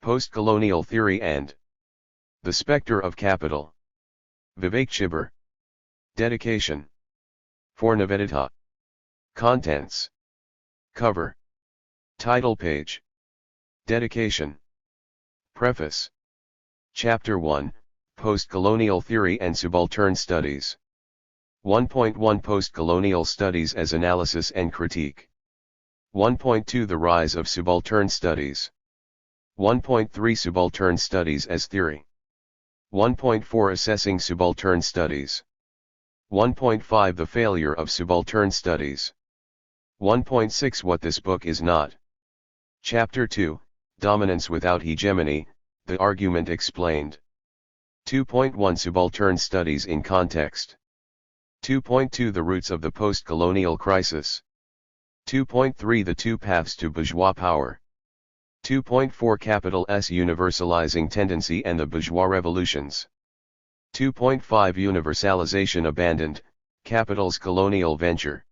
Postcolonial Theory and the Spectre of Capital. Vivek Chibber. Dedication. For Nivedita. Contents. Cover. Title page. Dedication. Preface. Chapter 1, Postcolonial Theory and Subaltern Studies. 1.1 Postcolonial Studies as Analysis and Critique. 1.2 The Rise of Subaltern Studies. 1.3 Subaltern Studies as Theory. 1.4 Assessing Subaltern Studies. 1.5 The Failure of Subaltern Studies. 1.6 What this book is not. Chapter 2, Dominance Without Hegemony, The Argument Explained. 2.1 Subaltern Studies in Context. 2.2 The Roots of the Postcolonial Crisis. 2.3 The Two Paths to Bourgeois Power. 2.4 Capital's Universalizing Tendency and the Bourgeois Revolutions. 2.5 Universalization Abandoned, Capital's Colonial Venture.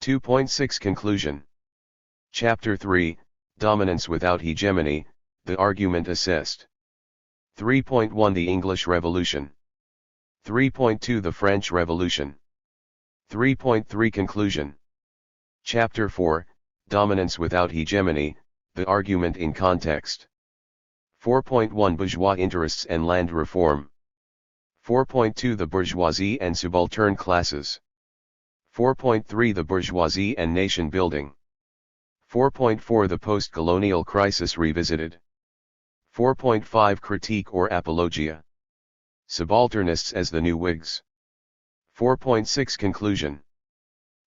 2.6 Conclusion. Chapter 3, Dominance Without Hegemony, The Argument Assessed. 3.1 The English Revolution. 3.2 The French Revolution. 3.3 Conclusion. Chapter 4, Dominance Without Hegemony, The Argument in Context. 4.1 Bourgeois Interests and Land Reform. 4.2 The Bourgeoisie and Subaltern Classes. 4.3 The Bourgeoisie and Nation Building. 4.4 The Postcolonial Crisis Revisited. 4.5 Critique or Apologia. Subalternists as the New Whigs. 4.6 Conclusion.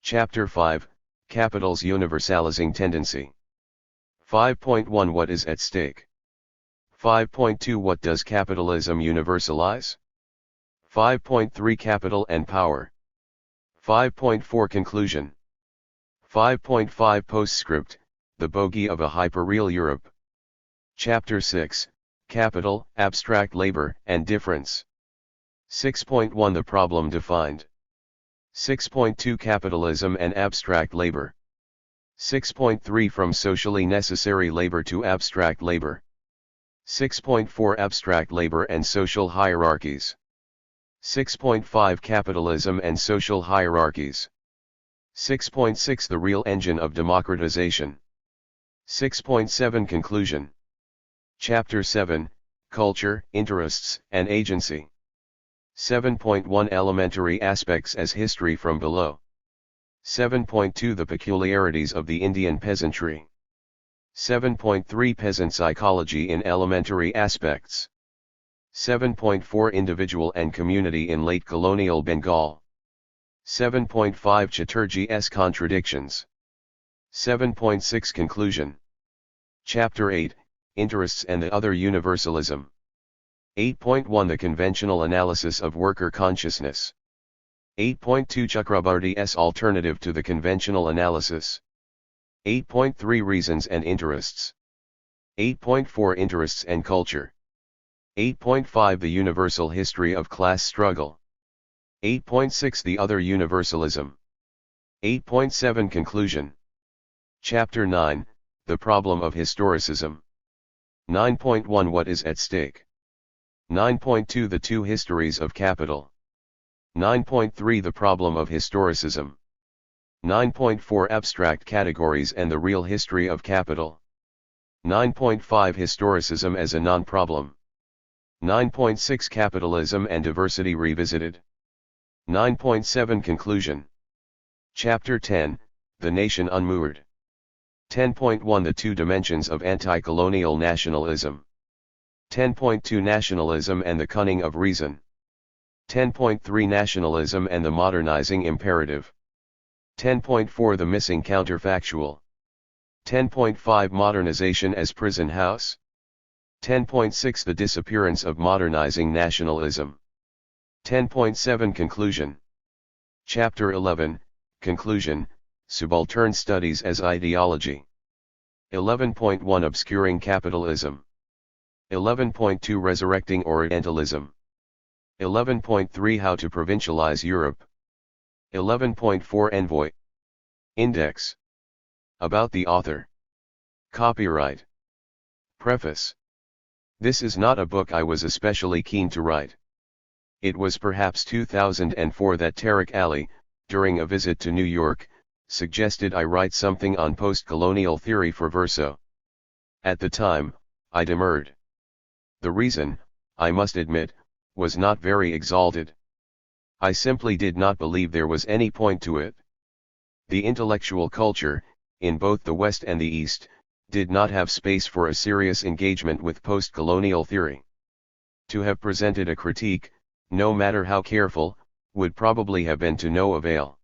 Chapter 5, Capital's Universalizing Tendency. 5.1 What is at stake? 5.2 What does capitalism universalize? 5.3 Capital and Power. 5.4 Conclusion. 5.5 Postscript, The Bogey of a Hyperreal Europe. Chapter 6, Capital, Abstract Labor, and Difference. 6.1 The Problem Defined. 6.2 Capitalism and Abstract Labor. 6.3 From Socially Necessary Labor to Abstract Labor. 6.4 Abstract Labor and Social Hierarchies. 6.5 Capitalism and Social Hierarchies. 6.6 The Real Engine of Democratization. 6.7 Conclusion. Chapter 7, Culture, Interests, and Agency. 7.1 Elementary Aspects as History from Below. 7.2 The Peculiarities of the Indian Peasantry. 7.3 Peasant Psychology in Elementary Aspects. 7.4 Individual and Community in Late Colonial Bengal. 7.5 Chatterjee's Contradictions. 7.6 Conclusion. Chapter 8, Interests and the Other Universalism. 8.1 The Conventional Analysis of Worker Consciousness. 8.2 Chakrabarty's Alternative to the Conventional Analysis. 8.3 Reasons and Interests. 8.4 Interests and Culture. 8.5 The Universal History of Class Struggle. 8.6 The Other Universalism. 8.7 Conclusion. Chapter 9, The Problem of Historicism. 9.1 What is at stake? 9.2 The Two Histories of Capital. 9.3 The Problem of Historicism. 9.4 Abstract Categories and the Real History of Capital. 9.5 Historicism as a Non-Problem. 9.6 Capitalism and Diversity Revisited. 9.7 Conclusion. Chapter 10, The Nation Unmoored. 10.1 The Two Dimensions of Anti-Colonial Nationalism. 10.2 Nationalism and the Cunning of Reason. 10.3 Nationalism and the Modernizing Imperative. 10.4 The Missing Counterfactual. 10.5 Modernization as Prison House. 10.6 The Disappearance of Modernizing Nationalism. 10.7 Conclusion. Chapter 11, Conclusion, Subaltern Studies as Ideology. 11.1 Obscuring Capitalism. 11.2 Resurrecting Orientalism. 11.3 How to Provincialize Europe. 11.4 Envoy. Index. About the author. Copyright. Preface. This is not a book I was especially keen to write. It was perhaps 2004 that Tariq Ali, during a visit to New York, suggested I write something on post-colonial theory for Verso. At the time, I demurred. The reason, I must admit, was not very exalted. I simply did not believe there was any point to it. The intellectual culture, in both the West and the East, did not have space for a serious engagement with post-colonial theory. To have presented a critique, no matter how careful, would probably have been to no avail.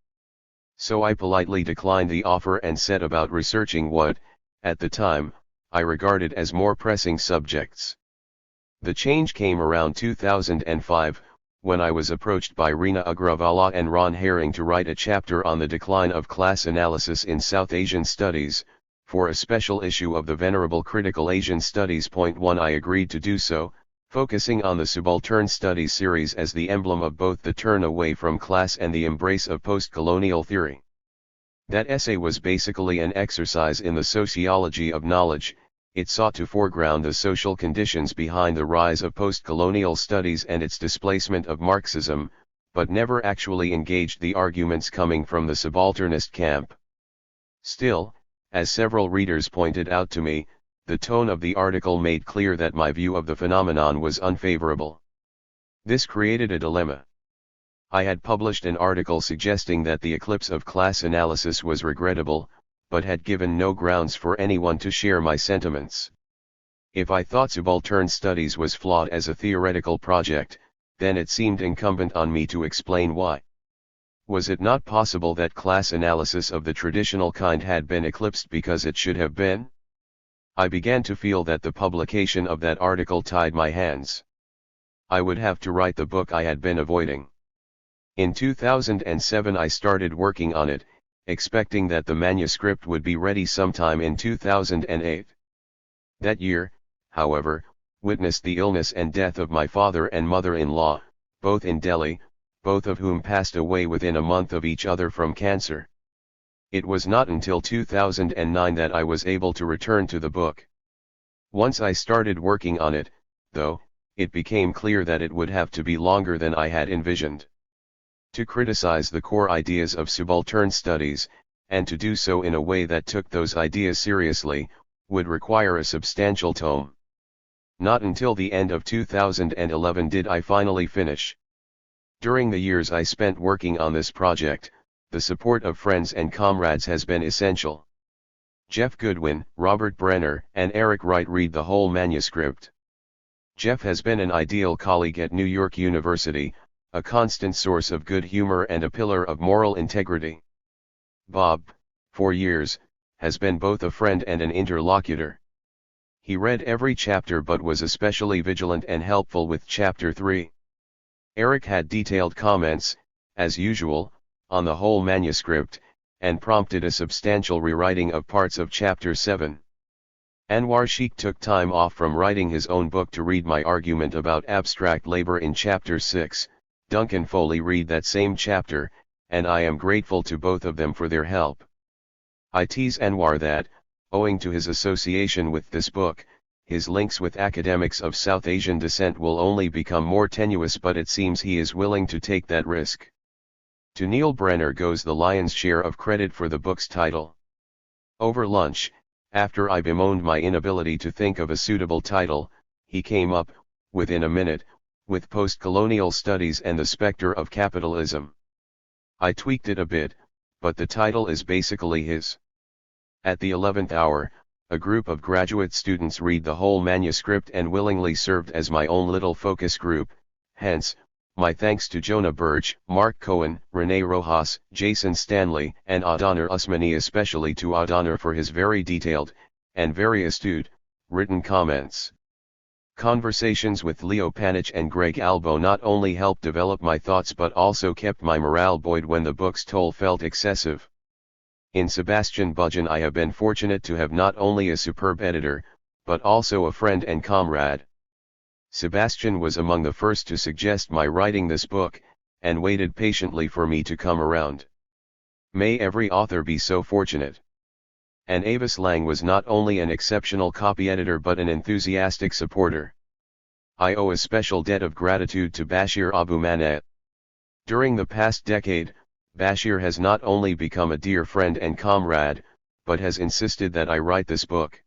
So I politely declined the offer and set about researching what, at the time, I regarded as more pressing subjects. The change came around 2005, when I was approached by Reena Agravala and Ron Herring to write a chapter on the decline of class analysis in South Asian studies, for a special issue of the Venerable Critical Asian Studies. 1 I agreed to do so, focusing on the Subaltern Studies series as the emblem of both the turn away from class and the embrace of post-colonial theory. That essay was basically an exercise in the sociology of knowledge. It sought to foreground the social conditions behind the rise of post-colonial studies and its displacement of Marxism, but never actually engaged the arguments coming from the subalternist camp. Still, as several readers pointed out to me, the tone of the article made clear that my view of the phenomenon was unfavorable. This created a dilemma. I had published an article suggesting that the eclipse of class analysis was regrettable, but had given no grounds for anyone to share my sentiments. If I thought subaltern studies was flawed as a theoretical project, then it seemed incumbent on me to explain why. Was it not possible that class analysis of the traditional kind had been eclipsed because it should have been? I began to feel that the publication of that article tied my hands. I would have to write the book I had been avoiding. In 2007 I started working on it, expecting that the manuscript would be ready sometime in 2008. That year, however, witnessed the illness and death of my father and mother-in-law, both in Delhi, both of whom passed away within a month of each other from cancer. It was not until 2009 that I was able to return to the book. Once I started working on it, though, it became clear that it would have to be longer than I had envisioned. To criticize the core ideas of subaltern studies, and to do so in a way that took those ideas seriously, would require a substantial tome. Not until the end of 2011 did I finally finish. During the years I spent working on this project, the support of friends and comrades has been essential. Jeff Goodwin, Robert Brenner, and Eric Wright read the whole manuscript. Jeff has been an ideal colleague at New York University, a constant source of good humor and a pillar of moral integrity. Bob, for years, has been both a friend and an interlocutor. He read every chapter but was especially vigilant and helpful with Chapter 3. Eric had detailed comments, as usual, on the whole manuscript, and prompted a substantial rewriting of parts of Chapter 7. Anwar Sheikh took time off from writing his own book to read my argument about abstract labor in Chapter 6. Duncan Foley read that same chapter, and I am grateful to both of them for their help. I tease Anwar that, owing to his association with this book, his links with academics of South Asian descent will only become more tenuous, but it seems he is willing to take that risk. To Neil Brenner goes the lion's share of credit for the book's title. Over lunch, after I bemoaned my inability to think of a suitable title, he came up, within a minute, with Postcolonial Studies and the Spectre of Capitalism. I tweaked it a bit, but the title is basically his. At the 11th hour, a group of graduate students read the whole manuscript and willingly served as my own little focus group, hence, my thanks to Jonah Birch, Mark Cohen, Renee Rojas, Jason Stanley, and Adonir Usmani, especially to Adonir for his very detailed, and very astute, written comments. Conversations with Leo Panich and Greg Albo not only helped develop my thoughts but also kept my morale buoyed when the book's toll felt excessive. In Sebastian Budgen I have been fortunate to have not only a superb editor, but also a friend and comrade. Sebastian was among the first to suggest my writing this book, and waited patiently for me to come around. May every author be so fortunate. And Avis Lang was not only an exceptional copy editor but an enthusiastic supporter. I owe a special debt of gratitude to Bashir Abu Manat. During the past decade, Bashir has not only become a dear friend and comrade, but has insisted that I write this book.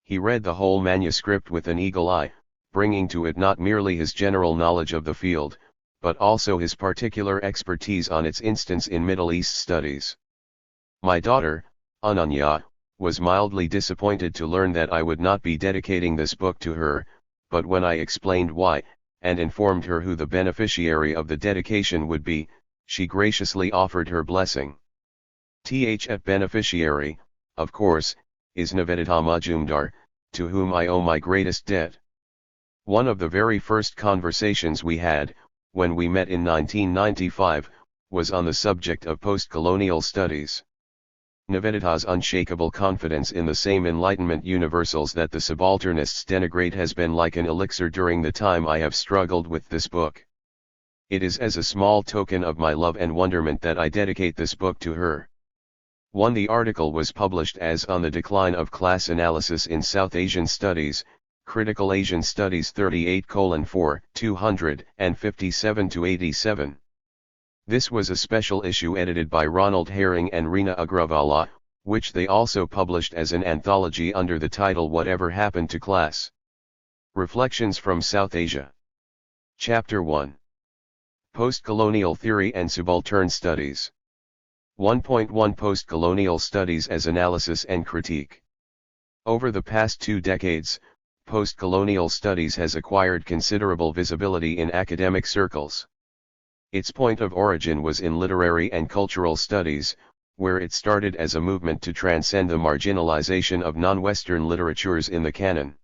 He read the whole manuscript with an eagle eye, bringing to it not merely his general knowledge of the field, but also his particular expertise on its instance in Middle East studies. My daughter, Ananya, was mildly disappointed to learn that I would not be dedicating this book to her, but when I explained why, and informed her who the beneficiary of the dedication would be, she graciously offered her blessing. THF beneficiary, of course, is Nivedita Majumdar, to whom I owe my greatest debt. One of the very first conversations we had, when we met in 1995, was on the subject of post-colonial studies. Nivedita's unshakable confidence in the same Enlightenment universals that the subalternists denigrate has been like an elixir during the time I have struggled with this book. It is as a small token of my love and wonderment that I dedicate this book to her. 1. The article was published as On the Decline of Class Analysis in South Asian Studies, Critical Asian Studies 38:4, 257-87. This was a special issue edited by Ronald Herring and Reena Agrawala, which they also published as an anthology under the title Whatever Happened to Class? Reflections from South Asia. Chapter 1. Postcolonial Theory and Subaltern Studies. 1.1 Postcolonial Studies as Analysis and Critique. Over the past 2 decades, postcolonial studies has acquired considerable visibility in academic circles. Its point of origin was in literary and cultural studies, where it started as a movement to transcend the marginalization of non-Western literatures in the canon.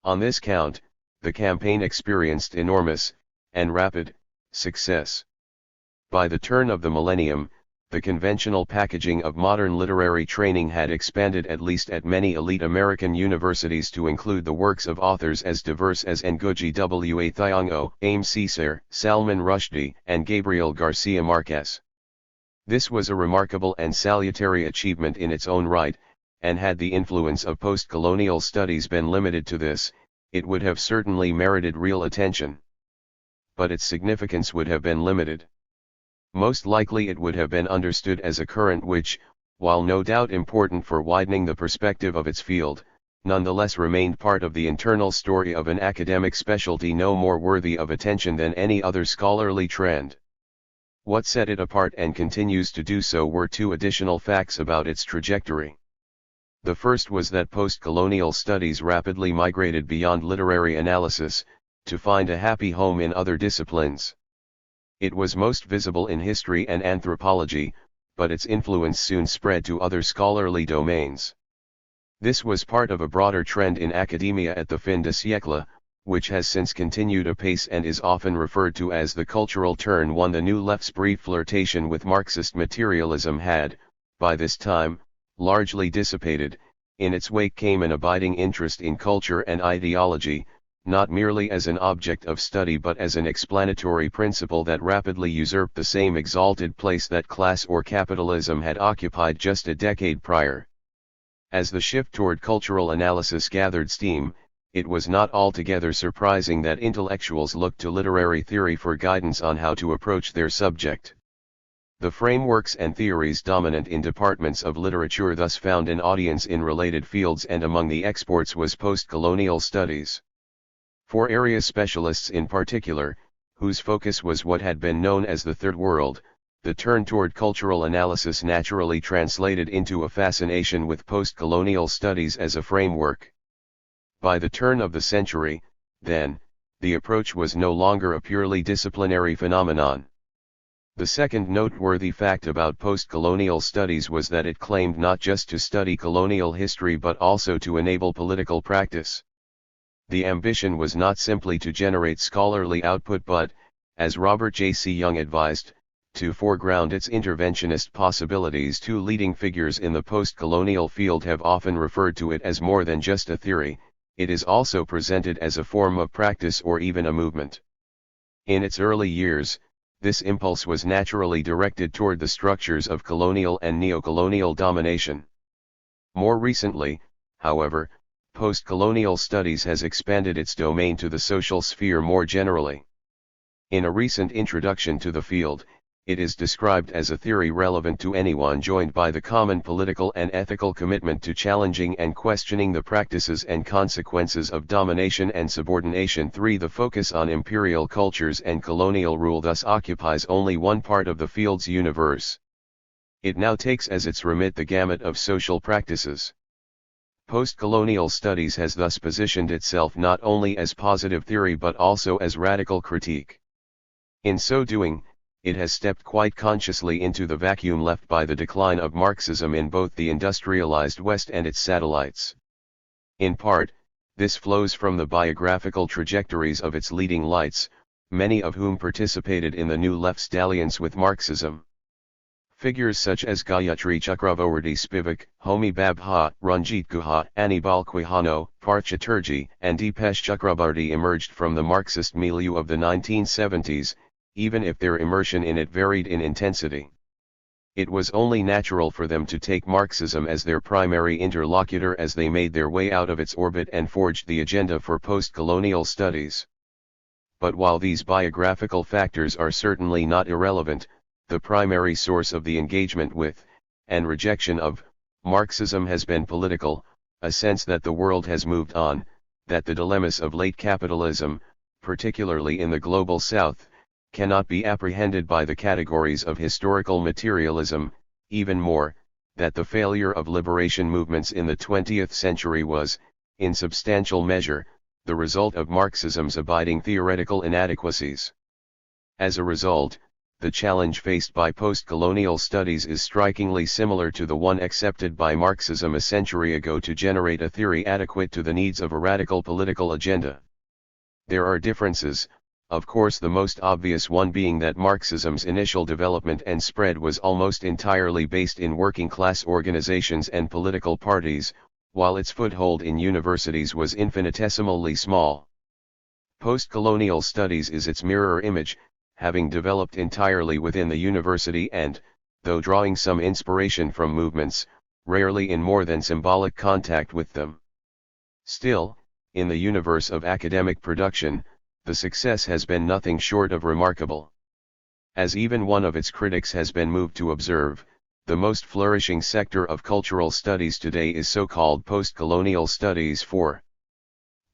On this count, the campaign experienced enormous, and rapid, success. By the turn of the millennium, the conventional packaging of modern literary training had expanded at least at many elite American universities to include the works of authors as diverse as Ngugi wa Thiong'o, Aime Césaire, Salman Rushdie, and Gabriel Garcia Marquez. This was a remarkable and salutary achievement in its own right, and had the influence of post-colonial studies been limited to this, it would have certainly merited real attention. But its significance would have been limited. Most likely it would have been understood as a current which, while no doubt important for widening the perspective of its field, nonetheless remained part of the internal story of an academic specialty no more worthy of attention than any other scholarly trend. What set it apart and continues to do so were 2 additional facts about its trajectory. The first was that post-colonial studies rapidly migrated beyond literary analysis, to find a happy home in other disciplines. It was most visible in history and anthropology, but its influence soon spread to other scholarly domains. This was part of a broader trend in academia at the fin de siècle, which has since continued apace and is often referred to as the cultural turn. 1. The New Left's brief flirtation with Marxist materialism had, by this time, largely dissipated. In its wake came an abiding interest in culture and ideology, not merely as an object of study but as an explanatory principle that rapidly usurped the same exalted place that class or capitalism had occupied just a decade prior. As the shift toward cultural analysis gathered steam, it was not altogether surprising that intellectuals looked to literary theory for guidance on how to approach their subject. The frameworks and theories dominant in departments of literature thus found an audience in related fields, and among the exports was post-colonial studies. For area specialists in particular, whose focus was what had been known as the Third World, the turn toward cultural analysis naturally translated into a fascination with post-colonial studies as a framework. By the turn of the century, then, the approach was no longer a purely disciplinary phenomenon. The second noteworthy fact about post-colonial studies was that it claimed not just to study colonial history but also to enable political practice. The ambition was not simply to generate scholarly output but, as Robert J. C. Young advised, to foreground its interventionist possibilities. 2 leading figures in the post-colonial field have often referred to it as more than just a theory, it is also presented as a form of practice or even a movement. In its early years, this impulse was naturally directed toward the structures of colonial and neocolonial domination. More recently, however, postcolonial studies has expanded its domain to the social sphere more generally. In a recent introduction to the field, it is described as a theory relevant to anyone joined by the common political and ethical commitment to challenging and questioning the practices and consequences of domination and subordination. 3. The focus on imperial cultures and colonial rule thus occupies only one part of the field's universe. It now takes as its remit the gamut of social practices. Postcolonial studies has thus positioned itself not only as positive theory but also as radical critique. In so doing, it has stepped quite consciously into the vacuum left by the decline of Marxism in both the industrialized West and its satellites. In part, this flows from the biographical trajectories of its leading lights, many of whom participated in the New Left's dalliance with Marxism. Figures such as Gayatri Chakravorty Spivak, Homi Bhabha, Ranjit Guha, Anibal Quijano, Parth Chatterjee, and Dipesh Chakrabarty emerged from the Marxist milieu of the 1970s, even if their immersion in it varied in intensity. It was only natural for them to take Marxism as their primary interlocutor as they made their way out of its orbit and forged the agenda for postcolonial studies. But while these biographical factors are certainly not irrelevant, the primary source of the engagement with, and rejection of, Marxism has been political, a sense that the world has moved on, that the dilemmas of late capitalism, particularly in the global South, cannot be apprehended by the categories of historical materialism, even more, that the failure of liberation movements in the 20th century was, in substantial measure, the result of Marxism's abiding theoretical inadequacies. As a result, the challenge faced by postcolonial studies is strikingly similar to the one accepted by Marxism a century ago to generate a theory adequate to the needs of a radical political agenda. There are differences, of course, the most obvious one being that Marxism's initial development and spread was almost entirely based in working-class organizations and political parties, while its foothold in universities was infinitesimally small. Postcolonial studies is its mirror image, having developed entirely within the university and, though drawing some inspiration from movements, rarely in more than symbolic contact with them. Still, in the universe of academic production, the success has been nothing short of remarkable. As even one of its critics has been moved to observe, the most flourishing sector of cultural studies today is so-called postcolonial studies.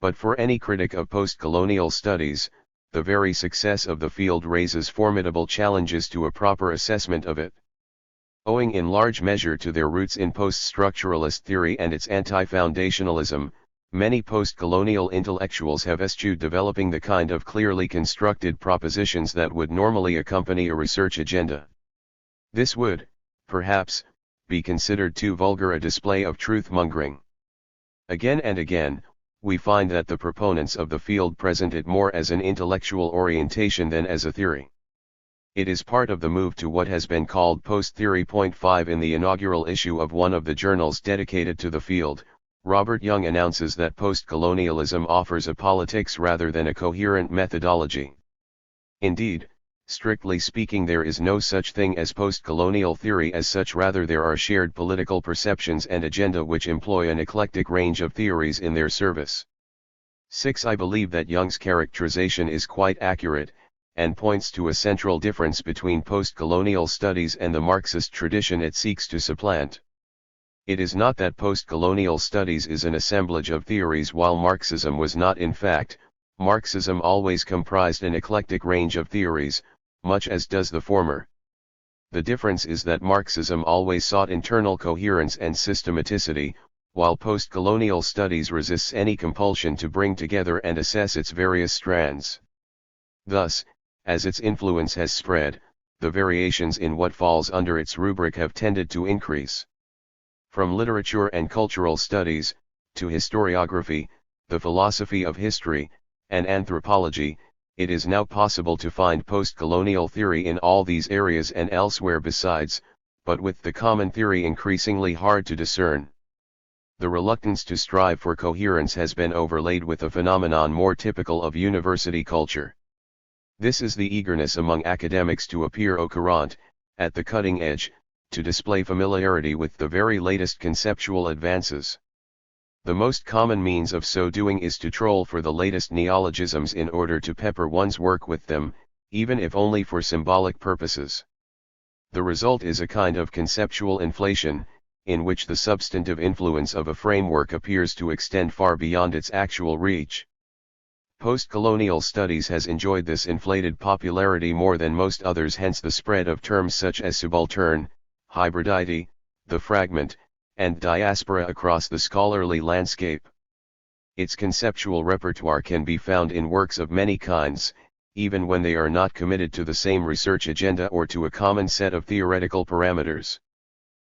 But for any critic of postcolonial studies, the very success of the field raises formidable challenges to a proper assessment of it. Owing in large measure to their roots in post-structuralist theory and its anti-foundationalism, many postcolonial intellectuals have eschewed developing the kind of clearly constructed propositions that would normally accompany a research agenda. This would, perhaps, be considered too vulgar a display of truth-mongering. Again and again, we find that the proponents of the field present it more as an intellectual orientation than as a theory. It is part of the move to what has been called post-theory. 5 In the inaugural issue of one of the journals dedicated to the field, Robert Young announces that postcolonialism offers a politics rather than a coherent methodology. Indeed, strictly speaking, there is no such thing as postcolonial theory as such, rather there are shared political perceptions and agenda which employ an eclectic range of theories in their service. 6 I believe that Young's characterization is quite accurate, and points to a central difference between postcolonial studies and the Marxist tradition it seeks to supplant. It is not that postcolonial studies is an assemblage of theories while Marxism was not. In fact, Marxism always comprised an eclectic range of theories, much as does the former. The difference is that Marxism always sought internal coherence and systematicity, while postcolonial studies resists any compulsion to bring together and assess its various strands. Thus, as its influence has spread, the variations in what falls under its rubric have tended to increase. From literature and cultural studies, to historiography, the philosophy of history, and anthropology, it is now possible to find postcolonial theory in all these areas and elsewhere besides, but with the common theory increasingly hard to discern. The reluctance to strive for coherence has been overlaid with a phenomenon more typical of university culture. This is the eagerness among academics to appear au courant, at the cutting edge, to display familiarity with the very latest conceptual advances. The most common means of so doing is to troll for the latest neologisms in order to pepper one's work with them, even if only for symbolic purposes. The result is a kind of conceptual inflation, in which the substantive influence of a framework appears to extend far beyond its actual reach. Postcolonial studies has enjoyed this inflated popularity more than most others, hence the spread of terms such as subaltern, hybridity, the fragment, and diaspora across the scholarly landscape. Its conceptual repertoire can be found in works of many kinds, even when they are not committed to the same research agenda or to a common set of theoretical parameters.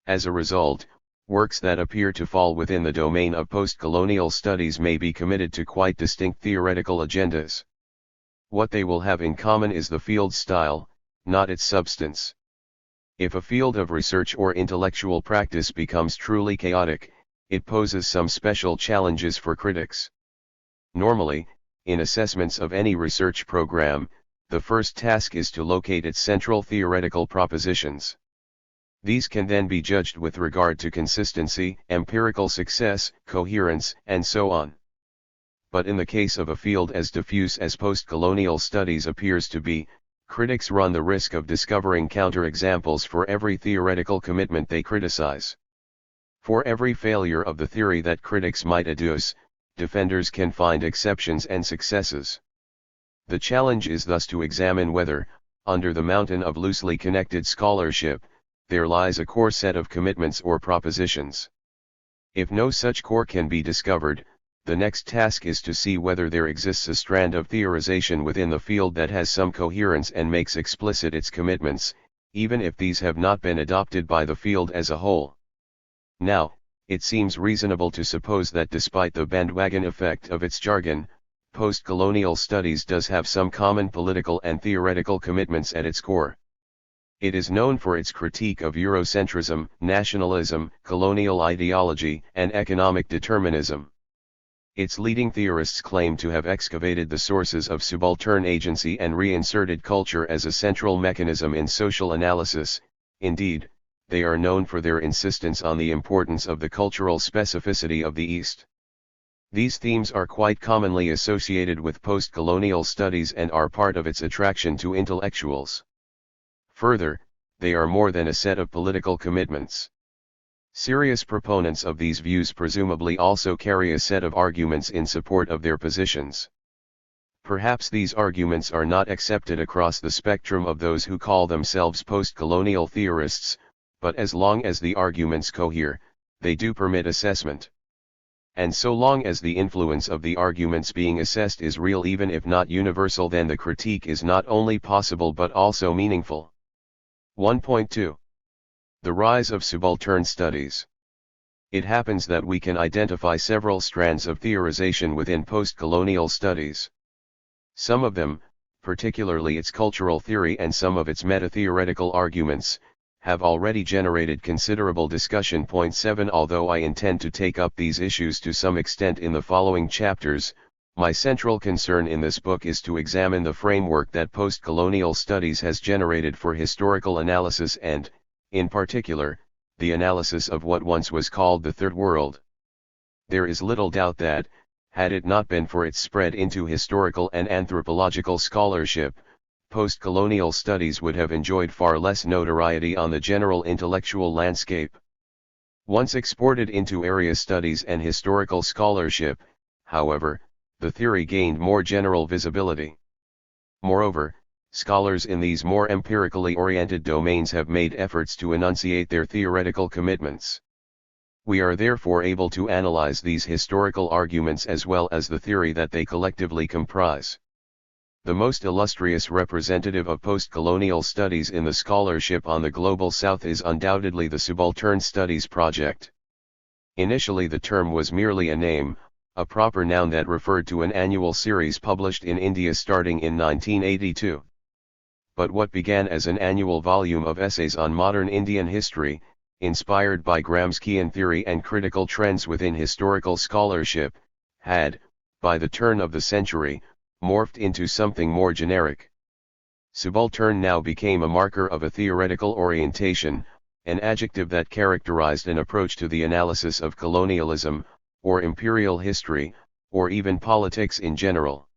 As a result, works that appear to fall within the domain of postcolonial studies may be committed to quite distinct theoretical agendas. What they will have in common is the field's style, not its substance. If a field of research or intellectual practice becomes truly chaotic, it poses some special challenges for critics. Normally, in assessments of any research program, the first task is to locate its central theoretical propositions. These can then be judged with regard to consistency, empirical success, coherence, and so on. But in the case of a field as diffuse as postcolonial studies appears to be, critics run the risk of discovering counterexamples for every theoretical commitment they criticize. For every failure of the theory that critics might adduce, defenders can find exceptions and successes. The challenge is thus to examine whether, under the mountain of loosely connected scholarship, there lies a core set of commitments or propositions. If no such core can be discovered, the next task is to see whether there exists a strand of theorization within the field that has some coherence and makes explicit its commitments, even if these have not been adopted by the field as a whole. Now, it seems reasonable to suppose that despite the bandwagon effect of its jargon, postcolonial studies does have some common political and theoretical commitments at its core. It is known for its critique of Eurocentrism, nationalism, colonial ideology, and economic determinism. Its leading theorists claim to have excavated the sources of subaltern agency and reinserted culture as a central mechanism in social analysis. Indeed, they are known for their insistence on the importance of the cultural specificity of the East. These themes are quite commonly associated with postcolonial studies and are part of its attraction to intellectuals. Further, they are more than a set of political commitments. Serious proponents of these views presumably also carry a set of arguments in support of their positions. Perhaps these arguments are not accepted across the spectrum of those who call themselves postcolonial theorists, but as long as the arguments cohere, they do permit assessment. And so long as the influence of the arguments being assessed is real even if not universal, then the critique is not only possible but also meaningful. 1.2. The rise of subaltern studies. It happens that we can identify several strands of theorization within postcolonial studies. Some of them, particularly its cultural theory and some of its meta-theoretical arguments, have already generated considerable discussion. 7 Although I intend to take up these issues to some extent in the following chapters, my central concern in this book is to examine the framework that postcolonial studies has generated for historical analysis and, in particular, the analysis of what once was called the Third World. There is little doubt that, had it not been for its spread into historical and anthropological scholarship, postcolonial studies would have enjoyed far less notoriety on the general intellectual landscape. Once exported into area studies and historical scholarship, however, the theory gained more general visibility. Moreover, scholars in these more empirically oriented domains have made efforts to enunciate their theoretical commitments. We are therefore able to analyze these historical arguments as well as the theory that they collectively comprise. The most illustrious representative of postcolonial studies in the scholarship on the Global South is undoubtedly the Subaltern Studies Project. Initially the term was merely a name, a proper noun that referred to an annual series published in India starting in 1982. But what began as an annual volume of essays on modern Indian history, inspired by Gramscian theory and critical trends within historical scholarship, had, by the turn of the century, morphed into something more generic. Subaltern now became a marker of a theoretical orientation, an adjective that characterized an approach to the analysis of colonialism, or imperial history, or even politics in general.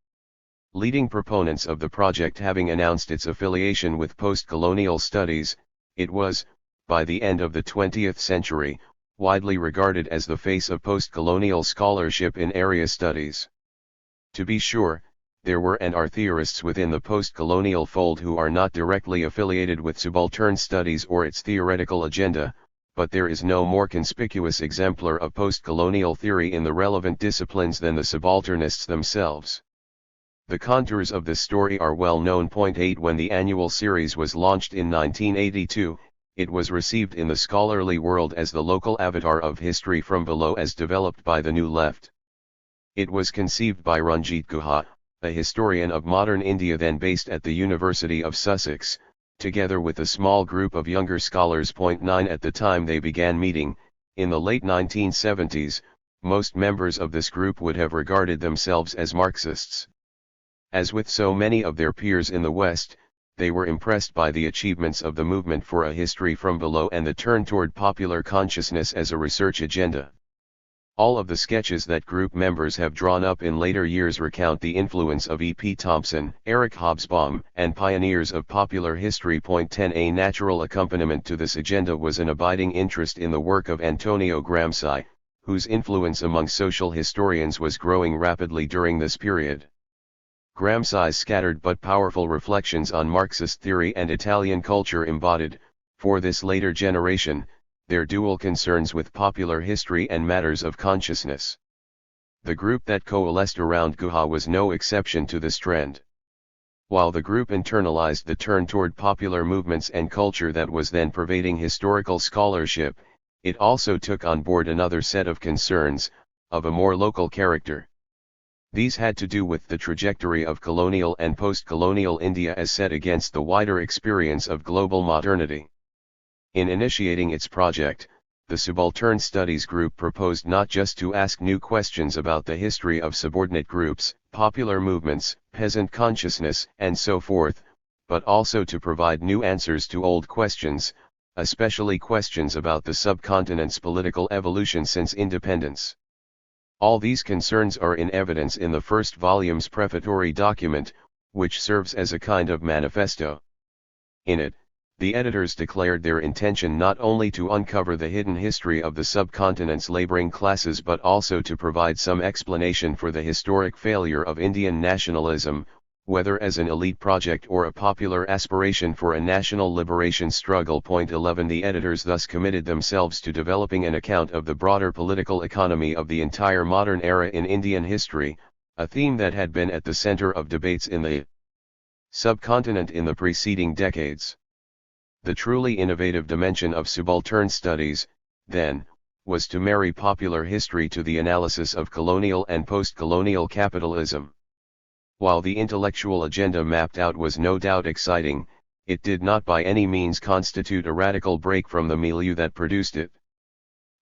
Leading proponents of the project having announced its affiliation with postcolonial studies, it was, by the end of the 20th century, widely regarded as the face of postcolonial scholarship in area studies. To be sure, there were and are theorists within the postcolonial fold who are not directly affiliated with subaltern studies or its theoretical agenda, but there is no more conspicuous exemplar of postcolonial theory in the relevant disciplines than the subalternists themselves. The contours of this story are well known. 8 When the annual series was launched in 1982, it was received in the scholarly world as the local avatar of history from below as developed by the New Left. It was conceived by Ranjit Guha, a historian of modern India then based at the University of Sussex, together with a small group of younger scholars. 9 At the time they began meeting, in the late 1970s, most members of this group would have regarded themselves as Marxists. As with so many of their peers in the West, they were impressed by the achievements of the movement for a history from below and the turn toward popular consciousness as a research agenda. All of the sketches that group members have drawn up in later years recount the influence of E. P. Thompson, Eric Hobsbawm, and pioneers of popular history. 10 A natural accompaniment to this agenda was an abiding interest in the work of Antonio Gramsci, whose influence among social historians was growing rapidly during this period. Gramsci's scattered but powerful reflections on Marxist theory and Italian culture embodied, for this later generation, their dual concerns with popular history and matters of consciousness. The group that coalesced around Guha was no exception to this trend. While the group internalized the turn toward popular movements and culture that was then pervading historical scholarship, it also took on board another set of concerns, of a more local character. These had to do with the trajectory of colonial and post-colonial India as set against the wider experience of global modernity. In initiating its project, the Subaltern Studies Group proposed not just to ask new questions about the history of subordinate groups, popular movements, peasant consciousness, and so forth, but also to provide new answers to old questions, especially questions about the subcontinent's political evolution since independence. All these concerns are in evidence in the first volume's prefatory document, which serves as a kind of manifesto. In it, the editors declared their intention not only to uncover the hidden history of the subcontinent's laboring classes but also to provide some explanation for the historic failure of Indian nationalism, whether as an elite project or a popular aspiration for a national liberation struggle. 11 The editors thus committed themselves to developing an account of the broader political economy of the entire modern era in Indian history, a theme that had been at the center of debates in the subcontinent in the preceding decades. The truly innovative dimension of subaltern studies, then, was to marry popular history to the analysis of colonial and post-colonial capitalism. While the intellectual agenda mapped out was no doubt exciting, it did not by any means constitute a radical break from the milieu that produced it.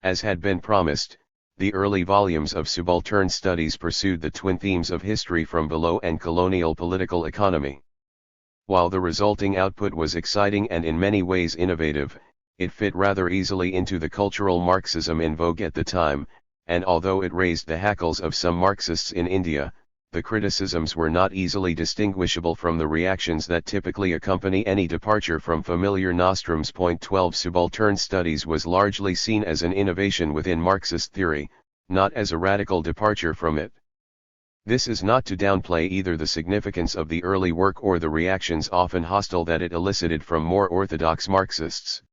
As had been promised, the early volumes of Subaltern Studies pursued the twin themes of history from below and colonial political economy. While the resulting output was exciting and in many ways innovative, it fit rather easily into the cultural Marxism in vogue at the time, and although it raised the hackles of some Marxists in India, the criticisms were not easily distinguishable from the reactions that typically accompany any departure from familiar nostrums. 12 Subaltern Studies was largely seen as an innovation within Marxist theory, not as a radical departure from it. This is not to downplay either the significance of the early work or the reactions often hostile that it elicited from more orthodox Marxists.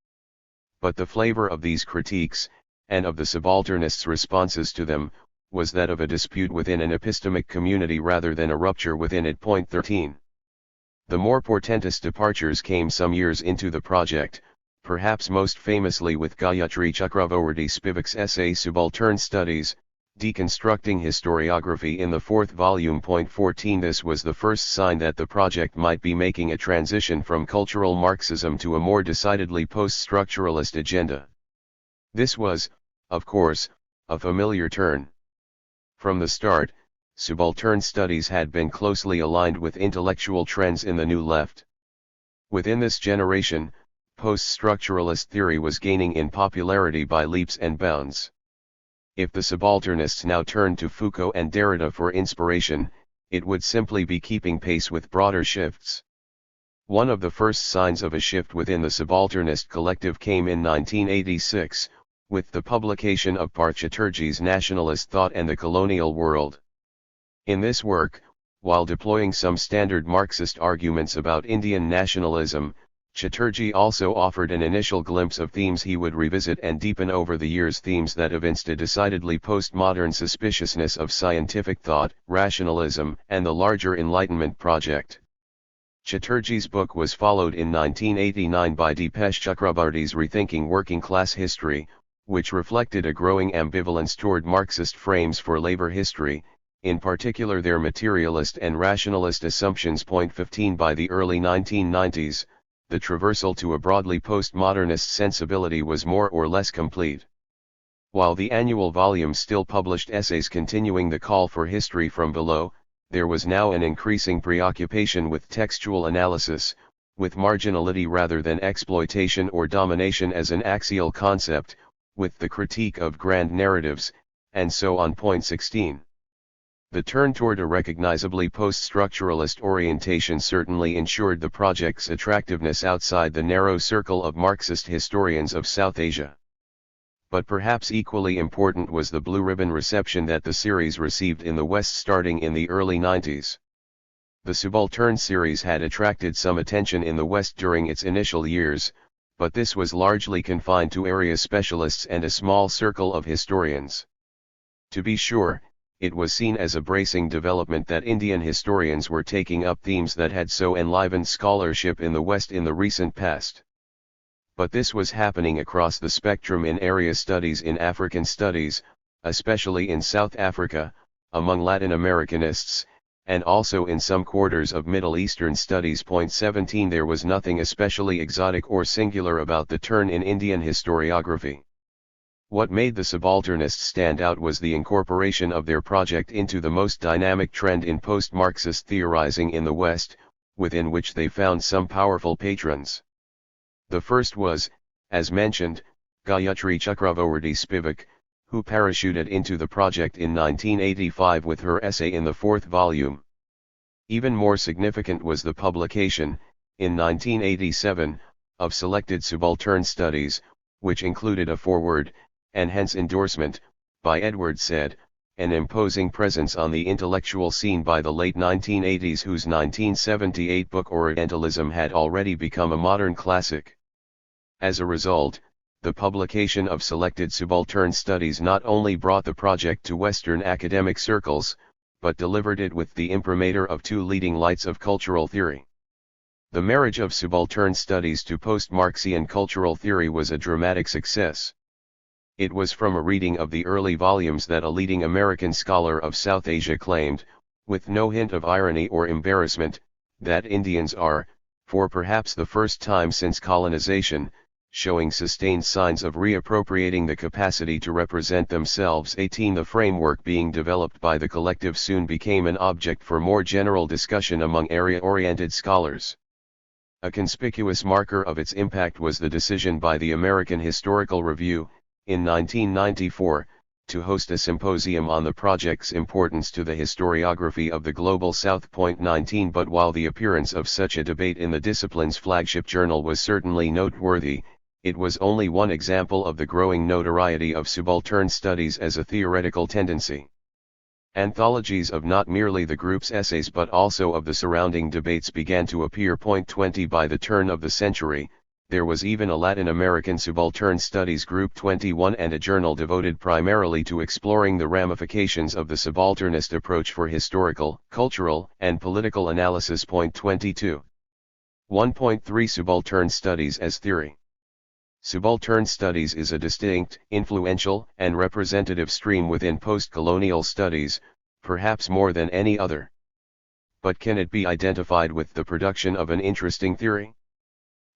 But the flavor of these critiques, and of the subalternists' responses to them, was that of a dispute within an epistemic community rather than a rupture within it. 13. The more portentous departures came some years into the project, perhaps most famously with Gayatri Chakravorty Spivak's essay Subaltern Studies, Deconstructing Historiography in the fourth volume. 14 This was the first sign that the project might be making a transition from cultural Marxism to a more decidedly post-structuralist agenda. This was, of course, a familiar turn. From the start, Subaltern Studies had been closely aligned with intellectual trends in the New Left. Within this generation, post-structuralist theory was gaining in popularity by leaps and bounds. If the subalternists now turned to Foucault and Derrida for inspiration, it would simply be keeping pace with broader shifts. One of the first signs of a shift within the subalternist collective came in 1986, with the publication of Chatterjee's Nationalist Thought and the Colonial World. In this work, while deploying some standard Marxist arguments about Indian nationalism, Chatterjee also offered an initial glimpse of themes he would revisit and deepen over the years, themes that evinced a decidedly postmodern suspiciousness of scientific thought, rationalism, and the larger Enlightenment project. Chatterjee's book was followed in 1989 by Dipesh Chakrabarty's Rethinking Working Class History, which reflected a growing ambivalence toward Marxist frames for labor history, in particular their materialist and rationalist assumptions. 15 By the early 1990s, the traversal to a broadly postmodernist sensibility was more or less complete. While the annual volume still published essays continuing the call for history from below, there was now an increasing preoccupation with textual analysis, with marginality rather than exploitation or domination as an axial concept, with the critique of grand narratives, and so on. 16. The turn toward a recognizably post-structuralist orientation certainly ensured the project's attractiveness outside the narrow circle of Marxist historians of South Asia. But perhaps equally important was the blue ribbon reception that the series received in the West starting in the early 90s. The Subaltern series had attracted some attention in the West during its initial years, but this was largely confined to area specialists and a small circle of historians. To be sure, it was seen as a bracing development that Indian historians were taking up themes that had so enlivened scholarship in the West in the recent past. But this was happening across the spectrum in area studies, in African studies, especially in South Africa, among Latin Americanists, and also in some quarters of Middle Eastern studies. 17 There was nothing especially exotic or singular about the turn in Indian historiography. What made the subalternists stand out was the incorporation of their project into the most dynamic trend in post-Marxist theorizing in the West, within which they found some powerful patrons. The first was, as mentioned, Gayatri Chakravarty Spivak, who parachuted into the project in 1985 with her essay in the fourth volume. Even more significant was the publication, in 1987, of selected subaltern studies, which included a foreword, and hence endorsement, by Edward Said, an imposing presence on the intellectual scene by the late 1980s, whose 1978 book Orientalism had already become a modern classic. As a result, the publication of selected subaltern studies not only brought the project to Western academic circles, but delivered it with the imprimatur of two leading lights of cultural theory. The marriage of subaltern studies to post-Marxian cultural theory was a dramatic success. It was from a reading of the early volumes that a leading American scholar of South Asia claimed, with no hint of irony or embarrassment, that Indians are, for perhaps the first time since colonization, showing sustained signs of reappropriating the capacity to represent themselves. 18 The framework being developed by the collective soon became an object for more general discussion among area-oriented scholars. A conspicuous marker of its impact was the decision by the American Historical Review, in 1994, to host a symposium on the project's importance to the historiography of the Global South. 19 But while the appearance of such a debate in the discipline's flagship journal was certainly noteworthy, it was only one example of the growing notoriety of subaltern studies as a theoretical tendency. Anthologies of not merely the group's essays but also of the surrounding debates began to appear. 20 By the turn of the century, there was even a Latin American subaltern studies group 21 and a journal devoted primarily to exploring the ramifications of the subalternist approach for historical, cultural, and political analysis. 22. 1.3 Subaltern Studies as Theory. Subaltern studies is a distinct, influential, and representative stream within post-colonial studies, perhaps more than any other. But can it be identified with the production of an interesting theory?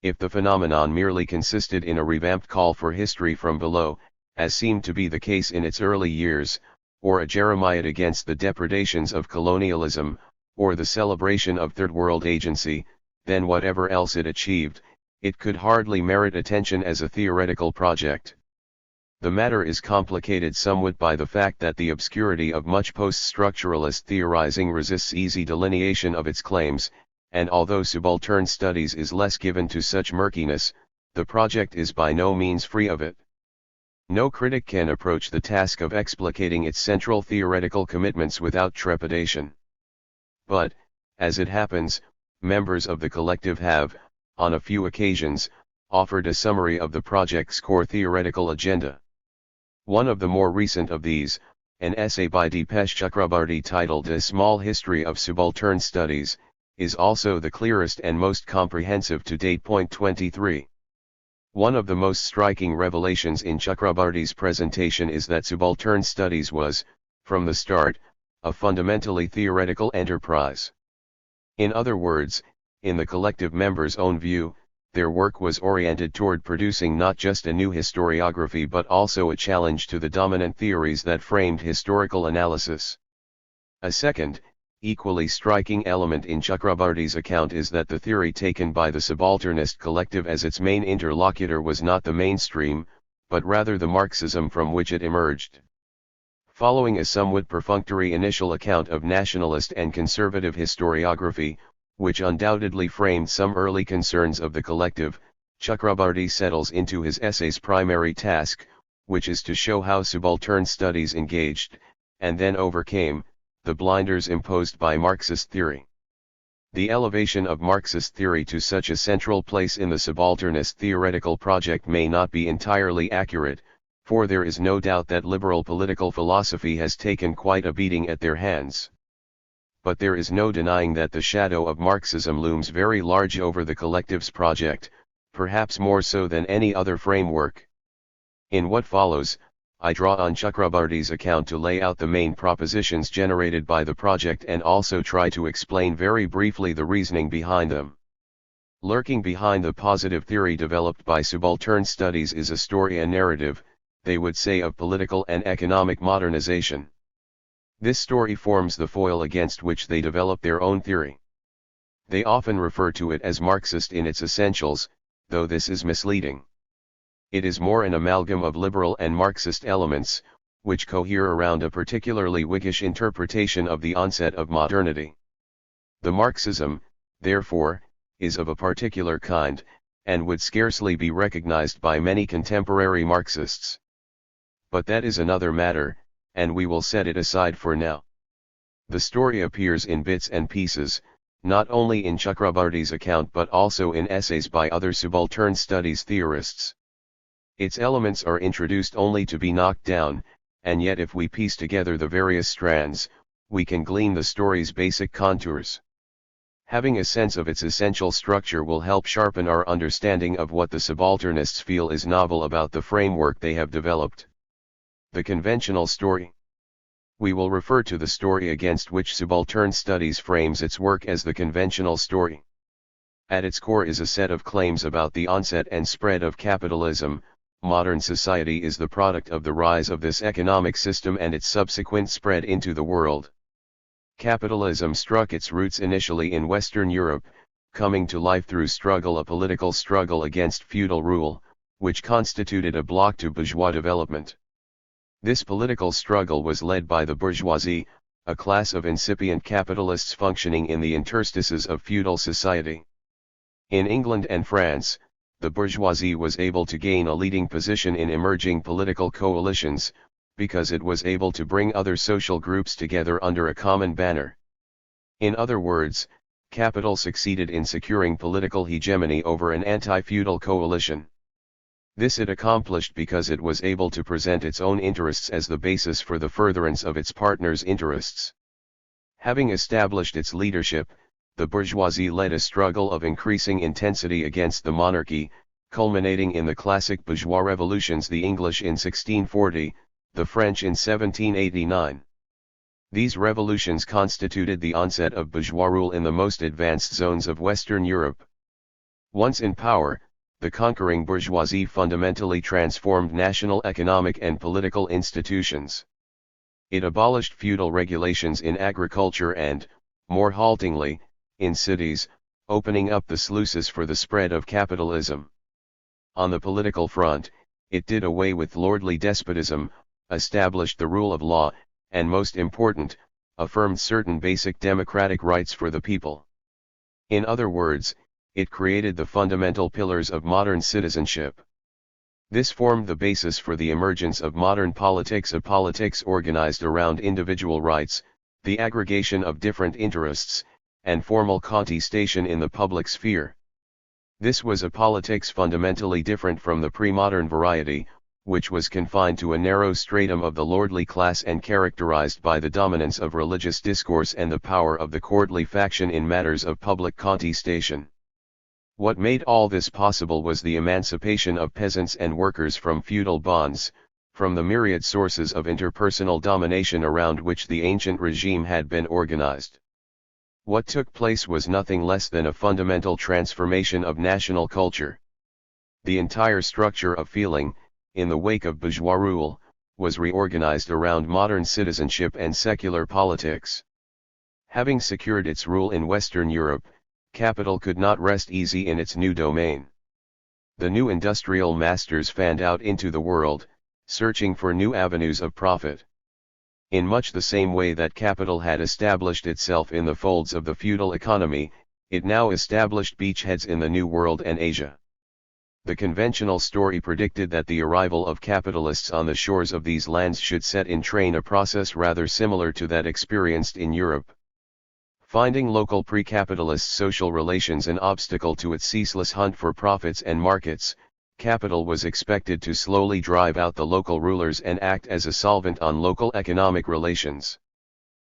If the phenomenon merely consisted in a revamped call for history from below, as seemed to be the case in its early years, or a jeremiad against the depredations of colonialism, or the celebration of Third World agency, then whatever else it achieved, it could hardly merit attention as a theoretical project. The matter is complicated somewhat by the fact that the obscurity of much post-structuralist theorizing resists easy delineation of its claims, and although subaltern studies is less given to such murkiness, the project is by no means free of it. No critic can approach the task of explicating its central theoretical commitments without trepidation. But, as it happens, members of the collective have, on a few occasions, offered a summary of the project's core theoretical agenda. One of the more recent of these, an essay by Dipesh Chakrabarty titled A Small History of Subaltern Studies, is also the clearest and most comprehensive to date. 23. One of the most striking revelations in Chakrabarty's presentation is that subaltern studies was, from the start, a fundamentally theoretical enterprise. In other words, in the collective members' own view, their work was oriented toward producing not just a new historiography but also a challenge to the dominant theories that framed historical analysis. A second, equally striking element in Chakrabarty's account is that the theory taken by the subalternist collective as its main interlocutor was not the mainstream, but rather the Marxism from which it emerged. Following a somewhat perfunctory initial account of nationalist and conservative historiography, which undoubtedly framed some early concerns of the collective, Chakrabarty settles into his essay's primary task, which is to show how subaltern studies engaged, and then overcame, the blinders imposed by Marxist theory. The elevation of Marxist theory to such a central place in the subalternist theoretical project may not be entirely accurate, for there is no doubt that liberal political philosophy has taken quite a beating at their hands. But there is no denying that the shadow of Marxism looms very large over the collective's project, perhaps more so than any other framework. In what follows, I draw on Chakrabarty's account to lay out the main propositions generated by the project and also try to explain very briefly the reasoning behind them. Lurking behind the positive theory developed by subaltern studies is a story and narrative, they would say, of political and economic modernization. This story forms the foil against which they develop their own theory. They often refer to it as Marxist in its essentials, though this is misleading. It is more an amalgam of liberal and Marxist elements, which cohere around a particularly Whiggish interpretation of the onset of modernity. The Marxism, therefore, is of a particular kind, and would scarcely be recognized by many contemporary Marxists. But that is another matter, and we will set it aside for now. The story appears in bits and pieces, not only in Chakrabarty's account but also in essays by other subaltern studies theorists. Its elements are introduced only to be knocked down, and yet if we piece together the various strands, we can glean the story's basic contours. Having a sense of its essential structure will help sharpen our understanding of what the subalternists feel is novel about the framework they have developed. The conventional story. We will refer to the story against which subaltern studies frames its work as the conventional story. At its core is a set of claims about the onset and spread of capitalism. Modern society is the product of the rise of this economic system and its subsequent spread into the world. Capitalism struck its roots initially in Western Europe, coming to life through a political struggle against feudal rule, which constituted a block to bourgeois development. This political struggle was led by the bourgeoisie, a class of incipient capitalists functioning in the interstices of feudal society. In England and France, the bourgeoisie was able to gain a leading position in emerging political coalitions, because it was able to bring other social groups together under a common banner. In other words, capital succeeded in securing political hegemony over an anti-feudal coalition. This it accomplished because it was able to present its own interests as the basis for the furtherance of its partners' interests. Having established its leadership, the bourgeoisie led a struggle of increasing intensity against the monarchy, culminating in the classic bourgeois revolutions, the English in 1640, the French in 1789. These revolutions constituted the onset of bourgeois rule in the most advanced zones of Western Europe. Once in power, the conquering bourgeoisie fundamentally transformed national economic and political institutions. It abolished feudal regulations in agriculture and, more haltingly, in cities, opening up the sluices for the spread of capitalism. On the political front, it did away with lordly despotism, established the rule of law, and most important, affirmed certain basic democratic rights for the people. In other words, it created the fundamental pillars of modern citizenship. This formed the basis for the emergence of modern politics, a politics organized around individual rights, the aggregation of different interests, and formal contestation in the public sphere. This was a politics fundamentally different from the pre-modern variety, which was confined to a narrow stratum of the lordly class and characterized by the dominance of religious discourse and the power of the courtly faction in matters of public contestation. What made all this possible was the emancipation of peasants and workers from feudal bonds, from the myriad sources of interpersonal domination around which the ancient regime had been organized. What took place was nothing less than a fundamental transformation of national culture. The entire structure of feeling, in the wake of bourgeois rule, was reorganized around modern citizenship and secular politics. Having secured its rule in Western Europe, capital could not rest easy in its new domain. The new industrial masters fanned out into the world, searching for new avenues of profit. In much the same way that capital had established itself in the folds of the feudal economy, it now established beachheads in the New World and Asia. The conventional story predicted that the arrival of capitalists on the shores of these lands should set in train a process rather similar to that experienced in Europe. Finding local pre-capitalist social relations an obstacle to its ceaseless hunt for profits and markets, capital was expected to slowly drive out the local rulers and act as a solvent on local economic relations.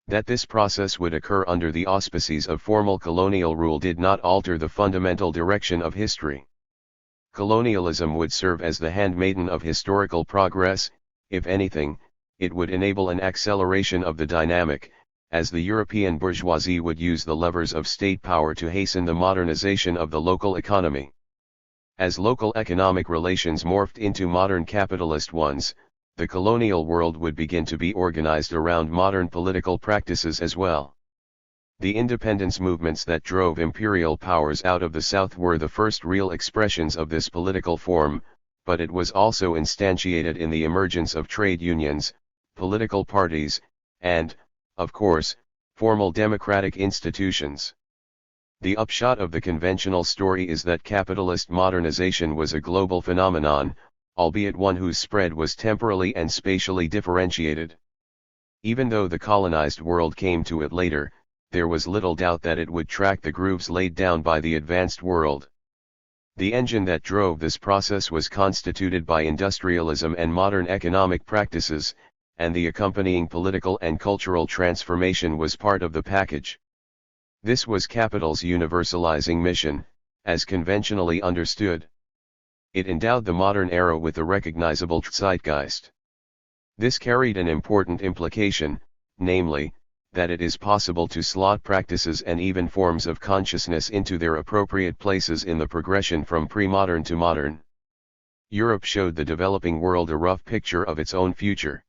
That this process would occur under the auspices of formal colonial rule did not alter the fundamental direction of history. Colonialism would serve as the handmaiden of historical progress. If anything, it would enable an acceleration of the dynamic, as the European bourgeoisie would use the levers of state power to hasten the modernization of the local economy. As local economic relations morphed into modern capitalist ones, the colonial world would begin to be organized around modern political practices as well. The independence movements that drove imperial powers out of the South were the first real expressions of this political form, but it was also instantiated in the emergence of trade unions, political parties, and, of course, formal democratic institutions. The upshot of the conventional story is that capitalist modernization was a global phenomenon, albeit one whose spread was temporally and spatially differentiated. Even though the colonized world came to it later, there was little doubt that it would track the grooves laid down by the advanced world. The engine that drove this process was constituted by industrialism and modern economic practices, and the accompanying political and cultural transformation was part of the package. This was capital's universalizing mission, as conventionally understood. It endowed the modern era with a recognizable zeitgeist. This carried an important implication, namely, that it is possible to slot practices and even forms of consciousness into their appropriate places in the progression from pre-modern to modern. Europe showed the developing world a rough picture of its own future.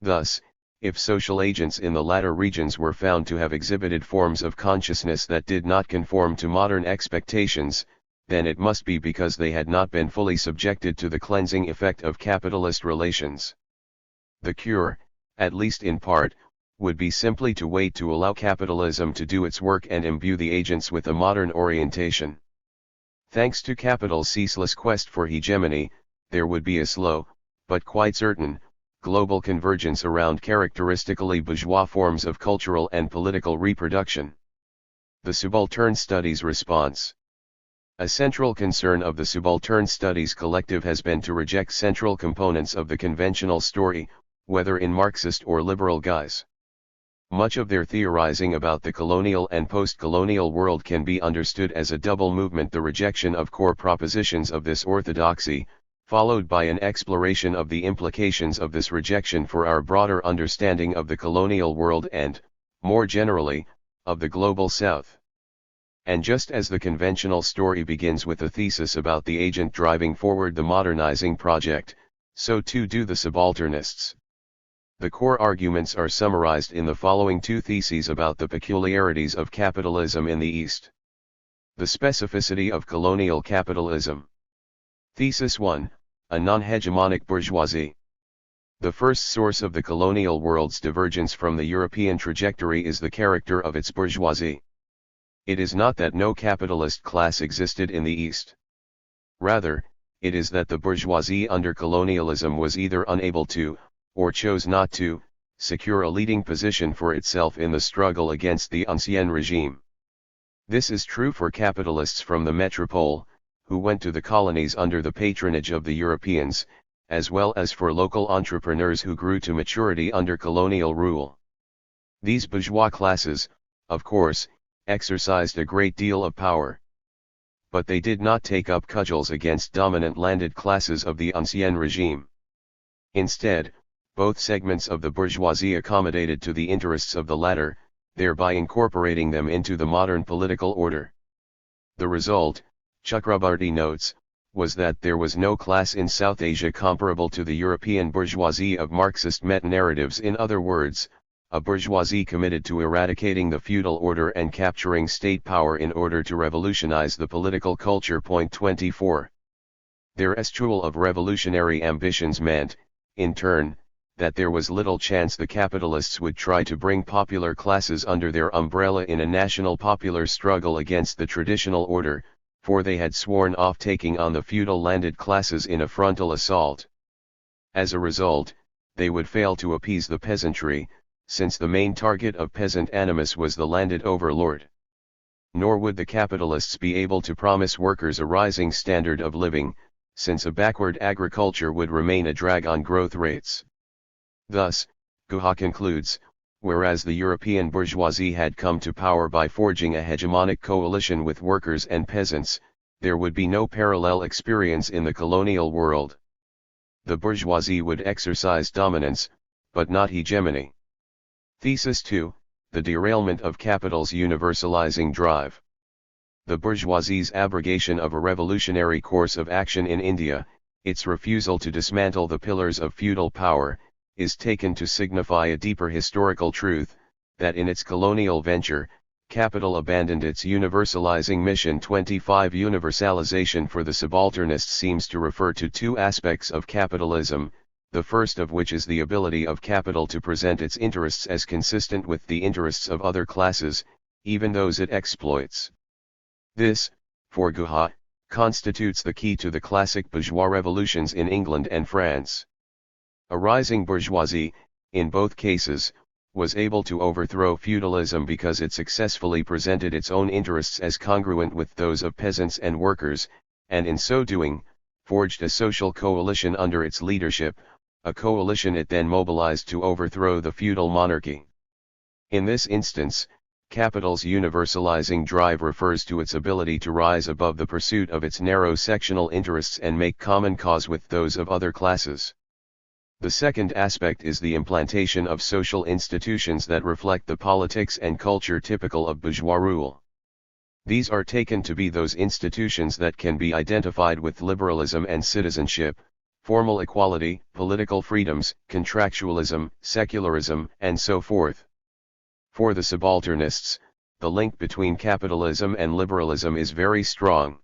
Thus, if social agents in the latter regions were found to have exhibited forms of consciousness that did not conform to modern expectations, then it must be because they had not been fully subjected to the cleansing effect of capitalist relations. The cure, at least in part, would be simply to wait to allow capitalism to do its work and imbue the agents with a modern orientation. Thanks to capital's ceaseless quest for hegemony, there would be a slow, but quite certain, global convergence around characteristically bourgeois forms of cultural and political reproduction. The Subaltern Studies response. A central concern of the Subaltern Studies collective has been to reject central components of the conventional story, whether in Marxist or liberal guise. Much of their theorizing about the colonial and post-colonial world can be understood as a double movement: the rejection of core propositions of this orthodoxy, followed by an exploration of the implications of this rejection for our broader understanding of the colonial world and, more generally, of the global South. And just as the conventional story begins with a thesis about the agent driving forward the modernizing project, so too do the subalternists. The core arguments are summarized in the following two theses about the peculiarities of capitalism in the East. The specificity of colonial capitalism. Thesis 1. a non-hegemonic bourgeoisie. The first source of the colonial world's divergence from the European trajectory is the character of its bourgeoisie. It is not that no capitalist class existed in the East. Rather, it is that the bourgeoisie under colonialism was either unable to, or chose not to, secure a leading position for itself in the struggle against the ancien regime. This is true for capitalists from the metropole, who went to the colonies under the patronage of the Europeans, as well as for local entrepreneurs who grew to maturity under colonial rule. These bourgeois classes, of course, exercised a great deal of power. But they did not take up cudgels against dominant landed classes of the ancien regime. Instead, both segments of the bourgeoisie accommodated to the interests of the latter, thereby incorporating them into the modern political order. The result, Chakrabarty notes, was that there was no class in South Asia comparable to the European bourgeoisie of Marxist meta-narratives. In other words, a bourgeoisie committed to eradicating the feudal order and capturing state power in order to revolutionize the political culture. Point 24. Their eschewal of revolutionary ambitions meant, in turn, that there was little chance the capitalists would try to bring popular classes under their umbrella in a national popular struggle against the traditional order, for they had sworn off taking on the feudal landed classes in a frontal assault. As a result, they would fail to appease the peasantry, since the main target of peasant animus was the landed overlord. Nor would the capitalists be able to promise workers a rising standard of living, since a backward agriculture would remain a drag on growth rates. Thus, Guha concludes, whereas the European bourgeoisie had come to power by forging a hegemonic coalition with workers and peasants, there would be no parallel experience in the colonial world. The bourgeoisie would exercise dominance, but not hegemony. Thesis 2, the derailment of capital's universalizing drive. The bourgeoisie's abrogation of a revolutionary course of action in India, its refusal to dismantle the pillars of feudal power, is taken to signify a deeper historical truth, that in its colonial venture, capital abandoned its universalizing mission. 25. Universalization for the subalternists seems to refer to two aspects of capitalism, the first of which is the ability of capital to present its interests as consistent with the interests of other classes, even those it exploits. This, for Guha, constitutes the key to the classic bourgeois revolutions in England and France. A rising bourgeoisie, in both cases, was able to overthrow feudalism because it successfully presented its own interests as congruent with those of peasants and workers, and in so doing, forged a social coalition under its leadership, a coalition it then mobilized to overthrow the feudal monarchy. In this instance, capital's universalizing drive refers to its ability to rise above the pursuit of its narrow sectional interests and make common cause with those of other classes. The second aspect is the implantation of social institutions that reflect the politics and culture typical of bourgeois rule. These are taken to be those institutions that can be identified with liberalism and citizenship, formal equality, political freedoms, contractualism, secularism, and so forth. For the subalternists, the link between capitalism and liberalism is very strong.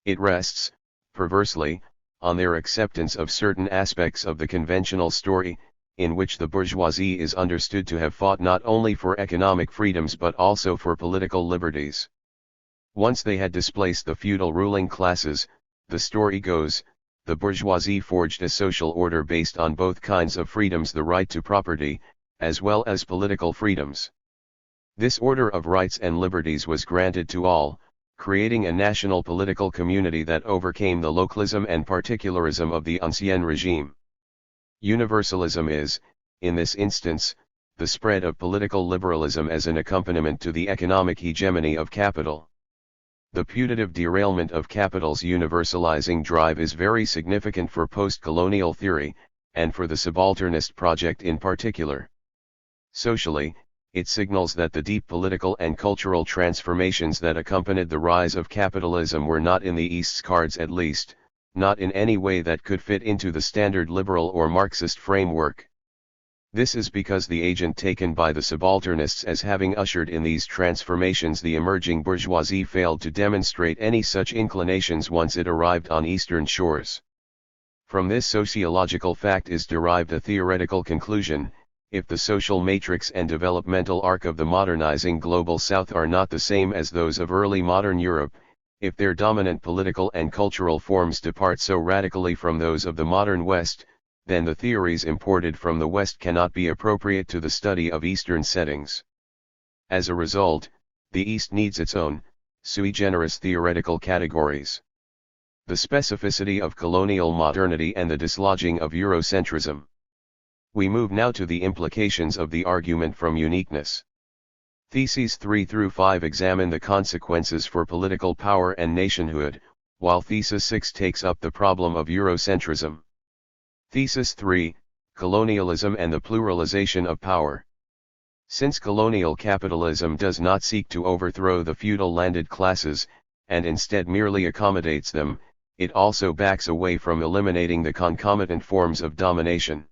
It rests, perversely, on their acceptance of certain aspects of the conventional story, in which the bourgeoisie is understood to have fought not only for economic freedoms but also for political liberties. Once they had displaced the feudal ruling classes, the story goes, the bourgeoisie forged a social order based on both kinds of freedoms, the right to property, as well as political freedoms. This order of rights and liberties was granted to all, creating a national political community that overcame the localism and particularism of the ancien regime. Universalism is, in this instance, the spread of political liberalism as an accompaniment to the economic hegemony of capital. The putative derailment of capital's universalizing drive is very significant for post-colonial theory, and for the subalternist project in particular. Socially, it signals that the deep political and cultural transformations that accompanied the rise of capitalism were not in the East's cards, at least, not in any way that could fit into the standard liberal or Marxist framework. This is because the agent taken by the subalternists as having ushered in these transformations, the emerging bourgeoisie, failed to demonstrate any such inclinations once it arrived on Eastern shores. From this sociological fact is derived a theoretical conclusion: if the social matrix and developmental arc of the modernizing global South are not the same as those of early modern Europe, if their dominant political and cultural forms depart so radically from those of the modern West, then the theories imported from the West cannot be appropriate to the study of Eastern settings. As a result, the East needs its own, sui generis theoretical categories. The specificity of colonial modernity and the dislodging of Eurocentrism. We move now to the implications of the argument from uniqueness. Theses 3 through 5 examine the consequences for political power and nationhood, while Thesis 6 takes up the problem of Eurocentrism. Thesis 3, Colonialism and the Pluralization of Power. Since colonial capitalism does not seek to overthrow the feudal landed classes, and instead merely accommodates them, it also backs away from eliminating the concomitant forms of domination.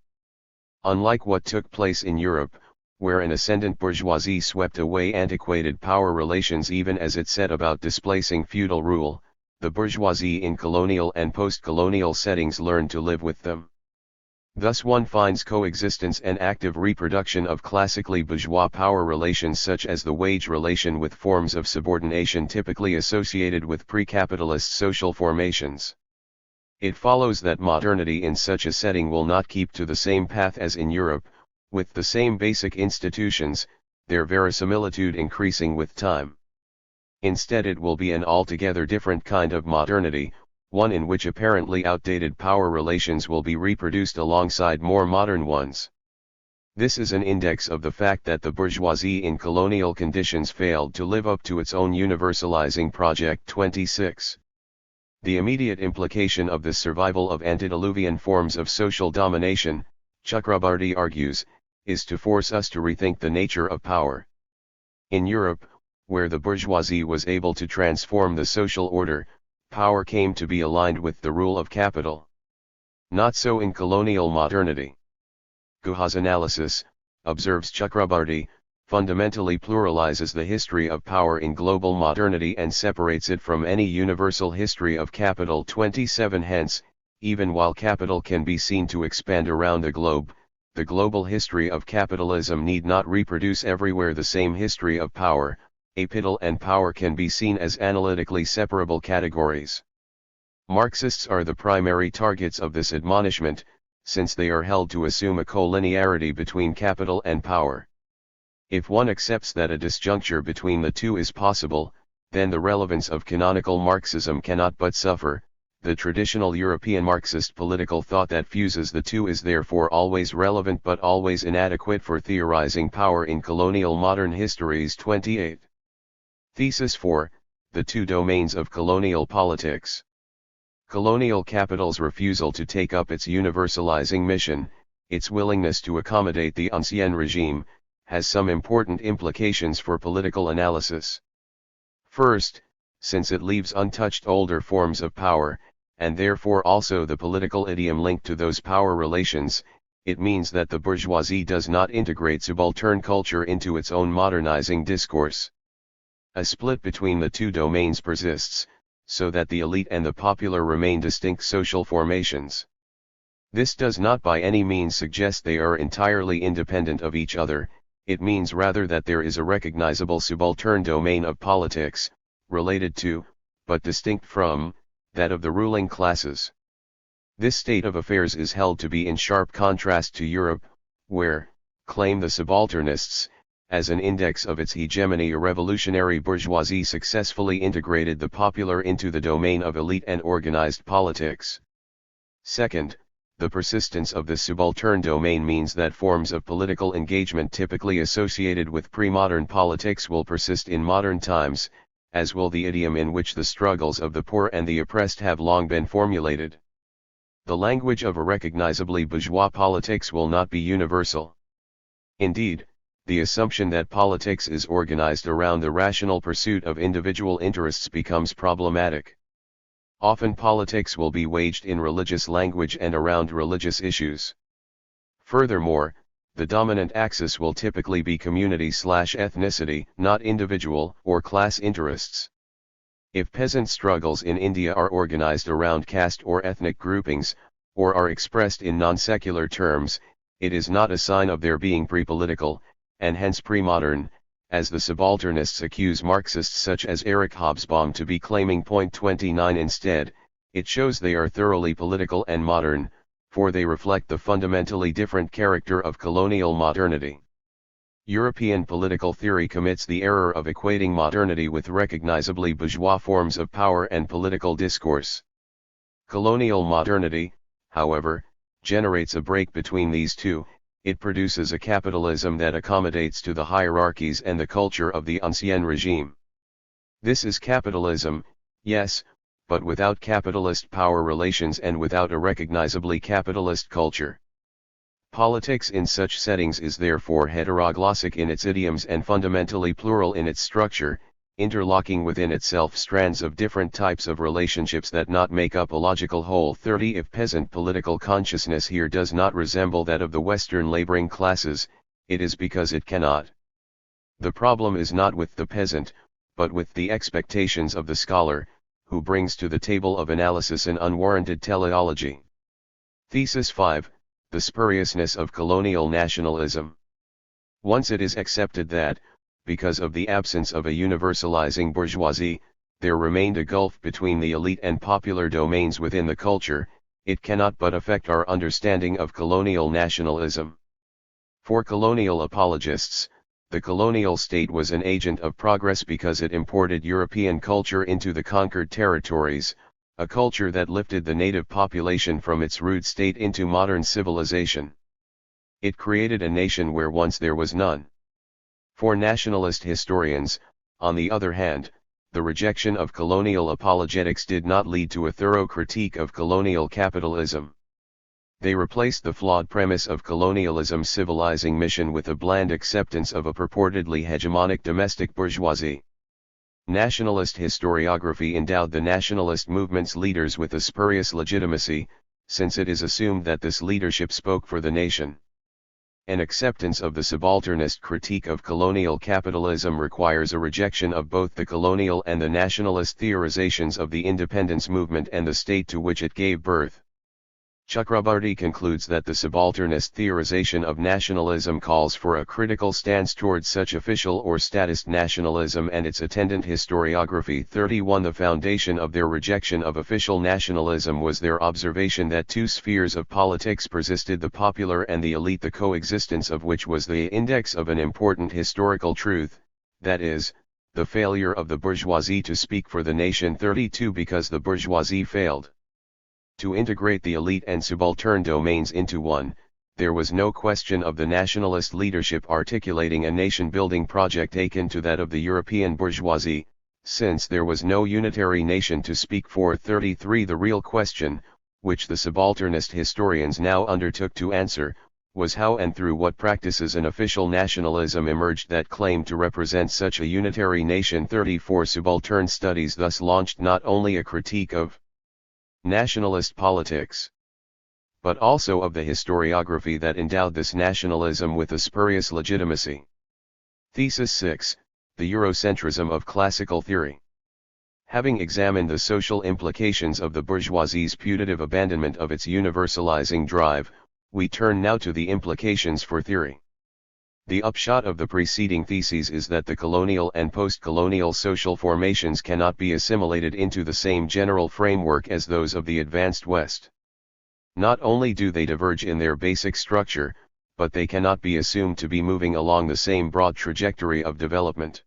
Unlike what took place in Europe, where an ascendant bourgeoisie swept away antiquated power relations even as it set about displacing feudal rule, the bourgeoisie in colonial and post-colonial settings learned to live with them. Thus one finds coexistence and active reproduction of classically bourgeois power relations such as the wage relation with forms of subordination typically associated with pre-capitalist social formations. It follows that modernity in such a setting will not keep to the same path as in Europe, with the same basic institutions, their verisimilitude increasing with time. Instead it will be an altogether different kind of modernity, one in which apparently outdated power relations will be reproduced alongside more modern ones. This is an index of the fact that the bourgeoisie in colonial conditions failed to live up to its own universalizing project. 26. The immediate implication of this survival of antediluvian forms of social domination, Chakrabarty argues, is to force us to rethink the nature of power. In Europe, where the bourgeoisie was able to transform the social order, power came to be aligned with the rule of capital. Not so in colonial modernity. Guha's analysis, observes Chakrabarty, fundamentally pluralizes the history of power in global modernity and separates it from any universal history of capital. 27. Hence, even while capital can be seen to expand around the globe, the global history of capitalism need not reproduce everywhere the same history of power. Capital and power can be seen as analytically separable categories. Marxists are the primary targets of this admonishment, since they are held to assume a collinearity between capital and power. If one accepts that a disjuncture between the two is possible, then the relevance of canonical Marxism cannot but suffer. The traditional European Marxist political thought that fuses the two is therefore always relevant but always inadequate for theorizing power in colonial modern histories. 28. Thesis 4, the two domains of colonial politics. Colonial capital's refusal to take up its universalizing mission, its willingness to accommodate the ancien regime, has some important implications for political analysis. First, since it leaves untouched older forms of power, and therefore also the political idiom linked to those power relations, it means that the bourgeoisie does not integrate subaltern culture into its own modernizing discourse. A split between the two domains persists, so that the elite and the popular remain distinct social formations. This does not by any means suggest they are entirely independent of each other, it means rather that there is a recognizable subaltern domain of politics, related to, but distinct from, that of the ruling classes. This state of affairs is held to be in sharp contrast to Europe, where, claim the subalternists, as an index of its hegemony a revolutionary bourgeoisie successfully integrated the popular into the domain of elite and organized politics. Second, the persistence of the subaltern domain means that forms of political engagement typically associated with pre-modern politics will persist in modern times, as will the idiom in which the struggles of the poor and the oppressed have long been formulated. The language of a recognizably bourgeois politics will not be universal. Indeed, the assumption that politics is organized around the rational pursuit of individual interests becomes problematic. Often politics will be waged in religious language and around religious issues. Furthermore, the dominant axis will typically be community/ethnicity, not individual or class interests. If peasant struggles in India are organized around caste or ethnic groupings, or are expressed in non-secular terms, it is not a sign of their being pre-political, and hence pre-modern, as the subalternists accuse Marxists such as Eric Hobsbawm to be claiming. Point 29 Instead, it shows they are thoroughly political and modern, for they reflect the fundamentally different character of colonial modernity. European political theory commits the error of equating modernity with recognizably bourgeois forms of power and political discourse. Colonial modernity, however, generates a break between these two. It produces a capitalism that accommodates to the hierarchies and the culture of the ancien regime. This is capitalism, yes, but without capitalist power relations and without a recognizably capitalist culture. Politics in such settings is therefore heteroglossic in its idioms and fundamentally plural in its structure, interlocking within itself strands of different types of relationships that not make up a logical whole. 30 If peasant political consciousness here does not resemble that of the Western laboring classes, it is because it cannot. The problem is not with the peasant, but with the expectations of the scholar, who brings to the table of analysis an unwarranted teleology. Thesis 5. The spuriousness of colonial nationalism. Once it is accepted that, because of the absence of a universalizing bourgeoisie, there remained a gulf between the elite and popular domains within the culture, it cannot but affect our understanding of colonial nationalism. For colonial apologists, the colonial state was an agent of progress because it imported European culture into the conquered territories, a culture that lifted the native population from its rude state into modern civilization. It created a nation where once there was none. For nationalist historians, on the other hand, the rejection of colonial apologetics did not lead to a thorough critique of colonial capitalism. They replaced the flawed premise of colonialism's civilizing mission with a bland acceptance of a purportedly hegemonic domestic bourgeoisie. Nationalist historiography endowed the nationalist movement's leaders with a spurious legitimacy, since it is assumed that this leadership spoke for the nation. An acceptance of the subalternist critique of colonial capitalism requires a rejection of both the colonial and the nationalist theorizations of the independence movement and the state to which it gave birth. Chakrabarty concludes that the subalternist theorization of nationalism calls for a critical stance towards such official or statist nationalism and its attendant historiography. 31 The foundation of their rejection of official nationalism was their observation that two spheres of politics persisted, the popular and the elite, the coexistence of which was the index of an important historical truth, that is, the failure of the bourgeoisie to speak for the nation. 32 Because the bourgeoisie failed to integrate the elite and subaltern domains into one, there was no question of the nationalist leadership articulating a nation-building project akin to that of the European bourgeoisie, since there was no unitary nation to speak for. 33 The real question, which the subalternist historians now undertook to answer, was how and through what practices an official nationalism emerged that claimed to represent such a unitary nation. 34 Subaltern studies thus launched not only a critique of nationalist politics, but also of the historiography that endowed this nationalism with a spurious legitimacy. Thesis 6. The Eurocentrism of classical theory. Having examined the social implications of the bourgeoisie's putative abandonment of its universalizing drive, we turn now to the implications for theory. The upshot of the preceding theses is that the colonial and post-colonial social formations cannot be assimilated into the same general framework as those of the advanced West. Not only do they diverge in their basic structure, but they cannot be assumed to be moving along the same broad trajectory of development.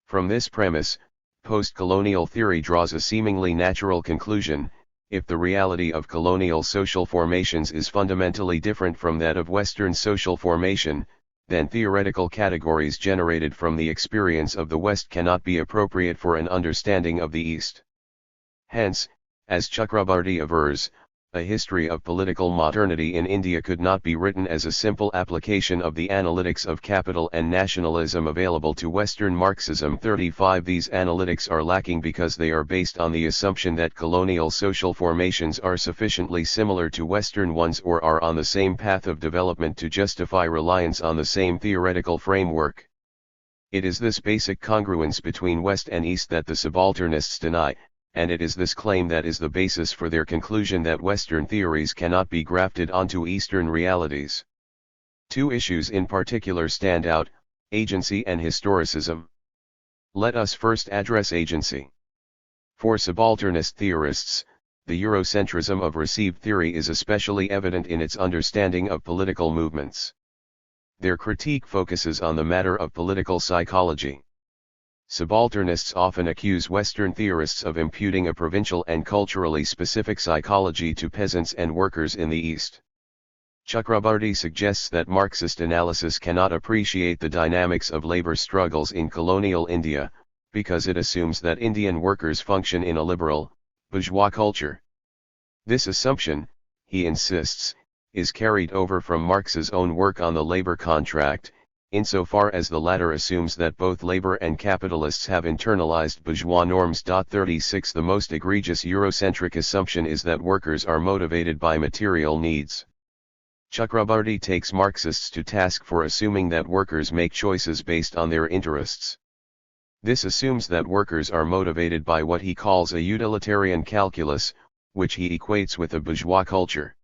From this premise, post-colonial theory draws a seemingly natural conclusion: if the reality of colonial social formations is fundamentally different from that of Western social formation, then theoretical categories generated from the experience of the West cannot be appropriate for an understanding of the East. Hence, as Chakrabarty avers, a history of political modernity in India could not be written as a simple application of the analytics of capital and nationalism available to Western Marxism. 35 These analytics are lacking because they are based on the assumption that colonial social formations are sufficiently similar to Western ones or are on the same path of development to justify reliance on the same theoretical framework. It is this basic congruence between West and East that the subalternists deny, and it is this claim that is the basis for their conclusion that Western theories cannot be grafted onto Eastern realities. Two issues in particular stand out: agency and historicism. Let us first address agency. For subalternist theorists, the Eurocentrism of received theory is especially evident in its understanding of political movements. Their critique focuses on the matter of political psychology. Subalternists often accuse Western theorists of imputing a provincial and culturally specific psychology to peasants and workers in the East. Chakrabarty suggests that Marxist analysis cannot appreciate the dynamics of labor struggles in colonial India, because it assumes that Indian workers function in a liberal, bourgeois culture. This assumption, he insists, is carried over from Marx's own work on the labor contract, insofar as the latter assumes that both labor and capitalists have internalized bourgeois norms. 36 The most egregious Eurocentric assumption is that workers are motivated by material needs. Chakrabarty takes Marxists to task for assuming that workers make choices based on their interests. This assumes that workers are motivated by what he calls a utilitarian calculus, which he equates with a bourgeois culture.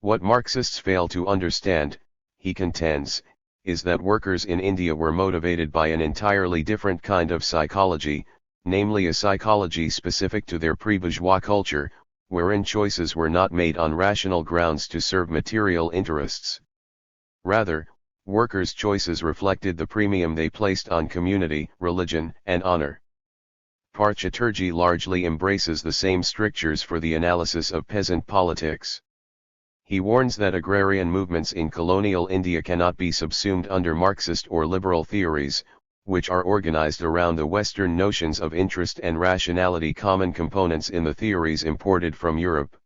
What Marxists fail to understand, he contends, is that workers in India were motivated by an entirely different kind of psychology, namely a psychology specific to their pre-bourgeois culture, wherein choices were not made on rational grounds to serve material interests. Rather, workers' choices reflected the premium they placed on community, religion, and honor. Chaturji largely embraces the same strictures for the analysis of peasant politics. He warns that agrarian movements in colonial India cannot be subsumed under Marxist or liberal theories, which are organized around the Western notions of interest and rationality, common components in the theories imported from Europe.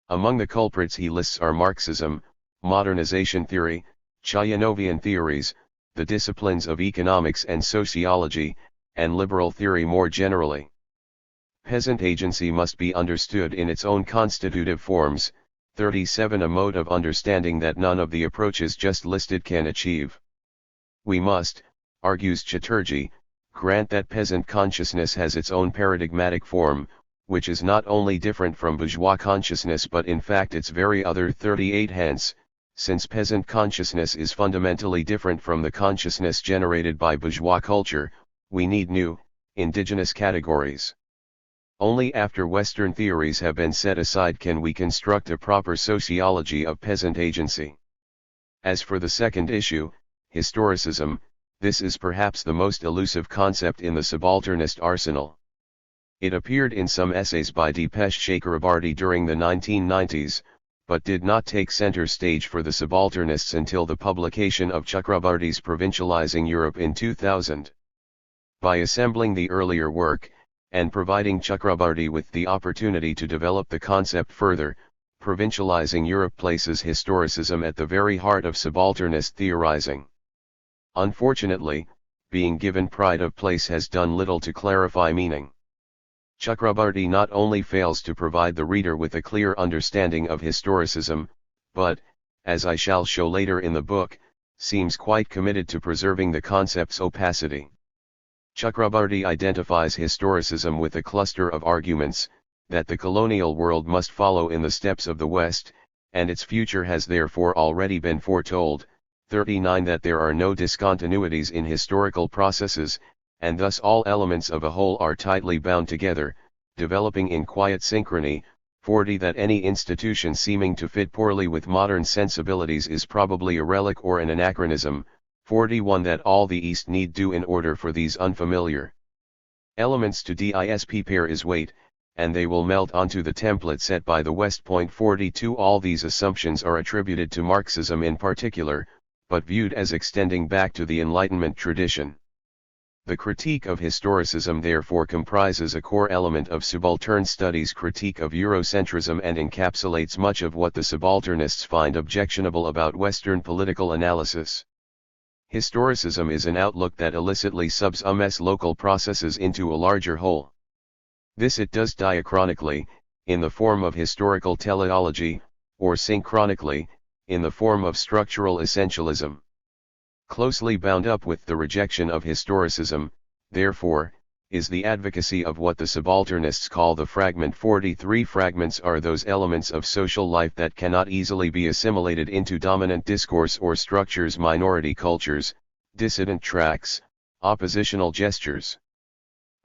Among the culprits he lists are Marxism, modernization theory, Chayanovian theories, the disciplines of economics and sociology, and liberal theory more generally. Peasant agency must be understood in its own constitutive forms. 37 A mode of understanding that none of the approaches just listed can achieve. We must, argues Chaturji, grant that peasant consciousness has its own paradigmatic form, which is not only different from bourgeois consciousness but in fact its very other. 38 Hence, since peasant consciousness is fundamentally different from the consciousness generated by bourgeois culture, we need new, indigenous categories. Only after Western theories have been set aside can we construct a proper sociology of peasant agency. As for the second issue, historicism, this is perhaps the most elusive concept in the subalternist arsenal. It appeared in some essays by Dipesh Chakrabarty during the 1990s, but did not take center stage for the subalternists until the publication of Chakrabarty's Provincializing Europe in 2000. By assembling the earlier work, and providing Chakrabarty with the opportunity to develop the concept further, Provincializing Europe places historicism at the very heart of subalternist theorizing. Unfortunately, being given pride of place has done little to clarify meaning. Chakrabarty not only fails to provide the reader with a clear understanding of historicism, but, as I shall show later in the book, seems quite committed to preserving the concept's opacity. Chakrabarty identifies historicism with a cluster of arguments, that the colonial world must follow in the steps of the West, and its future has therefore already been foretold. 39 That there are no discontinuities in historical processes, and thus all elements of a whole are tightly bound together, developing in quiet synchrony. 40 That any institution seeming to fit poorly with modern sensibilities is probably a relic or an anachronism. 41 That all the East need do in order for these unfamiliar elements to disappear is wait, and they will melt onto the template set by the West. 42 All these assumptions are attributed to Marxism in particular, but viewed as extending back to the Enlightenment tradition. The critique of historicism therefore comprises a core element of subaltern studies' critique of Eurocentrism and encapsulates much of what the subalternists find objectionable about Western political analysis. Historicism is an outlook that illicitly subsumes local processes into a larger whole. This it does diachronically, in the form of historical teleology, or synchronically, in the form of structural essentialism. Closely bound up with the rejection of historicism, therefore, is the advocacy of what the subalternists call the fragment 43. Fragments are those elements of social life that cannot easily be assimilated into dominant discourse or structures, minority cultures, dissident tracts, oppositional gestures.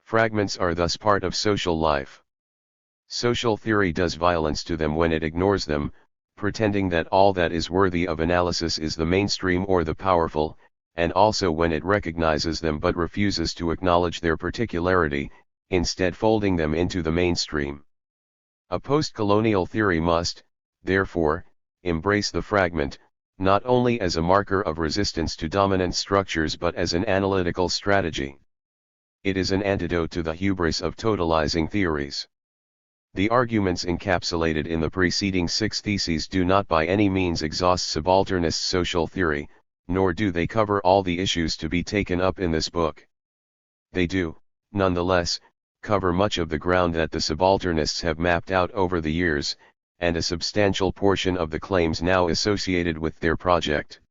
Fragments are thus part of social life. Social theory does violence to them when it ignores them, pretending that all that is worthy of analysis is the mainstream or the powerful, and also when it recognizes them but refuses to acknowledge their particularity, instead folding them into the mainstream. A postcolonial theory must, therefore, embrace the fragment, not only as a marker of resistance to dominant structures but as an analytical strategy. It is an antidote to the hubris of totalizing theories. The arguments encapsulated in the preceding 6 theses do not by any means exhaust subalternist social theory, nor do they cover all the issues to be taken up in this book. They do, nonetheless, cover much of the ground that the subalternists have mapped out over the years, and a substantial portion of the claims now associated with their project.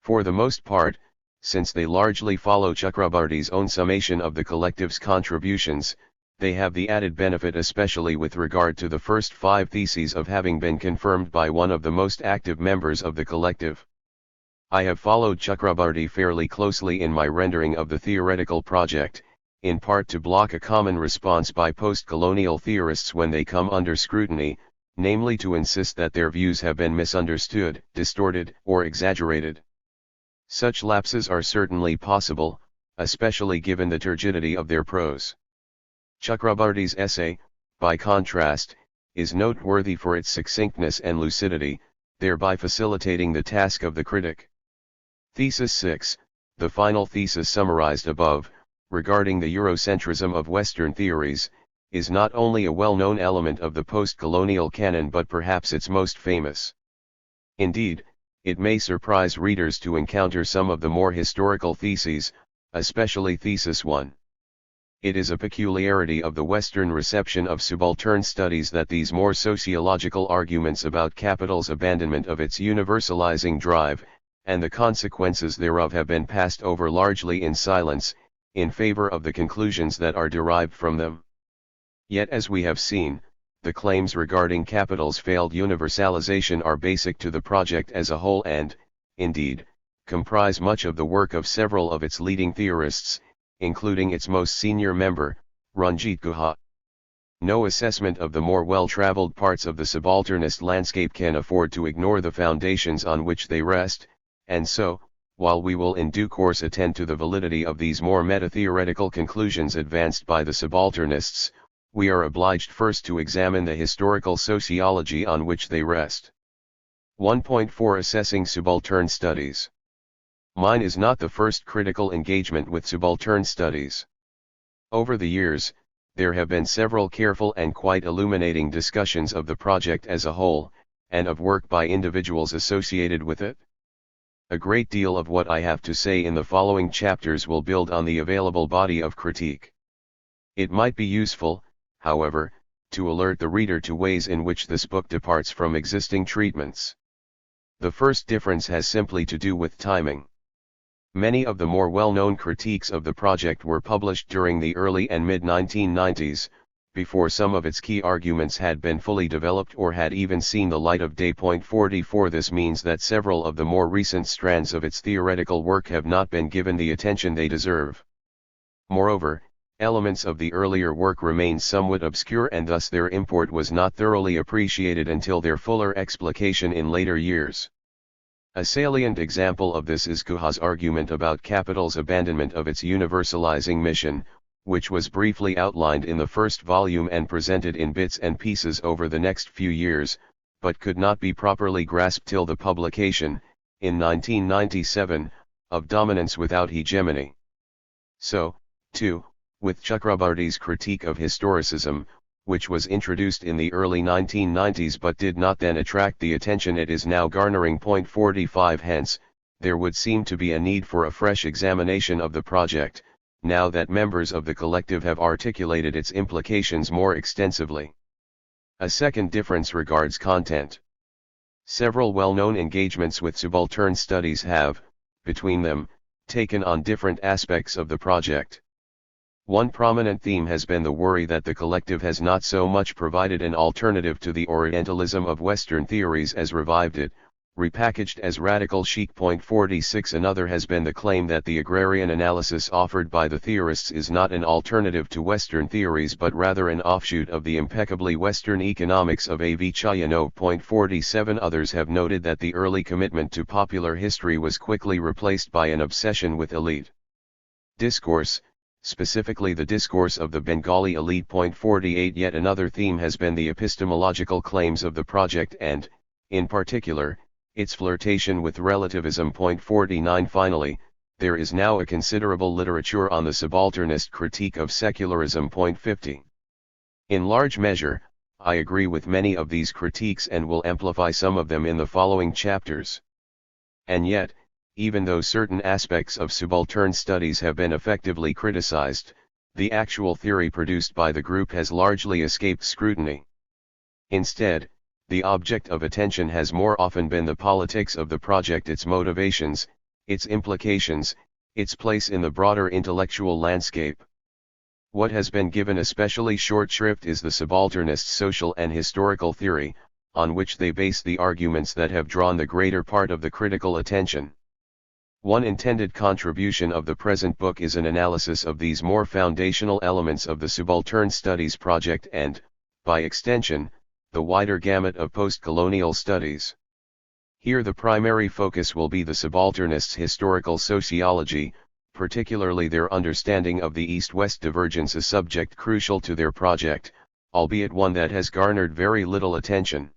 For the most part, since they largely follow Chakrabarty's own summation of the collective's contributions, they have the added benefit, especially with regard to the first 5 theses, of having been confirmed by one of the most active members of the collective. I have followed Chakrabarty fairly closely in my rendering of the theoretical project, in part to block a common response by post-colonial theorists when they come under scrutiny, namely to insist that their views have been misunderstood, distorted, or exaggerated. Such lapses are certainly possible, especially given the turgidity of their prose. Chakrabarty's essay, by contrast, is noteworthy for its succinctness and lucidity, thereby facilitating the task of the critic. Thesis 6, the final thesis summarized above, regarding the Eurocentrism of Western theories, is not only a well-known element of the post-colonial canon but perhaps its most famous. Indeed, it may surprise readers to encounter some of the more historical theses, especially Thesis 1. It is a peculiarity of the Western reception of subaltern studies that these more sociological arguments about capital's abandonment of its universalizing drive, and the consequences thereof, have been passed over largely in silence, in favor of the conclusions that are derived from them. Yet, as we have seen, the claims regarding capital's failed universalization are basic to the project as a whole and, indeed, comprise much of the work of several of its leading theorists, including its most senior member, Ranjit Guha. No assessment of the more well-traveled parts of the subalternist landscape can afford to ignore the foundations on which they rest, and so, while we will in due course attend to the validity of these more meta-theoretical conclusions advanced by the subalternists, we are obliged first to examine the historical sociology on which they rest. 1.4 Assessing Subaltern Studies. Mine is not the first critical engagement with subaltern studies. Over the years, there have been several careful and quite illuminating discussions of the project as a whole, and of work by individuals associated with it. A great deal of what I have to say in the following chapters will build on the available body of critique. It might be useful, however, to alert the reader to ways in which this book departs from existing treatments. The first difference has simply to do with timing. Many of the more well-known critiques of the project were published during the early and mid-1990s, before some of its key arguments had been fully developed or had even seen the light of day. 44 This means that several of the more recent strands of its theoretical work have not been given the attention they deserve. Moreover, elements of the earlier work remain somewhat obscure and thus their import was not thoroughly appreciated until their fuller explication in later years. A salient example of this is Guha's argument about capital's abandonment of its universalizing mission, which was briefly outlined in the first volume and presented in bits and pieces over the next few years, but could not be properly grasped till the publication, in 1997, of Dominance Without Hegemony. So, too, with Chakrabarty's critique of historicism, which was introduced in the early 1990s but did not then attract the attention it is now garnering. 45 Hence, there would seem to be a need for a fresh examination of the project, now that members of the collective have articulated its implications more extensively. A second difference regards content. Several well-known engagements with subaltern studies have, between them, taken on different aspects of the project. One prominent theme has been the worry that the collective has not so much provided an alternative to the Orientalism of Western theories as revived it, repackaged as radical chic. 46 Another has been the claim that the agrarian analysis offered by the theorists is not an alternative to Western theories but rather an offshoot of the impeccably Western economics of A.V. Chayanov. 47 Others have noted that the early commitment to popular history was quickly replaced by an obsession with elite discourse, specifically the discourse of the Bengali elite. 48 Yet another theme has been the epistemological claims of the project and, in particular, its flirtation with relativism. 49 Finally, there is now a considerable literature on the subalternist critique of secularism. 50 In large measure, I agree with many of these critiques and will amplify some of them in the following chapters. And yet, even though certain aspects of subaltern studies have been effectively criticized, the actual theory produced by the group has largely escaped scrutiny. Instead, the object of attention has more often been the politics of the project, its motivations, its implications, its place in the broader intellectual landscape. What has been given especially short shrift is the subalternist social and historical theory, on which they base the arguments that have drawn the greater part of the critical attention. One intended contribution of the present book is an analysis of these more foundational elements of the subaltern studies project and, by extension, the wider gamut of postcolonial studies. Here the primary focus will be the subalternists' historical sociology, particularly their understanding of the East-West divergence, a subject crucial to their project, albeit one that has garnered very little attention.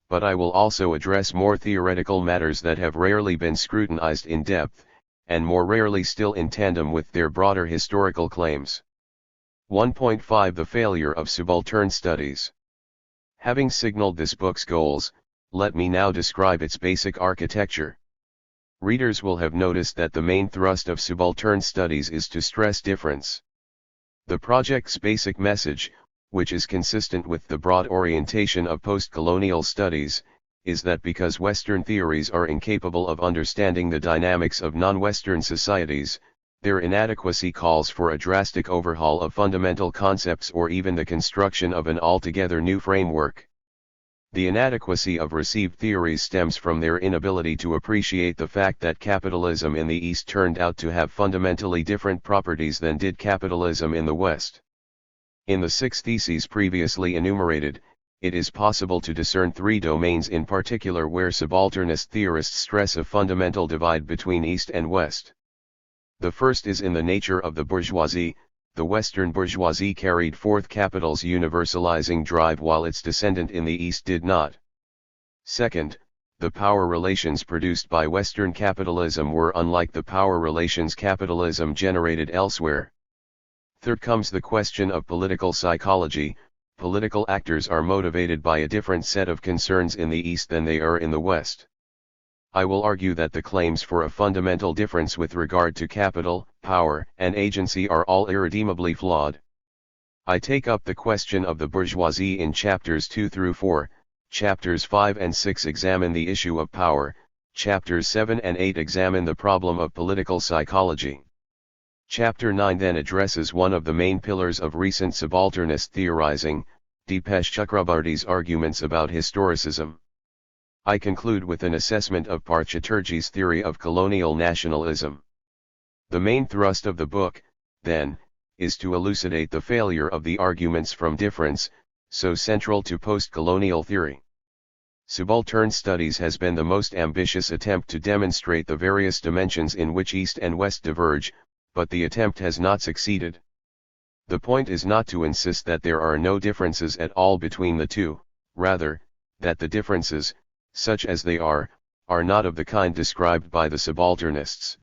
But I will also address more theoretical matters that have rarely been scrutinized in depth, and more rarely still in tandem with their broader historical claims. 1.5 The failure of subaltern studies. Having signaled this book's goals, let me now describe its basic architecture. Readers will have noticed that the main thrust of subaltern studies is to stress difference. The project's basic message, which is consistent with the broad orientation of postcolonial studies, is that because Western theories are incapable of understanding the dynamics of non-Western societies, their inadequacy calls for a drastic overhaul of fundamental concepts or even the construction of an altogether new framework. The inadequacy of received theories stems from their inability to appreciate the fact that capitalism in the East turned out to have fundamentally different properties than did capitalism in the West. In the 6 theses previously enumerated, it is possible to discern 3 domains in particular where subalternist theorists stress a fundamental divide between East and West. The first is in the nature of the bourgeoisie. The Western bourgeoisie carried forth capital's universalizing drive while its descendant in the East did not. Second, the power relations produced by Western capitalism were unlike the power relations capitalism generated elsewhere. Third comes the question of political psychology. Political actors are motivated by a different set of concerns in the East than they are in the West. I will argue that the claims for a fundamental difference with regard to capital, power, and agency are all irredeemably flawed. I take up the question of the bourgeoisie in chapters 2 through 4, chapters 5 and 6 examine the issue of power, chapters 7 and 8 examine the problem of political psychology. Chapter 9 then addresses one of the main pillars of recent subalternist theorizing, Dipesh Chakrabarty's arguments about historicism. I conclude with an assessment of Partha-Chatterjee's theory of colonial nationalism. The main thrust of the book, then, is to elucidate the failure of the arguments from difference, so central to postcolonial theory. Subaltern studies has been the most ambitious attempt to demonstrate the various dimensions in which East and West diverge, but the attempt has not succeeded. The point is not to insist that there are no differences at all between the two, rather, that the differences, such as they are not of the kind described by the subalternists.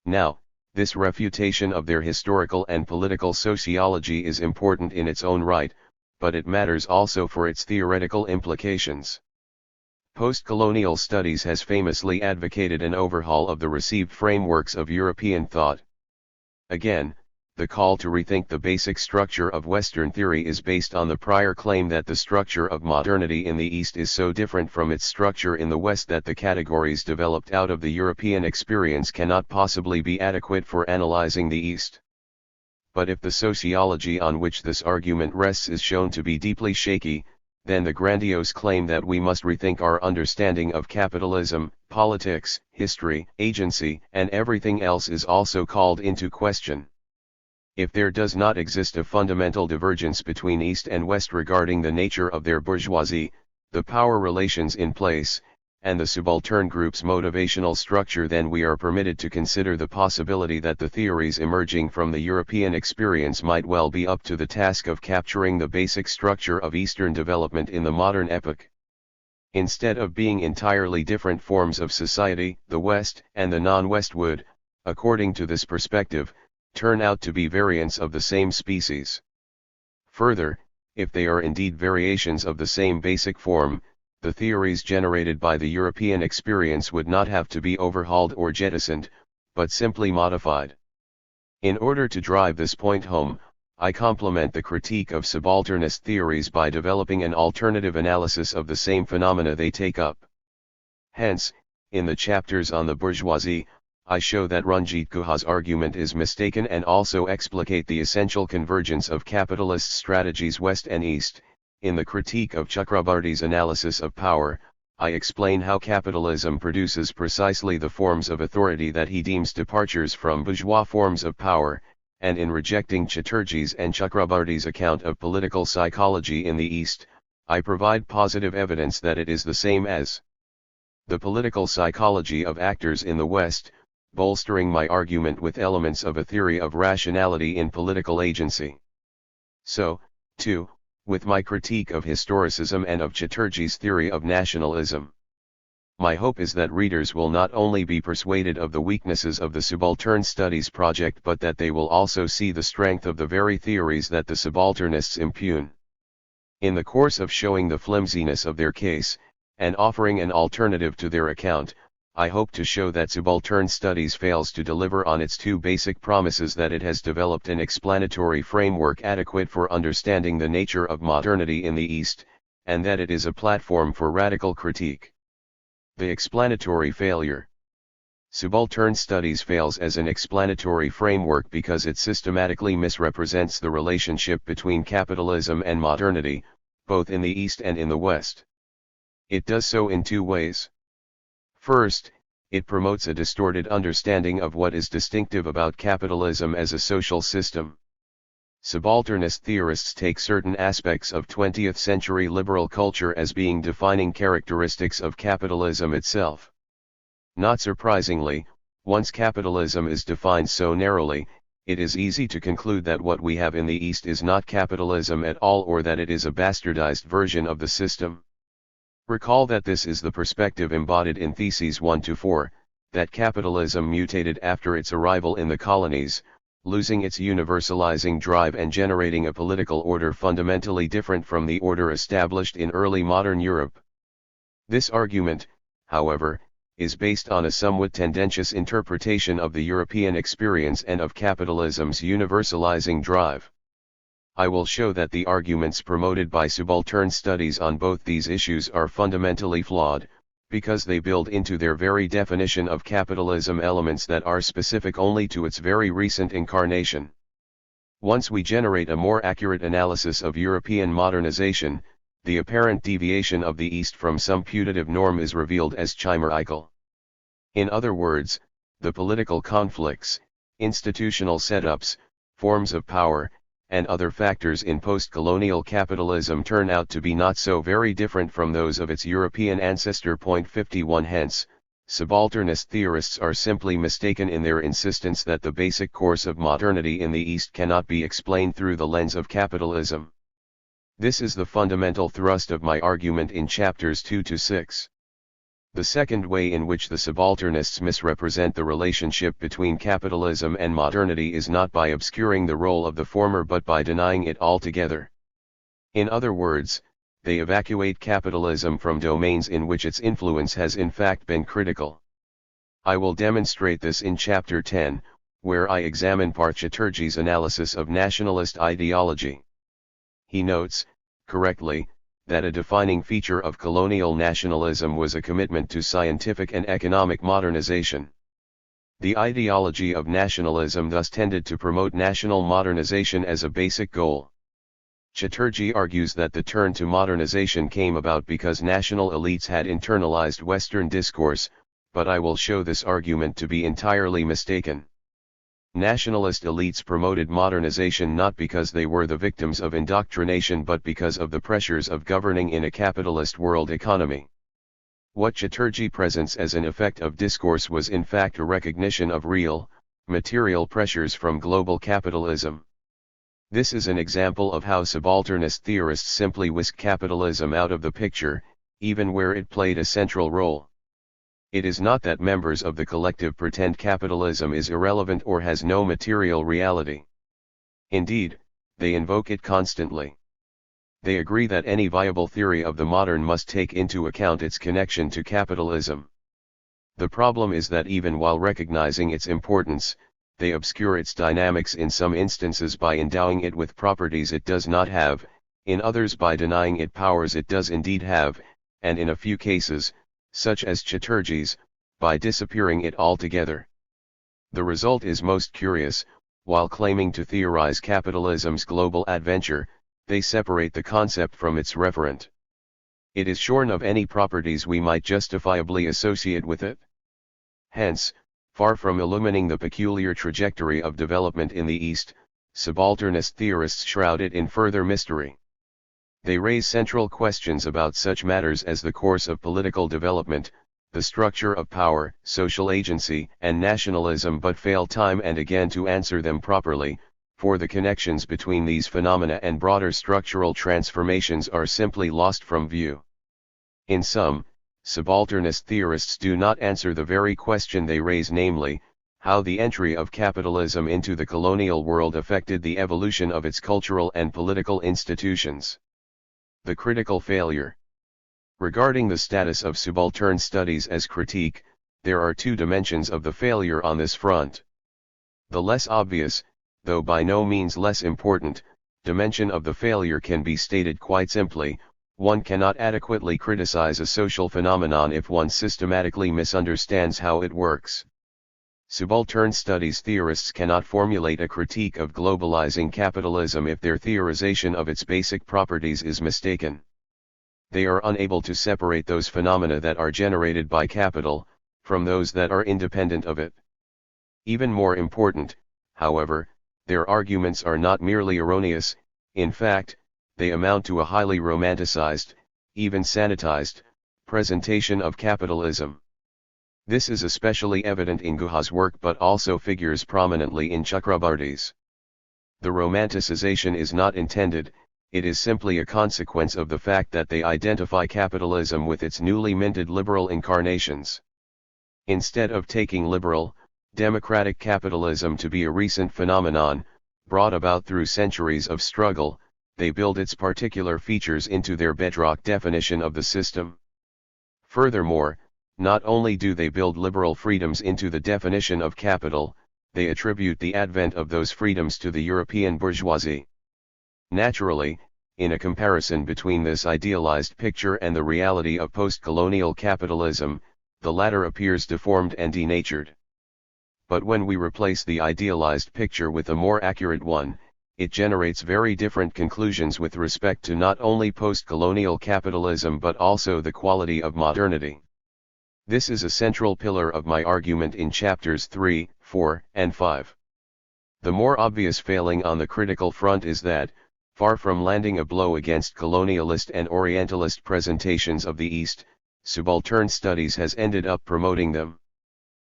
Now, this refutation of their historical and political sociology is important in its own right, but it matters also for its theoretical implications. Postcolonial studies has famously advocated an overhaul of the received frameworks of European thought. Again, the call to rethink the basic structure of Western theory is based on the prior claim that the structure of modernity in the East is so different from its structure in the West that the categories developed out of the European experience cannot possibly be adequate for analyzing the East. but if the sociology on which this argument rests is shown to be deeply shaky, then the grandiose claim that we must rethink our understanding of capitalism, politics, history, agency, and everything else is also called into question. If there does not exist a fundamental divergence between East and West regarding the nature of their bourgeoisie, the power relations in place, and the subaltern group's motivational structure, then we are permitted to consider the possibility that the theories emerging from the European experience might well be up to the task of capturing the basic structure of Eastern development in the modern epoch. Instead of being entirely different forms of society, the West and the non-West would, according to this perspective, turn out to be variants of the same species. Further, if they are indeed variations of the same basic form, the theories generated by the European experience would not have to be overhauled or jettisoned, but simply modified. In order to drive this point home, I complement the critique of subalternist theories by developing an alternative analysis of the same phenomena they take up. Hence, in the chapters on the bourgeoisie, I show that Ranjit Guha's argument is mistaken and also explicate the essential convergence of capitalist strategies West and East. In the critique of Chakrabarty's analysis of power, I explain how capitalism produces precisely the forms of authority that he deems departures from bourgeois forms of power, and in rejecting Chatterjee's and Chakrabarty's account of political psychology in the East, I provide positive evidence that it is the same as the political psychology of actors in the West, bolstering my argument with elements of a theory of rationality in political agency. So, too, with my critique of historicism and of Chatterjee's theory of nationalism. My hope is that readers will not only be persuaded of the weaknesses of the Subaltern Studies project, but that they will also see the strength of the very theories that the subalternists impugn. In the course of showing the flimsiness of their case, and offering an alternative to their account, I hope to show that Subaltern Studies fails to deliver on its two basic promises: that it has developed an explanatory framework adequate for understanding the nature of modernity in the East, and that it is a platform for radical critique. The explanatory failure. Subaltern Studies fails as an explanatory framework because it systematically misrepresents the relationship between capitalism and modernity, both in the East and in the West. It does so in two ways. First, it promotes a distorted understanding of what is distinctive about capitalism as a social system. Subalternist theorists take certain aspects of 20th century liberal culture as being defining characteristics of capitalism itself. Not surprisingly, once capitalism is defined so narrowly, it is easy to conclude that what we have in the East is not capitalism at all, or that it is a bastardized version of the system. Recall that this is the perspective embodied in Theses 1-4, that capitalism mutated after its arrival in the colonies, losing its universalizing drive and generating a political order fundamentally different from the order established in early modern Europe. This argument, however, is based on a somewhat tendentious interpretation of the European experience and of capitalism's universalizing drive. I will show that the arguments promoted by Subaltern Studies on both these issues are fundamentally flawed, because they build into their very definition of capitalism elements that are specific only to its very recent incarnation. Once we generate a more accurate analysis of European modernization, the apparent deviation of the East from some putative norm is revealed as chimerical. In other words, the political conflicts, institutional setups, forms of power, and other factors in post-colonial capitalism turn out to be not so very different from those of its European ancestor. 51 Hence, subalternist theorists are simply mistaken in their insistence that the basic course of modernity in the East cannot be explained through the lens of capitalism. This is the fundamental thrust of my argument in chapters 2-6. The second way in which the subalternists misrepresent the relationship between capitalism and modernity is not by obscuring the role of the former but by denying it altogether. In other words, they evacuate capitalism from domains in which its influence has in fact been critical. I will demonstrate this in chapter 10, where I examine Chatterjee's analysis of nationalist ideology. He notes, correctly, that a defining feature of colonial nationalism was a commitment to scientific and economic modernization. The ideology of nationalism thus tended to promote national modernization as a basic goal. Chatterjee argues that the turn to modernization came about because national elites had internalized Western discourse, but I will show this argument to be entirely mistaken. Nationalist elites promoted modernization not because they were the victims of indoctrination but because of the pressures of governing in a capitalist world economy. What Chatterjee presents as an effect of discourse was in fact a recognition of real, material pressures from global capitalism. This is an example of how subalternist theorists simply whisk capitalism out of the picture, even where it played a central role. It is not that members of the collective pretend capitalism is irrelevant or has no material reality. Indeed, they invoke it constantly. They agree that any viable theory of the modern must take into account its connection to capitalism. The problem is that even while recognizing its importance, they obscure its dynamics in some instances by endowing it with properties it does not have, in others by denying it powers it does indeed have, and in a few cases, such as Chatterjee's, by disappearing it altogether. The result is most curious. While claiming to theorize capitalism's global adventure, they separate the concept from its referent. It is shorn of any properties we might justifiably associate with it. Hence, far from illumining the peculiar trajectory of development in the East, subalternist theorists shroud it in further mystery. They raise central questions about such matters as the course of political development, the structure of power, social agency, and nationalism, but fail time and again to answer them properly, for the connections between these phenomena and broader structural transformations are simply lost from view. In sum, subalternist theorists do not answer the very question they raise, namely, how the entry of capitalism into the colonial world affected the evolution of its cultural and political institutions. The critical failure. Regarding the status of subaltern studies as critique, there are two dimensions of the failure on this front. The less obvious, though by no means less important, dimension of the failure can be stated quite simply: one cannot adequately criticize a social phenomenon if one systematically misunderstands how it works. Subaltern studies theorists cannot formulate a critique of globalizing capitalism if their theorization of its basic properties is mistaken. They are unable to separate those phenomena that are generated by capital, from those that are independent of it. Even more important, however, their arguments are not merely erroneous. In fact, they amount to a highly romanticized, even sanitized, presentation of capitalism. This is especially evident in Guha's work but also figures prominently in Chakrabarty's. The romanticization is not intended, it is simply a consequence of the fact that they identify capitalism with its newly minted liberal incarnations. Instead of taking liberal, democratic capitalism to be a recent phenomenon, brought about through centuries of struggle, they build its particular features into their bedrock definition of the system. Furthermore, not only do they build liberal freedoms into the definition of capital, they attribute the advent of those freedoms to the European bourgeoisie. Naturally, in a comparison between this idealized picture and the reality of post-colonial capitalism, the latter appears deformed and denatured. But when we replace the idealized picture with a more accurate one, it generates very different conclusions with respect to not only post-colonial capitalism but also the quality of modernity. This is a central pillar of my argument in chapters 3, 4, and 5. The more obvious failing on the critical front is that, far from landing a blow against colonialist and orientalist presentations of the East, subaltern studies has ended up promoting them.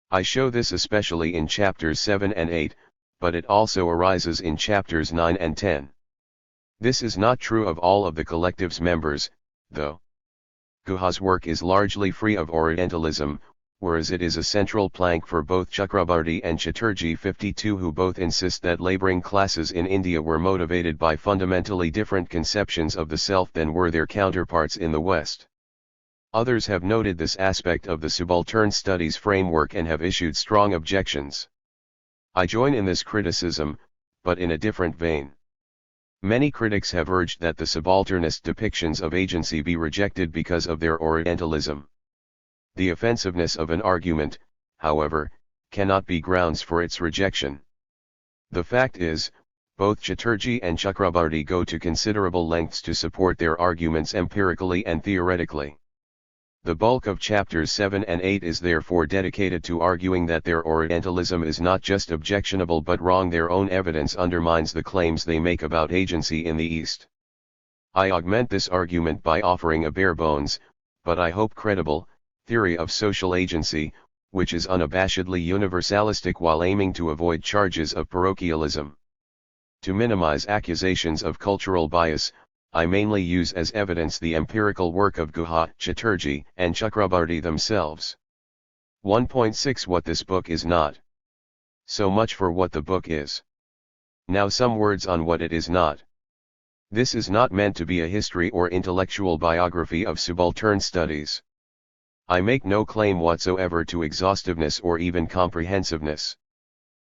I show this especially in chapters 7 and 8, but it also arises in chapters 9 and 10. This is not true of all of the collective's members, though. Guha's work is largely free of Orientalism, whereas it is a central plank for both Chakrabarty and Chatterjee 52, who both insist that laboring classes in India were motivated by fundamentally different conceptions of the self than were their counterparts in the West. Others have noted this aspect of the subaltern studies framework and have issued strong objections. I join in this criticism, but in a different vein. Many critics have urged that the subalternist depictions of agency be rejected because of their Orientalism. The offensiveness of an argument, however, cannot be grounds for its rejection. The fact is, both Chatterjee and Chakrabarty go to considerable lengths to support their arguments empirically and theoretically. The bulk of chapters 7 and 8 is therefore dedicated to arguing that their Orientalism is not just objectionable but wrong. Their own evidence undermines the claims they make about agency in the East. I augment this argument by offering a bare bones, but I hope credible, theory of social agency, which is unabashedly universalistic while aiming to avoid charges of parochialism. To minimize accusations of cultural bias, I mainly use as evidence the empirical work of Guha, Chatterjee, and Chakrabarty themselves. 1.6 What this book is not. So much for what the book is. Now some words on what it is not. This is not meant to be a history or intellectual biography of subaltern studies. I make no claim whatsoever to exhaustiveness or even comprehensiveness.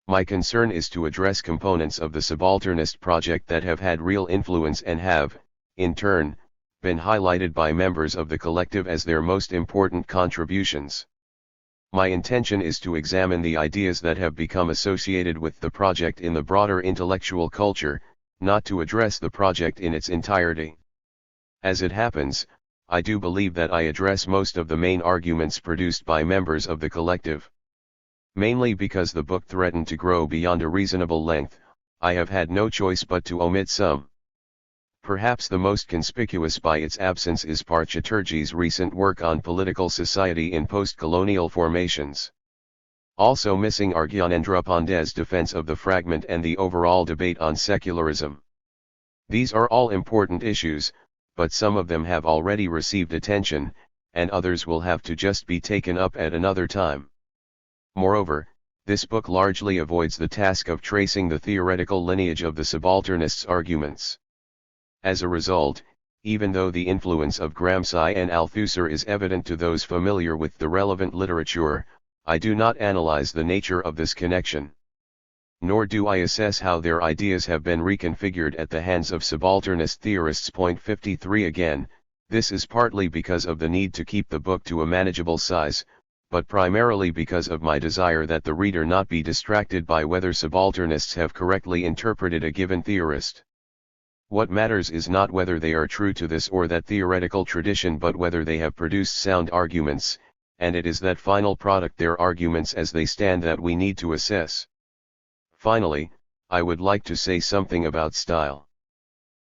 My concern is to address components of the subalternist project that have had real influence and have, in turn, been highlighted by members of the collective as their most important contributions. My intention is to examine the ideas that have become associated with the project in the broader intellectual culture, not to address the project in its entirety. As it happens, I do believe that I address most of the main arguments produced by members of the collective. Mainly because the book threatened to grow beyond a reasonable length, I have had no choice but to omit some. Perhaps the most conspicuous by its absence is Chatterjee's recent work on political society in post-colonial formations. Also missing are Gyanendra Pandey's defense of the fragment and the overall debate on secularism. These are all important issues, but some of them have already received attention, and others will have to just be taken up at another time. Moreover, this book largely avoids the task of tracing the theoretical lineage of the subalternists' arguments. As a result, even though the influence of Gramsci and Althusser is evident to those familiar with the relevant literature, I do not analyze the nature of this connection. Nor do I assess how their ideas have been reconfigured at the hands of subalternist theorists. 53 Again, this is partly because of the need to keep the book to a manageable size, but primarily because of my desire that the reader not be distracted by whether subalternists have correctly interpreted a given theorist. What matters is not whether they are true to this or that theoretical tradition but whether they have produced sound arguments, and it is that final product, their arguments as they stand, that we need to assess. Finally, I would like to say something about style.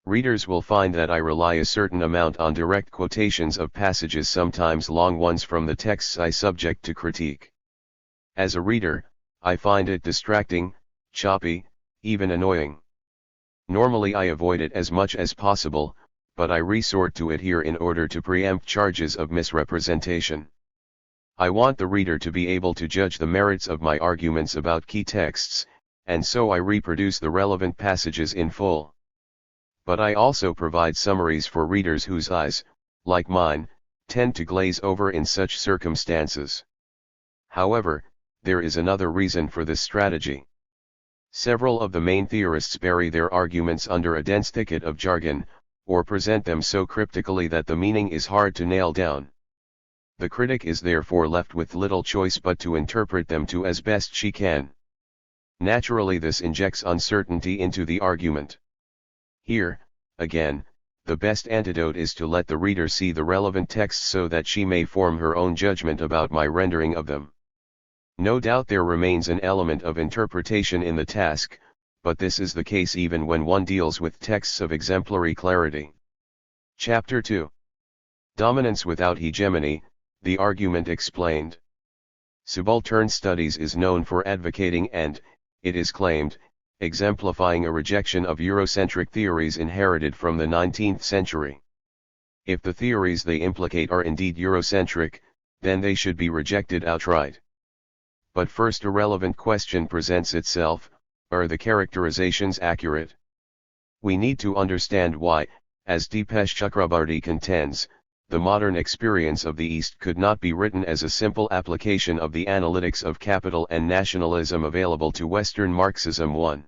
Readers will find that I rely a certain amount on direct quotations of passages, sometimes long ones, from the texts I subject to critique. As a reader, I find it distracting, choppy, even annoying. Normally I avoid it as much as possible, but I resort to it here in order to preempt charges of misrepresentation. I want the reader to be able to judge the merits of my arguments about key texts, and so I reproduce the relevant passages in full. But I also provide summaries for readers whose eyes, like mine, tend to glaze over in such circumstances. However, there is another reason for this strategy. Several of the main theorists bury their arguments under a dense thicket of jargon, or present them so cryptically that the meaning is hard to nail down. The critic is therefore left with little choice but to interpret them to as best she can. Naturally, this injects uncertainty into the argument. Here, again, the best antidote is to let the reader see the relevant texts so that she may form her own judgment about my rendering of them. No doubt there remains an element of interpretation in the task, but this is the case even when one deals with texts of exemplary clarity. Chapter 2. Dominance without hegemony, the argument explained. Subaltern studies is known for advocating and, it is claimed, exemplifying a rejection of Eurocentric theories inherited from the 19th century. If the theories they implicate are indeed Eurocentric, then they should be rejected outright. But first a relevant question presents itself: are the characterizations accurate? We need to understand why, as Dipesh Chakrabarty contends, the modern experience of the East could not be written as a simple application of the analytics of capital and nationalism available to Western Marxism. 1.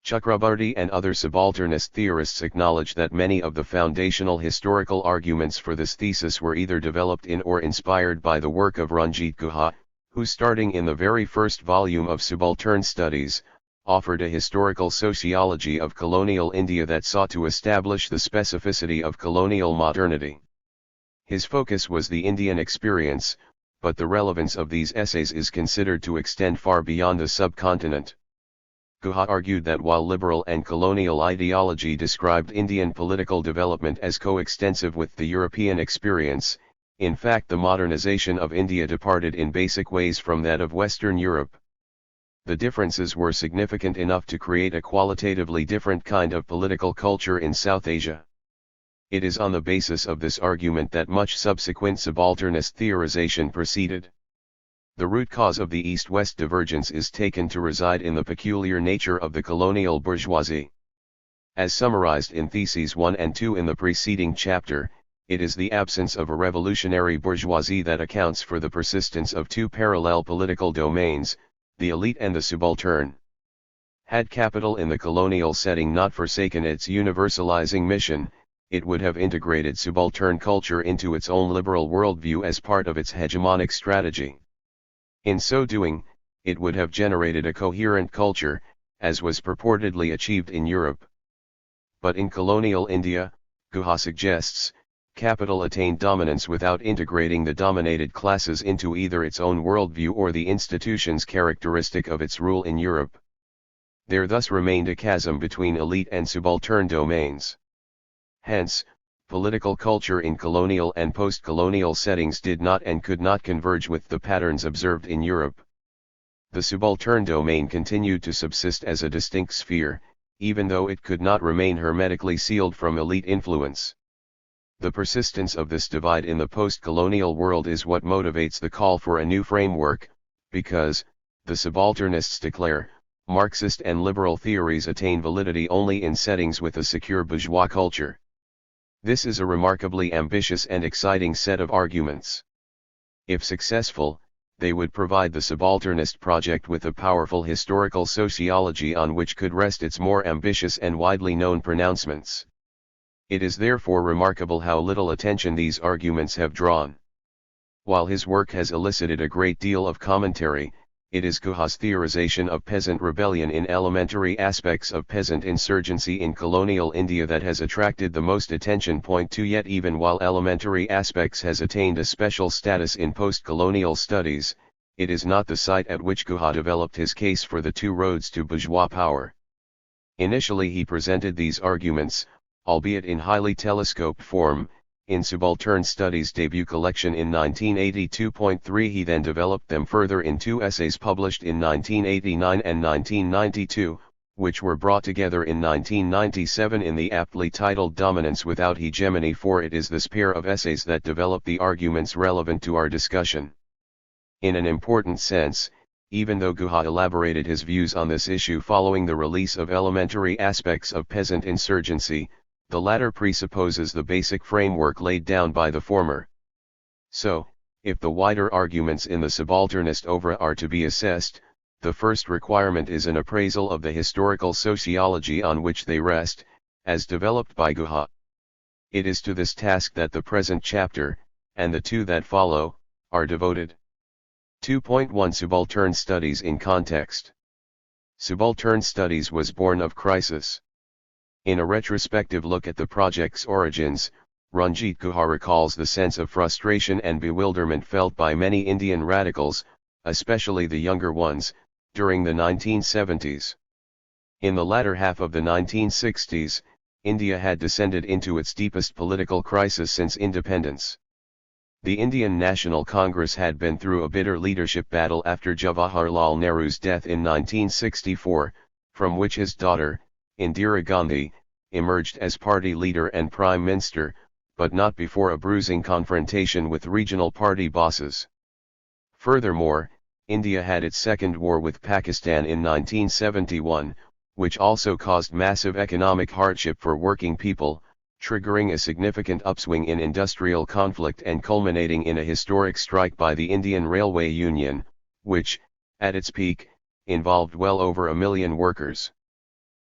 Chakrabarty and other subalternist theorists acknowledge that many of the foundational historical arguments for this thesis were either developed in or inspired by the work of Ranjit Guha, who starting in the very first volume of Subaltern Studies, offered a historical sociology of colonial India that sought to establish the specificity of colonial modernity. His focus was the Indian experience, but the relevance of these essays is considered to extend far beyond the subcontinent. Guha argued that while liberal and colonial ideology described Indian political development as coextensive with the European experience, in fact the modernization of India departed in basic ways from that of Western Europe. The differences were significant enough to create a qualitatively different kind of political culture in South Asia. It is on the basis of this argument that much subsequent subalternist theorization proceeded. The root cause of the East-West divergence is taken to reside in the peculiar nature of the colonial bourgeoisie. As summarized in Theses 1 and 2 in the preceding chapter, it is the absence of a revolutionary bourgeoisie that accounts for the persistence of two parallel political domains, the elite and the subaltern. Had capital in the colonial setting not forsaken its universalizing mission, it would have integrated subaltern culture into its own liberal worldview as part of its hegemonic strategy. In so doing, it would have generated a coherent culture, as was purportedly achieved in Europe. But in colonial India, Guha suggests, capital attained dominance without integrating the dominated classes into either its own worldview or the institutions characteristic of its rule in Europe. There thus remained a chasm between elite and subaltern domains. Hence, political culture in colonial and post-colonial settings did not and could not converge with the patterns observed in Europe. The subaltern domain continued to subsist as a distinct sphere, even though it could not remain hermetically sealed from elite influence. The persistence of this divide in the post-colonial world is what motivates the call for a new framework, because, the subalternists declare, Marxist and liberal theories attain validity only in settings with a secure bourgeois culture. This is a remarkably ambitious and exciting set of arguments. If successful, they would provide the subalternist project with a powerful historical sociology on which could rest its more ambitious and widely known pronouncements. It is therefore remarkable how little attention these arguments have drawn. While his work has elicited a great deal of commentary, it is Guha's theorization of peasant rebellion in elementary aspects of peasant insurgency in colonial India that has attracted the most attention. Point 2 Yet even while elementary aspects has attained a special status in post-colonial studies, it is not the site at which Guha developed his case for the two roads to bourgeois power. Initially he presented these arguments, albeit in highly telescoped form, in Subaltern Studies' debut collection in 1982.3. He then developed them further in two essays published in 1989 and 1992, which were brought together in 1997 in the aptly titled Dominance Without Hegemony. For it is this pair of essays that develop the arguments relevant to our discussion. In an important sense, even though Guha elaborated his views on this issue following the release of Elementary Aspects of Peasant Insurgency, the latter presupposes the basic framework laid down by the former. So, if the wider arguments in the subalternist oeuvre are to be assessed, the first requirement is an appraisal of the historical sociology on which they rest, as developed by Guha. It is to this task that the present chapter, and the two that follow, are devoted. 2.1 Subaltern Studies in Context. Subaltern Studies was born of crisis. In a retrospective look at the project's origins, Ranjit Guha recalls the sense of frustration and bewilderment felt by many Indian radicals, especially the younger ones, during the 1970s. In the latter half of the 1960s, India had descended into its deepest political crisis since independence. The Indian National Congress had been through a bitter leadership battle after Jawaharlal Nehru's death in 1964, from which his daughter, Indira Gandhi, emerged as party leader and prime minister, but not before a bruising confrontation with regional party bosses. Furthermore, India had its second war with Pakistan in 1971, which also caused massive economic hardship for working people, triggering a significant upswing in industrial conflict and culminating in a historic strike by the Indian Railway Union, which, at its peak, involved well over 1 million workers.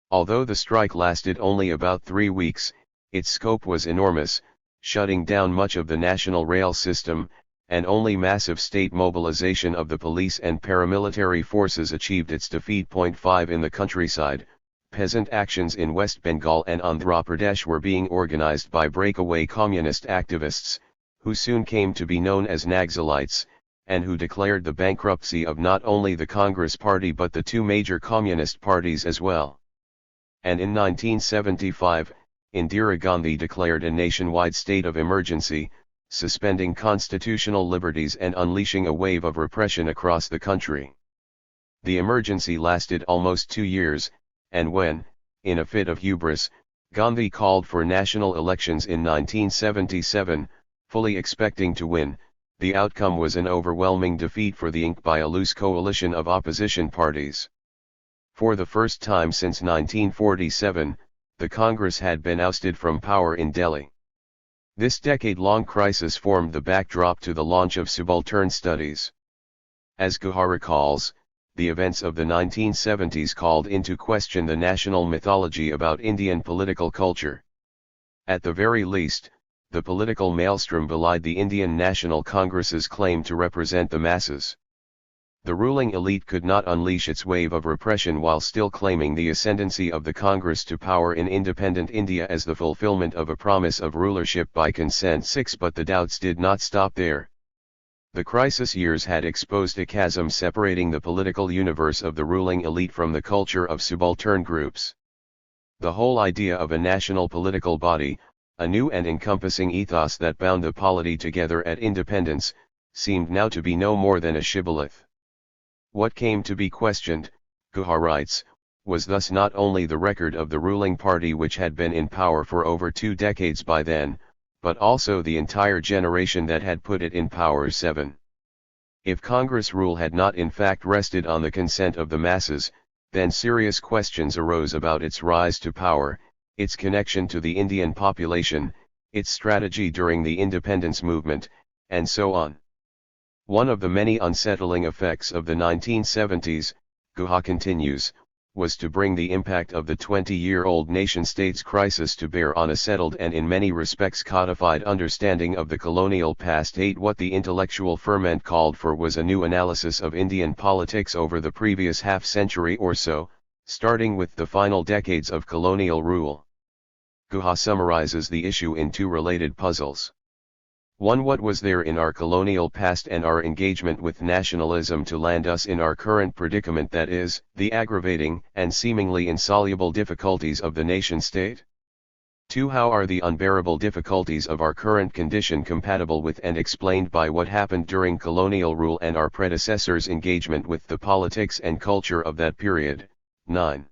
Although the strike lasted only about 3 weeks, its scope was enormous, shutting down much of the national rail system, and only massive state mobilization of the police and paramilitary forces achieved its defeat. 5 In the countryside, peasant actions in West Bengal and Andhra Pradesh were being organized by breakaway communist activists, who soon came to be known as Naxalites, and who declared the bankruptcy of not only the Congress Party but the two major communist parties as well. And in 1975, Indira Gandhi declared a nationwide state of emergency, suspending constitutional liberties and unleashing a wave of repression across the country. The emergency lasted almost 2 years, and when, in a fit of hubris, Gandhi called for national elections in 1977, fully expecting to win, the outcome was an overwhelming defeat for the INC by a loose coalition of opposition parties. For the first time since 1947, the Congress had been ousted from power in Delhi. This decade-long crisis formed the backdrop to the launch of subaltern studies. As Guha recalls, the events of the 1970s called into question the national mythology about Indian political culture. At the very least, the political maelstrom belied the Indian National Congress's claim to represent the masses. The ruling elite could not unleash its wave of repression while still claiming the ascendancy of the Congress to power in independent India as the fulfillment of a promise of rulership by consent. 6 But the doubts did not stop there. The crisis years had exposed a chasm separating the political universe of the ruling elite from the culture of subaltern groups. The whole idea of a national political body, a new and encompassing ethos that bound the polity together at independence, seemed now to be no more than a shibboleth. What came to be questioned, Guha writes, was thus not only the record of the ruling party which had been in power for over 2 decades by then, but also the entire generation that had put it in power. 7. If Congress rule had not in fact rested on the consent of the masses, then serious questions arose about its rise to power, its connection to the Indian population, its strategy during the independence movement, and so on. One of the many unsettling effects of the 1970s, Guha continues, was to bring the impact of the 20-year-old nation-states crisis to bear on a settled and in many respects codified understanding of the colonial past. 8 What the intellectual ferment called for was a new analysis of Indian politics over the previous half-century or so, starting with the final decades of colonial rule. Guha summarizes the issue in 2 related puzzles. 1. What was there in our colonial past and our engagement with nationalism to land us in our current predicament, that is, the aggravating and seemingly insoluble difficulties of the nation-state? 2. How are the unbearable difficulties of our current condition compatible with and explained by what happened during colonial rule and our predecessors' engagement with the politics and culture of that period? 9.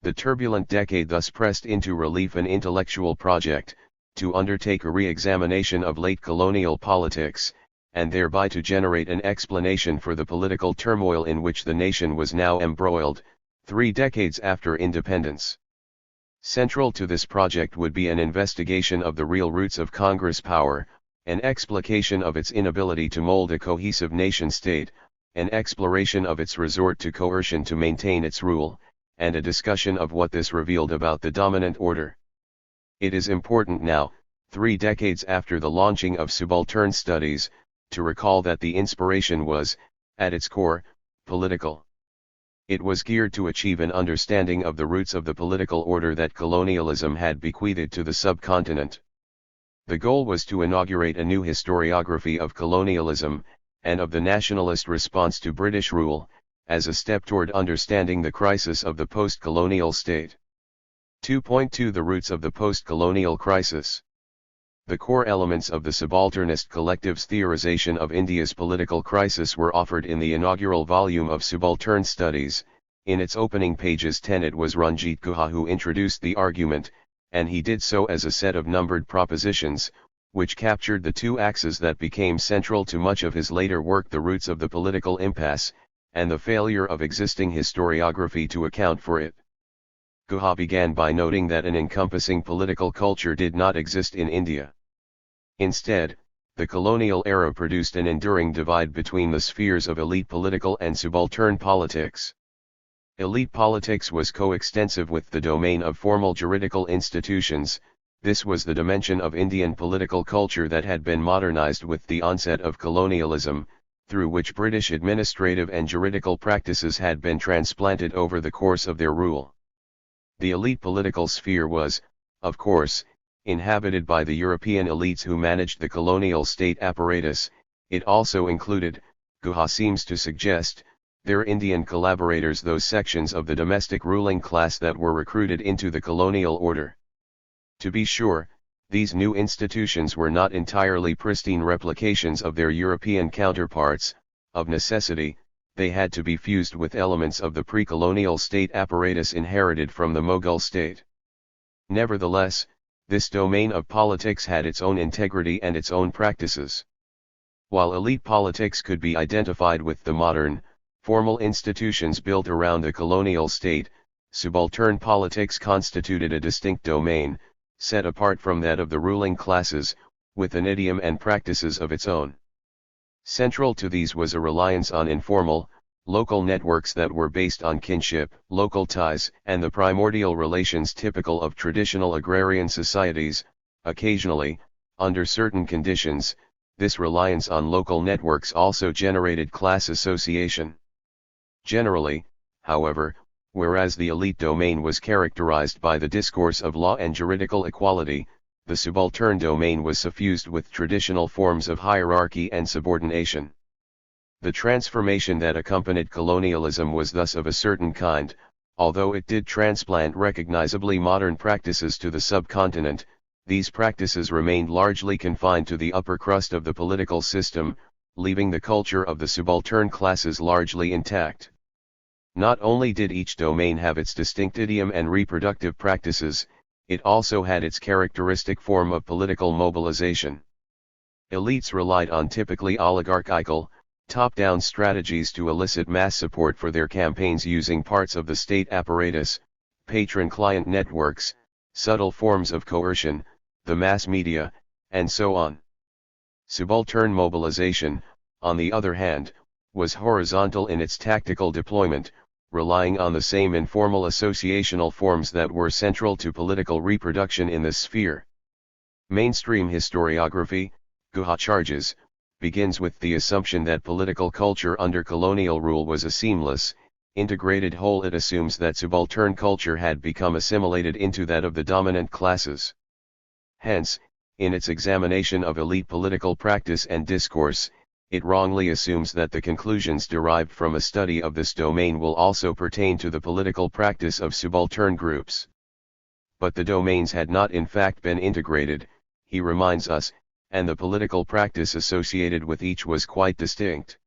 The turbulent decade thus pressed into relief an intellectual project, to undertake a re-examination of late colonial politics, and thereby to generate an explanation for the political turmoil in which the nation was now embroiled, 3 decades after independence. Central to this project would be an investigation of the real roots of Congress power, an explication of its inability to mold a cohesive nation-state, an exploration of its resort to coercion to maintain its rule, and a discussion of what this revealed about the dominant order. It is important now, 3 decades after the launching of subaltern studies, to recall that the inspiration was, at its core, political. It was geared to achieve an understanding of the roots of the political order that colonialism had bequeathed to the subcontinent. The goal was to inaugurate a new historiography of colonialism, and of the nationalist response to British rule, as a step toward understanding the crisis of the post-colonial state. 2.2 The roots of the post-colonial crisis. The core elements of the subalternist collective's theorization of India's political crisis were offered in the inaugural volume of Subaltern Studies. In its opening pages 10 it was Ranjit Guha who introduced the argument, and he did so as a set of numbered propositions, which captured the 2 axes that became central to much of his later work: the roots of the political impasse, and the failure of existing historiography to account for it. Guha began by noting that an encompassing political culture did not exist in India. Instead, the colonial era produced an enduring divide between the spheres of elite political and subaltern politics. Elite politics was coextensive with the domain of formal juridical institutions, This was the dimension of Indian political culture that had been modernized with the onset of colonialism, through which British administrative and juridical practices had been transplanted over the course of their rule. The elite political sphere was, of course, inhabited by the European elites who managed the colonial state apparatus. It also included, Guha seems to suggest, their Indian collaborators, those sections of the domestic ruling class that were recruited into the colonial order. To be sure, these new institutions were not entirely pristine replications of their European counterparts. Of necessity, they had to be fused with elements of the pre-colonial state apparatus inherited from the Mughal state. Nevertheless, this domain of politics had its own integrity and its own practices. While elite politics could be identified with the modern, formal institutions built around the colonial state, subaltern politics constituted a distinct domain, set apart from that of the ruling classes, with an idiom and practices of its own. Central to these was a reliance on informal, local networks that were based on kinship, local ties, and the primordial relations typical of traditional agrarian societies. Occasionally, under certain conditions, this reliance on local networks also generated class association. Generally, however, whereas the elite domain was characterized by the discourse of law and juridical equality, the subaltern domain was suffused with traditional forms of hierarchy and subordination. The transformation that accompanied colonialism was thus of a certain kind. Although it did transplant recognizably modern practices to the subcontinent, these practices remained largely confined to the upper crust of the political system, leaving the culture of the subaltern classes largely intact. Not only did each domain have its distinct idiom and reproductive practices, it also had its characteristic form of political mobilization. Elites relied on typically oligarchical, top-down strategies to elicit mass support for their campaigns using parts of the state apparatus, patron-client networks, subtle forms of coercion, the mass media, and so on. Subaltern mobilization, on the other hand, was horizontal in its tactical deployment, relying on the same informal associational forms that were central to political reproduction in this sphere. Mainstream historiography, Guha charges, begins with the assumption that political culture under colonial rule was a seamless, integrated whole. It assumes that subaltern culture had become assimilated into that of the dominant classes. Hence, in its examination of elite political practice and discourse, it wrongly assumes that the conclusions derived from a study of this domain will also pertain to the political practice of subaltern groups. But the domains had not in fact been integrated, he reminds us, and the political practice associated with each was quite distinct.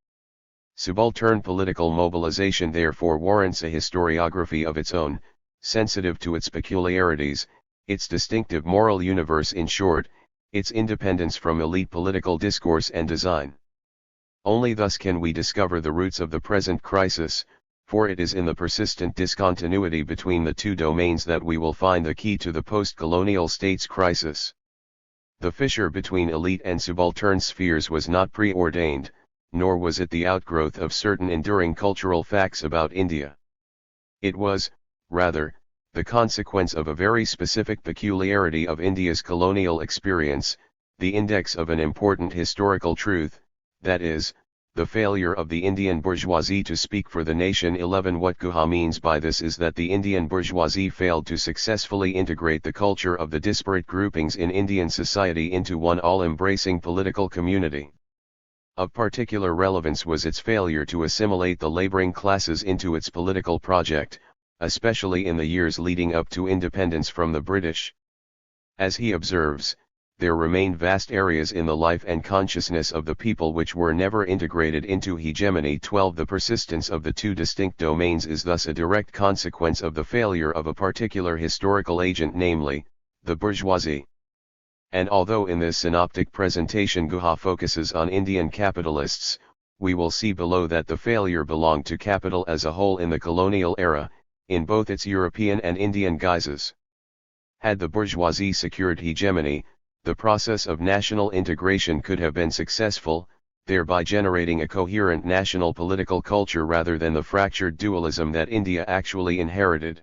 Subaltern political mobilization therefore warrants a historiography of its own, sensitive to its peculiarities, its distinctive moral universe, in short, its independence from elite political discourse and design. Only thus can we discover the roots of the present crisis, for it is in the persistent discontinuity between the two domains that we will find the key to the post-colonial states crisis. The fissure between elite and subaltern spheres was not preordained, nor was it the outgrowth of certain enduring cultural facts about India. It was, rather, the consequence of a very specific peculiarity of India's colonial experience, the index of an important historical truth, that is, the failure of the Indian bourgeoisie to speak for the nation. 11 What Guha means by this is that the Indian bourgeoisie failed to successfully integrate the culture of the disparate groupings in Indian society into one all-embracing political community. Of particular relevance was its failure to assimilate the laboring classes into its political project, especially in the years leading up to independence from the British. As he observes, there remained vast areas in the life and consciousness of the people which were never integrated into hegemony. 12 The persistence of the two distinct domains is thus a direct consequence of the failure of a particular historical agent, namely, the bourgeoisie. And although in this synoptic presentation Guha focuses on Indian capitalists, we will see below that the failure belonged to capital as a whole in the colonial era, in both its European and Indian guises. Had the bourgeoisie secured hegemony, the process of national integration could have been successful, thereby generating a coherent national political culture rather than the fractured dualism that India actually inherited.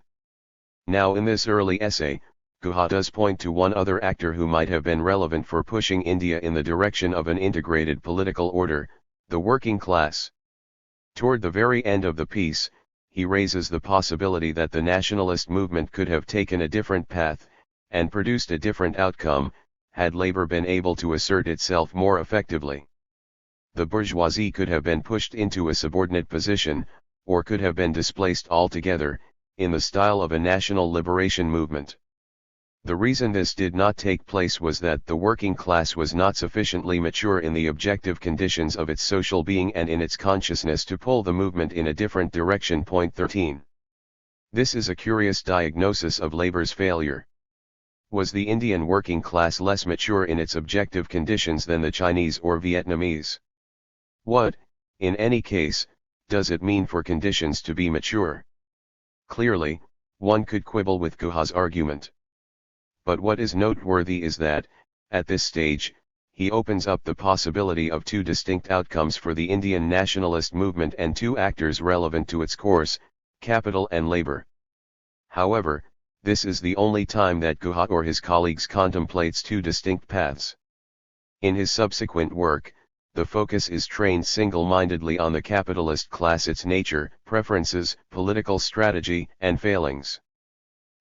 Now in this early essay, Guha does point to one other actor who might have been relevant for pushing India in the direction of an integrated political order, the working class. Toward the very end of the piece, he raises the possibility that the nationalist movement could have taken a different path, and produced a different outcome, had labor been able to assert itself more effectively. The bourgeoisie could have been pushed into a subordinate position, or could have been displaced altogether, in the style of a national liberation movement. The reason this did not take place was that the working class was not sufficiently mature in the objective conditions of its social being and in its consciousness to pull the movement in a different direction. Point 13. This is a curious diagnosis of labor's failure. Was the Indian working class less mature in its objective conditions than the Chinese or Vietnamese? What, in any case, does it mean for conditions to be mature? Clearly, one could quibble with Guha's argument. But what is noteworthy is that, at this stage, he opens up the possibility of two distinct outcomes for the Indian nationalist movement and two actors relevant to its course, capital and labor. However, this is the only time that Guha or his colleagues contemplates two distinct paths. In his subsequent work, the focus is trained single-mindedly on the capitalist class, its nature, preferences, political strategy, and failings.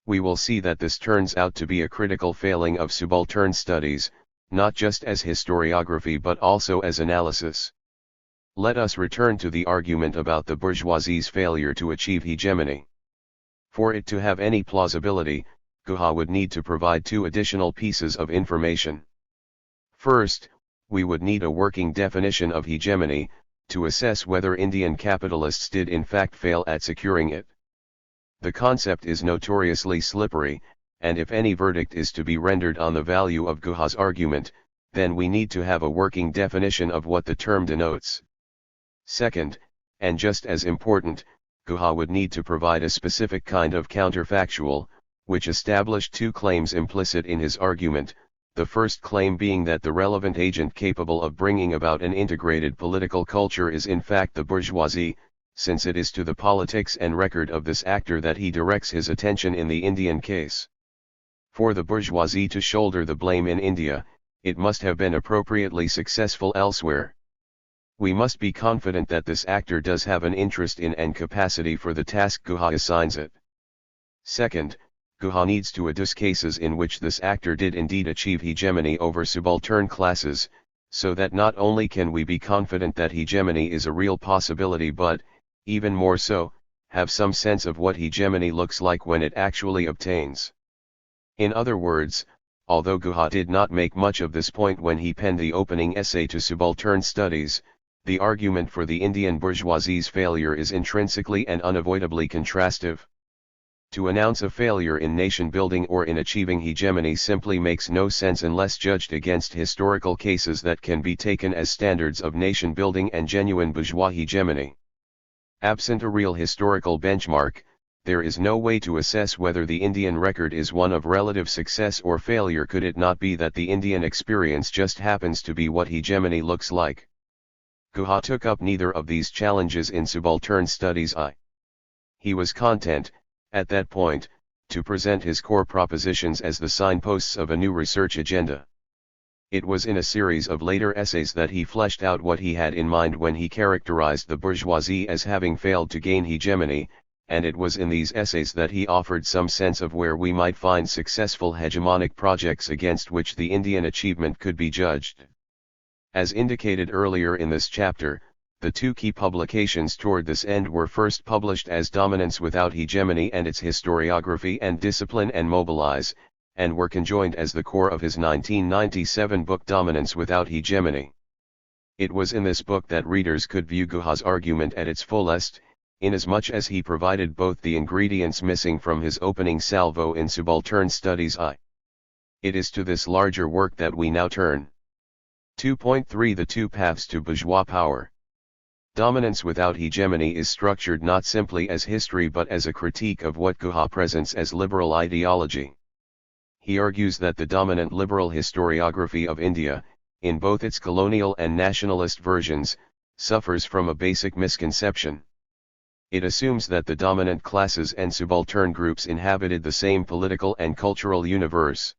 We will see that this turns out to be a critical failing of subaltern studies, not just as historiography but also as analysis. Let us return to the argument about the bourgeoisie's failure to achieve hegemony. For it to have any plausibility, Guha would need to provide two additional pieces of information. First, we would need a working definition of hegemony, to assess whether Indian capitalists did in fact fail at securing it. The concept is notoriously slippery, and if any verdict is to be rendered on the value of Guha's argument, then we need to have a working definition of what the term denotes. Second, and just as important, Guha would need to provide a specific kind of counterfactual, which established two claims implicit in his argument, the first claim being that the relevant agent capable of bringing about an integrated political culture is in fact the bourgeoisie, since it is to the politics and record of this actor that he directs his attention in the Indian case. For the bourgeoisie to shoulder the blame in India, it must have been appropriately successful elsewhere. We must be confident that this actor does have an interest in and capacity for the task Guha assigns it. Second, Guha needs to adduce cases in which this actor did indeed achieve hegemony over subaltern classes, so that not only can we be confident that hegemony is a real possibility but, even more so, have some sense of what hegemony looks like when it actually obtains. In other words, although Guha did not make much of this point when he penned the opening essay to Subaltern Studies, the argument for the Indian bourgeoisie's failure is intrinsically and unavoidably contrastive. To announce a failure in nation-building or in achieving hegemony simply makes no sense unless judged against historical cases that can be taken as standards of nation-building and genuine bourgeois hegemony. Absent a real historical benchmark, there is no way to assess whether the Indian record is one of relative success or failure. Could it not be that the Indian experience just happens to be what hegemony looks like? Guha took up neither of these challenges in Subaltern Studies I. He was content, at that point, to present his core propositions as the signposts of a new research agenda. It was in a series of later essays that he fleshed out what he had in mind when he characterized the bourgeoisie as having failed to gain hegemony, and it was in these essays that he offered some sense of where we might find successful hegemonic projects against which the Indian achievement could be judged. As indicated earlier in this chapter, the two key publications toward this end were first published as Dominance Without Hegemony and its Historiography and Discipline and Mobilize, and were conjoined as the core of his 1997 book Dominance Without Hegemony. It was in this book that readers could view Guha's argument at its fullest, inasmuch as he provided both the ingredients missing from his opening salvo in Subaltern Studies I. It is to this larger work that we now turn. 2.3 The Two Paths to Bourgeois Power. Dominance Without Hegemony is structured not simply as history but as a critique of what Guha presents as liberal ideology. He argues that the dominant liberal historiography of India, in both its colonial and nationalist versions, suffers from a basic misconception. It assumes that the dominant classes and subaltern groups inhabited the same political and cultural universe.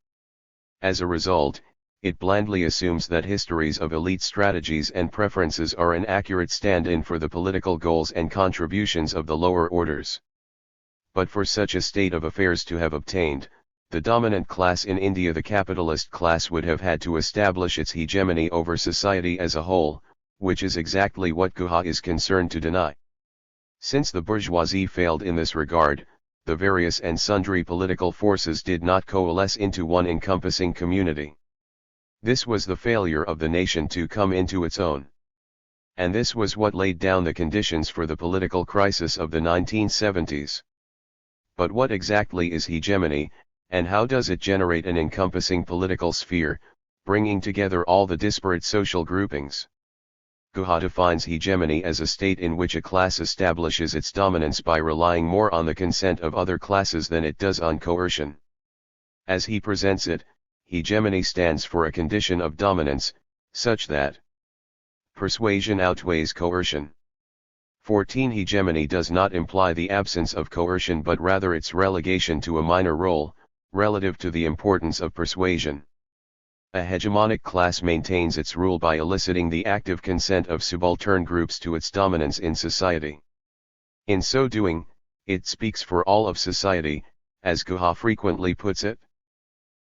As a result, it blandly assumes that histories of elite strategies and preferences are an accurate stand-in for the political goals and contributions of the lower orders. But for such a state of affairs to have obtained, the dominant class in India, the capitalist class, would have had to establish its hegemony over society as a whole, which is exactly what Guha is concerned to deny. Since the bourgeoisie failed in this regard, the various and sundry political forces did not coalesce into one encompassing community. This was the failure of the nation to come into its own. And this was what laid down the conditions for the political crisis of the 1970s. But what exactly is hegemony, and how does it generate an encompassing political sphere, bringing together all the disparate social groupings? Guha defines hegemony as a state in which a class establishes its dominance by relying more on the consent of other classes than it does on coercion. As he presents it, hegemony stands for a condition of dominance, such that persuasion outweighs coercion. 14. Hegemony does not imply the absence of coercion but rather its relegation to a minor role, relative to the importance of persuasion. A hegemonic class maintains its rule by eliciting the active consent of subaltern groups to its dominance in society. In so doing, it speaks for all of society, as Guha frequently puts it.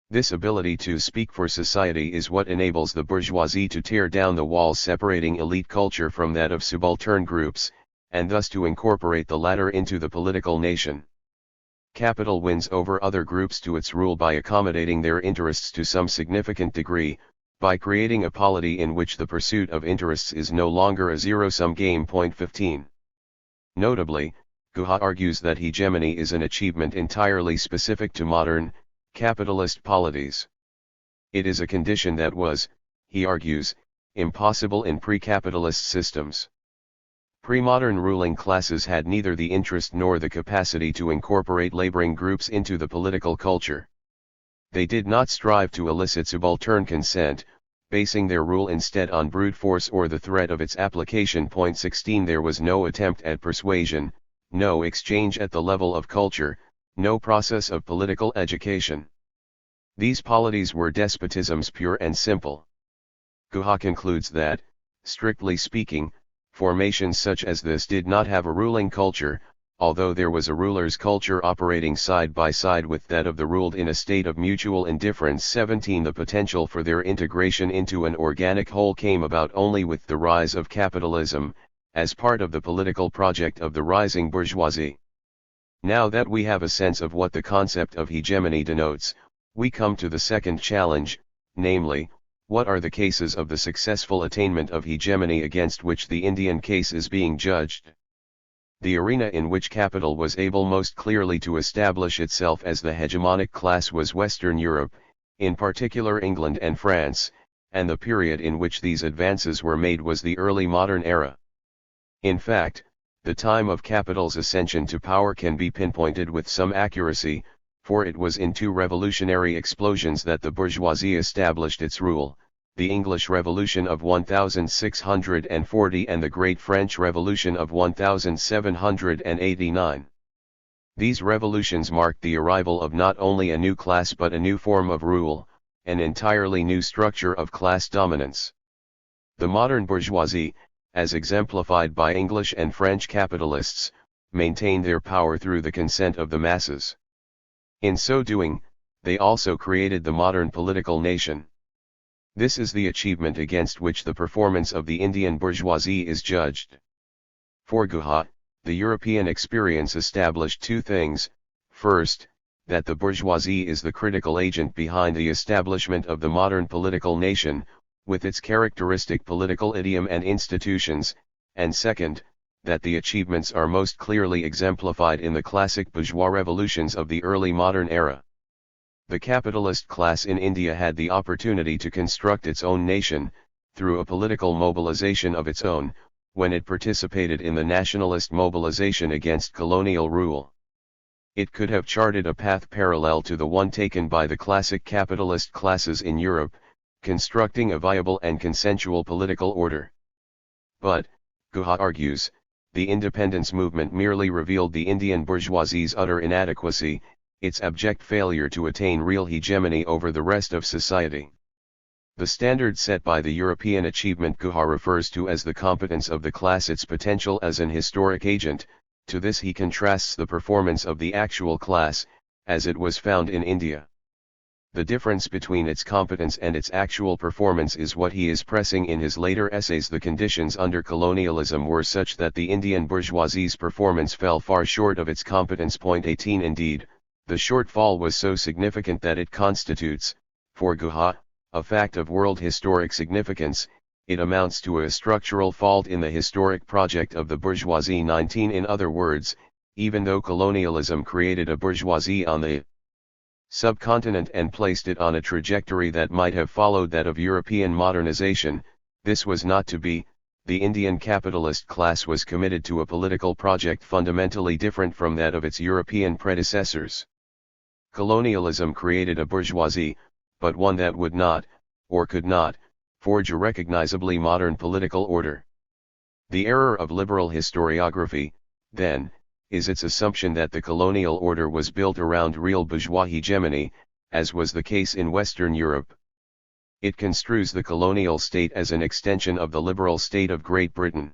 This ability to speak for society is what enables the bourgeoisie to tear down the walls separating elite culture from that of subaltern groups, and thus to incorporate the latter into the political nation. Capital wins over other groups to its rule by accommodating their interests to some significant degree, by creating a polity in which the pursuit of interests is no longer a zero-sum game. 15. Notably, Guha argues that hegemony is an achievement entirely specific to modern, capitalist polities. It is a condition that was, he argues, impossible in pre-capitalist systems. Pre-modern ruling classes had neither the interest nor the capacity to incorporate laboring groups into the political culture. They did not strive to elicit subaltern consent, basing their rule instead on brute force or the threat of its application. 16. There was no attempt at persuasion, no exchange at the level of culture, no process of political education. These polities were despotisms pure and simple. Guha concludes that, strictly speaking, formations such as this did not have a ruling culture, although there was a ruler's culture operating side by side with that of the ruled in a state of mutual indifference. 17. The potential for their integration into an organic whole came about only with the rise of capitalism, as part of the political project of the rising bourgeoisie. Now that we have a sense of what the concept of hegemony denotes, we come to the second challenge, namely, what are the cases of the successful attainment of hegemony against which the Indian case is being judged? The arena in which capital was able most clearly to establish itself as the hegemonic class was Western Europe, in particular England and France, and the period in which these advances were made was the early modern era. In fact, the time of capital's ascension to power can be pinpointed with some accuracy, for it was in two revolutionary explosions that the bourgeoisie established its rule, the English Revolution of 1640 and the Great French Revolution of 1789. These revolutions marked the arrival of not only a new class but a new form of rule, an entirely new structure of class dominance. The modern bourgeoisie, as exemplified by English and French capitalists, maintained their power through the consent of the masses. In so doing, they also created the modern political nation. This is the achievement against which the performance of the Indian bourgeoisie is judged. For Guha, the European experience established two things: first, that the bourgeoisie is the critical agent behind the establishment of the modern political nation, with its characteristic political idiom and institutions, and second, that the achievements are most clearly exemplified in the classic bourgeois revolutions of the early modern era. The capitalist class in India had the opportunity to construct its own nation, through a political mobilization of its own, when it participated in the nationalist mobilization against colonial rule. It could have charted a path parallel to the one taken by the classic capitalist classes in Europe, constructing a viable and consensual political order. But, Guha argues, the independence movement merely revealed the Indian bourgeoisie's utter inadequacy, its abject failure to attain real hegemony over the rest of society. The standard set by the European achievement Guha refers to as the competence of the class, its potential as an historic agent. To this he contrasts the performance of the actual class, as it was found in India. The difference between its competence and its actual performance is what he is pressing in his later essays. The conditions under colonialism were such that the Indian bourgeoisie's performance fell far short of its competence. 18 Indeed, the shortfall was so significant that it constitutes, for Guha, a fact of world historic significance. It amounts to a structural fault in the historic project of the bourgeoisie. 19 In other words, even though colonialism created a bourgeoisie on the subcontinent and placed it on a trajectory that might have followed that of European modernization, this was not to be. The Indian capitalist class was committed to a political project fundamentally different from that of its European predecessors. Colonialism created a bourgeoisie, but one that would not, or could not, forge a recognizably modern political order. The error of liberal historiography, then, is its assumption that the colonial order was built around real bourgeois hegemony, as was the case in Western Europe. It construes the colonial state as an extension of the liberal state of Great Britain.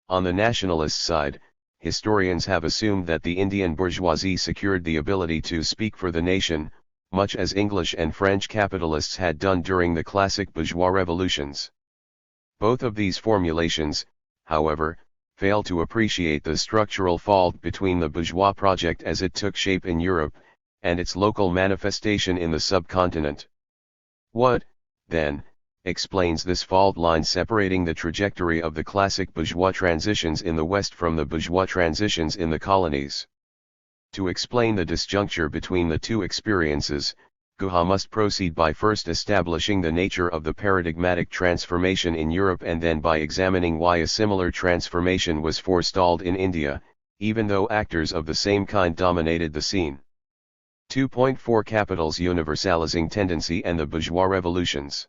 On the nationalist side, historians have assumed that the Indian bourgeoisie secured the ability to speak for the nation, much as English and French capitalists had done during the classic bourgeois revolutions. Both of these formulations, however, fail to appreciate the structural fault between the bourgeois project as it took shape in Europe, and its local manifestation in the subcontinent. What, then, explains this fault line separating the trajectory of the classic bourgeois transitions in the West from the bourgeois transitions in the colonies? To explain the disjuncture between the two experiences, Guha must proceed by first establishing the nature of the paradigmatic transformation in Europe and then by examining why a similar transformation was forestalled in India, even though actors of the same kind dominated the scene. 2.4 Capital's universalizing tendency and the bourgeois revolutions.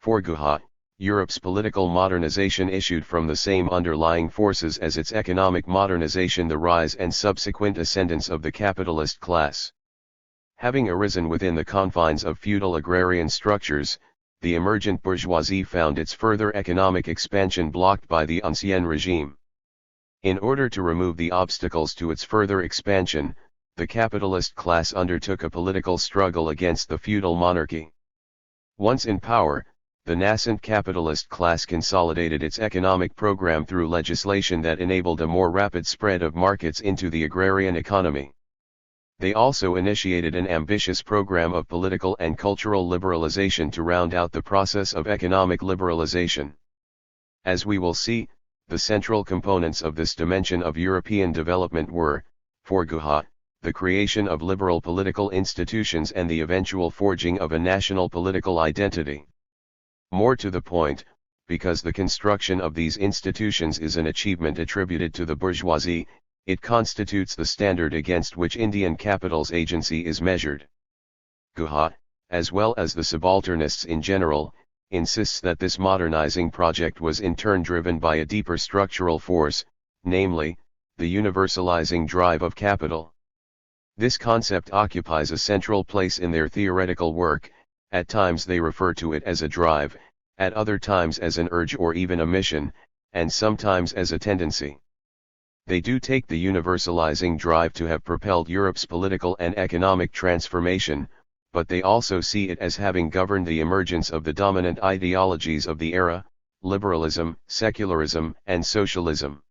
For Guha, Europe's political modernization issued from the same underlying forces as its economic modernization, the rise and subsequent ascendance of the capitalist class. Having arisen within the confines of feudal agrarian structures, the emergent bourgeoisie found its further economic expansion blocked by the ancien regime. In order to remove the obstacles to its further expansion, the capitalist class undertook a political struggle against the feudal monarchy. Once in power, the nascent capitalist class consolidated its economic program through legislation that enabled a more rapid spread of markets into the agrarian economy. They also initiated an ambitious program of political and cultural liberalization to round out the process of economic liberalization. As we will see, the central components of this dimension of European development were, for Guha, the creation of liberal political institutions and the eventual forging of a national political identity. More to the point, because the construction of these institutions is an achievement attributed to the bourgeoisie, it constitutes the standard against which Indian capital's agency is measured. Guha, as well as the subalternists in general, insists that this modernizing project was in turn driven by a deeper structural force, namely, the universalizing drive of capital. This concept occupies a central place in their theoretical work. At times they refer to it as a drive, at other times as an urge or even a mission, and sometimes as a tendency. They do take the universalizing drive to have propelled Europe's political and economic transformation, but they also see it as having governed the emergence of the dominant ideologies of the era, liberalism, secularism, and socialism.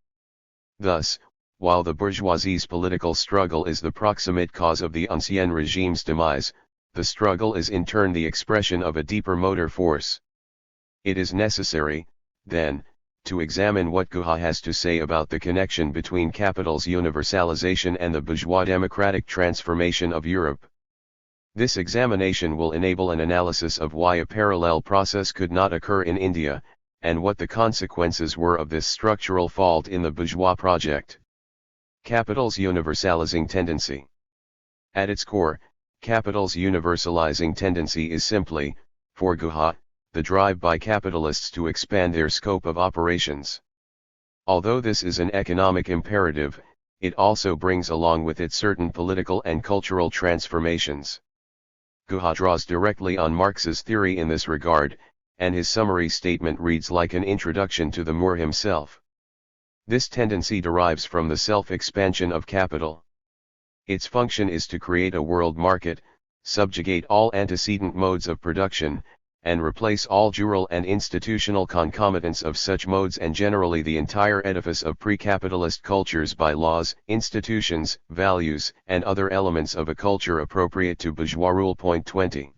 Thus, while the bourgeoisie's political struggle is the proximate cause of the ancien regime's demise, the struggle is in turn the expression of a deeper motor force. It is necessary, then, to examine what Guha has to say about the connection between capital's universalization and the bourgeois democratic transformation of Europe. This examination will enable an analysis of why a parallel process could not occur in India, and what the consequences were of this structural fault in the bourgeois project. Capital's universalizing tendency. At its core, capital's universalizing tendency is simply, for Guha, the drive by capitalists to expand their scope of operations. Although this is an economic imperative, it also brings along with it certain political and cultural transformations. Guha draws directly on Marx's theory in this regard, and his summary statement reads like an introduction to the Moor himself. This tendency derives from the self-expansion of capital. Its function is to create a world market, subjugate all antecedent modes of production, and replace all jural and institutional concomitants of such modes and generally the entire edifice of pre-capitalist cultures by laws, institutions, values, and other elements of a culture appropriate to bourgeois rule. 20.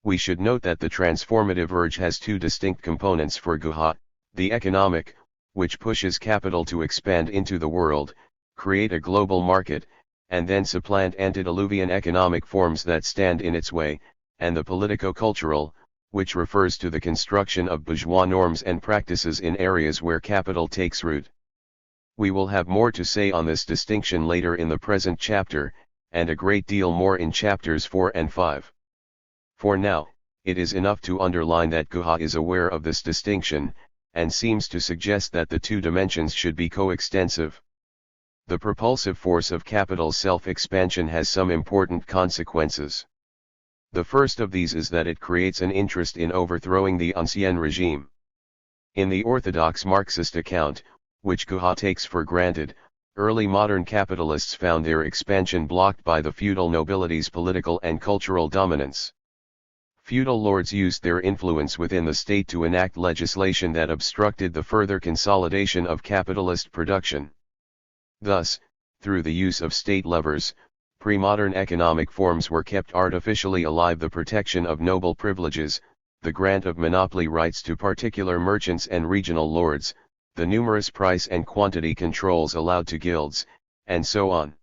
We should note that the transformative urge has two distinct components for Guha: the economic, which pushes capital to expand into the world, create a global market, and then supplant antediluvian economic forms that stand in its way, and the politico-cultural, which refers to the construction of bourgeois norms and practices in areas where capital takes root. We will have more to say on this distinction later in the present chapter, and a great deal more in chapters 4 and 5. For now, it is enough to underline that Guha is aware of this distinction, and seems to suggest that the two dimensions should be coextensive. The propulsive force of capital's self-expansion has some important consequences. The first of these is that it creates an interest in overthrowing the ancien regime. In the orthodox Marxist account, which Guha takes for granted, early modern capitalists found their expansion blocked by the feudal nobility's political and cultural dominance. Feudal lords used their influence within the state to enact legislation that obstructed the further consolidation of capitalist production. Thus, through the use of state levers, pre-modern economic forms were kept artificially alive: the protection of noble privileges, the grant of monopoly rights to particular merchants and regional lords, the numerous price and quantity controls allowed to guilds, and so on.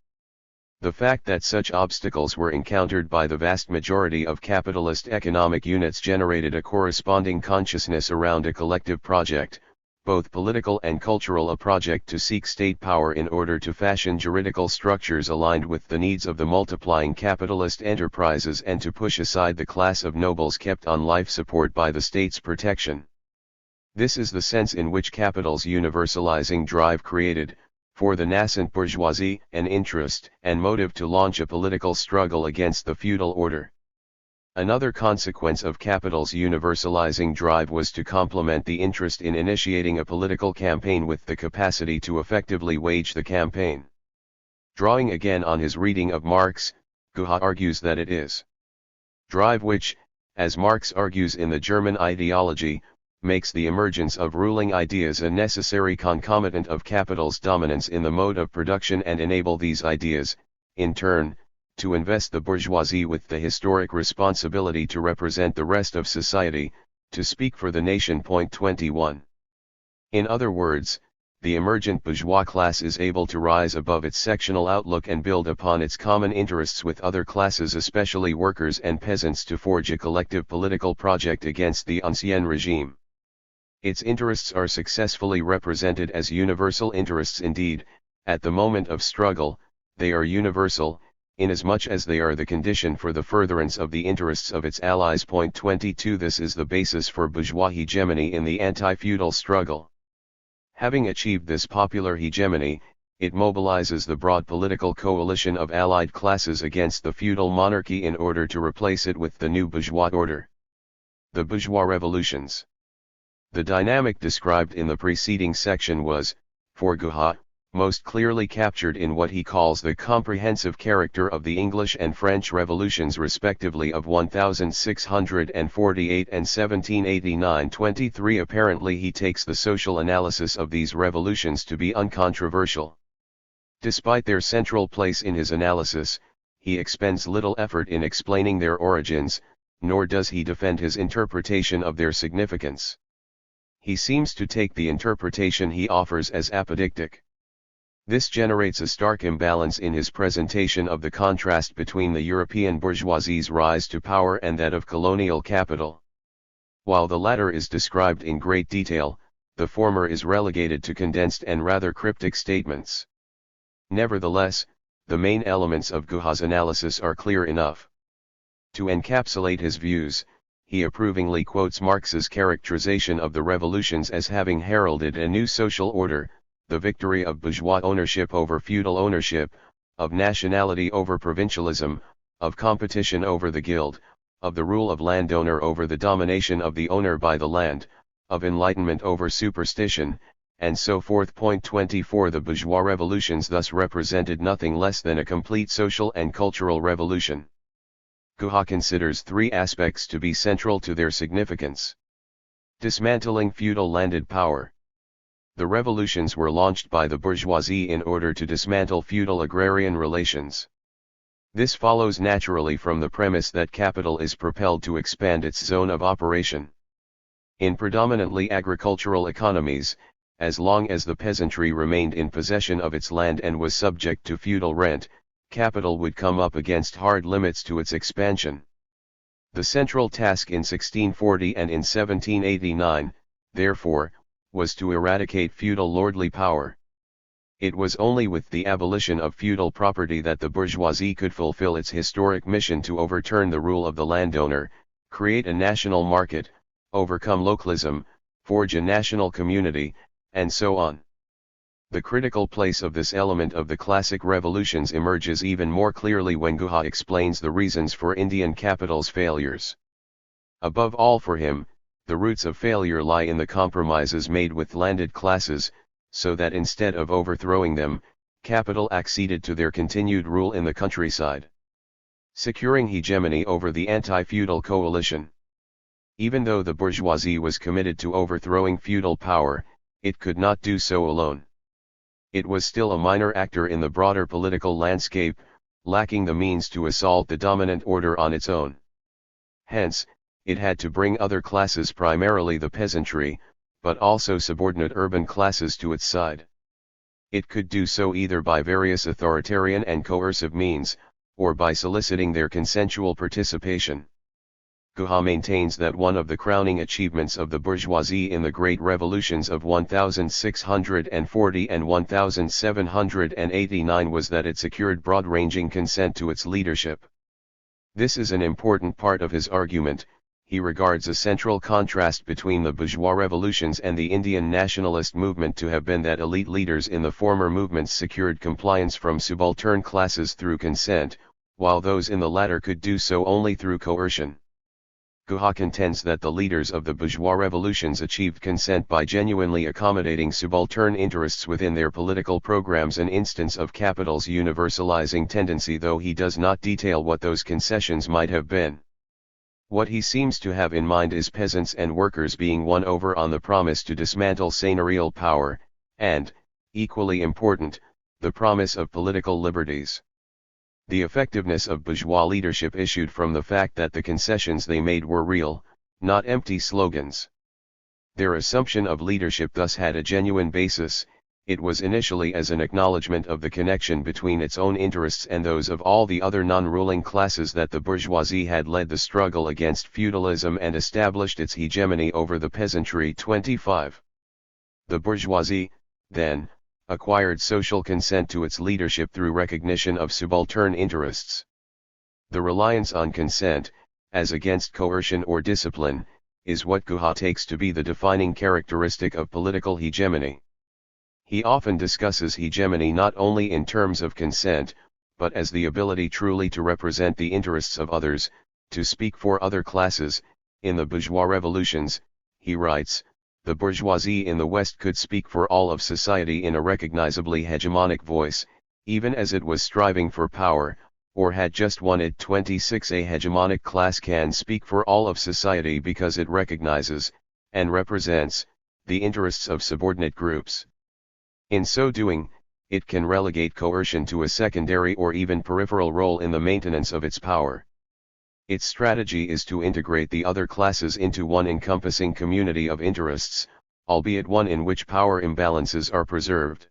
The fact that such obstacles were encountered by the vast majority of capitalist economic units generated a corresponding consciousness around a collective project, both political and cultural, a project to seek state power in order to fashion juridical structures aligned with the needs of the multiplying capitalist enterprises and to push aside the class of nobles kept on life support by the state's protection. This is the sense in which capital's universalizing drive created, for the nascent bourgeoisie, an interest and motive to launch a political struggle against the feudal order. Another consequence of capital's universalizing drive was to complement the interest in initiating a political campaign with the capacity to effectively wage the campaign. Drawing again on his reading of Marx, Guha argues that it is drive which, as Marx argues in the German ideology, makes the emergence of ruling ideas a necessary concomitant of capital's dominance in the mode of production and enable these ideas, in turn, to invest the bourgeoisie with the historic responsibility to represent the rest of society, to speak for the nation. 21. In other words, the emergent bourgeois class is able to rise above its sectional outlook and build upon its common interests with other classes, especially workers and peasants, to forge a collective political project against the ancien regime. Its interests are successfully represented as universal interests. Indeed, at the moment of struggle, they are universal, inasmuch as they are the condition for the furtherance of the interests of its allies. 22. This is the basis for bourgeois hegemony in the anti-feudal struggle. Having achieved this popular hegemony, it mobilizes the broad political coalition of allied classes against the feudal monarchy in order to replace it with the new bourgeois order. The bourgeois revolutions. The dynamic described in the preceding section was, for Guha, most clearly captured in what he calls the comprehensive character of the English and French revolutions respectively of 1648 and 1789. 23. Apparently he takes the social analysis of these revolutions to be uncontroversial. Despite their central place in his analysis, he expends little effort in explaining their origins, nor does he defend his interpretation of their significance. He seems to take the interpretation he offers as apodictic. This generates a stark imbalance in his presentation of the contrast between the European bourgeoisie's rise to power and that of colonial capital. While the latter is described in great detail, the former is relegated to condensed and rather cryptic statements. Nevertheless, the main elements of Guha's analysis are clear enough. To encapsulate his views, he approvingly quotes Marx's characterization of the revolutions as having heralded a new social order, the victory of bourgeois ownership over feudal ownership, of nationality over provincialism, of competition over the guild, of the rule of landowner over the domination of the owner by the land, of enlightenment over superstition, and so forth. 24 The bourgeois revolutions thus represented nothing less than a complete social and cultural revolution. Guha considers three aspects to be central to their significance. Dismantling feudal landed power. The revolutions were launched by the bourgeoisie in order to dismantle feudal agrarian relations. This follows naturally from the premise that capital is propelled to expand its zone of operation. In predominantly agricultural economies, as long as the peasantry remained in possession of its land and was subject to feudal rent, capital would come up against hard limits to its expansion. The central task in 1640 and in 1789, therefore, was to eradicate feudal lordly power. It was only with the abolition of feudal property that the bourgeoisie could fulfill its historic mission to overturn the rule of the landowner, create a national market, overcome localism, forge a national community, and so on. The critical place of this element of the classic revolutions emerges even more clearly when Guha explains the reasons for Indian capital's failures. Above all, for him, the roots of failure lie in the compromises made with landed classes, so that instead of overthrowing them, capital acceded to their continued rule in the countryside, securing hegemony over the anti-feudal coalition. Even though the bourgeoisie was committed to overthrowing feudal power, it could not do so alone. It was still a minor actor in the broader political landscape, lacking the means to assault the dominant order on its own. Hence, it had to bring other classes, primarily the peasantry, but also subordinate urban classes, to its side. It could do so either by various authoritarian and coercive means, or by soliciting their consensual participation. Guha maintains that one of the crowning achievements of the bourgeoisie in the great revolutions of 1640 and 1789 was that it secured broad-ranging consent to its leadership. This is an important part of his argument. He regards a central contrast between the bourgeois revolutions and the Indian nationalist movement to have been that elite leaders in the former movements secured compliance from subaltern classes through consent, while those in the latter could do so only through coercion. Guha contends that the leaders of the bourgeois revolutions achieved consent by genuinely accommodating subaltern interests within their political programs, an instance of capital's universalizing tendency, though he does not detail what those concessions might have been. What he seems to have in mind is peasants and workers being won over on the promise to dismantle seigneurial power, and, equally important, the promise of political liberties. The effectiveness of bourgeois leadership issued from the fact that the concessions they made were real, not empty slogans. Their assumption of leadership thus had a genuine basis. It was initially as an acknowledgement of the connection between its own interests and those of all the other non-ruling classes that the bourgeoisie had led the struggle against feudalism and established its hegemony over the peasantry. 25. The bourgeoisie, then, acquired social consent to its leadership through recognition of subaltern interests. The reliance on consent, as against coercion or discipline, is what Guha takes to be the defining characteristic of political hegemony. He often discusses hegemony not only in terms of consent, but as the ability truly to represent the interests of others, to speak for other classes. In the bourgeois revolutions, he writes, the bourgeoisie in the West could speak for all of society in a recognizably hegemonic voice, even as it was striving for power, or had just won it. 26 A hegemonic class can speak for all of society because it recognizes, and represents, the interests of subordinate groups. In so doing, it can relegate coercion to a secondary or even peripheral role in the maintenance of its power. Its strategy is to integrate the other classes into one encompassing community of interests, albeit one in which power imbalances are preserved.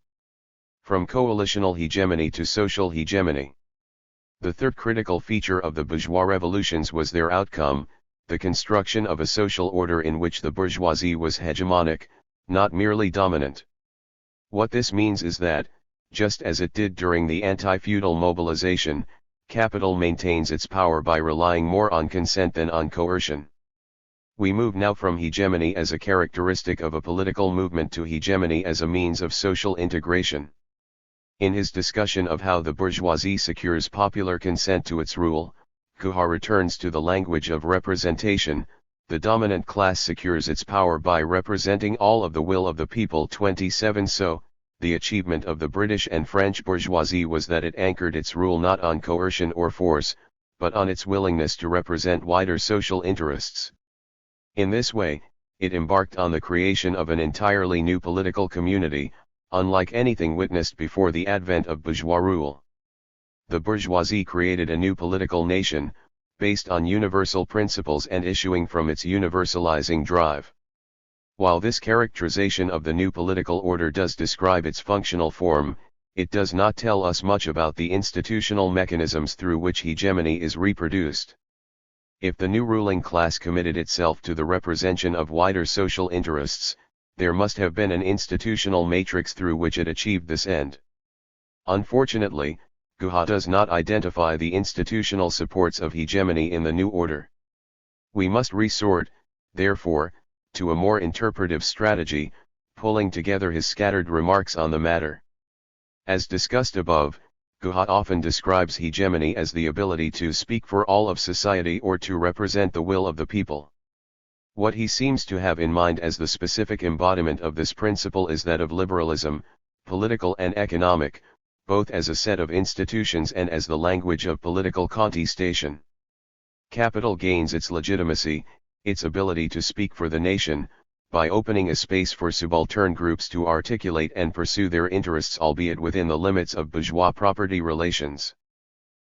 From coalitional hegemony to social hegemony. The third critical feature of the bourgeois revolutions was their outcome, the construction of a social order in which the bourgeoisie was hegemonic, not merely dominant. What this means is that, just as it did during the anti-feudal mobilization, capital maintains its power by relying more on consent than on coercion. We move now from hegemony as a characteristic of a political movement to hegemony as a means of social integration. In his discussion of how the bourgeoisie secures popular consent to its rule, Guha returns to the language of representation. The dominant class secures its power by representing all of the will of the people. 27 So, the achievement of the British and French bourgeoisie was that it anchored its rule not on coercion or force, but on its willingness to represent wider social interests. In this way, it embarked on the creation of an entirely new political community, unlike anything witnessed before the advent of bourgeois rule. The bourgeoisie created a new political nation, based on universal principles and issuing from its universalizing drive. While this characterization of the new political order does describe its functional form, it does not tell us much about the institutional mechanisms through which hegemony is reproduced. If the new ruling class committed itself to the representation of wider social interests, there must have been an institutional matrix through which it achieved this end. Unfortunately, Guha does not identify the institutional supports of hegemony in the new order. We must resort, therefore, to a more interpretive strategy, pulling together his scattered remarks on the matter. As discussed above, Guha often describes hegemony as the ability to speak for all of society or to represent the will of the people. What he seems to have in mind as the specific embodiment of this principle is that of liberalism, political and economic, both as a set of institutions and as the language of political contestation. Capital gains its legitimacy, its ability to speak for the nation, by opening a space for subaltern groups to articulate and pursue their interests, albeit within the limits of bourgeois property relations.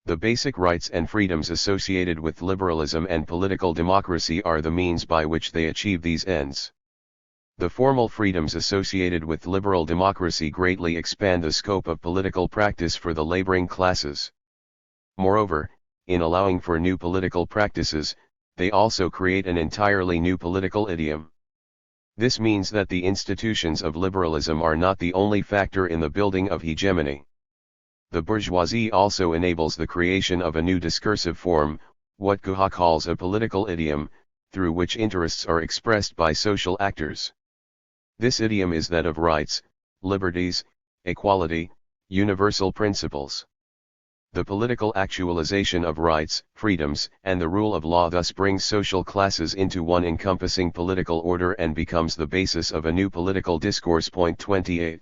The basic rights and freedoms associated with liberalism and political democracy are the means by which they achieve these ends. The formal freedoms associated with liberal democracy greatly expand the scope of political practice for the laboring classes. Moreover, in allowing for new political practices, they also create an entirely new political idiom. This means that the institutions of liberalism are not the only factor in the building of hegemony. The bourgeoisie also enables the creation of a new discursive form, what Guha calls a political idiom, through which interests are expressed by social actors. This idiom is that of rights, liberties, equality, universal principles. The political actualization of rights, freedoms, and the rule of law thus brings social classes into one encompassing political order and becomes the basis of a new political discourse. 28.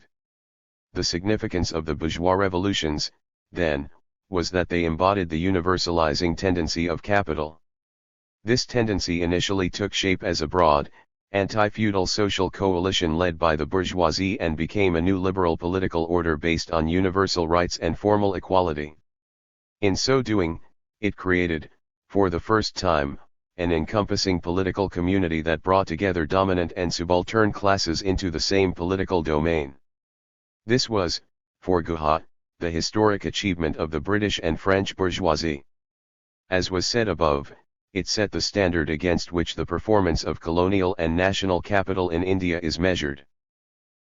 The significance of the bourgeois revolutions, then, was that they embodied the universalizing tendency of capital. This tendency initially took shape as a broad, anti-feudal social coalition led by the bourgeoisie and became a new liberal political order based on universal rights and formal equality. In so doing, it created, for the first time, an encompassing political community that brought together dominant and subaltern classes into the same political domain. This was, for Guha, the historic achievement of the British and French bourgeoisie. As was said above, it set the standard against which the performance of colonial and national capital in India is measured.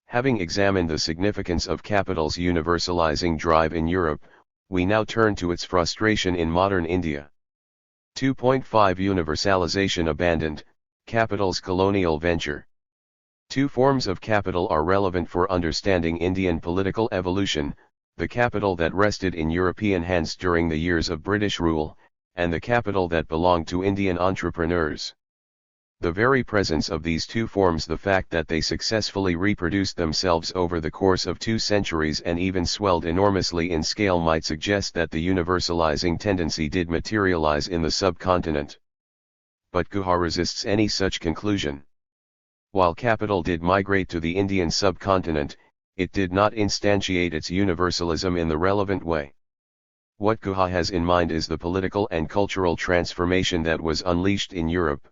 Having examined the significance of capital's universalizing drive in Europe, we now turn to its frustration in modern India. 2.5 Universalization abandoned, capital's colonial venture. Two forms of capital are relevant for understanding Indian political evolution: the capital that rested in European hands during the years of British rule, and the capital that belonged to Indian entrepreneurs. The very presence of these two forms, the fact that they successfully reproduced themselves over the course of 2 centuries and even swelled enormously in scale, might suggest that the universalizing tendency did materialize in the subcontinent. But Guha resists any such conclusion. While capital did migrate to the Indian subcontinent, it did not instantiate its universalism in the relevant way. What Guha has in mind is the political and cultural transformation that was unleashed in Europe.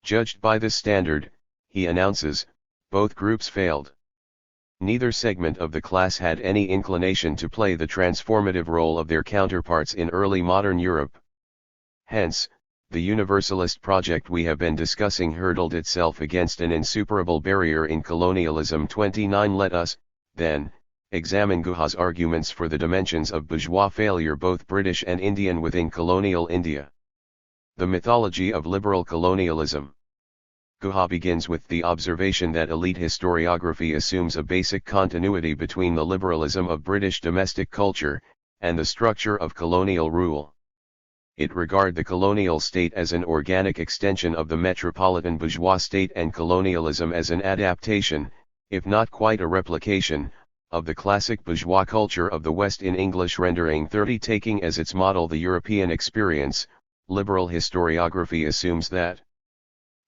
Judged by this standard, he announces, both groups failed. Neither segment of the class had any inclination to play the transformative role of their counterparts in early modern Europe. Hence, the universalist project we have been discussing hurtled itself against an insuperable barrier in colonialism. 29 Let us, then, examine Guha's arguments for the dimensions of bourgeois failure, both British and Indian, within colonial India. The mythology of liberal colonialism. Guha begins with the observation that elite historiography assumes a basic continuity between the liberalism of British domestic culture, and the structure of colonial rule. It regard the colonial state as an organic extension of the metropolitan bourgeois state and colonialism as an adaptation, if not quite a replication, of the classic bourgeois culture of the West. In English rendering 30, taking as its model the European experience, liberal historiography assumes that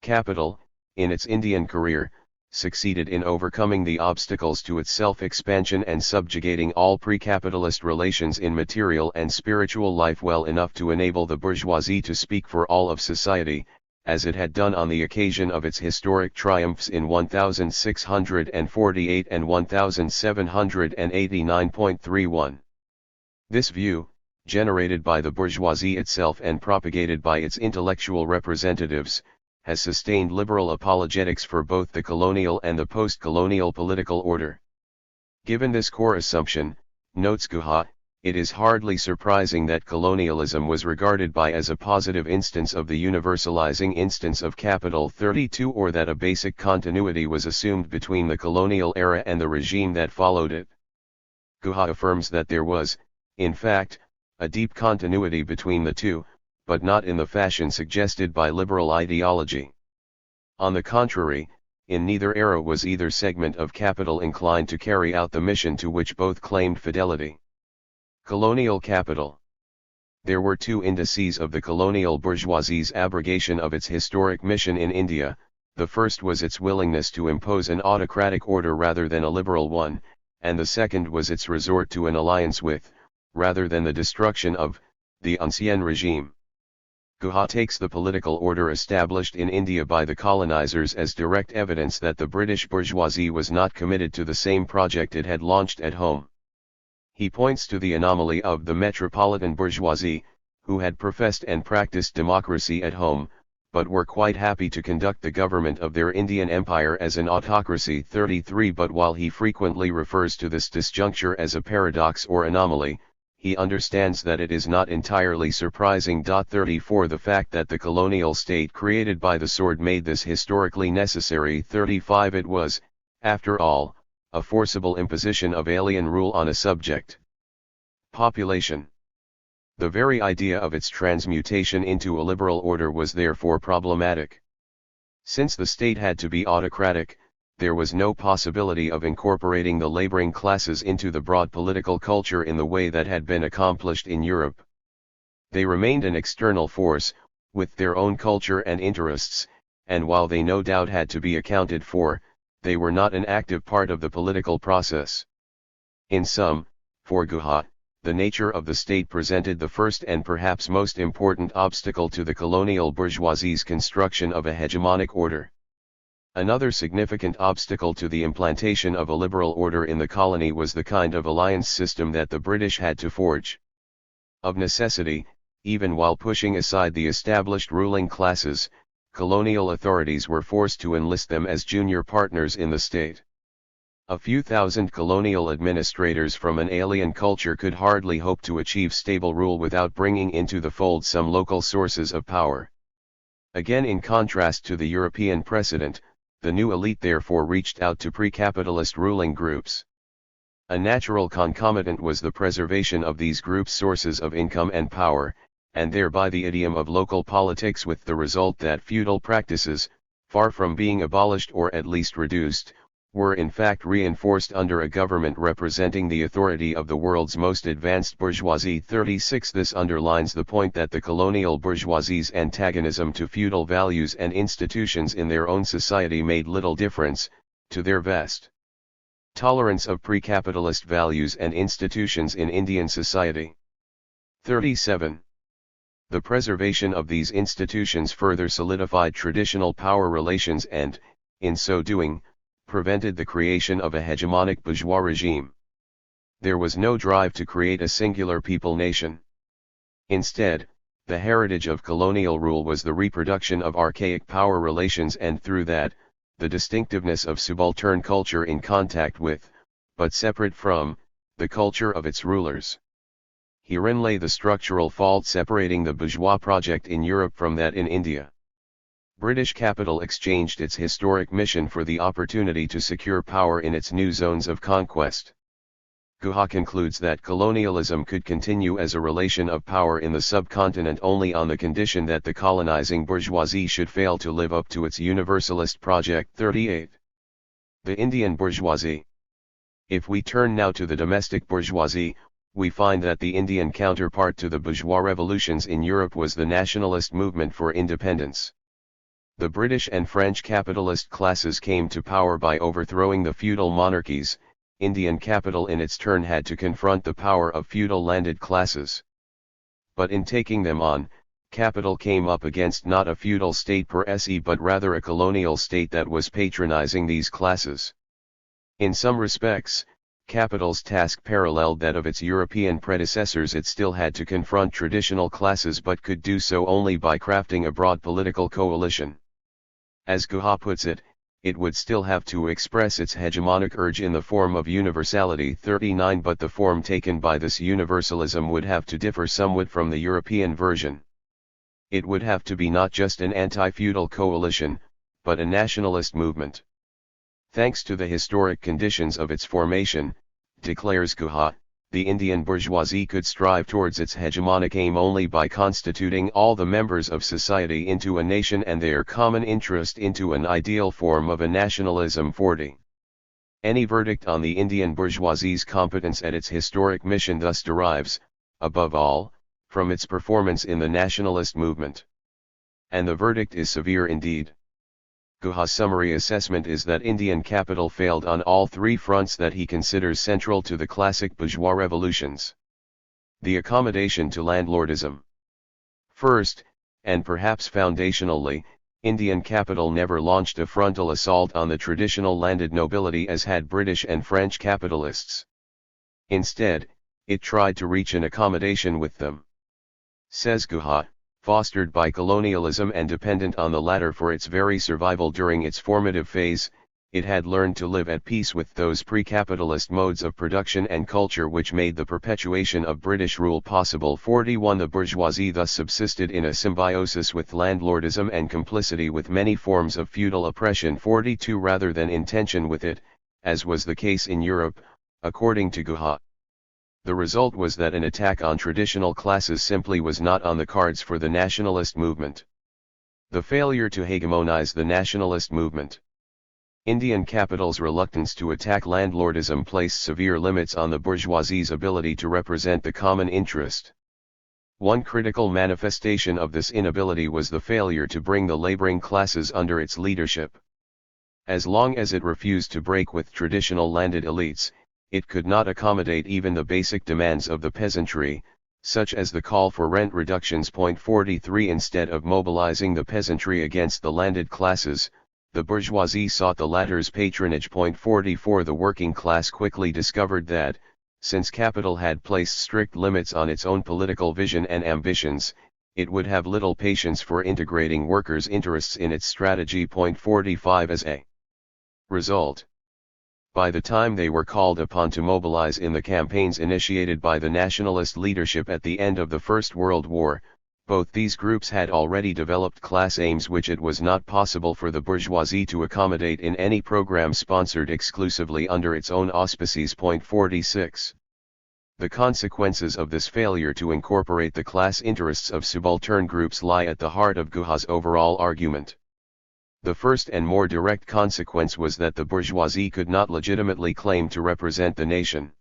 capital, in its Indian career, succeeded in overcoming the obstacles to its self-expansion and subjugating all pre-capitalist relations in material and spiritual life well enough to enable the bourgeoisie to speak for all of society, as it had done on the occasion of its historic triumphs in 1648 and 1789.31. This view, generated by the bourgeoisie itself and propagated by its intellectual representatives, has sustained liberal apologetics for both the colonial and the post-colonial political order. Given this core assumption, notes Guha, it is hardly surprising that colonialism was regarded by as a positive instance of the universalizing instance of capital 32, or that a basic continuity was assumed between the colonial era and the regime that followed it. Guha affirms that there was, in fact, a deep continuity between the two, but not in the fashion suggested by liberal ideology. On the contrary, in neither era was either segment of capital inclined to carry out the mission to which both claimed fidelity. Colonial capital. There were two indices of the colonial bourgeoisie's abrogation of its historic mission in India. The first was its willingness to impose an autocratic order rather than a liberal one, and the second was its resort to an alliance with, rather than the destruction of, the ancien regime. Guha takes the political order established in India by the colonizers as direct evidence that the British bourgeoisie was not committed to the same project it had launched at home. He points to the anomaly of the metropolitan bourgeoisie, who had professed and practiced democracy at home, but were quite happy to conduct the government of their Indian empire as an autocracy. 33. But while he frequently refers to this disjuncture as a paradox or anomaly, he understands that it is not entirely surprising. 34. The fact that the colonial state created by the sword made this historically necessary. 35. It was, after all, a forcible imposition of alien rule on a subject population. The very idea of its transmutation into a liberal order was therefore problematic. Since the state had to be autocratic, there was no possibility of incorporating the laboring classes into the broad political culture in the way that had been accomplished in Europe. They remained an external force, with their own culture and interests, and while they no doubt had to be accounted for, they were not an active part of the political process. In sum, for Guha, the nature of the state presented the first and perhaps most important obstacle to the colonial bourgeoisie's construction of a hegemonic order. Another significant obstacle to the implantation of a liberal order in the colony was the kind of alliance system that the British had to forge. Of necessity, even while pushing aside the established ruling classes, colonial authorities were forced to enlist them as junior partners in the state. A few thousand colonial administrators from an alien culture could hardly hope to achieve stable rule without bringing into the fold some local sources of power. Again, in contrast to the European precedent, the new elite therefore reached out to pre-capitalist ruling groups. A natural concomitant was the preservation of these groups' sources of income and power, and thereby the idiom of local politics, with the result that feudal practices, far from being abolished or at least reduced, were in fact reinforced under a government representing the authority of the world's most advanced bourgeoisie. 36. This underlines the point that the colonial bourgeoisie's antagonism to feudal values and institutions in their own society made little difference, to their vast tolerance of pre-capitalist values and institutions in Indian society. 37. The preservation of these institutions further solidified traditional power relations and, in so doing, prevented the creation of a hegemonic bourgeois regime. There was no drive to create a singular people nation. Instead, the heritage of colonial rule was the reproduction of archaic power relations and through that, the distinctiveness of subaltern culture in contact with, but separate from, the culture of its rulers. Herein lay the structural fault separating the bourgeois project in Europe from that in India. British capital exchanged its historic mission for the opportunity to secure power in its new zones of conquest. Guha concludes that colonialism could continue as a relation of power in the subcontinent only on the condition that the colonizing bourgeoisie should fail to live up to its universalist project. 38. The Indian bourgeoisie. If we turn now to the domestic bourgeoisie, we find that the Indian counterpart to the bourgeois revolutions in Europe was the nationalist movement for independence. The British and French capitalist classes came to power by overthrowing the feudal monarchies. Indian capital in its turn had to confront the power of feudal landed classes. But in taking them on, capital came up against not a feudal state per se but rather a colonial state that was patronizing these classes. In some respects, capital's task paralleled that of its European predecessors. It still had to confront traditional classes but could do so only by crafting a broad political coalition. As Guha puts it, it would still have to express its hegemonic urge in the form of universality. 39 But the form taken by this universalism would have to differ somewhat from the European version. It would have to be not just an anti-feudal coalition, but a nationalist movement. Thanks to the historic conditions of its formation, declares Guha, the Indian bourgeoisie could strive towards its hegemonic aim only by constituting all the members of society into a nation and their common interest into an ideal form of a nationalism. 40. Any verdict on the Indian bourgeoisie's competence at its historic mission thus derives, above all, from its performance in the nationalist movement. And the verdict is severe indeed. Guha's summary assessment is that Indian capital failed on all three fronts that he considers central to the classic bourgeois revolutions. The accommodation to landlordism. First, and perhaps foundationally, Indian capital never launched a frontal assault on the traditional landed nobility as had British and French capitalists. Instead, it tried to reach an accommodation with them. Says Guha, fostered by colonialism and dependent on the latter for its very survival during its formative phase, it had learned to live at peace with those pre-capitalist modes of production and culture which made the perpetuation of British rule possible. 41 The bourgeoisie thus subsisted in a symbiosis with landlordism and complicity with many forms of feudal oppression. 42 Rather than in tension with it, as was the case in Europe, according to Guha. The result was that an attack on traditional classes simply was not on the cards for the nationalist movement. The failure to hegemonize the nationalist movement. Indian capital's reluctance to attack landlordism placed severe limits on the bourgeoisie's ability to represent the common interest. One critical manifestation of this inability was the failure to bring the laboring classes under its leadership. As long as it refused to break with traditional landed elites, it could not accommodate even the basic demands of the peasantry, such as the call for rent reductions. 43 Instead of mobilizing the peasantry against the landed classes, the bourgeoisie sought the latter's patronage. 44 The working class quickly discovered that, since capital had placed strict limits on its own political vision and ambitions, it would have little patience for integrating workers' interests in its strategy. 45 As a result, by the time they were called upon to mobilize in the campaigns initiated by the nationalist leadership at the end of the First World War, both these groups had already developed class aims which it was not possible for the bourgeoisie to accommodate in any program sponsored exclusively under its own auspices. 46. The consequences of this failure to incorporate the class interests of subaltern groups lie at the heart of Guha's overall argument. The first and more direct consequence was that the bourgeoisie could not legitimately claim to represent the nation.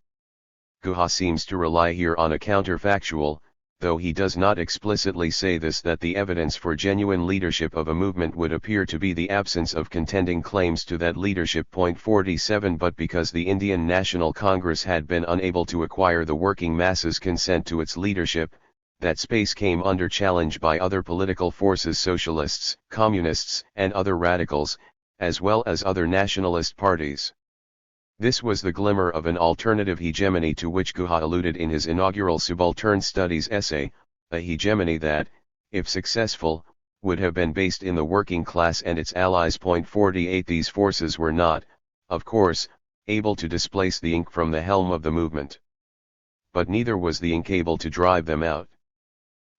Guha seems to rely here on a counterfactual, though he does not explicitly say this, that the evidence for genuine leadership of a movement would appear to be the absence of contending claims to that leadership. 47 But because the Indian National Congress had been unable to acquire the working masses' consent to its leadership, that space came under challenge by other political forces, socialists, communists, and other radicals, as well as other nationalist parties. This was the glimmer of an alternative hegemony to which Guha alluded in his inaugural Subaltern Studies essay, a hegemony that, if successful, would have been based in the working class and its allies. 48 These forces were not, of course, able to displace the ink from the helm of the movement. But neither was the ink able to drive them out.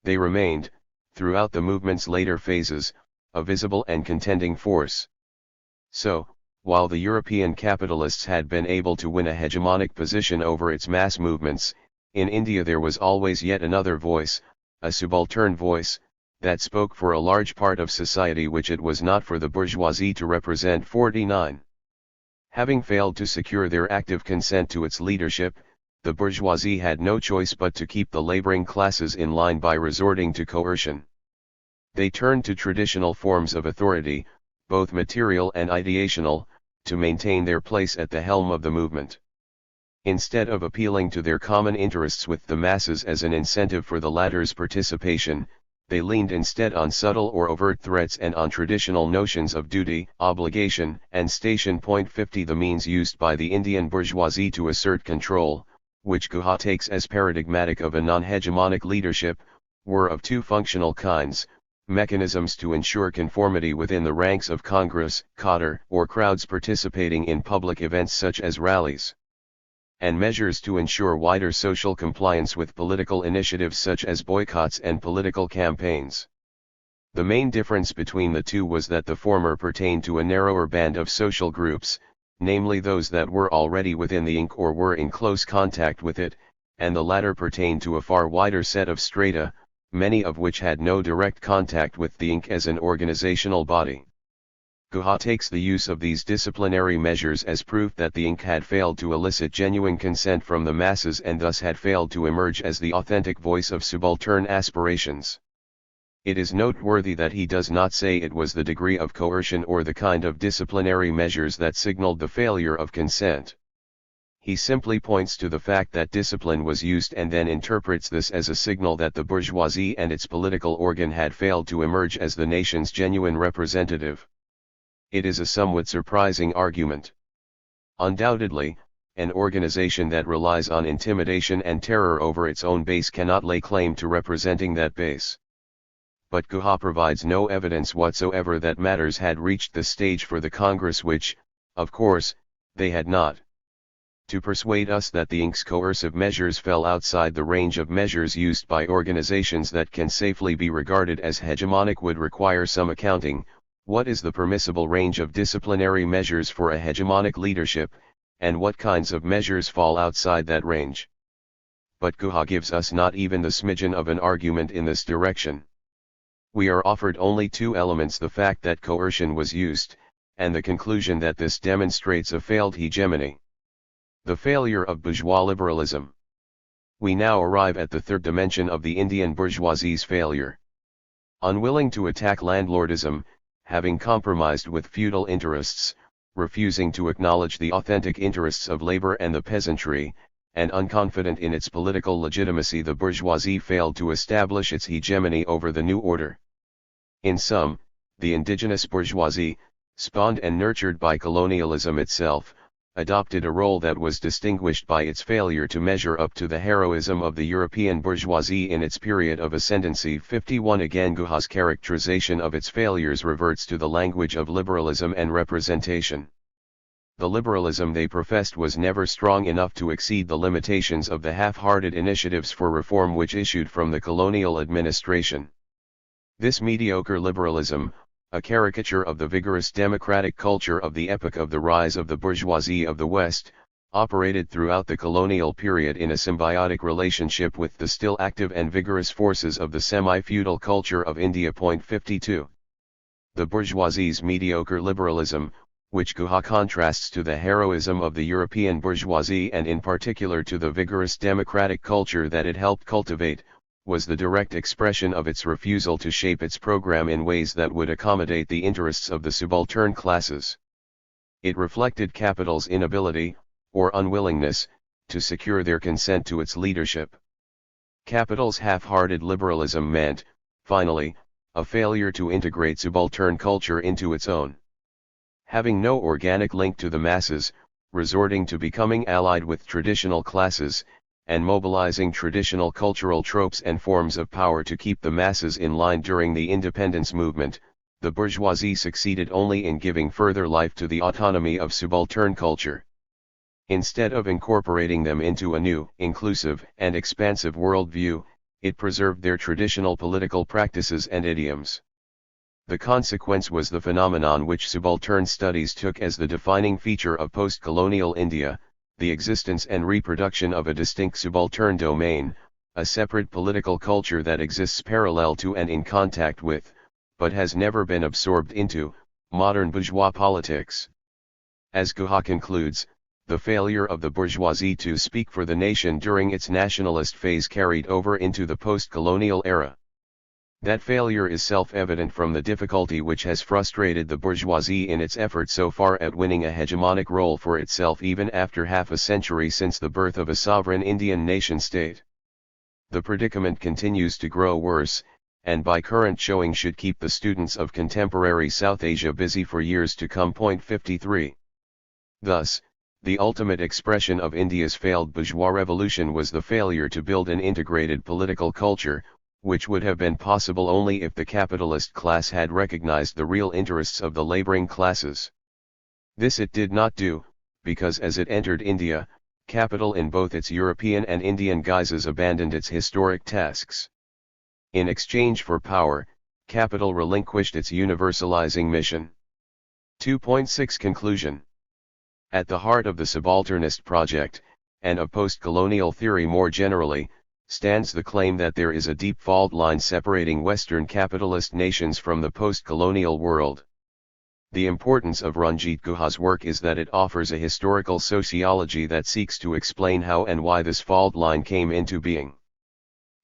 They remained, throughout the movement's later phases, a visible and contending force. So, while the European capitalists had been able to win a hegemonic position over its mass movements, in India there was always yet another voice, a subaltern voice, that spoke for a large part of society which it was not for the bourgeoisie to represent. 49. Having failed to secure their active consent to its leadership, the bourgeoisie had no choice but to keep the laboring classes in line by resorting to coercion. They turned to traditional forms of authority, both material and ideational, to maintain their place at the helm of the movement. Instead of appealing to their common interests with the masses as an incentive for the latter's participation, they leaned instead on subtle or overt threats and on traditional notions of duty, obligation, and station. 50 The means used by the Indian bourgeoisie to assert control, which Guha takes as paradigmatic of a non-hegemonic leadership, were of two functional kinds: mechanisms to ensure conformity within the ranks of Congress, cadre, or crowds participating in public events such as rallies, and measures to ensure wider social compliance with political initiatives such as boycotts and political campaigns. The main difference between the two was that the former pertained to a narrower band of social groups, namely those that were already within the INC or were in close contact with it, and the latter pertained to a far wider set of strata, many of which had no direct contact with the INC as an organizational body. Guha takes the use of these disciplinary measures as proof that the INC had failed to elicit genuine consent from the masses and thus had failed to emerge as the authentic voice of subaltern aspirations. It is noteworthy that he does not say it was the degree of coercion or the kind of disciplinary measures that signaled the failure of consent. He simply points to the fact that discipline was used and then interprets this as a signal that the bourgeoisie and its political organ had failed to emerge as the nation's genuine representative. It is a somewhat surprising argument. Undoubtedly, an organization that relies on intimidation and terror over its own base cannot lay claim to representing that base. But Guha provides no evidence whatsoever that matters had reached the stage for the Congress which, of course, they had not. To persuade us that the INC's coercive measures fell outside the range of measures used by organizations that can safely be regarded as hegemonic would require some accounting. What is the permissible range of disciplinary measures for a hegemonic leadership, and what kinds of measures fall outside that range? But Guha gives us not even the smidgen of an argument in this direction. We are offered only two elements: the fact that coercion was used, and the conclusion that this demonstrates a failed hegemony. The failure of bourgeois liberalism. We now arrive at the third dimension of the Indian bourgeoisie's failure. Unwilling to attack landlordism, having compromised with feudal interests, refusing to acknowledge the authentic interests of labor and the peasantry, and unconfident in its political legitimacy, the bourgeoisie failed to establish its hegemony over the new order. In sum, the indigenous bourgeoisie, spawned and nurtured by colonialism itself, adopted a role that was distinguished by its failure to measure up to the heroism of the European bourgeoisie in its period of ascendancy. 51 Again, Guha's characterization of its failures reverts to the language of liberalism and representation. The liberalism they professed was never strong enough to exceed the limitations of the half-hearted initiatives for reform which issued from the colonial administration. This mediocre liberalism, a caricature of the vigorous democratic culture of the epoch of the rise of the bourgeoisie of the West, operated throughout the colonial period in a symbiotic relationship with the still active and vigorous forces of the semi-feudal culture of India. 52. The bourgeoisie's mediocre liberalism, which Guha contrasts to the heroism of the European bourgeoisie and in particular to the vigorous democratic culture that it helped cultivate, was the direct expression of its refusal to shape its program in ways that would accommodate the interests of the subaltern classes. It reflected capital's inability, or unwillingness, to secure their consent to its leadership. Capital's half-hearted liberalism meant, finally, a failure to integrate subaltern culture into its own. Having no organic link to the masses, resorting to becoming allied with traditional classes, and mobilizing traditional cultural tropes and forms of power to keep the masses in line during the independence movement, the bourgeoisie succeeded only in giving further life to the autonomy of subaltern culture. Instead of incorporating them into a new, inclusive, and expansive worldview, it preserved their traditional political practices and idioms. The consequence was the phenomenon which subaltern studies took as the defining feature of post-colonial India, the existence and reproduction of a distinct subaltern domain, a separate political culture that exists parallel to and in contact with, but has never been absorbed into, modern bourgeois politics. As Guha concludes, the failure of the bourgeoisie to speak for the nation during its nationalist phase carried over into the post-colonial era. That failure is self-evident from the difficulty which has frustrated the bourgeoisie in its effort so far at winning a hegemonic role for itself even after half a century since the birth of a sovereign Indian nation-state. The predicament continues to grow worse, and by current showing should keep the students of contemporary South Asia busy for years to come. 53. Thus, the ultimate expression of India's failed bourgeois revolution was the failure to build an integrated political culture, which would have been possible only if the capitalist class had recognized the real interests of the laboring classes. This it did not do, because as it entered India, capital in both its European and Indian guises abandoned its historic tasks. In exchange for power, capital relinquished its universalizing mission. 2.6 Conclusion. At the heart of the subalternist project, and of post-colonial theory more generally, stands the claim that there is a deep fault line separating Western capitalist nations from the post-colonial world. The importance of Ranjit Guha's work is that it offers a historical sociology that seeks to explain how and why this fault line came into being.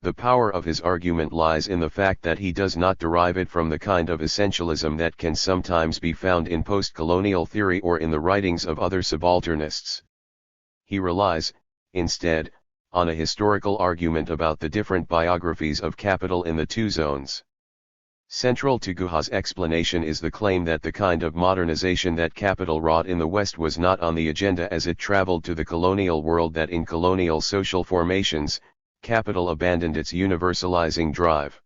The power of his argument lies in the fact that he does not derive it from the kind of essentialism that can sometimes be found in post-colonial theory or in the writings of other subalternists. He relies, instead, on a historical argument about the different biographies of capital in the two zones. Central to Guha's explanation is the claim that the kind of modernization that capital wrought in the West was not on the agenda as it traveled to the colonial world, that in colonial social formations, capital abandoned its universalizing drive.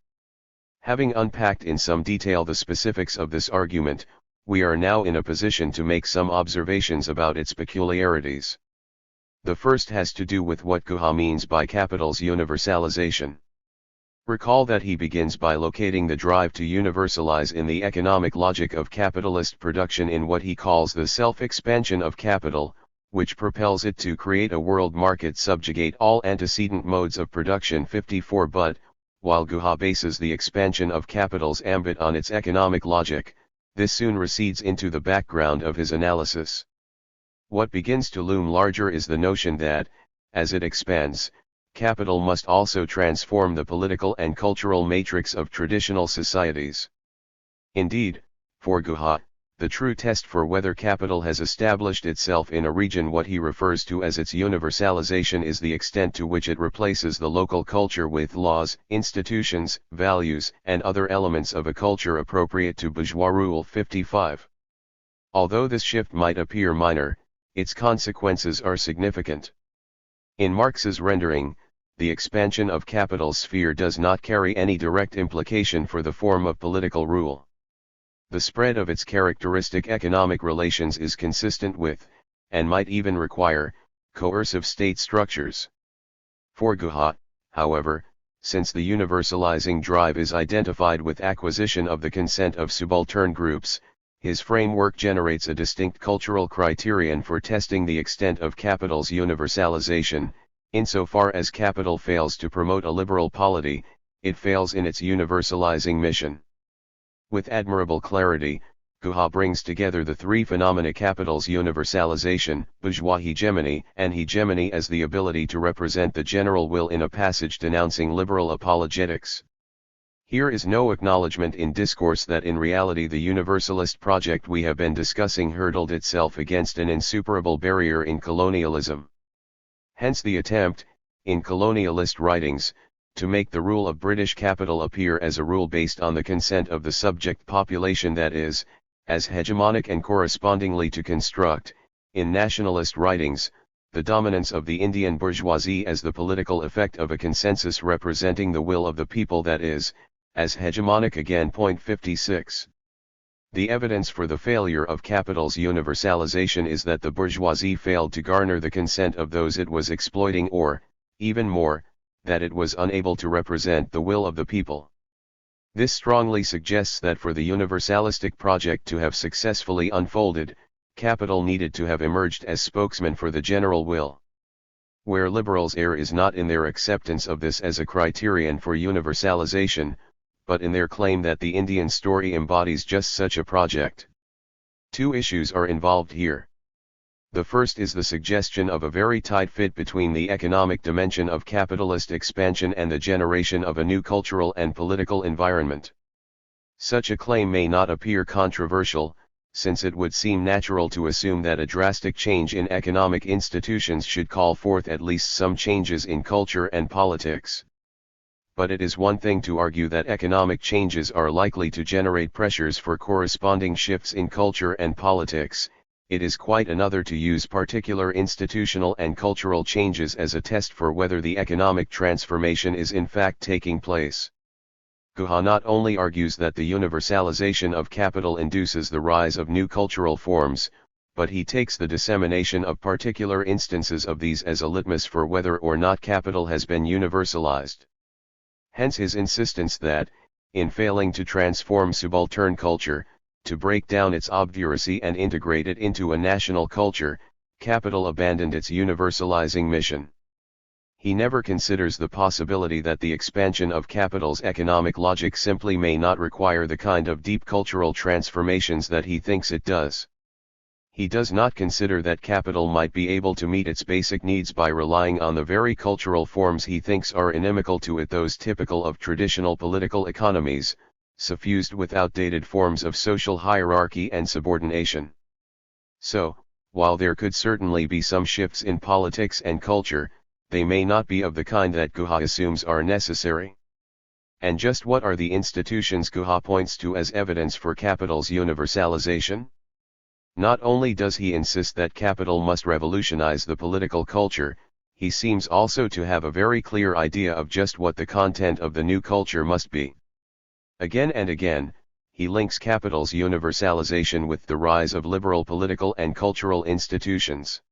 Having unpacked in some detail the specifics of this argument, we are now in a position to make some observations about its peculiarities. The first has to do with what Guha means by capital's universalization. Recall that he begins by locating the drive to universalize in the economic logic of capitalist production in what he calls the self-expansion of capital, which propels it to create a world market, subjugate all antecedent modes of production. 54 But, while Guha bases the expansion of capital's ambit on its economic logic, this soon recedes into the background of his analysis. What begins to loom larger is the notion that, as it expands, capital must also transform the political and cultural matrix of traditional societies. Indeed, for Guha, the true test for whether capital has established itself in a region, what he refers to as its universalization, is the extent to which it replaces the local culture with laws, institutions, values, and other elements of a culture appropriate to bourgeois rule. 55. Although this shift might appear minor, its consequences are significant. In Marx's rendering, the expansion of capital's sphere does not carry any direct implication for the form of political rule. The spread of its characteristic economic relations is consistent with, and might even require, coercive state structures. For Guha, however, since the universalizing drive is identified with acquisition of the consent of subaltern groups, his framework generates a distinct cultural criterion for testing the extent of capital's universalization. Insofar as capital fails to promote a liberal polity, it fails in its universalizing mission. With admirable clarity, Guha brings together the three phenomena: capital's universalization, bourgeois hegemony, and hegemony as the ability to represent the general will in a passage denouncing liberal apologetics. Here is no acknowledgement in discourse that in reality the universalist project we have been discussing hurdled itself against an insuperable barrier in colonialism. Hence the attempt, in colonialist writings, to make the rule of British capital appear as a rule based on the consent of the subject population, that is, as hegemonic, and correspondingly to construct, in nationalist writings, the dominance of the Indian bourgeoisie as the political effect of a consensus representing the will of the people, that is, as hegemonic again. 56. The evidence for the failure of capital's universalization is that the bourgeoisie failed to garner the consent of those it was exploiting, or, even more, that it was unable to represent the will of the people. This strongly suggests that for the universalistic project to have successfully unfolded, capital needed to have emerged as spokesman for the general will. Where liberals err is not in their acceptance of this as a criterion for universalization, but in their claim that the Indian story embodies just such a project. Two issues are involved here. The first is the suggestion of a very tight fit between the economic dimension of capitalist expansion and the generation of a new cultural and political environment. Such a claim may not appear controversial, since it would seem natural to assume that a drastic change in economic institutions should call forth at least some changes in culture and politics. But it is one thing to argue that economic changes are likely to generate pressures for corresponding shifts in culture and politics. It is quite another to use particular institutional and cultural changes as a test for whether the economic transformation is in fact taking place. Guha not only argues that the universalization of capital induces the rise of new cultural forms, but he takes the dissemination of particular instances of these as a litmus for whether or not capital has been universalized. Hence his insistence that, in failing to transform subaltern culture, to break down its obduracy and integrate it into a national culture, capital abandoned its universalizing mission. He never considers the possibility that the expansion of capital's economic logic simply may not require the kind of deep cultural transformations that he thinks it does. He does not consider that capital might be able to meet its basic needs by relying on the very cultural forms he thinks are inimical to it, those typical of traditional political economies, suffused with outdated forms of social hierarchy and subordination. So, while there could certainly be some shifts in politics and culture, they may not be of the kind that Guha assumes are necessary. And just what are the institutions Guha points to as evidence for capital's universalization? Not only does he insist that capital must revolutionize the political culture, he seems also to have a very clear idea of just what the content of the new culture must be. Again and again, he links capital's universalization with the rise of liberal political and cultural institutions.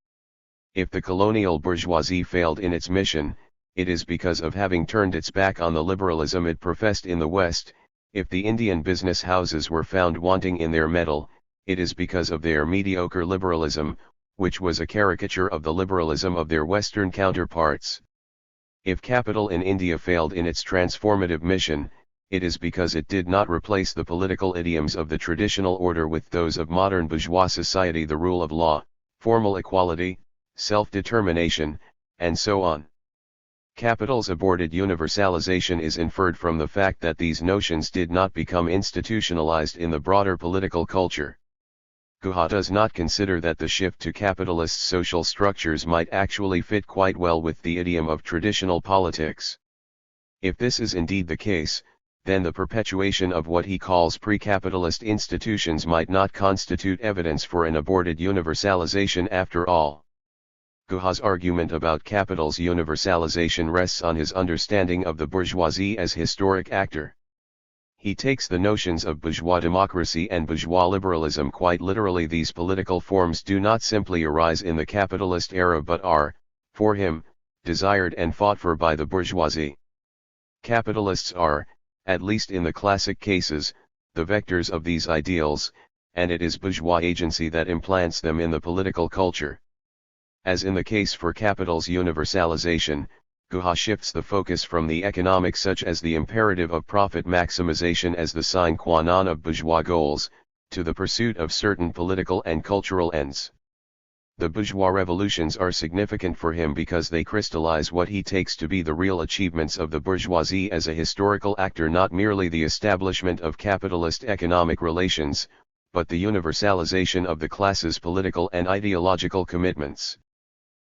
If the colonial bourgeoisie failed in its mission, it is because of having turned its back on the liberalism it professed in the West. If the Indian business houses were found wanting in their mettle, it is because of their mediocre liberalism, which was a caricature of the liberalism of their Western counterparts. If capital in India failed in its transformative mission, it is because it did not replace the political idioms of the traditional order with those of modern bourgeois society, the rule of law, formal equality, self-determination, and so on. Capital's aborted universalization is inferred from the fact that these notions did not become institutionalized in the broader political culture. Guha does not consider that the shift to capitalist social structures might actually fit quite well with the idiom of traditional politics. If this is indeed the case, then the perpetuation of what he calls pre-capitalist institutions might not constitute evidence for an aborted universalization after all. Guha's argument about capital's universalization rests on his understanding of the bourgeoisie as historic actor. He takes the notions of bourgeois democracy and bourgeois liberalism quite literally. These political forms do not simply arise in the capitalist era but are, for him, desired and fought for by the bourgeoisie. Capitalists are, at least in the classic cases, the vectors of these ideals, and it is bourgeois agency that implants them in the political culture. As in the case for capital's universalization, Guha shifts the focus from the economic, such as the imperative of profit maximization as the sine qua non of bourgeois goals, to the pursuit of certain political and cultural ends. The bourgeois revolutions are significant for him because they crystallize what he takes to be the real achievements of the bourgeoisie as a historical actor, not merely the establishment of capitalist economic relations, but the universalization of the class's political and ideological commitments.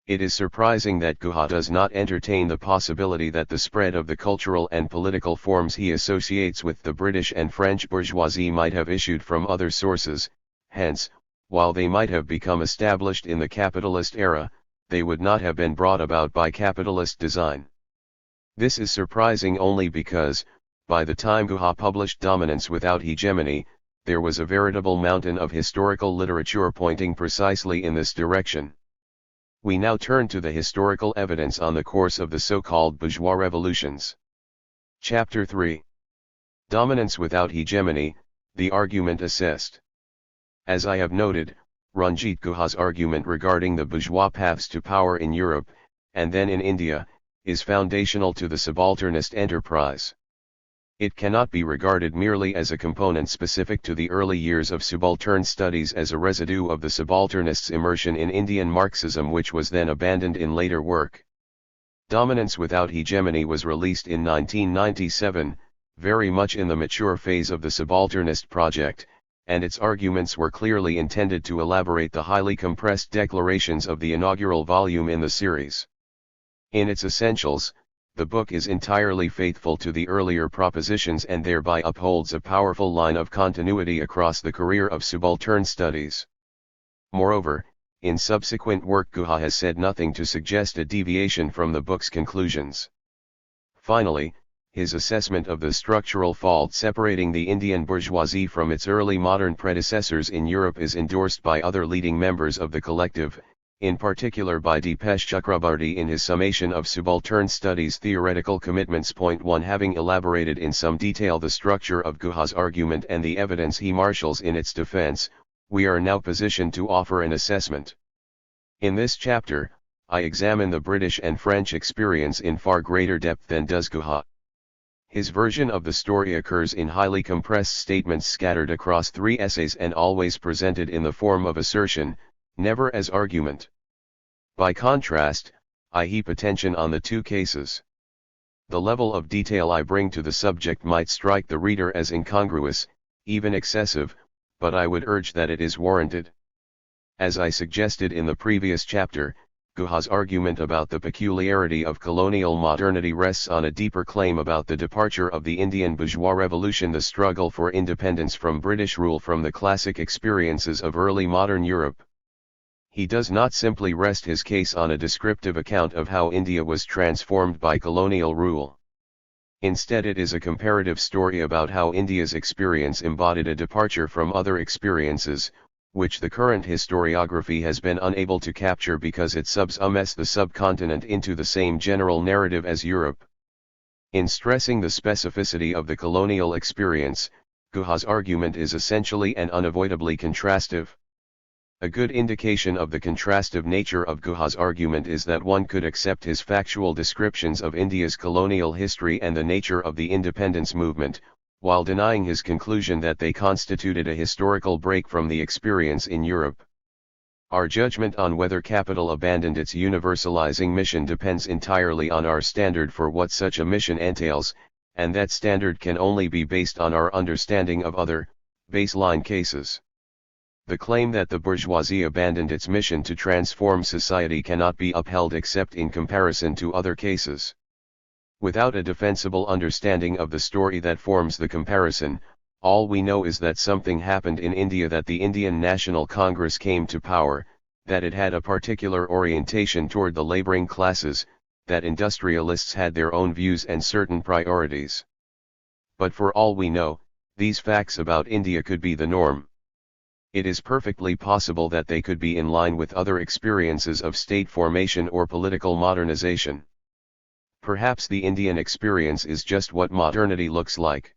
It is surprising that Guha does not entertain the possibility that the spread of the cultural and political forms he associates with the British and French bourgeoisie might have issued from other sources. Hence, while they might have become established in the capitalist era, they would not have been brought about by capitalist design. This is surprising only because, by the time Guha published Dominance Without Hegemony, there was a veritable mountain of historical literature pointing precisely in this direction. We now turn to the historical evidence on the course of the so-called bourgeois revolutions. Chapter 3. Dominance without hegemony, the argument assessed. As I have noted, Ranjit Guha's argument regarding the bourgeois paths to power in Europe, and then in India, is foundational to the subalternist enterprise. It cannot be regarded merely as a component specific to the early years of subaltern studies as a residue of the subalternists' immersion in Indian Marxism, which was then abandoned in later work. Dominance without hegemony was released in 1997, very much in the mature phase of the subalternist project, and its arguments were clearly intended to elaborate the highly compressed declarations of the inaugural volume in the series. In its essentials, the book is entirely faithful to the earlier propositions and thereby upholds a powerful line of continuity across the career of subaltern studies. Moreover, in subsequent work Guha has said nothing to suggest a deviation from the book's conclusions. Finally, his assessment of the structural fault separating the Indian bourgeoisie from its early modern predecessors in Europe is endorsed by other leading members of the collective, in particular by Dipesh Chakrabarty in his summation of Subaltern Studies Theoretical Commitments. 1 Having elaborated in some detail the structure of Guha's argument and the evidence he marshals in its defense, we are now positioned to offer an assessment. In this chapter, I examine the British and French experience in far greater depth than does Guha. His version of the story occurs in highly compressed statements scattered across 3 essays and always presented in the form of assertion, never as argument. By contrast, I heap attention on the 2 cases. The level of detail I bring to the subject might strike the reader as incongruous, even excessive, but I would urge that it is warranted. As I suggested in the previous chapter, Guha's argument about the peculiarity of colonial modernity rests on a deeper claim about the departure of the Indian bourgeois revolution, the struggle for independence from British rule, from the classic experiences of early modern Europe. He does not simply rest his case on a descriptive account of how India was transformed by colonial rule. Instead, it is a comparative story about how India's experience embodied a departure from other experiences, which the current historiography has been unable to capture because it subsumes the subcontinent into the same general narrative as Europe. In stressing the specificity of the colonial experience, Guha's argument is essentially and unavoidably contrastive. A good indication of the contrastive nature of Guha's argument is that one could accept his factual descriptions of India's colonial history and the nature of the independence movement, while denying his conclusion that they constituted a historical break from the experience in Europe. Our judgment on whether capital abandoned its universalizing mission depends entirely on our standard for what such a mission entails, and that standard can only be based on our understanding of other, baseline cases. The claim that the bourgeoisie abandoned its mission to transform society cannot be upheld except in comparison to other cases. Without a defensible understanding of the story that forms the comparison, all we know is that something happened in India, that the Indian National Congress came to power, that it had a particular orientation toward the laboring classes, that industrialists had their own views and certain priorities. But for all we know, these facts about India could be the norm. It is perfectly possible that they could be in line with other experiences of state formation or political modernization. Perhaps the Indian experience is just what modernity looks like.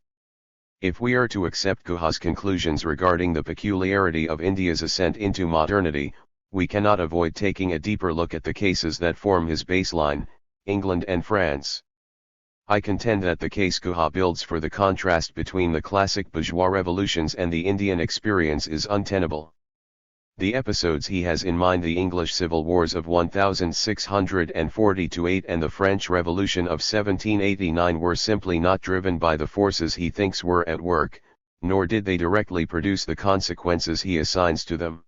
If we are to accept Guha's conclusions regarding the peculiarity of India's ascent into modernity, we cannot avoid taking a deeper look at the cases that form his baseline, England and France. I contend that the case Guha builds for the contrast between the classic bourgeois revolutions and the Indian experience is untenable. The episodes he has in mind, the English Civil Wars of 1640-8 and the French Revolution of 1789, were simply not driven by the forces he thinks were at work, nor did they directly produce the consequences he assigns to them.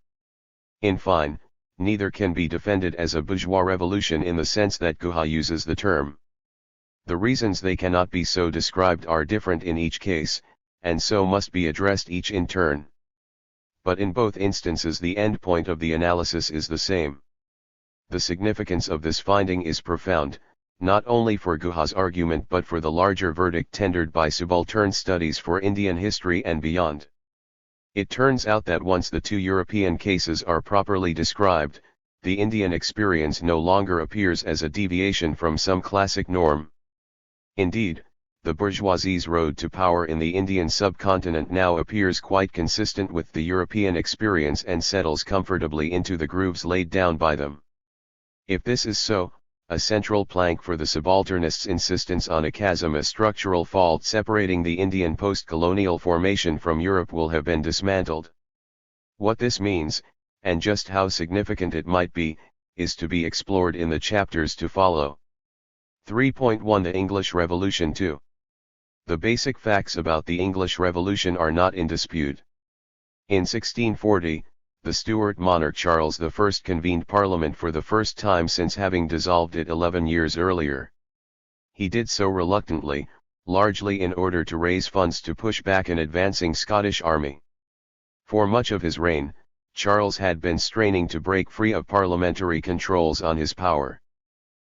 In fine, neither can be defended as a bourgeois revolution in the sense that Guha uses the term. The reasons they cannot be so described are different in each case, and so must be addressed each in turn. But in both instances the end point of the analysis is the same. The significance of this finding is profound, not only for Guha's argument but for the larger verdict tendered by subaltern studies for Indian history and beyond. It turns out that once the 2 European cases are properly described, the Indian experience no longer appears as a deviation from some classic norm. Indeed, the bourgeoisie's road to power in the Indian subcontinent now appears quite consistent with the European experience and settles comfortably into the grooves laid down by them. If this is so, a central plank for the subalternist's insistence on a chasm, a structural fault separating the Indian post-colonial formation from Europe, will have been dismantled. What this means, and just how significant it might be, is to be explored in the chapters to follow. 3.1 The English Revolution 2. The basic facts about the English Revolution are not in dispute. In 1640, the Stuart monarch Charles I convened Parliament for the first time since having dissolved it 11 years earlier. He did so reluctantly, largely in order to raise funds to push back an advancing Scottish army. For much of his reign, Charles had been straining to break free of parliamentary controls on his power.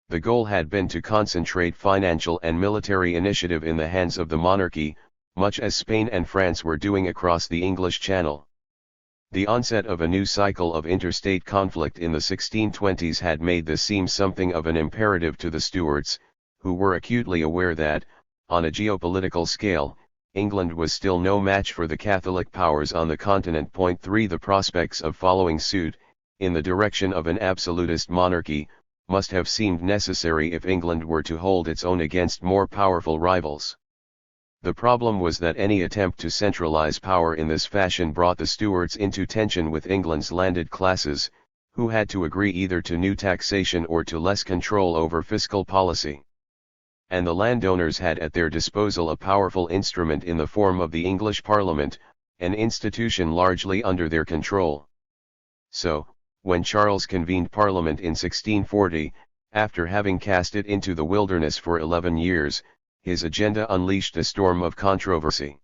The goal had been to concentrate financial and military initiative in the hands of the monarchy, much as Spain and France were doing across the English Channel. The onset of a new cycle of interstate conflict in the 1620s had made this seem something of an imperative to the Stuarts, who were acutely aware that, on a geopolitical scale, England was still no match for the Catholic powers on the continent. 3 The prospects of following suit, in the direction of an absolutist monarchy, must have seemed necessary if England were to hold its own against more powerful rivals. The problem was that any attempt to centralize power in this fashion brought the Stuarts into tension with England's landed classes, who had to agree either to new taxation or to less control over fiscal policy. And the landowners had at their disposal a powerful instrument in the form of the English Parliament, an institution largely under their control. So, when Charles convened Parliament in 1640, after having cast it into the wilderness for 11 years, his agenda unleashed a storm of controversy.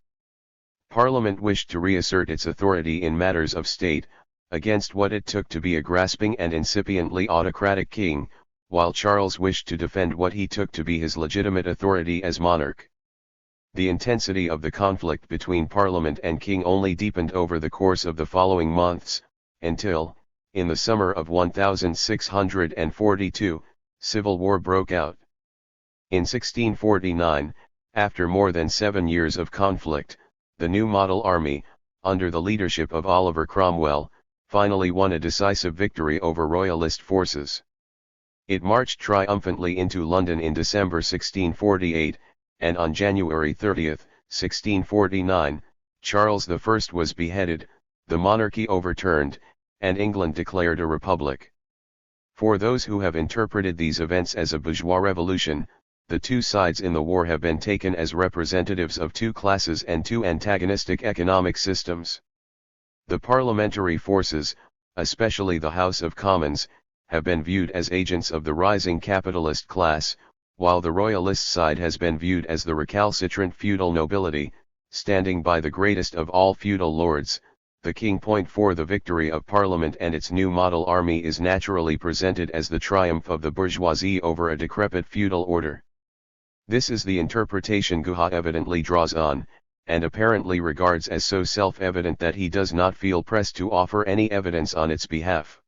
Parliament wished to reassert its authority in matters of state, against what it took to be a grasping and incipiently autocratic king, while Charles wished to defend what he took to be his legitimate authority as monarch. The intensity of the conflict between Parliament and king only deepened over the course of the following months, until, in the summer of 1642, civil war broke out. In 1649, after more than 7 years of conflict, the new model army, under the leadership of Oliver Cromwell, finally won a decisive victory over royalist forces. It marched triumphantly into London in December 1648, and on January 30, 1649, Charles I was beheaded, the monarchy overturned, and England declared a republic. For those who have interpreted these events as a bourgeois revolution, the two sides in the war have been taken as representatives of two classes and two antagonistic economic systems. The parliamentary forces, especially the House of Commons, have been viewed as agents of the rising capitalist class, while the royalist side has been viewed as the recalcitrant feudal nobility, standing by the greatest of all feudal lords, the king. 4 The victory of Parliament and its new model army is naturally presented as the triumph of the bourgeoisie over a decrepit feudal order. This is the interpretation Guha evidently draws on, and apparently regards as so self-evident that he does not feel pressed to offer any evidence on its behalf.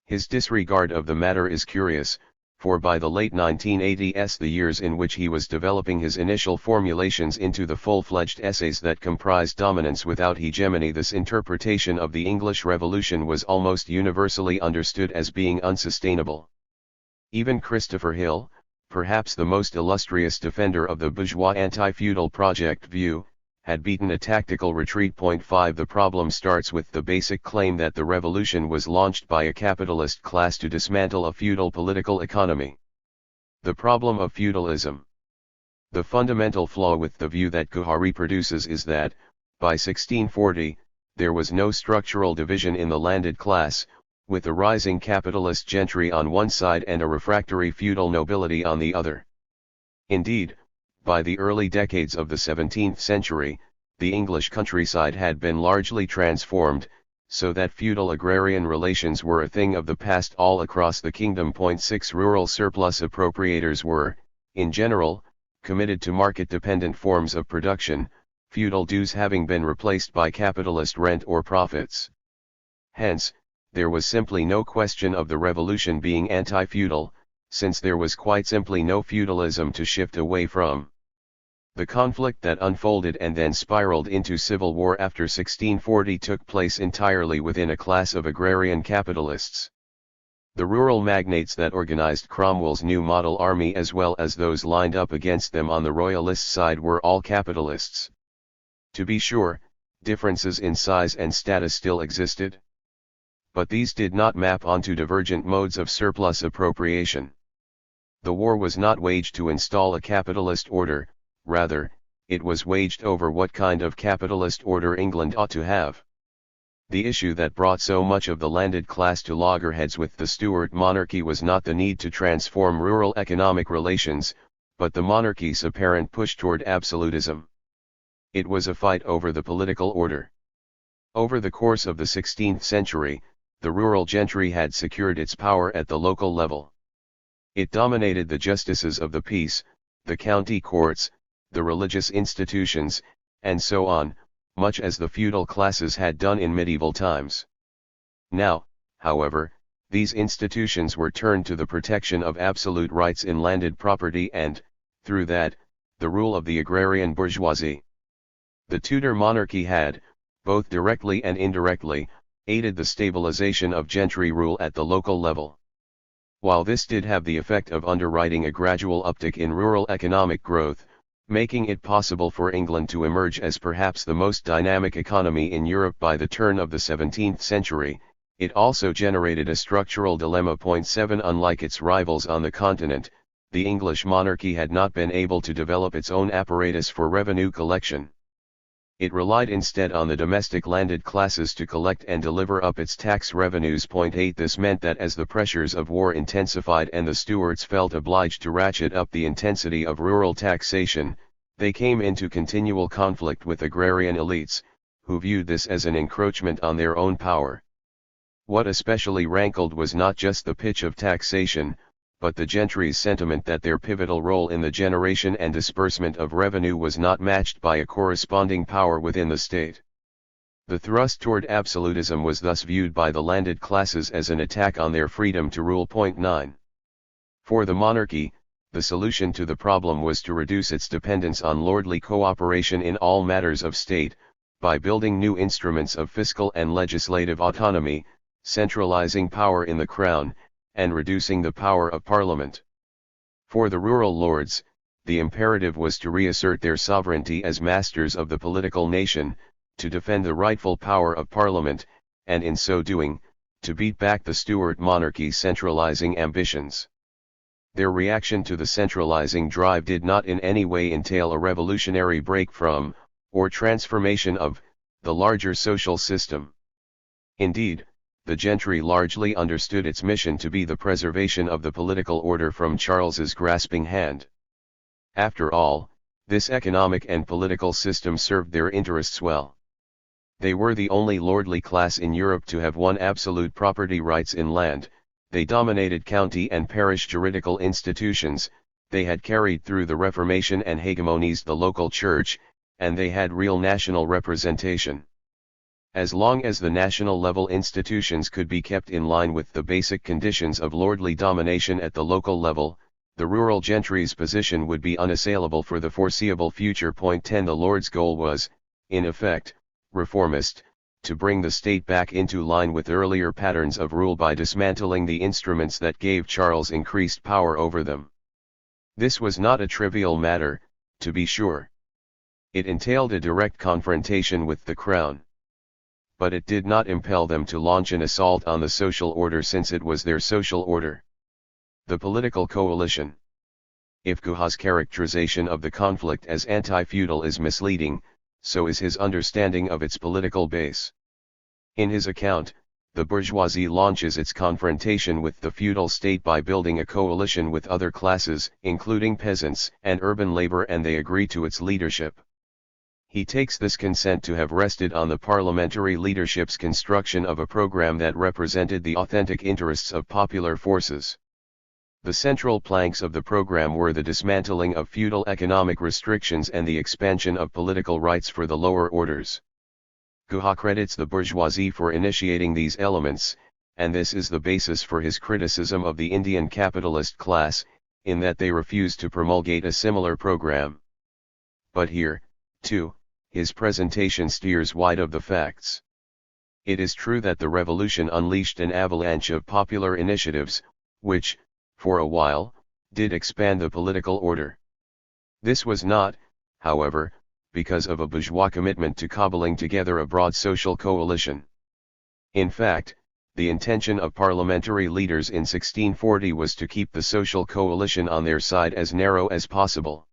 His disregard of the matter is curious, for by the late 1980s, the years in which he was developing his initial formulations into the full-fledged essays that comprise Dominance Without Hegemony, this interpretation of the English Revolution was almost universally understood as being unsustainable. Even Christopher Hill, perhaps the most illustrious defender of the bourgeois anti-feudal project view, had beaten a tactical retreat. 5 The problem starts with the basic claim that the revolution was launched by a capitalist class to dismantle a feudal political economy. The problem of feudalism. The fundamental flaw with the view that Guha reproduces is that, by 1640, there was no structural division in the landed class, with a rising capitalist gentry on one side and a refractory feudal nobility on the other. Indeed, by the early decades of the 17th century, the English countryside had been largely transformed, so that feudal agrarian relations were a thing of the past all across the kingdom. 6 Rural surplus appropriators were, in general, committed to market-dependent forms of production, feudal dues having been replaced by capitalist rent or profits. Hence, there was simply no question of the revolution being anti-feudal, since there was quite simply no feudalism to shift away from. The conflict that unfolded and then spiraled into civil war after 1640 took place entirely within a class of agrarian capitalists. The rural magnates that organized Cromwell's new model army as well as those lined up against them on the royalist side were all capitalists. To be sure, differences in size and status still existed. But these did not map onto divergent modes of surplus appropriation. The war was not waged to install a capitalist order, rather, it was waged over what kind of capitalist order England ought to have. The issue that brought so much of the landed class to loggerheads with the Stuart monarchy was not the need to transform rural economic relations, but the monarchy's apparent push toward absolutism. It was a fight over the political order. Over the course of the 16th century, the rural gentry had secured its power at the local level. It dominated the justices of the peace, the county courts, the religious institutions, and so on, much as the feudal classes had done in medieval times. Now, however, these institutions were turned to the protection of absolute rights in landed property and, through that, the rule of the agrarian bourgeoisie. The Tudor monarchy had, both directly and indirectly, aided the stabilization of gentry rule at the local level. While this did have the effect of underwriting a gradual uptick in rural economic growth, making it possible for England to emerge as perhaps the most dynamic economy in Europe by the turn of the 17th century, it also generated a structural dilemma. 7 Unlike its rivals on the continent, the English monarchy had not been able to develop its own apparatus for revenue collection. It relied instead on the domestic landed classes to collect and deliver up its tax revenues. 8 This meant that as the pressures of war intensified and the Stuarts felt obliged to ratchet up the intensity of rural taxation, they came into continual conflict with agrarian elites, who viewed this as an encroachment on their own power. What especially rankled was not just the pitch of taxation, but the gentry's sentiment that their pivotal role in the generation and disbursement of revenue was not matched by a corresponding power within the state. The thrust toward absolutism was thus viewed by the landed classes as an attack on their freedom to rule. 9. For the monarchy, the solution to the problem was to reduce its dependence on lordly cooperation in all matters of state, by building new instruments of fiscal and legislative autonomy, centralizing power in the crown, and reducing the power of Parliament. For the rural lords, the imperative was to reassert their sovereignty as masters of the political nation, to defend the rightful power of Parliament, and in so doing, to beat back the Stuart monarchy's centralizing ambitions. Their reaction to the centralizing drive did not in any way entail a revolutionary break from, or transformation of, the larger social system. Indeed, the gentry largely understood its mission to be the preservation of the political order from Charles's grasping hand. After all, this economic and political system served their interests well. They were the only lordly class in Europe to have won absolute property rights in land, they dominated county and parish juridical institutions, they had carried through the Reformation and hegemonized the local church, and they had real national representation. As long as the national-level institutions could be kept in line with the basic conditions of lordly domination at the local level, the rural gentry's position would be unassailable for the foreseeable future. 10 The Lord's goal was, in effect, reformist, to bring the state back into line with earlier patterns of rule by dismantling the instruments that gave Charles increased power over them. This was not a trivial matter, to be sure. It entailed a direct confrontation with the crown. But it did not impel them to launch an assault on the social order, since it was their social order. The political coalition. If Guha's characterization of the conflict as anti-feudal is misleading, so is his understanding of its political base. In his account, the bourgeoisie launches its confrontation with the feudal state by building a coalition with other classes, including peasants and urban labor, and they agree to its leadership. He takes this consent to have rested on the parliamentary leadership's construction of a program that represented the authentic interests of popular forces. The central planks of the program were the dismantling of feudal economic restrictions and the expansion of political rights for the lower orders. Guha credits the bourgeoisie for initiating these elements, and this is the basis for his criticism of the Indian capitalist class, in that they refused to promulgate a similar program. but here, too, his presentation steers wide of the facts. It is true that the revolution unleashed an avalanche of popular initiatives, which, for a while, did expand the political order. This was not, however, because of a bourgeois commitment to cobbling together a broad social coalition. In fact, the intention of parliamentary leaders in 1640 was to keep the social coalition on their side as narrow as possible.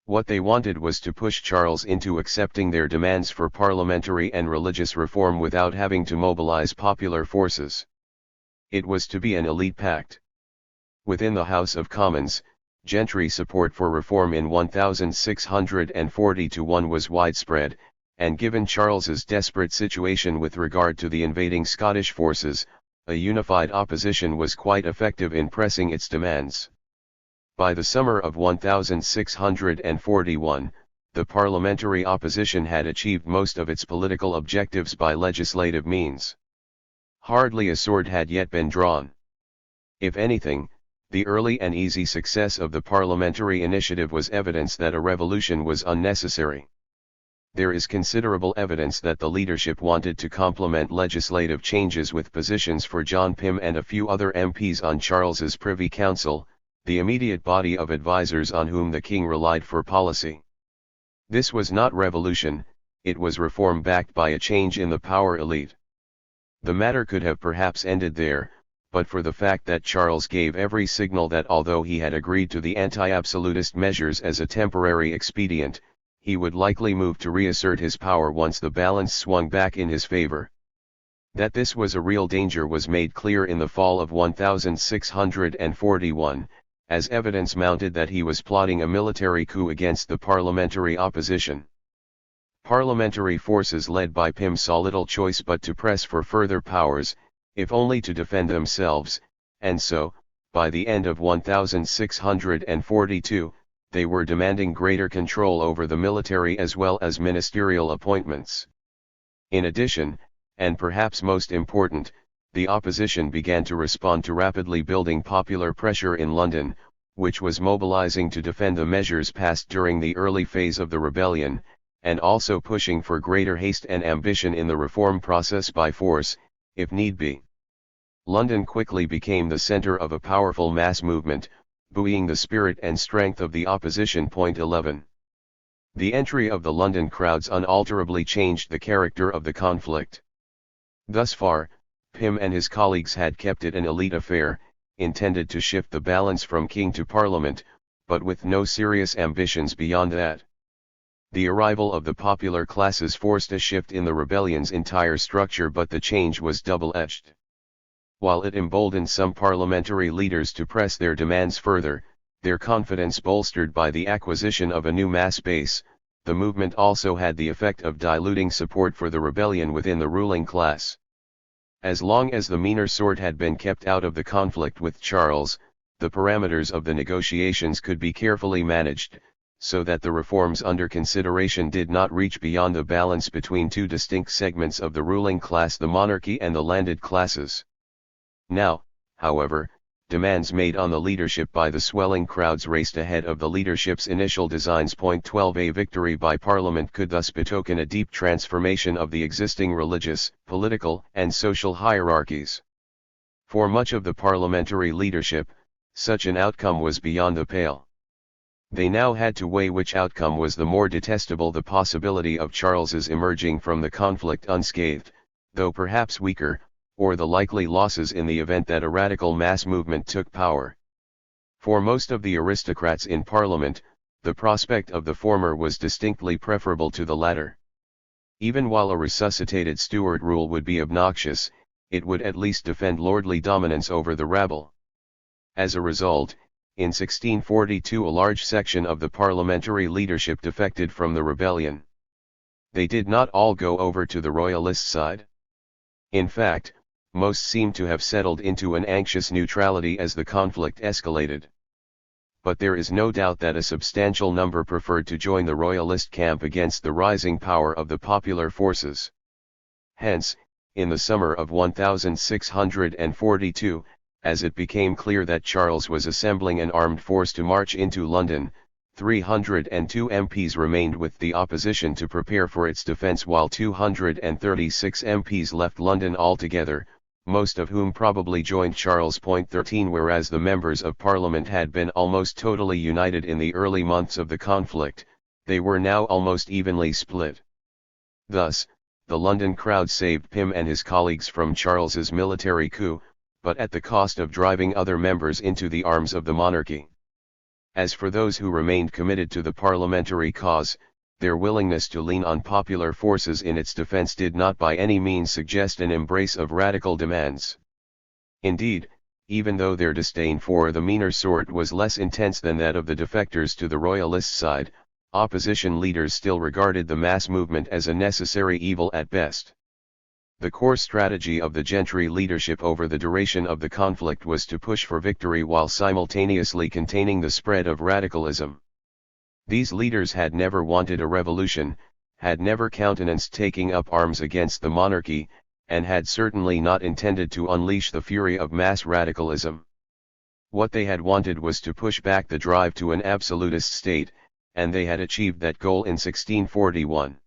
What they wanted was to push Charles into accepting their demands for parliamentary and religious reform without having to mobilize popular forces. It was to be an elite pact. Within the House of Commons, gentry support for reform in 1640-1 was widespread, and given Charles's desperate situation with regard to the invading Scottish forces, a unified opposition was quite effective in pressing its demands. By the summer of 1641, the parliamentary opposition had achieved most of its political objectives by legislative means. Hardly a sword had yet been drawn. If anything, the early and easy success of the parliamentary initiative was evidence that a revolution was unnecessary. There is considerable evidence that the leadership wanted to complement legislative changes with positions for John Pym and a few other MPs on Charles's Privy Council, the immediate body of advisers on whom the king relied for policy. This was not revolution, it was reform backed by a change in the power elite. The matter could have perhaps ended there, but for the fact that Charles gave every signal that although he had agreed to the anti-absolutist measures as a temporary expedient, he would likely move to reassert his power once the balance swung back in his favor. That this was a real danger was made clear in the fall of 1641, as evidence mounted that he was plotting a military coup against the parliamentary opposition. Parliamentary forces led by Pym saw little choice but to press for further powers, if only to defend themselves, and so, by the end of 1642, they were demanding greater control over the military as well as ministerial appointments. In addition, and perhaps most important, the opposition began to respond to rapidly building popular pressure in London, which was mobilizing to defend the measures passed during the early phase of the rebellion, and also pushing for greater haste and ambition in the reform process by force, if need be. London quickly became the center of a powerful mass movement, buoying the spirit and strength of the opposition. 11. The entry of the London crowds unalterably changed the character of the conflict. Thus far, Pym and his colleagues had kept it an elite affair, intended to shift the balance from king to parliament, but with no serious ambitions beyond that. The arrival of the popular classes forced a shift in the rebellion's entire structure, but the change was double-edged. While it emboldened some parliamentary leaders to press their demands further, their confidence bolstered by the acquisition of a new mass base, the movement also had the effect of diluting support for the rebellion within the ruling class. As long as the meaner sort had been kept out of the conflict with Charles, the parameters of the negotiations could be carefully managed, so that the reforms under consideration did not reach beyond the balance between two distinct segments of the ruling class, the monarchy and the landed classes. Now, however, demands made on the leadership by the swelling crowds raced ahead of the leadership's initial designs. 12. A victory by Parliament could thus betoken a deep transformation of the existing religious, political, and social hierarchies. For much of the parliamentary leadership, such an outcome was beyond the pale. They now had to weigh which outcome was the more detestable: the possibility of Charles's emerging from the conflict unscathed, though perhaps weaker, or the likely losses in the event that a radical mass movement took power. For most of the aristocrats in Parliament, the prospect of the former was distinctly preferable to the latter. Even while a resuscitated Stuart rule would be obnoxious, it would at least defend lordly dominance over the rabble. As a result, in 1642 a large section of the parliamentary leadership defected from the rebellion. They did not all go over to the royalist side. In fact, most seemed to have settled into an anxious neutrality as the conflict escalated. But there is no doubt that a substantial number preferred to join the royalist camp against the rising power of the popular forces. Hence, in the summer of 1642, as it became clear that Charles was assembling an armed force to march into London, 302 MPs remained with the opposition to prepare for its defence, while 236 MPs left London altogether, most of whom probably joined Charles. 13 Whereas the members of Parliament had been almost totally united in the early months of the conflict, they were now almost evenly split. Thus, the London crowd saved Pym and his colleagues from Charles's military coup, but at the cost of driving other members into the arms of the monarchy. As for those who remained committed to the parliamentary cause, their willingness to lean on popular forces in its defense did not by any means suggest an embrace of radical demands. Indeed, even though their disdain for the meaner sort was less intense than that of the defectors to the royalist side, opposition leaders still regarded the mass movement as a necessary evil at best. The core strategy of the gentry leadership over the duration of the conflict was to push for victory while simultaneously containing the spread of radicalism. These leaders had never wanted a revolution, had never countenanced taking up arms against the monarchy, and had certainly not intended to unleash the fury of mass radicalism. What they had wanted was to push back the drive to an absolutist state, and they had achieved that goal in 1641.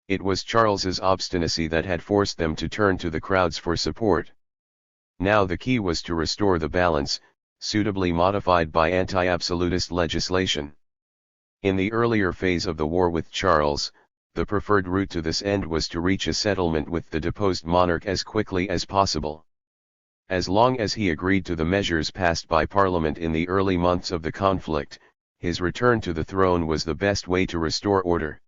It was Charles's obstinacy that had forced them to turn to the crowds for support. Now the key was to restore the balance, suitably modified by anti-absolutist legislation. In the earlier phase of the war with Charles, the preferred route to this end was to reach a settlement with the deposed monarch as quickly as possible. As long as he agreed to the measures passed by Parliament in the early months of the conflict, his return to the throne was the best way to restore order.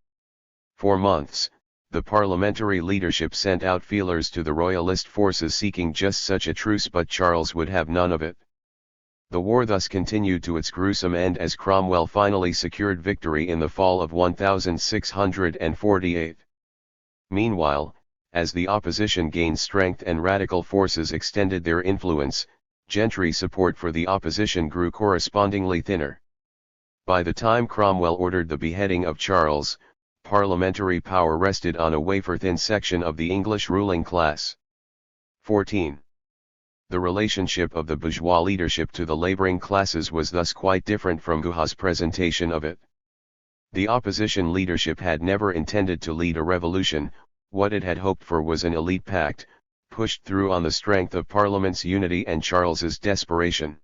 For months, the parliamentary leadership sent out feelers to the royalist forces seeking just such a truce, but Charles would have none of it. The war thus continued to its gruesome end as Cromwell finally secured victory in the fall of 1648. Meanwhile, as the opposition gained strength and radical forces extended their influence, gentry support for the opposition grew correspondingly thinner. By the time Cromwell ordered the beheading of Charles, parliamentary power rested on a wafer-thin section of the English ruling class. 14. The relationship of the bourgeois leadership to the labouring classes was thus quite different from Guha's presentation of it. The opposition leadership had never intended to lead a revolution. What it had hoped for was an elite pact, pushed through on the strength of Parliament's unity and Charles's desperation.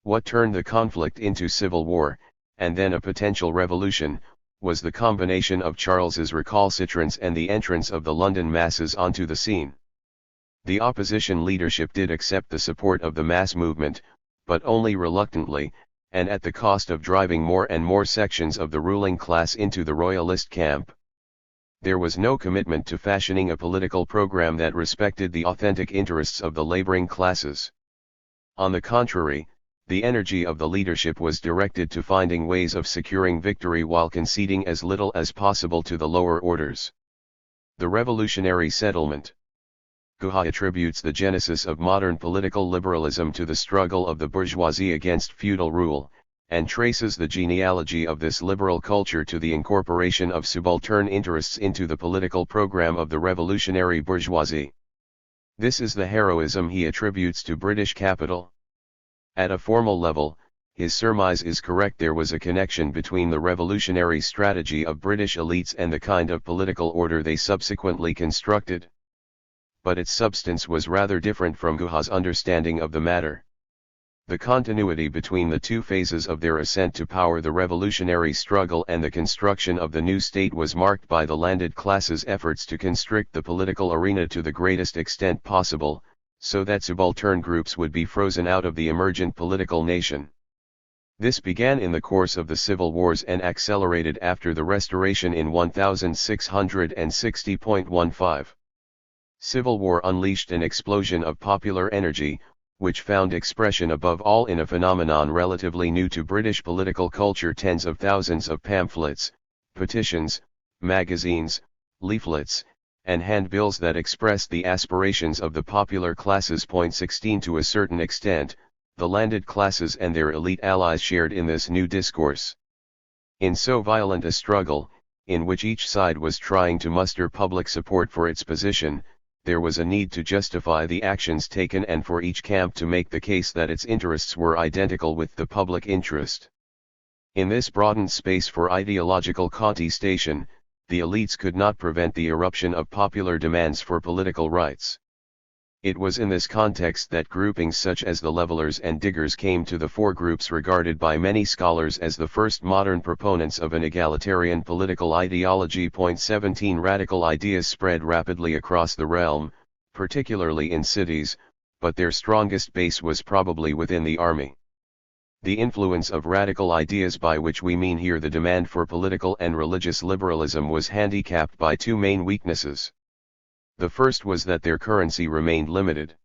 What turned the conflict into civil war, and then a potential revolution, was the combination of Charles's recalcitrance and the entrance of the London masses onto the scene. The opposition leadership did accept the support of the mass movement, but only reluctantly, and at the cost of driving more and more sections of the ruling class into the royalist camp. There was no commitment to fashioning a political program that respected the authentic interests of the laboring classes. On the contrary, the energy of the leadership was directed to finding ways of securing victory while conceding as little as possible to the lower orders. The revolutionary settlement. Guha attributes the genesis of modern political liberalism to the struggle of the bourgeoisie against feudal rule, and traces the genealogy of this liberal culture to the incorporation of subaltern interests into the political program of the revolutionary bourgeoisie. This is the heroism he attributes to British capital. At a formal level, his surmise is correct. There was a connection between the revolutionary strategy of British elites and the kind of political order they subsequently constructed. But its substance was rather different from Guha's understanding of the matter. The continuity between the two phases of their ascent to power, the revolutionary struggle and the construction of the new state, was marked by the landed classes' efforts to constrict the political arena to the greatest extent possible, so that subaltern groups would be frozen out of the emergent political nation. This began in the course of the civil wars and accelerated after the Restoration in 1660.15. Civil war unleashed an explosion of popular energy, which found expression above all in a phenomenon relatively new to British political culture: tens of thousands of pamphlets, petitions, magazines, leaflets, and handbills that expressed the aspirations of the popular classes. 16 To a certain extent, the landed classes and their elite allies shared in this new discourse. In so violent a struggle, in which each side was trying to muster public support for its position, there was a need to justify the actions taken and for each camp to make the case that its interests were identical with the public interest. In this broadened space for ideological contestation, the elites could not prevent the eruption of popular demands for political rights. It was in this context that groupings such as the Levelers and Diggers came to the fore, groups regarded by many scholars as the first modern proponents of an egalitarian political ideology. 17 Radical ideas spread rapidly across the realm, particularly in cities, but their strongest base was probably within the army. The influence of radical ideas, by which we mean here the demand for political and religious liberalism, was handicapped by two main weaknesses. The first was that their currency remained limited.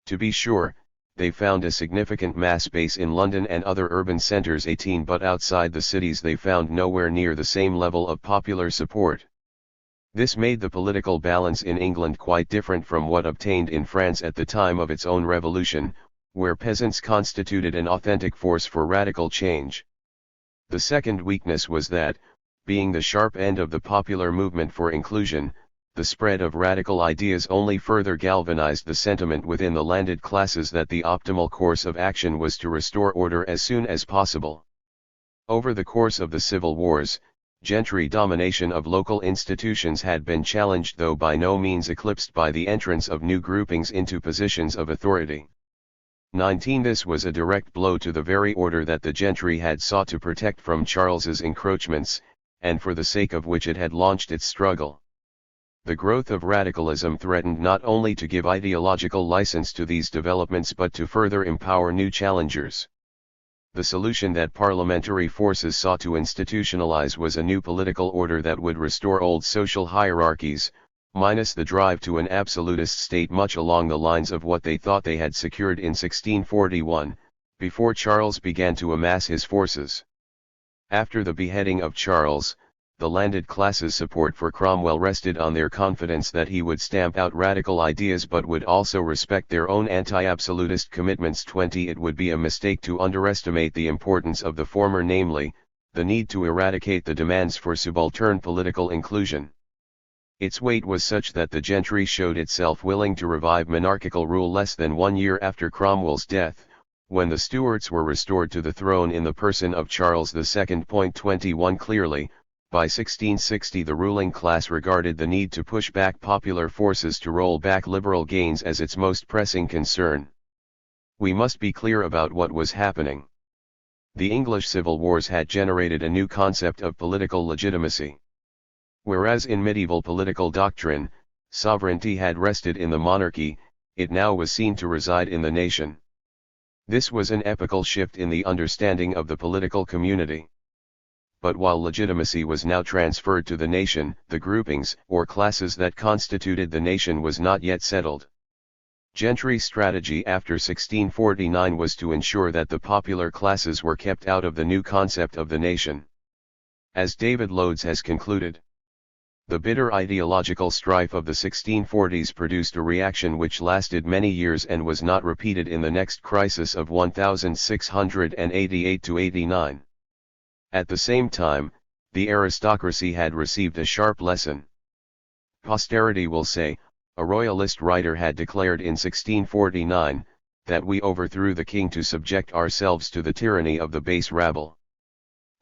To be sure, they found a significant mass base in London and other urban centres, but outside the cities they found nowhere near the same level of popular support. This made the political balance in England quite different from what obtained in France at the time of its own revolution, where peasants constituted an authentic force for radical change. The second weakness was that, being the sharp end of the popular movement for inclusion, the spread of radical ideas only further galvanized the sentiment within the landed classes that the optimal course of action was to restore order as soon as possible. Over the course of the civil wars, gentry domination of local institutions had been challenged, though by no means eclipsed by the entrance of new groupings into positions of authority. 19 This was a direct blow to the very order that the gentry had sought to protect from Charles's encroachments, and for the sake of which it had launched its struggle. The growth of radicalism threatened not only to give ideological license to these developments but to further empower new challengers. The solution that parliamentary forces sought to institutionalize was a new political order that would restore old social hierarchies, minus the drive to an absolutist state, much along the lines of what they thought they had secured in 1641, before Charles began to amass his forces. After the beheading of Charles, the landed classes' support for Cromwell rested on their confidence that he would stamp out radical ideas but would also respect their own anti-absolutist commitments. 20 It would be a mistake to underestimate the importance of the former, namely, the need to eradicate the demands for subaltern political inclusion. Its weight was such that the gentry showed itself willing to revive monarchical rule less than 1 year after Cromwell's death, when the Stuarts were restored to the throne in the person of Charles II. 21 Clearly, by 1660 the ruling class regarded the need to push back popular forces to roll back liberal gains as its most pressing concern. We must be clear about what was happening. The English civil wars had generated a new concept of political legitimacy. Whereas in medieval political doctrine, sovereignty had rested in the monarchy, it now was seen to reside in the nation. This was an epochal shift in the understanding of the political community. But while legitimacy was now transferred to the nation, the groupings or classes that constituted the nation was not yet settled. Gentry's strategy after 1649 was to ensure that the popular classes were kept out of the new concept of the nation. As David Loades has concluded, the bitter ideological strife of the 1640s produced a reaction which lasted many years and was not repeated in the next crisis of 1688–89. At the same time, the aristocracy had received a sharp lesson. Posterity will say, a royalist writer had declared in 1649, that we overthrew the king to subject ourselves to the tyranny of the base rabble.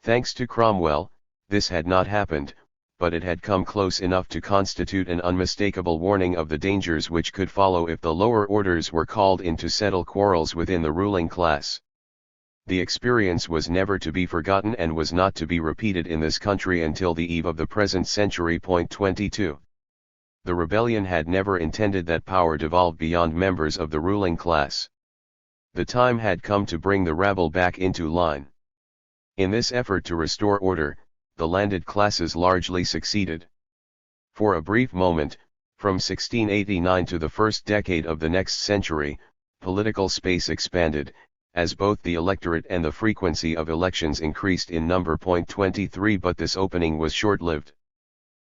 Thanks to Cromwell, this had not happened, but it had come close enough to constitute an unmistakable warning of the dangers which could follow if the lower orders were called in to settle quarrels within the ruling class. The experience was never to be forgotten and was not to be repeated in this country until the eve of the present century. 22. The rebellion had never intended that power devolve beyond members of the ruling class. The time had come to bring the rabble back into line. In this effort to restore order, the landed classes largely succeeded. For a brief moment, from 1689 to the first decade of the next century, political space expanded, as both the electorate and the frequency of elections increased in number. 23 But this opening was short-lived.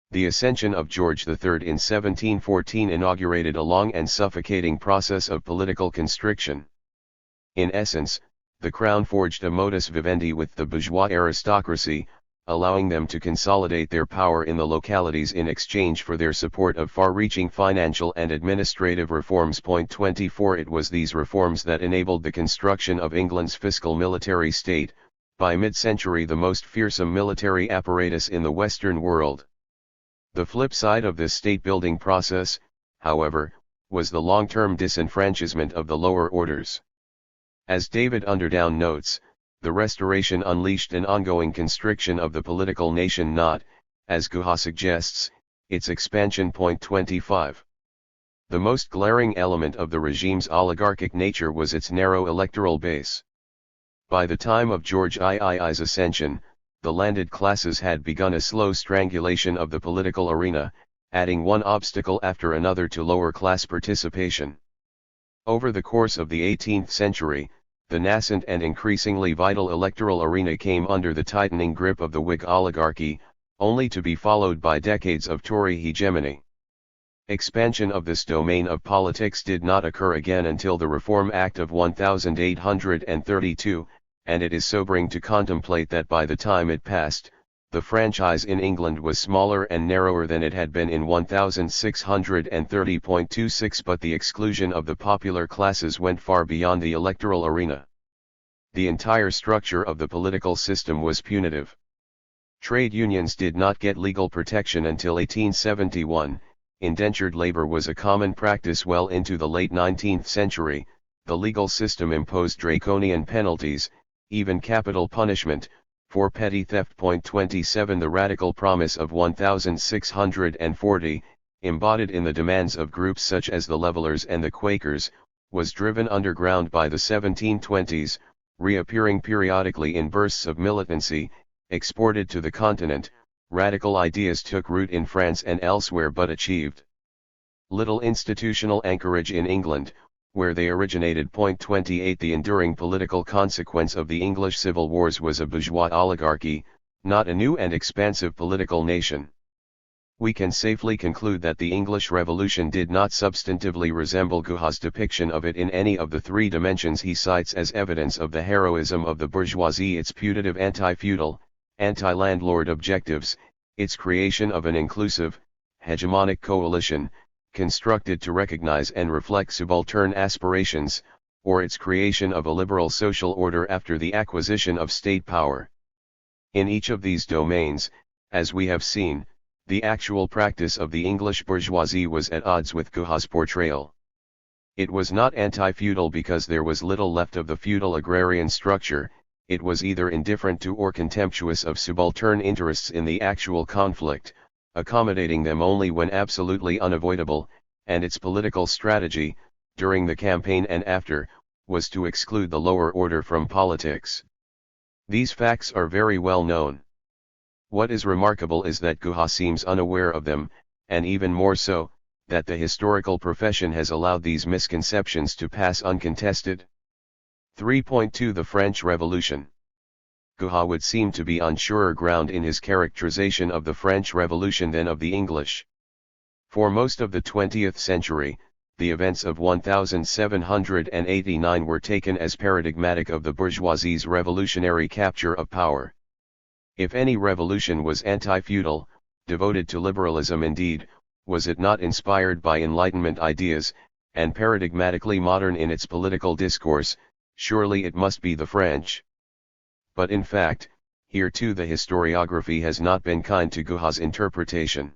The ascension of George III in 1714 inaugurated a long and suffocating process of political constriction. In essence, the Crown forged a modus vivendi with the bourgeois aristocracy, allowing them to consolidate their power in the localities in exchange for their support of far-reaching financial and administrative reforms. 24 It was these reforms that enabled the construction of England's fiscal military state, by mid-century the most fearsome military apparatus in the Western world. The flip side of this state-building process, however, was the long-term disenfranchisement of the lower orders. As David Underdown notes, the Restoration unleashed an ongoing constriction of the political nation, not, as Guha suggests, its expansion. 25. The most glaring element of the regime's oligarchic nature was its narrow electoral base. By the time of George III's ascension, the landed classes had begun a slow strangulation of the political arena, adding one obstacle after another to lower class participation. Over the course of the 18th century, the nascent and increasingly vital electoral arena came under the tightening grip of the Whig oligarchy, only to be followed by decades of Tory hegemony. Expansion of this domain of politics did not occur again until the Reform Act of 1832, and it is sobering to contemplate that by the time it passed, the franchise in England was smaller and narrower than it had been in 1630.26, but the exclusion of the popular classes went far beyond the electoral arena. The entire structure of the political system was punitive. Trade unions did not get legal protection until 1871, indentured labor was a common practice well into the late 19th century, the legal system imposed draconian penalties, even capital punishment, for petty theft. 27 The radical promise of 1640, embodied in the demands of groups such as the Levellers and the Quakers, was driven underground by the 1720s, reappearing periodically in bursts of militancy. Exported to the continent, radical ideas took root in France and elsewhere but achieved little institutional anchorage in England, where they originated. 28 The enduring political consequence of the English civil wars was a bourgeois oligarchy, not a new and expansive political nation. We can safely conclude that the English Revolution did not substantively resemble Guha's depiction of it in any of the three dimensions he cites as evidence of the heroism of the bourgeoisie: its putative anti-feudal, anti-landlord objectives, its creation of an inclusive, hegemonic coalition, constructed to recognize and reflect subaltern aspirations, or its creation of a liberal social order after the acquisition of state power. In each of these domains, as we have seen, the actual practice of the English bourgeoisie was at odds with Guha's portrayal. It was not anti-feudal because there was little left of the feudal agrarian structure, it was either indifferent to or contemptuous of subaltern interests in the actual conflict, accommodating them only when absolutely unavoidable, and its political strategy, during the campaign and after, was to exclude the lower order from politics. These facts are very well known. What is remarkable is that Guha seems unaware of them, and even more so, that the historical profession has allowed these misconceptions to pass uncontested. 3.2 The French Revolution. Guha would seem to be on surer ground in his characterization of the French Revolution than of the English. For most of the 20th century, the events of 1789 were taken as paradigmatic of the bourgeoisie's revolutionary capture of power. If any revolution was anti-feudal, devoted to liberalism indeed, was it not inspired by Enlightenment ideas, and paradigmatically modern in its political discourse? Surely it must be the French. But in fact, here too the historiography has not been kind to Guha's interpretation.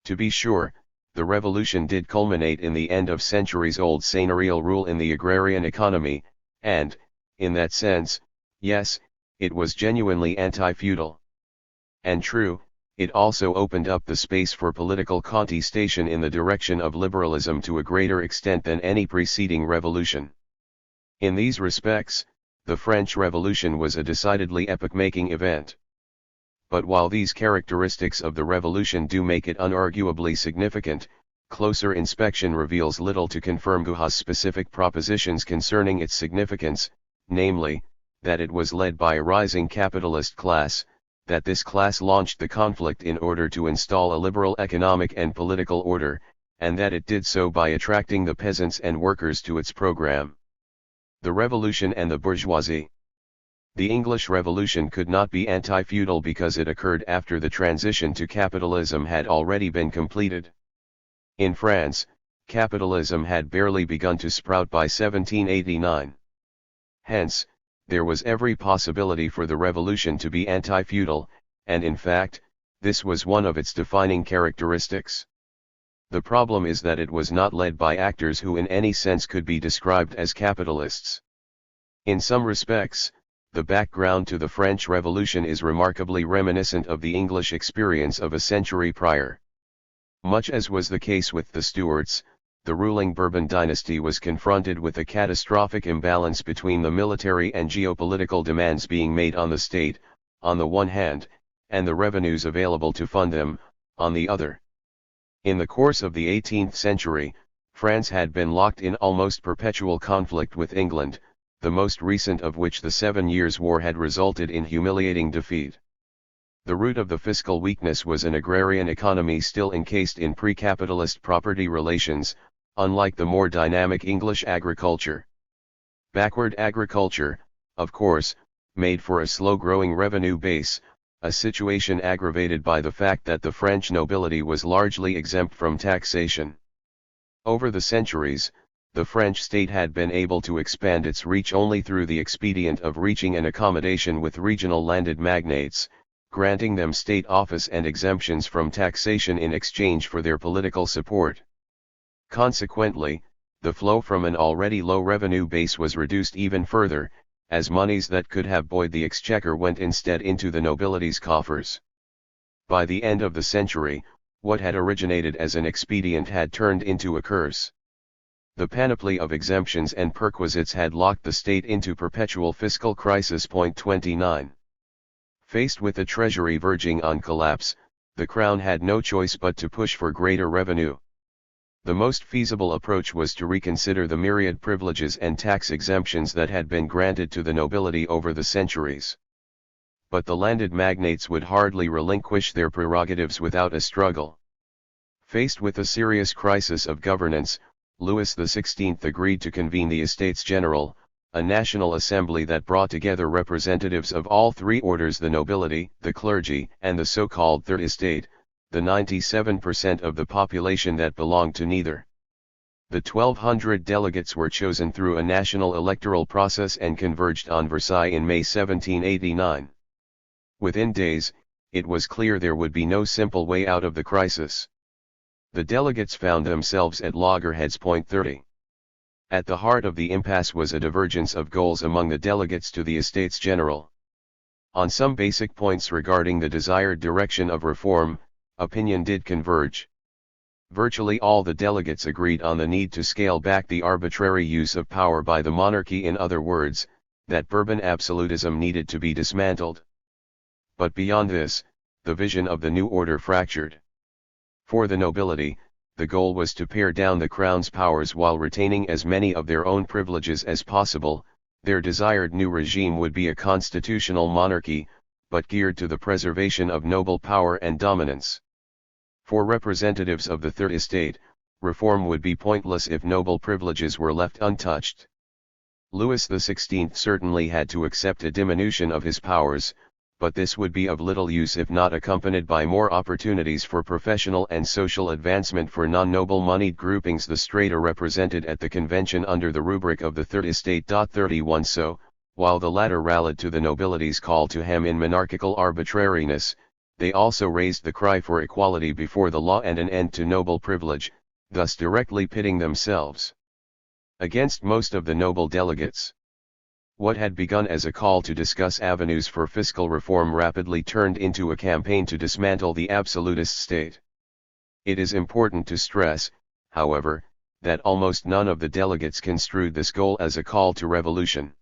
To be sure, the revolution did culminate in the end of centuries-old seigneurial rule in the agrarian economy, and, in that sense, yes, it was genuinely anti-feudal. And true, it also opened up the space for political contestation in the direction of liberalism to a greater extent than any preceding revolution. In these respects, the French Revolution was a decidedly epoch-making event. But while these characteristics of the revolution do make it unarguably significant, closer inspection reveals little to confirm Guha's specific propositions concerning its significance, namely, that it was led by a rising capitalist class, that this class launched the conflict in order to install a liberal economic and political order, and that it did so by attracting the peasants and workers to its program. The Revolution and the bourgeoisie. The English Revolution could not be anti-feudal because it occurred after the transition to capitalism had already been completed. In France, capitalism had barely begun to sprout by 1789. Hence, there was every possibility for the revolution to be anti-feudal, and in fact, this was one of its defining characteristics. The problem is that it was not led by actors who in any sense could be described as capitalists. In some respects, the background to the French Revolution is remarkably reminiscent of the English experience of a century prior. Much as was the case with the Stuarts, the ruling Bourbon dynasty was confronted with a catastrophic imbalance between the military and geopolitical demands being made on the state, on the one hand, and the revenues available to fund them, on the other. In the course of the 18th century, France had been locked in almost perpetual conflict with England, the most recent of which the 7 Years' War had resulted in humiliating defeat. The root of the fiscal weakness was an agrarian economy still encased in pre-capitalist property relations, unlike the more dynamic English agriculture. Backward agriculture, of course, made for a slow-growing revenue base, a situation aggravated by the fact that the French nobility was largely exempt from taxation. Over the centuries, the French state had been able to expand its reach only through the expedient of reaching an accommodation with regional landed magnates, granting them state office and exemptions from taxation in exchange for their political support. Consequently, the flow from an already low revenue base was reduced even further, as monies that could have buoyed the exchequer went instead into the nobility's coffers. By the end of the century, what had originated as an expedient had turned into a curse. The panoply of exemptions and perquisites had locked the state into perpetual fiscal crisis. 29. Faced with a treasury verging on collapse, the crown had no choice but to push for greater revenue. The most feasible approach was to reconsider the myriad privileges and tax exemptions that had been granted to the nobility over the centuries. But the landed magnates would hardly relinquish their prerogatives without a struggle. Faced with a serious crisis of governance, Louis XVI agreed to convene the Estates General, a national assembly that brought together representatives of all three orders: the nobility, the clergy, and the so-called Third Estate, the 97% of the population that belonged to neither. The 1,200 delegates were chosen through a national electoral process and converged on Versailles in May 1789. Within days, it was clear there would be no simple way out of the crisis. The delegates found themselves at loggerheads. 30. At the heart of the impasse was a divergence of goals among the delegates to the Estates General. On some basic points regarding the desired direction of reform, opinion did converge. Virtually all the delegates agreed on the need to scale back the arbitrary use of power by the monarchy. In other words, that Bourbon absolutism needed to be dismantled. But beyond this, the vision of the new order fractured. For the nobility, the goal was to pare down the crown's powers while retaining as many of their own privileges as possible. Their desired new regime would be a constitutional monarchy, but geared to the preservation of noble power and dominance. For representatives of the Third Estate, reform would be pointless if noble privileges were left untouched. Louis XVI certainly had to accept a diminution of his powers, but this would be of little use if not accompanied by more opportunities for professional and social advancement for non-noble moneyed groupings. The strata represented at the convention under the rubric of the Third Estate. 31. So, while the latter rallied to the nobility's call to hem in monarchical arbitrariness, they also raised the cry for equality before the law and an end to noble privilege, thus directly pitting themselves against most of the noble delegates. What had begun as a call to discuss avenues for fiscal reform rapidly turned into a campaign to dismantle the absolutist state. It is important to stress, however, that almost none of the delegates construed this goal as a call to revolution.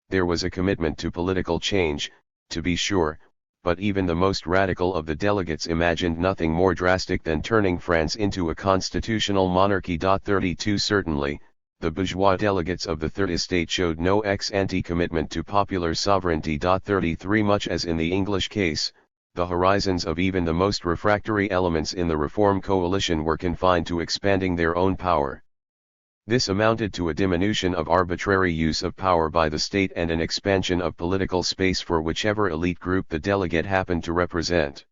There was a commitment to political change, to be sure, but even the most radical of the delegates imagined nothing more drastic than turning France into a constitutional monarchy. 32. Certainly, the bourgeois delegates of the Third Estate showed no ex-ante commitment to popular sovereignty. 33. Much as in the English case, the horizons of even the most refractory elements in the reform coalition were confined to expanding their own power. This amounted to a diminution of arbitrary use of power by the state and an expansion of political space for whichever elite group the delegate happened to represent.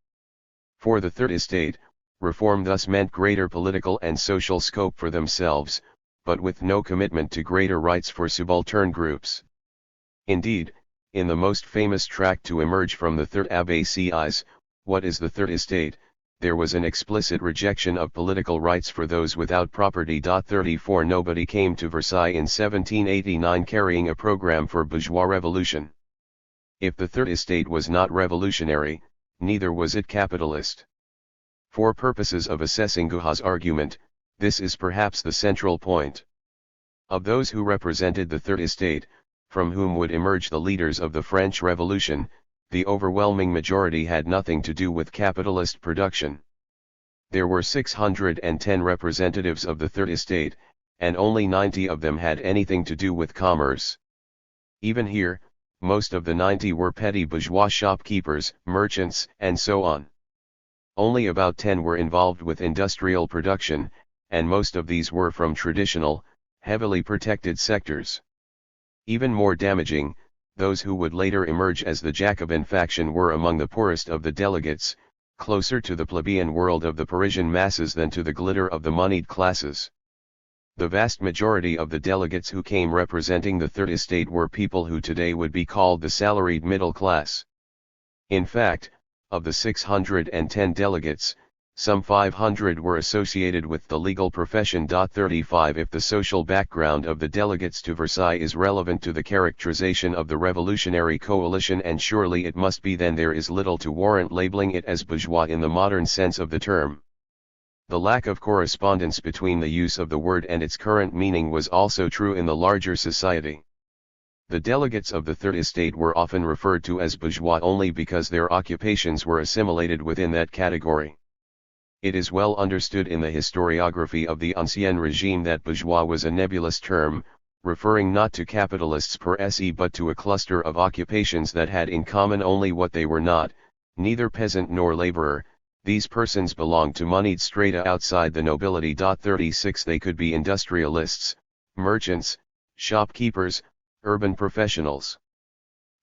For the Third Estate, reform thus meant greater political and social scope for themselves, but with no commitment to greater rights for subaltern groups. Indeed, in the most famous tract to emerge from the Third Abbacies, What is the Third Estate?, there was an explicit rejection of political rights for those without property. 34 Nobody came to Versailles in 1789 carrying a program for bourgeois revolution. If the Third Estate was not revolutionary, neither was it capitalist. For purposes of assessing Guhat's argument, this is perhaps the central point. Of those who represented the Third Estate, from whom would emerge the leaders of the French Revolution, the overwhelming majority had nothing to do with capitalist production. There were 610 representatives of the Third Estate, and only 90 of them had anything to do with commerce. Even here, most of the 90 were petty bourgeois shopkeepers, merchants, and so on. Only about 10 were involved with industrial production, and most of these were from traditional, heavily protected sectors. Even more damaging, those who would later emerge as the Jacobin faction were among the poorest of the delegates, closer to the plebeian world of the Parisian masses than to the glitter of the moneyed classes. The vast majority of the delegates who came representing the Third Estate were people who today would be called the salaried middle class. In fact, of the 610 delegates, some 500 were associated with the legal profession. 35 If the social background of the delegates to Versailles is relevant to the characterization of the revolutionary coalition, and surely it must be, then there is little to warrant labeling it as bourgeois in the modern sense of the term. The lack of correspondence between the use of the word and its current meaning was also true in the larger society. The delegates of the Third Estate were often referred to as bourgeois only because their occupations were assimilated within that category. It is well understood in the historiography of the Ancien Regime that bourgeois was a nebulous term, referring not to capitalists per se but to a cluster of occupations that had in common only what they were not, neither peasant nor laborer. These persons belonged to moneyed strata outside the nobility. 36 They could be industrialists, merchants, shopkeepers, urban professionals.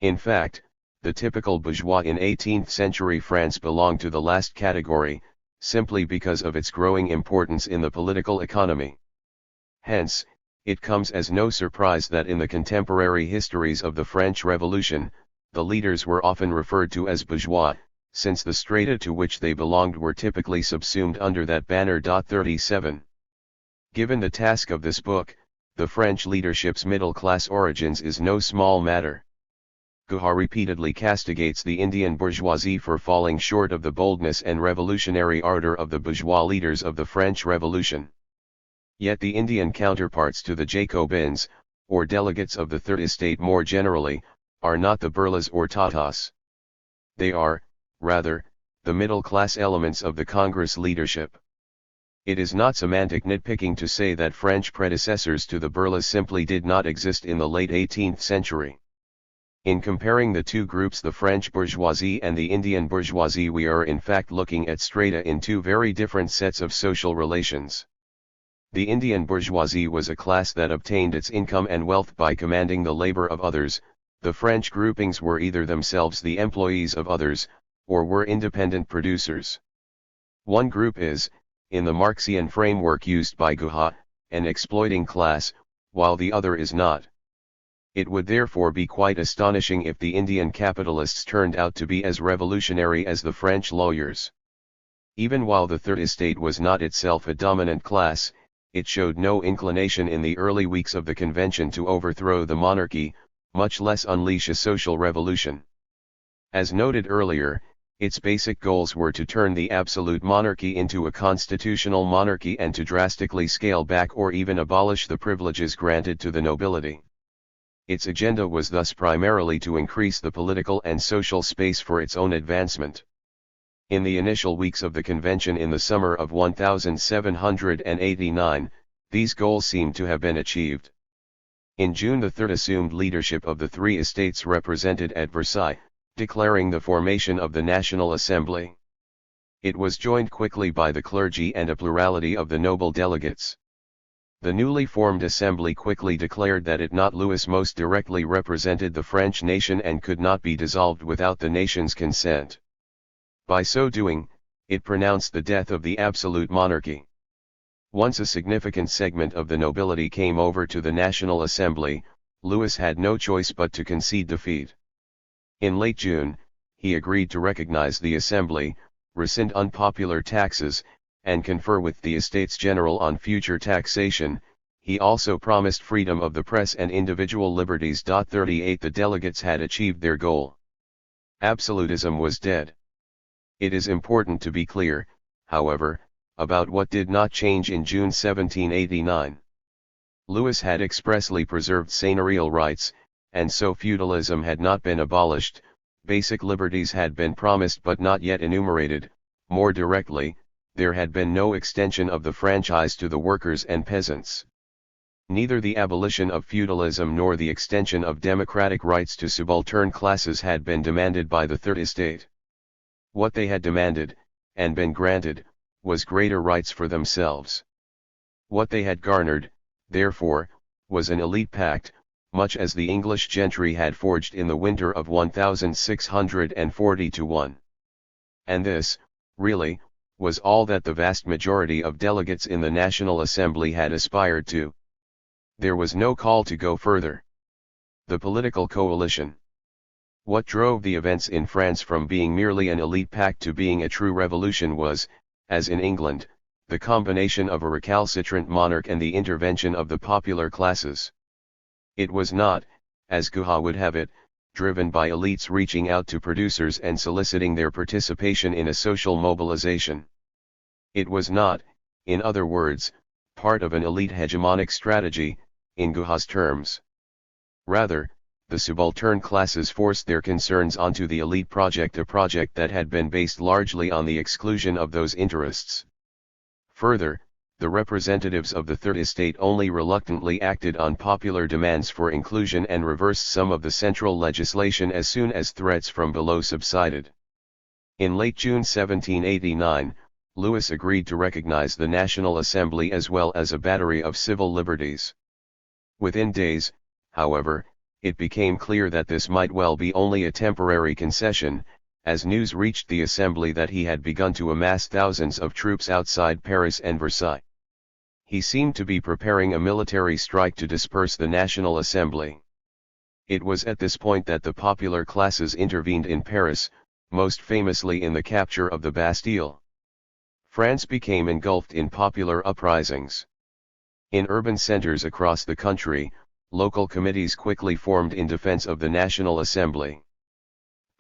In fact, the typical bourgeois in 18th century France belonged to the last category, simply because of its growing importance in the political economy. Hence, it comes as no surprise that in the contemporary histories of the French Revolution, the leaders were often referred to as bourgeois, since the strata to which they belonged were typically subsumed under that banner. 37 Given the task of this book, the French leadership's middle-class origins is no small matter. Guhat repeatedly castigates the Indian bourgeoisie for falling short of the boldness and revolutionary ardor of the bourgeois leaders of the French Revolution. Yet the Indian counterparts to the Jacobins, or delegates of the Third Estate more generally, are not the Burlas or Tatas. They are, rather, the middle-class elements of the Congress leadership. It is not semantic nitpicking to say that French predecessors to the Burlas simply did not exist in the late 18th century. In comparing the two groups, the French bourgeoisie and the Indian bourgeoisie, we are in fact looking at strata in two very different sets of social relations. The Indian bourgeoisie was a class that obtained its income and wealth by commanding the labor of others. The French groupings were either themselves the employees of others, or were independent producers. One group is, in the Marxian framework used by Guhat, an exploiting class, while the other is not. It would therefore be quite astonishing if the Indian capitalists turned out to be as revolutionary as the French lawyers. Even while the Third Estate was not itself a dominant class, it showed no inclination in the early weeks of the convention to overthrow the monarchy, much less unleash a social revolution. As noted earlier, its basic goals were to turn the absolute monarchy into a constitutional monarchy and to drastically scale back or even abolish the privileges granted to the nobility. Its agenda was thus primarily to increase the political and social space for its own advancement. In the initial weeks of the convention in the summer of 1789, these goals seem to have been achieved. In June the Third assumed leadership of the three estates represented at Versailles, declaring the formation of the National Assembly. It was joined quickly by the clergy and a plurality of the noble delegates. The newly formed assembly quickly declared that it not Louis most directly represented the French nation and could not be dissolved without the nation's consent. By so doing, it pronounced the death of the absolute monarchy. Once a significant segment of the nobility came over to the National Assembly, Louis had no choice but to concede defeat. In late June, he agreed to recognize the Assembly, rescind unpopular taxes, and confer with the Estates General on future taxation. He also promised freedom of the press and individual liberties. 38 The delegates had achieved their goal. Absolutism was dead. It is important to be clear, however, about what did not change in June 1789. Louis had expressly preserved seigneurial rights, and so feudalism had not been abolished. Basic liberties had been promised but not yet enumerated. More directly, there had been no extension of the franchise to the workers and peasants. Neither the abolition of feudalism nor the extension of democratic rights to subaltern classes had been demanded by the Third Estate. What they had demanded, and been granted, was greater rights for themselves. What they had garnered, therefore, was an elite pact, much as the English gentry had forged in the winter of 1641. And this, really, was all that the vast majority of delegates in the National Assembly had aspired to. There was no call to go further. The political coalition. What drove the events in France from being merely an elite pact to being a true revolution was, as in England, the combination of a recalcitrant monarch and the intervention of the popular classes. It was not, as Guha would have it, driven by elites reaching out to producers and soliciting their participation in a social mobilization. It was not, in other words, part of an elite hegemonic strategy, in Guha's terms. Rather, the subaltern classes forced their concerns onto the elite project, a project that had been based largely on the exclusion of those interests. Further, the representatives of the Third Estate only reluctantly acted on popular demands for inclusion and reversed some of the central legislation as soon as threats from below subsided. In late June 1789, Louis agreed to recognize the National Assembly as well as a battery of civil liberties. Within days, however, it became clear that this might well be only a temporary concession, as news reached the Assembly that he had begun to amass thousands of troops outside Paris and Versailles. He seemed to be preparing a military strike to disperse the National Assembly. It was at this point that the popular classes intervened in Paris, most famously in the capture of the Bastille. France became engulfed in popular uprisings. In urban centers across the country, local committees quickly formed in defense of the National Assembly.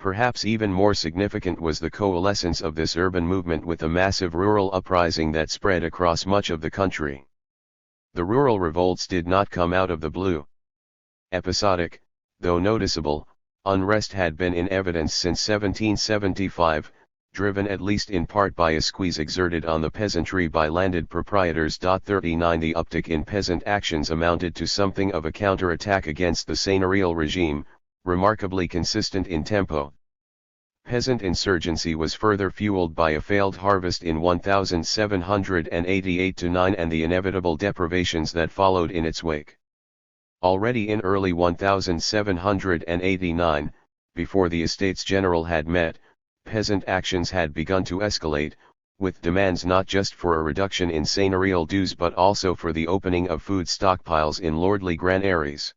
Perhaps even more significant was the coalescence of this urban movement with a massive rural uprising that spread across much of the country. The rural revolts did not come out of the blue. Episodic, though noticeable, unrest had been in evidence since 1775, driven at least in part by a squeeze exerted on the peasantry by landed proprietors. 39 The uptick in peasant actions amounted to something of a counterattack against the seigneurial regime, remarkably consistent in tempo. Peasant insurgency was further fueled by a failed harvest in 1788-9 and the inevitable deprivations that followed in its wake. Already in early 1789, before the Estates General had met, peasant actions had begun to escalate, with demands not just for a reduction in seigneurial dues but also for the opening of food stockpiles in lordly granaries.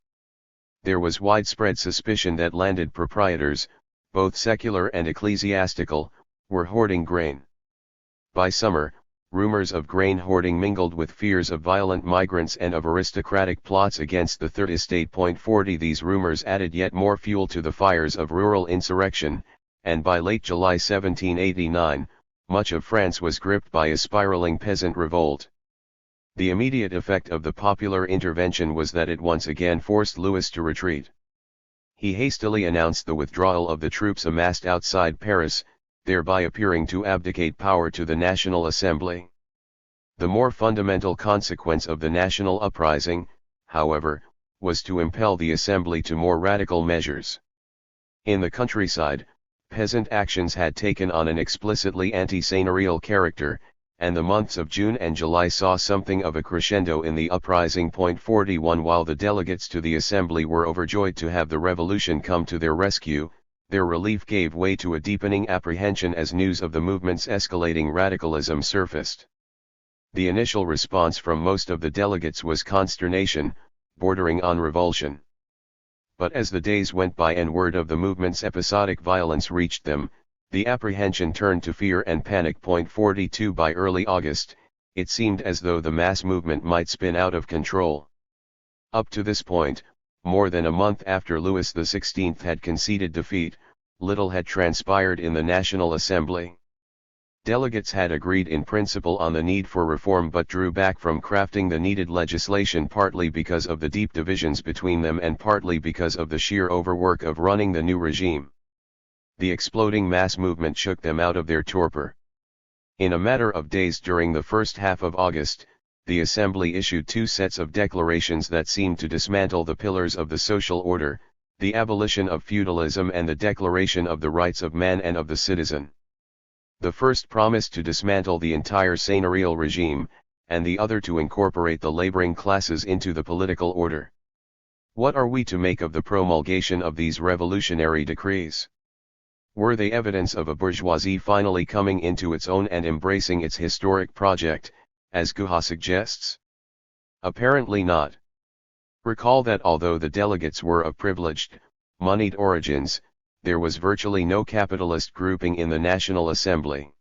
There was widespread suspicion that landed proprietors, both secular and ecclesiastical, were hoarding grain. By summer, rumors of grain hoarding mingled with fears of violent migrants and of aristocratic plots against the Third Estate. 40 These rumors added yet more fuel to the fires of rural insurrection, and by late July 1789, much of France was gripped by a spiraling peasant revolt. The immediate effect of the popular intervention was that it once again forced Louis to retreat. He hastily announced the withdrawal of the troops amassed outside Paris, thereby appearing to abdicate power to the National Assembly. The more fundamental consequence of the national uprising, however, was to impel the Assembly to more radical measures. In the countryside, peasant actions had taken on an explicitly anti-seigneurial character, and the months of June and July saw something of a crescendo in the uprising. 41 While the delegates to the Assembly were overjoyed to have the revolution come to their rescue, their relief gave way to a deepening apprehension as news of the movement's escalating radicalism surfaced. The initial response from most of the delegates was consternation, bordering on revulsion. But as the days went by and word of the movement's episodic violence reached them, the apprehension turned to fear and panic. 42 By early August, it seemed as though the mass movement might spin out of control. Up to this point, more than a month after Louis XVI had conceded defeat, little had transpired in the National Assembly. Delegates had agreed in principle on the need for reform but drew back from crafting the needed legislation, partly because of the deep divisions between them and partly because of the sheer overwork of running the new regime. The exploding mass movement shook them out of their torpor. In a matter of days during the first half of August, the Assembly issued two sets of declarations that seemed to dismantle the pillars of the social order, the abolition of feudalism and the Declaration of the Rights of Man and of the Citizen. The first promised to dismantle the entire seigneurial regime, and the other to incorporate the laboring classes into the political order. What are we to make of the promulgation of these revolutionary decrees? Were they evidence of a bourgeoisie finally coming into its own and embracing its historic project, as Guha suggests? Apparently not. Recall that although the delegates were of privileged, moneyed origins, there was virtually no capitalist grouping in the National Assembly.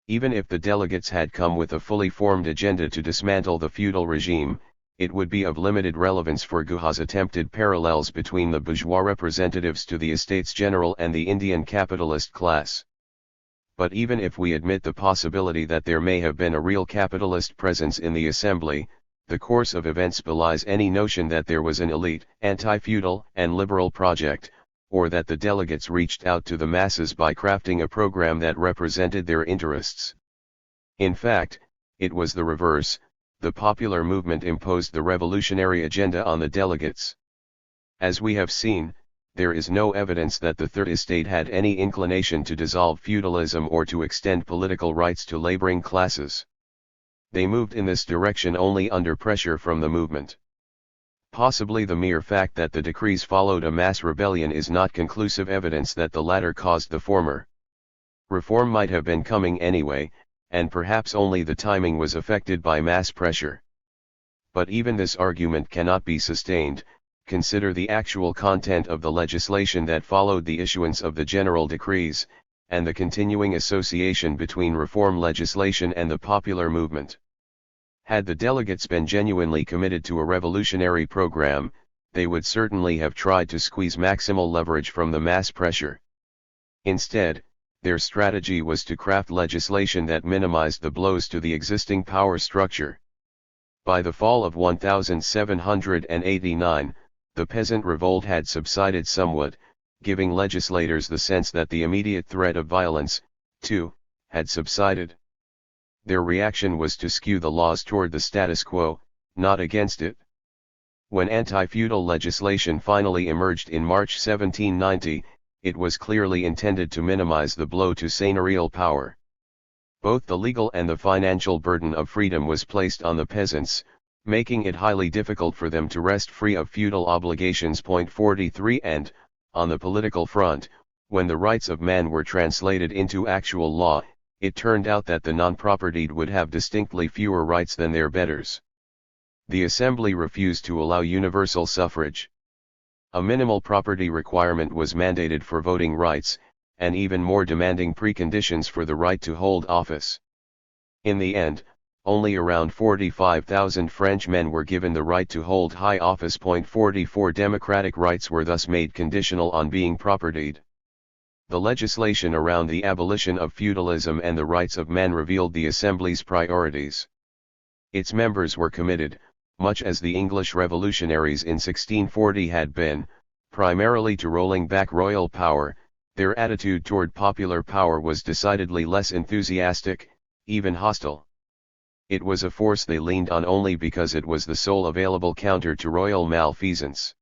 Even if the delegates had come with a fully formed agenda to dismantle the feudal regime, it would be of limited relevance for Guha's attempted parallels between the bourgeois representatives to the Estates General and the Indian capitalist class. But even if we admit the possibility that there may have been a real capitalist presence in the Assembly, the course of events belies any notion that there was an elite, anti-feudal, and liberal project, or that the delegates reached out to the masses by crafting a program that represented their interests. In fact, it was the reverse. The popular movement imposed the revolutionary agenda on the delegates. As we have seen, there is no evidence that the Third Estate had any inclination to dissolve feudalism or to extend political rights to laboring classes. They moved in this direction only under pressure from the movement. Possibly the mere fact that the decrees followed a mass rebellion is not conclusive evidence that the latter caused the former. Reform might have been coming anyway, and perhaps only the timing was affected by mass pressure. But even this argument cannot be sustained. Consider the actual content of the legislation that followed the issuance of the general decrees, and the continuing association between reform legislation and the popular movement. Had the delegates been genuinely committed to a revolutionary program, they would certainly have tried to squeeze maximal leverage from the mass pressure. Instead, their strategy was to craft legislation that minimized the blows to the existing power structure. By the fall of 1789, the peasant revolt had subsided somewhat, giving legislators the sense that the immediate threat of violence, too, had subsided. Their reaction was to skew the laws toward the status quo, not against it. When anti-feudal legislation finally emerged in March 1790, it was clearly intended to minimize the blow to seigneurial power. Both the legal and the financial burden of freedom was placed on the peasants, making it highly difficult for them to rest free of feudal obligations. 43 And, on the political front, when the rights of man were translated into actual law, it turned out that the non-propertied would have distinctly fewer rights than their betters. The Assembly refused to allow universal suffrage. A minimal property requirement was mandated for voting rights, and even more demanding preconditions for the right to hold office. In the end, only around 45,000 French men were given the right to hold high office. 44 Democratic rights were thus made conditional on being propertied. The legislation around the abolition of feudalism and the rights of man revealed the Assembly's priorities. Its members were committed, much as the English revolutionaries in 1640 had been, primarily to rolling back royal power. Their attitude toward popular power was decidedly less enthusiastic, even hostile. It was a force they leaned on only because it was the sole available counter to royal malfeasance.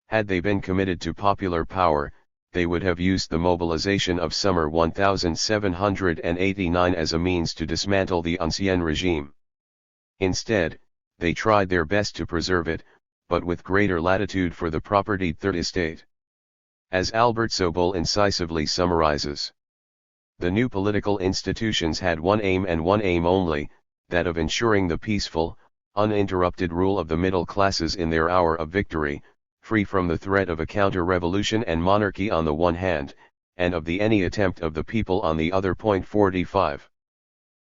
Had they been committed to popular power, they would have used the mobilization of summer 1789 as a means to dismantle the ancien regime. Instead, they tried their best to preserve it, but with greater latitude for the propertied Third Estate. As Albert Sobol incisively summarizes, the new political institutions had one aim and one aim only, that of ensuring the peaceful, uninterrupted rule of the middle classes in their hour of victory, free from the threat of a counter-revolution and monarchy on the one hand, and of any attempt of the people on the other. 45.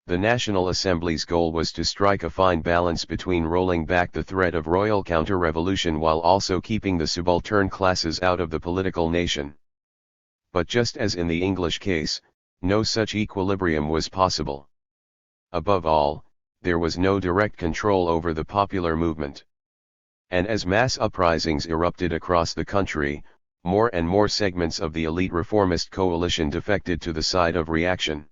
The National Assembly's goal was to strike a fine balance between rolling back the threat of royal counter-revolution while also keeping the subaltern classes out of the political nation. But just as in the English case, no such equilibrium was possible. Above all, there was no direct control over the popular movement. And as mass uprisings erupted across the country, more and more segments of the elite reformist coalition defected to the side of reaction.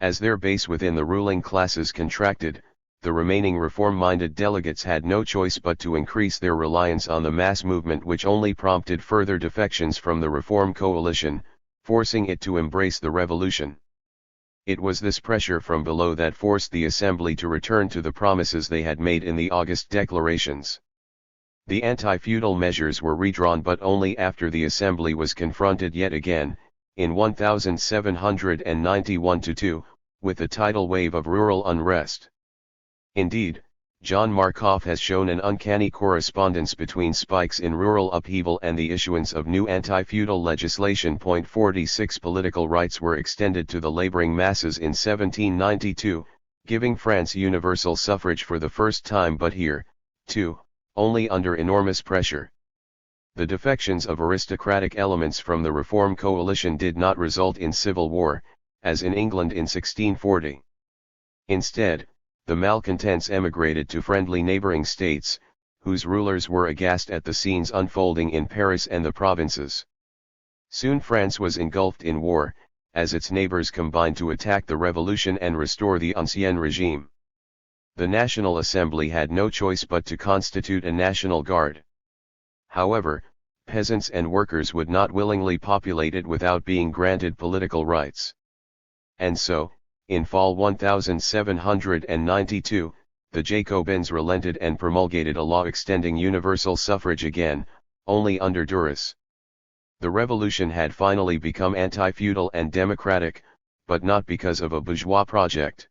As their base within the ruling classes contracted, the remaining reform-minded delegates had no choice but to increase their reliance on the mass movement, which only prompted further defections from the reform coalition, forcing it to embrace the revolution. It was this pressure from below that forced the Assembly to return to the promises they had made in the August declarations. The anti-feudal measures were redrawn, but only after the Assembly was confronted yet again, in 1791-2, with a tidal wave of rural unrest. Indeed, John Markoff has shown an uncanny correspondence between spikes in rural upheaval and the issuance of new anti-feudal legislation. 46 Political rights were extended to the laboring masses in 1792, giving France universal suffrage for the first time, but here, too, only under enormous pressure. The defections of aristocratic elements from the reform coalition did not result in civil war, as in England in 1640. Instead, the malcontents emigrated to friendly neighboring states, whose rulers were aghast at the scenes unfolding in Paris and the provinces. Soon France was engulfed in war, as its neighbors combined to attack the revolution and restore the ancien regime. The National Assembly had no choice but to constitute a National Guard. However, peasants and workers would not willingly populate it without being granted political rights. And so, in fall 1792, the Jacobins relented and promulgated a law extending universal suffrage again, only under duress. The revolution had finally become anti-feudal and democratic, but not because of a bourgeois project.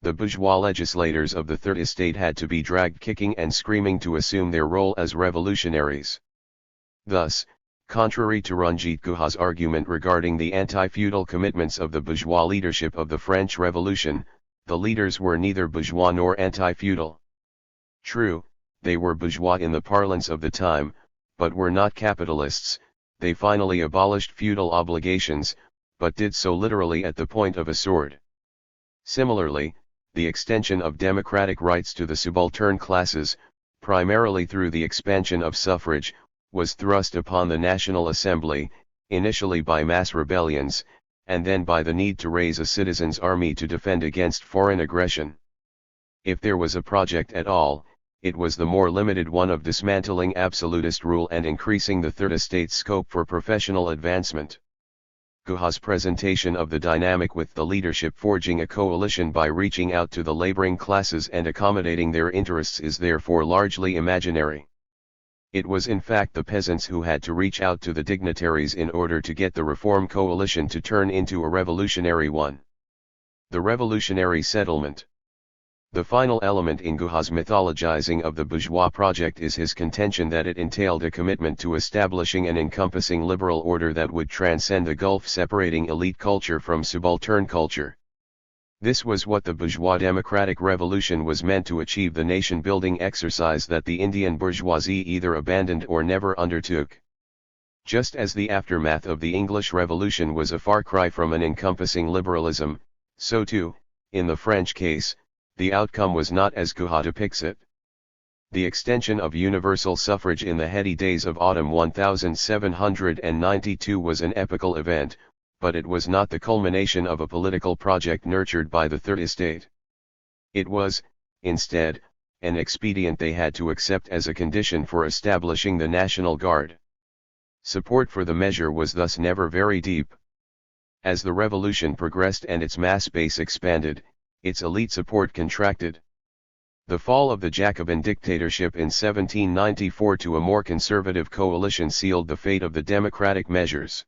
The bourgeois legislators of the Third Estate had to be dragged kicking and screaming to assume their role as revolutionaries. Thus, contrary to Ranjit Guha's argument regarding the anti-feudal commitments of the bourgeois leadership of the French Revolution, the leaders were neither bourgeois nor anti-feudal. True, they were bourgeois in the parlance of the time, but were not capitalists. They finally abolished feudal obligations, but did so literally at the point of a sword. Similarly, the extension of democratic rights to the subaltern classes, primarily through the expansion of suffrage, was thrust upon the National Assembly, initially by mass rebellions, and then by the need to raise a citizens' army to defend against foreign aggression. If there was a project at all, it was the more limited one of dismantling absolutist rule and increasing the Third Estate's scope for professional advancement. Guha's presentation of the dynamic with the leadership forging a coalition by reaching out to the laboring classes and accommodating their interests is therefore largely imaginary. It was in fact the peasants who had to reach out to the dignitaries in order to get the reform coalition to turn into a revolutionary one. The revolutionary settlement. The final element in Guha's mythologizing of the bourgeois project is his contention that it entailed a commitment to establishing an encompassing liberal order that would transcend the gulf separating elite culture from subaltern culture. This was what the bourgeois democratic revolution was meant to achieve, the nation-building exercise that the Indian bourgeoisie either abandoned or never undertook. Just as the aftermath of the English Revolution was a far cry from an encompassing liberalism, so too, in the French case, the outcome was not as Guha depicts it. The extension of universal suffrage in the heady days of autumn 1792 was an epochal event, but it was not the culmination of a political project nurtured by the Third Estate. It was, instead, an expedient they had to accept as a condition for establishing the National Guard. Support for the measure was thus never very deep. As the revolution progressed and its mass base expanded, its elite support contracted. The fall of the Jacobin dictatorship in 1794 to a more conservative coalition sealed the fate of the democratic measures.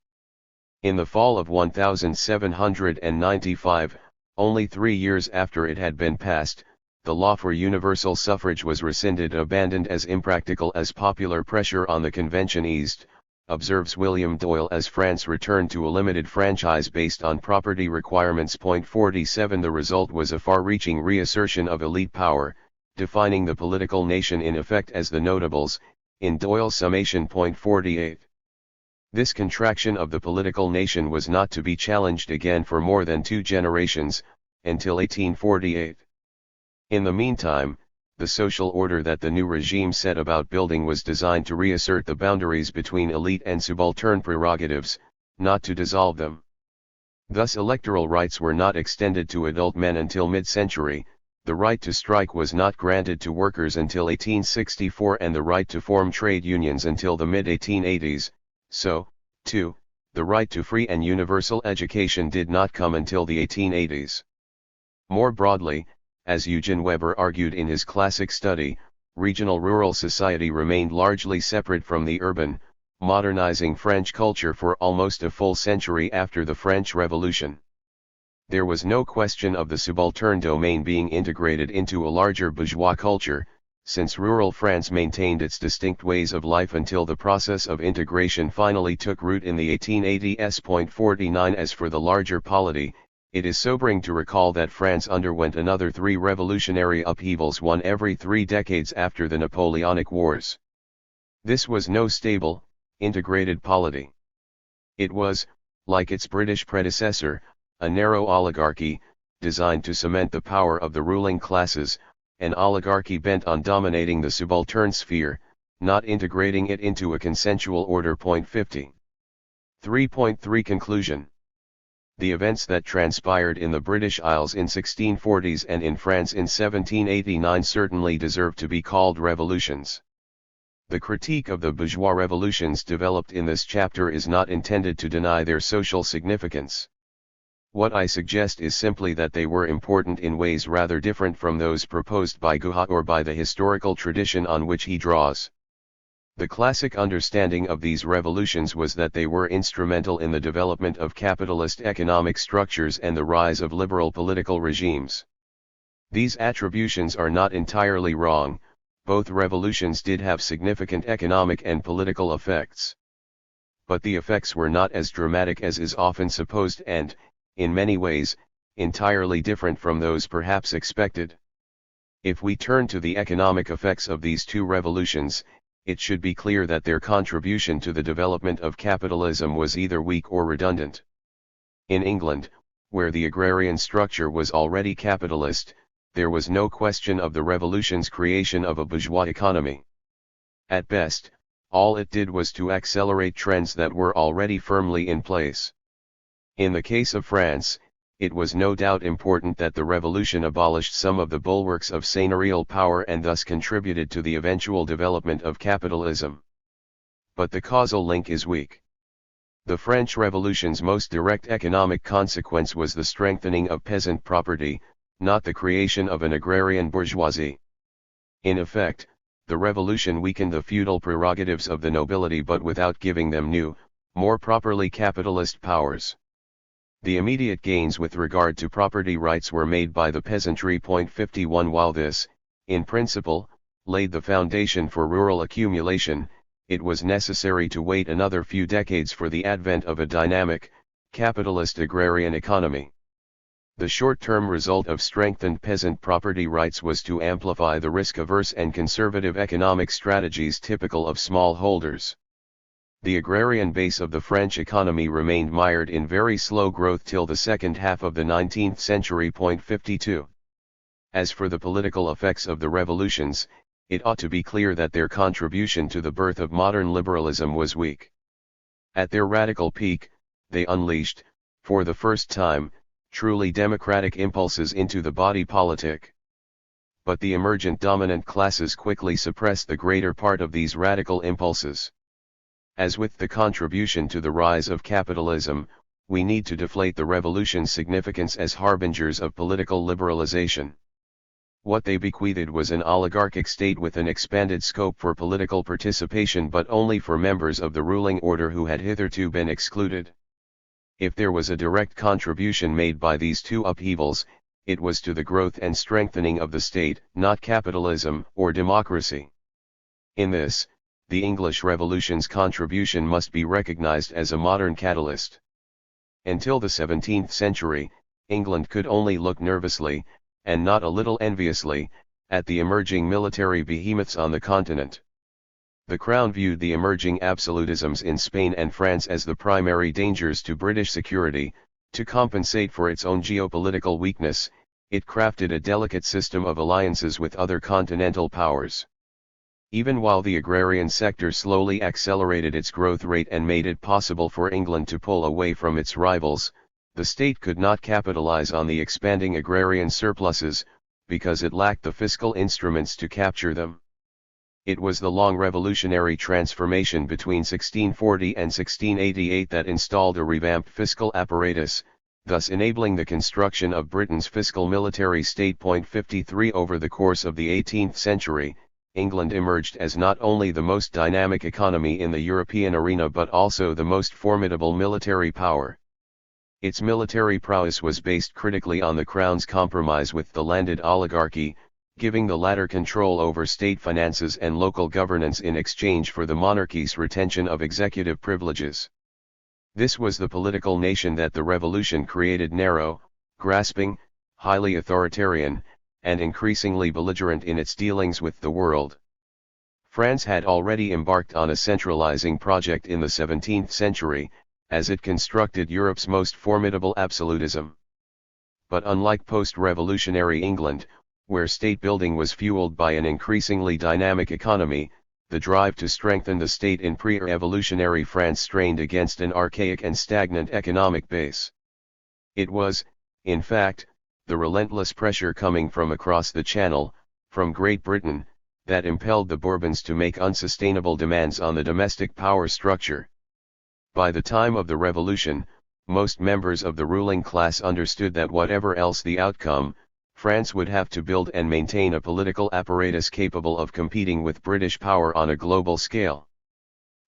In the fall of 1795, only 3 years after it had been passed, the law for universal suffrage was rescinded and abandoned as impractical as popular pressure on the convention eased, observes William Doyle. As France returned to a limited franchise based on property requirements. 47 The result was a far-reaching reassertion of elite power, defining the political nation in effect as the notables, in Doyle's summation. 48 This contraction of the political nation was not to be challenged again for more than 2 generations, until 1848. In the meantime, the social order that the new regime set about building was designed to reassert the boundaries between elite and subaltern prerogatives, not to dissolve them. Thus electoral rights were not extended to adult men until mid-century, the right to strike was not granted to workers until 1864, and the right to form trade unions until the mid-1880s, so, too, the right to free and universal education did not come until the 1880s. More broadly, as Eugen Weber argued in his classic study, regional-rural society remained largely separate from the urban, modernizing French culture for almost a full century after the French Revolution. There was no question of the subaltern domain being integrated into a larger bourgeois culture, since rural France maintained its distinct ways of life until the process of integration finally took root in the 1880s. 49 As for the larger polity, it is sobering to recall that France underwent another 3 revolutionary upheavals, one every 3 decades after the Napoleonic Wars. This was no stable, integrated polity. It was, like its British predecessor, a narrow oligarchy, designed to cement the power of the ruling classes, an oligarchy bent on dominating the subaltern sphere, not integrating it into a consensual order. 50. 3.3 Conclusion. The events that transpired in the British Isles in 1640s and in France in 1789 certainly deserve to be called revolutions. The critique of the bourgeois revolutions developed in this chapter is not intended to deny their social significance. What I suggest is simply that they were important in ways rather different from those proposed by Guha or by the historical tradition on which he draws. The classic understanding of these revolutions was that they were instrumental in the development of capitalist economic structures and the rise of liberal political regimes. These attributions are not entirely wrong. Both revolutions did have significant economic and political effects. But the effects were not as dramatic as is often supposed and, in many ways, entirely different from those perhaps expected. If we turn to the economic effects of these 2 revolutions, it should be clear that their contribution to the development of capitalism was either weak or redundant. In England, where the agrarian structure was already capitalist, there was no question of the revolution's creation of a bourgeois economy. At best, all it did was to accelerate trends that were already firmly in place. In the case of France, it was no doubt important that the revolution abolished some of the bulwarks of seigneurial power and thus contributed to the eventual development of capitalism. But the causal link is weak. The French Revolution's most direct economic consequence was the strengthening of peasant property, not the creation of an agrarian bourgeoisie. In effect, the revolution weakened the feudal prerogatives of the nobility but without giving them new, more properly capitalist powers. The immediate gains with regard to property rights were made by the peasantry. 51 While this, in principle, laid the foundation for rural accumulation, it was necessary to wait another few decades for the advent of a dynamic, capitalist agrarian economy. The short-term result of strengthened peasant property rights was to amplify the risk-averse and conservative economic strategies typical of smallholders. The agrarian base of the French economy remained mired in very slow growth till the second half of the 19th century. 52. As for the political effects of the revolutions, it ought to be clear that their contribution to the birth of modern liberalism was weak. At their radical peak, they unleashed, for the first time, truly democratic impulses into the body politic. But the emergent dominant classes quickly suppressed the greater part of these radical impulses. As with the contribution to the rise of capitalism, we need to deflate the revolution's significance as harbingers of political liberalization. What they bequeathed was an oligarchic state with an expanded scope for political participation but only for members of the ruling order who had hitherto been excluded. If there was a direct contribution made by these 2 upheavals, it was to the growth and strengthening of the state, not capitalism or democracy. In this, the English Revolution's contribution must be recognized as a modern catalyst. Until the 17th century, England could only look nervously, and not a little enviously, at the emerging military behemoths on the continent. The Crown viewed the emerging absolutisms in Spain and France as the primary dangers to British security. To compensate for its own geopolitical weakness, it crafted a delicate system of alliances with other continental powers. Even while the agrarian sector slowly accelerated its growth rate and made it possible for England to pull away from its rivals, the state could not capitalize on the expanding agrarian surpluses, because it lacked the fiscal instruments to capture them. It was the long revolutionary transformation between 1640 and 1688 that installed a revamped fiscal apparatus, thus enabling the construction of Britain's fiscal military state. 53 Over the course of the 18th century, England emerged as not only the most dynamic economy in the European arena but also the most formidable military power. Its military prowess was based critically on the Crown's compromise with the landed oligarchy, giving the latter control over state finances and local governance in exchange for the monarchy's retention of executive privileges. This was the political nation that the revolution created, narrow, grasping, highly authoritarian, and increasingly belligerent in its dealings with the world. France had already embarked on a centralizing project in the 17th century, as it constructed Europe's most formidable absolutism. But unlike post-revolutionary England, where state-building was fueled by an increasingly dynamic economy, the drive to strengthen the state in pre-revolutionary France strained against an archaic and stagnant economic base. It was, in fact, the relentless pressure coming from across the Channel, from Great Britain, that impelled the Bourbons to make unsustainable demands on the domestic power structure. By the time of the Revolution, most members of the ruling class understood that whatever else the outcome, France would have to build and maintain a political apparatus capable of competing with British power on a global scale.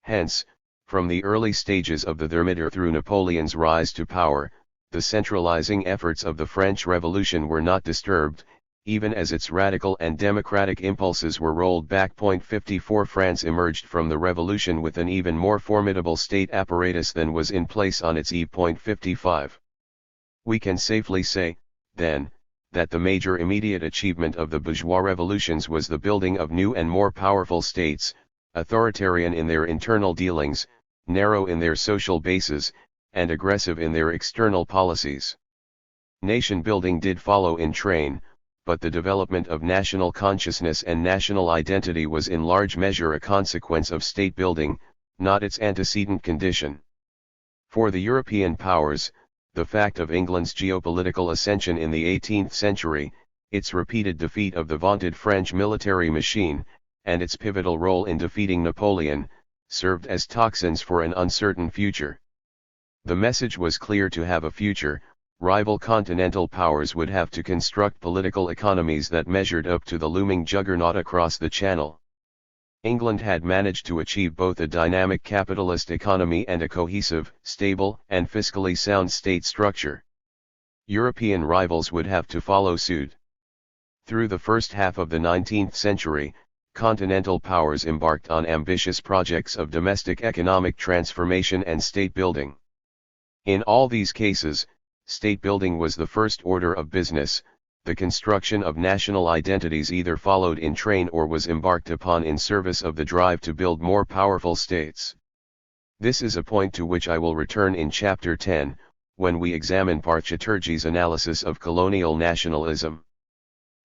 Hence, from the early stages of the Thermidor through Napoleon's rise to power, the centralizing efforts of the French Revolution were not disturbed, even as its radical and democratic impulses were rolled back. 54 France emerged from the Revolution with an even more formidable state apparatus than was in place on its eve. 55. We can safely say, then, that the major immediate achievement of the bourgeois revolutions was the building of new and more powerful states, authoritarian in their internal dealings, narrow in their social bases, and aggressive in their external policies. Nation building did follow in train, but the development of national consciousness and national identity was in large measure a consequence of state building, not its antecedent condition. For the European powers, the fact of England's geopolitical ascension in the 18th century, its repeated defeat of the vaunted French military machine, and its pivotal role in defeating Napoleon, served as toxins for an uncertain future. The message was clear: to have a future, rival continental powers would have to construct political economies that measured up to the looming juggernaut across the Channel. England had managed to achieve both a dynamic capitalist economy and a cohesive, stable, and fiscally sound state structure. European rivals would have to follow suit. Through the first half of the 19th century, continental powers embarked on ambitious projects of domestic economic transformation and state building. In all these cases, state building was the first order of business. The construction of national identities either followed in train or was embarked upon in service of the drive to build more powerful states. This is a point to which I will return in Chapter 10, when we examine Partchaturji's analysis of colonial nationalism.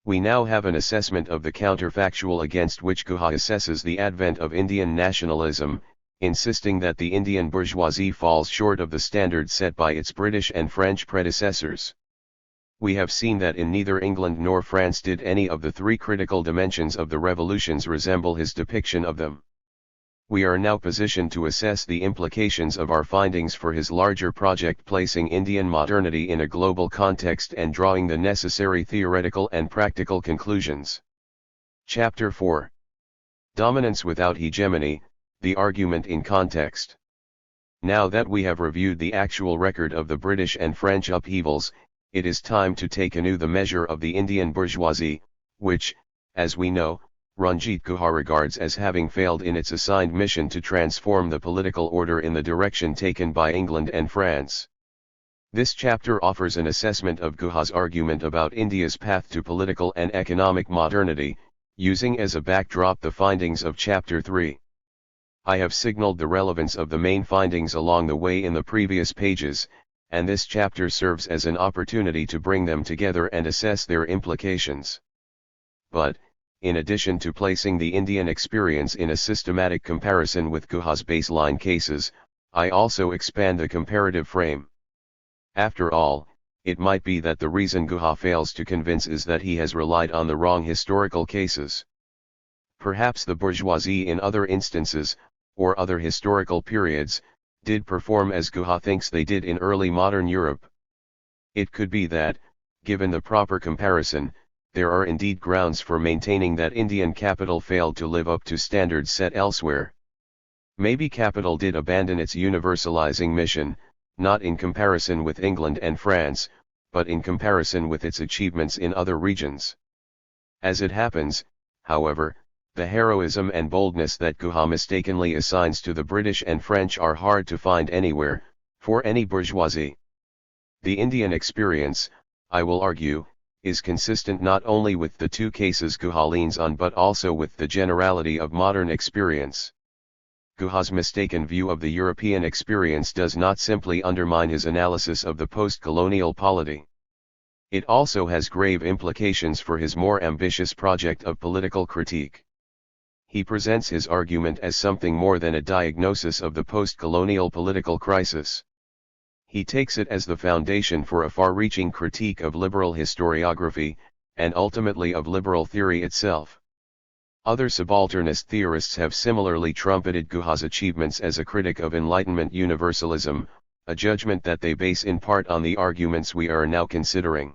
We now have an assessment of the counterfactual against which Guha assesses the advent of Indian nationalism, insisting that the Indian bourgeoisie falls short of the standard set by its British and French predecessors. We have seen that in neither England nor France did any of the three critical dimensions of the revolutions resemble his depiction of them. We are now positioned to assess the implications of our findings for his larger project, placing Indian modernity in a global context and drawing the necessary theoretical and practical conclusions. Chapter 4. Dominance without hegemony, the argument in context. Now that we have reviewed the actual record of the British and French upheavals, it is time to take anew the measure of the Indian bourgeoisie, which, as we know, Ranjit Guha regards as having failed in its assigned mission to transform the political order in the direction taken by England and France. This chapter offers an assessment of Guha's argument about India's path to political and economic modernity, using as a backdrop the findings of Chapter 3. I have signaled the relevance of the main findings along the way in the previous pages, and this chapter serves as an opportunity to bring them together and assess their implications. But, in addition to placing the Indian experience in a systematic comparison with Guha's baseline cases, I also expand the comparative frame. After all, it might be that the reason Guha fails to convince is that he has relied on the wrong historical cases. Perhaps the bourgeoisie in other instances, or other historical periods, did perform as Guha thinks they did in early modern Europe. It could be that, given the proper comparison, there are indeed grounds for maintaining that Indian capital failed to live up to standards set elsewhere. Maybe capital did abandon its universalizing mission, not in comparison with England and France, but in comparison with its achievements in other regions. As it happens, however, the heroism and boldness that Guha mistakenly assigns to the British and French are hard to find anywhere, for any bourgeoisie. The Indian experience, I will argue, is consistent not only with the two cases Guha leans on but also with the generality of modern experience. Guha's mistaken view of the European experience does not simply undermine his analysis of the post-colonial polity. It also has grave implications for his more ambitious project of political critique. He presents his argument as something more than a diagnosis of the post-colonial political crisis. He takes it as the foundation for a far-reaching critique of liberal historiography, and ultimately of liberal theory itself. Other subalternist theorists have similarly trumpeted Guha's achievements as a critic of Enlightenment universalism, a judgment that they base in part on the arguments we are now considering.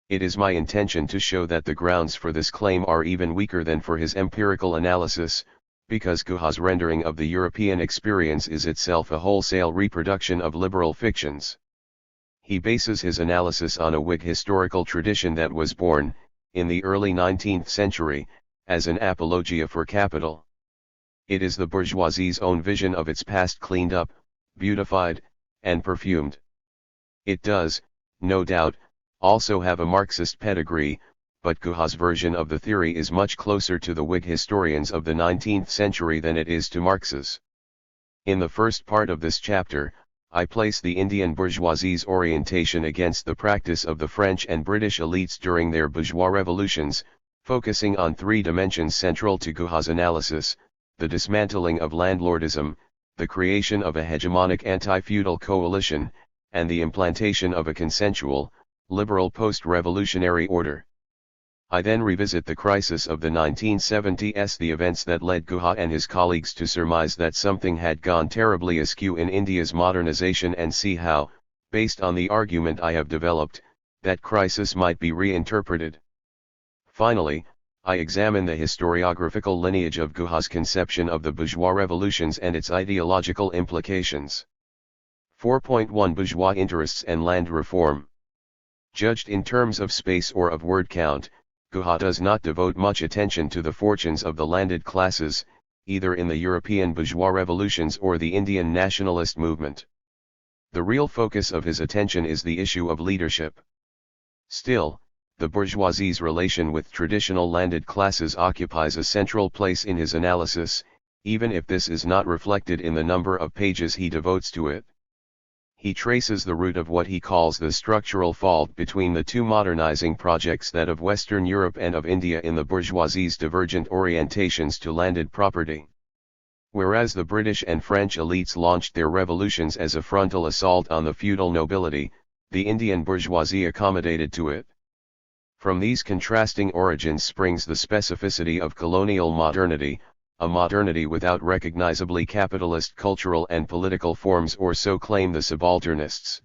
It is my intention to show that the grounds for this claim are even weaker than for his empirical analysis, because Guha's rendering of the European experience is itself a wholesale reproduction of liberal fictions. He bases his analysis on a Whig historical tradition that was born, in the early 19th century, as an apologia for capital. It is the bourgeoisie's own vision of its past cleaned up, beautified, and perfumed. It does, no doubt, also have a Marxist pedigree, but Guha's version of the theory is much closer to the Whig historians of the 19th century than it is to Marx's. In the first part of this chapter, I place the Indian bourgeoisie's orientation against the practice of the French and British elites during their bourgeois revolutions, focusing on three dimensions central to Guha's analysis: the dismantling of landlordism, the creation of a hegemonic anti-feudal coalition, and the implantation of a consensual, liberal post-revolutionary order. I then revisit the crisis of the 1970s, the events that led Guha and his colleagues to surmise that something had gone terribly askew in India's modernization, and see how, based on the argument I have developed, that crisis might be reinterpreted. Finally, I examine the historiographical lineage of Guha's conception of the bourgeois revolutions and its ideological implications. 4.1 Bourgeois interests and land reform. Judged in terms of space or of word count, Guha does not devote much attention to the fortunes of the landed classes, either in the European bourgeois revolutions or the Indian nationalist movement. The real focus of his attention is the issue of leadership. Still, the bourgeoisie's relation with traditional landed classes occupies a central place in his analysis, even if this is not reflected in the number of pages he devotes to it. He traces the root of what he calls the structural fault between the two modernizing projects, that of Western Europe and of India, in the bourgeoisie's divergent orientations to landed property. Whereas the British and French elites launched their revolutions as a frontal assault on the feudal nobility, the Indian bourgeoisie accommodated to it. From these contrasting origins springs the specificity of colonial modernity, a modernity without recognizably capitalist cultural and political forms, or so claim the subalternists.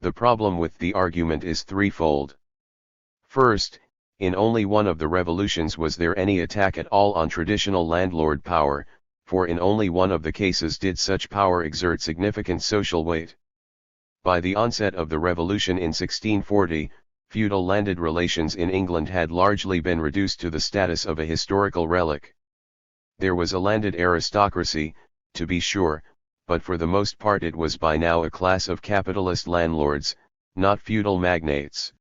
The problem with the argument is threefold. First, in only one of the revolutions was there any attack at all on traditional landlord power, for in only one of the cases did such power exert significant social weight. By the onset of the revolution in 1640, feudal landed relations in England had largely been reduced to the status of a historical relic. There was a landed aristocracy, to be sure, but for the most part it was by now a class of capitalist landlords, not feudal magnates.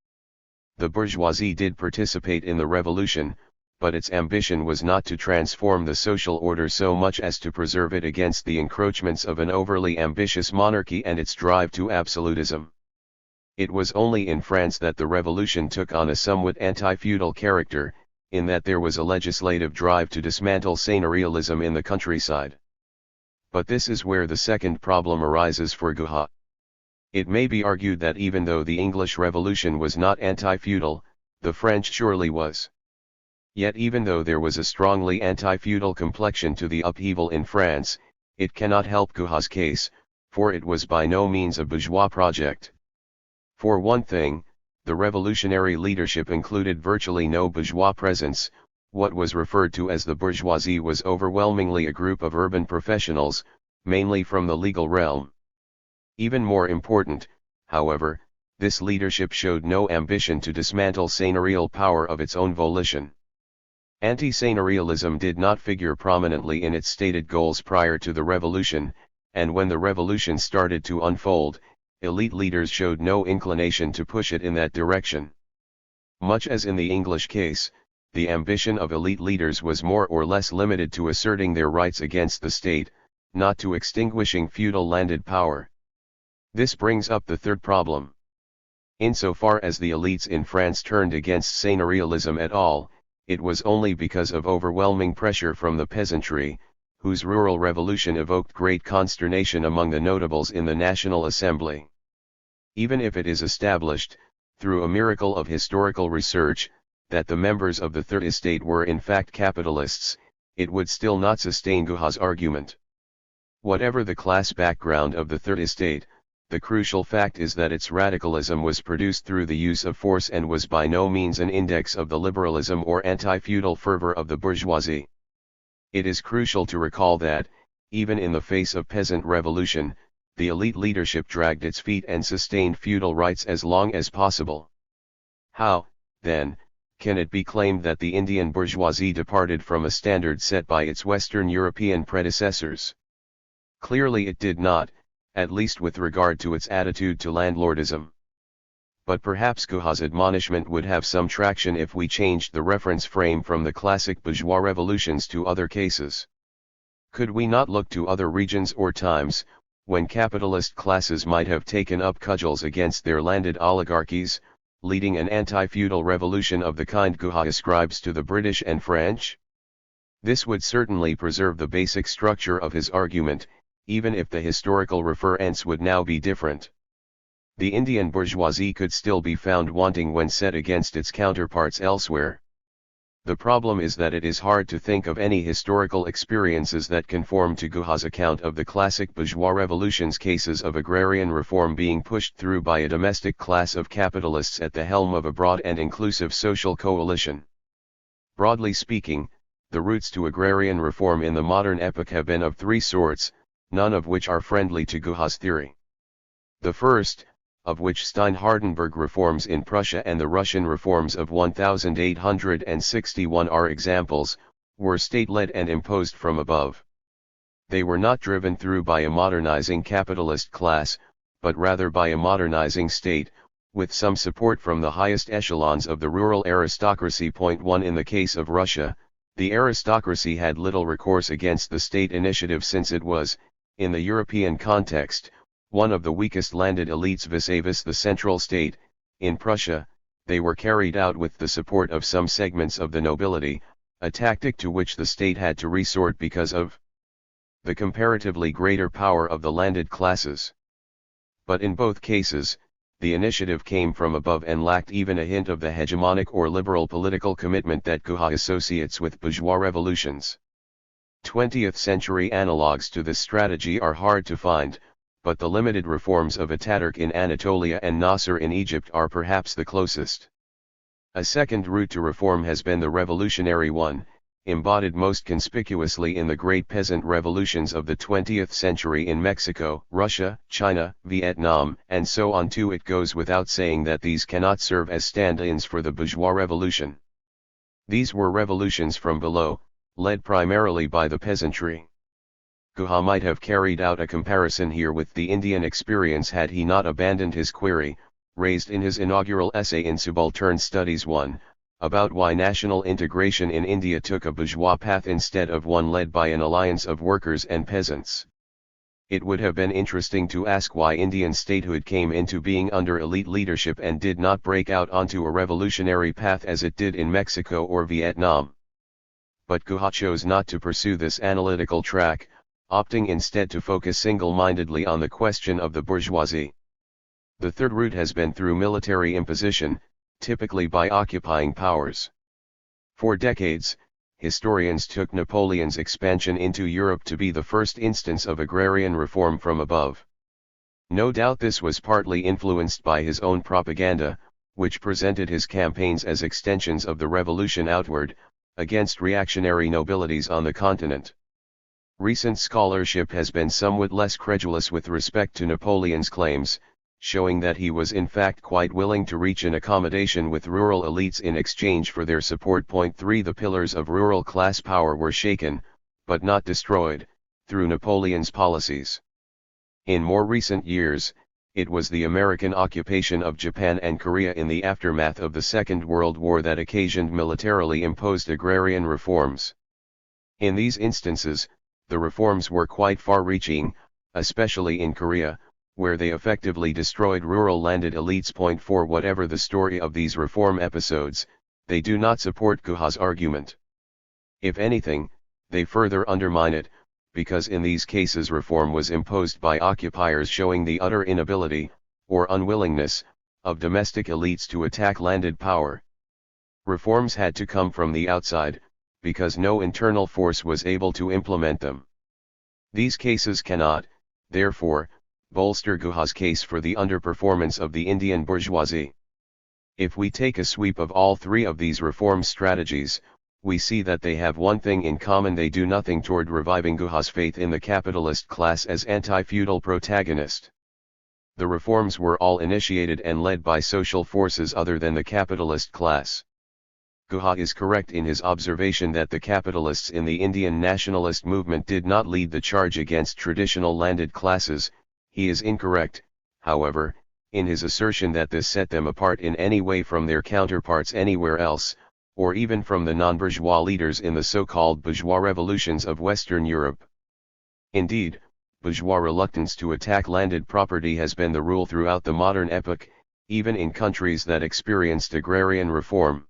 The bourgeoisie did participate in the revolution, but its ambition was not to transform the social order so much as to preserve it against the encroachments of an overly ambitious monarchy and its drive to absolutism. It was only in France that the revolution took on a somewhat anti-feudal character, in that there was a legislative drive to dismantle seigneurialism in the countryside. But this is where the second problem arises for Guha. It may be argued that even though the English Revolution was not anti-feudal, the French surely was. Yet even though there was a strongly anti-feudal complexion to the upheaval in France, it cannot help Guha's case, for it was by no means a bourgeois project. For one thing, the revolutionary leadership included virtually no bourgeois presence. What was referred to as the bourgeoisie was overwhelmingly a group of urban professionals, mainly from the legal realm. Even more important, however, this leadership showed no ambition to dismantle seigneurial power of its own volition. Anti-seigneurialism did not figure prominently in its stated goals prior to the revolution, and when the revolution started to unfold, elite leaders showed no inclination to push it in that direction. Much as in the English case, the ambition of elite leaders was more or less limited to asserting their rights against the state, not to extinguishing feudal landed power. This brings up the third problem. Insofar as the elites in France turned against seigneurialism at all, it was only because of overwhelming pressure from the peasantry, whose rural revolution evoked great consternation among the notables in the National Assembly. Even if it is established, through a miracle of historical research, that the members of the Third Estate were in fact capitalists, it would still not sustain Guha's argument. Whatever the class background of the Third Estate, the crucial fact is that its radicalism was produced through the use of force and was by no means an index of the liberalism or anti-feudal fervor of the bourgeoisie. It is crucial to recall that, even in the face of peasant revolution, the elite leadership dragged its feet and sustained feudal rights as long as possible. How, then, can it be claimed that the Indian bourgeoisie departed from a standard set by its Western European predecessors? Clearly it did not, at least with regard to its attitude to landlordism. But perhaps Guha's admonishment would have some traction if we changed the reference frame from the classic bourgeois revolutions to other cases. Could we not look to other regions or times, when capitalist classes might have taken up cudgels against their landed oligarchies, leading an anti-feudal revolution of the kind Guha ascribes to the British and French? This would certainly preserve the basic structure of his argument, even if the historical referents would now be different. The Indian bourgeoisie could still be found wanting when set against its counterparts elsewhere. The problem is that it is hard to think of any historical experiences that conform to Guha's account of the classic bourgeois revolution's cases of agrarian reform being pushed through by a domestic class of capitalists at the helm of a broad and inclusive social coalition. Broadly speaking, the routes to agrarian reform in the modern epoch have been of three sorts, none of which are friendly to Guha's theory. The first, of which Stein-Hardenberg reforms in Prussia and the Russian reforms of 1861 are examples, were state-led and imposed from above. They were not driven through by a modernizing capitalist class, but rather by a modernizing state, with some support from the highest echelons of the rural aristocracy. 1 In the case of Russia, the aristocracy had little recourse against the state initiative since it was, in the European context, one of the weakest landed elites vis-a-vis the central state. In Prussia, they were carried out with the support of some segments of the nobility, a tactic to which the state had to resort because of the comparatively greater power of the landed classes. But in both cases, the initiative came from above and lacked even a hint of the hegemonic or liberal political commitment that Guha associates with bourgeois revolutions. 20th century analogues to this strategy are hard to find, but the limited reforms of Ataturk in Anatolia and Nasser in Egypt are perhaps the closest. A second route to reform has been the revolutionary one, embodied most conspicuously in the great peasant revolutions of the 20th century in Mexico, Russia, China, Vietnam, and so on too. It goes without saying that these cannot serve as stand-ins for the bourgeois revolution. These were revolutions from below, led primarily by the peasantry. Guha might have carried out a comparison here with the Indian experience had he not abandoned his query, raised in his inaugural essay in Subaltern Studies 1, about why national integration in India took a bourgeois path instead of one led by an alliance of workers and peasants. It would have been interesting to ask why Indian statehood came into being under elite leadership and did not break out onto a revolutionary path as it did in Mexico or Vietnam. But Guha chose not to pursue this analytical track, opting instead to focus single-mindedly on the question of the bourgeoisie. The third route has been through military imposition, typically by occupying powers. For decades, historians took Napoleon's expansion into Europe to be the first instance of agrarian reform from above. No doubt this was partly influenced by his own propaganda, which presented his campaigns as extensions of the revolution outward, against reactionary nobilities on the continent. Recent scholarship has been somewhat less credulous with respect to Napoleon's claims, showing that he was in fact quite willing to reach an accommodation with rural elites in exchange for their support. 3 The pillars of rural class power were shaken, but not destroyed, through Napoleon's policies. In more recent years, it was the American occupation of Japan and Korea in the aftermath of the Second World War that occasioned militarily imposed agrarian reforms. In these instances, the reforms were quite far-reaching, especially in Korea, where they effectively destroyed rural landed elites. 4 Whatever the story of these reform episodes, they do not support Guha's argument. If anything, they further undermine it, because in these cases reform was imposed by occupiers, showing the utter inability, or unwillingness, of domestic elites to attack landed power. Reforms had to come from the outside, because no internal force was able to implement them. These cases cannot, therefore, bolster Guha's case for the underperformance of the Indian bourgeoisie. If we take a sweep of all three of these reform strategies, we see that they have one thing in common: they do nothing toward reviving Guha's faith in the capitalist class as anti-feudal protagonist. The reforms were all initiated and led by social forces other than the capitalist class. Guha is correct in his observation that the capitalists in the Indian nationalist movement did not lead the charge against traditional landed classes. He is incorrect, however, in his assertion that this set them apart in any way from their counterparts anywhere else, or even from the non-bourgeois leaders in the so-called bourgeois revolutions of Western Europe. Indeed, bourgeois reluctance to attack landed property has been the rule throughout the modern epoch, even in countries that experienced agrarian reform.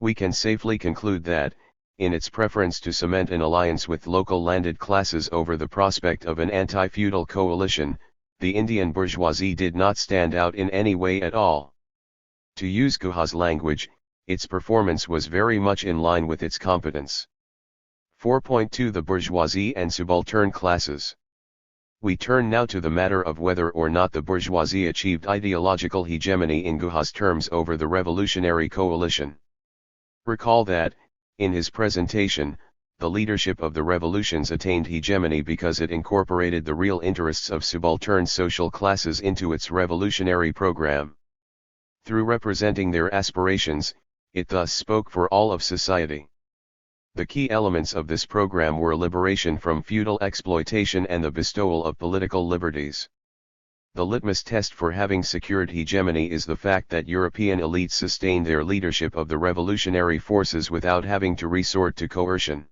We can safely conclude that, in its preference to cement an alliance with local landed classes over the prospect of an anti-feudal coalition, the Indian bourgeoisie did not stand out in any way at all. To use Guha's language, its performance was very much in line with its competence. 4.2 The bourgeoisie and subaltern classes. We turn now to the matter of whether or not the bourgeoisie achieved ideological hegemony in Guha's terms over the revolutionary coalition. Recall that, in his presentation, the leadership of the revolutions attained hegemony because it incorporated the real interests of subaltern social classes into its revolutionary program. Through representing their aspirations, it thus spoke for all of society. The key elements of this program were liberation from feudal exploitation and the bestowal of political liberties. The litmus test for having secured hegemony is the fact that European elites sustained their leadership of the revolutionary forces without having to resort to coercion.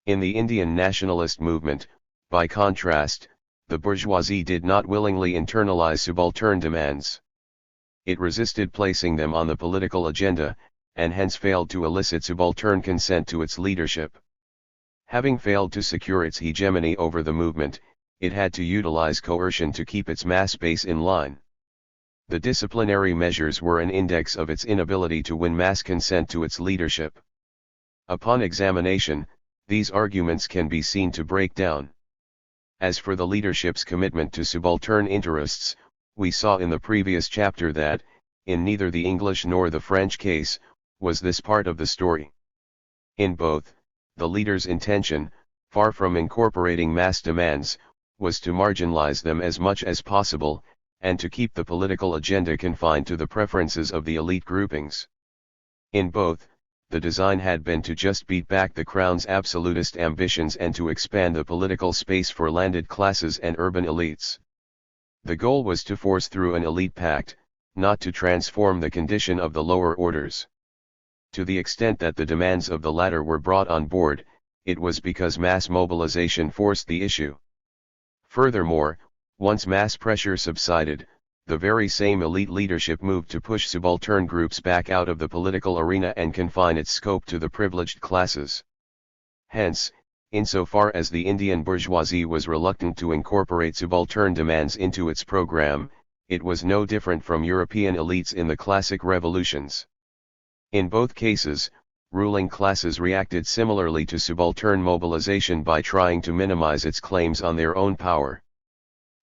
In the Indian nationalist movement, by contrast, the bourgeoisie did not willingly internalize subaltern demands. It resisted placing them on the political agenda, and hence failed to elicit subaltern consent to its leadership. Having failed to secure its hegemony over the movement, it had to utilize coercion to keep its mass base in line. The disciplinary measures were an index of its inability to win mass consent to its leadership. Upon examination, these arguments can be seen to break down. As for the leadership's commitment to subaltern interests, we saw in the previous chapter that, in neither the English nor the French case, was this part of the story. In both, the leader's intention, far from incorporating mass demands, was to marginalize them as much as possible, and to keep the political agenda confined to the preferences of the elite groupings. In both, the design had been to just beat back the crown's absolutist ambitions and to expand the political space for landed classes and urban elites. The goal was to force through an elite pact, not to transform the condition of the lower orders. To the extent that the demands of the latter were brought on board, it was because mass mobilization forced the issue. Furthermore, once mass pressure subsided, the very same elite leadership moved to push subaltern groups back out of the political arena and confine its scope to the privileged classes. Hence, insofar as the Indian bourgeoisie was reluctant to incorporate subaltern demands into its program, it was no different from European elites in the classic revolutions. In both cases, ruling classes reacted similarly to subaltern mobilization by trying to minimize its claims on their own power.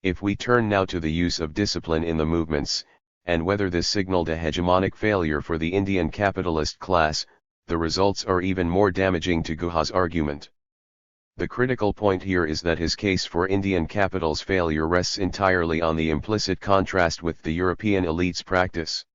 If we turn now to the use of discipline in the movements, and whether this signaled a hegemonic failure for the Indian capitalist class, the results are even more damaging to Guha's argument. The critical point here is that his case for Indian capital's failure rests entirely on the implicit contrast with the European elite's practice.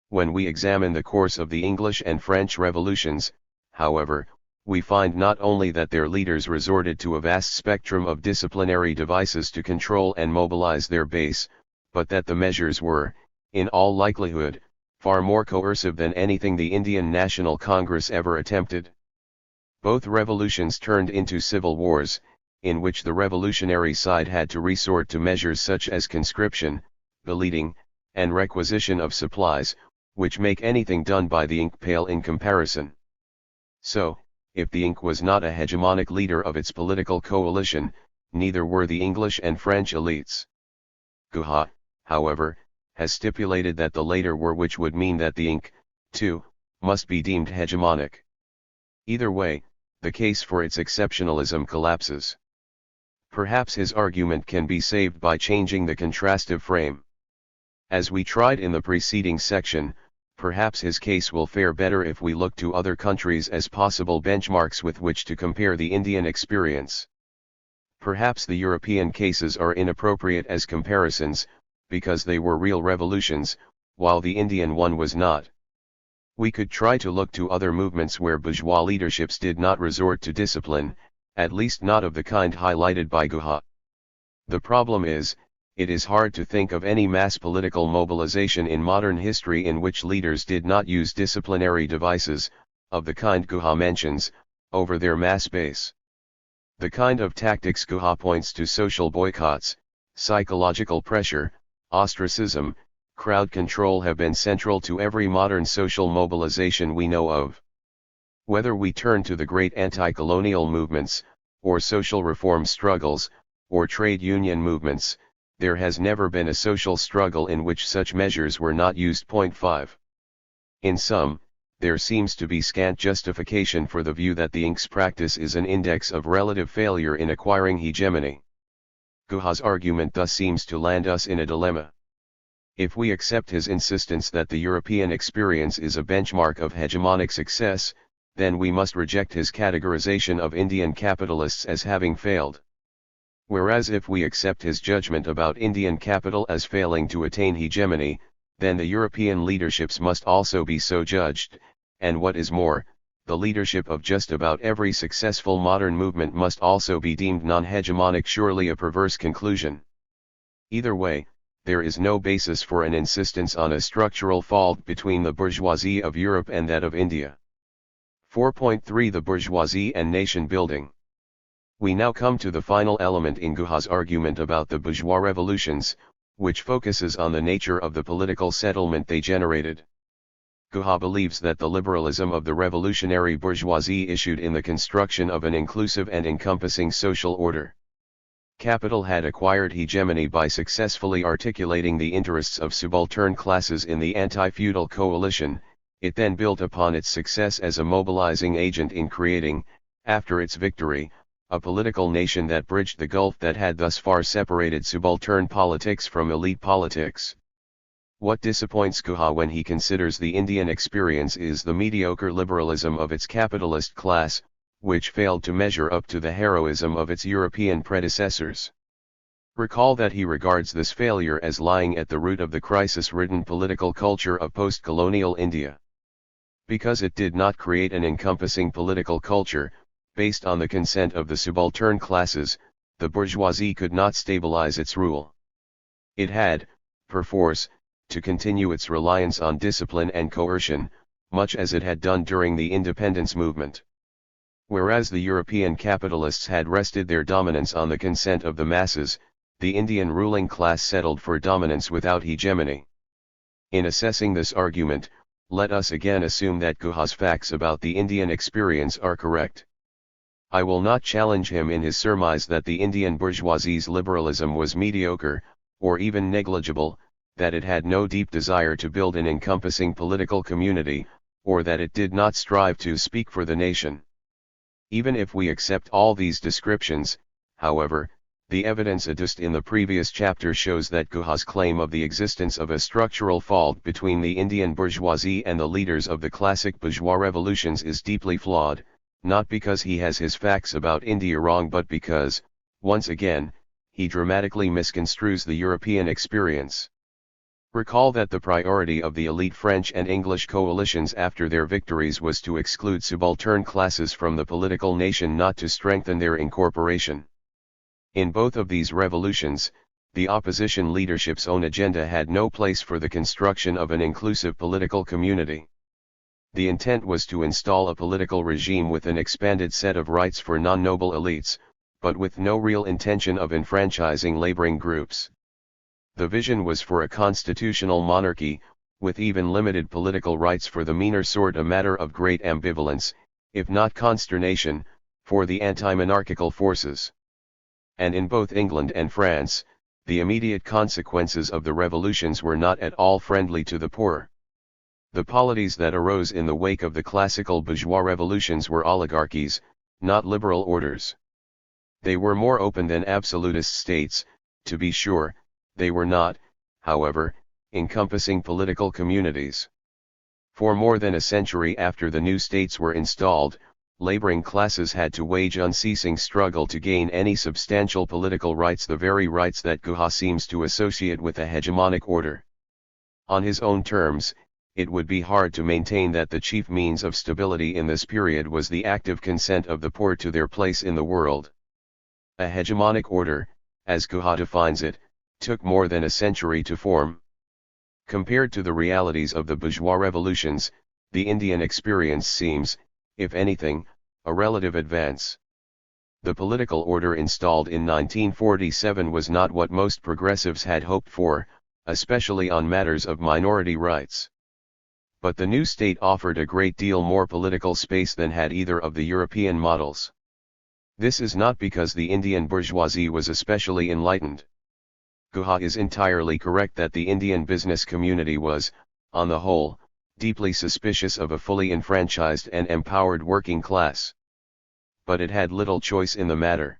When we examine the course of the English and French revolutions, however, we find not only that their leaders resorted to a vast spectrum of disciplinary devices to control and mobilize their base, but that the measures were, in all likelihood, far more coercive than anything the Indian National Congress ever attempted. Both revolutions turned into civil wars, in which the revolutionary side had to resort to measures such as conscription, billeting, and requisition of supplies, which make anything done by the Inc. pale in comparison. So, if the Inc. was not a hegemonic leader of its political coalition, neither were the English and French elites. Guha, however, has stipulated that the latter were, which would mean that the Inc., too, must be deemed hegemonic. Either way, the case for its exceptionalism collapses. Perhaps his argument can be saved by changing the contrastive frame. As we tried in the preceding section, perhaps his case will fare better if we look to other countries as possible benchmarks with which to compare the Indian experience. Perhaps the European cases are inappropriate as comparisons, because they were real revolutions, while the Indian one was not. We could try to look to other movements where bourgeois leaderships did not resort to discipline, at least not of the kind highlighted by Guha. The problem is, it is hard to think of any mass political mobilization in modern history in which leaders did not use disciplinary devices, of the kind Guha mentions, over their mass base. The kind of tactics Guha points to, social boycotts, psychological pressure, ostracism, crowd control, have been central to every modern social mobilization we know of. Whether we turn to the great anti-colonial movements, or social reform struggles, or trade union movements, there has never been a social struggle in which such measures were not used. 5. In sum, there seems to be scant justification for the view that the Inc.'s practice is an index of relative failure in acquiring hegemony. Guha's argument thus seems to land us in a dilemma. If we accept his insistence that the European experience is a benchmark of hegemonic success, then we must reject his categorization of Indian capitalists as having failed. Whereas if we accept his judgment about Indian capital as failing to attain hegemony, then the European leaderships must also be so judged, and what is more, the leadership of just about every successful modern movement must also be deemed non-hegemonic, surely a perverse conclusion. Either way, there is no basis for an insistence on a structural fault between the bourgeoisie of Europe and that of India. 4.3 The bourgeoisie and nation building. We now come to the final element in Guha's argument about the bourgeois revolutions, which focuses on the nature of the political settlement they generated. Guha believes that the liberalism of the revolutionary bourgeoisie issued in the construction of an inclusive and encompassing social order. Capital had acquired hegemony by successfully articulating the interests of subaltern classes in the anti-feudal coalition. It then built upon its success as a mobilizing agent in creating, after its victory, a political nation that bridged the gulf that had thus far separated subaltern politics from elite politics. What disappoints Guha when he considers the Indian experience is the mediocre liberalism of its capitalist class, which failed to measure up to the heroism of its European predecessors. Recall that he regards this failure as lying at the root of the crisis-ridden political culture of post-colonial India. Because it did not create an encompassing political culture, based on the consent of the subaltern classes, the bourgeoisie could not stabilize its rule. It had, perforce, to continue its reliance on discipline and coercion, much as it had done during the independence movement. Whereas the European capitalists had rested their dominance on the consent of the masses, the Indian ruling class settled for dominance without hegemony. In assessing this argument, let us again assume that Guha's facts about the Indian experience are correct. I will not challenge him in his surmise that the Indian bourgeoisie's liberalism was mediocre, or even negligible, that it had no deep desire to build an encompassing political community, or that it did not strive to speak for the nation. Even if we accept all these descriptions, however, the evidence adduced in the previous chapter shows that Guha's claim of the existence of a structural fault between the Indian bourgeoisie and the leaders of the classic bourgeois revolutions is deeply flawed, not because he has his facts about India wrong but because, once again, he dramatically misconstrues the European experience. Recall that the priority of the elite French and English coalitions after their victories was to exclude subaltern classes from the political nation, not to strengthen their incorporation. In both of these revolutions, the opposition leadership's own agenda had no place for the construction of an inclusive political community. The intent was to install a political regime with an expanded set of rights for non-noble elites, but with no real intention of enfranchising laboring groups. The vision was for a constitutional monarchy, with even limited political rights for the meaner sort, a matter of great ambivalence, if not consternation, for the anti-monarchical forces. And in both England and France, the immediate consequences of the revolutions were not at all friendly to the poor. The polities that arose in the wake of the classical bourgeois revolutions were oligarchies, not liberal orders. They were more open than absolutist states, to be sure. They were not, however, encompassing political communities. For more than a century after the new states were installed, laboring classes had to wage unceasing struggle to gain any substantial political rights, the very rights that Guha seems to associate with a hegemonic order. On his own terms, it would be hard to maintain that the chief means of stability in this period was the active consent of the poor to their place in the world. A hegemonic order, as Guha defines it, took more than a century to form. Compared to the realities of the bourgeois revolutions, the Indian experience seems, if anything, a relative advance. The political order installed in 1947 was not what most progressives had hoped for, especially on matters of minority rights. But the new state offered a great deal more political space than had either of the European models. This is not because the Indian bourgeoisie was especially enlightened. Guha is entirely correct that the Indian business community was, on the whole, deeply suspicious of a fully enfranchised and empowered working class. But it had little choice in the matter.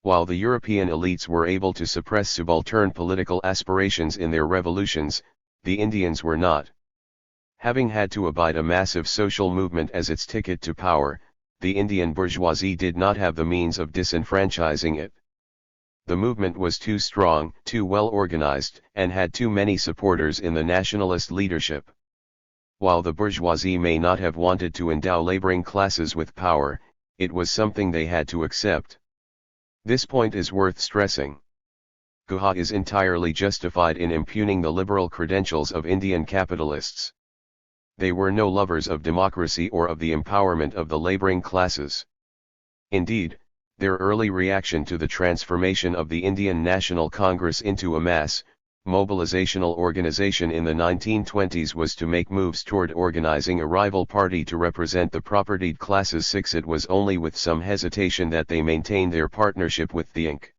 While the European elites were able to suppress subaltern political aspirations in their revolutions, the Indians were not. Having had to abide a massive social movement as its ticket to power, the Indian bourgeoisie did not have the means of disenfranchising it. The movement was too strong, too well organized, and had too many supporters in the nationalist leadership. While the bourgeoisie may not have wanted to endow laboring classes with power, it was something they had to accept. This point is worth stressing. Guha is entirely justified in impugning the liberal credentials of Indian capitalists. They were no lovers of democracy or of the empowerment of the laboring classes. Indeed, their early reaction to the transformation of the Indian National Congress into a mass, mobilizational organization in the 1920s was to make moves toward organizing a rival party to represent the propertied classes. 6. It was only with some hesitation that they maintained their partnership with the Inc.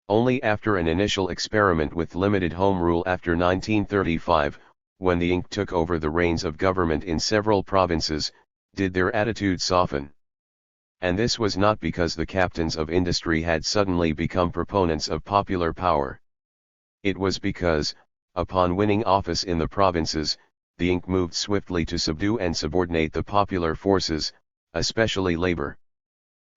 Only after an initial experiment with limited home rule after 1935, when the Inc. took over the reins of government in several provinces, did their attitude soften. And this was not because the captains of industry had suddenly become proponents of popular power. It was because, Upon winning office in the provinces, the Inc. moved swiftly to subdue and subordinate the popular forces, especially labor.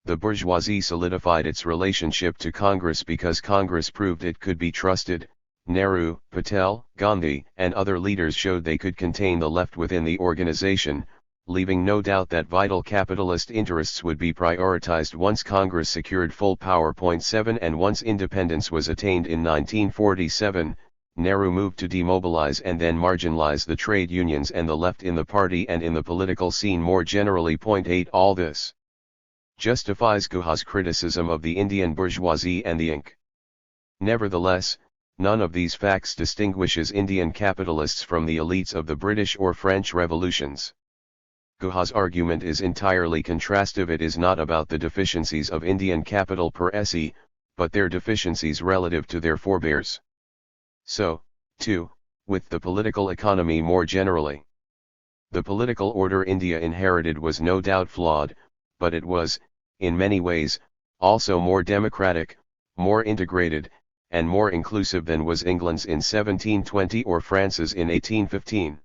The bourgeoisie solidified its relationship to Congress because Congress proved it could be trusted. Nehru, Patel, Gandhi, and other leaders showed they could contain the left within the organization, leaving no doubt that vital capitalist interests would be prioritized once Congress secured full power. 7 And once independence was attained in 1947, Nehru moved to demobilize and then marginalize the trade unions and the left in the party and in the political scene more generally. 8 All this justifies Guha's criticism of the Indian bourgeoisie and the Inc. Nevertheless, none of these facts distinguishes Indian capitalists from the elites of the British or French revolutions. Guha's argument is entirely contrastive. It is not about the deficiencies of Indian capital per se, but their deficiencies relative to their forebears. So, too, with the political economy more generally. The political order India inherited was no doubt flawed, but it was, in many ways, also more democratic, more integrated, and more inclusive than was England's in 1720 or France's in 1815.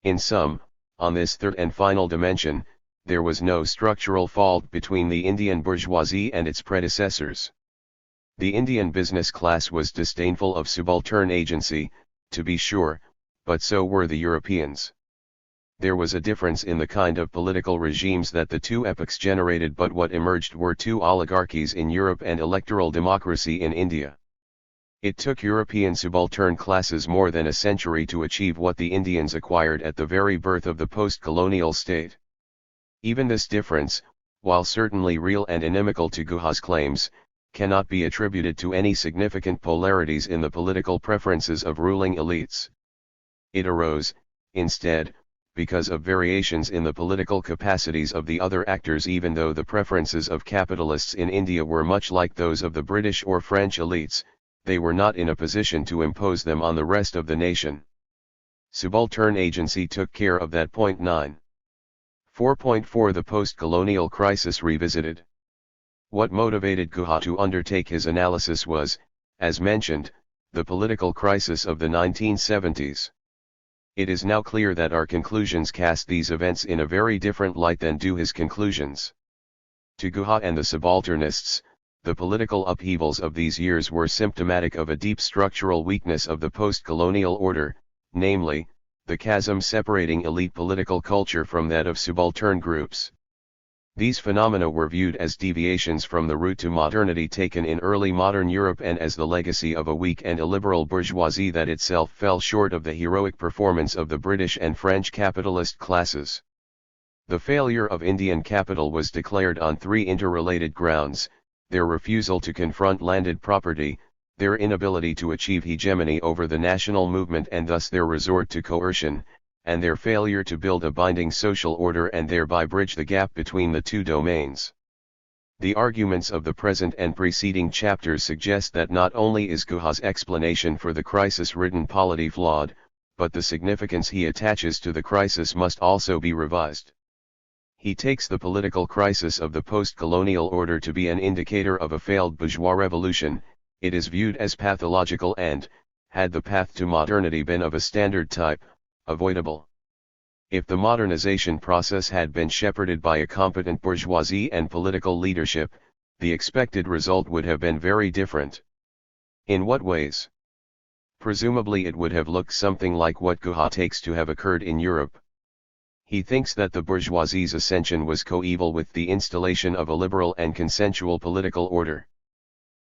In sum, on this third and final dimension, there was no structural fault between the Indian bourgeoisie and its predecessors. The Indian business class was disdainful of subaltern agency, to be sure, but so were the Europeans. There was a difference in the kind of political regimes that the two epochs generated, but what emerged were two oligarchies in Europe and electoral democracy in India. It took European subaltern classes more than a century to achieve what the Indians acquired at the very birth of the post-colonial state. Even this difference, while certainly real and inimical to Guha's claims, cannot be attributed to any significant polarities in the political preferences of ruling elites. It arose, instead, because of variations in the political capacities of the other actors. Even though the preferences of capitalists in India were much like those of the British or French elites, they were not in a position to impose them on the rest of the nation. Subaltern agency took care of that. 9. 4.4 The post-colonial crisis revisited. What motivated Guha to undertake his analysis was, as mentioned, the political crisis of the 1970s. It is now clear that our conclusions cast these events in a very different light than do his conclusions. To Guha and the subalternists, the political upheavals of these years were symptomatic of a deep structural weakness of the post-colonial order, namely, the chasm separating elite political culture from that of subaltern groups. These phenomena were viewed as deviations from the route to modernity taken in early modern Europe and as the legacy of a weak and illiberal bourgeoisie that itself fell short of the heroic performance of the British and French capitalist classes. The failure of Indian capital was declared on three interrelated grounds: their refusal to confront landed property, their inability to achieve hegemony over the national movement and thus their resort to coercion, and their failure to build a binding social order and thereby bridge the gap between the two domains. The arguments of the present and preceding chapters suggest that not only is Guha's explanation for the crisis-ridden polity flawed, but the significance he attaches to the crisis must also be revised. He takes the political crisis of the post-colonial order to be an indicator of a failed bourgeois revolution. It is viewed as pathological and, had the path to modernity been of a standard type, avoidable. If the modernization process had been shepherded by a competent bourgeoisie and political leadership, the expected result would have been very different. In what ways? Presumably it would have looked something like what Guha takes to have occurred in Europe. He thinks that the bourgeoisie's ascension was coeval with the installation of a liberal and consensual political order.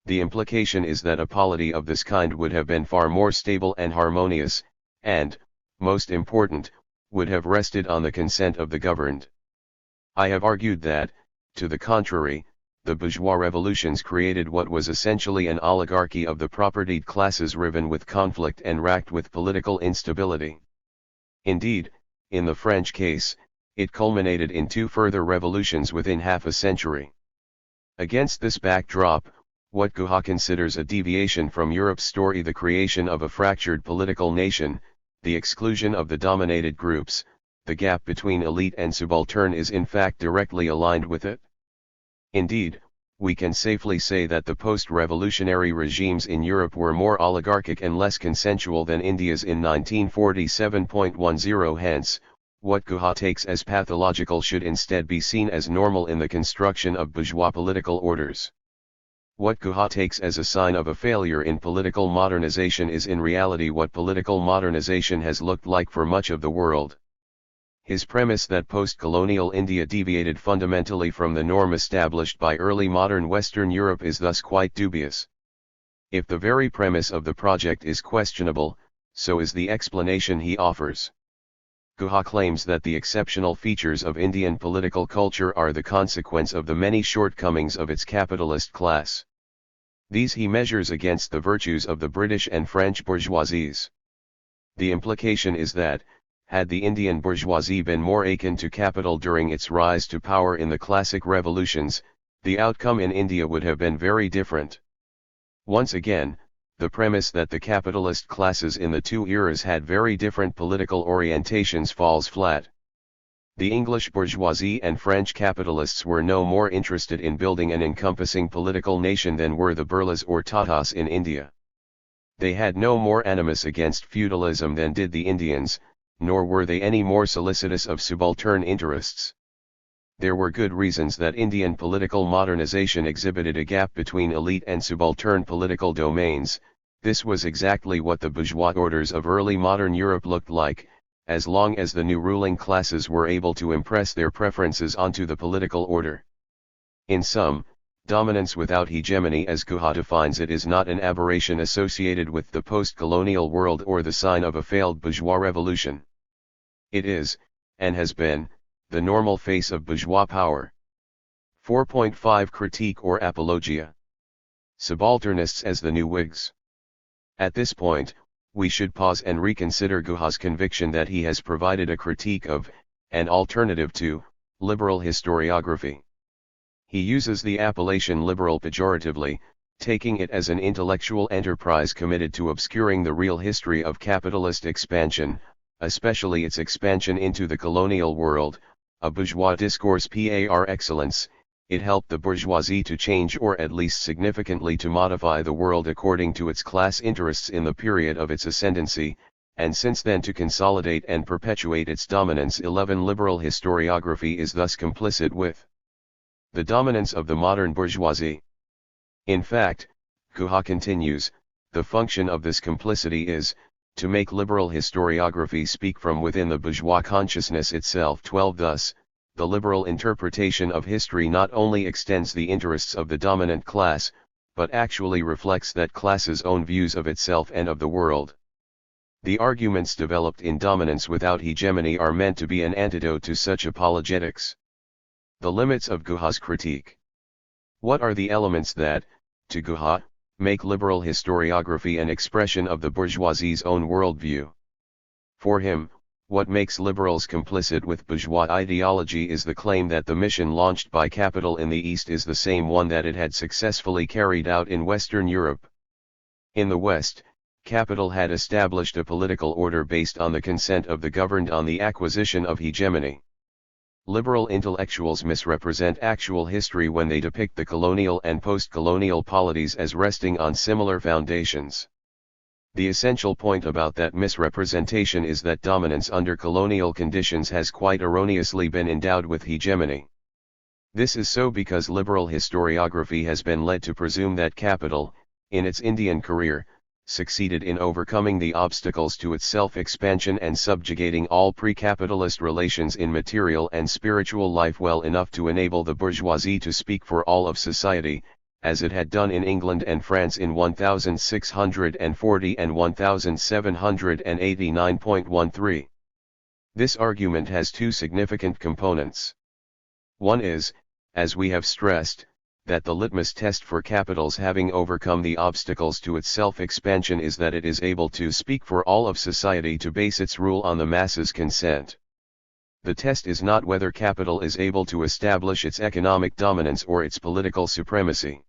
The implication is that a polity of this kind would have been far more stable and harmonious, and, most important, would have rested on the consent of the governed. I have argued that, to the contrary, the bourgeois revolutions created what was essentially an oligarchy of the propertied classes riven with conflict and racked with political instability. Indeed, in the French case, it culminated in two further revolutions within half a century. Against this backdrop, what Guha considers a deviation from Europe's story, the creation of a fractured political nation, the exclusion of the dominated groups, the gap between elite and subaltern, is in fact directly aligned with it. Indeed, we can safely say that the post-revolutionary regimes in Europe were more oligarchic and less consensual than India's in 1947.10. Hence, what Guha takes as pathological should instead be seen as normal in the construction of bourgeois political orders. What Guha takes as a sign of a failure in political modernization is in reality what political modernization has looked like for much of the world. His premise that post-colonial India deviated fundamentally from the norm established by early modern Western Europe is thus quite dubious. If the very premise of the project is questionable, so is the explanation he offers. Guha claims that the exceptional features of Indian political culture are the consequence of the many shortcomings of its capitalist class. These he measures against the virtues of the British and French bourgeoisies. The implication is that, had the Indian bourgeoisie been more akin to capital during its rise to power in the classic revolutions, the outcome in India would have been very different. Once again, the premise that the capitalist classes in the two eras had very different political orientations falls flat. The English bourgeoisie and French capitalists were no more interested in building an encompassing political nation than were the Birlas or Tatas in India. They had no more animus against feudalism than did the Indians, nor were they any more solicitous of subaltern interests. There were good reasons that Indian political modernization exhibited a gap between elite and subaltern political domains. This was exactly what the bourgeois orders of early modern Europe looked like, as long as the new ruling classes were able to impress their preferences onto the political order. In sum, dominance without hegemony as Guha defines it is not an aberration associated with the post-colonial world or the sign of a failed bourgeois revolution. It is, and has been, the normal face of bourgeois power. 4.5 Critique or Apologia. Subalternists as the new Whigs. At this point, we should pause and reconsider Guha's conviction that he has provided a critique of, an alternative to, liberal historiography. He uses the appellation liberal pejoratively, taking it as an intellectual enterprise committed to obscuring the real history of capitalist expansion, especially its expansion into the colonial world, a bourgeois discourse par excellence. It helped the bourgeoisie to change or at least significantly to modify the world according to its class interests in the period of its ascendancy, and since then to consolidate and perpetuate its dominance. 11 Liberal historiography is thus complicit with the dominance of the modern bourgeoisie. In fact, Guha continues, the function of this complicity is, to make liberal historiography speak from within the bourgeois consciousness itself. 12 Thus, the liberal interpretation of history not only extends the interests of the dominant class, but actually reflects that class's own views of itself and of the world. The arguments developed in Dominance Without Hegemony are meant to be an antidote to such apologetics. The limits of Guha's critique. What are the elements that, to Guha, make liberal historiography an expression of the bourgeoisie's own worldview? For him, what makes liberals complicit with bourgeois ideology is the claim that the mission launched by capital in the East is the same one that it had successfully carried out in Western Europe. In the West, capital had established a political order based on the consent of the governed on the acquisition of hegemony. Liberal intellectuals misrepresent actual history when they depict the colonial and post-colonial polities as resting on similar foundations. The essential point about that misrepresentation is that dominance under colonial conditions has quite erroneously been endowed with hegemony. This is so because liberal historiography has been led to presume that capital, in its Indian career, succeeded in overcoming the obstacles to its self-expansion and subjugating all pre-capitalist relations in material and spiritual life well enough to enable the bourgeoisie to speak for all of society, as it had done in England and France in 1640 and 1789.13. This argument has two significant components. One is, as we have stressed, that the litmus test for capital's having overcome the obstacles to its self-expansion is that it is able to speak for all of society to base its rule on the masses' consent. The test is not whether capital is able to establish its economic dominance or its political supremacy.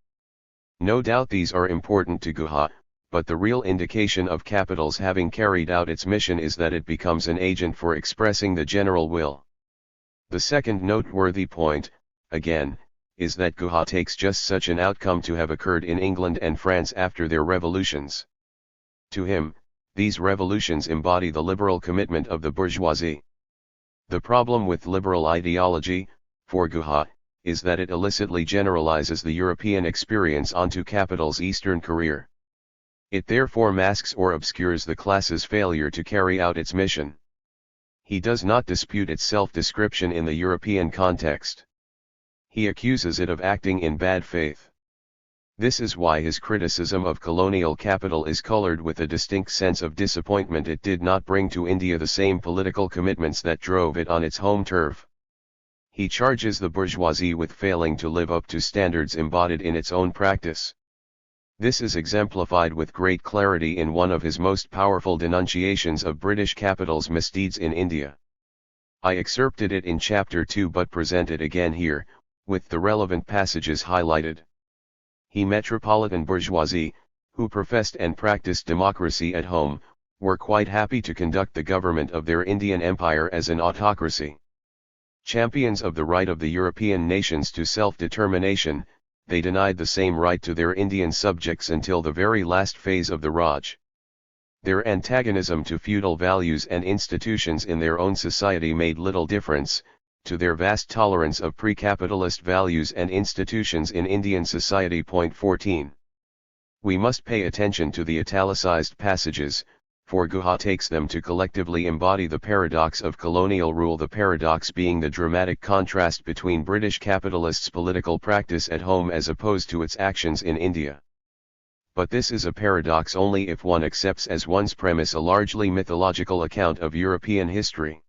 No doubt these are important to Guha, but the real indication of capital's having carried out its mission is that it becomes an agent for expressing the general will. The second noteworthy point, again, is that Guha takes just such an outcome to have occurred in England and France after their revolutions. To him, these revolutions embody the liberal commitment of the bourgeoisie. The problem with liberal ideology, for Guha, is that it illicitly generalizes the European experience onto capital's Eastern career. It therefore masks or obscures the class's failure to carry out its mission. He does not dispute its self-description in the European context. He accuses it of acting in bad faith. This is why his criticism of colonial capital is colored with a distinct sense of disappointment it did not bring to India the same political commitments that drove it on its home turf. He charges the bourgeoisie with failing to live up to standards embodied in its own practice. This is exemplified with great clarity in one of his most powerful denunciations of British capital's misdeeds in India. I excerpted it in Chapter 2 but present it again here, with the relevant passages highlighted. He metropolitan bourgeoisie, who professed and practiced democracy at home, were quite happy to conduct the government of their Indian empire as an autocracy. Champions of the right of the European nations to self-determination, they denied the same right to their Indian subjects until the very last phase of the Raj. Their antagonism to feudal values and institutions in their own society made little difference to their vast tolerance of pre-capitalist values and institutions in Indian society. 14. We must pay attention to the italicized passages, for Guha takes them to collectively embody the paradox of colonial rule, the paradox being the dramatic contrast between British capitalists' political practice at home as opposed to its actions in India. But this is a paradox only if one accepts as one's premise a largely mythological account of European history.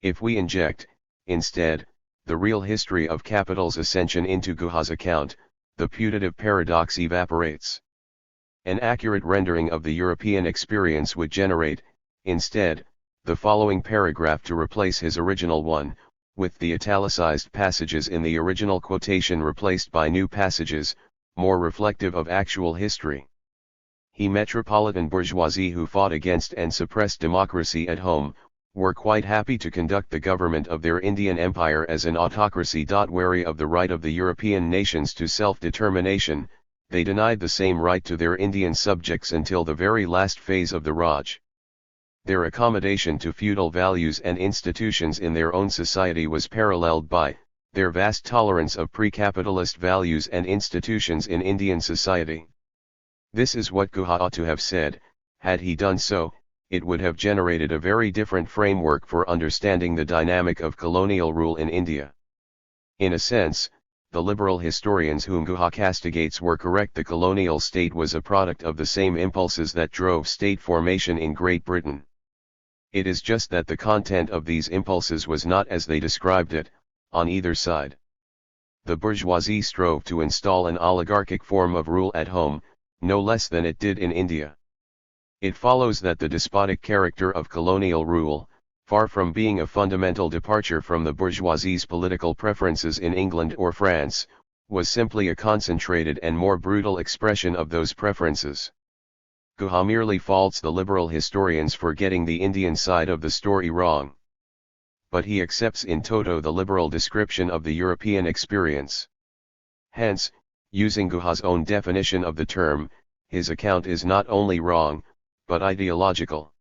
If we inject, instead, the real history of capital's ascension into Guha's account, the putative paradox evaporates. An accurate rendering of the European experience would generate, instead, the following paragraph to replace his original one, with the italicized passages in the original quotation replaced by new passages, more reflective of actual history. He metropolitan bourgeoisie who fought against and suppressed democracy at home, were quite happy to conduct the government of their Indian empire as an autocracy. Wary of the right of the European nations to self-determination, they denied the same right to their Indian subjects until the very last phase of the Raj. Their accommodation to feudal values and institutions in their own society was paralleled by their vast tolerance of pre-capitalist values and institutions in Indian society. This is what Guha ought to have said. Had he done so, it would have generated a very different framework for understanding the dynamic of colonial rule in India. In a sense, the liberal historians whom Guha castigates were correct. The colonial state was a product of the same impulses that drove state formation in Great Britain. It is just that the content of these impulses was not as they described it, on either side. The bourgeoisie strove to install an oligarchic form of rule at home, no less than it did in India. It follows that the despotic character of colonial rule, far from being a fundamental departure from the bourgeoisie's political preferences in England or France, was simply a concentrated and more brutal expression of those preferences. Guha merely faults the liberal historians for getting the Indian side of the story wrong. But he accepts in toto the liberal description of the European experience. Hence, using Guha's own definition of the term, his account is not only wrong, but ideological.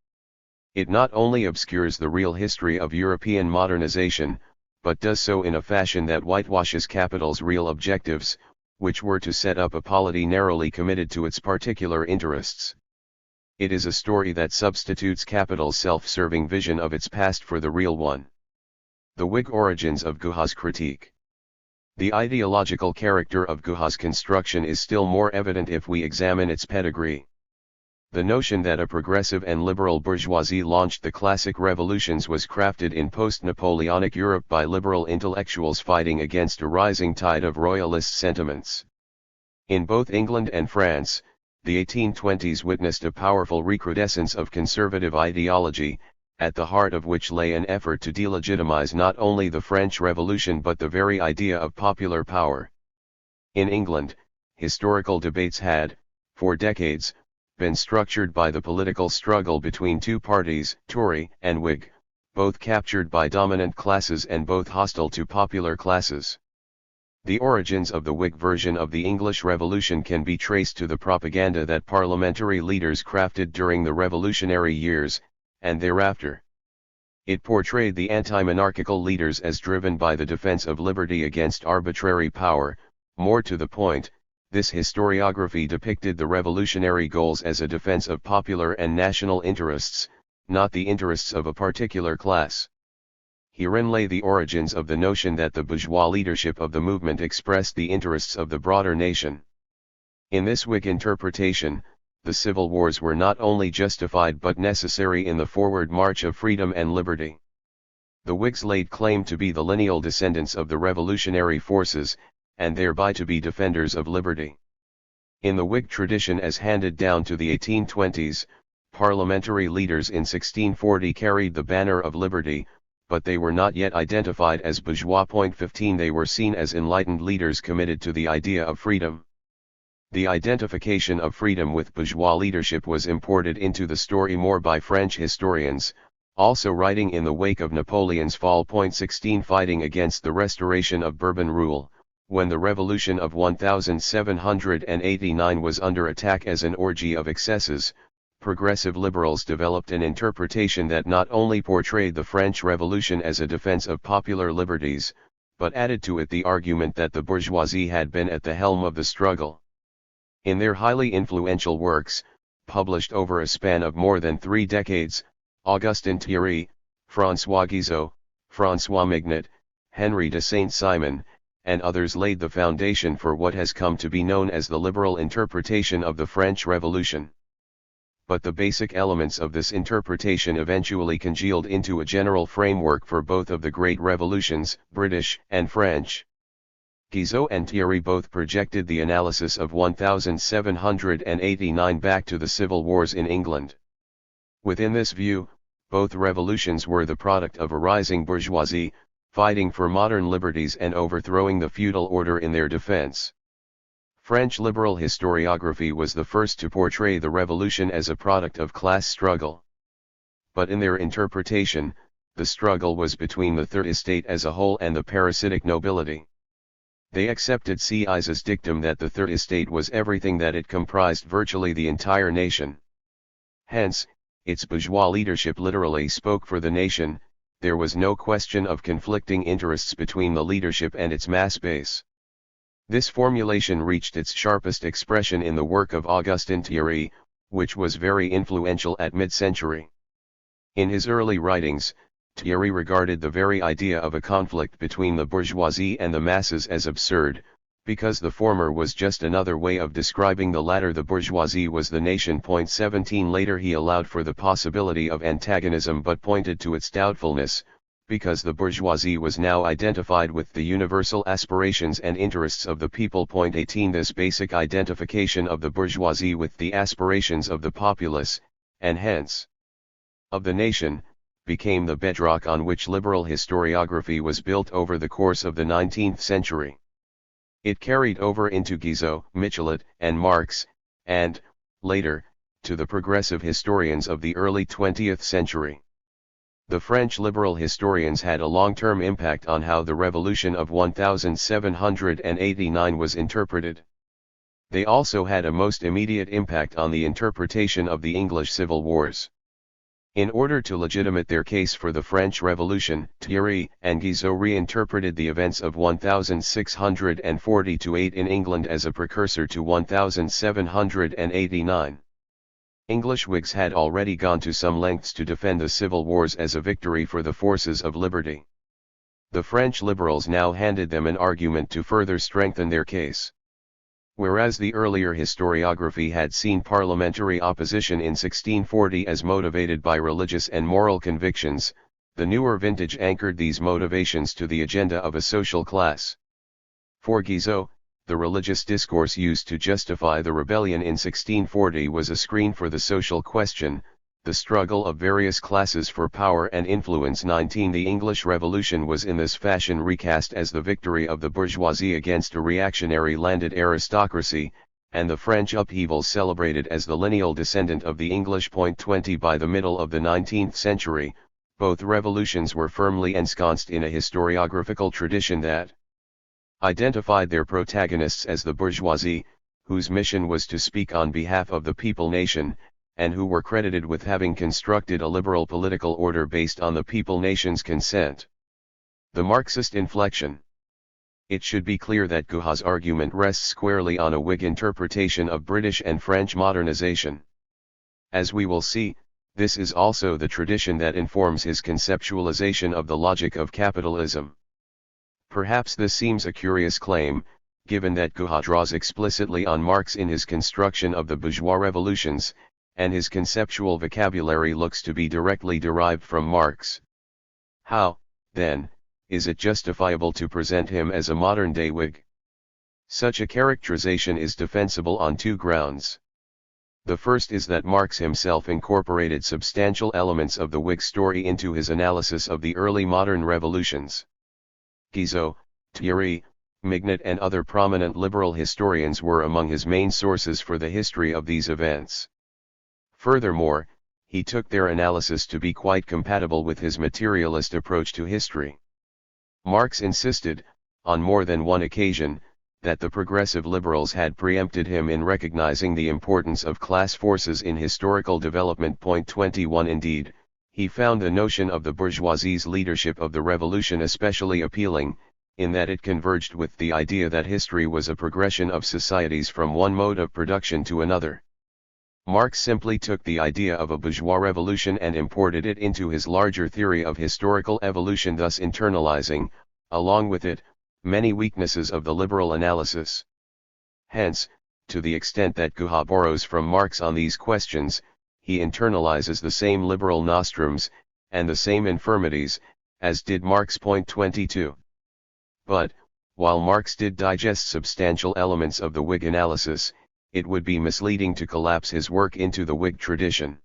It not only obscures the real history of European modernization, but does so in a fashion that whitewashes capital's real objectives, which were to set up a polity narrowly committed to its particular interests. It is a story that substitutes capital's self-serving vision of its past for the real one. The Whig origins of Guha's critique. The ideological character of Guha's construction is still more evident if we examine its pedigree. The notion that a progressive and liberal bourgeoisie launched the classic revolutions was crafted in post-Napoleonic Europe by liberal intellectuals fighting against a rising tide of royalist sentiments. In both England and France, the 1820s witnessed a powerful recrudescence of conservative ideology, at the heart of which lay an effort to delegitimize not only the French Revolution but the very idea of popular power. In England, historical debates had, for decades, been structured by the political struggle between two parties, Tory and Whig, both captured by dominant classes and both hostile to popular classes. The origins of the Whig version of the English Revolution can be traced to the propaganda that parliamentary leaders crafted during the revolutionary years, and thereafter. It portrayed the anti-monarchical leaders as driven by the defense of liberty against arbitrary power. More to the point, this historiography depicted the revolutionary goals as a defense of popular and national interests, not the interests of a particular class. Herein lay the origins of the notion that the bourgeois leadership of the movement expressed the interests of the broader nation. In this Whig interpretation, the civil wars were not only justified but necessary in the forward march of freedom and liberty. The Whigs laid claim to be the lineal descendants of the revolutionary forces, and thereby to be defenders of liberty. In the Whig tradition as handed down to the 1820s, parliamentary leaders in 1640 carried the banner of liberty, but they were not yet identified as bourgeois. 15 They were seen as enlightened leaders committed to the idea of freedom. The identification of freedom with bourgeois leadership was imported into the story more by French historians, also writing in the wake of Napoleon's fall. 16 Fighting against the restoration of Bourbon rule, when the revolution of 1789 was under attack as an orgy of excesses, progressive liberals developed an interpretation that not only portrayed the French Revolution as a defense of popular liberties, but added to it the argument that the bourgeoisie had been at the helm of the struggle. In their highly influential works, published over a span of more than 3 decades, Augustin Thierry, François Guizot, François Mignet, Henry de Saint-Simon, and others laid the foundation for what has come to be known as the liberal interpretation of the French Revolution. But the basic elements of this interpretation eventually congealed into a general framework for both of the great revolutions, British and French. Guizot and Thierry both projected the analysis of 1789 back to the civil wars in England. Within this view, both revolutions were the product of a rising bourgeoisie, fighting for modern liberties and overthrowing the feudal order in their defense. French liberal historiography was the first to portray the revolution as a product of class struggle. But in their interpretation, the struggle was between the third estate as a whole and the parasitic nobility. They accepted Sieyes's dictum that the third estate was everything, that it comprised virtually the entire nation. Hence, its bourgeois leadership literally spoke for the nation. There was no question of conflicting interests between the leadership and its mass base. This formulation reached its sharpest expression in the work of Augustin Thierry, which was very influential at mid-century. In his early writings, Thierry regarded the very idea of a conflict between the bourgeoisie and the masses as absurd, because the former was just another way of describing the latter. The bourgeoisie was the nation. 17 Later he allowed for the possibility of antagonism but pointed to its doubtfulness, because the bourgeoisie was now identified with the universal aspirations and interests of the people. 18 This basic identification of the bourgeoisie with the aspirations of the populace, and hence of the nation, became the bedrock on which liberal historiography was built over the course of the 19th century. It carried over into Guizot, Michelet, and Marx, and, later, to the progressive historians of the early 20th century. The French liberal historians had a long-term impact on how the Revolution of 1789 was interpreted. They also had a most immediate impact on the interpretation of the English civil wars. In order to legitimate their case for the French Revolution, Thierry and Guizot reinterpreted the events of 1648 in England as a precursor to 1789. English Whigs had already gone to some lengths to defend the civil wars as a victory for the forces of liberty. The French liberals now handed them an argument to further strengthen their case. Whereas the earlier historiography had seen parliamentary opposition in 1640 as motivated by religious and moral convictions, the newer vintage anchored these motivations to the agenda of a social class. For Guizot, the religious discourse used to justify the rebellion in 1640 was a screen for the social question, the struggle of various classes for power and influence. 19 The English Revolution was in this fashion recast as the victory of the bourgeoisie against a reactionary landed aristocracy, and the French upheaval celebrated as the lineal descendant of the English. 20 By the middle of the 19th century, both revolutions were firmly ensconced in a historiographical tradition that identified their protagonists as the bourgeoisie, whose mission was to speak on behalf of the people nation, and who were credited with having constructed a liberal political order based on the people nation's consent. The Marxist inflection. It should be clear that Guha's argument rests squarely on a Whig interpretation of British and French modernization. As we will see, this is also the tradition that informs his conceptualization of the logic of capitalism. Perhaps this seems a curious claim, given that Guha draws explicitly on Marx in his construction of the bourgeois revolutions, and his conceptual vocabulary looks to be directly derived from Marx. How, then, is it justifiable to present him as a modern-day Whig? Such a characterization is defensible on two grounds. The first is that Marx himself incorporated substantial elements of the Whig story into his analysis of the early modern revolutions. Guizot, Thierry, Mignot and other prominent liberal historians were among his main sources for the history of these events. Furthermore, he took their analysis to be quite compatible with his materialist approach to history. Marx insisted, on more than one occasion, that the progressive liberals had preempted him in recognizing the importance of class forces in historical development. 21 Indeed, he found the notion of the bourgeoisie's leadership of the revolution especially appealing, in that it converged with the idea that history was a progression of societies from one mode of production to another. Marx simply took the idea of a bourgeois revolution and imported it into his larger theory of historical evolution, thus internalizing, along with it, many weaknesses of the liberal analysis. Hence, to the extent that Guha borrows from Marx on these questions, he internalizes the same liberal nostrums, and the same infirmities, as did Marx. 22. But, while Marx did digest substantial elements of the Whig analysis, it would be misleading to collapse his work into the Whig tradition.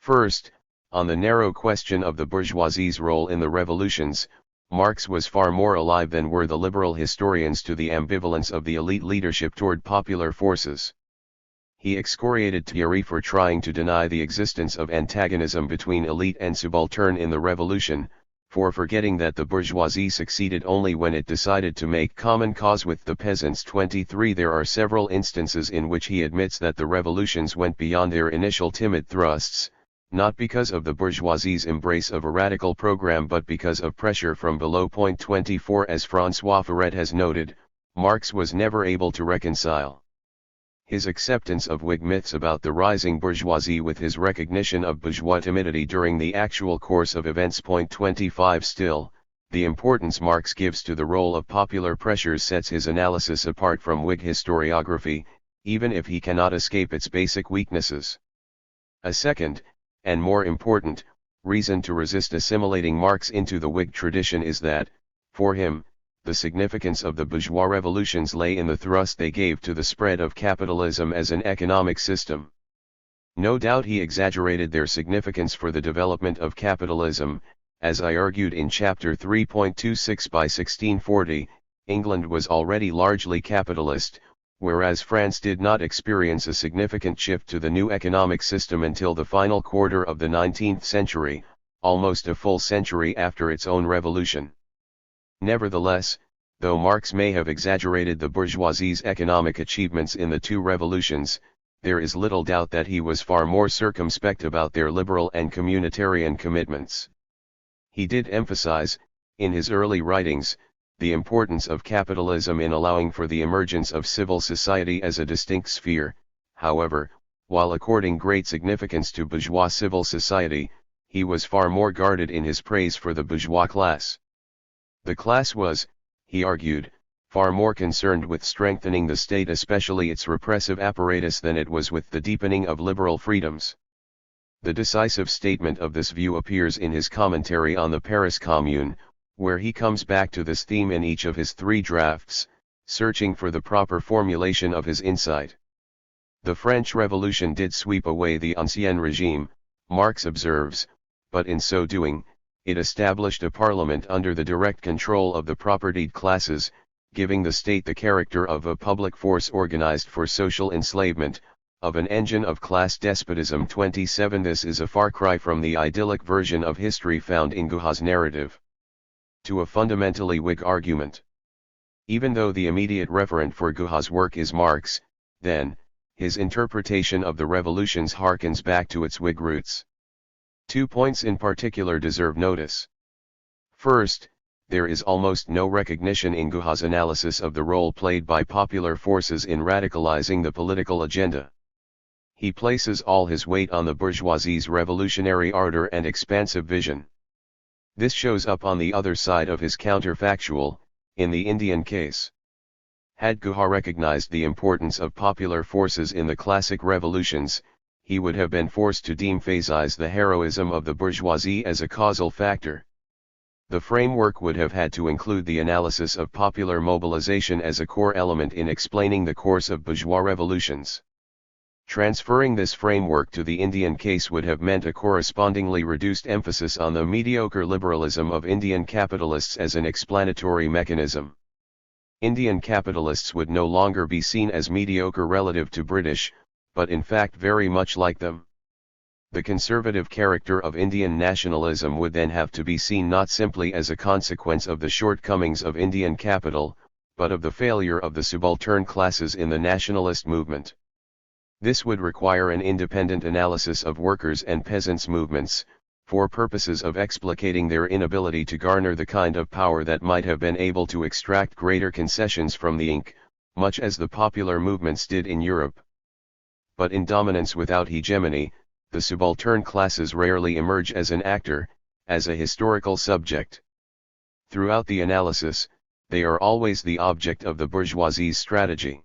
First, on the narrow question of the bourgeoisie's role in the revolutions, Marx was far more alive than were the liberal historians to the ambivalence of the elite leadership toward popular forces. He excoriated Thierry for trying to deny the existence of antagonism between elite and subaltern in the revolution, for forgetting that the bourgeoisie succeeded only when it decided to make common cause with the peasants. 23 There are several instances in which he admits that the revolutions went beyond their initial timid thrusts, not because of the bourgeoisie's embrace of a radical program but because of pressure from below. 24 As François Furet has noted, Marx was never able to reconcile his acceptance of Whig myths about the rising bourgeoisie with his recognition of bourgeois timidity during the actual course of events. 25 Still, the importance Marx gives to the role of popular pressures sets his analysis apart from Whig historiography, even if he cannot escape its basic weaknesses. A second, and more important, reason to resist assimilating Marx into the Whig tradition is that, for him, the significance of the bourgeois revolutions lay in the thrust they gave to the spread of capitalism as an economic system. No doubt he exaggerated their significance for the development of capitalism. As I argued in chapter 3.26, by 1640, England was already largely capitalist, whereas France did not experience a significant shift to the new economic system until the final quarter of the 19th century, almost a full century after its own revolution. Nevertheless, though Marx may have exaggerated the bourgeoisie's economic achievements in the two revolutions, there is little doubt that he was far more circumspect about their liberal and communitarian commitments. He did emphasize, in his early writings, the importance of capitalism in allowing for the emergence of civil society as a distinct sphere. However, while according great significance to bourgeois civil society, he was far more guarded in his praise for the bourgeois class. The class was, he argued, far more concerned with strengthening the state, especially its repressive apparatus, than it was with the deepening of liberal freedoms. The decisive statement of this view appears in his commentary on the Paris Commune, where he comes back to this theme in each of his three drafts, searching for the proper formulation of his insight. The French Revolution did sweep away the Ancien Regime, Marx observes, but in so doing, it established a parliament under the direct control of the propertied classes, giving the state the character of a public force organized for social enslavement, of an engine of class despotism. 27 This is a far cry from the idyllic version of history found in Guha's narrative to a fundamentally Whig argument. Even though the immediate referent for Guha's work is Marx, then, his interpretation of the revolutions harkens back to its Whig roots. 2 points in particular deserve notice. First, there is almost no recognition in Guha's analysis of the role played by popular forces in radicalizing the political agenda. He places all his weight on the bourgeoisie's revolutionary ardor and expansive vision. This shows up on the other side of his counterfactual, in the Indian case. Had Guha recognized the importance of popular forces in the classic revolutions, he would have been forced to de-emphasize the heroism of the bourgeoisie as a causal factor. The framework would have had to include the analysis of popular mobilization as a core element in explaining the course of bourgeois revolutions. Transferring this framework to the Indian case would have meant a correspondingly reduced emphasis on the mediocre liberalism of Indian capitalists as an explanatory mechanism. Indian capitalists would no longer be seen as mediocre relative to British, but in fact very much like them. The conservative character of Indian nationalism would then have to be seen not simply as a consequence of the shortcomings of Indian capital, but of the failure of the subaltern classes in the nationalist movement. This would require an independent analysis of workers' and peasants' movements, for purposes of explicating their inability to garner the kind of power that might have been able to extract greater concessions from the Inc., much as the popular movements did in Europe. But in dominance without hegemony, the subaltern classes rarely emerge as an actor, as a historical subject. Throughout the analysis, they are always the object of the bourgeoisie's strategy.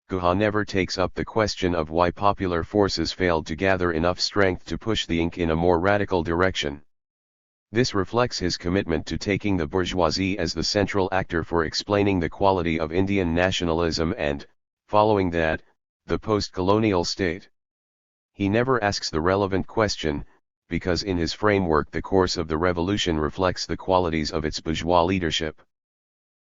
Guha never takes up the question of why popular forces failed to gather enough strength to push the Inc. in a more radical direction. This reflects his commitment to taking the bourgeoisie as the central actor for explaining the quality of Indian nationalism and, following that, the post-colonial state. He never asks the relevant question, because in his framework the course of the revolution reflects the qualities of its bourgeois leadership.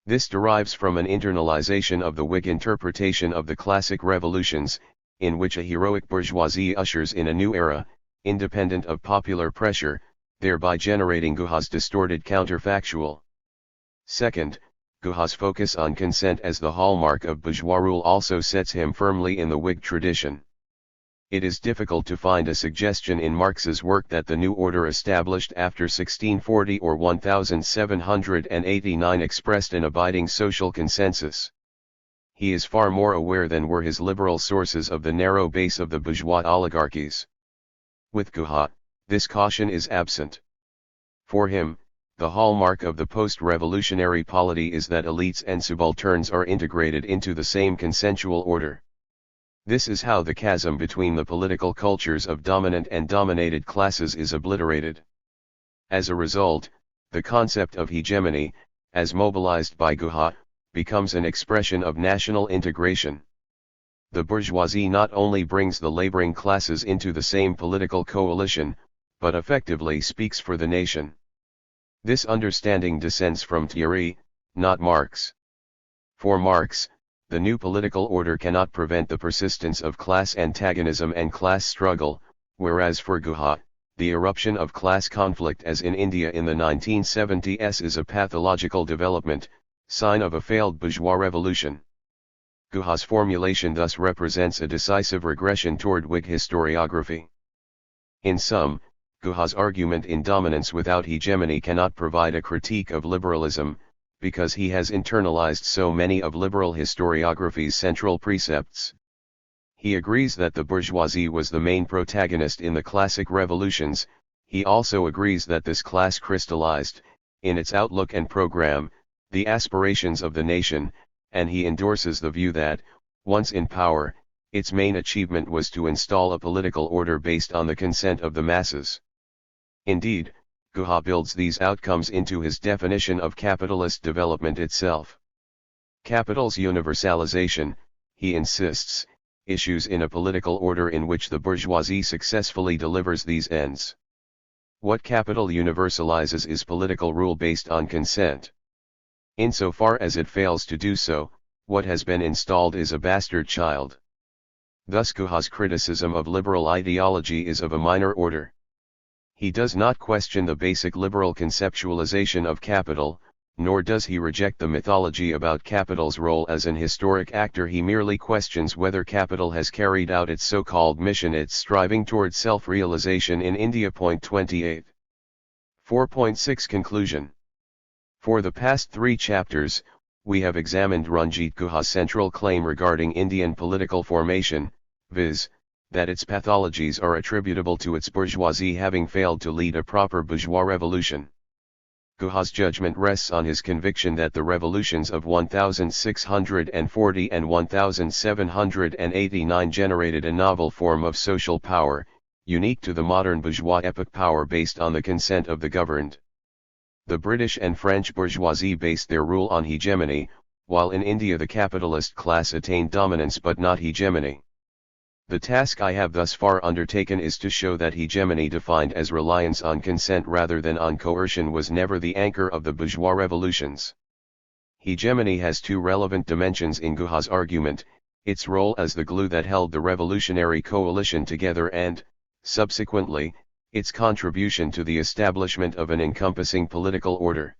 This derives from an internalization of the Whig interpretation of the classic revolutions, in which a heroic bourgeoisie ushers in a new era, independent of popular pressure, thereby generating Guha's distorted counterfactual. Second, Guha's focus on consent as the hallmark of bourgeois rule also sets him firmly in the Whig tradition. It is difficult to find a suggestion in Marx's work that the new order established after 1640 or 1789 expressed an abiding social consensus. He is far more aware than were his liberal sources of the narrow base of the bourgeois oligarchies. With Guha, this caution is absent. For him, the hallmark of the post-revolutionary polity is that elites and subalterns are integrated into the same consensual order. This is how the chasm between the political cultures of dominant and dominated classes is obliterated. As a result, the concept of hegemony, as mobilized by Guha, becomes an expression of national integration. The bourgeoisie not only brings the laboring classes into the same political coalition, but effectively speaks for the nation. This understanding descends from Thierry, not Marx. For Marx, the new political order cannot prevent the persistence of class antagonism and class struggle, whereas for Guha, the eruption of class conflict as in India in the 1970s is a pathological development, sign of a failed bourgeois revolution. Guha's formulation thus represents a decisive regression toward Whig historiography. In sum, Guha's argument in Dominance Without Hegemony cannot provide a critique of liberalism, because he has internalized so many of liberal historiography's central precepts. He agrees that the bourgeoisie was the main protagonist in the classic revolutions. He also agrees that this class crystallized, in its outlook and program, the aspirations of the nation, and he endorses the view that, once in power, its main achievement was to install a political order based on the consent of the masses. Indeed, Guha builds these outcomes into his definition of capitalist development itself. Capital's universalization, he insists, issues in a political order in which the bourgeoisie successfully delivers these ends. What capital universalizes is political rule based on consent. Insofar as it fails to do so, what has been installed is a bastard child. Thus Guha's criticism of liberal ideology is of a minor order. He does not question the basic liberal conceptualization of capital, nor does he reject the mythology about capital's role as an historic actor. He merely questions whether capital has carried out its so-called mission, its striving towards self-realization in India. 28. 4.6 Conclusion. For the past 3 chapters, we have examined Ranjit Guha's central claim regarding Indian political formation, viz., that its pathologies are attributable to its bourgeoisie having failed to lead a proper bourgeois revolution. Guha's judgment rests on his conviction that the revolutions of 1640 and 1789 generated a novel form of social power, unique to the modern bourgeois epoch, power based on the consent of the governed. The British and French bourgeoisie based their rule on hegemony, while in India the capitalist class attained dominance but not hegemony. The task I have thus far undertaken is to show that hegemony, defined as reliance on consent rather than on coercion, was never the anchor of the bourgeois revolutions. Hegemony has 2 relevant dimensions in Guha's argument: its role as the glue that held the revolutionary coalition together and, subsequently, its contribution to the establishment of an encompassing political order.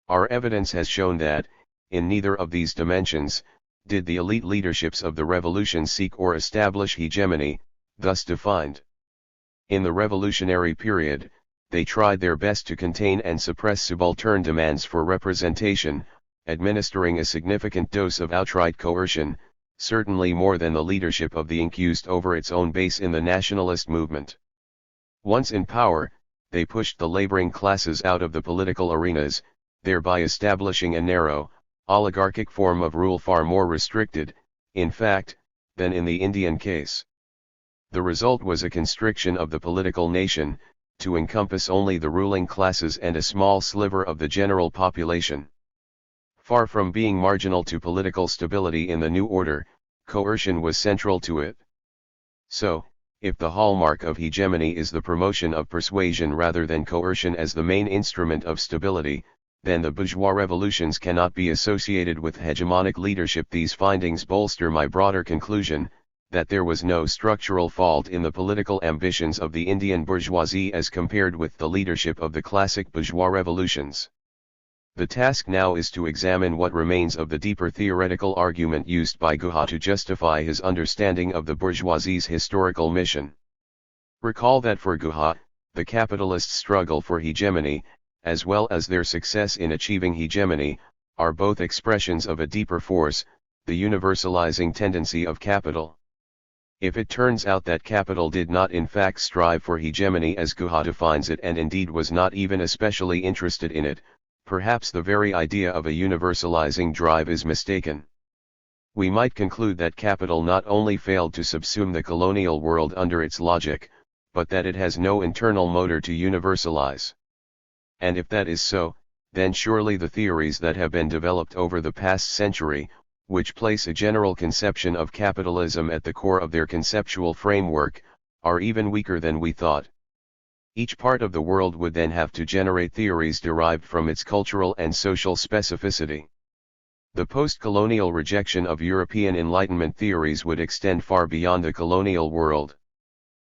Our evidence has shown that, in neither of these dimensions, did the elite leaderships of the revolution seek or establish hegemony, thus defined. In the revolutionary period, they tried their best to contain and suppress subaltern demands for representation, administering a significant dose of outright coercion, certainly more than the leadership of the INC used over its own base in the nationalist movement. Once in power, they pushed the laboring classes out of the political arenas, thereby establishing a narrow, oligarchic form of rule far more restricted, in fact, than in the Indian case. The result was a constriction of the political nation, to encompass only the ruling classes and a small sliver of the general population. Far from being marginal to political stability in the new order, coercion was central to it. So, if the hallmark of hegemony is the promotion of persuasion rather than coercion as the main instrument of stability, then the bourgeois revolutions cannot be associated with hegemonic leadership. These findings bolster my broader conclusion, that there was no structural fault in the political ambitions of the Indian bourgeoisie as compared with the leadership of the classic bourgeois revolutions. The task now is to examine what remains of the deeper theoretical argument used by Guha to justify his understanding of the bourgeoisie's historical mission. Recall that for Guha, the capitalists' struggle for hegemony, as well as their success in achieving hegemony, are both expressions of a deeper force, the universalizing tendency of capital. If it turns out that capital did not in fact strive for hegemony as Guha defines it, and indeed was not even especially interested in it, perhaps the very idea of a universalizing drive is mistaken. We might conclude that capital not only failed to subsume the colonial world under its logic, but that it has no internal motor to universalize. And if that is so, then surely the theories that have been developed over the past century, which place a general conception of capitalism at the core of their conceptual framework, are even weaker than we thought. Each part of the world would then have to generate theories derived from its cultural and social specificity. The post-colonial rejection of European Enlightenment theories would extend far beyond the colonial world.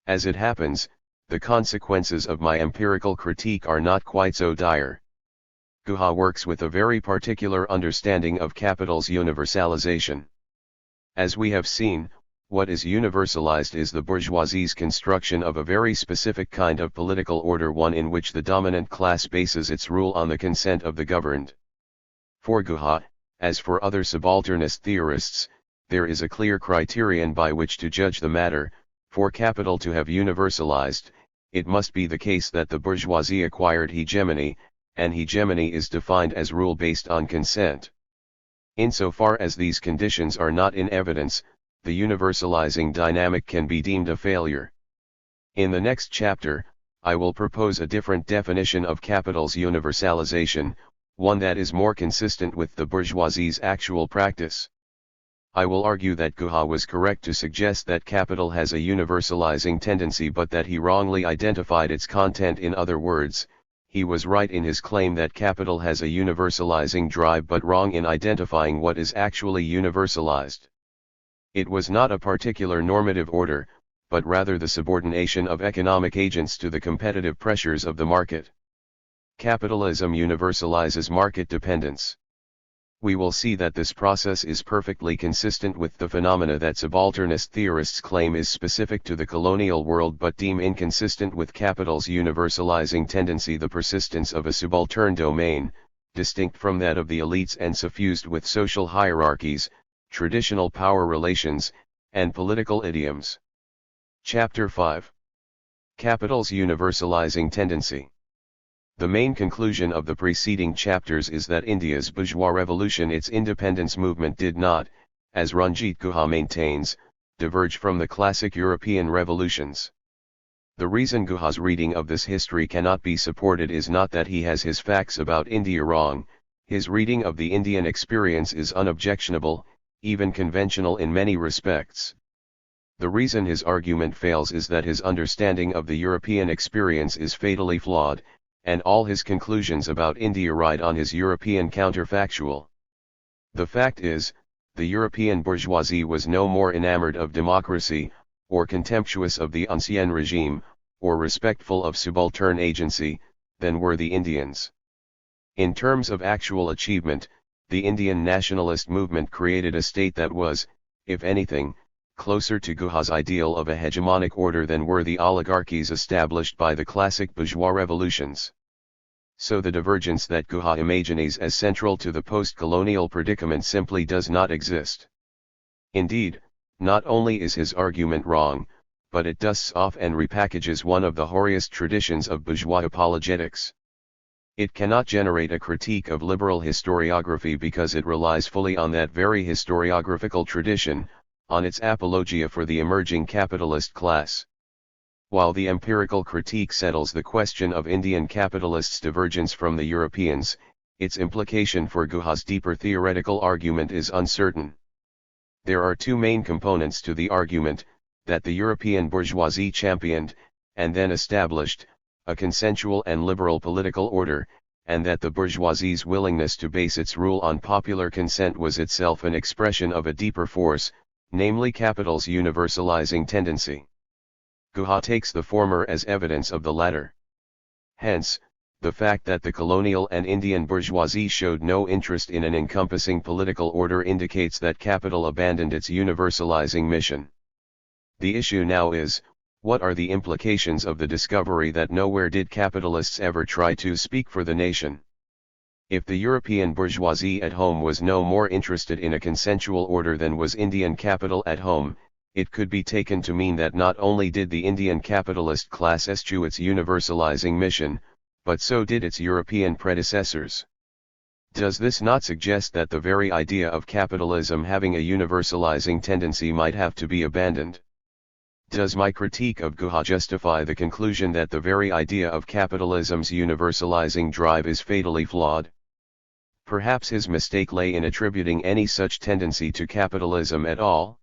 As it happens, the consequences of my empirical critique are not quite so dire. Guha works with a very particular understanding of capital's universalization. As we have seen, what is universalized is the bourgeoisie's construction of a very specific kind of political order, one in which the dominant class bases its rule on the consent of the governed. For Guha, as for other subalternist theorists, there is a clear criterion by which to judge the matter. For capital to have universalized, it must be the case that the bourgeoisie acquired hegemony, and hegemony is defined as rule based on consent. Insofar as these conditions are not in evidence, the universalizing dynamic can be deemed a failure. In the next chapter, I will propose a different definition of capital's universalization, one that is more consistent with the bourgeoisie's actual practice. I will argue that Guha was correct to suggest that capital has a universalizing tendency, but that he wrongly identified its content. In other words, he was right in his claim that capital has a universalizing drive, but wrong in identifying what is actually universalized. It was not a particular normative order, but rather the subordination of economic agents to the competitive pressures of the market. Capitalism universalizes market dependence. We will see that this process is perfectly consistent with the phenomena that subalternist theorists claim is specific to the colonial world but deem inconsistent with capital's universalizing tendency, the persistence of a subaltern domain, distinct from that of the elites and suffused with social hierarchies, traditional power relations, and political idioms. Chapter 5. Capital's universalizing tendency. The main conclusion of the preceding chapters is that India's bourgeois revolution, its independence movement, did not, as Ranjit Guha maintains, diverge from the classic European revolutions. The reason Guha's reading of this history cannot be supported is not that he has his facts about India wrong. His reading of the Indian experience is unobjectionable, even conventional in many respects. The reason his argument fails is that his understanding of the European experience is fatally flawed, and all his conclusions about India ride on his European counterfactual. The fact is, the European bourgeoisie was no more enamored of democracy, or contemptuous of the ancien regime, or respectful of subaltern agency, than were the Indians. In terms of actual achievement, the Indian nationalist movement created a state that was, if anything, closer to Guha's ideal of a hegemonic order than were the oligarchies established by the classic bourgeois revolutions. So the divergence that Guha imagines as central to the post-colonial predicament simply does not exist. Indeed, not only is his argument wrong, but it dusts off and repackages one of the hoariest traditions of bourgeois apologetics. It cannot generate a critique of liberal historiography because it relies fully on that very historiographical tradition, on its apologia for the emerging capitalist class. While the empirical critique settles the question of Indian capitalists' divergence from the Europeans, its implication for Guha's deeper theoretical argument is uncertain. There are two main components to the argument: that the European bourgeoisie championed, and then established, a consensual and liberal political order, and that the bourgeoisie's willingness to base its rule on popular consent was itself an expression of a deeper force, namely capital's universalizing tendency. Guha takes the former as evidence of the latter. Hence, the fact that the colonial and Indian bourgeoisie showed no interest in an encompassing political order indicates that capital abandoned its universalizing mission. The issue now is, what are the implications of the discovery that nowhere did capitalists ever try to speak for the nation? If the European bourgeoisie at home was no more interested in a consensual order than was Indian capital at home, it could be taken to mean that not only did the Indian capitalist class eschew its universalizing mission, but so did its European predecessors. Does this not suggest that the very idea of capitalism having a universalizing tendency might have to be abandoned? Does my critique of Guha justify the conclusion that the very idea of capitalism's universalizing drive is fatally flawed? Perhaps his mistake lay in attributing any such tendency to capitalism at all.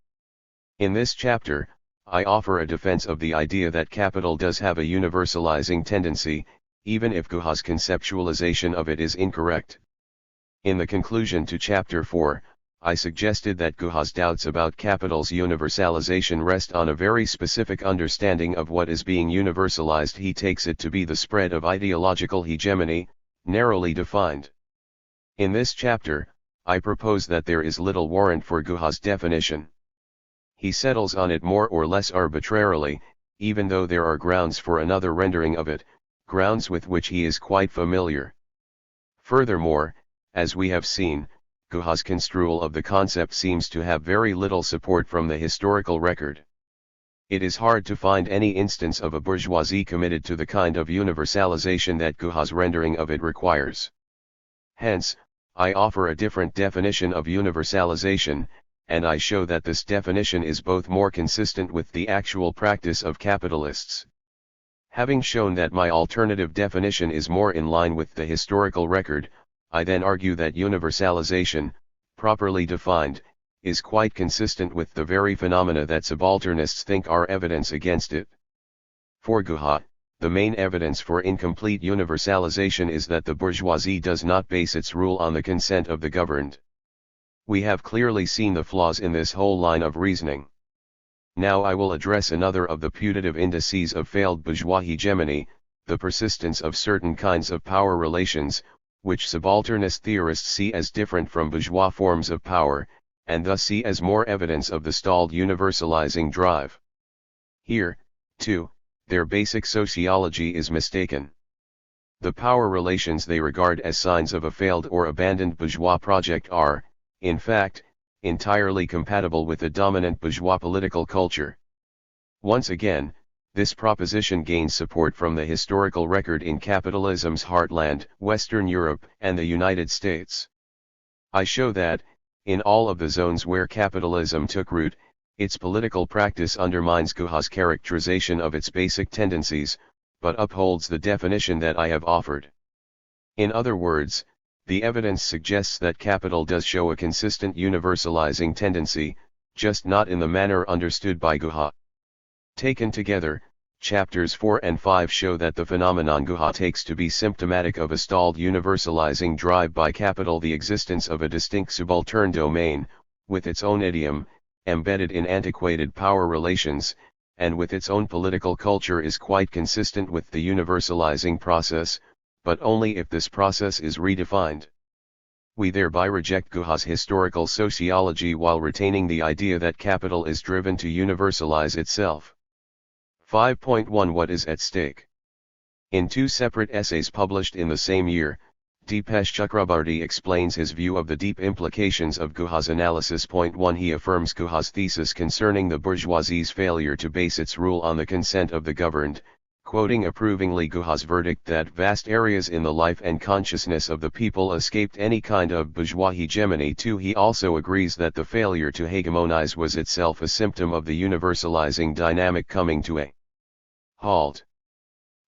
In this chapter, I offer a defense of the idea that capital does have a universalizing tendency, even if Guha's conceptualization of it is incorrect. In the conclusion to Chapter 4, I suggested that Guha's doubts about capital's universalization rest on a very specific understanding of what is being universalized. He takes it to be the spread of ideological hegemony, narrowly defined. In this chapter, I propose that there is little warrant for Guha's definition. He settles on it more or less arbitrarily, even though there are grounds for another rendering of it, grounds with which he is quite familiar. Furthermore, as we have seen, Guha's construal of the concept seems to have very little support from the historical record. It is hard to find any instance of a bourgeoisie committed to the kind of universalization that Guha's rendering of it requires. Hence, I offer a different definition of universalization, and I show that this definition is both more consistent with the actual practice of capitalists. Having shown that my alternative definition is more in line with the historical record, I then argue that universalization, properly defined, is quite consistent with the very phenomena that subalternists think are evidence against it. For Guha, the main evidence for incomplete universalization is that the bourgeoisie does not base its rule on the consent of the governed. We have clearly seen the flaws in this whole line of reasoning. Now I will address another of the putative indices of failed bourgeois hegemony, the persistence of certain kinds of power relations, which subalternist theorists see as different from bourgeois forms of power, and thus see as more evidence of the stalled universalizing drive. Here, too, their basic sociology is mistaken. The power relations they regard as signs of a failed or abandoned bourgeois project are, in fact, entirely compatible with the dominant bourgeois political culture. Once again, this proposition gains support from the historical record in capitalism's heartland, Western Europe, and the United States. I show that, in all of the zones where capitalism took root, its political practice undermines Guha's characterization of its basic tendencies, but upholds the definition that I have offered. In other words, the evidence suggests that capital does show a consistent universalizing tendency, just not in the manner understood by Guha. Taken together, chapters 4 and 5 show that the phenomenon Guha takes to be symptomatic of a stalled universalizing drive by capital, the existence of a distinct subaltern domain, with its own idiom, embedded in antiquated power relations, and with its own political culture, is quite consistent with the universalizing process, but only if this process is redefined. We thereby reject Guha's historical sociology while retaining the idea that capital is driven to universalize itself. 5.1 What is at stake? In two separate essays published in the same year, Dipesh Chakrabarty explains his view of the deep implications of Guha's analysis. Point 1 He affirms Guha's thesis concerning the bourgeoisie's failure to base its rule on the consent of the governed, quoting approvingly Guha's verdict that vast areas in the life and consciousness of the people escaped any kind of bourgeois hegemony. 2 He also agrees that the failure to hegemonize was itself a symptom of the universalizing dynamic coming to a halt.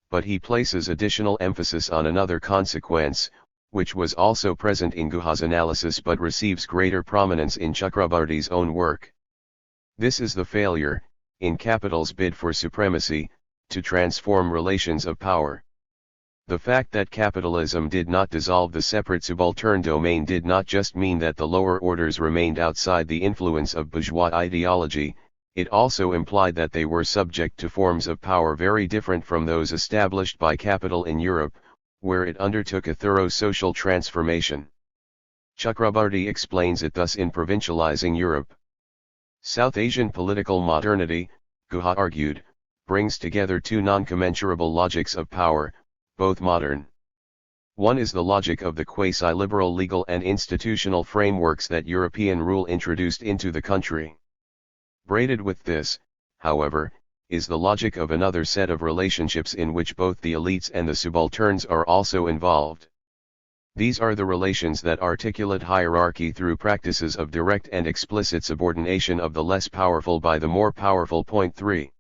But he places additional emphasis on another consequence, which was also present in Guha's analysis but receives greater prominence in Chakrabarty's own work. This is the failure, in capital's bid for supremacy, to transform relations of power. The fact that capitalism did not dissolve the separate subaltern domain did not just mean that the lower orders remained outside the influence of bourgeois ideology, it also implied that they were subject to forms of power very different from those established by capital in Europe, where it undertook a thorough social transformation. Chakrabarty explains it thus in Provincializing Europe. South Asian political modernity, Guha argued, brings together two non-commensurable logics of power, both modern. One is the logic of the quasi-liberal legal and institutional frameworks that European rule introduced into the country. Braided with this, however, is the logic of another set of relationships in which both the elites and the subalterns are also involved. These are the relations that articulate hierarchy through practices of direct and explicit subordination of the less powerful by the more powerful. Point 3.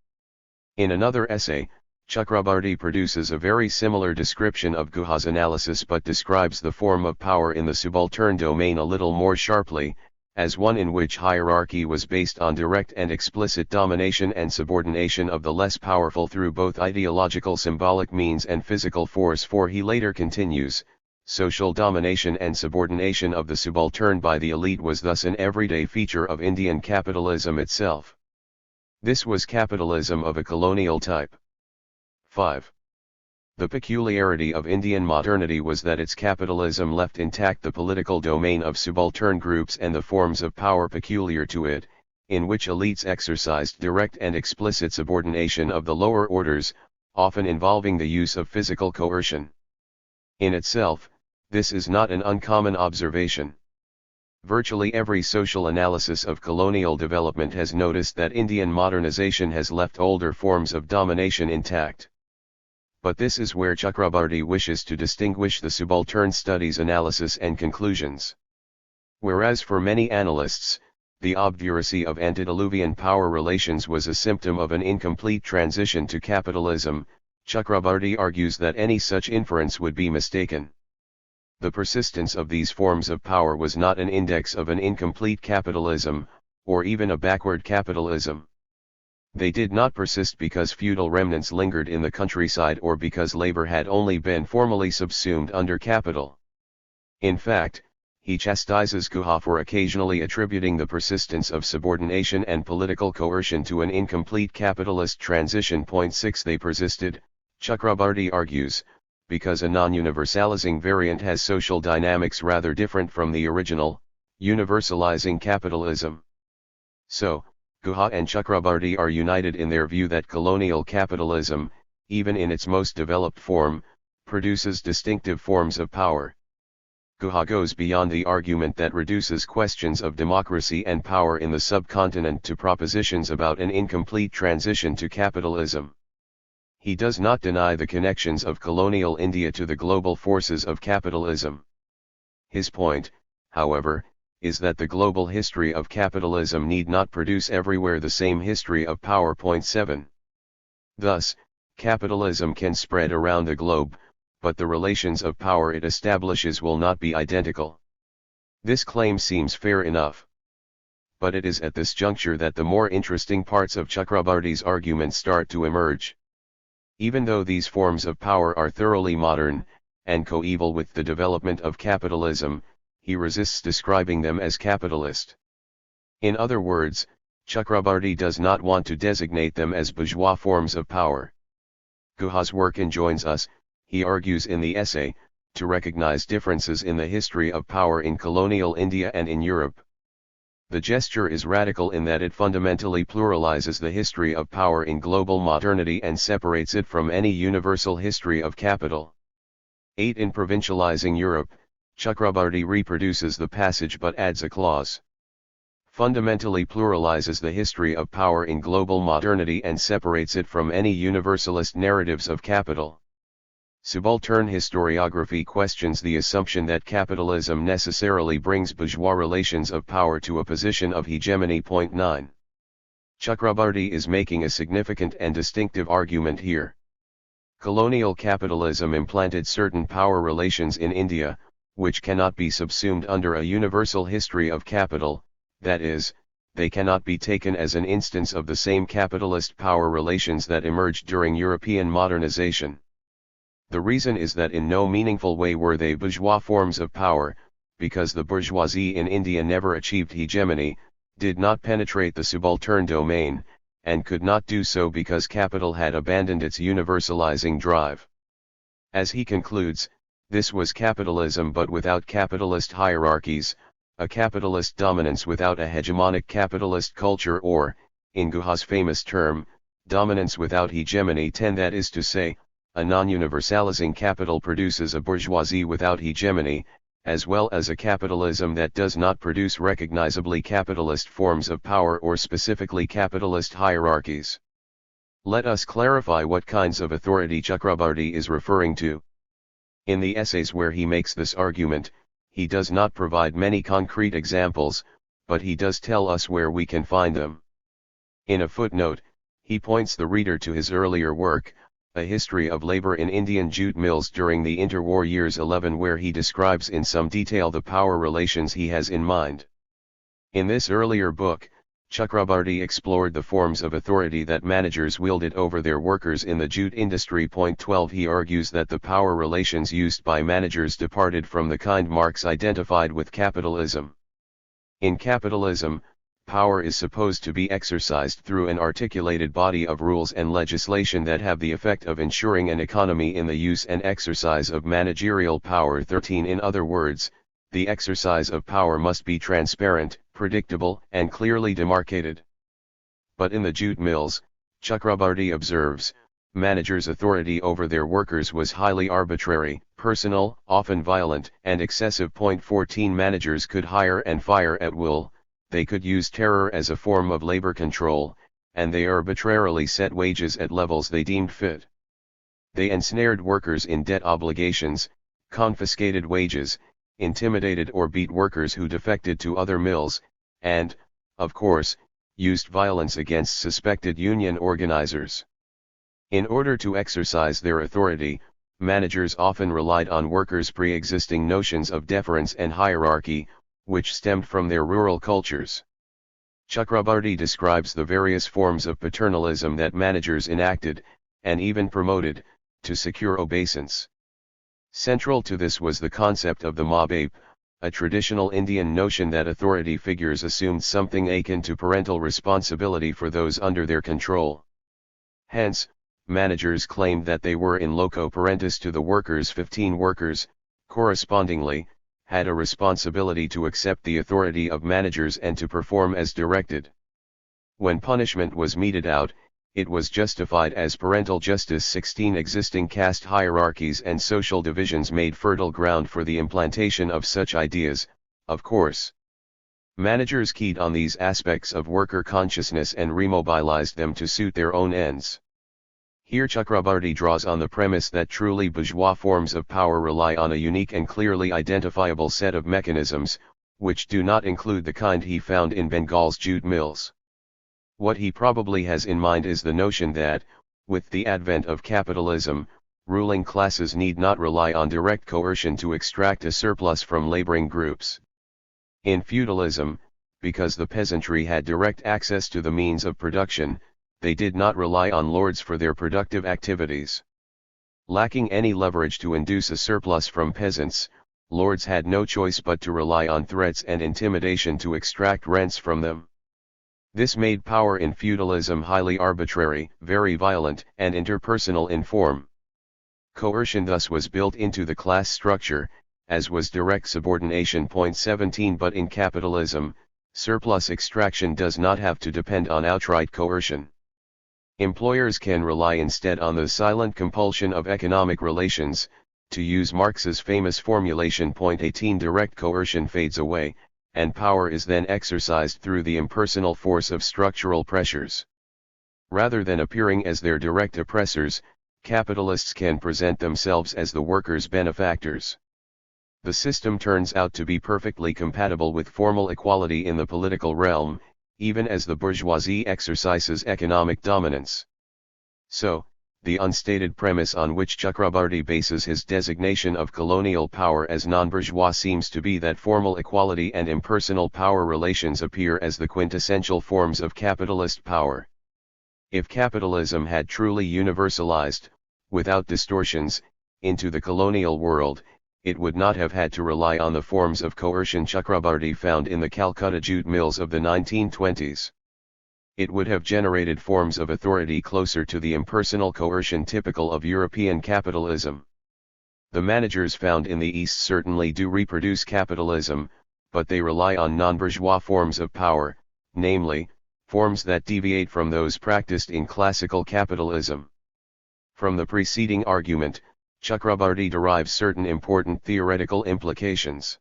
In another essay, Chakrabarty produces a very similar description of Guha's analysis but describes the form of power in the subaltern domain a little more sharply, as one in which hierarchy was based on direct and explicit domination and subordination of the less powerful through both ideological symbolic means and physical force. For he later continues, social domination and subordination of the subaltern by the elite was thus an everyday feature of Indian capitalism itself. This was capitalism of a colonial type. 5. The peculiarity of Indian modernity was that its capitalism left intact the political domain of subaltern groups and the forms of power peculiar to it, in which elites exercised direct and explicit subordination of the lower orders, often involving the use of physical coercion. In itself, this is not an uncommon observation. Virtually every social analysis of colonial development has noticed that Indian modernization has left older forms of domination intact. But this is where Chakrabarty wishes to distinguish the subaltern studies analysis and conclusions. Whereas for many analysts, the obduracy of antediluvian power relations was a symptom of an incomplete transition to capitalism, Chakrabarty argues that any such inference would be mistaken. The persistence of these forms of power was not an index of an incomplete capitalism, or even a backward capitalism. They did not persist because feudal remnants lingered in the countryside or because labor had only been formally subsumed under capital. In fact, he chastises Guha for occasionally attributing the persistence of subordination and political coercion to an incomplete capitalist transition. Point 6 They persisted, Chakrabarty argues, because a non-universalizing variant has social dynamics rather different from the original, universalizing capitalism. So, Guha and Chakrabarty are united in their view that colonial capitalism, even in its most developed form, produces distinctive forms of power. Guha goes beyond the argument that reduces questions of democracy and power in the subcontinent to propositions about an incomplete transition to capitalism. He does not deny the connections of colonial India to the global forces of capitalism. His point, however, is that the global history of capitalism need not produce everywhere the same history of power. 7. Thus, capitalism can spread around the globe, but the relations of power it establishes will not be identical. This claim seems fair enough. But it is at this juncture that the more interesting parts of Chakrabarty's argument start to emerge. Even though these forms of power are thoroughly modern, and coeval with the development of capitalism, he resists describing them as capitalist. In other words, Chakrabarty does not want to designate them as bourgeois forms of power. Guha's work enjoins us, he argues in the essay, to recognize differences in the history of power in colonial India and in Europe. The gesture is radical in that it fundamentally pluralizes the history of power in global modernity and separates it from any universal history of capital. 8. In provincializing Europe, Chakrabarty reproduces the passage but adds a clause. Fundamentally pluralizes the history of power in global modernity and separates it from any universalist narratives of capital. Subaltern historiography questions the assumption that capitalism necessarily brings bourgeois relations of power to a position of hegemony. 9. Chakrabarty is making a significant and distinctive argument here. Colonial capitalism implanted certain power relations in India, which cannot be subsumed under a universal history of capital, that is, they cannot be taken as an instance of the same capitalist power relations that emerged during European modernization. The reason is that in no meaningful way were they bourgeois forms of power, because the bourgeoisie in India never achieved hegemony, did not penetrate the subaltern domain, and could not do so because capital had abandoned its universalizing drive. As he concludes, this was capitalism but without capitalist hierarchies, a capitalist dominance without a hegemonic capitalist culture, or, in Guha's famous term, dominance without hegemony. 10. That is to say, a non-universalizing capital produces a bourgeoisie without hegemony, as well as a capitalism that does not produce recognizably capitalist forms of power or specifically capitalist hierarchies. Let us clarify what kinds of authority Chakrabarty is referring to. In the essays where he makes this argument, he does not provide many concrete examples, but he does tell us where we can find them. In a footnote, he points the reader to his earlier work, A History of Labor in Indian Jute Mills During the Interwar Years 11, where he describes in some detail the power relations he has in mind. In this earlier book, Chakrabarty explored the forms of authority that managers wielded over their workers in the jute industry. 12. He argues that the power relations used by managers departed from the kind Marx identified with capitalism. In capitalism, power is supposed to be exercised through an articulated body of rules and legislation that have the effect of ensuring an economy in the use and exercise of managerial power. 13. In other words, the exercise of power must be transparent, predictable, and clearly demarcated. But in the jute mills, Chakrabarty observes, managers' authority over their workers was highly arbitrary, personal, often violent, and excessive. 14. Managers could hire and fire at will, they could use terror as a form of labor control, and they arbitrarily set wages at levels they deemed fit. They ensnared workers in debt obligations, confiscated wages, intimidated or beat workers who defected to other mills, and, of course, used violence against suspected union organizers. In order to exercise their authority, managers often relied on workers' pre-existing notions of deference and hierarchy, which stemmed from their rural cultures. Chakrabarty describes the various forms of paternalism that managers enacted, and even promoted, to secure obeisance. Central to this was the concept of the mob ape, a traditional Indian notion that authority figures assumed something akin to parental responsibility for those under their control. Hence, managers claimed that they were in loco parentis to the workers. 15 workers, correspondingly, had a responsibility to accept the authority of managers and to perform as directed. When punishment was meted out, it was justified as parental justice. 16 Existing caste hierarchies and social divisions made fertile ground for the implantation of such ideas, of course. Managers keyed on these aspects of worker consciousness and remobilized them to suit their own ends. Here Chakrabarty draws on the premise that truly bourgeois forms of power rely on a unique and clearly identifiable set of mechanisms, which do not include the kind he found in Bengal's jute mills. What he probably has in mind is the notion that, with the advent of capitalism, ruling classes need not rely on direct coercion to extract a surplus from laboring groups. In feudalism, because the peasantry had direct access to the means of production, they did not rely on lords for their productive activities. Lacking any leverage to induce a surplus from peasants, lords had no choice but to rely on threats and intimidation to extract rents from them. This made power in feudalism highly arbitrary, very violent, and interpersonal in form. Coercion thus was built into the class structure, as was direct subordination. 17 But in capitalism, surplus extraction does not have to depend on outright coercion. Employers can rely instead on the silent compulsion of economic relations. To use Marx's famous formulation. 18 Direct coercion fades away, and power is then exercised through the impersonal force of structural pressures. Rather than appearing as their direct oppressors, capitalists can present themselves as the workers' benefactors. The system turns out to be perfectly compatible with formal equality in the political realm, even as the bourgeoisie exercises economic dominance. So, the unstated premise on which Chakrabarty bases his designation of colonial power as non-bourgeois seems to be that formal equality and impersonal power relations appear as the quintessential forms of capitalist power. If capitalism had truly universalized, without distortions, into the colonial world, it would not have had to rely on the forms of coercion Chakrabarty found in the Calcutta jute mills of the 1920s. It would have generated forms of authority closer to the impersonal coercion typical of European capitalism. The managers found in the East certainly do reproduce capitalism, but they rely on non-bourgeois forms of power, namely, forms that deviate from those practiced in classical capitalism. From the preceding argument, Chakrabarty derives certain important theoretical implications.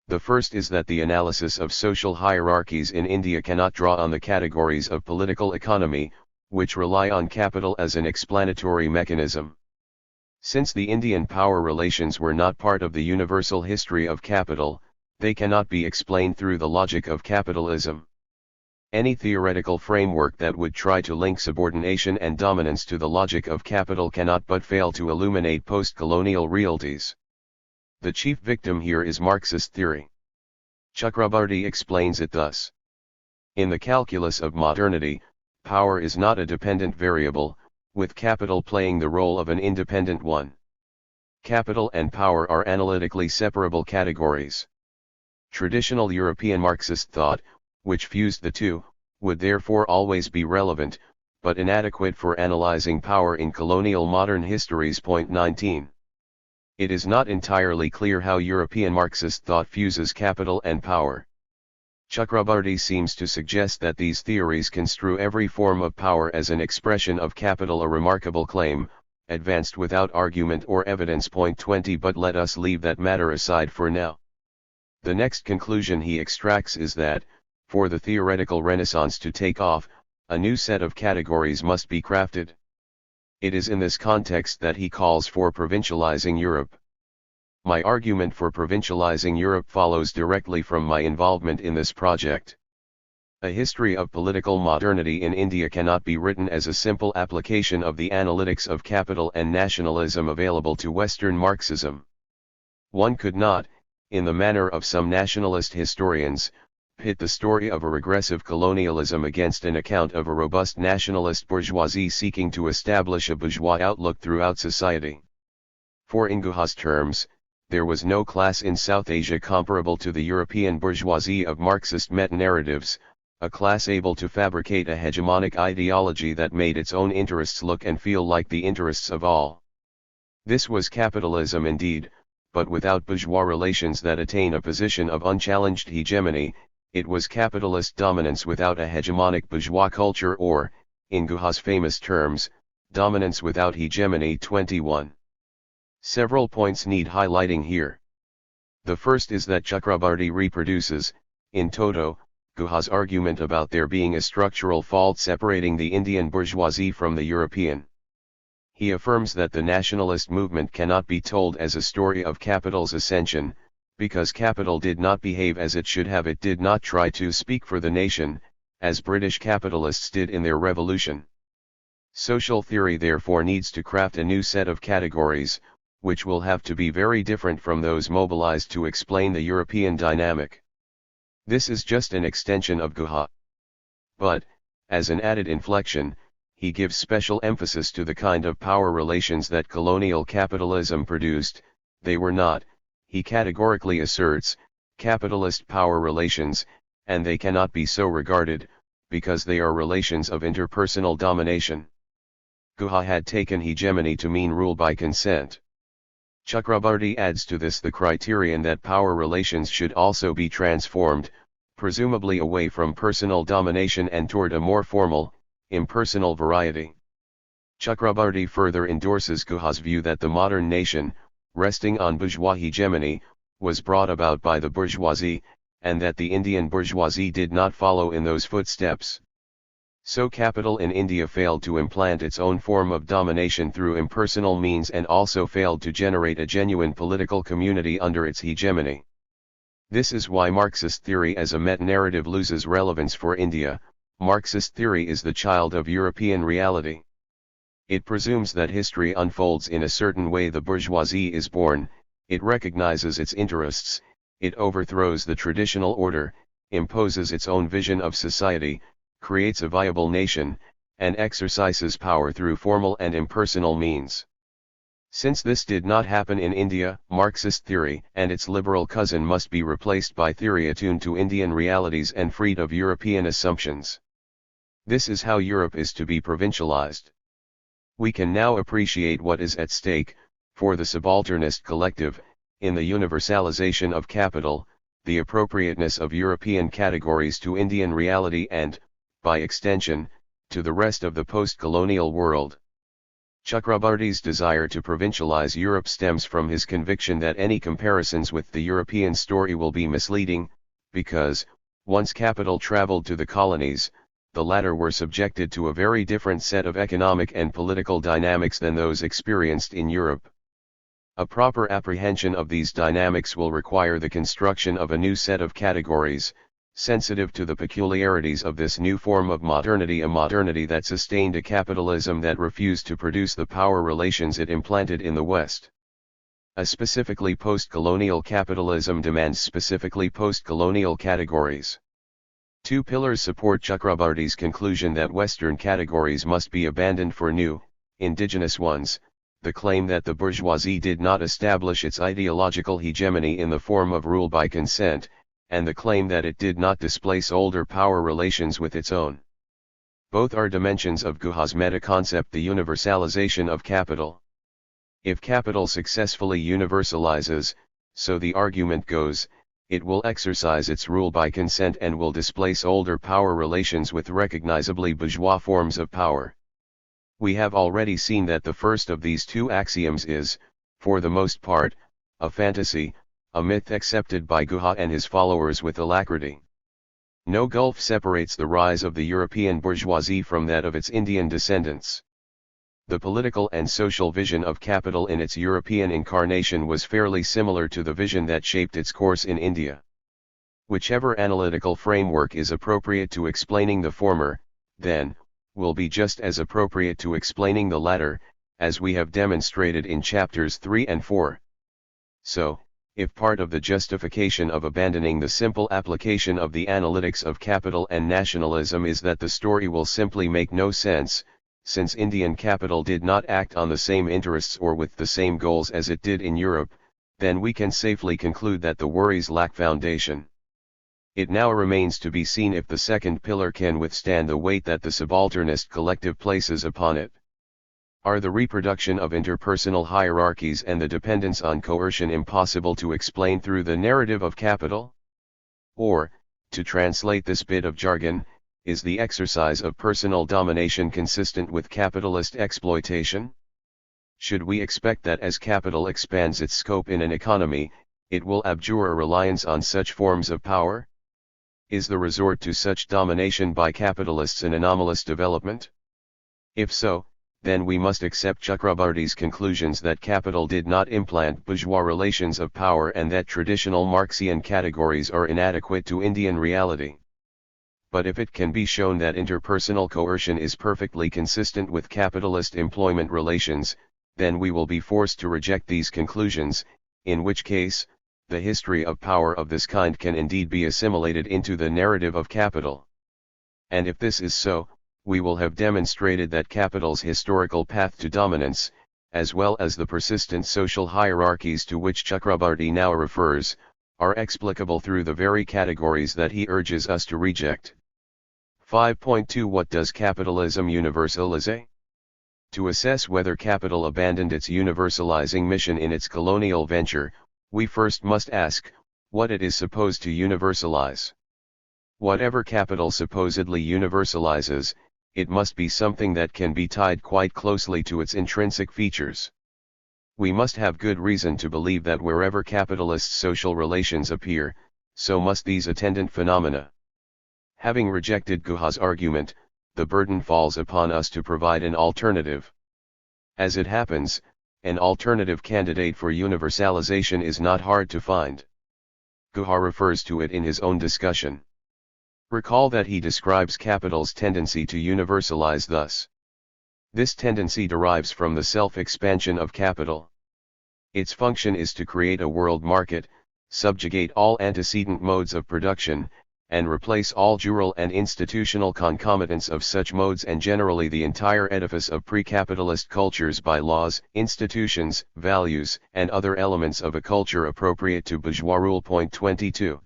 The first is that the analysis of social hierarchies in India cannot draw on the categories of political economy, which rely on capital as an explanatory mechanism. Since the Indian power relations were not part of the universal history of capital, they cannot be explained through the logic of capitalism. Any theoretical framework that would try to link subordination and dominance to the logic of capital cannot but fail to illuminate post-colonial realities. The chief victim here is Marxist theory. Chakrabarty explains it thus. In the calculus of modernity, power is not a dependent variable, with capital playing the role of an independent one. Capital and power are analytically separable categories. Traditional European Marxist thought, which fused the two, would therefore always be relevant, but inadequate for analyzing power in colonial modern histories. 19. It is not entirely clear how European Marxist thought fuses capital and power. Chakrabarty seems to suggest that these theories construe every form of power as an expression of capital, a remarkable claim, advanced without argument or evidence. 20 But let us leave that matter aside for now. The next conclusion he extracts is that, for the theoretical renaissance to take off, a new set of categories must be crafted. It is in this context that he calls for provincializing Europe. My argument for provincializing Europe follows directly from my involvement in this project. A history of political modernity in India cannot be written as a simple application of the analytics of capital and nationalism available to Western Marxism. One could not, in the manner of some nationalist historians, pit the story of a regressive colonialism against an account of a robust nationalist bourgeoisie seeking to establish a bourgeois outlook throughout society. For in Guha's terms, there was no class in South Asia comparable to the European bourgeoisie of Marxist meta-narratives, a class able to fabricate a hegemonic ideology that made its own interests look and feel like the interests of all. This was capitalism indeed, but without bourgeois relations that attain a position of unchallenged hegemony. It was capitalist dominance without a hegemonic bourgeois culture, or, in Guha's famous terms, dominance without hegemony. 21. Several points need highlighting here. The first is that Chakrabarti reproduces, in toto, Guha's argument about there being a structural fault separating the Indian bourgeoisie from the European. He affirms that the nationalist movement cannot be told as a story of capital's ascension, because capital did not behave as it should have. It did not try to speak for the nation, as British capitalists did in their revolution. Social theory therefore needs to craft a new set of categories, which will have to be very different from those mobilized to explain the European dynamic. This is just an extension of Guha. But, as an added inflection, he gives special emphasis to the kind of power relations that colonial capitalism produced. They were not, he categorically asserts, capitalist power relations, and they cannot be so regarded, because they are relations of interpersonal domination. Guha had taken hegemony to mean rule by consent. Chakrabarti adds to this the criterion that power relations should also be transformed, presumably away from personal domination and toward a more formal, impersonal variety. Chakrabarti further endorses Guha's view that the modern nation, resting on bourgeois hegemony, was brought about by the bourgeoisie, and that the Indian bourgeoisie did not follow in those footsteps. So capital in India failed to implant its own form of domination through impersonal means and also failed to generate a genuine political community under its hegemony. This is why Marxist theory as a meta-narrative loses relevance for India. Marxist theory is the child of European reality. It presumes that history unfolds in a certain way. The bourgeoisie is born, it recognizes its interests, it overthrows the traditional order, imposes its own vision of society, creates a viable nation, and exercises power through formal and impersonal means. Since this did not happen in India, Marxist theory and its liberal cousin must be replaced by theory attuned to Indian realities and freed of European assumptions. This is how Europe is to be provincialized. We can now appreciate what is at stake, for the subalternist collective, in the universalization of capital, the appropriateness of European categories to Indian reality and, by extension, to the rest of the post-colonial world. Chakrabarti's desire to provincialize Europe stems from his conviction that any comparisons with the European story will be misleading, because, once capital traveled to the colonies, the latter were subjected to a very different set of economic and political dynamics than those experienced in Europe. A proper apprehension of these dynamics will require the construction of a new set of categories, sensitive to the peculiarities of this new form of modernity, a modernity that sustained a capitalism that refused to produce the power relations it implanted in the West. A specifically post-colonial capitalism demands specifically post-colonial categories. Two pillars support Chakrabarti's conclusion that Western categories must be abandoned for new, indigenous ones: the claim that the bourgeoisie did not establish its ideological hegemony in the form of rule by consent, and the claim that it did not displace older power relations with its own. Both are dimensions of Guha's meta-concept, the universalization of capital. If capital successfully universalizes, so the argument goes, it will exercise its rule by consent and will displace older power relations with recognizably bourgeois forms of power. We have already seen that the first of these two axioms is, for the most part, a fantasy, a myth accepted by Guha and his followers with alacrity. No gulf separates the rise of the European bourgeoisie from that of its Indian descendants. The political and social vision of capital in its European incarnation was fairly similar to the vision that shaped its course in India. Whichever analytical framework is appropriate to explaining the former, then, will be just as appropriate to explaining the latter, as we have demonstrated in chapters 3 and 4. So, if part of the justification of abandoning the simple application of the analytics of capital and nationalism is that the story will simply make no sense, since Indian capital did not act on the same interests or with the same goals as it did in Europe, then we can safely conclude that the worries lack foundation. It now remains to be seen if the second pillar can withstand the weight that the subalternist collective places upon it. Are the reproduction of interpersonal hierarchies and the dependence on coercion impossible to explain through the narrative of capital? Or, to translate this bit of jargon, is the exercise of personal domination consistent with capitalist exploitation? Should we expect that as capital expands its scope in an economy, it will abjure a reliance on such forms of power? Is the resort to such domination by capitalists an anomalous development? If so, then we must accept Chakrabarty's conclusions that capital did not implant bourgeois relations of power and that traditional Marxian categories are inadequate to Indian reality. But if it can be shown that interpersonal coercion is perfectly consistent with capitalist employment relations, then we will be forced to reject these conclusions, in which case, the history of power of this kind can indeed be assimilated into the narrative of capital. And if this is so, we will have demonstrated that capital's historical path to dominance, as well as the persistent social hierarchies to which Chakrabarty now refers, are explicable through the very categories that he urges us to reject. 5.2 What does capitalism universalize? To assess whether capital abandoned its universalizing mission in its colonial venture, we first must ask, what it is supposed to universalize. Whatever capital supposedly universalizes, it must be something that can be tied quite closely to its intrinsic features. We must have good reason to believe that wherever capitalist social relations appear, so must these attendant phenomena. Having rejected Guha's argument, the burden falls upon us to provide an alternative. As it happens, an alternative candidate for universalization is not hard to find. Guha refers to it in his own discussion. Recall that he describes capital's tendency to universalize thus. This tendency derives from the self-expansion of capital. Its function is to create a world market, subjugate all antecedent modes of production, and replace all jural and institutional concomitants of such modes and generally the entire edifice of pre-capitalist cultures by laws, institutions, values, and other elements of a culture appropriate to bourgeois rule. 22.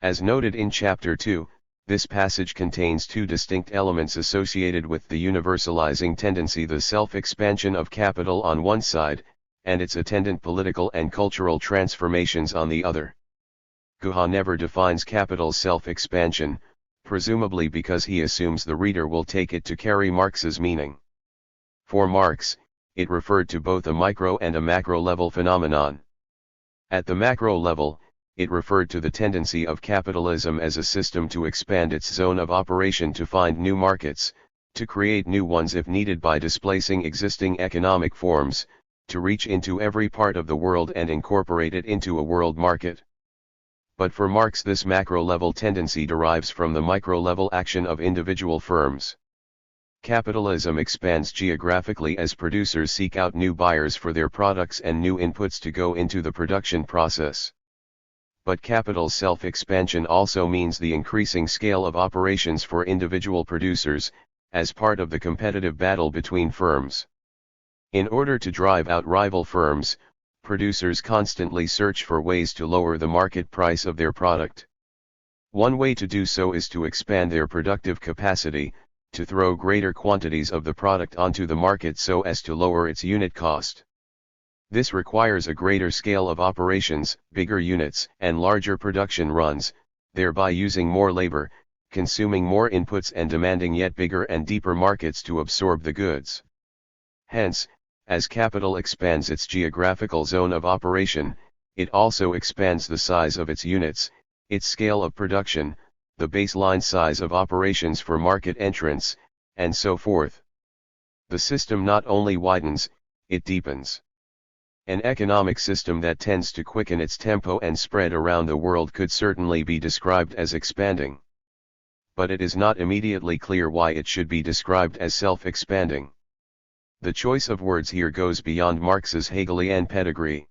As noted in Chapter 2, this passage contains two distinct elements associated with the universalizing tendency: the self-expansion of capital on one side, and its attendant political and cultural transformations on the other. Guha never defines capital's self-expansion, presumably because he assumes the reader will take it to carry Marx's meaning. For Marx, it referred to both a micro and a macro level phenomenon. At the macro level, it referred to the tendency of capitalism as a system to expand its zone of operation to find new markets, to create new ones if needed by displacing existing economic forms, to reach into every part of the world and incorporate it into a world market. But for Marx, this macro-level tendency derives from the micro-level action of individual firms. Capitalism expands geographically as producers seek out new buyers for their products and new inputs to go into the production process. But capital's self-expansion also means the increasing scale of operations for individual producers, as part of the competitive battle between firms. In order to drive out rival firms, producers constantly search for ways to lower the market price of their product. One way to do so is to expand their productive capacity, to throw greater quantities of the product onto the market so as to lower its unit cost. This requires a greater scale of operations, bigger units, and larger production runs, thereby using more labor, consuming more inputs and demanding yet bigger and deeper markets to absorb the goods. Hence, as capital expands its geographical zone of operation, it also expands the size of its units, its scale of production, the baseline size of operations for market entrants, and so forth. The system not only widens, it deepens. An economic system that tends to quicken its tempo and spread around the world could certainly be described as expanding. But it is not immediately clear why it should be described as self-expanding. The choice of words here goes beyond Marx's Hegelian pedigree.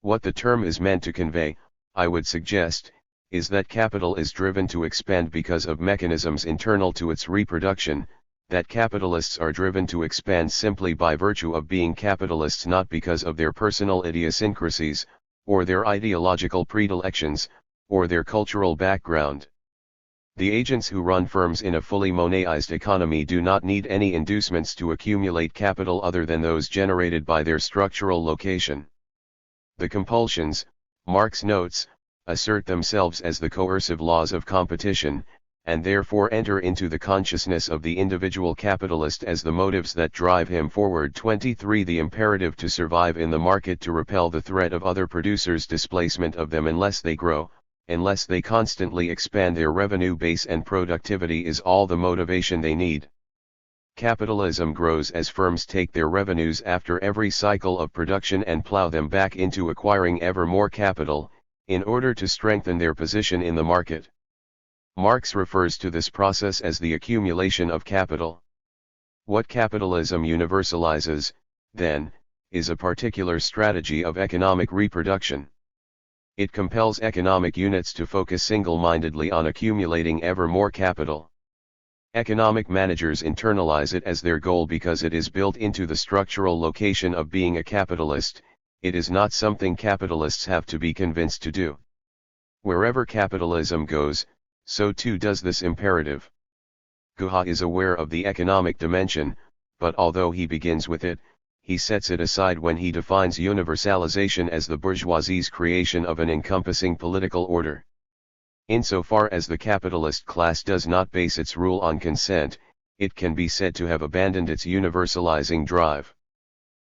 What the term is meant to convey, I would suggest, is that capital is driven to expand because of mechanisms internal to its reproduction, that capitalists are driven to expand simply by virtue of being capitalists, not because of their personal idiosyncrasies, or their ideological predilections, or their cultural background. The agents who run firms in a fully monetized economy do not need any inducements to accumulate capital other than those generated by their structural location. The compulsions, Marx notes, assert themselves as the coercive laws of competition, and therefore enter into the consciousness of the individual capitalist as the motives that drive him forward. 23. The imperative to survive in the market to repel the threat of other producers' displacement of them unless they grow, unless they constantly expand their revenue base and productivity is all the motivation they need. Capitalism grows as firms take their revenues after every cycle of production and plow them back into acquiring ever more capital, in order to strengthen their position in the market. Marx refers to this process as the accumulation of capital. What capitalism universalizes, then, is a particular strategy of economic reproduction. It compels economic units to focus single-mindedly on accumulating ever more capital. Economic managers internalize it as their goal because it is built into the structural location of being a capitalist. It is not something capitalists have to be convinced to do. Wherever capitalism goes, so too does this imperative. Guha is aware of the economic dimension, but although he begins with it, he sets it aside when he defines universalization as the bourgeoisie's creation of an encompassing political order. Insofar as the capitalist class does not base its rule on consent, it can be said to have abandoned its universalizing drive.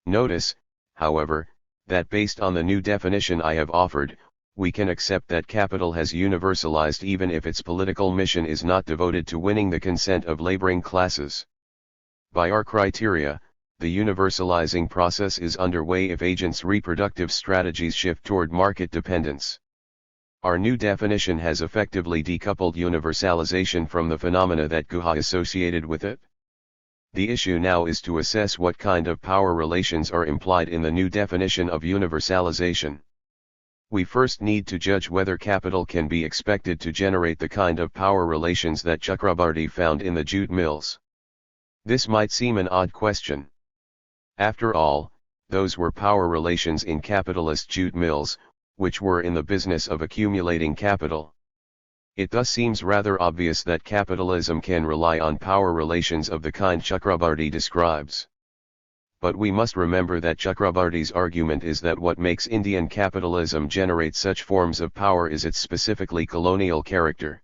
Notice, however, that based on the new definition I have offered, we can accept that capital has universalized even if its political mission is not devoted to winning the consent of laboring classes. By our criteria, the universalizing process is underway if agents' reproductive strategies shift toward market dependence. Our new definition has effectively decoupled universalization from the phenomena that Guha associated with it. The issue now is to assess what kind of power relations are implied in the new definition of universalization. We first need to judge whether capital can be expected to generate the kind of power relations that Chakrabarty found in the jute mills. This might seem an odd question. After all, those were power relations in capitalist jute mills, which were in the business of accumulating capital. It thus seems rather obvious that capitalism can rely on power relations of the kind Chakrabarty describes. But we must remember that Chakrabarty's argument is that what makes Indian capitalism generate such forms of power is its specifically colonial character.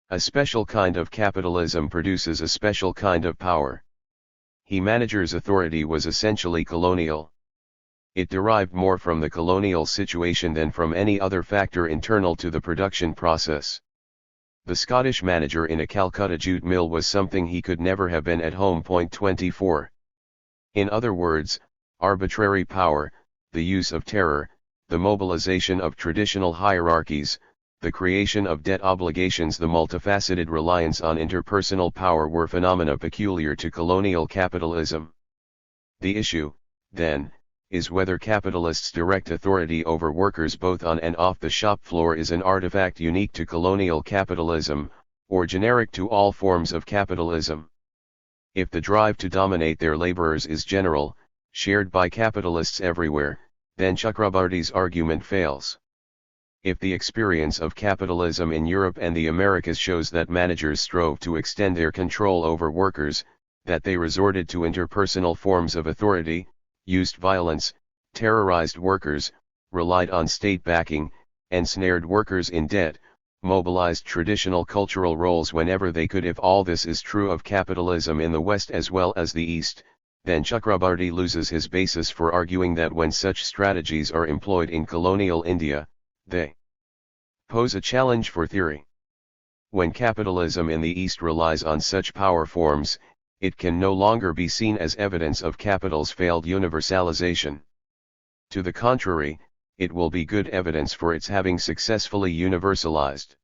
A special kind of capitalism produces a special kind of power. He manager's authority was essentially colonial. It derived more from the colonial situation than from any other factor internal to the production process. The Scottish manager in a Calcutta jute mill was something he could never have been at home. 24. In other words, arbitrary power, the use of terror, the mobilization of traditional hierarchies, the creation of debt obligations, the multifaceted reliance on interpersonal power were phenomena peculiar to colonial capitalism. The issue, then, is whether capitalists' direct authority over workers both on and off the shop floor is an artifact unique to colonial capitalism, or generic to all forms of capitalism. If the drive to dominate their laborers is general, shared by capitalists everywhere, then Chakrabarty's argument fails. If the experience of capitalism in Europe and the Americas shows that managers strove to extend their control over workers, that they resorted to interpersonal forms of authority, used violence, terrorized workers, relied on state backing, ensnared workers in debt, mobilized traditional cultural roles whenever they could, if all this is true of capitalism in the West as well as the East, then Chakrabarty loses his basis for arguing that when such strategies are employed in colonial India, they pose a challenge for theory. When capitalism in the East relies on such power forms, it can no longer be seen as evidence of capital's failed universalization. To the contrary, it will be good evidence for its having successfully universalized.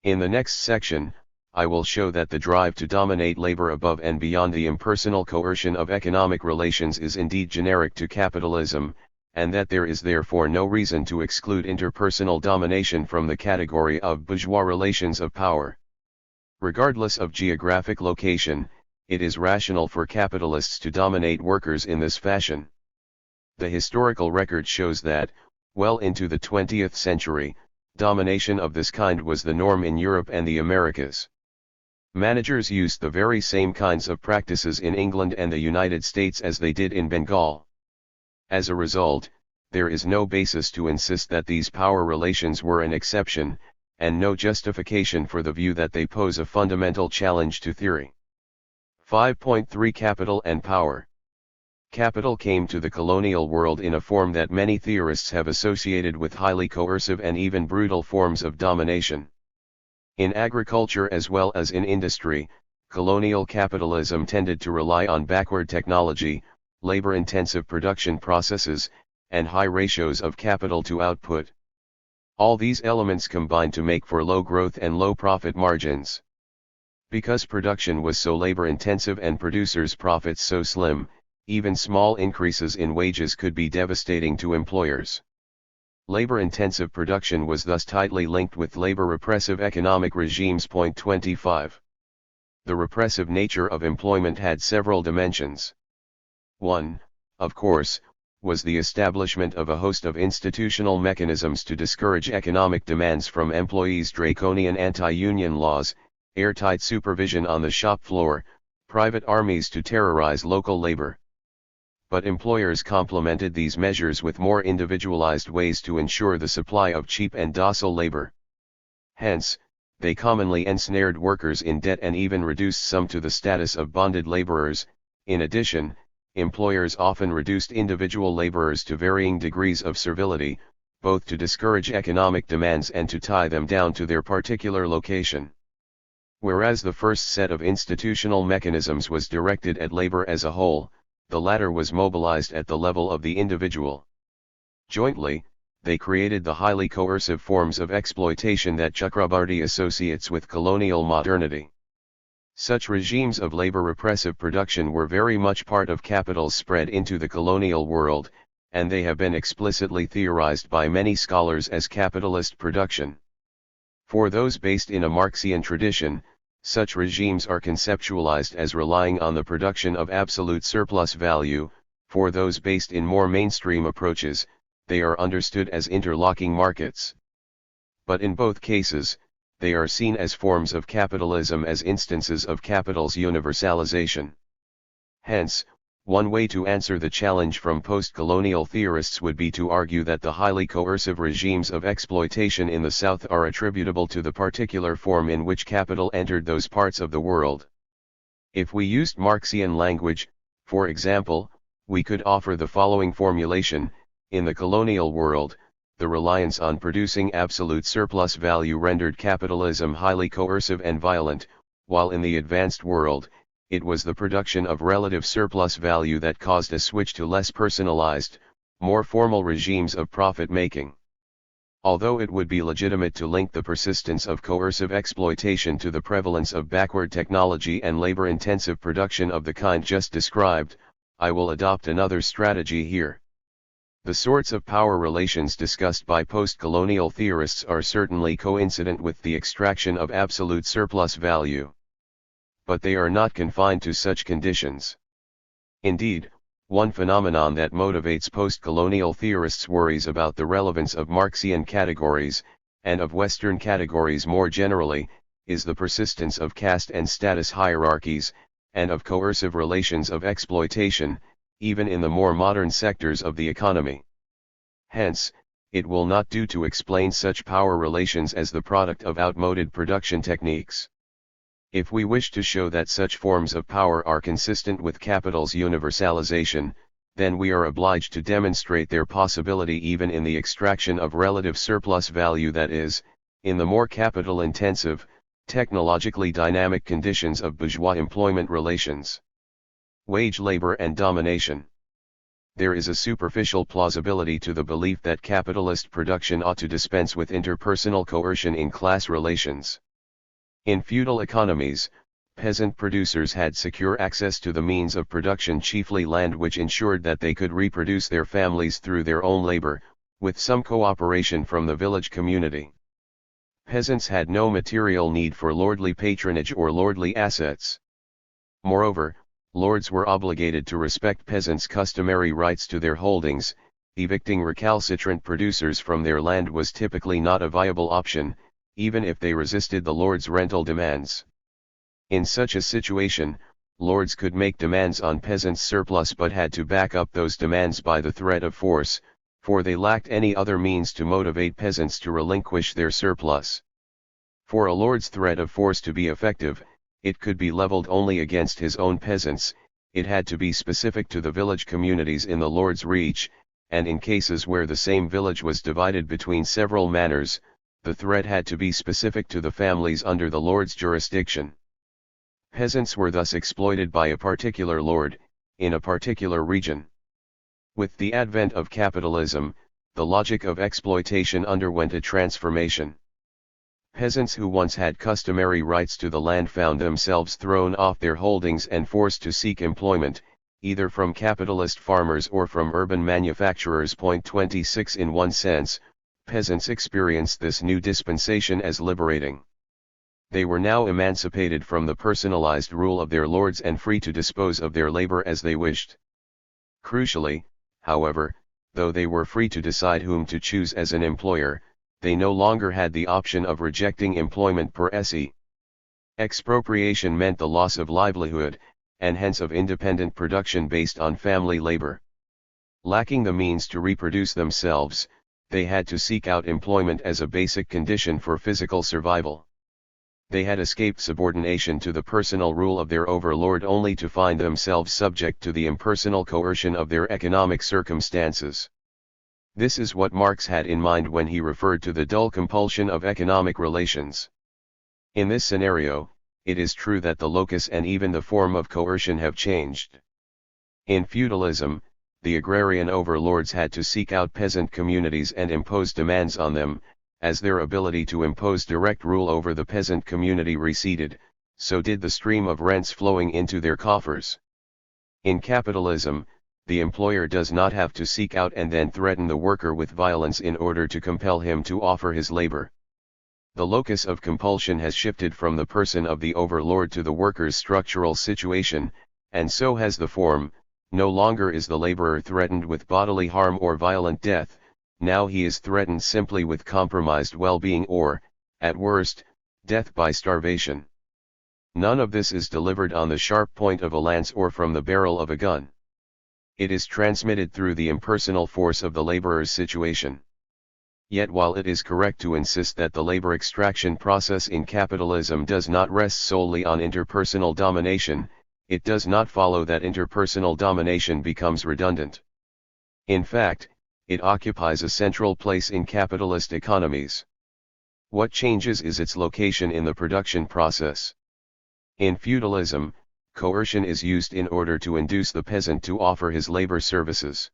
In the next section, I will show that the drive to dominate labor above and beyond the impersonal coercion of economic relations is indeed generic to capitalism, and that there is therefore no reason to exclude interpersonal domination from the category of bourgeois relations of power. Regardless of geographic location, it is rational for capitalists to dominate workers in this fashion. The historical record shows that, well into the 20th century, Domination of this kind was the norm in Europe and the Americas. Managers used the very same kinds of practices in England and the United States as they did in Bengal. As a result, there is no basis to insist that these power relations were an exception, and no justification for the view that they pose a fundamental challenge to theory. 5.3 Capital and Power. Capital came to the colonial world in a form that many theorists have associated with highly coercive and even brutal forms of domination. In agriculture as well as in industry, colonial capitalism tended to rely on backward technology, labor-intensive production processes, and high ratios of capital to output. All these elements combined to make for low growth and low profit margins. Because production was so labor-intensive and producers' profits so slim, even small increases in wages could be devastating to employers. Labor-intensive production was thus tightly linked with labor-repressive economic regimes. Point 25. The repressive nature of employment had several dimensions. One, of course, was the establishment of a host of institutional mechanisms to discourage economic demands from employees: draconian anti-union laws, airtight supervision on the shop floor, private armies to terrorize local labor. But employers complemented these measures with more individualized ways to ensure the supply of cheap and docile labor. Hence, they commonly ensnared workers in debt and even reduced some to the status of bonded laborers. In addition, employers often reduced individual laborers to varying degrees of servility, both to discourage economic demands and to tie them down to their particular location. Whereas the first set of institutional mechanisms was directed at labor as a whole, the latter was mobilized at the level of the individual. Jointly, they created the highly coercive forms of exploitation that Chakrabarty associates with colonial modernity. Such regimes of labor-repressive production were very much part of capital's spread into the colonial world, and they have been explicitly theorized by many scholars as capitalist production. For those based in a Marxian tradition, such regimes are conceptualized as relying on the production of absolute surplus value. For those based in more mainstream approaches, they are understood as interlocking markets. But in both cases, they are seen as forms of capitalism, as instances of capital's universalization. Hence, one way to answer the challenge from post-colonial theorists would be to argue that the highly coercive regimes of exploitation in the South are attributable to the particular form in which capital entered those parts of the world. If we used Marxian language, for example, we could offer the following formulation: in the colonial world, the reliance on producing absolute surplus value rendered capitalism highly coercive and violent, while in the advanced world, it was the production of relative surplus value that caused a switch to less personalized, more formal regimes of profit-making. Although it would be legitimate to link the persistence of coercive exploitation to the prevalence of backward technology and labor-intensive production of the kind just described, I will adopt another strategy here. The sorts of power relations discussed by post-colonial theorists are certainly coincident with the extraction of absolute surplus value. But they are not confined to such conditions. Indeed, one phenomenon that motivates post-colonial theorists' worries about the relevance of Marxian categories, and of Western categories more generally, is the persistence of caste and status hierarchies, and of coercive relations of exploitation, even in the more modern sectors of the economy. Hence, it will not do to explain such power relations as the product of outmoded production techniques. If we wish to show that such forms of power are consistent with capital's universalization, then we are obliged to demonstrate their possibility even in the extraction of relative surplus value, that is, in the more capital-intensive, technologically dynamic conditions of bourgeois employment relations. Wage labor and domination. There is a superficial plausibility to the belief that capitalist production ought to dispense with interpersonal coercion in class relations. In feudal economies, peasant producers had secure access to the means of production, chiefly land, which ensured that they could reproduce their families through their own labor, with some cooperation from the village community. Peasants had no material need for lordly patronage or lordly assets. Moreover, lords were obligated to respect peasants' customary rights to their holdings, evicting recalcitrant producers from their land was typically not a viable option, even if they resisted the lord's rental demands. In such a situation, lords could make demands on peasants' surplus but had to back up those demands by the threat of force, for they lacked any other means to motivate peasants to relinquish their surplus. For a lord's threat of force to be effective, it could be leveled only against his own peasants, it had to be specific to the village communities in the lord's reach, and in cases where the same village was divided between several manors, the threat had to be specific to the families under the lord's jurisdiction. Peasants were thus exploited by a particular lord, in a particular region. With the advent of capitalism, the logic of exploitation underwent a transformation. Peasants who once had customary rights to the land found themselves thrown off their holdings and forced to seek employment, either from capitalist farmers or from urban manufacturers. 26 In one sense, peasants experienced this new dispensation as liberating. They were now emancipated from the personalized rule of their lords and free to dispose of their labor as they wished. Crucially, however, though they were free to decide whom to choose as an employer, they no longer had the option of rejecting employment per se. Expropriation meant the loss of livelihood, and hence of independent production based on family labor. Lacking the means to reproduce themselves, they had to seek out employment as a basic condition for physical survival. They had escaped subordination to the personal rule of their overlord only to find themselves subject to the impersonal coercion of their economic circumstances. This is what Marx had in mind when he referred to the dull compulsion of economic relations. In this scenario, it is true that the locus and even the form of coercion have changed. In feudalism, the agrarian overlords had to seek out peasant communities and impose demands on them. As their ability to impose direct rule over the peasant community receded, so did the stream of rents flowing into their coffers. In capitalism, the employer does not have to seek out and then threaten the worker with violence in order to compel him to offer his labor. The locus of compulsion has shifted from the person of the overlord to the worker's structural situation, and so has the form. No longer is the laborer threatened with bodily harm or violent death. Now he is threatened simply with compromised well-being or, at worst, death by starvation. None of this is delivered on the sharp point of a lance or from the barrel of a gun. It is transmitted through the impersonal force of the laborer's situation. Yet while it is correct to insist that the labor extraction process in capitalism does not rest solely on interpersonal domination, it does not follow that interpersonal domination becomes redundant. In fact, it occupies a central place in capitalist economies. What changes is its location in the production process. In feudalism, coercion is used in order to induce the peasant to offer his labor services.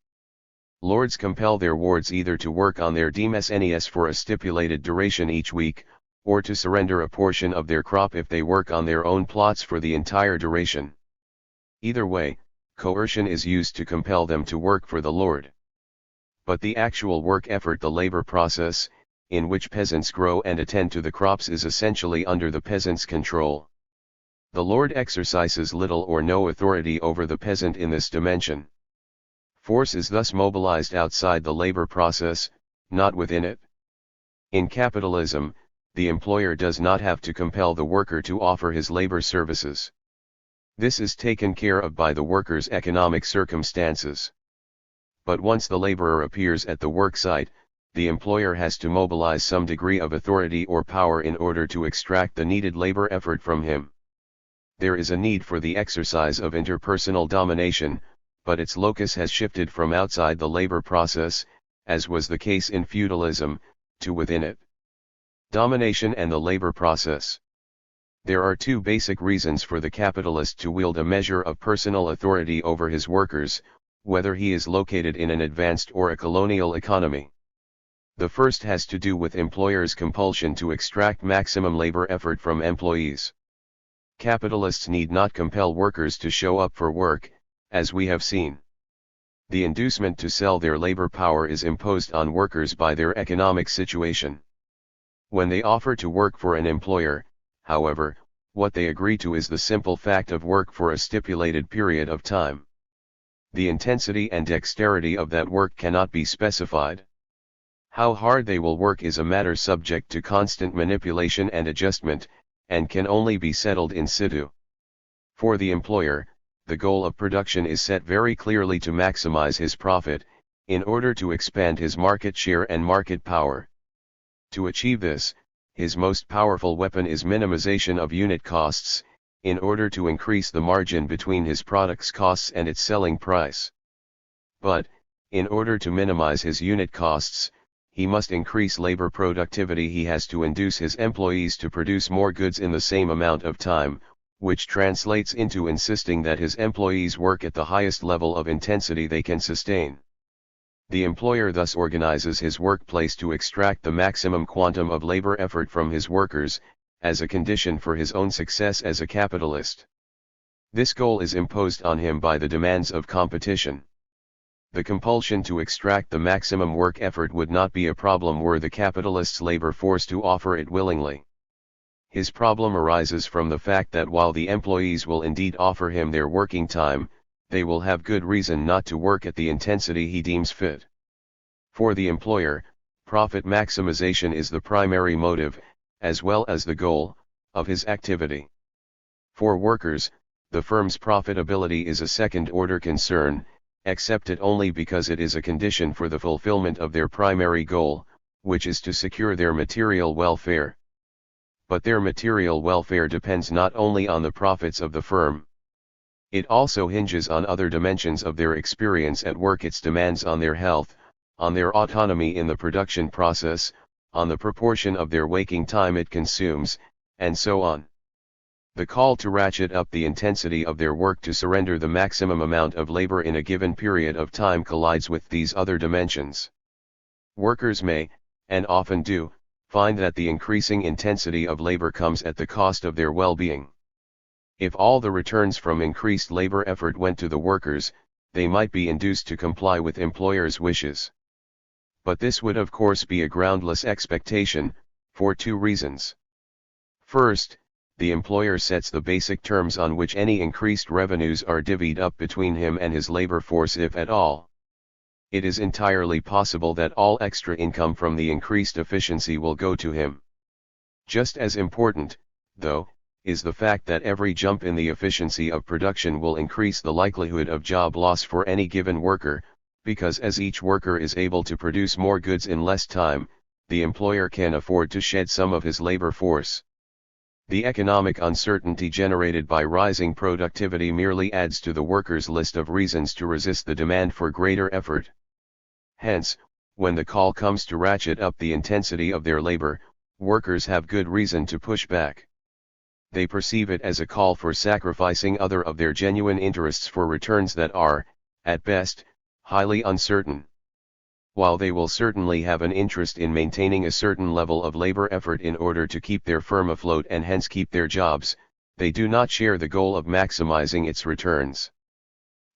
Lords compel their wards either to work on their demesnes for a stipulated duration each week, or to surrender a portion of their crop if they work on their own plots for the entire duration. Either way, coercion is used to compel them to work for the lord. But the actual work effort, the labor process, in which peasants grow and attend to the crops, is essentially under the peasant's control. The lord exercises little or no authority over the peasant in this dimension. Force is thus mobilized outside the labor process, not within it. In capitalism, the employer does not have to compel the worker to offer his labor services. This is taken care of by the worker's economic circumstances. But once the laborer appears at the worksite, the employer has to mobilize some degree of authority or power in order to extract the needed labor effort from him. There is a need for the exercise of interpersonal domination, but its locus has shifted from outside the labor process, as was the case in feudalism, to within it. Domination and the labor process. There are two basic reasons for the capitalist to wield a measure of personal authority over his workers, whether he is located in an advanced or a colonial economy. The first has to do with employers' compulsion to extract maximum labor effort from employees. Capitalists need not compel workers to show up for work, as we have seen. The inducement to sell their labor power is imposed on workers by their economic situation. When they offer to work for an employer, however, what they agree to is the simple fact of work for a stipulated period of time. The intensity and dexterity of that work cannot be specified. How hard they will work is a matter subject to constant manipulation and adjustment, and can only be settled in situ. For the employer, the goal of production is set very clearly to maximize his profit, in order to expand his market share and market power. To achieve this, his most powerful weapon is minimization of unit costs, in order to increase the margin between his product's costs and its selling price. But, in order to minimize his unit costs, he must increase labor productivity. He has to induce his employees to produce more goods in the same amount of time, which translates into insisting that his employees work at the highest level of intensity they can sustain. The employer thus organizes his workplace to extract the maximum quantum of labor effort from his workers, as a condition for his own success as a capitalist. This goal is imposed on him by the demands of competition. The compulsion to extract the maximum work effort would not be a problem were the capitalist's labor force to offer it willingly. His problem arises from the fact that while the employees will indeed offer him their working time, they will have good reason not to work at the intensity he deems fit. For the employer, profit maximization is the primary motive, as well as the goal, of his activity. For workers, the firm's profitability is a second-order concern, accepted only because it is a condition for the fulfillment of their primary goal, which is to secure their material welfare. But their material welfare depends not only on the profits of the firm. It also hinges on other dimensions of their experience at work. Its demands on their health, on their autonomy in the production process, on the proportion of their waking time it consumes, and so on. The call to ratchet up the intensity of their work to surrender the maximum amount of labor in a given period of time collides with these other dimensions. Workers may, and often do, find that the increasing intensity of labor comes at the cost of their well-being. If all the returns from increased labor effort went to the workers, they might be induced to comply with employers' wishes. But this would of course be a groundless expectation, for two reasons. First, the employer sets the basic terms on which any increased revenues are divvied up between him and his labor force, if at all. It is entirely possible that all extra income from the increased efficiency will go to him. Just as important, though, is the fact that every jump in the efficiency of production will increase the likelihood of job loss for any given worker, because as each worker is able to produce more goods in less time, the employer can afford to shed some of his labor force. The economic uncertainty generated by rising productivity merely adds to the workers' list of reasons to resist the demand for greater effort. Hence, when the call comes to ratchet up the intensity of their labor, workers have good reason to push back. They perceive it as a call for sacrificing other of their genuine interests for returns that are, at best, highly uncertain. While they will certainly have an interest in maintaining a certain level of labor effort in order to keep their firm afloat and hence keep their jobs, they do not share the goal of maximizing its returns.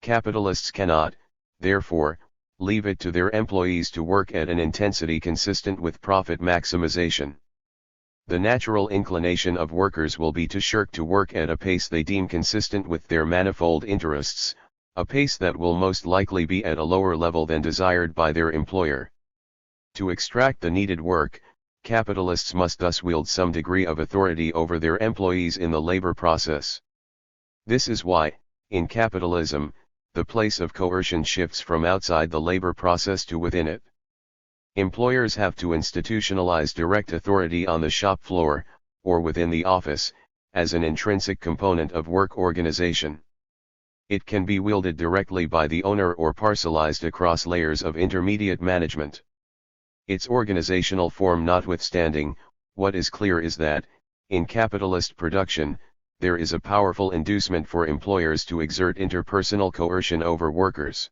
Capitalists cannot, therefore, leave it to their employees to work at an intensity consistent with profit maximization. The natural inclination of workers will be to shirk to work at a pace they deem consistent with their manifold interests, a pace that will most likely be at a lower level than desired by their employer. To extract the needed work, capitalists must thus wield some degree of authority over their employees in the labor process. This is why, in capitalism, the place of coercion shifts from outside the labor process to within it. Employers have to institutionalize direct authority on the shop floor, or within the office, as an intrinsic component of work organization. It can be wielded directly by the owner or parcelized across layers of intermediate management. Its organizational form notwithstanding, what is clear is that, in capitalist production, there is a powerful inducement for employers to exert interpersonal coercion over workers.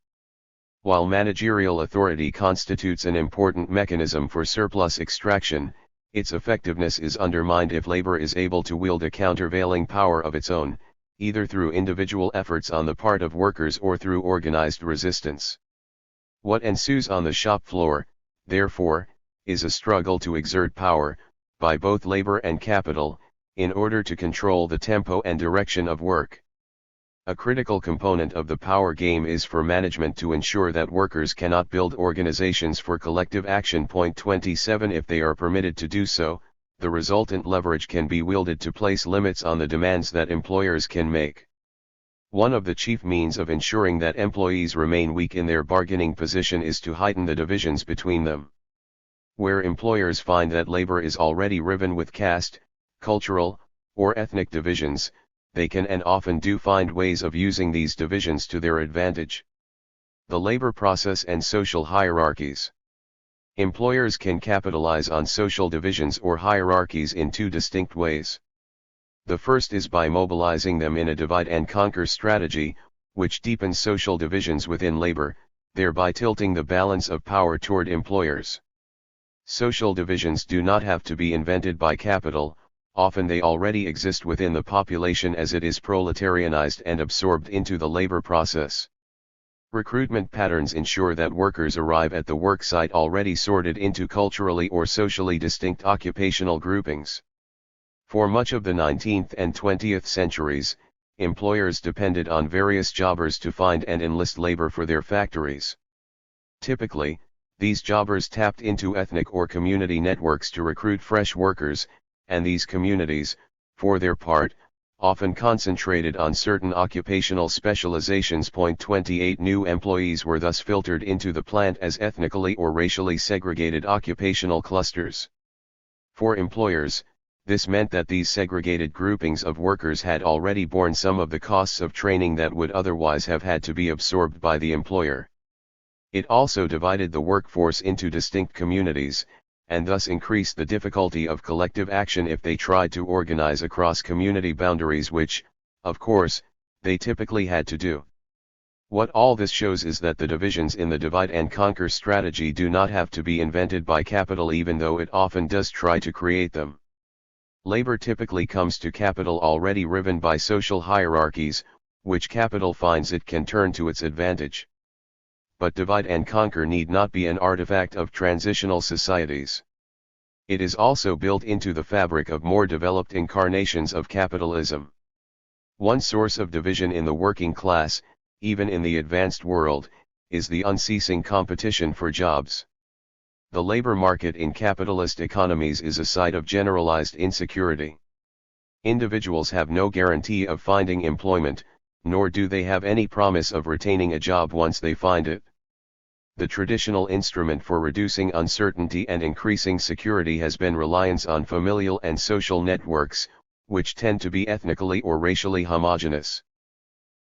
While managerial authority constitutes an important mechanism for surplus extraction, its effectiveness is undermined if labor is able to wield a countervailing power of its own, either through individual efforts on the part of workers or through organized resistance. What ensues on the shop floor, therefore, is a struggle to exert power, by both labor and capital, in order to control the tempo and direction of work. A critical component of the power game is for management to ensure that workers cannot build organizations for collective action. Point 27 If they are permitted to do so, the resultant leverage can be wielded to place limits on the demands that employers can make. One of the chief means of ensuring that employees remain weak in their bargaining position is to heighten the divisions between them. Where employers find that labor is already riven with caste, cultural, or ethnic divisions, they can and often do find ways of using these divisions to their advantage. The labor process and social hierarchies. Employers can capitalize on social divisions or hierarchies in two distinct ways. The first is by mobilizing them in a divide-and-conquer strategy, which deepens social divisions within labor, thereby tilting the balance of power toward employers. Social divisions do not have to be invented by capital. Often they already exist within the population as it is proletarianized and absorbed into the labor process. Recruitment patterns ensure that workers arrive at the worksite already sorted into culturally or socially distinct occupational groupings. For much of the 19th and 20th centuries, employers depended on various jobbers to find and enlist labor for their factories. Typically, these jobbers tapped into ethnic or community networks to recruit fresh workers, and these communities, for their part, often concentrated on certain occupational specializations. Point 28 New employees were thus filtered into the plant as ethnically or racially segregated occupational clusters. For employers, this meant that these segregated groupings of workers had already borne some of the costs of training that would otherwise have had to be absorbed by the employer. It also divided the workforce into distinct communities, and thus increased the difficulty of collective action if they tried to organize across community boundaries, which, of course, they typically had to do. What all this shows is that the divisions in the divide-and-conquer strategy do not have to be invented by capital, even though it often does try to create them. Labor typically comes to capital already riven by social hierarchies, which capital finds it can turn to its advantage. But divide and conquer need not be an artifact of transitional societies. It is also built into the fabric of more developed incarnations of capitalism. One source of division in the working class, even in the advanced world, is the unceasing competition for jobs. The labor market in capitalist economies is a site of generalized insecurity. Individuals have no guarantee of finding employment, nor do they have any promise of retaining a job once they find it. The traditional instrument for reducing uncertainty and increasing security has been reliance on familial and social networks, which tend to be ethnically or racially homogeneous.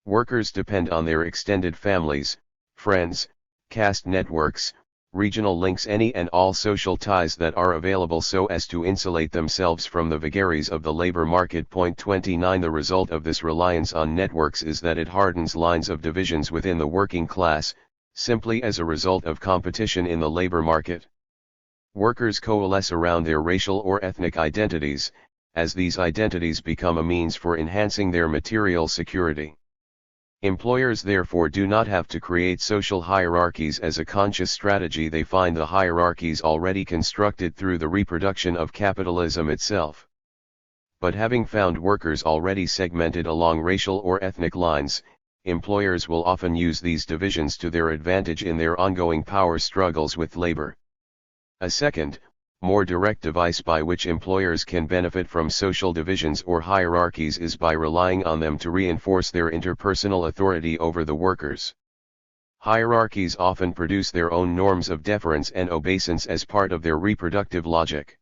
Workers depend on their extended families, friends, caste networks, regional links, any and all social ties that are available so as to insulate themselves from the vagaries of the labor market. Point 29 The result of this reliance on networks is that it hardens lines of divisions within the working class, simply as a result of competition in the labor market. Workers coalesce around their racial or ethnic identities, as these identities become a means for enhancing their material security. Employers therefore do not have to create social hierarchies as a conscious strategy. They find the hierarchies already constructed through the reproduction of capitalism itself. But having found workers already segmented along racial or ethnic lines, employers will often use these divisions to their advantage in their ongoing power struggles with labor. A second, more direct device by which employers can benefit from social divisions or hierarchies is by relying on them to reinforce their interpersonal authority over the workers. Hierarchies often produce their own norms of deference and obeisance as part of their reproductive logic.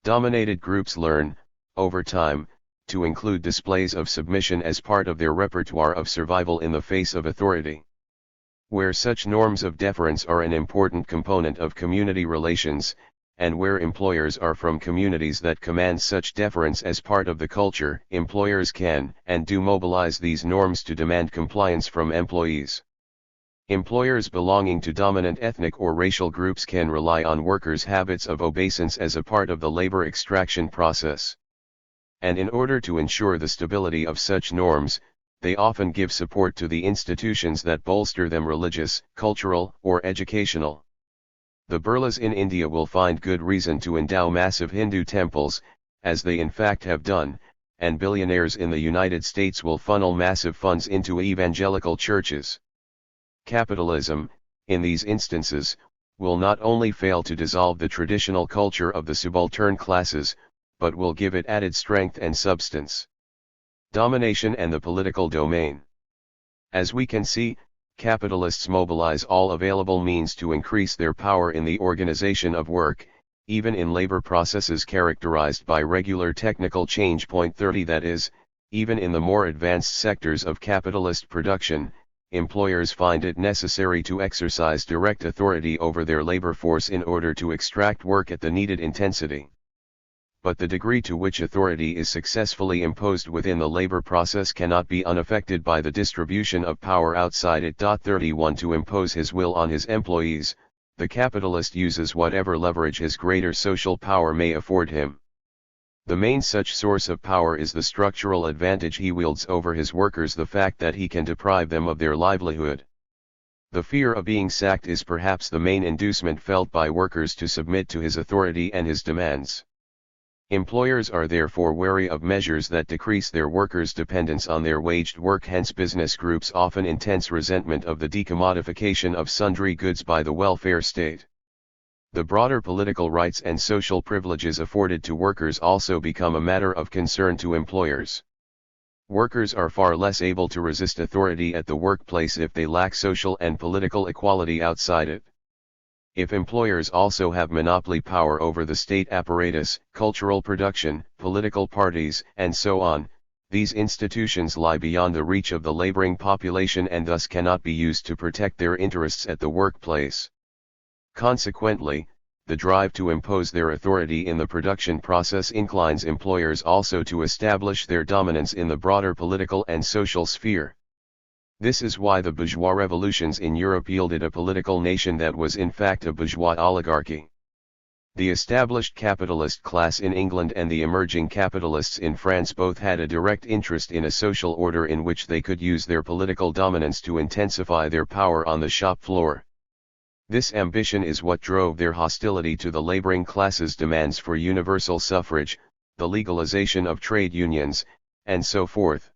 Dominated groups learn, over time, to include displays of submission as part of their repertoire of survival in the face of authority. Where such norms of deference are an important component of community relations, and where employers are from communities that command such deference as part of the culture, employers can and do mobilize these norms to demand compliance from employees. Employers belonging to dominant ethnic or racial groups can rely on workers' habits of obeisance as a part of the labor extraction process. And in order to ensure the stability of such norms, they often give support to the institutions that bolster them: religious, cultural, or educational. The Birlas in India will find good reason to endow massive Hindu temples, as they in fact have done, and billionaires in the United States will funnel massive funds into evangelical churches. Capitalism, in these instances, will not only fail to dissolve the traditional culture of the subaltern classes, but will give it added strength and substance. Domination and the political domain. As we can see, capitalists mobilize all available means to increase their power in the organization of work, even in labor processes characterized by regular technical change. Point 30. That is, even in the more advanced sectors of capitalist production, employers find it necessary to exercise direct authority over their labor force in order to extract work at the needed intensity. But the degree to which authority is successfully imposed within the labor process cannot be unaffected by the distribution of power outside it. 31. To impose his will on his employees, the capitalist uses whatever leverage his greater social power may afford him. The main such source of power is the structural advantage he wields over his workers, the fact that he can deprive them of their livelihood. The fear of being sacked is perhaps the main inducement felt by workers to submit to his authority and his demands. Employers are therefore wary of measures that decrease their workers' dependence on their waged work. Hence business groups often intense resentment of the decommodification of sundry goods by the welfare state. The broader political rights and social privileges afforded to workers also become a matter of concern to employers. Workers are far less able to resist authority at the workplace if they lack social and political equality outside it. If employers also have monopoly power over the state apparatus, cultural production, political parties, and so on, these institutions lie beyond the reach of the laboring population and thus cannot be used to protect their interests at the workplace. Consequently, the drive to impose their authority in the production process inclines employers also to establish their dominance in the broader political and social sphere. This is why the bourgeois revolutions in Europe yielded a political nation that was in fact a bourgeois oligarchy. The established capitalist class in England and the emerging capitalists in France both had a direct interest in a social order in which they could use their political dominance to intensify their power on the shop floor. This ambition is what drove their hostility to the laboring class's demands for universal suffrage, the legalization of trade unions, and so forth.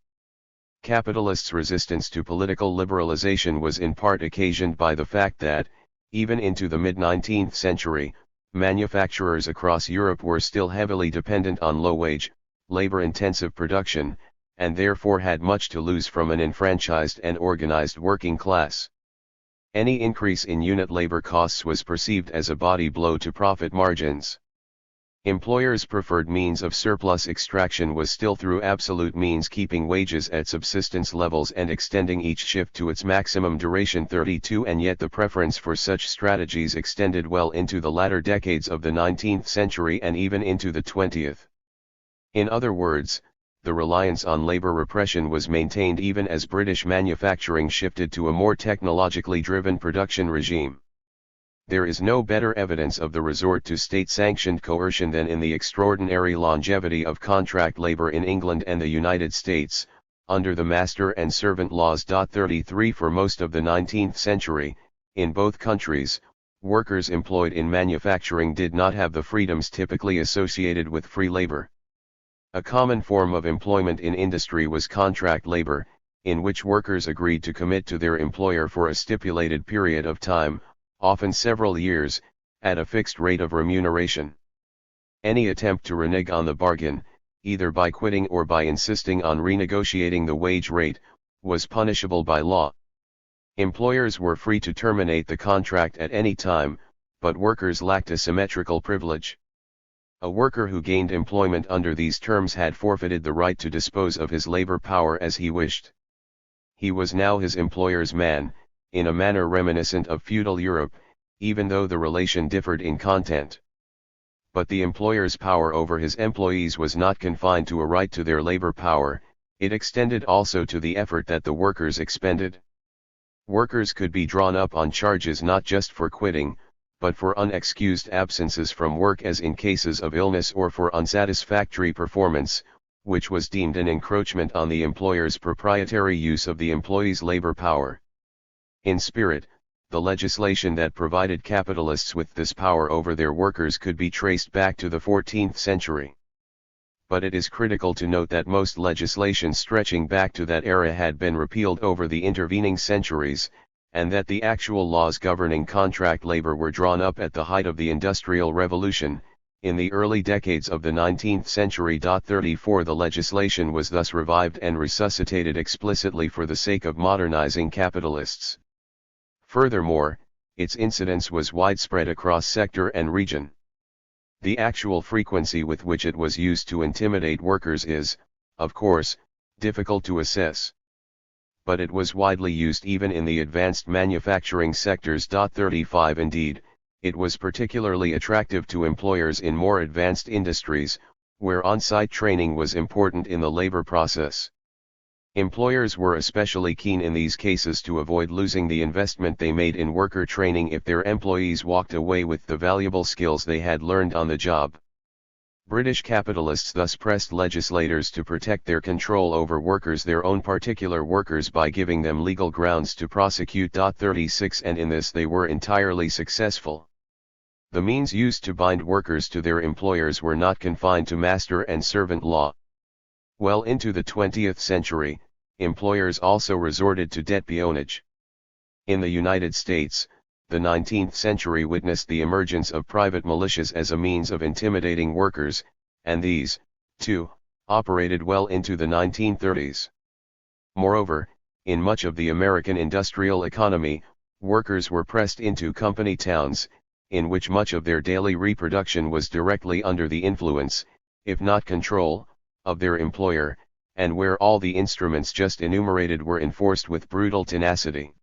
Capitalists' resistance to political liberalization was in part occasioned by the fact that, even into the mid-19th century, manufacturers across Europe were still heavily dependent on low-wage, labor-intensive production, and therefore had much to lose from an enfranchised and organized working class. Any increase in unit labor costs was perceived as a body blow to profit margins. Employers' preferred means of surplus extraction was still through absolute means keeping wages at subsistence levels and extending each shift to its maximum duration. 32 And yet the preference for such strategies extended well into the latter decades of the 19th century and even into the 20th. In other words, the reliance on labor repression was maintained even as British manufacturing shifted to a more technologically driven production regime. There is no better evidence of the resort to state-sanctioned coercion than in the extraordinary longevity of contract labor in England and the United States, under the master and servant laws. 33 For most of the 19th century, in both countries, workers employed in manufacturing did not have the freedoms typically associated with free labor. A common form of employment in industry was contract labor, in which workers agreed to commit to their employer for a stipulated period of time, often several years, at a fixed rate of remuneration. Any attempt to renege on the bargain, either by quitting or by insisting on renegotiating the wage rate, was punishable by law. Employers were free to terminate the contract at any time, but workers lacked a symmetrical privilege. A worker who gained employment under these terms had forfeited the right to dispose of his labor power as he wished. He was now his employer's man, in a manner reminiscent of feudal Europe, even though the relation differed in content. But the employer's power over his employees was not confined to a right to their labor power, it extended also to the effort that the workers expended. Workers could be drawn up on charges not just for quitting, but for unexcused absences from work as in cases of illness or for unsatisfactory performance, which was deemed an encroachment on the employer's proprietary use of the employee's labor power. In spirit, the legislation that provided capitalists with this power over their workers could be traced back to the 14th century. but it is critical to note that most legislation stretching back to that era had been repealed over the intervening centuries, and that the actual laws governing contract labor were drawn up at the height of the Industrial Revolution, in the early decades of the 19th century. 34 The legislation was thus revived and resuscitated explicitly for the sake of modernizing capitalists. Furthermore, its incidence was widespread across sector and region. The actual frequency with which it was used to intimidate workers is, of course, difficult to assess. But it was widely used even in the advanced manufacturing sectors. 35 Indeed, it was particularly attractive to employers in more advanced industries, where on-site training was important in the labor process. Employers were especially keen in these cases to avoid losing the investment they made in worker training if their employees walked away with the valuable skills they had learned on the job. British capitalists thus pressed legislators to protect their control over workers, their own particular workers, by giving them legal grounds to prosecute. 36 And in this they were entirely successful. The means used to bind workers to their employers were not confined to master and servant law. Well into the 20th century, employers also resorted to debt peonage. In the United States, the 19th century witnessed the emergence of private militias as a means of intimidating workers, and these, too, operated well into the 1930s. Moreover, in much of the American industrial economy, workers were pressed into company towns, in which much of their daily reproduction was directly under the influence, if not control, of their employer, and where all the instruments just enumerated were enforced with brutal tenacity.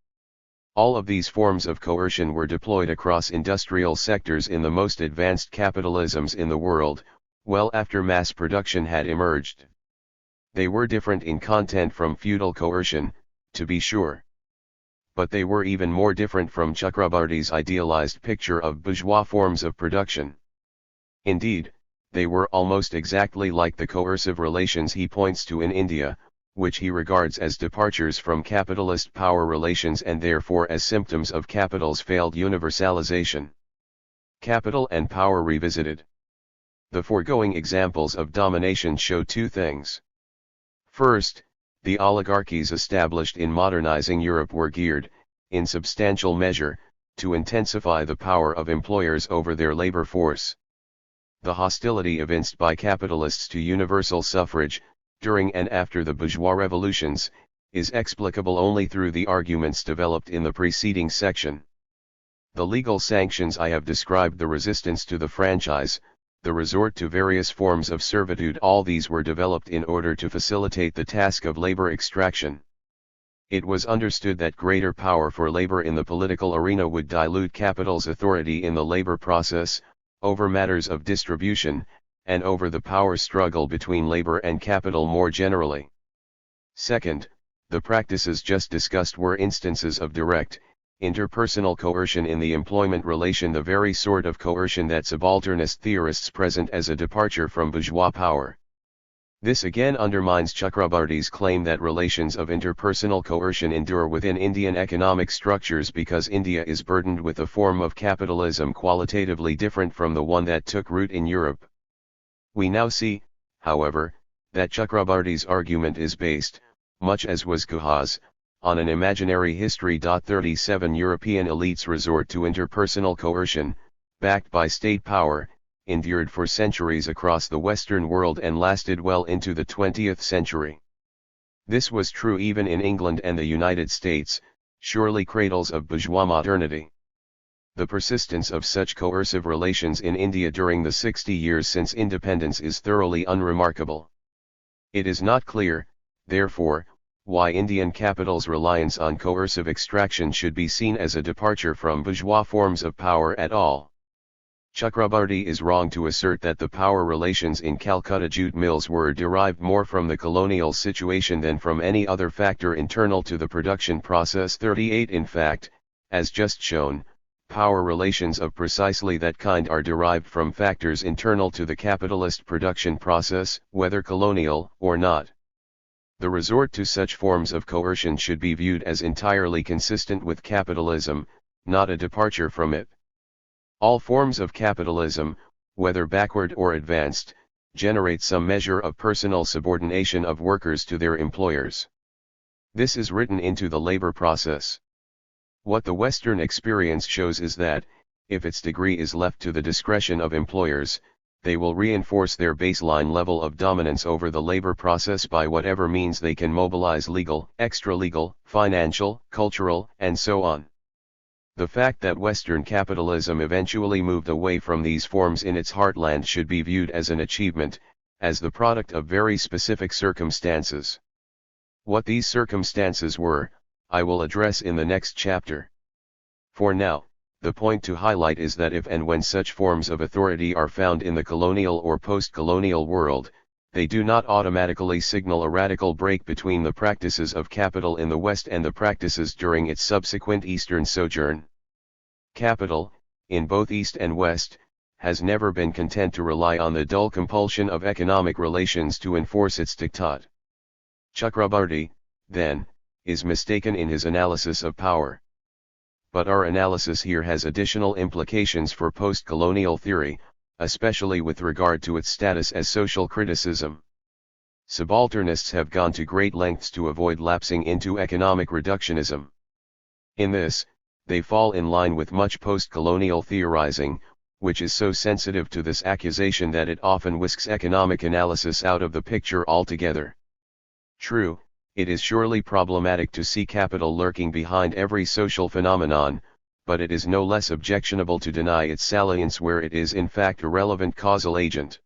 All of these forms of coercion were deployed across industrial sectors in the most advanced capitalisms in the world, well after mass production had emerged. They were different in content from feudal coercion, to be sure. But they were even more different from Chakrabarty's idealized picture of bourgeois forms of production. Indeed, they were almost exactly like the coercive relations he points to in India, which he regards as departures from capitalist power relations and therefore as symptoms of capital's failed universalization. Capital and Power Revisited. The foregoing examples of domination show two things. First, the oligarchies established in modernizing Europe were geared, in substantial measure, to intensify the power of employers over their labor force. The hostility evinced by capitalists to universal suffrage, during and after the bourgeois revolutions, is explicable only through the arguments developed in the preceding section. The legal sanctions I have described, the resistance to the franchise, the resort to various forms of servitude, all these were developed in order to facilitate the task of labor extraction. It was understood that greater power for labor in the political arena would dilute capital's authority in the labor process, over matters of distribution, and over the power struggle between labor and capital more generally. Second, the practices just discussed were instances of direct, interpersonal coercion in the employment relation, the very sort of coercion that subalternist theorists present as a departure from bourgeois power. This again undermines Chakrabarty's claim that relations of interpersonal coercion endure within Indian economic structures because India is burdened with a form of capitalism qualitatively different from the one that took root in Europe. We now see, however, that Chakrabarty's argument is based, much as was Guha's, on an imaginary history. 37 European elites resort to interpersonal coercion, backed by state power, endured for centuries across the Western world and lasted well into the 20th century. This was true even in England and the United States, surely cradles of bourgeois modernity. The persistence of such coercive relations in India during the 60 years since independence is thoroughly unremarkable. It is not clear, therefore, why Indian capital's reliance on coercive extraction should be seen as a departure from bourgeois forms of power at all. Chakrabarty is wrong to assert that the power relations in Calcutta jute mills were derived more from the colonial situation than from any other factor internal to the production process. 38 In fact, as just shown, power relations of precisely that kind are derived from factors internal to the capitalist production process, whether colonial or not. The resort to such forms of coercion should be viewed as entirely consistent with capitalism, not a departure from it. All forms of capitalism, whether backward or advanced, generate some measure of personal subordination of workers to their employers. This is written into the labor process. What the Western experience shows is that, if its degree is left to the discretion of employers, they will reinforce their baseline level of dominance over the labor process by whatever means they can mobilize: legal, extra-legal, financial, cultural, and so on. The fact that Western capitalism eventually moved away from these forms in its heartland should be viewed as an achievement, as the product of very specific circumstances. What these circumstances were, I will address in the next chapter. For now, the point to highlight is that if and when such forms of authority are found in the colonial or post-colonial world, they do not automatically signal a radical break between the practices of capital in the West and the practices during its subsequent Eastern sojourn. Capital, in both East and West, has never been content to rely on the dull compulsion of economic relations to enforce its diktat. Chakrabarti, then, is mistaken in his analysis of power. But our analysis here has additional implications for post-colonial theory, especially with regard to its status as social criticism. Subalternists have gone to great lengths to avoid lapsing into economic reductionism. In this, they fall in line with much post-colonial theorizing, which is so sensitive to this accusation that it often whisks economic analysis out of the picture altogether. True, it is surely problematic to see capital lurking behind every social phenomenon, but it is no less objectionable to deny its salience where it is in fact a relevant causal agent.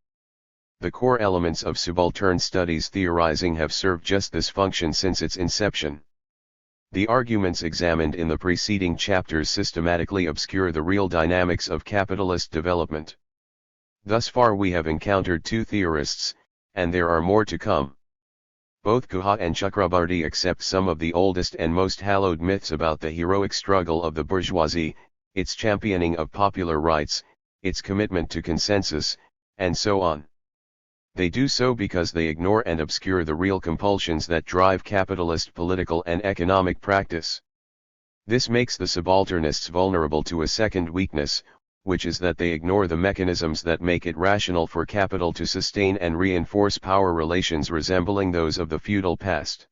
The core elements of subaltern studies theorizing have served just this function since its inception. The arguments examined in the preceding chapters systematically obscure the real dynamics of capitalist development. Thus far we have encountered two theorists, and there are more to come. Both Guha and Chakrabarti accept some of the oldest and most hallowed myths about the heroic struggle of the bourgeoisie, its championing of popular rights, its commitment to consensus, and so on. They do so because they ignore and obscure the real compulsions that drive capitalist political and economic practice. This makes the subalternists vulnerable to a second weakness, which is that they ignore the mechanisms that make it rational for capital to sustain and reinforce power relations resembling those of the feudal past.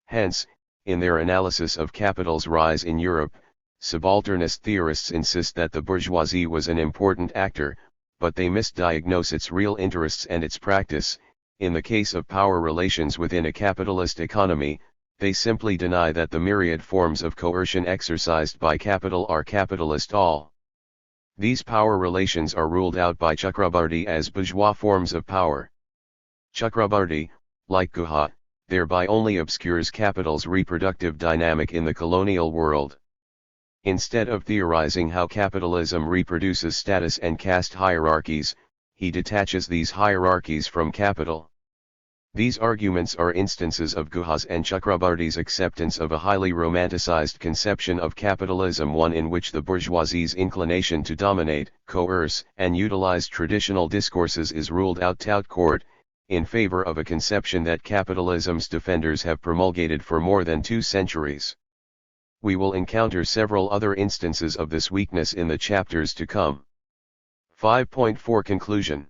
Hence, in their analysis of capital's rise in Europe, subalternist theorists insist that the bourgeoisie was an important actor, but they misdiagnose its real interests and its practice. In the case of power relations within a capitalist economy, they simply deny that the myriad forms of coercion exercised by capital are capitalist all. These power relations are ruled out by Chakrabarti as bourgeois forms of power. Chakrabarti, like Guha, thereby only obscures capital's reproductive dynamic in the colonial world. Instead of theorizing how capitalism reproduces status and caste hierarchies, he detaches these hierarchies from capital. These arguments are instances of Guha's and Chakrabarti's acceptance of a highly romanticized conception of capitalism, one in which the bourgeoisie's inclination to dominate, coerce, and utilize traditional discourses is ruled out tout court, in favor of a conception that capitalism's defenders have promulgated for more than 2 centuries. We will encounter several other instances of this weakness in the chapters to come. 5.4 Conclusion.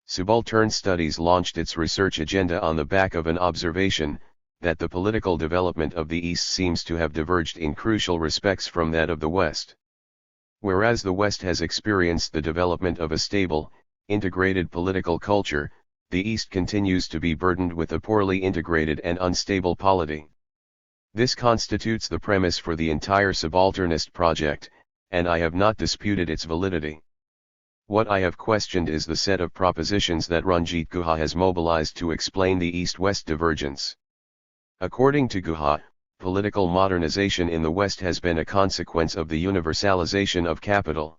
Subaltern Studies launched its research agenda on the back of an observation, that the political development of the East seems to have diverged in crucial respects from that of the West. Whereas the West has experienced the development of a stable, integrated political culture, the East continues to be burdened with a poorly integrated and unstable polity. This constitutes the premise for the entire subalternist project, and I have not disputed its validity. What I have questioned is the set of propositions that Ranjit Guha has mobilized to explain the East-West divergence. According to Guha, political modernization in the West has been a consequence of the universalization of capital.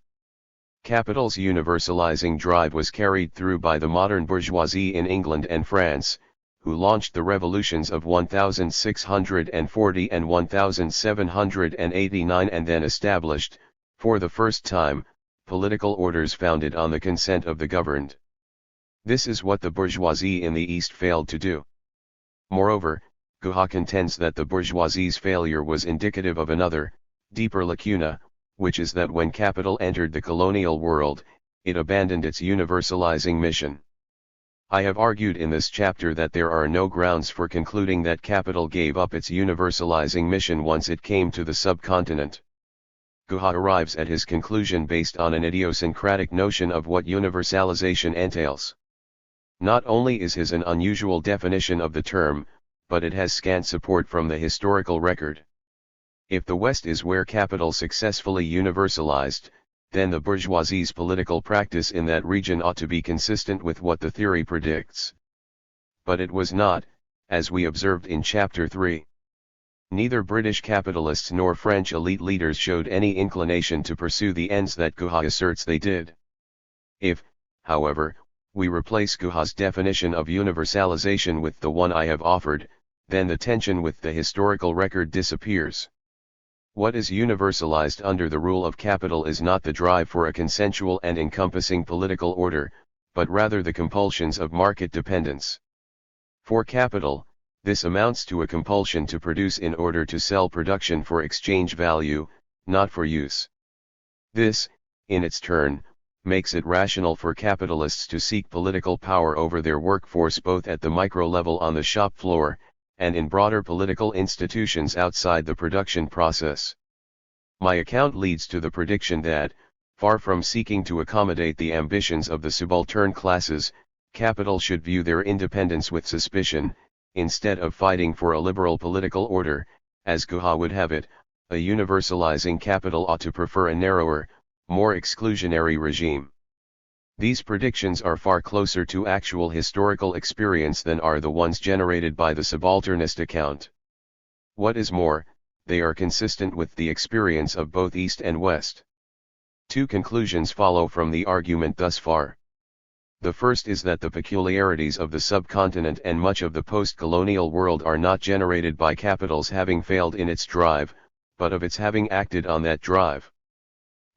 Capital's universalizing drive was carried through by the modern bourgeoisie in England and France, who launched the revolutions of 1640 and 1789 and then established, for the first time, political orders founded on the consent of the governed. This is what the bourgeoisie in the East failed to do. Moreover, Guha contends that the bourgeoisie's failure was indicative of another, deeper lacuna, which is that when capital entered the colonial world, it abandoned its universalizing mission. I have argued in this chapter that there are no grounds for concluding that capital gave up its universalizing mission once it came to the subcontinent. Guha arrives at his conclusion based on an idiosyncratic notion of what universalization entails. Not only is his an unusual definition of the term, but it has scant support from the historical record. If the West is where capital successfully universalized, then the bourgeoisie's political practice in that region ought to be consistent with what the theory predicts. But it was not, as we observed in Chapter 3. Neither British capitalists nor French elite leaders showed any inclination to pursue the ends that Guha asserts they did. If, however, we replace Guha's definition of universalization with the one I have offered, then the tension with the historical record disappears. What is universalized under the rule of capital is not the drive for a consensual and encompassing political order, but rather the compulsions of market dependence. For capital, this amounts to a compulsion to produce in order to sell production for exchange value, not for use. This, in its turn, makes it rational for capitalists to seek political power over their workforce both at the micro level on the shop floor, and in broader political institutions outside the production process. My account leads to the prediction that, far from seeking to accommodate the ambitions of the subaltern classes, capital should view their independence with suspicion, instead of fighting for a liberal political order, as Guha would have it. A universalizing capital ought to prefer a narrower, more exclusionary regime. These predictions are far closer to actual historical experience than are the ones generated by the subalternist account. What is more, they are consistent with the experience of both East and West. Two conclusions follow from the argument thus far. The first is that the peculiarities of the subcontinent and much of the post-colonial world are not generated by capital's having failed in its drive, but of its having acted on that drive.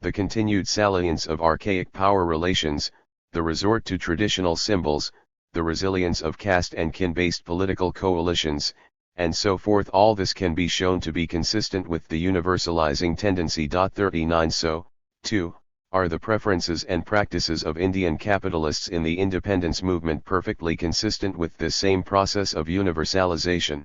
The continued salience of archaic power relations, the resort to traditional symbols, the resilience of caste and kin-based political coalitions, and so forth, all this can be shown to be consistent with the universalizing tendency. 39 So, too, are the preferences and practices of Indian capitalists in the independence movement perfectly consistent with this same process of universalization.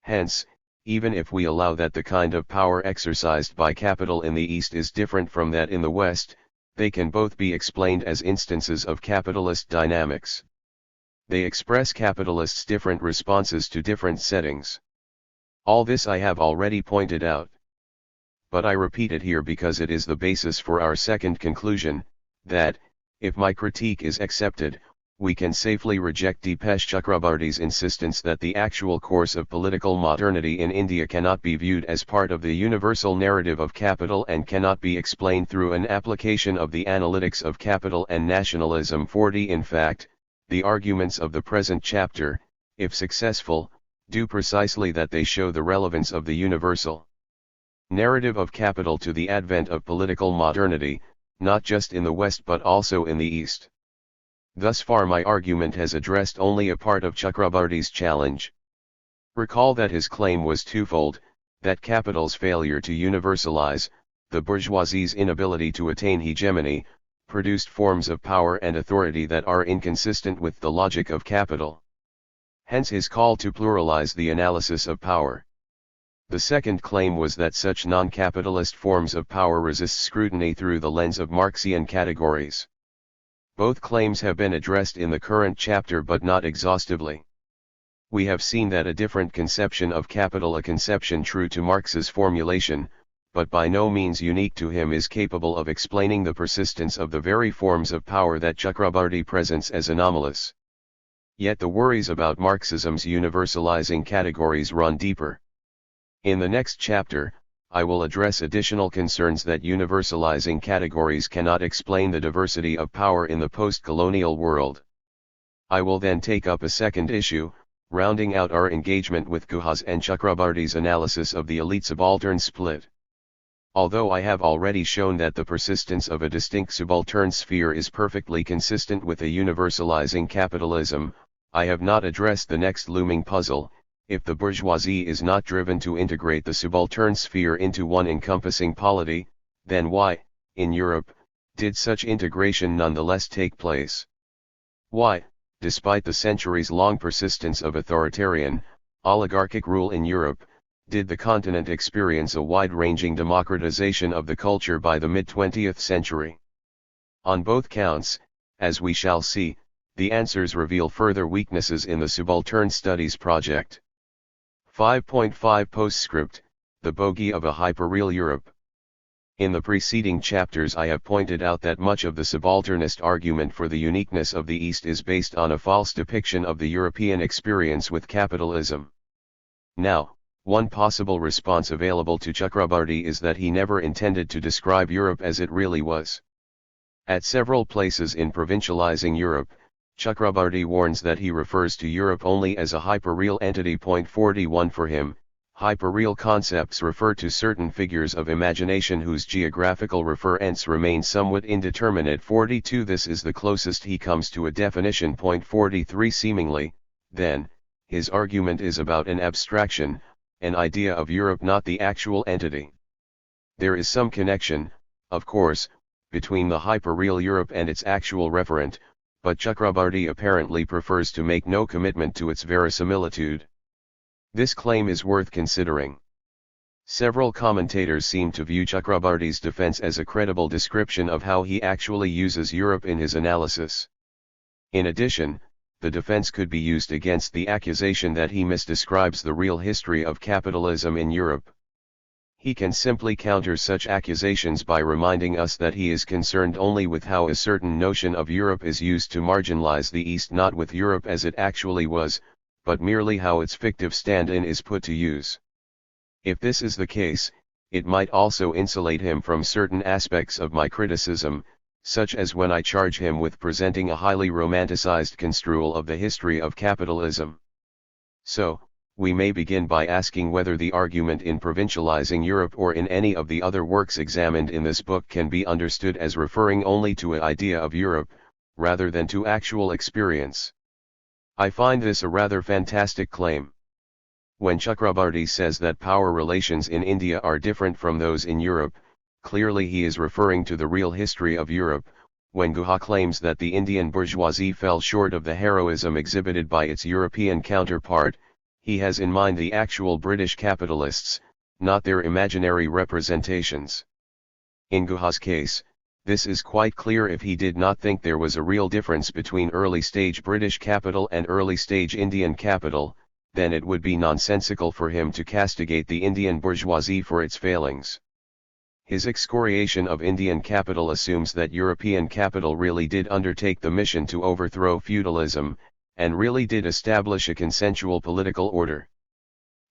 Hence, even if we allow that the kind of power exercised by capital in the East is different from that in the West, they can both be explained as instances of capitalist dynamics. They express capitalists' different responses to different settings. All this I have already pointed out. But I repeat it here because it is the basis for our second conclusion, that, if my critique is accepted, we can safely reject Dipesh Chakrabarty's insistence that the actual course of political modernity in India cannot be viewed as part of the universal narrative of capital and cannot be explained through an application of the analytics of capital and nationalism. 40 In fact, the arguments of the present chapter, if successful, do precisely that. They show the relevance of the universal narrative of capital to the advent of political modernity, not just in the West but also in the East. Thus far my argument has addressed only a part of Chakrabarty's challenge. Recall that his claim was twofold, that capital's failure to universalize, the bourgeoisie's inability to attain hegemony, produced forms of power and authority that are inconsistent with the logic of capital. Hence his call to pluralize the analysis of power. The second claim was that such non-capitalist forms of power resist scrutiny through the lens of Marxian categories. Both claims have been addressed in the current chapter but not exhaustively. We have seen that a different conception of capital, a conception true to Marx's formulation, but by no means unique to him, is capable of explaining the persistence of the very forms of power that Chakrabarty presents as anomalous. Yet the worries about Marxism's universalizing categories run deeper. In the next chapter, I will address additional concerns that universalizing categories cannot explain the diversity of power in the post-colonial world. I will then take up a second issue, rounding out our engagement with Guha's and Chakrabarty's analysis of the elite-subaltern split. Although I have already shown that the persistence of a distinct subaltern sphere is perfectly consistent with a universalizing capitalism, I have not addressed the next looming puzzle. If the bourgeoisie is not driven to integrate the subaltern sphere into one encompassing polity, then why, in Europe, did such integration nonetheless take place? Why, despite the centuries-long persistence of authoritarian, oligarchic rule in Europe, did the continent experience a wide-ranging democratization of the culture by the mid-20th century. On both counts, as we shall see, the answers reveal further weaknesses in the Subaltern Studies project. 5.5 Postscript, the bogey of a hyperreal Europe. In the preceding chapters I have pointed out that much of the subalternist argument for the uniqueness of the East is based on a false depiction of the European experience with capitalism. Now, one possible response available to Chakrabarty is that he never intended to describe Europe as it really was. At several places in Provincializing Europe, Chakrabarty warns that he refers to Europe only as a hyperreal entity. 41 For him, hyperreal concepts refer to certain figures of imagination whose geographical reference remains somewhat indeterminate. 42 This is the closest he comes to a definition. 43 Seemingly, then, his argument is about an abstraction, an idea of Europe, not the actual entity. There is some connection, of course, between the hyperreal Europe and its actual referent, but Chakrabarty apparently prefers to make no commitment to its verisimilitude. This claim is worth considering. Several commentators seem to view Chakrabarty's defense as a credible description of how he actually uses Europe in his analysis. In addition, the defense could be used against the accusation that he misdescribes the real history of capitalism in Europe. He can simply counter such accusations by reminding us that he is concerned only with how a certain notion of Europe is used to marginalize the East, not with Europe as it actually was, but merely how its fictive stand-in is put to use. If this is the case, it might also insulate him from certain aspects of my criticism, such as when I charge him with presenting a highly romanticized construal of the history of capitalism. So, we may begin by asking whether the argument in Provincializing Europe or in any of the other works examined in this book can be understood as referring only to an idea of Europe, rather than to actual experience. I find this a rather fantastic claim. When Chakrabarty says that power relations in India are different from those in Europe, clearly he is referring to the real history of Europe. When Guha claims that the Indian bourgeoisie fell short of the heroism exhibited by its European counterpart, he has in mind the actual British capitalists, not their imaginary representations. In Guha's case, this is quite clear. If he did not think there was a real difference between early-stage British capital and early-stage Indian capital, then it would be nonsensical for him to castigate the Indian bourgeoisie for its failings. His excoriation of Indian capital assumes that European capital really did undertake the mission to overthrow feudalism, and really did establish a consensual political order.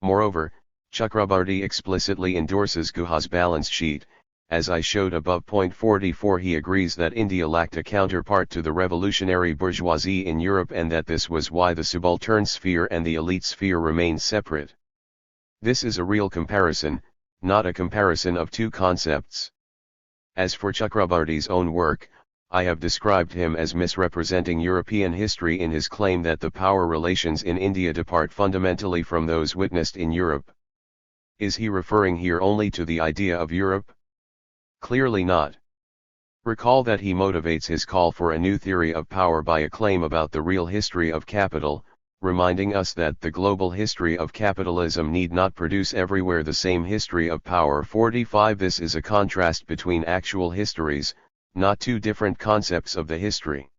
Moreover, Chakrabarty explicitly endorses Guha's balance sheet. As I showed above. 44 He agrees that India lacked a counterpart to the revolutionary bourgeoisie in Europe, and that this was why the subaltern sphere and the elite sphere remained separate. This is a real comparison, not a comparison of two concepts. As for Chakrabarty's own work, I have described him as misrepresenting European history in his claim that the power relations in India depart fundamentally from those witnessed in Europe. Is he referring here only to the idea of Europe? Clearly not. Recall that he motivates his call for a new theory of power by a claim about the real history of capital, reminding us that the global history of capitalism need not produce everywhere the same history of power. 45 This is a contrast between actual histories, not two different concepts of the history.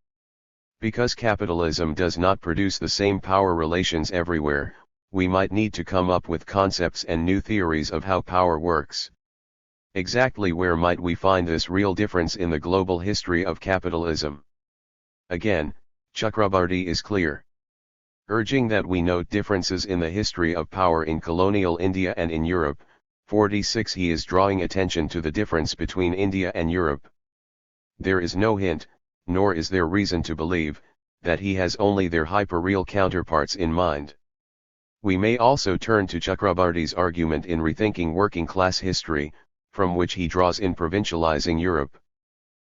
Because capitalism does not produce the same power relations everywhere, we might need to come up with concepts and new theories of how power works. Exactly where might we find this real difference in the global history of capitalism? Again, Chakrabarty is clear. Urging that we note differences in the history of power in colonial India and in Europe. 46 He is drawing attention to the difference between India and Europe. There is no hint, nor is there reason to believe, that he has only their hyperreal counterparts in mind. We may also turn to Chakrabarty's argument in Rethinking Working Class History, from which he draws in Provincializing Europe.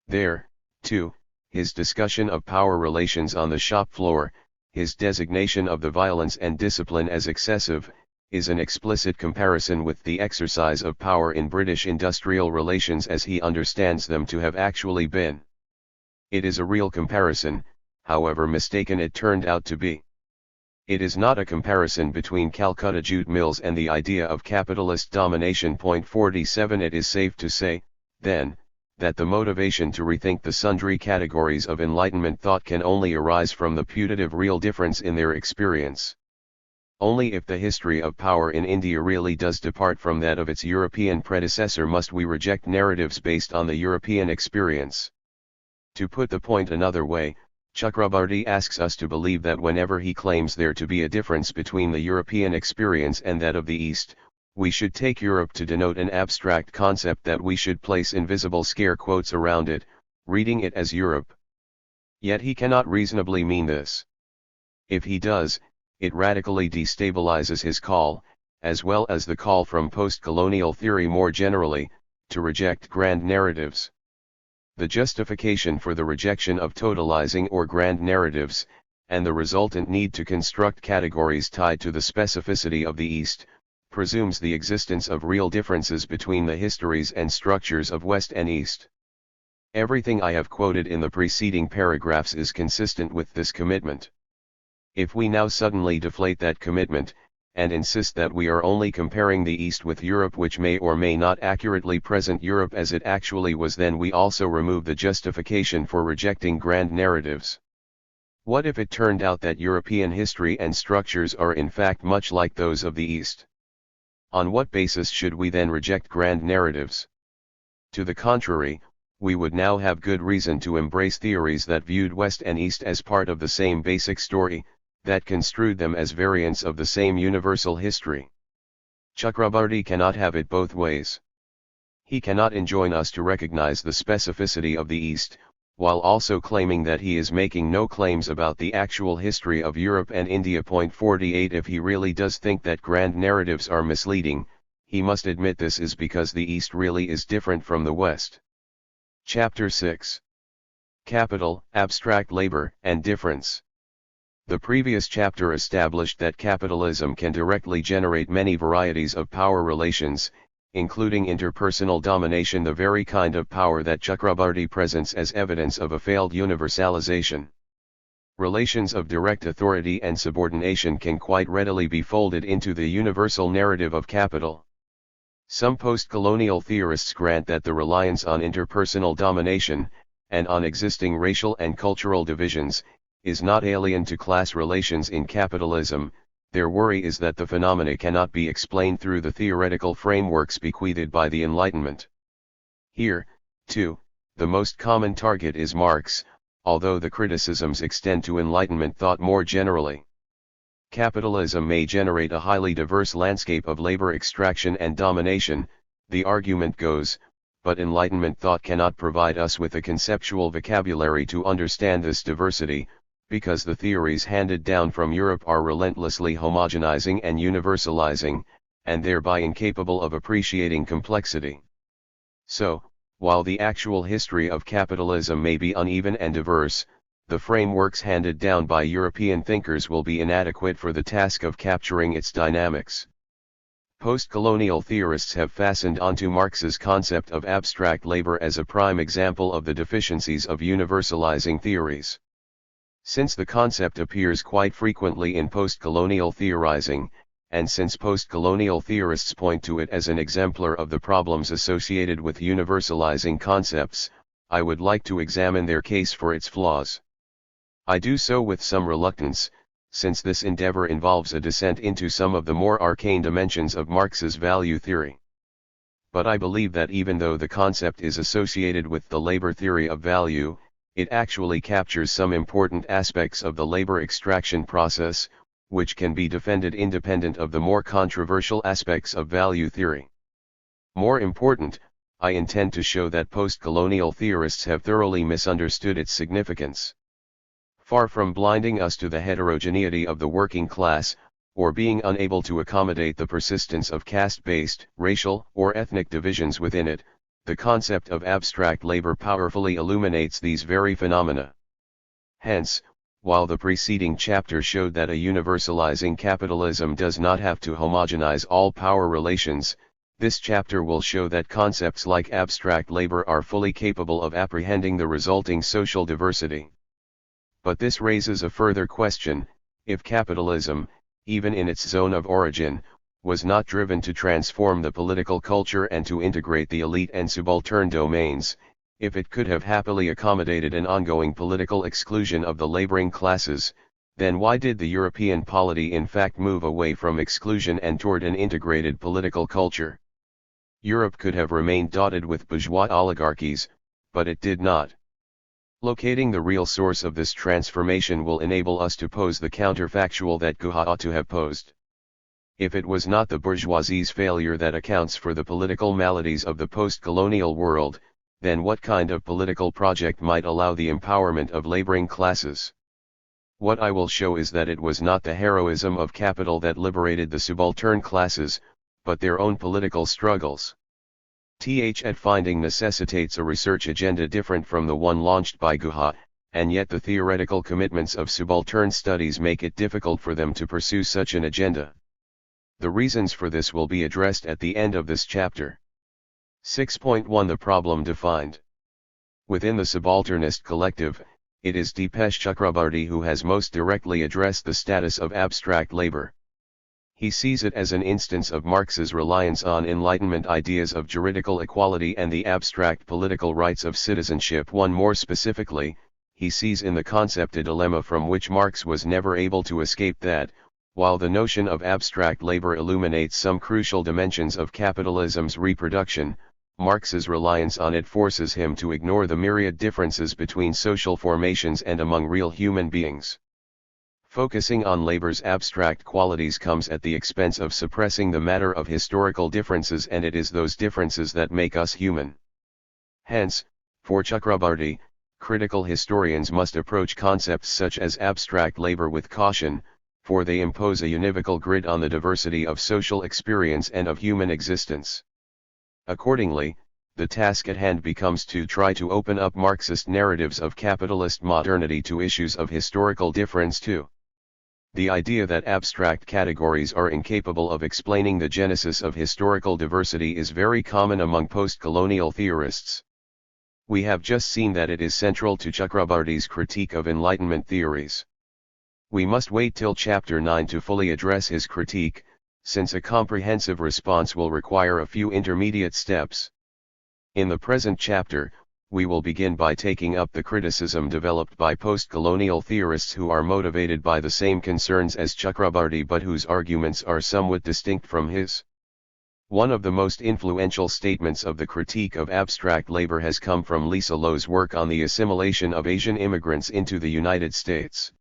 There, too, his discussion of power relations on the shop floor, his designation of the violence and discipline as excessive, is an explicit comparison with the exercise of power in British industrial relations as he understands them to have actually been. It is a real comparison, however mistaken it turned out to be. It is not a comparison between Calcutta jute mills and the idea of capitalist domination. 47 It is safe to say, then, that the motivation to rethink the sundry categories of Enlightenment thought can only arise from the putative real difference in their experience. Only if the history of power in India really does depart from that of its European predecessor must we reject narratives based on the European experience. To put the point another way, Chakrabarty asks us to believe that whenever he claims there to be a difference between the European experience and that of the East, we should take Europe to denote an abstract concept that we should place invisible scare quotes around it, reading it as Europe. Yet he cannot reasonably mean this. If he does, it radically destabilizes his call, as well as the call from post-colonial theory more generally, to reject grand narratives. The justification for the rejection of totalizing or grand narratives, and the resultant need to construct categories tied to the specificity of the East, presumes the existence of real differences between the histories and structures of West and East. Everything I have quoted in the preceding paragraphs is consistent with this commitment. If we now suddenly deflate that commitment, and insist that we are only comparing the East with Europe, which may or may not accurately present Europe as it actually was, then we also remove the justification for rejecting grand narratives. What if it turned out that European history and structures are in fact much like those of the East? On what basis should we then reject grand narratives? To the contrary, we would now have good reason to embrace theories that viewed West and East as part of the same basic story, that construed them as variants of the same universal history. Chakrabarty cannot have it both ways. He cannot enjoin us to recognize the specificity of the East, while also claiming that he is making no claims about the actual history of Europe and India. 48 If he really does think that grand narratives are misleading, he must admit this is because the East really is different from the West. Chapter 6. Capital, Abstract Labor, and Difference. The previous chapter established that capitalism can directly generate many varieties of power relations, including interpersonal domination, the very kind of power that Chakrabarty presents as evidence of a failed universalization. Relations of direct authority and subordination can quite readily be folded into the universal narrative of capital. Some post-colonial theorists grant that the reliance on interpersonal domination, and on existing racial and cultural divisions, is not alien to class relations in capitalism. Their worry is that the phenomena cannot be explained through the theoretical frameworks bequeathed by the Enlightenment. Here, too, the most common target is Marx, although the criticisms extend to Enlightenment thought more generally. Capitalism may generate a highly diverse landscape of labor extraction and domination, the argument goes, but Enlightenment thought cannot provide us with a conceptual vocabulary to understand this diversity, because the theories handed down from Europe are relentlessly homogenizing and universalizing, and thereby incapable of appreciating complexity. So, while the actual history of capitalism may be uneven and diverse, the frameworks handed down by European thinkers will be inadequate for the task of capturing its dynamics. Post-colonial theorists have fastened onto Marx's concept of abstract labor as a prime example of the deficiencies of universalizing theories. Since the concept appears quite frequently in post-colonial theorizing, and since post-colonial theorists point to it as an exemplar of the problems associated with universalizing concepts, I would like to examine their case for its flaws. I do so with some reluctance, since this endeavor involves a descent into some of the more arcane dimensions of Marx's value theory. But I believe that even though the concept is associated with the labor theory of value, it actually captures some important aspects of the labor extraction process, which can be defended independent of the more controversial aspects of value theory. More important, I intend to show that post-colonial theorists have thoroughly misunderstood its significance. Far from blinding us to the heterogeneity of the working class, or being unable to accommodate the persistence of caste-based, racial, or ethnic divisions within it, the concept of abstract labor powerfully illuminates these very phenomena. Hence, while the preceding chapter showed that a universalizing capitalism does not have to homogenize all power relations, this chapter will show that concepts like abstract labor are fully capable of apprehending the resulting social diversity. But this raises a further question: if capitalism, even in its zone of origin, was not driven to transform the political culture and to integrate the elite and subaltern domains, if it could have happily accommodated an ongoing political exclusion of the laboring classes, then why did the European polity in fact move away from exclusion and toward an integrated political culture? Europe could have remained dotted with bourgeois oligarchies, but it did not. Locating the real source of this transformation will enable us to pose the counterfactual that Guha ought to have posed. If it was not the bourgeoisie's failure that accounts for the political maladies of the post-colonial world, then what kind of political project might allow the empowerment of laboring classes? What I will show is that it was not the heroism of capital that liberated the subaltern classes, but their own political struggles. THIRD-WORLDISM necessitates a research agenda different from the one launched by Guha, and yet the theoretical commitments of subaltern studies make it difficult for them to pursue such an agenda. The reasons for this will be addressed at the end of this chapter. 6.1 The problem defined. Within the subalternist collective, it is Dipesh Chakrabarty who has most directly addressed the status of abstract labor. He sees it as an instance of Marx's reliance on Enlightenment ideas of juridical equality and the abstract political rights of citizenship. One more specifically, he sees in the concept a dilemma from which Marx was never able to escape, that, while the notion of abstract labor illuminates some crucial dimensions of capitalism's reproduction, Marx's reliance on it forces him to ignore the myriad differences between social formations and among real human beings. Focusing on labor's abstract qualities comes at the expense of suppressing the matter of historical differences, and it is those differences that make us human. Hence, for Chakrabarty, critical historians must approach concepts such as abstract labor with caution, for they impose a univocal grid on the diversity of social experience and of human existence. Accordingly, the task at hand becomes to try to open up Marxist narratives of capitalist modernity to issues of historical difference too. The idea that abstract categories are incapable of explaining the genesis of historical diversity is very common among post-colonial theorists. We have just seen that it is central to Chakrabarty's critique of Enlightenment theories. We must wait till chapter 9 to fully address his critique, since a comprehensive response will require a few intermediate steps. In the present chapter, we will begin by taking up the criticism developed by post-colonial theorists who are motivated by the same concerns as Chakrabarty but whose arguments are somewhat distinct from his. One of the most influential statements of the critique of abstract labor has come from Lisa Lowe's work on the assimilation of Asian immigrants into the United States.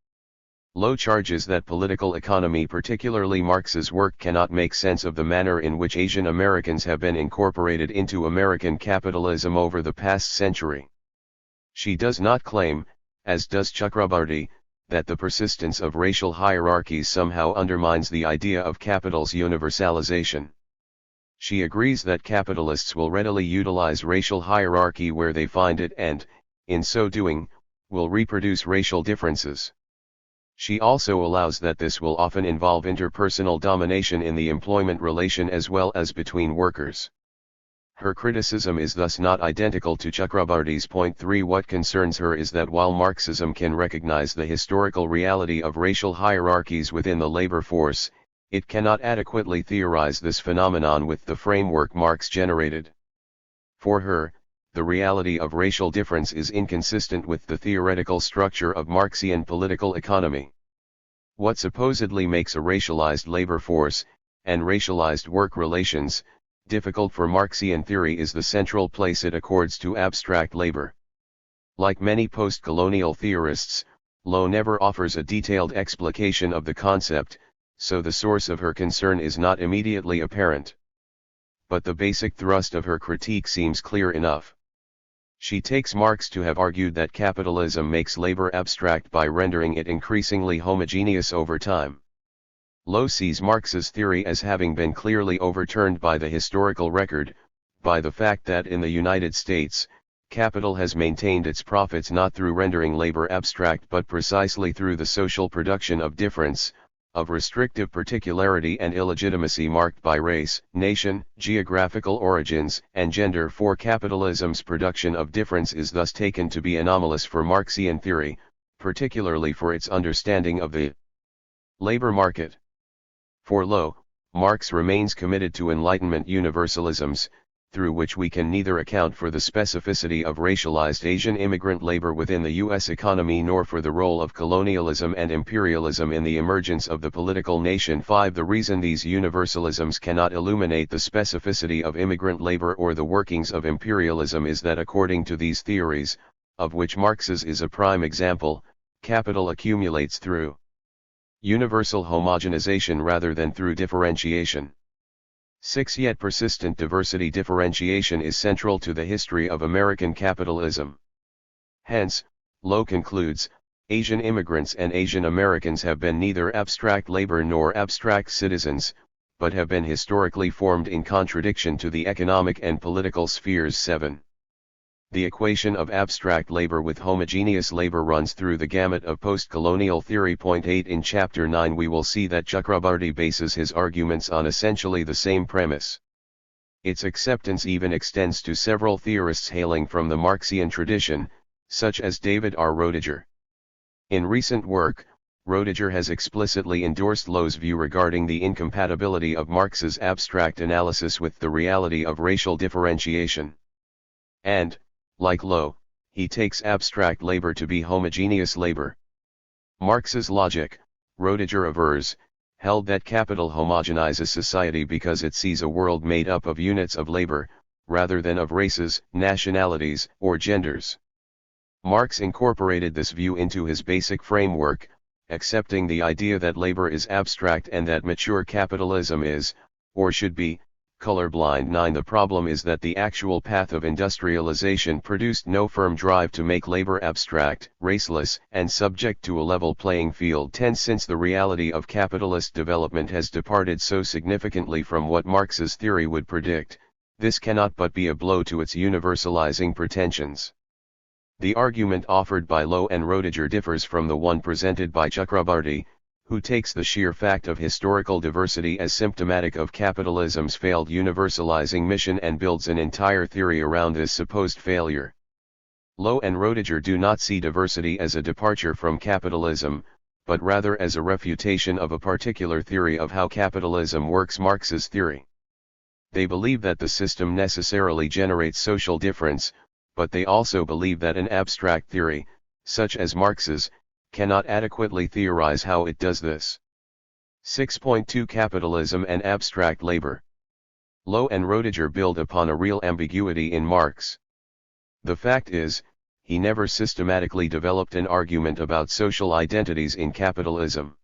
Lowe charges that political economy, particularly Marx's work, cannot make sense of the manner in which Asian Americans have been incorporated into American capitalism over the past century. She does not claim, as does Chakrabarty, that the persistence of racial hierarchies somehow undermines the idea of capital's universalization. She agrees that capitalists will readily utilize racial hierarchy where they find it and, in so doing, will reproduce racial differences. She also allows that this will often involve interpersonal domination in the employment relation as well as between workers. Her criticism is thus not identical to Chakrabarty's. Point 3 What concerns her is that while Marxism can recognize the historical reality of racial hierarchies within the labor force, it cannot adequately theorize this phenomenon with the framework Marx generated. For her, the reality of racial difference is inconsistent with the theoretical structure of Marxian political economy. What supposedly makes a racialized labor force, and racialized work relations, difficult for Marxian theory is the central place it accords to abstract labor. Like many post-colonial theorists, Lowe never offers a detailed explication of the concept, so the source of her concern is not immediately apparent. But the basic thrust of her critique seems clear enough. She takes Marx to have argued that capitalism makes labor abstract by rendering it increasingly homogeneous over time. Lowe sees Marx's theory as having been clearly overturned by the historical record, by the fact that in the United States, capital has maintained its profits not through rendering labor abstract but precisely through the social production of difference, of restrictive particularity and illegitimacy marked by race, nation, geographical origins, and gender. For capitalism's production of difference is thus taken to be anomalous for Marxian theory, particularly for its understanding of the labor market. For lo, Marx remains committed to Enlightenment universalisms, through which we can neither account for the specificity of racialized Asian immigrant labor within the U.S. economy nor for the role of colonialism and imperialism in the emergence of the political nation. 5. The reason these universalisms cannot illuminate the specificity of immigrant labor or the workings of imperialism is that according to these theories, of which Marx's is a prime example, capital accumulates through universal homogenization rather than through differentiation. 6. Yet persistent diversity differentiation is central to the history of American capitalism. Hence, Lowe concludes, Asian immigrants and Asian Americans have been neither abstract labor nor abstract citizens, but have been historically formed in contradiction to the economic and political spheres. 7. The equation of abstract labor with homogeneous labor runs through the gamut of post-colonial theory. 8. In Chapter 9 we will see that Chakrabarty bases his arguments on essentially the same premise. Its acceptance even extends to several theorists hailing from the Marxian tradition, such as David R. Roediger. In recent work, Roediger has explicitly endorsed Lowe's view regarding the incompatibility of Marx's abstract analysis with the reality of racial differentiation. And, like Lowe, he takes abstract labor to be homogeneous labor. Marx's logic, Roediger avers, held that capital homogenizes society because it sees a world made up of units of labor, rather than of races, nationalities, or genders. Marx incorporated this view into his basic framework, accepting the idea that labor is abstract and that mature capitalism is, or should be, colorblind. 9. The problem is that the actual path of industrialization produced no firm drive to make labor abstract, raceless, and subject to a level playing field. 10. Since the reality of capitalist development has departed so significantly from what Marx's theory would predict, this cannot but be a blow to its universalizing pretensions. The argument offered by Lowe and Roediger differs from the one presented by Chakrabarty, who takes the sheer fact of historical diversity as symptomatic of capitalism's failed universalizing mission and builds an entire theory around this supposed failure. Lowe and Roediger do not see diversity as a departure from capitalism, but rather as a refutation of a particular theory of how capitalism works, Marx's theory. They believe that the system necessarily generates social difference, but they also believe that an abstract theory, such as Marx's, cannot adequately theorize how it does this. 6.2 Capitalism and abstract labor. Lowe and Roediger build upon a real ambiguity in Marx. The fact is, he never systematically developed an argument about social identities in capitalism.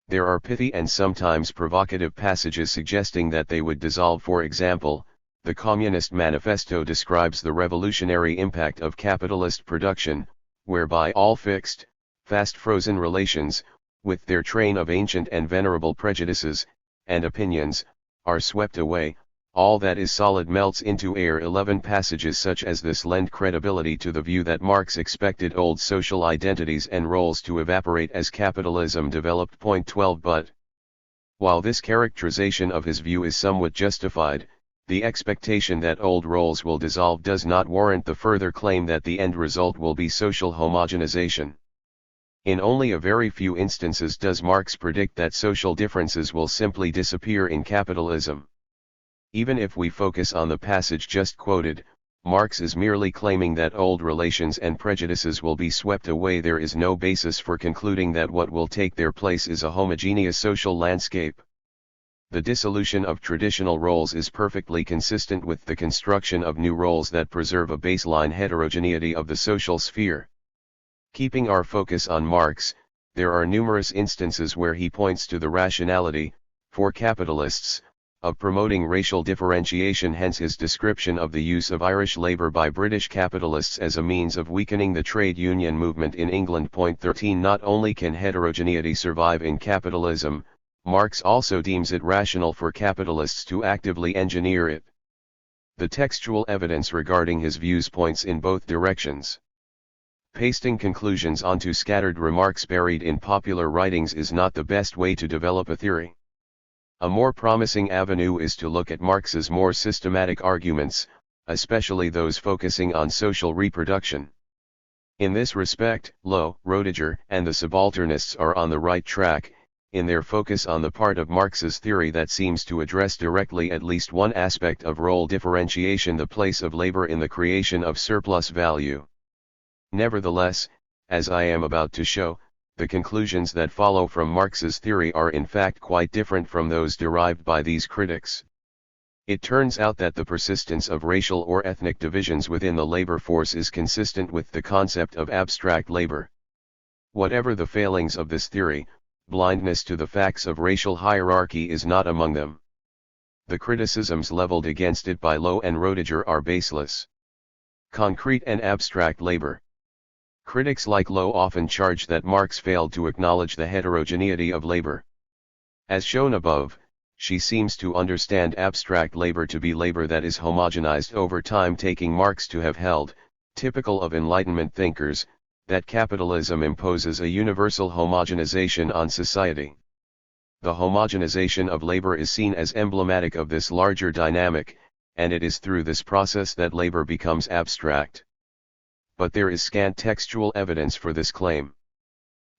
There are pithy and sometimes provocative passages suggesting that they would dissolve. For example, the Communist Manifesto describes the revolutionary impact of capitalist production, whereby all fixed, fast-frozen relations, with their train of ancient and venerable prejudices, and opinions, are swept away, all that is solid melts into air. 11 Passages such as this lend credibility to the view that Marx expected old social identities and roles to evaporate as capitalism developed. 12 But, while this characterization of his view is somewhat justified, the expectation that old roles will dissolve does not warrant the further claim that the end result will be social homogenization. In only a very few instances does Marx predict that social differences will simply disappear in capitalism. Even if we focus on the passage just quoted, Marx is merely claiming that old relations and prejudices will be swept away. There is no basis for concluding that what will take their place is a homogeneous social landscape. The dissolution of traditional roles is perfectly consistent with the construction of new roles that preserve a baseline heterogeneity of the social sphere. Keeping our focus on Marx, there are numerous instances where he points to the rationality, for capitalists, of promoting racial differentiation. Hence his description of the use of Irish labour by British capitalists as a means of weakening the trade union movement in England. 13 Not only can heterogeneity survive in capitalism, Marx also deems it rational for capitalists to actively engineer it. The textual evidence regarding his views points in both directions. Pasting conclusions onto scattered remarks buried in popular writings is not the best way to develop a theory. A more promising avenue is to look at Marx's more systematic arguments, especially those focusing on social reproduction. In this respect, Lowe, Roediger, and the subalternists are on the right track, in their focus on the part of Marx's theory that seems to address directly at least one aspect of role differentiation: the place of labor in the creation of surplus value. Nevertheless, as I am about to show, the conclusions that follow from Marx's theory are in fact quite different from those derived by these critics. It turns out that the persistence of racial or ethnic divisions within the labor force is consistent with the concept of abstract labor. Whatever the failings of this theory, blindness to the facts of racial hierarchy is not among them. The criticisms leveled against it by Lowe and Roediger are baseless. Concrete and abstract labor. Critics like Lowe often charge that Marx failed to acknowledge the heterogeneity of labor. As shown above, she seems to understand abstract labor to be labor that is homogenized over time, taking Marx to have held, typical of Enlightenment thinkers, that capitalism imposes a universal homogenization on society. The homogenization of labor is seen as emblematic of this larger dynamic, and it is through this process that labor becomes abstract. But there is scant textual evidence for this claim.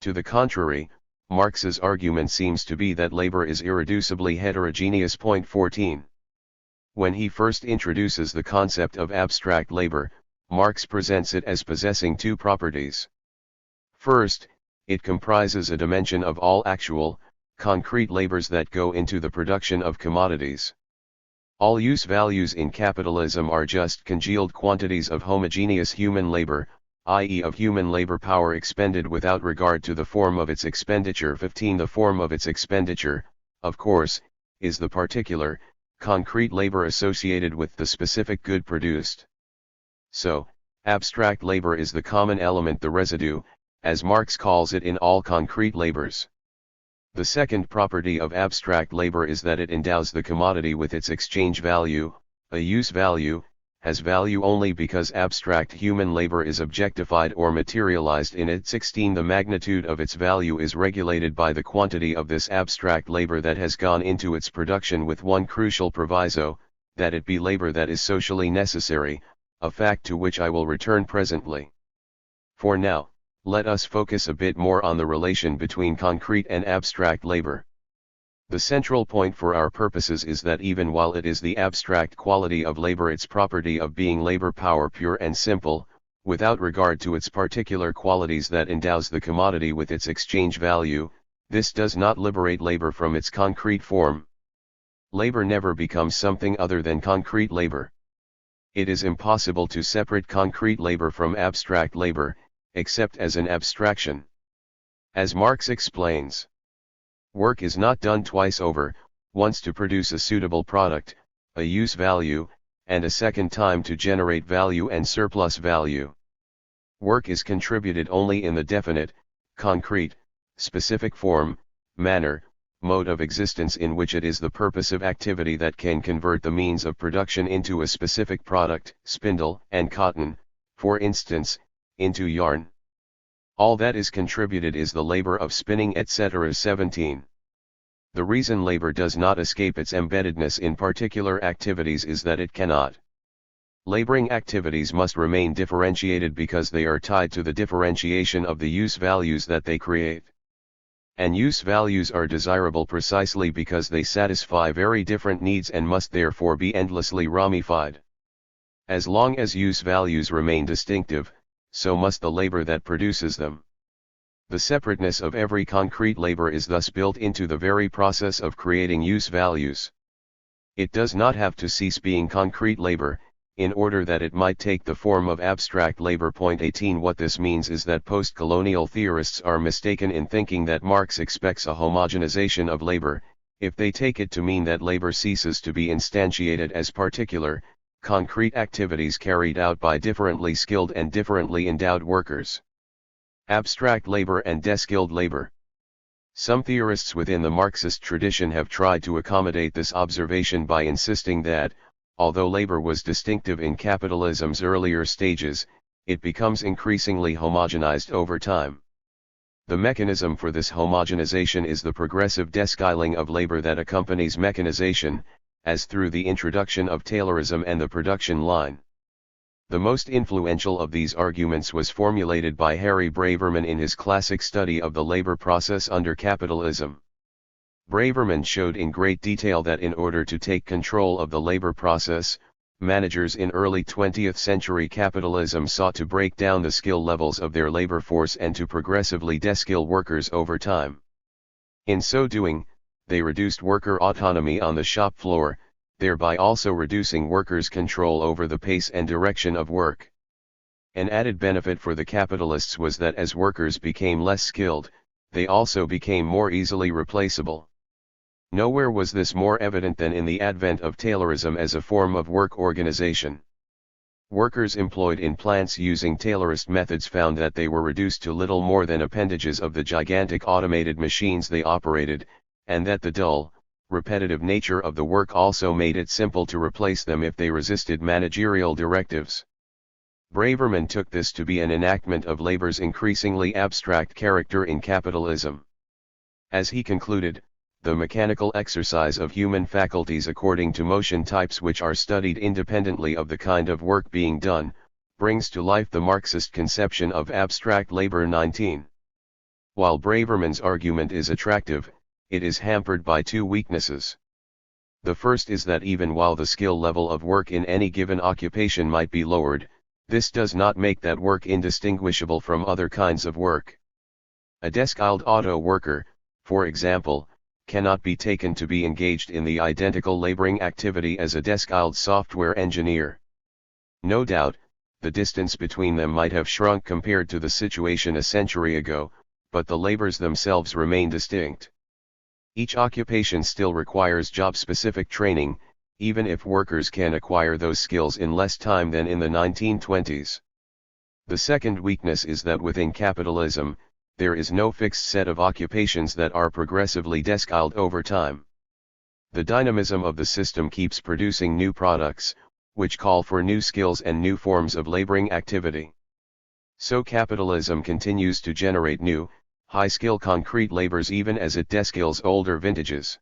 To the contrary, Marx's argument seems to be that labor is irreducibly heterogeneous. Point 14. When he first introduces the concept of abstract labor, Marx presents it as possessing two properties. First, it comprises a dimension of all actual, concrete labors that go into the production of commodities. All use values in capitalism are just congealed quantities of homogeneous human labor, i.e. of human labor power expended without regard to the form of its expenditure. 15. The form of its expenditure, of course, is the particular, concrete labor associated with the specific good produced. So, abstract labor is the common element, the residue, as Marx calls it, in all concrete labors. The second property of abstract labor is that it endows the commodity with its exchange value, a use value, has value only because abstract human labor is objectified or materialized in it. 16. The magnitude of its value is regulated by the quantity of this abstract labor that has gone into its production, with one crucial proviso, that it be labor that is socially necessary, a fact to which I will return presently. For now, let us focus a bit more on the relation between concrete and abstract labor. The central point for our purposes is that even while it is the abstract quality of labor, its property of being labor power pure and simple, without regard to its particular qualities, that endows the commodity with its exchange value, this does not liberate labor from its concrete form. Labor never becomes something other than concrete labor. It is impossible to separate concrete labor from abstract labor, except as an abstraction. As Marx explains, work is not done twice over, once to produce a suitable product, a use value, and a second time to generate value and surplus value. Work is contributed only in the definite, concrete, specific form, manner, mode of existence in which it is the purpose of activity that can convert the means of production into a specific product, spindle and cotton, for instance, into yarn. All that is contributed is the labor of spinning, etc. 17. The reason labor does not escape its embeddedness in particular activities is that it cannot. Laboring activities must remain differentiated because they are tied to the differentiation of the use values that they create. And use values are desirable precisely because they satisfy very different needs and must therefore be endlessly ramified. As long as use values remain distinctive, so must the labor that produces them. The separateness of every concrete labor is thus built into the very process of creating use values. It does not have to cease being concrete labor, in order that it might take the form of abstract labor. Point 18. What this means is that post-colonial theorists are mistaken in thinking that Marx expects a homogenization of labor, if they take it to mean that labor ceases to be instantiated as particular, concrete activities carried out by differently skilled and differently endowed workers. Abstract labor and de-skilled labor. Some theorists within the Marxist tradition have tried to accommodate this observation by insisting that, although labor was distinctive in capitalism's earlier stages, it becomes increasingly homogenized over time. The mechanism for this homogenization is the progressive de-skilling of labor that accompanies mechanization, as through the introduction of Taylorism and the production line. The most influential of these arguments was formulated by Harry Braverman in his classic study of the labor process under capitalism. Braverman showed in great detail that in order to take control of the labor process, managers in early 20th century capitalism sought to break down the skill levels of their labor force and to progressively deskill workers over time. In so doing, they reduced worker autonomy on the shop floor, thereby also reducing workers' control over the pace and direction of work. An added benefit for the capitalists was that as workers became less skilled, they also became more easily replaceable. Nowhere was this more evident than in the advent of Taylorism as a form of work organization. Workers employed in plants using Taylorist methods found that they were reduced to little more than appendages of the gigantic automated machines they operated, and that the dull, repetitive nature of the work also made it simple to replace them if they resisted managerial directives. Braverman took this to be an enactment of labor's increasingly abstract character in capitalism. As he concluded, the mechanical exercise of human faculties according to motion types which are studied independently of the kind of work being done, brings to life the Marxist conception of abstract labor. 19. While Braverman's argument is attractive, it is hampered by two weaknesses. The first is that even while the skill level of work in any given occupation might be lowered, this does not make that work indistinguishable from other kinds of work. A desk-skilled auto worker, for example, cannot be taken to be engaged in the identical laboring activity as a desk-skilled software engineer. No doubt, the distance between them might have shrunk compared to the situation a century ago, but the labors themselves remain distinct. Each occupation still requires job-specific training, even if workers can acquire those skills in less time than in the 1920s. The second weakness is that within capitalism, there is no fixed set of occupations that are progressively desk-skilled over time. The dynamism of the system keeps producing new products, which call for new skills and new forms of laboring activity. So capitalism continues to generate new, high-skill concrete labors even as it deskills older vintages.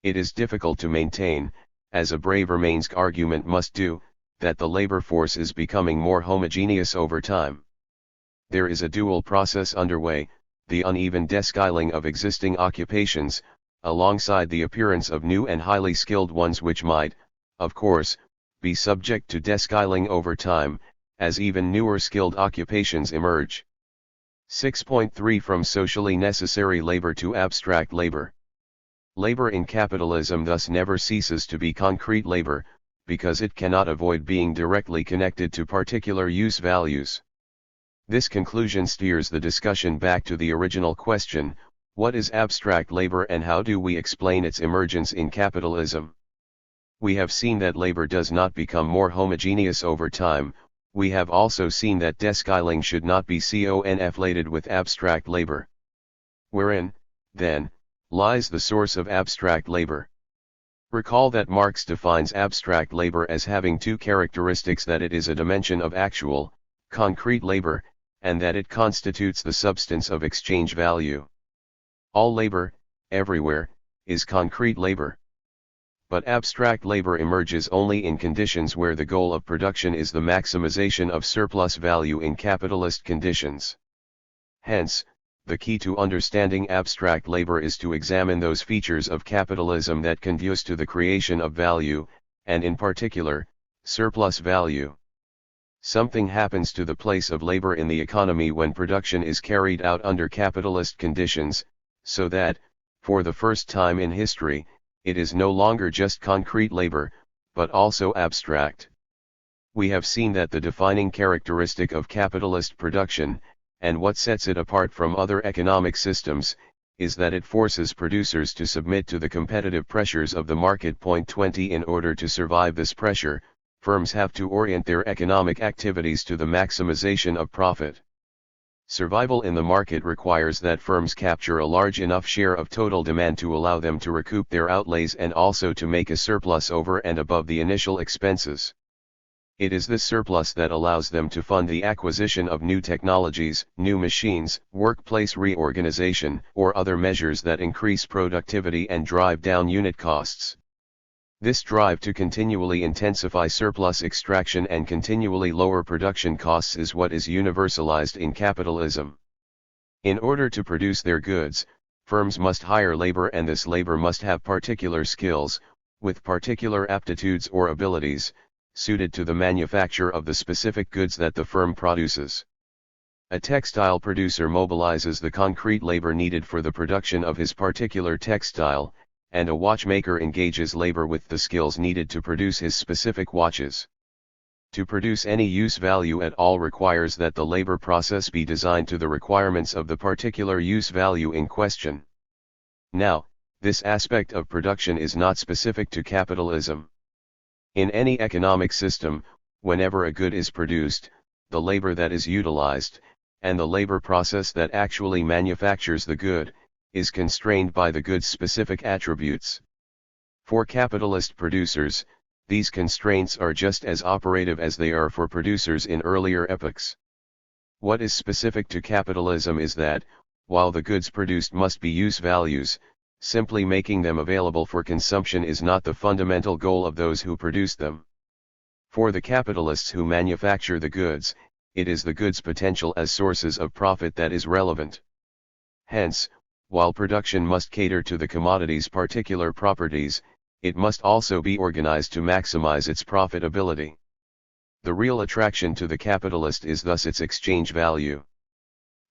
It is difficult to maintain, as a Braverman's argument must do, that the labor force is becoming more homogeneous over time. There is a dual process underway, the uneven deskilling of existing occupations, alongside the appearance of new and highly skilled ones which might, of course, be subject to deskilling over time, as even newer skilled occupations emerge. 6.3 From socially necessary labor to abstract labor. Labor in capitalism thus never ceases to be concrete labor, because it cannot avoid being directly connected to particular use values. This conclusion steers the discussion back to the original question, what is abstract labor and how do we explain its emergence in capitalism? We have seen that labor does not become more homogeneous over time. We have also seen that deskilling should not be conflated with abstract labor. Wherein, then, lies the source of abstract labor? Recall that Marx defines abstract labor as having two characteristics: that it is a dimension of actual, concrete labor, and that it constitutes the substance of exchange value. All labor, everywhere, is concrete labor. But abstract labor emerges only in conditions where the goal of production is the maximization of surplus value in capitalist conditions. Hence, the key to understanding abstract labor is to examine those features of capitalism that conduce to the creation of value, and in particular, surplus value. Something happens to the place of labor in the economy when production is carried out under capitalist conditions, so that, for the first time in history, it is no longer just concrete labor, but also abstract. We have seen that the defining characteristic of capitalist production, and what sets it apart from other economic systems, is that it forces producers to submit to the competitive pressures of the market. 20 In order to survive this pressure, firms have to orient their economic activities to the maximization of profit. Survival in the market requires that firms capture a large enough share of total demand to allow them to recoup their outlays and also to make a surplus over and above the initial expenses. It is this surplus that allows them to fund the acquisition of new technologies, new machines, workplace reorganization, or other measures that increase productivity and drive down unit costs. This drive to continually intensify surplus extraction and continually lower production costs is what is universalized in capitalism. In order to produce their goods, firms must hire labor, and this labor must have particular skills, with particular aptitudes or abilities, suited to the manufacture of the specific goods that the firm produces. A textile producer mobilizes the concrete labor needed for the production of his particular textile, and a watchmaker engages labor with the skills needed to produce his specific watches. To produce any use value at all requires that the labor process be designed to the requirements of the particular use value in question. Now, this aspect of production is not specific to capitalism. In any economic system, whenever a good is produced, the labor that is utilized, and the labor process that actually manufactures the good, is constrained by the good's specific attributes. For capitalist producers, these constraints are just as operative as they are for producers in earlier epochs. What is specific to capitalism is that, while the goods produced must be use values, simply making them available for consumption is not the fundamental goal of those who produce them. For the capitalists who manufacture the goods, it is the goods' potential as sources of profit that is relevant. Hence, while production must cater to the commodity's particular properties, it must also be organized to maximize its profitability. The real attraction to the capitalist is thus its exchange value.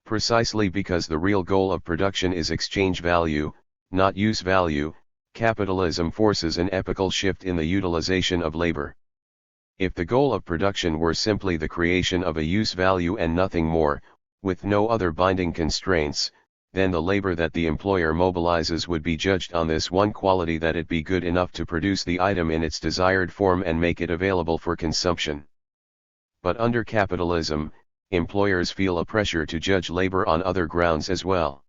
Precisely because the real goal of production is exchange value, not use value, capitalism forces an epochal shift in the utilization of labor. If the goal of production were simply the creation of a use value and nothing more, with no other binding constraints, then the labor that the employer mobilizes would be judged on this one quality, that it be good enough to produce the item in its desired form and make it available for consumption. But under capitalism, employers feel a pressure to judge labor on other grounds as well.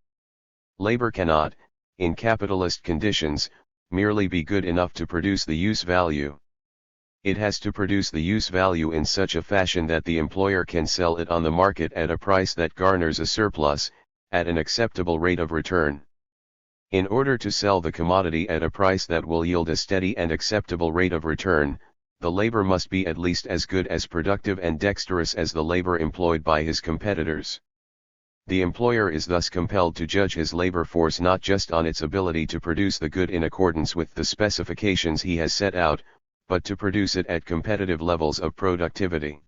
Labor cannot, in capitalist conditions, merely be good enough to produce the use value. It has to produce the use value in such a fashion that the employer can sell it on the market at a price that garners a surplus, at an acceptable rate of return. In order to sell the commodity at a price that will yield a steady and acceptable rate of return, the labor must be at least as good, as productive and dexterous as the labor employed by his competitors. The employer is thus compelled to judge his labor force not just on its ability to produce the good in accordance with the specifications he has set out, but to produce it at competitive levels of productivity.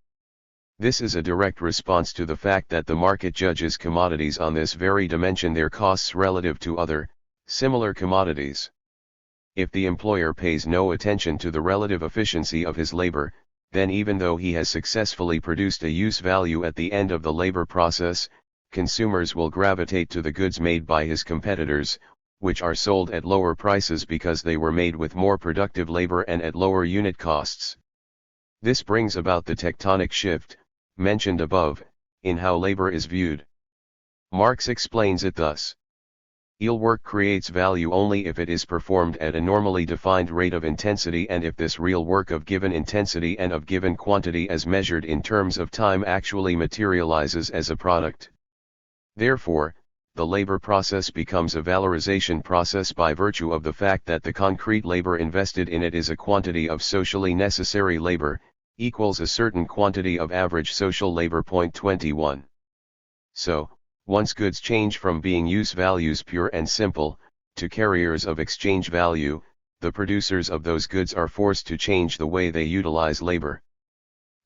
This is a direct response to the fact that the market judges commodities on this very dimension, their costs relative to other, similar commodities. If the employer pays no attention to the relative efficiency of his labor, then even though he has successfully produced a use value at the end of the labor process, consumers will gravitate to the goods made by his competitors, which are sold at lower prices because they were made with more productive labor and at lower unit costs. This brings about the tectonic shift, mentioned above, in how labor is viewed. Marx explains it thus. Real work creates value only if it is performed at a normally defined rate of intensity, and if this real work of given intensity and of given quantity as measured in terms of time actually materializes as a product. Therefore, the labor process becomes a valorization process by virtue of the fact that the concrete labor invested in it is a quantity of socially necessary labor, equals a certain quantity of average social labor. 21. So, once goods change from being use values pure and simple, to carriers of exchange value, the producers of those goods are forced to change the way they utilize labor.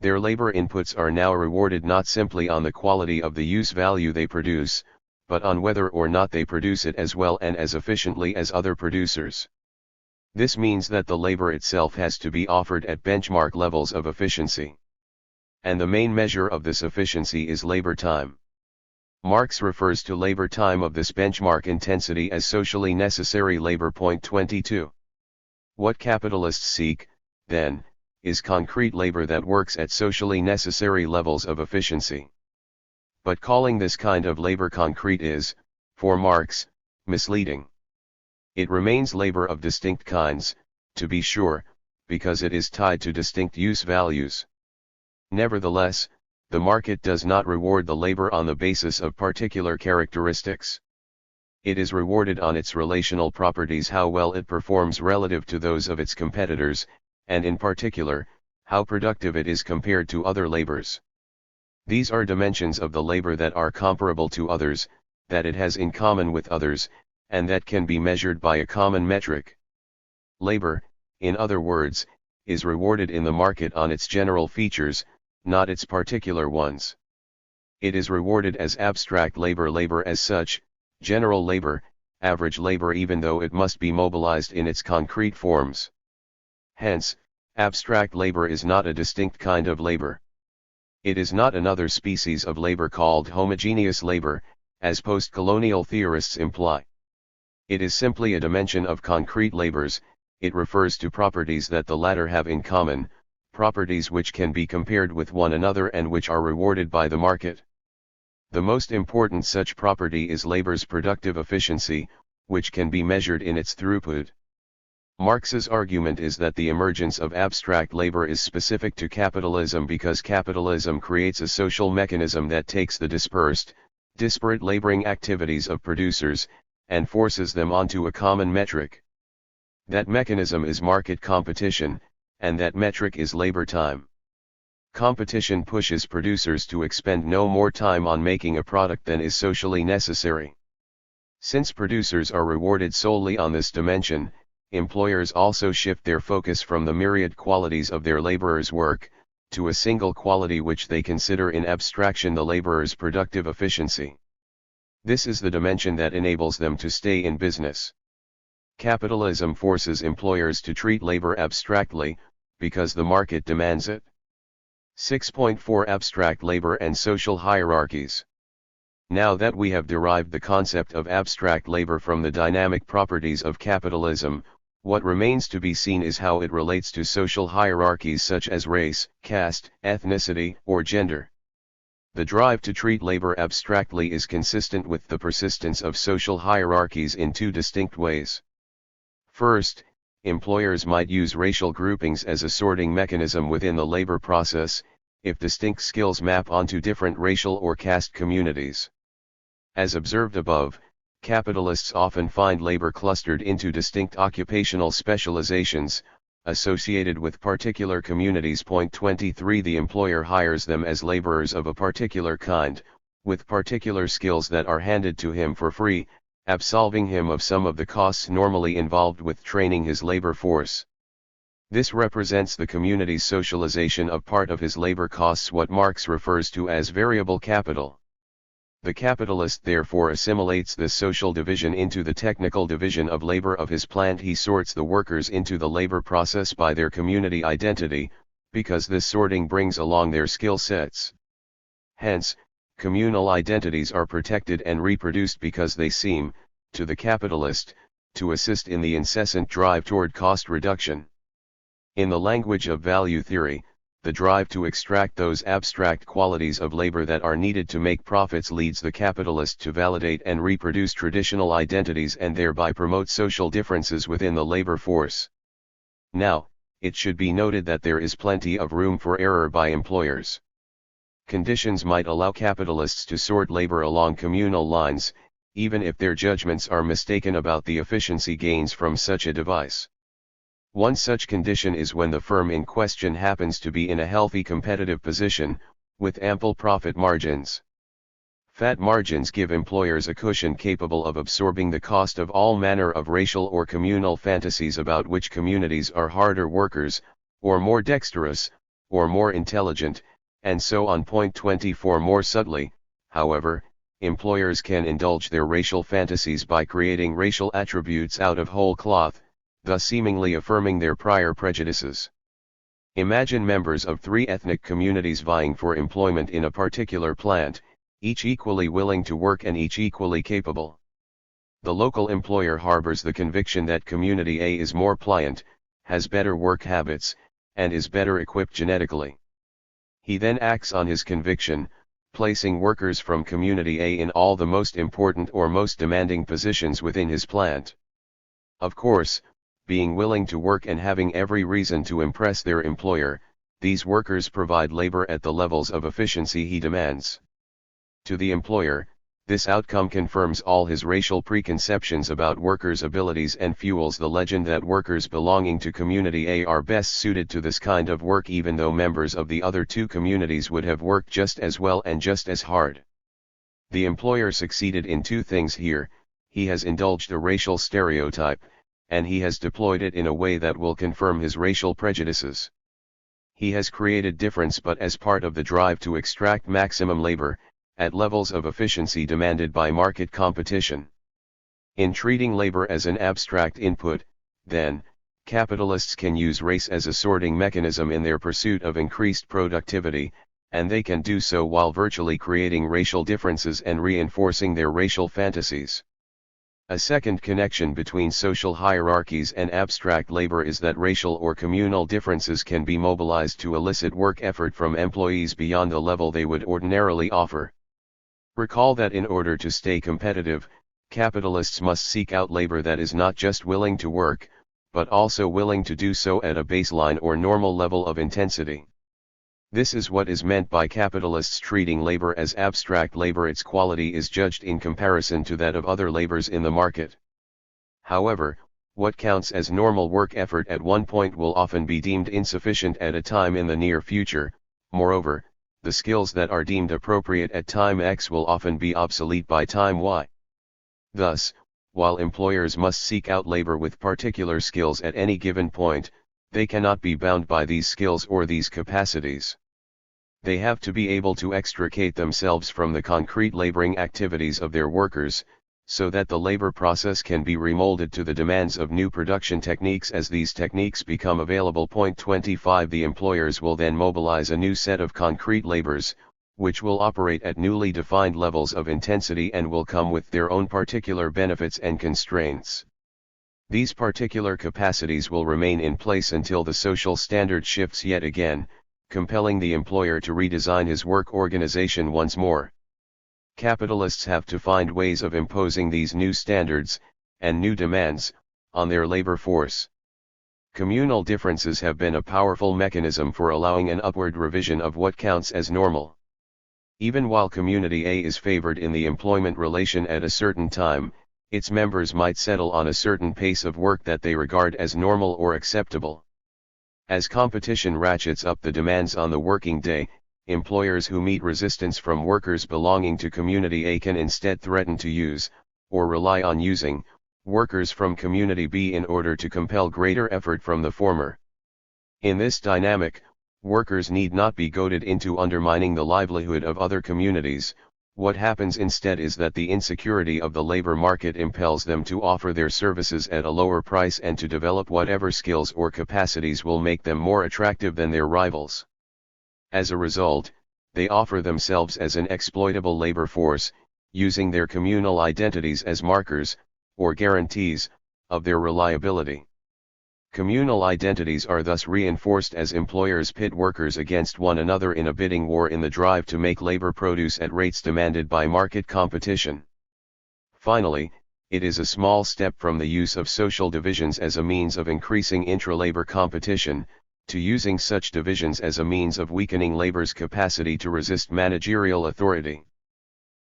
Their labor inputs are now rewarded not simply on the quality of the use value they produce, but on whether or not they produce it as well and as efficiently as other producers. This means that the labor itself has to be offered at benchmark levels of efficiency. And the main measure of this efficiency is labor time. Marx refers to labor time of this benchmark intensity as socially necessary labor. 22. What capitalists seek, then, is concrete labor that works at socially necessary levels of efficiency. But calling this kind of labor concrete is, for Marx, misleading. It remains labor of distinct kinds, to be sure, because it is tied to distinct use values. Nevertheless, the market does not reward the labor on the basis of particular characteristics. It is rewarded on its relational properties, how well it performs relative to those of its competitors, and in particular, how productive it is compared to other labors. These are dimensions of the labor that are comparable to others, that it has in common with others, and that can be measured by a common metric. Labor, in other words, is rewarded in the market on its general features, not its particular ones. It is rewarded as abstract labor, labor as such, general labor, average labor, even though it must be mobilized in its concrete forms. Hence, abstract labor is not a distinct kind of labor. It is not another species of labor called homogeneous labor, as postcolonial theorists imply. It is simply a dimension of concrete labors. It refers to properties that the latter have in common, properties which can be compared with one another and which are rewarded by the market. The most important such property is labor's productive efficiency, which can be measured in its throughput. Marx's argument is that the emergence of abstract labor is specific to capitalism because capitalism creates a social mechanism that takes the dispersed, disparate laboring activities of producers, and forces them onto a common metric. That mechanism is market competition, and that metric is labor time. Competition pushes producers to expend no more time on making a product than is socially necessary. Since producers are rewarded solely on this dimension, employers also shift their focus from the myriad qualities of their laborers' work, to a single quality which they consider in abstraction the laborer's productive efficiency. This is the dimension that enables them to stay in business. Capitalism forces employers to treat labor abstractly, because the market demands it. 6.4 Abstract labor and social hierarchies. Now that we have derived the concept of abstract labor from the dynamic properties of capitalism, what remains to be seen is how it relates to social hierarchies such as race, caste, ethnicity, or gender. The drive to treat labor abstractly is consistent with the persistence of social hierarchies in two distinct ways. First, employers might use racial groupings as a sorting mechanism within the labor process, if distinct skills map onto different racial or caste communities. As observed above, capitalists often find labor clustered into distinct occupational specializations, associated with particular communities. Point 23 The employer hires them as laborers of a particular kind, with particular skills that are handed to him for free, absolving him of some of the costs normally involved with training his labor force. This represents the community's socialization of part of his labor costs, what Marx refers to as variable capital. The capitalist therefore assimilates this social division into the technical division of labor of his plant. He sorts the workers into the labor process by their community identity, because this sorting brings along their skill sets. Hence, communal identities are protected and reproduced because they seem, to the capitalist, to assist in the incessant drive toward cost reduction. In the language of value theory, the drive to extract those abstract qualities of labor that are needed to make profits leads the capitalist to validate and reproduce traditional identities and thereby promote social differences within the labor force. Now, it should be noted that there is plenty of room for error by employers. Conditions might allow capitalists to sort labor along communal lines, even if their judgments are mistaken about the efficiency gains from such a device. One such condition is when the firm in question happens to be in a healthy competitive position, with ample profit margins. Fat margins give employers a cushion capable of absorbing the cost of all manner of racial or communal fantasies about which communities are harder workers, or more dexterous, or more intelligent, and so on. Point 24 More subtly, however, employers can indulge their racial fantasies by creating racial attributes out of whole cloth, thus seemingly affirming their prior prejudices. Imagine members of three ethnic communities vying for employment in a particular plant, each equally willing to work and each equally capable. The local employer harbors the conviction that community A is more pliant, has better work habits, and is better equipped genetically. He then acts on his conviction, placing workers from community A in all the most important or most demanding positions within his plant. Of course, being willing to work and having every reason to impress their employer, these workers provide labor at the levels of efficiency he demands. To the employer, This outcome confirms all his racial preconceptions about workers' abilities and fuels the legend that workers belonging to Community A are best suited to this kind of work, even though members of the other two communities would have worked just as well and just as hard. The employer succeeded in two things here: he has indulged a racial stereotype, and he has deployed it in a way that will confirm his racial prejudices. He has created difference, but as part of the drive to extract maximum labor, at levels of efficiency demanded by market competition. In treating labor as an abstract input, then, capitalists can use race as a sorting mechanism in their pursuit of increased productivity, and they can do so while virtually creating racial differences and reinforcing their racial fantasies. A second connection between social hierarchies and abstract labor is that racial or communal differences can be mobilized to elicit work effort from employees beyond the level they would ordinarily offer. Recall that in order to stay competitive, capitalists must seek out labor that is not just willing to work, but also willing to do so at a baseline or normal level of intensity. This is what is meant by capitalists treating labor as abstract labor. Its quality is judged in comparison to that of other labors in the market. However, what counts as normal work effort at one point will often be deemed insufficient at a time in the near future. Moreover, the skills that are deemed appropriate at time X will often be obsolete by time Y. Thus, while employers must seek out labor with particular skills at any given point, they cannot be bound by these skills or these capacities. They have to be able to extricate themselves from the concrete laboring activities of their workers, so that the labor process can be remolded to the demands of new production techniques. As these techniques become available. 25 The employers will then mobilize a new set of concrete labors, which will operate at newly defined levels of intensity and will come with their own particular benefits and constraints. These particular capacities will remain in place until the social standard shifts yet again, compelling the employer to redesign his work organization once more. Capitalists have to find ways of imposing these new standards, and new demands, on their labor force. Communal differences have been a powerful mechanism for allowing an upward revision of what counts as normal. Even while Community A is favored in the employment relation at a certain time, its members might settle on a certain pace of work that they regard as normal or acceptable. As competition ratchets up the demands on the working day, employers who meet resistance from workers belonging to Community A can instead threaten to use, or rely on using, workers from Community B in order to compel greater effort from the former. In this dynamic, workers need not be goaded into undermining the livelihood of other communities. What happens instead is that the insecurity of the labor market impels them to offer their services at a lower price and to develop whatever skills or capacities will make them more attractive than their rivals. As a result, they offer themselves as an exploitable labor force, using their communal identities as markers, or guarantees, of their reliability. Communal identities are thus reinforced as employers pit workers against one another in a bidding war in the drive to make labor produce at rates demanded by market competition. Finally, it is a small step from the use of social divisions as a means of increasing intra-labor competition, to using such divisions as a means of weakening labor's capacity to resist managerial authority.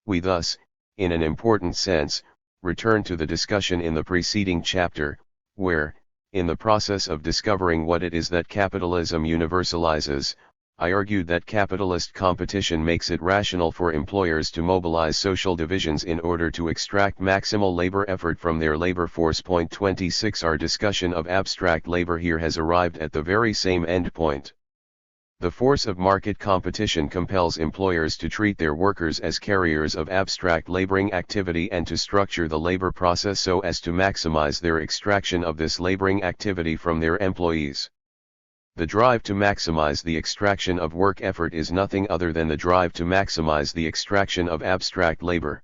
We thus, in an important sense, return to the discussion in the preceding chapter, where, in the process of discovering what it is that capitalism universalizes, I argued that capitalist competition makes it rational for employers to mobilize social divisions in order to extract maximal labor effort from their labor force. 26 Our discussion of abstract labor here has arrived at the very same endpoint. The force of market competition compels employers to treat their workers as carriers of abstract laboring activity and to structure the labor process so as to maximize their extraction of this laboring activity from their employees. The drive to maximize the extraction of work effort is nothing other than the drive to maximize the extraction of abstract labor.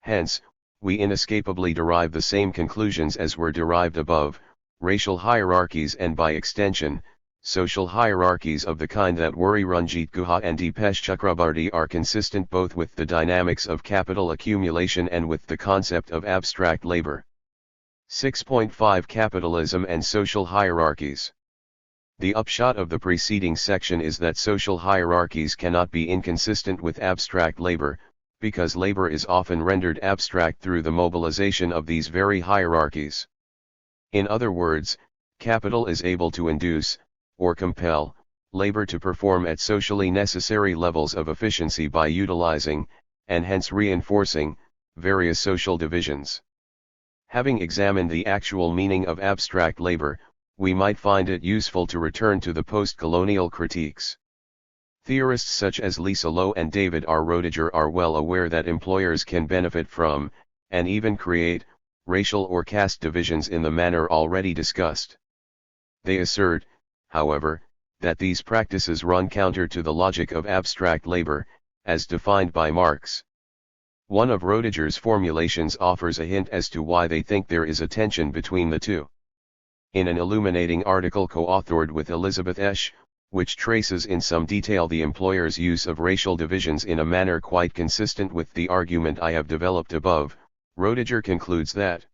Hence, we inescapably derive the same conclusions as were derived above: racial hierarchies and by extension, social hierarchies of the kind that worry Ranjit Guha and Deepesh Chakrabarty are consistent both with the dynamics of capital accumulation and with the concept of abstract labor. 6.5 Capitalism and social hierarchies. The upshot of the preceding section is that social hierarchies cannot be inconsistent with abstract labor, because labor is often rendered abstract through the mobilization of these very hierarchies. In other words, capital is able to induce, or compel, labor to perform at socially necessary levels of efficiency by utilizing, and hence reinforcing, various social divisions. Having examined the actual meaning of abstract labor, we might find it useful to return to the post-colonial critiques. Theorists such as Lisa Lowe and David R. Roediger are well aware that employers can benefit from, and even create, racial or caste divisions in the manner already discussed. They assert, however, that these practices run counter to the logic of abstract labor, as defined by Marx. One of Roediger's formulations offers a hint as to why they think there is a tension between the two. In an illuminating article co-authored with Elizabeth Esch, which traces in some detail the employer's use of racial divisions in a manner quite consistent with the argument I have developed above, Roediger concludes that,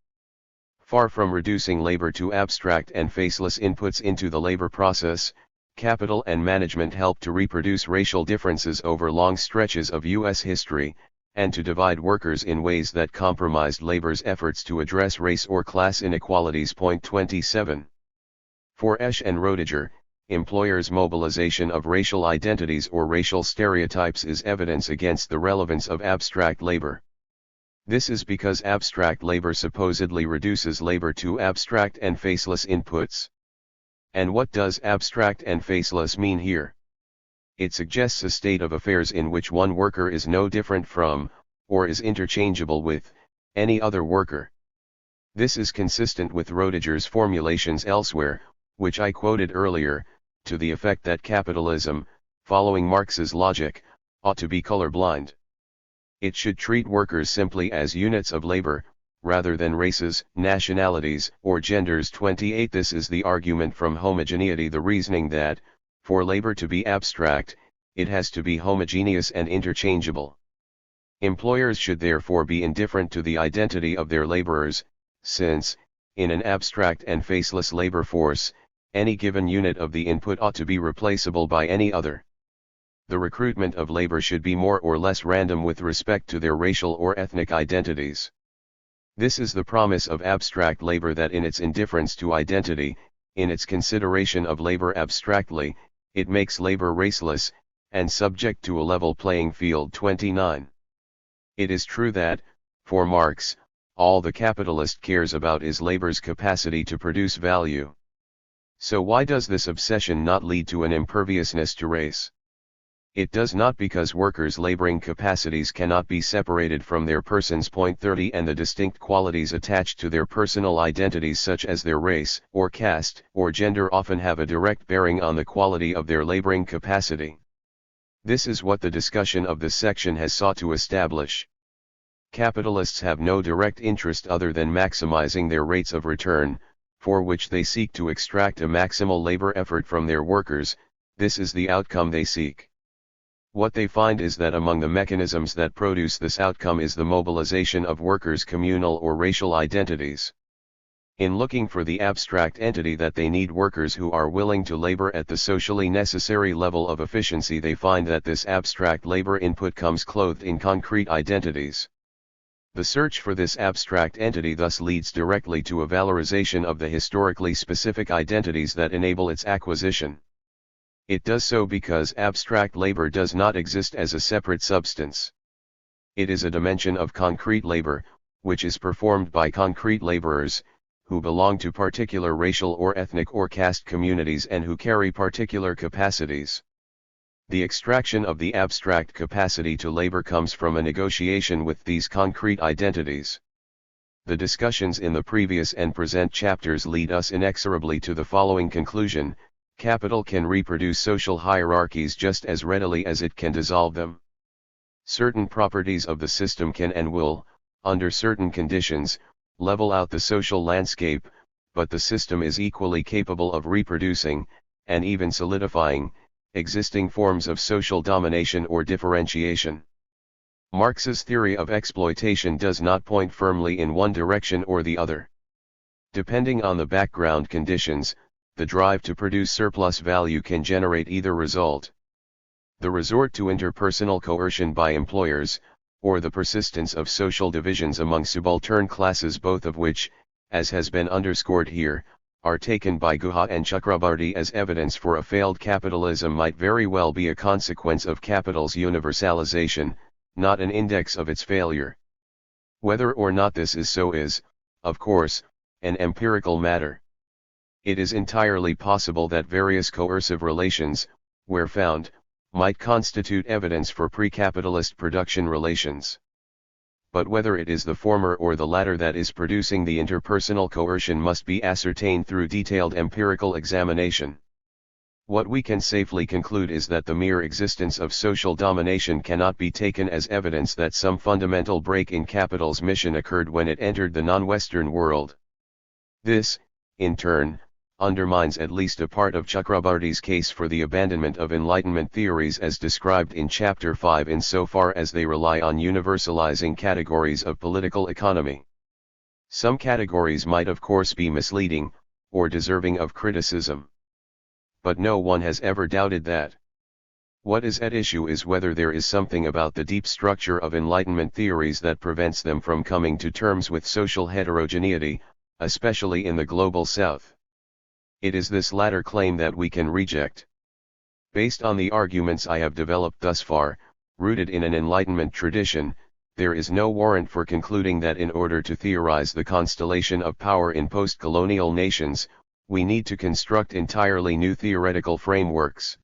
far from reducing labor to abstract and faceless inputs into the labor process, capital and management help to reproduce racial differences over long stretches of U.S. history, and to divide workers in ways that compromised labor's efforts to address race or class inequalities. Point 27. For Esch and Roediger, employers' mobilization of racial identities or racial stereotypes is evidence against the relevance of abstract labor. This is because abstract labor supposedly reduces labor to abstract and faceless inputs. And what does abstract and faceless mean here? It suggests a state of affairs in which one worker is no different from, or is interchangeable with, any other worker. This is consistent with Roediger's formulations elsewhere, which I quoted earlier, to the effect that capitalism, following Marx's logic, ought to be colorblind. It should treat workers simply as units of labor, rather than races, nationalities, or genders. 28. This is the argument from homogeneity, the reasoning that, for labor to be abstract, it has to be homogeneous and interchangeable. Employers should therefore be indifferent to the identity of their laborers, since, in an abstract and faceless labor force, any given unit of the input ought to be replaceable by any other. The recruitment of labor should be more or less random with respect to their racial or ethnic identities. This is the promise of abstract labor, that in its indifference to identity, in its consideration of labor abstractly, it makes labor raceless, and subject to a level playing field. 29. It is true that, for Marx, all the capitalist cares about is labor's capacity to produce value. So why does this obsession not lead to an imperviousness to race? It does not, because workers' laboring capacities cannot be separated from their persons. Point 30. And the distinct qualities attached to their personal identities, such as their race, or caste, or gender, often have a direct bearing on the quality of their laboring capacity. This is what the discussion of this section has sought to establish. Capitalists have no direct interest other than maximizing their rates of return, for which they seek to extract a maximal labor effort from their workers. This is the outcome they seek. What they find is that among the mechanisms that produce this outcome is the mobilization of workers' communal or racial identities. In looking for the abstract entity that they need, workers who are willing to labor at the socially necessary level of efficiency, they find that this abstract labor input comes clothed in concrete identities. The search for this abstract entity thus leads directly to a valorization of the historically specific identities that enable its acquisition. It does so because abstract labor does not exist as a separate substance. It is a dimension of concrete labor, which is performed by concrete laborers, who belong to particular racial or ethnic or caste communities and who carry particular capacities. The extraction of the abstract capacity to labor comes from a negotiation with these concrete identities. The discussions in the previous and present chapters lead us inexorably to the following conclusion: capital can reproduce social hierarchies just as readily as it can dissolve them. Certain properties of the system can and will, under certain conditions, level out the social landscape, but the system is equally capable of reproducing, and even solidifying, existing forms of social domination or differentiation. Marx's theory of exploitation does not point firmly in one direction or the other. Depending on the background conditions, the drive to produce surplus value can generate either result. The resort to interpersonal coercion by employers, or the persistence of social divisions among subaltern classes, both of which, as has been underscored here, are taken by Guha and Chakrabarty as evidence for a failed capitalism, might very well be a consequence of capital's universalization, not an index of its failure. Whether or not this is so is, of course, an empirical matter. It is entirely possible that various coercive relations, where found, might constitute evidence for pre-capitalist production relations. But whether it is the former or the latter that is producing the interpersonal coercion must be ascertained through detailed empirical examination. What we can safely conclude is that the mere existence of social domination cannot be taken as evidence that some fundamental break in capital's mission occurred when it entered the non-Western world. This, in turn, undermines at least a part of Chakrabarty's case for the abandonment of Enlightenment theories as described in Chapter 5 insofar as they rely on universalizing categories of political economy. Some categories might of course be misleading, or deserving of criticism. But no one has ever doubted that. What is at issue is whether there is something about the deep structure of Enlightenment theories that prevents them from coming to terms with social heterogeneity, especially in the global South. It is this latter claim that we can reject. Based on the arguments I have developed thus far, rooted in an Enlightenment tradition, there is no warrant for concluding that in order to theorize the constellation of power in post-colonial nations, we need to construct entirely new theoretical frameworks.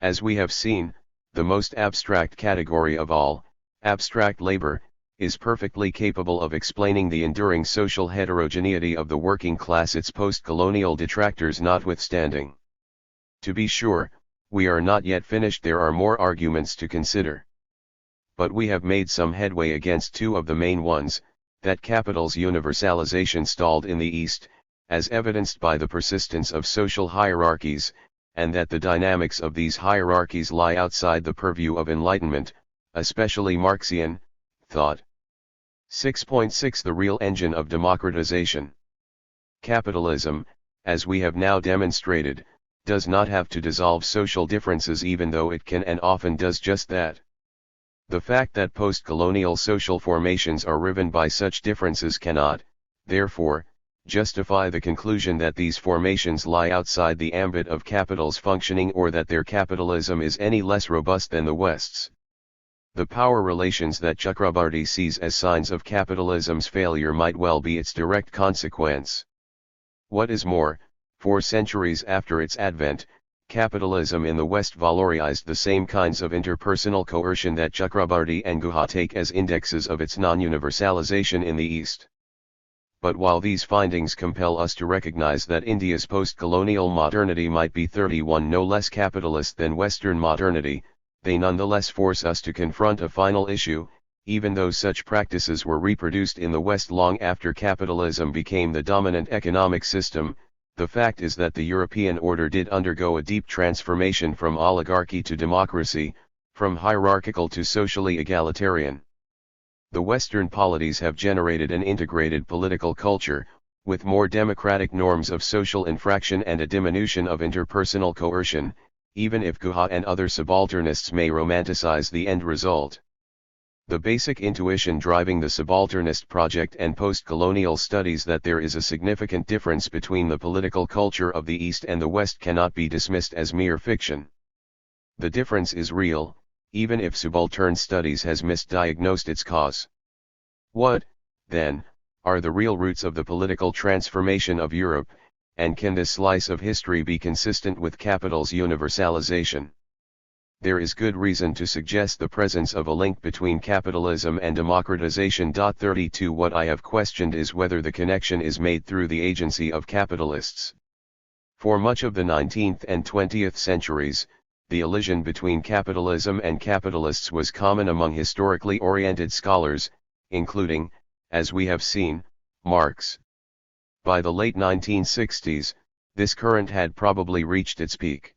As we have seen, the most abstract category of all, abstract labor, is perfectly capable of explaining the enduring social heterogeneity of the working class, its post-colonial detractors notwithstanding. To be sure, we are not yet finished, there are more arguments to consider. But we have made some headway against two of the main ones, that capital's universalization stalled in the East, as evidenced by the persistence of social hierarchies, and that the dynamics of these hierarchies lie outside the purview of Enlightenment, especially Marxian, thought. 6.6 The real engine of democratization. Capitalism, as we have now demonstrated, does not have to dissolve social differences, even though it can and often does just that. The fact that post-colonial social formations are riven by such differences cannot, therefore, justify the conclusion that these formations lie outside the ambit of capital's functioning or that their capitalism is any less robust than the West's. The power relations that Chakrabarty sees as signs of capitalism's failure might well be its direct consequence. What is more, 4 centuries after its advent, capitalism in the West valorized the same kinds of interpersonal coercion that Chakrabarty and Guha take as indexes of its non-universalization in the East. But while these findings compel us to recognize that India's post-colonial modernity might be 31 no less capitalist than Western modernity, they nonetheless force us to confront a final issue. Even though such practices were reproduced in the West long after capitalism became the dominant economic system, the fact is that the European order did undergo a deep transformation from oligarchy to democracy, from hierarchical to socially egalitarian. The Western polities have generated an integrated political culture, with more democratic norms of social infraction and a diminution of interpersonal coercion, even if Guha and other subalternists may romanticize the end result. The basic intuition driving the subalternist project and post-colonial studies that there is a significant difference between the political culture of the East and the West cannot be dismissed as mere fiction. The difference is real, even if subaltern studies has misdiagnosed its cause. What, then, are the real roots of the political transformation of Europe, and can this slice of history be consistent with capital's universalization? There is good reason to suggest the presence of a link between capitalism and democratization. 32 What I have questioned is whether the connection is made through the agency of capitalists. For much of the 19th and 20th centuries, the elision between capitalism and capitalists was common among historically oriented scholars, including, as we have seen, Marx. By the late 1960s, this current had probably reached its peak.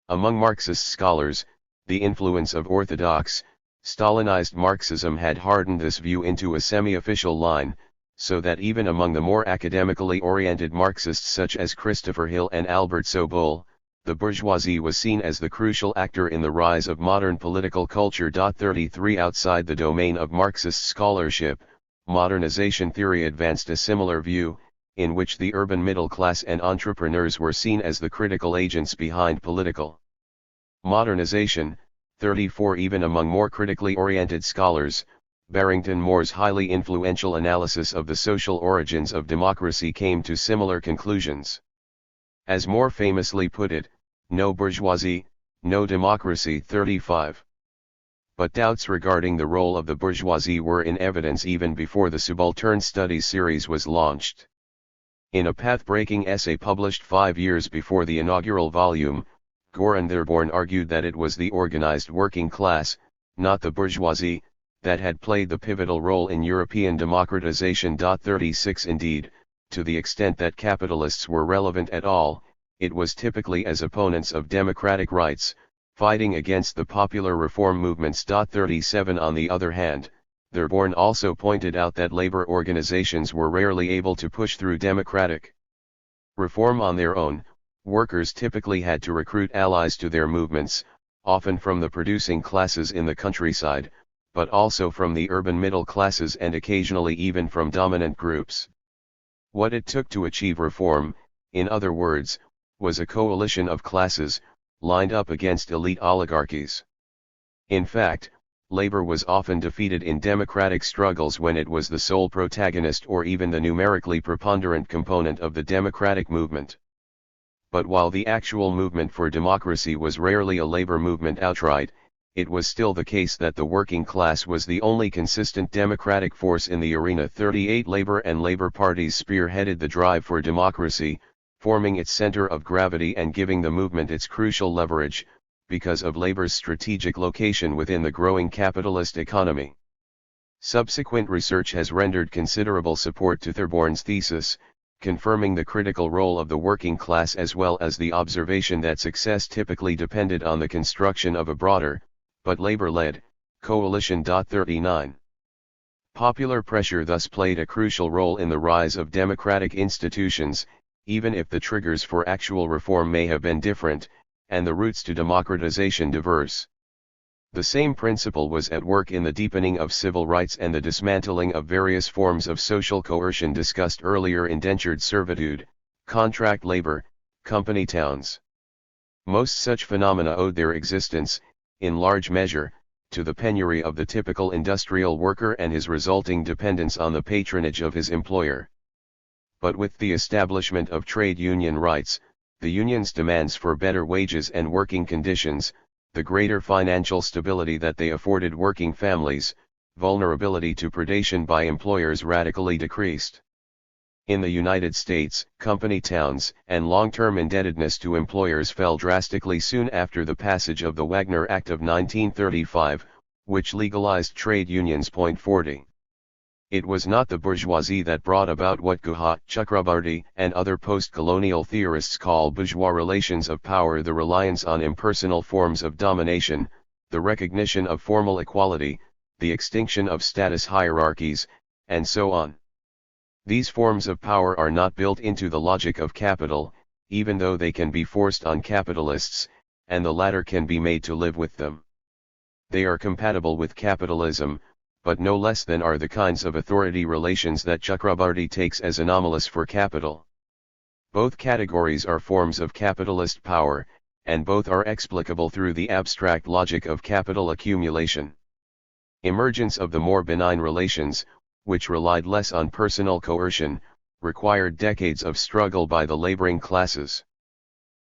Among Marxist scholars, the influence of orthodox, Stalinized Marxism had hardened this view into a semi-official line, so that even among the more academically oriented Marxists such as Christopher Hill and Albert Sobol, the bourgeoisie was seen as the crucial actor in the rise of modern political culture. 33 Outside the domain of Marxist scholarship, modernization theory advanced a similar view, in which the urban middle class and entrepreneurs were seen as the critical agents behind political modernization. 34 Even among more critically oriented scholars, Barrington Moore's highly influential analysis of the social origins of democracy came to similar conclusions. As Moore famously put it, no bourgeoisie, no democracy. 35 But doubts regarding the role of the bourgeoisie were in evidence even before the Subaltern Studies series was launched. In a path-breaking essay published 5 years before the inaugural volume, Gore and Thirborn argued that it was the organized working class, not the bourgeoisie, that had played the pivotal role in European democratization. 36 Indeed, to the extent that capitalists were relevant at all, it was typically as opponents of democratic rights, fighting against the popular reform movements. 37 On the other hand, Thirborn also pointed out that labor organizations were rarely able to push through democratic reform on their own. Workers typically had to recruit allies to their movements, often from the producing classes in the countryside, but also from the urban middle classes and occasionally even from dominant groups. What it took to achieve reform, in other words, was a coalition of classes, lined up against elite oligarchies. In fact, labor was often defeated in democratic struggles when it was the sole protagonist or even the numerically preponderant component of the democratic movement. But while the actual movement for democracy was rarely a labor movement outright, it was still the case that the working class was the only consistent democratic force in the arena. 38 Labor and labor parties spearheaded the drive for democracy, forming its center of gravity and giving the movement its crucial leverage, because of labor's strategic location within the growing capitalist economy. Subsequent research has rendered considerable support to Thirborn's thesis, confirming the critical role of the working class as well as the observation that success typically depended on the construction of a broader, but labor-led, coalition. 39 Popular pressure thus played a crucial role in the rise of democratic institutions, even if the triggers for actual reform may have been different, and the routes to democratization diverse. The same principle was at work in the deepening of civil rights and the dismantling of various forms of social coercion discussed earlier: indentured servitude, contract labor, company towns. Most such phenomena owed their existence, in large measure, to the penury of the typical industrial worker and his resulting dependence on the patronage of his employer. But with the establishment of trade union rights, the union's demands for better wages and working conditions, the greater financial stability that they afforded working families, vulnerability to predation by employers radically decreased. In the United States, company towns and long-term indebtedness to employers fell drastically soon after the passage of the Wagner Act of 1935, which legalized trade unions. 40. It was not the bourgeoisie that brought about what Guha, Chakrabarty, and other post-colonial theorists call bourgeois relations of power: the reliance on impersonal forms of domination, the recognition of formal equality, the extinction of status hierarchies, and so on. These forms of power are not built into the logic of capital, even though they can be forced on capitalists, and the latter can be made to live with them. They are compatible with capitalism, but no less than are the kinds of authority relations that Chakrabarty takes as anomalous for capital. Both categories are forms of capitalist power, and both are explicable through the abstract logic of capital accumulation. Emergence of the more benign relations, which relied less on personal coercion, required decades of struggle by the laboring classes.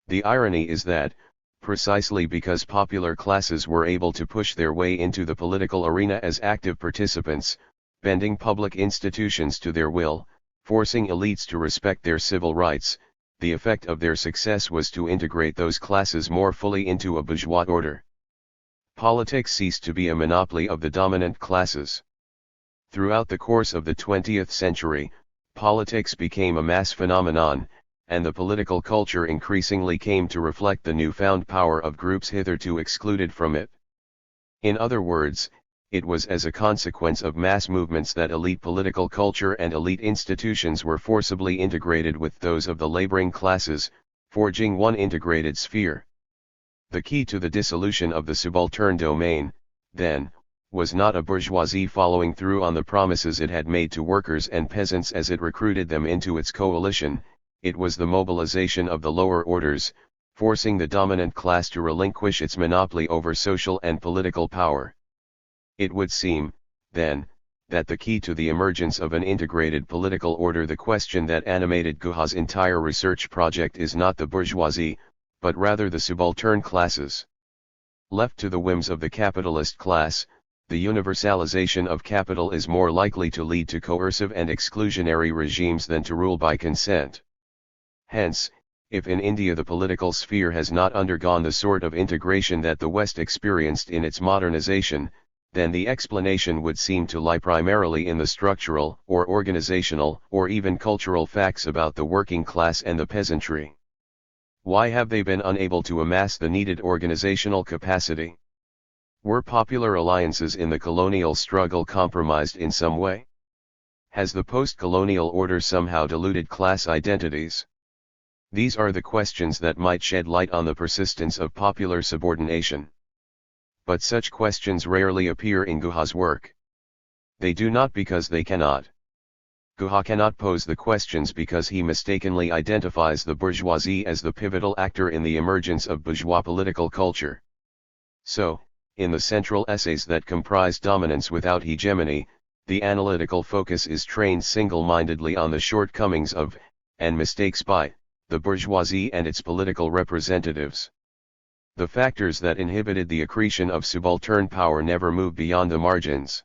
The irony is that, precisely because popular classes were able to push their way into the political arena as active participants, bending public institutions to their will, forcing elites to respect their civil rights, the effect of their success was to integrate those classes more fully into a bourgeois order. Politics ceased to be a monopoly of the dominant classes. Throughout the course of the 20th century, politics became a mass phenomenon, and the political culture increasingly came to reflect the newfound power of groups hitherto excluded from it. In other words, it was as a consequence of mass movements that elite political culture and elite institutions were forcibly integrated with those of the laboring classes, forging one integrated sphere. The key to the dissolution of the subaltern domain, then, was not a bourgeoisie following through on the promises it had made to workers and peasants as it recruited them into its coalition, it was the mobilization of the lower orders, forcing the dominant class to relinquish its monopoly over social and political power. It would seem, then, that the key to the emergence of an integrated political order, the question that animated Guha's entire research project, is not the bourgeoisie, but rather the subaltern classes. Left to the whims of the capitalist class, the universalization of capital is more likely to lead to coercive and exclusionary regimes than to rule by consent. Hence, if in India the political sphere has not undergone the sort of integration that the West experienced in its modernization, then the explanation would seem to lie primarily in the structural, or organizational, or even cultural facts about the working class and the peasantry. Why have they been unable to amass the needed organizational capacity? Were popular alliances in the colonial struggle compromised in some way? Has the post-colonial order somehow diluted class identities? These are the questions that might shed light on the persistence of popular subordination. But such questions rarely appear in Guha's work. They do not because they cannot. Guha cannot pose the questions because he mistakenly identifies the bourgeoisie as the pivotal actor in the emergence of bourgeois political culture. So, in the central essays that comprise Dominance Without Hegemony, the analytical focus is trained single-mindedly on the shortcomings of, and mistakes by, the bourgeoisie and its political representatives. The factors that inhibited the accretion of subaltern power never move beyond the margins.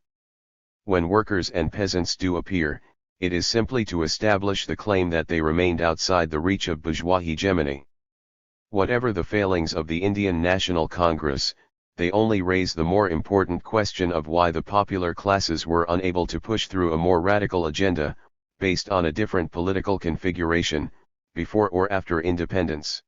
When workers and peasants do appear, it is simply to establish the claim that they remained outside the reach of bourgeois hegemony. Whatever the failings of the Indian National Congress, they only raise the more important question of why the popular classes were unable to push through a more radical agenda, based on a different political configuration, before or after independence.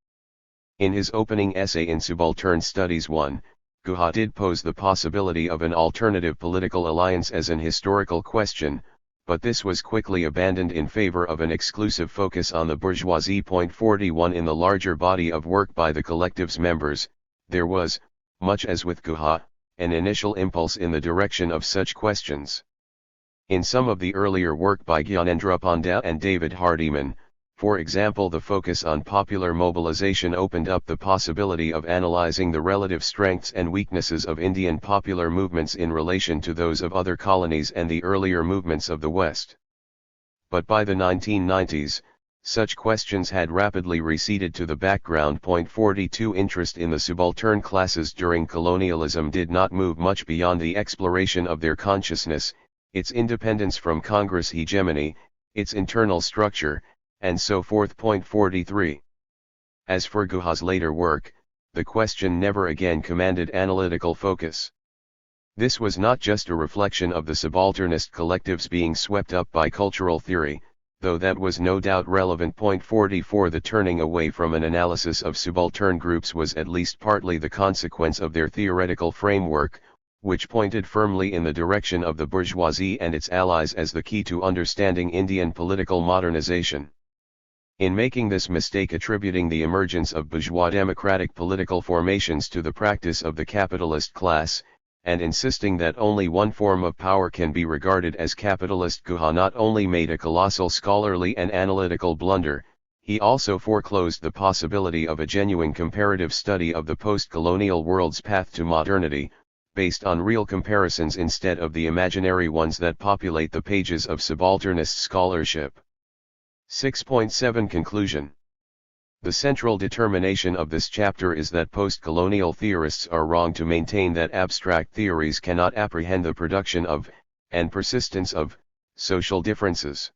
In his opening essay in Subaltern Studies 1, Guha did pose the possibility of an alternative political alliance as an historical question, but this was quickly abandoned in favor of an exclusive focus on the bourgeoisie. 41 In the larger body of work by the collective's members, there was, much as with Guha, an initial impulse in the direction of such questions. In some of the earlier work by Gyanendra Pandya and David Hardiman, for example, the focus on popular mobilization opened up the possibility of analyzing the relative strengths and weaknesses of Indian popular movements in relation to those of other colonies and the earlier movements of the West. But by the 1990s, such questions had rapidly receded to the background. 42 Interest in the subaltern classes during colonialism did not move much beyond the exploration of their consciousness, its independence from Congress hegemony, its internal structure, and so forth. 43. As for Guha's later work, the question never again commanded analytical focus. This was not just a reflection of the subalternist collectives being swept up by cultural theory, though that was no doubt relevant. 44 The turning away from an analysis of subaltern groups was at least partly the consequence of their theoretical framework, which pointed firmly in the direction of the bourgeoisie and its allies as the key to understanding Indian political modernization. In making this mistake, attributing the emergence of bourgeois democratic political formations to the practice of the capitalist class, and insisting that only one form of power can be regarded as capitalist, Guha not only made a colossal scholarly and analytical blunder, he also foreclosed the possibility of a genuine comparative study of the post-colonial world's path to modernity, based on real comparisons instead of the imaginary ones that populate the pages of subalternist scholarship. 6.7 Conclusion. The central determination of this chapter is that post-colonial theorists are wrong to maintain that abstract theories cannot apprehend the production of, and persistence of, social differences.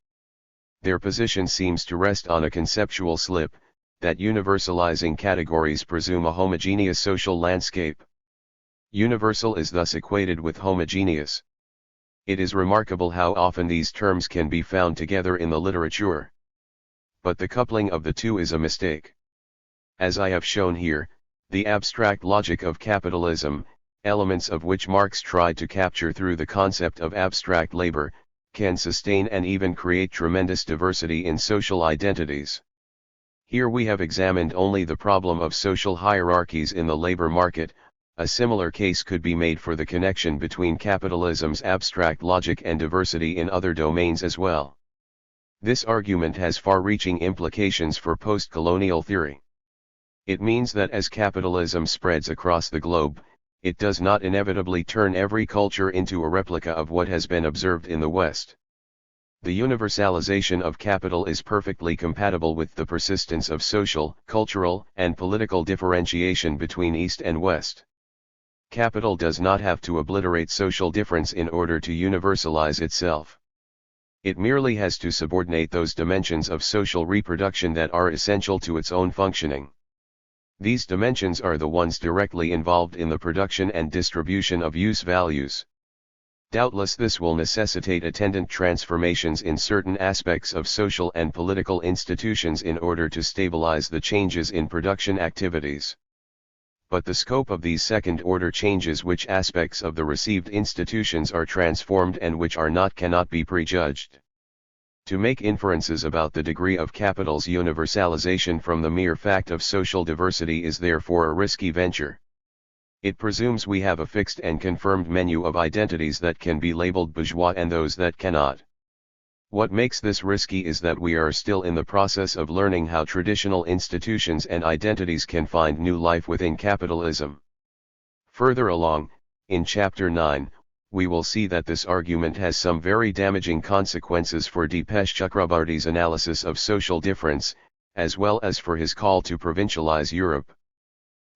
Their position seems to rest on a conceptual slip, that universalizing categories presume a homogeneous social landscape. Universal is thus equated with homogeneous. It is remarkable how often these terms can be found together in the literature. But the coupling of the two is a mistake. As I have shown here, the abstract logic of capitalism, elements of which Marx tried to capture through the concept of abstract labor, can sustain and even create tremendous diversity in social identities. Here we have examined only the problem of social hierarchies in the labor market. A similar case could be made for the connection between capitalism's abstract logic and diversity in other domains as well. This argument has far-reaching implications for post-colonial theory. It means that as capitalism spreads across the globe, it does not inevitably turn every culture into a replica of what has been observed in the West. The universalization of capital is perfectly compatible with the persistence of social, cultural, and political differentiation between East and West. Capital does not have to obliterate social difference in order to universalize itself. It merely has to subordinate those dimensions of social reproduction that are essential to its own functioning. These dimensions are the ones directly involved in the production and distribution of use values. Doubtless this will necessitate attendant transformations in certain aspects of social and political institutions in order to stabilize the changes in production activities. But the scope of these second-order changes, which aspects of the received institutions are transformed and which are not, cannot be prejudged. To make inferences about the degree of capital's universalization from the mere fact of social diversity is therefore a risky venture. It presumes we have a fixed and confirmed menu of identities that can be labeled bourgeois and those that cannot. What makes this risky is that we are still in the process of learning how traditional institutions and identities can find new life within capitalism. Further along, in Chapter 9, we will see that this argument has some very damaging consequences for Dipesh Chakrabarty's analysis of social difference, as well as for his call to provincialize Europe.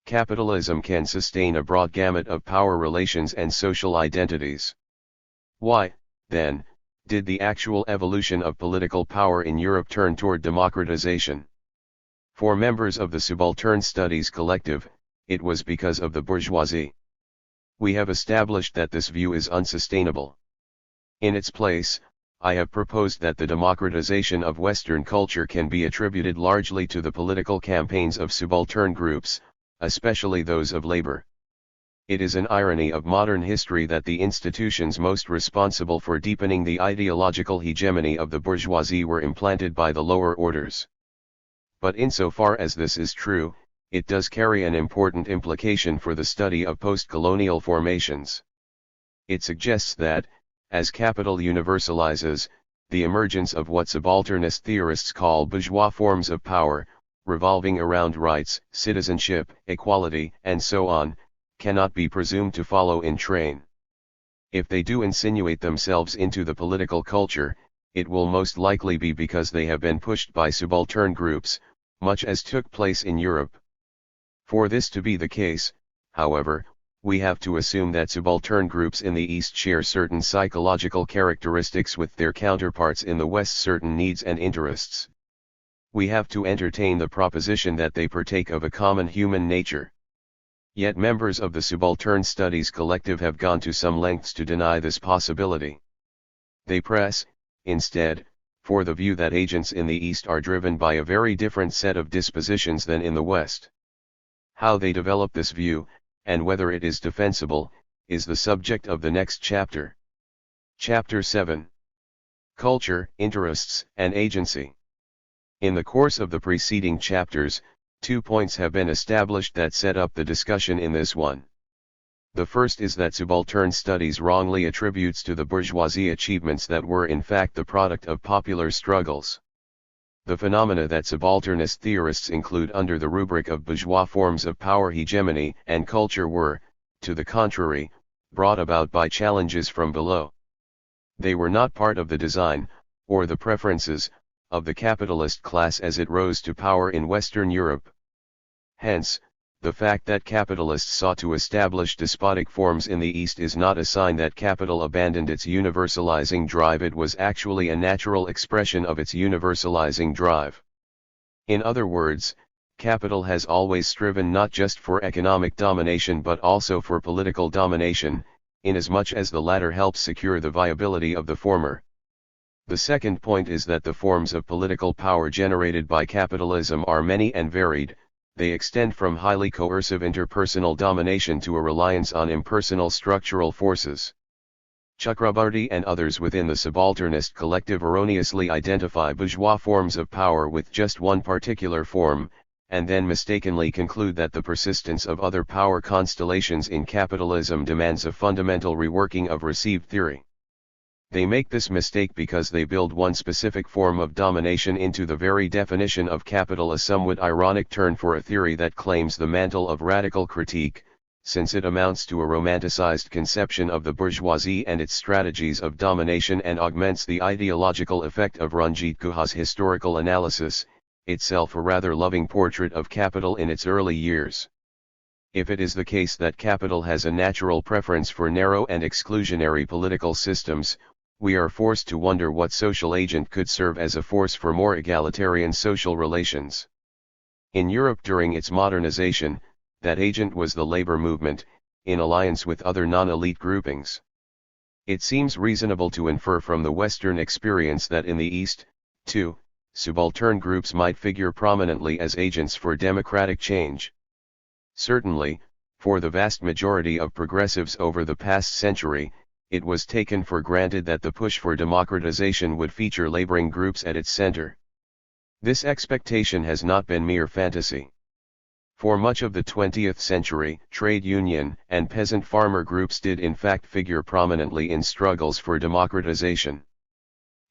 Capitalism can sustain a broad gamut of power relations and social identities. Why, then, did the actual evolution of political power in Europe turn toward democratization? For members of the Subaltern Studies Collective, it was because of the bourgeoisie. We have established that this view is unsustainable. In its place, I have proposed that the democratization of Western culture can be attributed largely to the political campaigns of subaltern groups, especially those of labor. It is an irony of modern history that the institutions most responsible for deepening the ideological hegemony of the bourgeoisie were implanted by the lower orders. But insofar as this is true, it does carry an important implication for the study of post-colonial formations. It suggests that, as capital universalizes, the emergence of what subalternist theorists call bourgeois forms of power, revolving around rights, citizenship, equality, and so on, cannot be presumed to follow in train. If they do insinuate themselves into the political culture, it will most likely be because they have been pushed by subaltern groups, much as took place in Europe. For this to be the case, however, we have to assume that subaltern groups in the East share certain psychological characteristics with their counterparts in the West, certain needs and interests. We have to entertain the proposition that they partake of a common human nature. Yet members of the Subaltern Studies Collective have gone to some lengths to deny this possibility. They press, instead, for the view that agents in the East are driven by a very different set of dispositions than in the West. How they develop this view, and whether it is defensible, is the subject of the next chapter. Chapter 7. Culture, Interests, and Agency. In the course of the preceding chapters, 2 points have been established that set up the discussion in this one. The first is that subaltern studies wrongly attributes to the bourgeoisie achievements that were in fact the product of popular struggles. The phenomena that subalternist theorists include under the rubric of bourgeois forms of power hegemony and culture were, to the contrary, brought about by challenges from below. They were not part of the design, or the preferences, of the capitalist class as it rose to power in Western Europe. Hence, the fact that capitalists sought to establish despotic forms in the East is not a sign that capital abandoned its universalizing drive. It was actually a natural expression of its universalizing drive. In other words, capital has always striven not just for economic domination but also for political domination, inasmuch as the latter helps secure the viability of the former. The second point is that the forms of political power generated by capitalism are many and varied. They extend from highly coercive interpersonal domination to a reliance on impersonal structural forces. Chakrabarti and others within the subalternist collective erroneously identify bourgeois forms of power with just one particular form, and then mistakenly conclude that the persistence of other power constellations in capitalism demands a fundamental reworking of received theory. They make this mistake because they build one specific form of domination into the very definition of capital, a somewhat ironic turn for a theory that claims the mantle of radical critique, since it amounts to a romanticized conception of the bourgeoisie and its strategies of domination and augments the ideological effect of Ranjit Guha's historical analysis, itself a rather loving portrait of capital in its early years. If it is the case that capital has a natural preference for narrow and exclusionary political systems, we are forced to wonder what social agent could serve as a force for more egalitarian social relations. In Europe during its modernization, that agent was the labor movement, in alliance with other non-elite groupings. It seems reasonable to infer from the Western experience that in the East, too, subaltern groups might figure prominently as agents for democratic change. Certainly, for the vast majority of progressives over the past century, it was taken for granted that the push for democratization would feature laboring groups at its center. This expectation has not been mere fantasy. For much of the 20th century, trade union and peasant farmer groups did in fact figure prominently in struggles for democratization.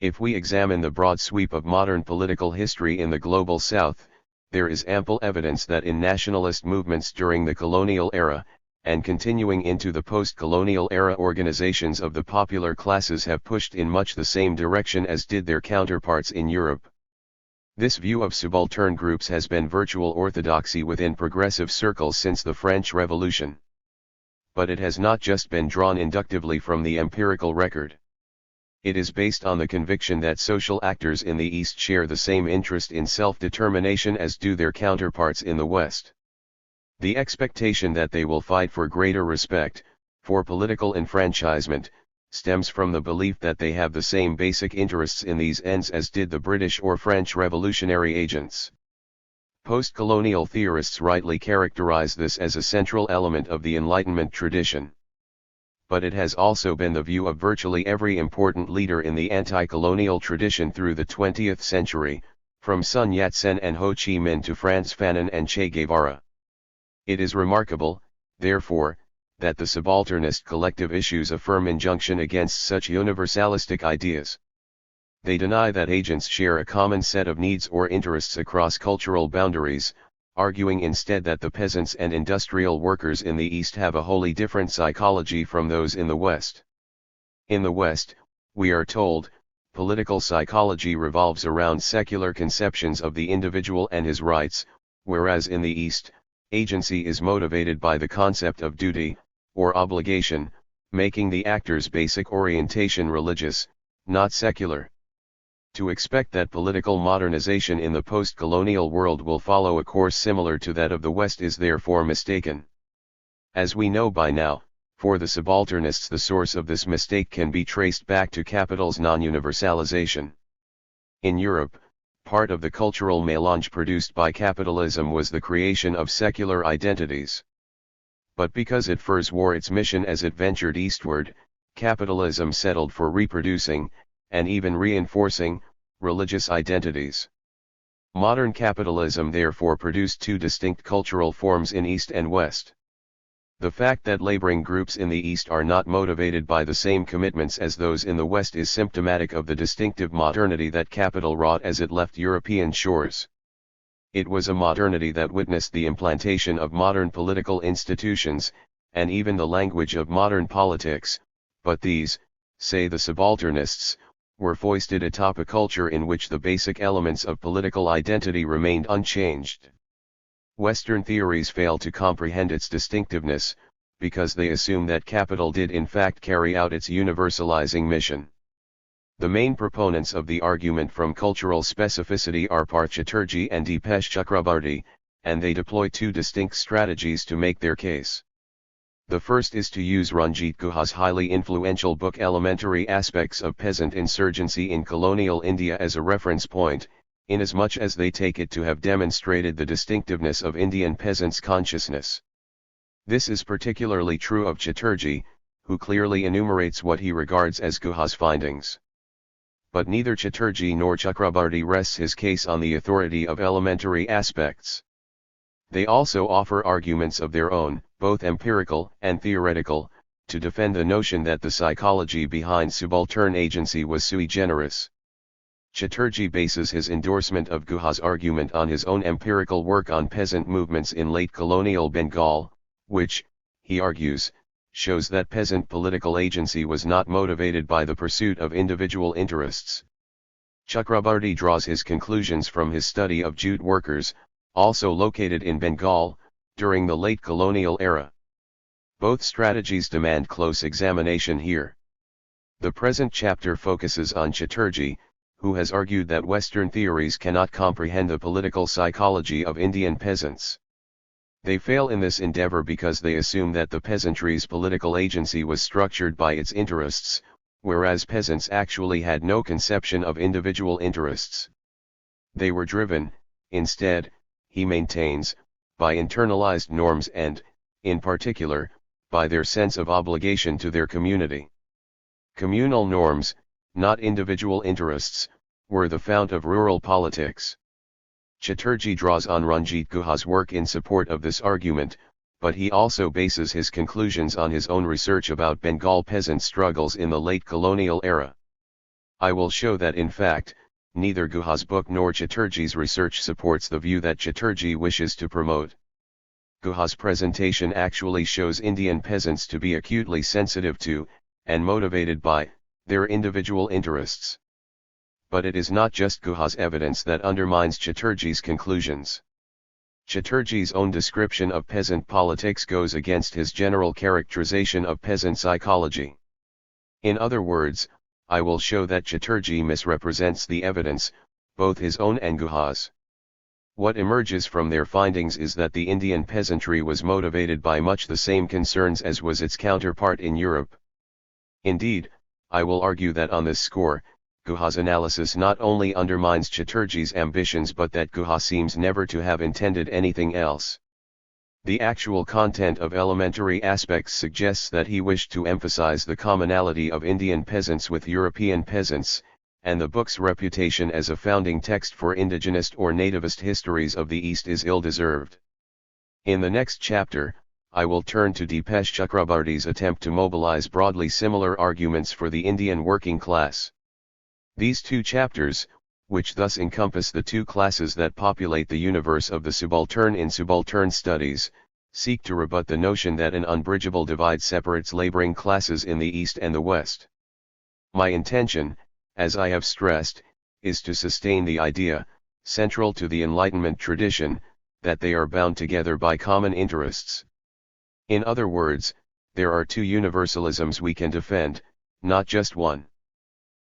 If we examine the broad sweep of modern political history in the global South, there is ample evidence that in nationalist movements during the colonial era, and continuing into the post-colonial era, organizations of the popular classes have pushed in much the same direction as did their counterparts in Europe. This view of subaltern groups has been virtual orthodoxy within progressive circles since the French Revolution. But it has not just been drawn inductively from the empirical record. It is based on the conviction that social actors in the East share the same interest in self-determination as do their counterparts in the West. The expectation that they will fight for greater respect, for political enfranchisement, stems from the belief that they have the same basic interests in these ends as did the British or French revolutionary agents. Post-colonial theorists rightly characterize this as a central element of the Enlightenment tradition. But it has also been the view of virtually every important leader in the anti-colonial tradition through the 20th century, from Sun Yat-sen and Ho Chi Minh to Frantz Fanon and Che Guevara. It is remarkable, therefore, that the subalternist collective issues a firm injunction against such universalistic ideas. They deny that agents share a common set of needs or interests across cultural boundaries, arguing instead that the peasants and industrial workers in the East have a wholly different psychology from those in the West. In the West, we are told, political psychology revolves around secular conceptions of the individual and his rights, whereas in the East, agency is motivated by the concept of duty, or obligation, making the actor's basic orientation religious, not secular. To expect that political modernization in the post-colonial world will follow a course similar to that of the West is therefore mistaken. As we know by now, for the subalternists the source of this mistake can be traced back to capital's non-universalization. In Europe, part of the cultural melange produced by capitalism was the creation of secular identities. But because it first wore its mission as it ventured eastward, capitalism settled for reproducing, and even reinforcing, religious identities. Modern capitalism therefore produced two distinct cultural forms in East and West. The fact that laboring groups in the East are not motivated by the same commitments as those in the West is symptomatic of the distinctive modernity that capital wrought as it left European shores. It was a modernity that witnessed the implantation of modern political institutions, and even the language of modern politics, but these, say the subalternists, were foisted atop a culture in which the basic elements of political identity remained unchanged. Western theories fail to comprehend its distinctiveness, because they assume that capital did in fact carry out its universalizing mission. The main proponents of the argument from cultural specificity are Parth Chatterjee and Dipesh Chakrabarti, and they deploy two distinct strategies to make their case. The first is to use Ranjit Guha's highly influential book Elementary Aspects of Peasant Insurgency in Colonial India as a reference point, inasmuch as they take it to have demonstrated the distinctiveness of Indian peasants' consciousness. This is particularly true of Chatterjee, who clearly enumerates what he regards as Guha's findings. But neither Chatterjee nor Chakrabarty rests his case on the authority of elementary aspects. They also offer arguments of their own, both empirical and theoretical, to defend the notion that the psychology behind subaltern agency was sui generis. Chatterjee bases his endorsement of Guha's argument on his own empirical work on peasant movements in late colonial Bengal, which, he argues, shows that peasant political agency was not motivated by the pursuit of individual interests. Chakrabarty draws his conclusions from his study of jute workers, also located in Bengal, during the late colonial era. Both strategies demand close examination here. The present chapter focuses on Chatterjee, who has argued that Western theories cannot comprehend the political psychology of Indian peasants. They fail in this endeavor because they assume that the peasantry's political agency was structured by its interests, whereas peasants actually had no conception of individual interests. They were driven, instead, he maintains, by internalized norms and, in particular, by their sense of obligation to their community. Communal norms, not individual interests, were the fount of rural politics. Chatterjee draws on Ranjit Guha's work in support of this argument, but he also bases his conclusions on his own research about Bengal peasant struggles in the late colonial era. I will show that in fact, neither Guha's book nor Chatterjee's research supports the view that Chatterjee wishes to promote. Guha's presentation actually shows Indian peasants to be acutely sensitive to, and motivated by, their individual interests. But it is not just Guha's evidence that undermines Chatterjee's conclusions. Chatterjee's own description of peasant politics goes against his general characterization of peasant psychology. In other words, I will show that Chatterjee misrepresents the evidence, both his own and Guha's. What emerges from their findings is that the Indian peasantry was motivated by much the same concerns as was its counterpart in Europe. Indeed, I will argue that on this score, Guha's analysis not only undermines Chatterjee's ambitions but that Guha seems never to have intended anything else. The actual content of elementary aspects suggests that he wished to emphasize the commonality of Indian peasants with European peasants, and the book's reputation as a founding text for indigenist or nativist histories of the East is ill-deserved. In the next chapter, I will turn to Dipesh Chakrabarty's attempt to mobilize broadly similar arguments for the Indian working class. These two chapters, which thus encompass the two classes that populate the universe of the subaltern in subaltern studies, seek to rebut the notion that an unbridgeable divide separates laboring classes in the East and the West. My intention, as I have stressed, is to sustain the idea, central to the Enlightenment tradition, that they are bound together by common interests. In other words, there are two universalisms we can defend, not just one.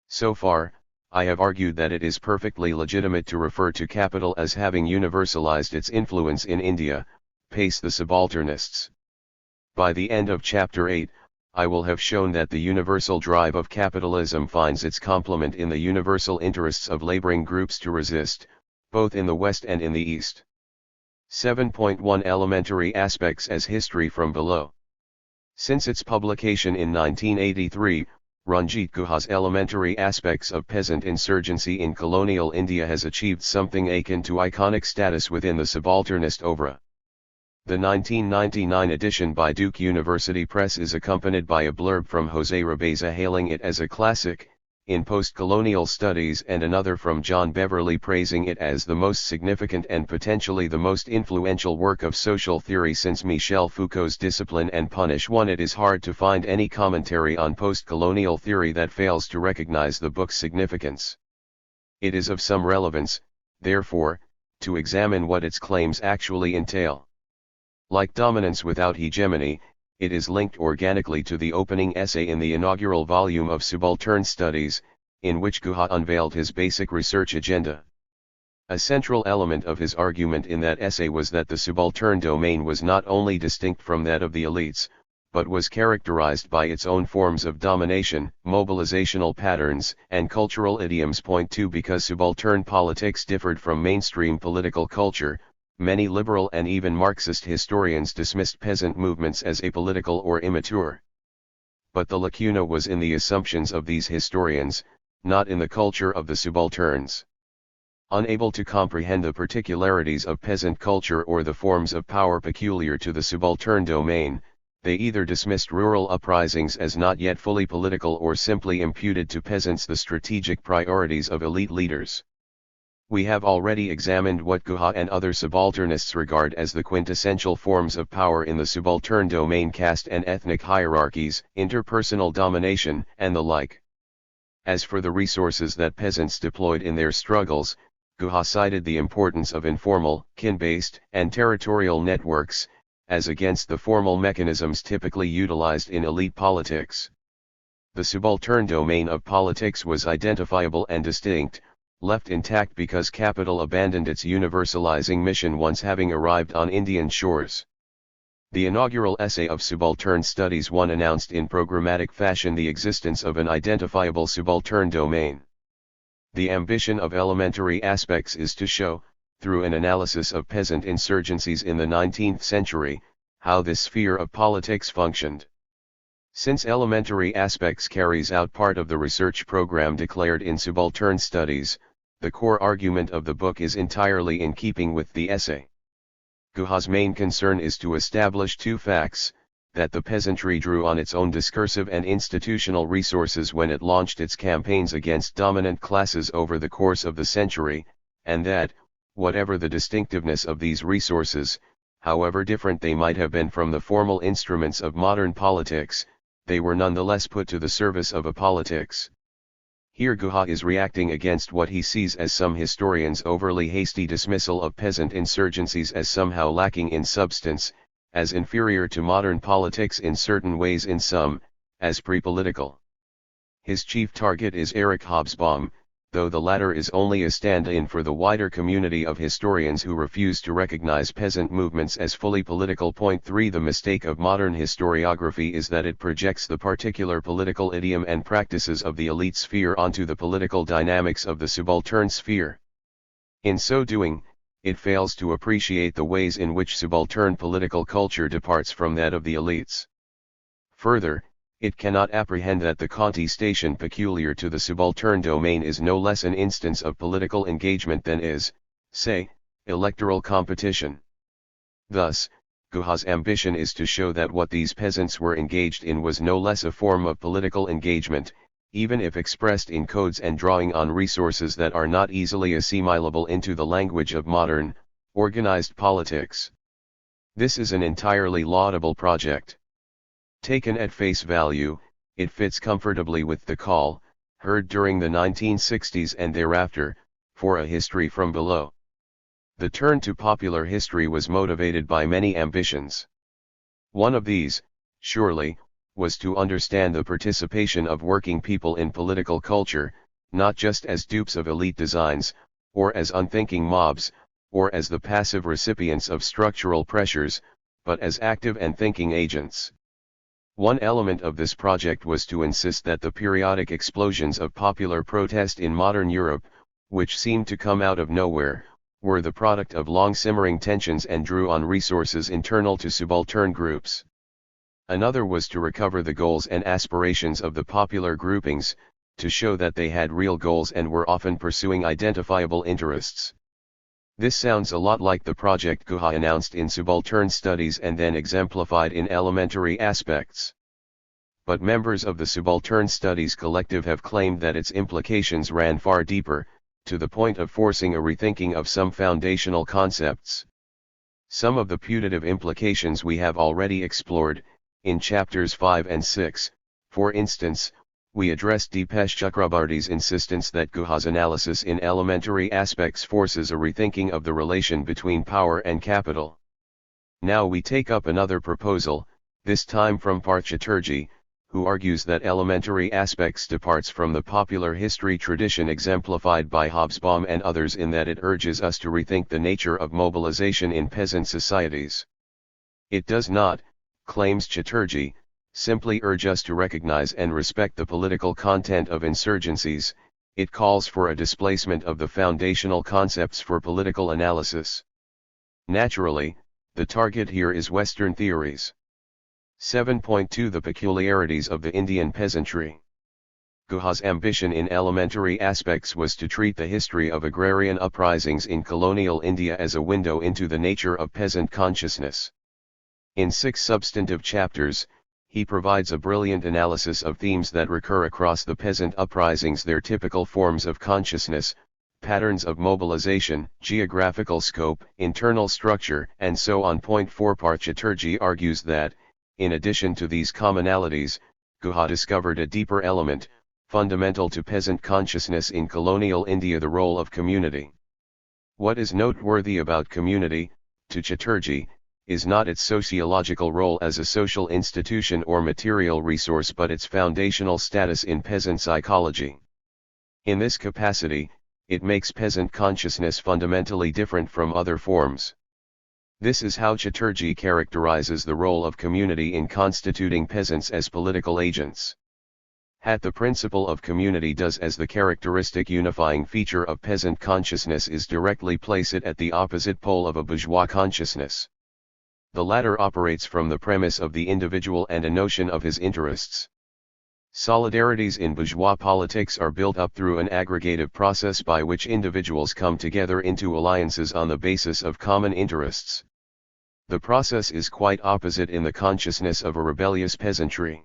So far, I have argued that it is perfectly legitimate to refer to capital as having universalized its influence in India, pace the subalternists. By the end of Chapter 8, I will have shown that the universal drive of capitalism finds its complement in the universal interests of laboring groups to resist, both in the West and in the East. 7.1 Elementary Aspects as History from Below. Since its publication in 1983, Ranjit Guha's Elementary Aspects of Peasant Insurgency in Colonial India has achieved something akin to iconic status within the subalternist oeuvre. The 1999 edition by Duke University Press is accompanied by a blurb from Jose Rabeza hailing it as a classic in post-colonial studies and another from John Beverly praising it as the most significant and potentially the most influential work of social theory since Michel Foucault's Discipline and Punish I. It is hard to find any commentary on post-colonial theory that fails to recognize the book's significance. It is of some relevance, therefore, to examine what its claims actually entail. Like Dominance Without Hegemony, it is linked organically to the opening essay in the inaugural volume of Subaltern Studies, in which Guha unveiled his basic research agenda. A central element of his argument in that essay was that the subaltern domain was not only distinct from that of the elites, but was characterized by its own forms of domination, mobilizational patterns, and cultural idioms. Point 2 Because subaltern politics differed from mainstream political culture, many liberal and even Marxist historians dismissed peasant movements as apolitical or immature. but the lacuna was in the assumptions of these historians, not in the culture of the subalterns. Unable to comprehend the particularities of peasant culture or the forms of power peculiar to the subaltern domain, they either dismissed rural uprisings as not yet fully political or simply imputed to peasants the strategic priorities of elite leaders. We have already examined what Guha and other subalternists regard as the quintessential forms of power in the subaltern domain: caste and ethnic hierarchies, interpersonal domination, and the like. As for the resources that peasants deployed in their struggles, Guha cited the importance of informal, kin-based, and territorial networks, as against the formal mechanisms typically utilized in elite politics. The subaltern domain of politics was identifiable and distinct, left intact because capital abandoned its universalizing mission once having arrived on Indian shores. The inaugural essay of Subaltern Studies 1 announced in programmatic fashion the existence of an identifiable subaltern domain. The ambition of Elementary Aspects is to show, through an analysis of peasant insurgencies in the 19th century, how this sphere of politics functioned. Since Elementary Aspects carries out part of the research program declared in Subaltern Studies, the core argument of the book is entirely in keeping with the essay. Guha's main concern is to establish two facts: that the peasantry drew on its own discursive and institutional resources when it launched its campaigns against dominant classes over the course of the century, and that, whatever the distinctiveness of these resources, however different they might have been from the formal instruments of modern politics, they were nonetheless put to the service of a politics. Here Guha is reacting against what he sees as some historians' overly hasty dismissal of peasant insurgencies as somehow lacking in substance, as inferior to modern politics in certain ways, in some, as pre-political. His chief target is Erich Hobsbawm, though the latter is only a stand-in for the wider community of historians who refuse to recognize peasant movements as fully political. Point 3. The mistake of modern historiography is that it projects the particular political idiom and practices of the elite sphere onto the political dynamics of the subaltern sphere. In so doing, it fails to appreciate the ways in which subaltern political culture departs from that of the elites. Further, it cannot apprehend that the contestation peculiar to the subaltern domain is no less an instance of political engagement than is, say, electoral competition. Thus, Guha's ambition is to show that what these peasants were engaged in was no less a form of political engagement, even if expressed in codes and drawing on resources that are not easily assimilable into the language of modern, organized politics. This is an entirely laudable project. Taken at face value, it fits comfortably with the call, heard during the 1960s and thereafter, for a history from below. The turn to popular history was motivated by many ambitions. One of these, surely, was to understand the participation of working people in political culture, not just as dupes of elite designs, or as unthinking mobs, or as the passive recipients of structural pressures, but as active and thinking agents. One element of this project was to insist that the periodic explosions of popular protest in modern Europe, which seemed to come out of nowhere, were the product of long-simmering tensions and drew on resources internal to subaltern groups. Another was to recover the goals and aspirations of the popular groupings, to show that they had real goals and were often pursuing identifiable interests. This sounds a lot like the project Guha announced in Subaltern Studies and then exemplified in Elementary Aspects. But members of the Subaltern Studies collective have claimed that its implications ran far deeper, to the point of forcing a rethinking of some foundational concepts. Some of the putative implications we have already explored, in chapters 5 and 6, for instance. We addressed Dipesh Chakrabarty's insistence that Guha's analysis in Elementary Aspects forces a rethinking of the relation between power and capital. Now we take up another proposal, this time from Parth Chatterjee, who argues that Elementary Aspects departs from the popular history tradition exemplified by Hobsbawm and others in that it urges us to rethink the nature of mobilization in peasant societies. It does not, claims Chatterjee, simply urge us to recognize and respect the political content of insurgencies, it calls for a displacement of the foundational concepts for political analysis. Naturally, the target here is Western theories. 7.2 The peculiarities of the Indian peasantry. Guha's ambition in elementary aspects was to treat the history of agrarian uprisings in colonial India as a window into the nature of peasant consciousness. In 6 substantive chapters, he provides a brilliant analysis of themes that recur across the peasant uprisings, their typical forms of consciousness, patterns of mobilization, geographical scope, internal structure, and so on. Point 4 Chatterjee argues that, in addition to these commonalities, Guha discovered a deeper element, fundamental to peasant consciousness in colonial India: the role of community. What is noteworthy about community, to Chatterjee, is not its sociological role as a social institution or material resource but its foundational status in peasant psychology. In this capacity, it makes peasant consciousness fundamentally different from other forms. This is how Chatterjee characterizes the role of community in constituting peasants as political agents. The principle of community does as the characteristic unifying feature of peasant consciousness is directly place it at the opposite pole of a bourgeois consciousness. The latter operates from the premise of the individual and a notion of his interests. Solidarities in bourgeois politics are built up through an aggregative process by which individuals come together into alliances on the basis of common interests. The process is quite opposite in the consciousness of a rebellious peasantry.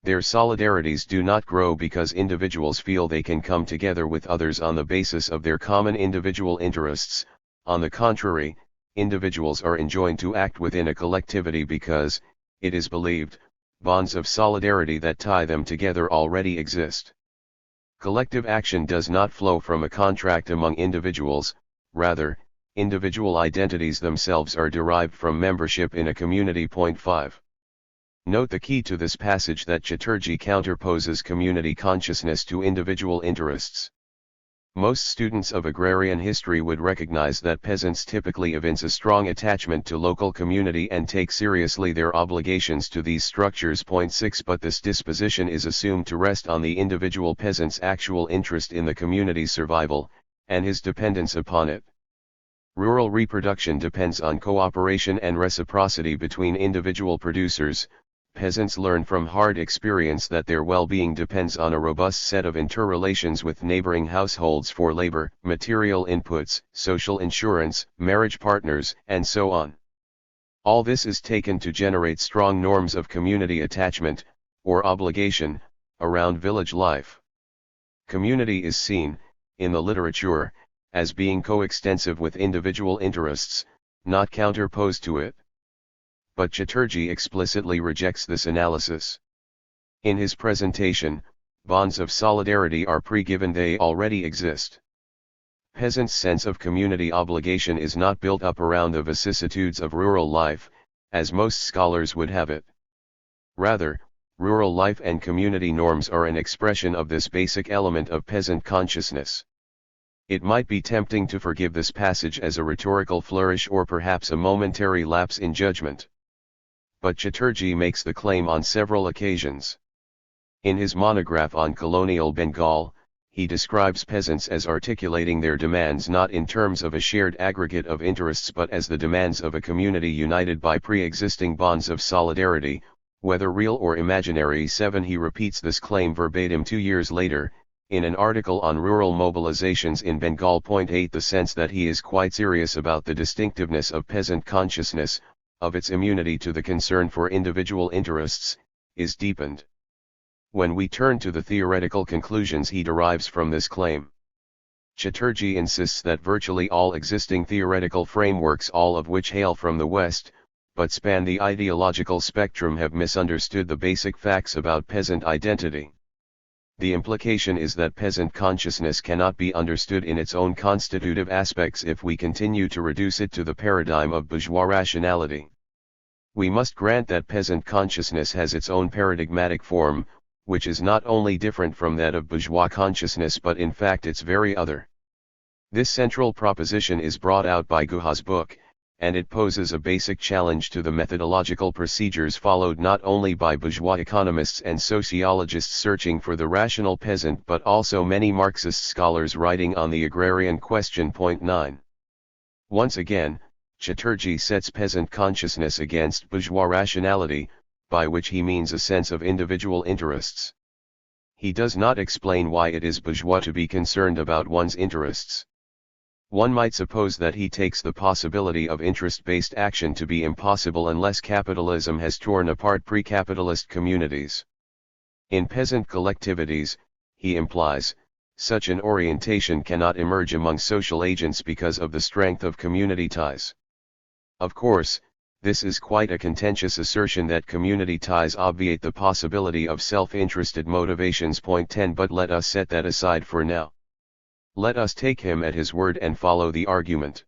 Their solidarities do not grow because individuals feel they can come together with others on the basis of their common individual interests. On the contrary, individuals are enjoined to act within a collectivity because, it is believed, bonds of solidarity that tie them together already exist. Collective action does not flow from a contract among individuals, rather, individual identities themselves are derived from membership in a community. Point 5. Note the key to this passage that Chatterjee counterposes community consciousness to individual interests. Most students of agrarian history would recognize that peasants typically evince a strong attachment to local community and take seriously their obligations to these structures. Point 6 But this disposition is assumed to rest on the individual peasant's actual interest in the community's survival, and his dependence upon it. Rural reproduction depends on cooperation and reciprocity between individual producers. Peasants learn from hard experience that their well-being depends on a robust set of interrelations with neighboring households for labor, material inputs, social insurance, marriage partners, and so on. All this is taken to generate strong norms of community attachment, or obligation, around village life. Community is seen, in the literature, as being coextensive with individual interests, not counterposed to it. But Chatterjee explicitly rejects this analysis. In his presentation, bonds of solidarity are pre-given, they already exist. Peasants' sense of community obligation is not built up around the vicissitudes of rural life, as most scholars would have it. Rather, rural life and community norms are an expression of this basic element of peasant consciousness. It might be tempting to forgive this passage as a rhetorical flourish or perhaps a momentary lapse in judgment. But Chatterjee makes the claim on several occasions. In his monograph on colonial Bengal, he describes peasants as articulating their demands not in terms of a shared aggregate of interests but as the demands of a community united by pre-existing bonds of solidarity, whether real or imaginary. 7 He repeats this claim verbatim 2 years later, in an article on rural mobilizations in Bengal. Point 8 The sense that he is quite serious about the distinctiveness of peasant consciousness, of its immunity to the concern for individual interests, is deepened. When we turn to the theoretical conclusions he derives from this claim, Chatterjee insists that virtually all existing theoretical frameworks, all of which hail from the West, but span the ideological spectrum, have misunderstood the basic facts about peasant identity. The implication is that peasant consciousness cannot be understood in its own constitutive aspects if we continue to reduce it to the paradigm of bourgeois rationality. We must grant that peasant consciousness has its own paradigmatic form, which is not only different from that of bourgeois consciousness but in fact its very other. This central proposition is brought out by Guha's book, and it poses a basic challenge to the methodological procedures followed not only by bourgeois economists and sociologists searching for the rational peasant but also many Marxist scholars writing on the agrarian question. Point 9. Once again, Chatterjee sets peasant consciousness against bourgeois rationality, by which he means a sense of individual interests. He does not explain why it is bourgeois to be concerned about one's interests. One might suppose that he takes the possibility of interest-based action to be impossible unless capitalism has torn apart pre-capitalist communities. In peasant collectivities, he implies, such an orientation cannot emerge among social agents because of the strength of community ties. Of course, this is quite a contentious assertion that community ties obviate the possibility of self-interested motivations. Point 10. But let us set that aside for now. Let us take him at his word and follow the argument.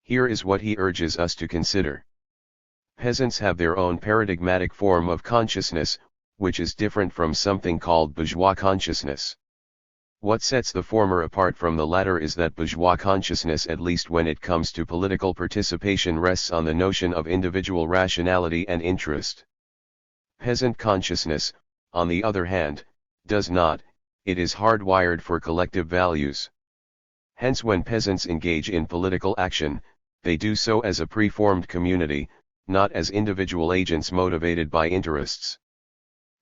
Here is what he urges us to consider. Peasants have their own paradigmatic form of consciousness, which is different from something called bourgeois consciousness. What sets the former apart from the latter is that bourgeois consciousness, at least when it comes to political participation, rests on the notion of individual rationality and interest. Peasant consciousness, on the other hand, does not. It is hardwired for collective values. Hence, when peasants engage in political action, they do so as a preformed community, not as individual agents motivated by interests.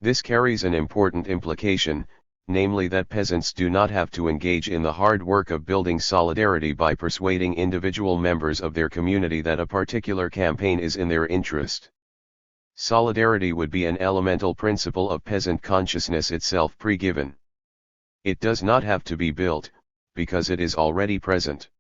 This carries an important implication, namely that peasants do not have to engage in the hard work of building solidarity by persuading individual members of their community that a particular campaign is in their interest. Solidarity would be an elemental principle of peasant consciousness itself pre-given. It does not have to be built, because it is already present.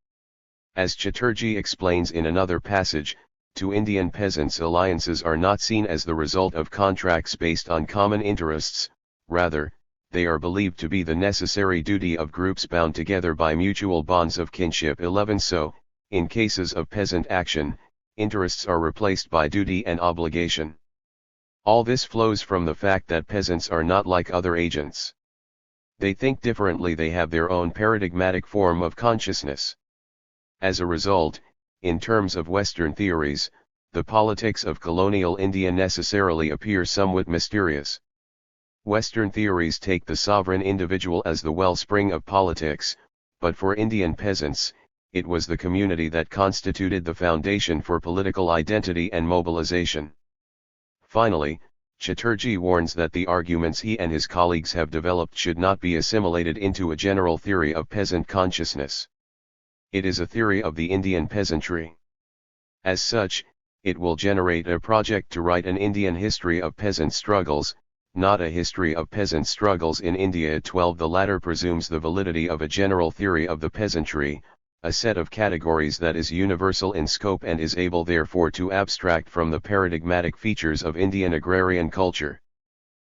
As Chatterjee explains in another passage, to Indian peasants, alliances are not seen as the result of contracts based on common interests, rather, they are believed to be the necessary duty of groups bound together by mutual bonds of kinship. 11. So, in cases of peasant action, interests are replaced by duty and obligation. All this flows from the fact that peasants are not like other agents. They think differently, they have their own paradigmatic form of consciousness. As a result, in terms of Western theories, the politics of colonial India necessarily appear somewhat mysterious. Western theories take the sovereign individual as the wellspring of politics, but for Indian peasants, it was the community that constituted the foundation for political identity and mobilization. Finally, Chatterjee warns that the arguments he and his colleagues have developed should not be assimilated into a general theory of peasant consciousness. It is a theory of the Indian peasantry. As such, it will generate a project to write an Indian history of peasant struggles, not a history of peasant struggles in India. 12. The latter presumes the validity of a general theory of the peasantry, a set of categories that is universal in scope and is able therefore to abstract from the paradigmatic features of Indian agrarian culture.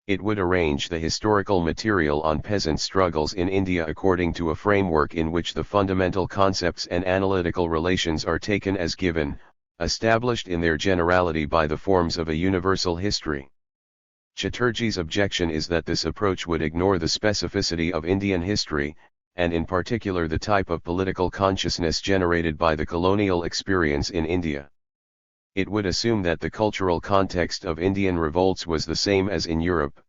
It would arrange the historical material on peasant struggles in India according to a framework in which the fundamental concepts and analytical relations are taken as given, established in their generality by the forms of a universal history. Chatterjee's objection is that this approach would ignore the specificity of Indian history, and in particular the type of political consciousness generated by the colonial experience in India. It would assume that the cultural context of Indian revolts was the same as in Europe.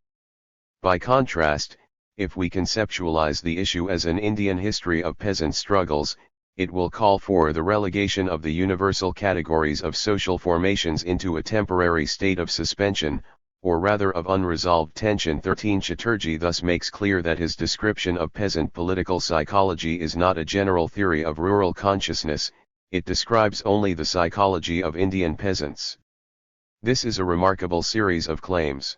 By contrast, if we conceptualize the issue as an Indian history of peasant struggles, it will call for the relegation of the universal categories of social formations into a temporary state of suspension, or rather of unresolved tension. 13. Chatterjee thus makes clear that his description of peasant political psychology is not a general theory of rural consciousness, it describes only the psychology of Indian peasants. This is a remarkable series of claims.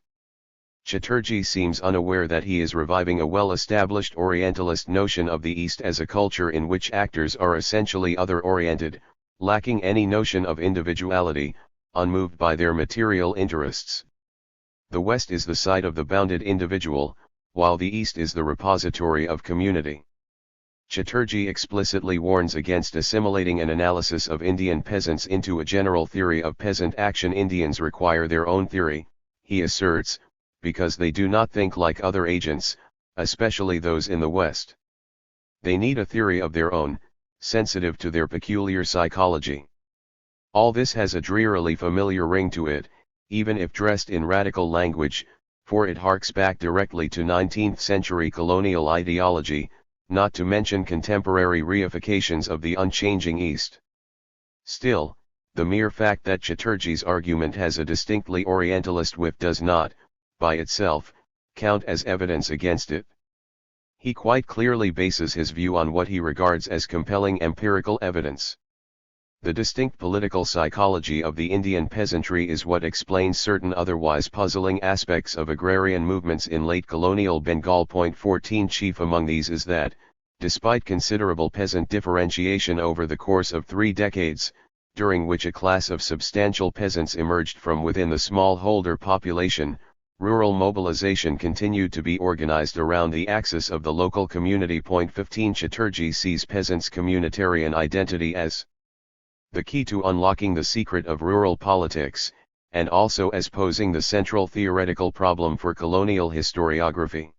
Chatterjee seems unaware that he is reviving a well-established Orientalist notion of the East as a culture in which actors are essentially other-oriented, lacking any notion of individuality, unmoved by their material interests. The West is the site of the bounded individual, while the East is the repository of community. Chatterjee explicitly warns against assimilating an analysis of Indian peasants into a general theory of peasant action. Indians require their own theory, he asserts, because they do not think like other agents, especially those in the West. They need a theory of their own, sensitive to their peculiar psychology. All this has a drearily familiar ring to it, even if dressed in radical language, for it harks back directly to 19th-century colonial ideology, not to mention contemporary reifications of the unchanging East. Still, The mere fact that Chatterjee's argument has a distinctly Orientalist whiff does not, by itself, count as evidence against it. He quite clearly bases his view on what he regards as compelling empirical evidence. The distinct political psychology of the Indian peasantry is what explains certain otherwise puzzling aspects of agrarian movements in late colonial Bengal. 14 Chief among these is that, despite considerable peasant differentiation over the course of 3 decades, during which a class of substantial peasants emerged from within the smallholder population, rural mobilization continued to be organized around the axis of the local community. 15 Chatterjee sees peasants' communitarian identity as the key to unlocking the secret of rural politics, and also as posing the central theoretical problem for colonial historiography.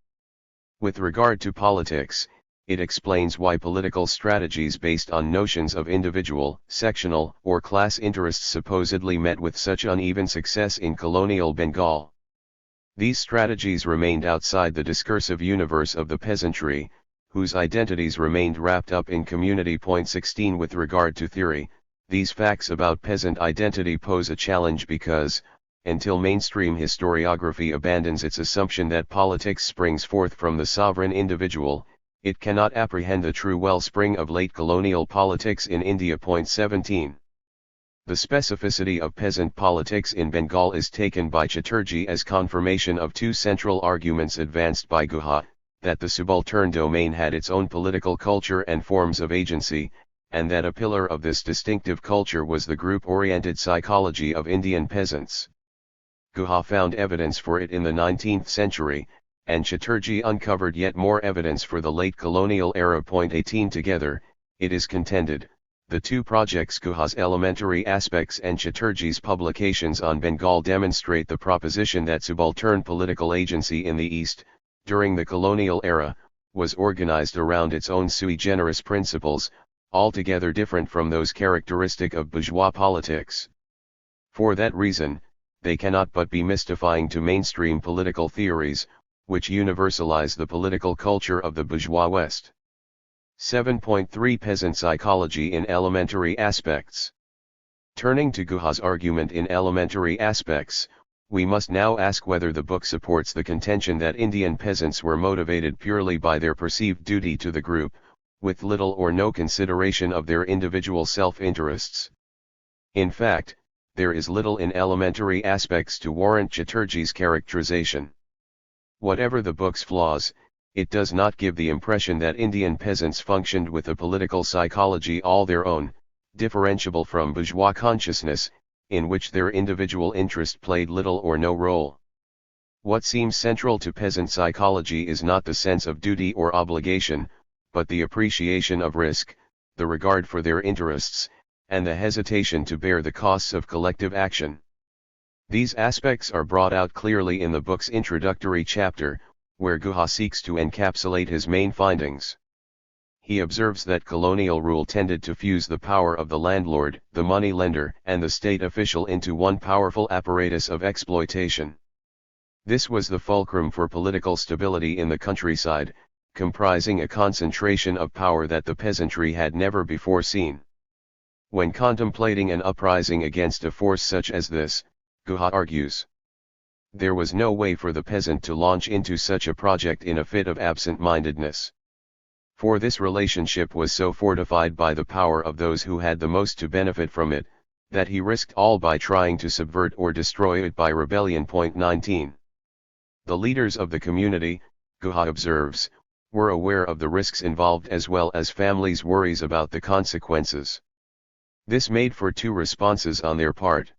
With regard to politics, it explains why political strategies based on notions of individual, sectional, or class interests supposedly met with such uneven success in colonial Bengal. These strategies remained outside the discursive universe of the peasantry, whose identities remained wrapped up in community. 16 With regard to theory, these facts about peasant identity pose a challenge because, until mainstream historiography abandons its assumption that politics springs forth from the sovereign individual, it cannot apprehend the true wellspring of late colonial politics in India. 17 The specificity of peasant politics in Bengal is taken by Chatterjee as confirmation of 2 central arguments advanced by Guha, that the subaltern domain had its own political culture and forms of agency, and that a pillar of this distinctive culture was the group-oriented psychology of Indian peasants. Guha found evidence for it in the 19th century, and Chatterjee uncovered yet more evidence for the late colonial era. 18 Together, it is contended, the 2 projects, Guha's elementary aspects and Chatterjee's publications on Bengal, demonstrate the proposition that subaltern political agency in the East, during the colonial era, was organized around its own sui generis principles, altogether different from those characteristic of bourgeois politics. For that reason, they cannot but be mystifying to mainstream political theories, which universalize the political culture of the bourgeois West. 7.3 Peasant psychology in elementary aspects. Turning to Guha's argument in elementary aspects, we must now ask whether the book supports the contention that Indian peasants were motivated purely by their perceived duty to the group, with little or no consideration of their individual self-interests. In fact, there is little in elementary aspects to warrant Chatterjee's characterization. Whatever the book's flaws, it does not give the impression that Indian peasants functioned with a political psychology all their own, differentiable from bourgeois consciousness, in which their individual interest played little or no role. What seems central to peasant psychology is not the sense of duty or obligation, but the appreciation of risk, the regard for their interests, and the hesitation to bear the costs of collective action. These aspects are brought out clearly in the book's introductory chapter, where Guha seeks to encapsulate his main findings. He observes that colonial rule tended to fuse the power of the landlord, the money lender, and the state official into one powerful apparatus of exploitation. This was the fulcrum for political stability in the countryside, comprising a concentration of power that the peasantry had never before seen. When contemplating an uprising against a force such as this, Guha argues, there was no way for the peasant to launch into such a project in a fit of absent-mindedness. For this relationship was so fortified by the power of those who had the most to benefit from it, that he risked all by trying to subvert or destroy it by rebellion. 19. The leaders of the community, Guha observes, were aware of the risks involved as well as families' worries about the consequences. This made for 2 responses on their part.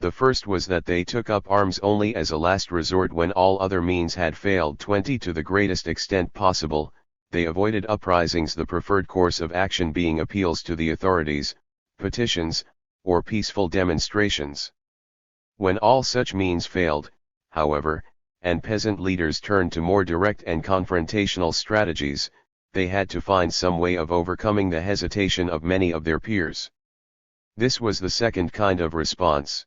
The first was that they took up arms only as a last resort when all other means had failed. 20 To the greatest extent possible, they avoided uprisings, the preferred course of action being appeals to the authorities, petitions, or peaceful demonstrations. When all such means failed, however, and peasant leaders turned to more direct and confrontational strategies, they had to find some way of overcoming the hesitation of many of their peers. This was the second kind of response.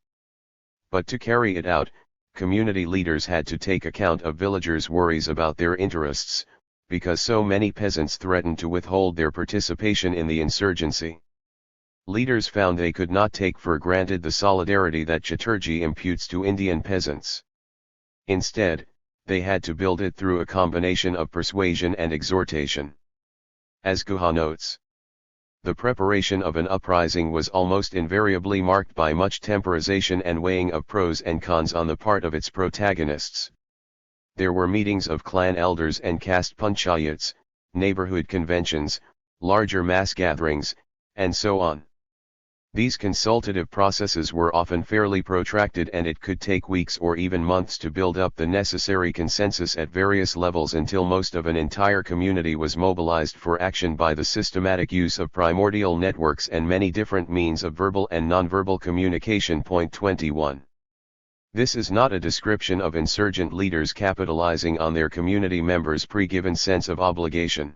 But to carry it out, community leaders had to take account of villagers' worries about their interests, because so many peasants threatened to withhold their participation in the insurgency. Leaders found they could not take for granted the solidarity that Chatterjee imputes to Indian peasants. Instead, they had to build it through a combination of persuasion and exhortation. As Guha notes, the preparation of an uprising was almost invariably marked by much temporization and weighing of pros and cons on the part of its protagonists. There were meetings of clan elders and caste panchayats, neighborhood conventions, larger mass gatherings, and so on. These consultative processes were often fairly protracted, and it could take weeks or even months to build up the necessary consensus at various levels until most of an entire community was mobilized for action by the systematic use of primordial networks and many different means of verbal and nonverbal communication. Point 21. This is not a description of insurgent leaders capitalizing on their community members' pre-given sense of obligation.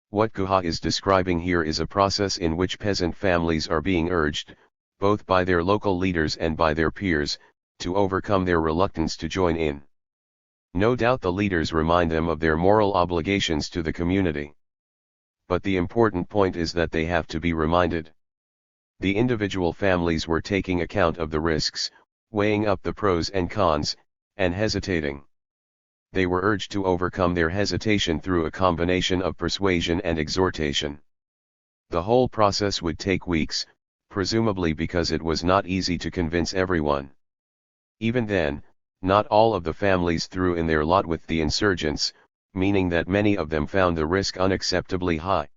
What Guha is describing here is a process in which peasant families are being urged, both by their local leaders and by their peers, to overcome their reluctance to join in. No doubt the leaders remind them of their moral obligations to the community. But the important point is that they have to be reminded. The individual families were taking account of the risks, weighing up the pros and cons, and hesitating. They were urged to overcome their hesitation through a combination of persuasion and exhortation. The whole process would take weeks, presumably because it was not easy to convince everyone. Even then, not all of the families threw in their lot with the insurgents, meaning that many of them found the risk unacceptably high.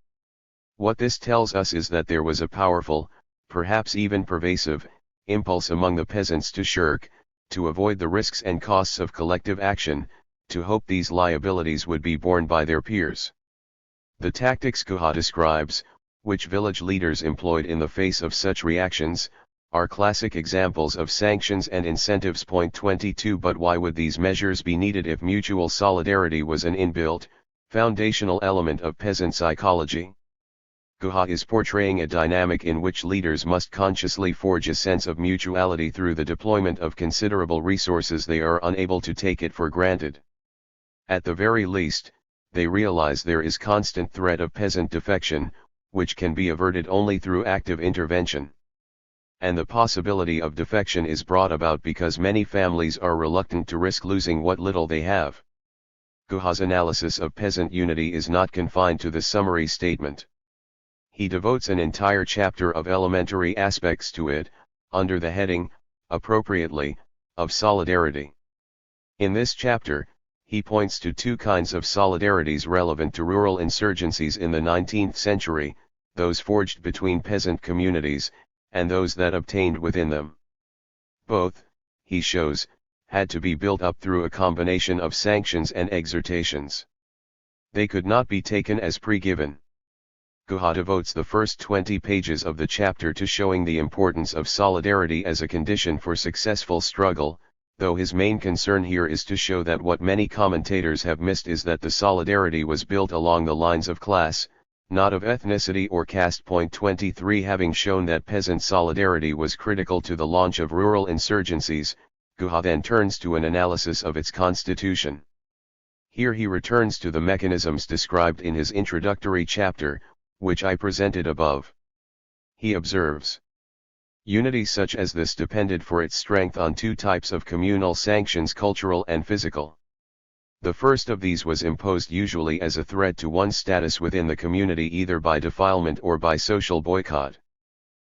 What this tells us is that there was a powerful, perhaps even pervasive, impulse among the peasants to shirk, to avoid the risks and costs of collective action, to hope these liabilities would be borne by their peers. The tactics Guha describes, which village leaders employed in the face of such reactions, are classic examples of sanctions and incentives. Point 22. But why would these measures be needed if mutual solidarity was an inbuilt, foundational element of peasant psychology? Guha is portraying a dynamic in which leaders must consciously forge a sense of mutuality through the deployment of considerable resources they are unable to take it for granted. At the very least, they realize there is constant threat of peasant defection, which can be averted only through active intervention. And the possibility of defection is brought about because many families are reluctant to risk losing what little they have. Guha's analysis of peasant unity is not confined to the summary statement. He devotes an entire chapter of elementary aspects to it, under the heading, appropriately, of solidarity. In this chapter, he points to two kinds of solidarities relevant to rural insurgencies in the 19th century, those forged between peasant communities, and those that obtained within them. Both, he shows, had to be built up through a combination of sanctions and exhortations. They could not be taken as pre-given. Guha devotes the first 20 pages of the chapter to showing the importance of solidarity as a condition for successful struggle, though his main concern here is to show that what many commentators have missed is that the solidarity was built along the lines of class, not of ethnicity or caste. Point 23. Having shown that peasant solidarity was critical to the launch of rural insurgencies, Guha then turns to an analysis of its constitution. Here he returns to the mechanisms described in his introductory chapter, which I presented above. He observes, unity such as this depended for its strength on two types of communal sanctions, cultural and physical. The first of these was imposed usually as a threat to one's status within the community, either by defilement or by social boycott.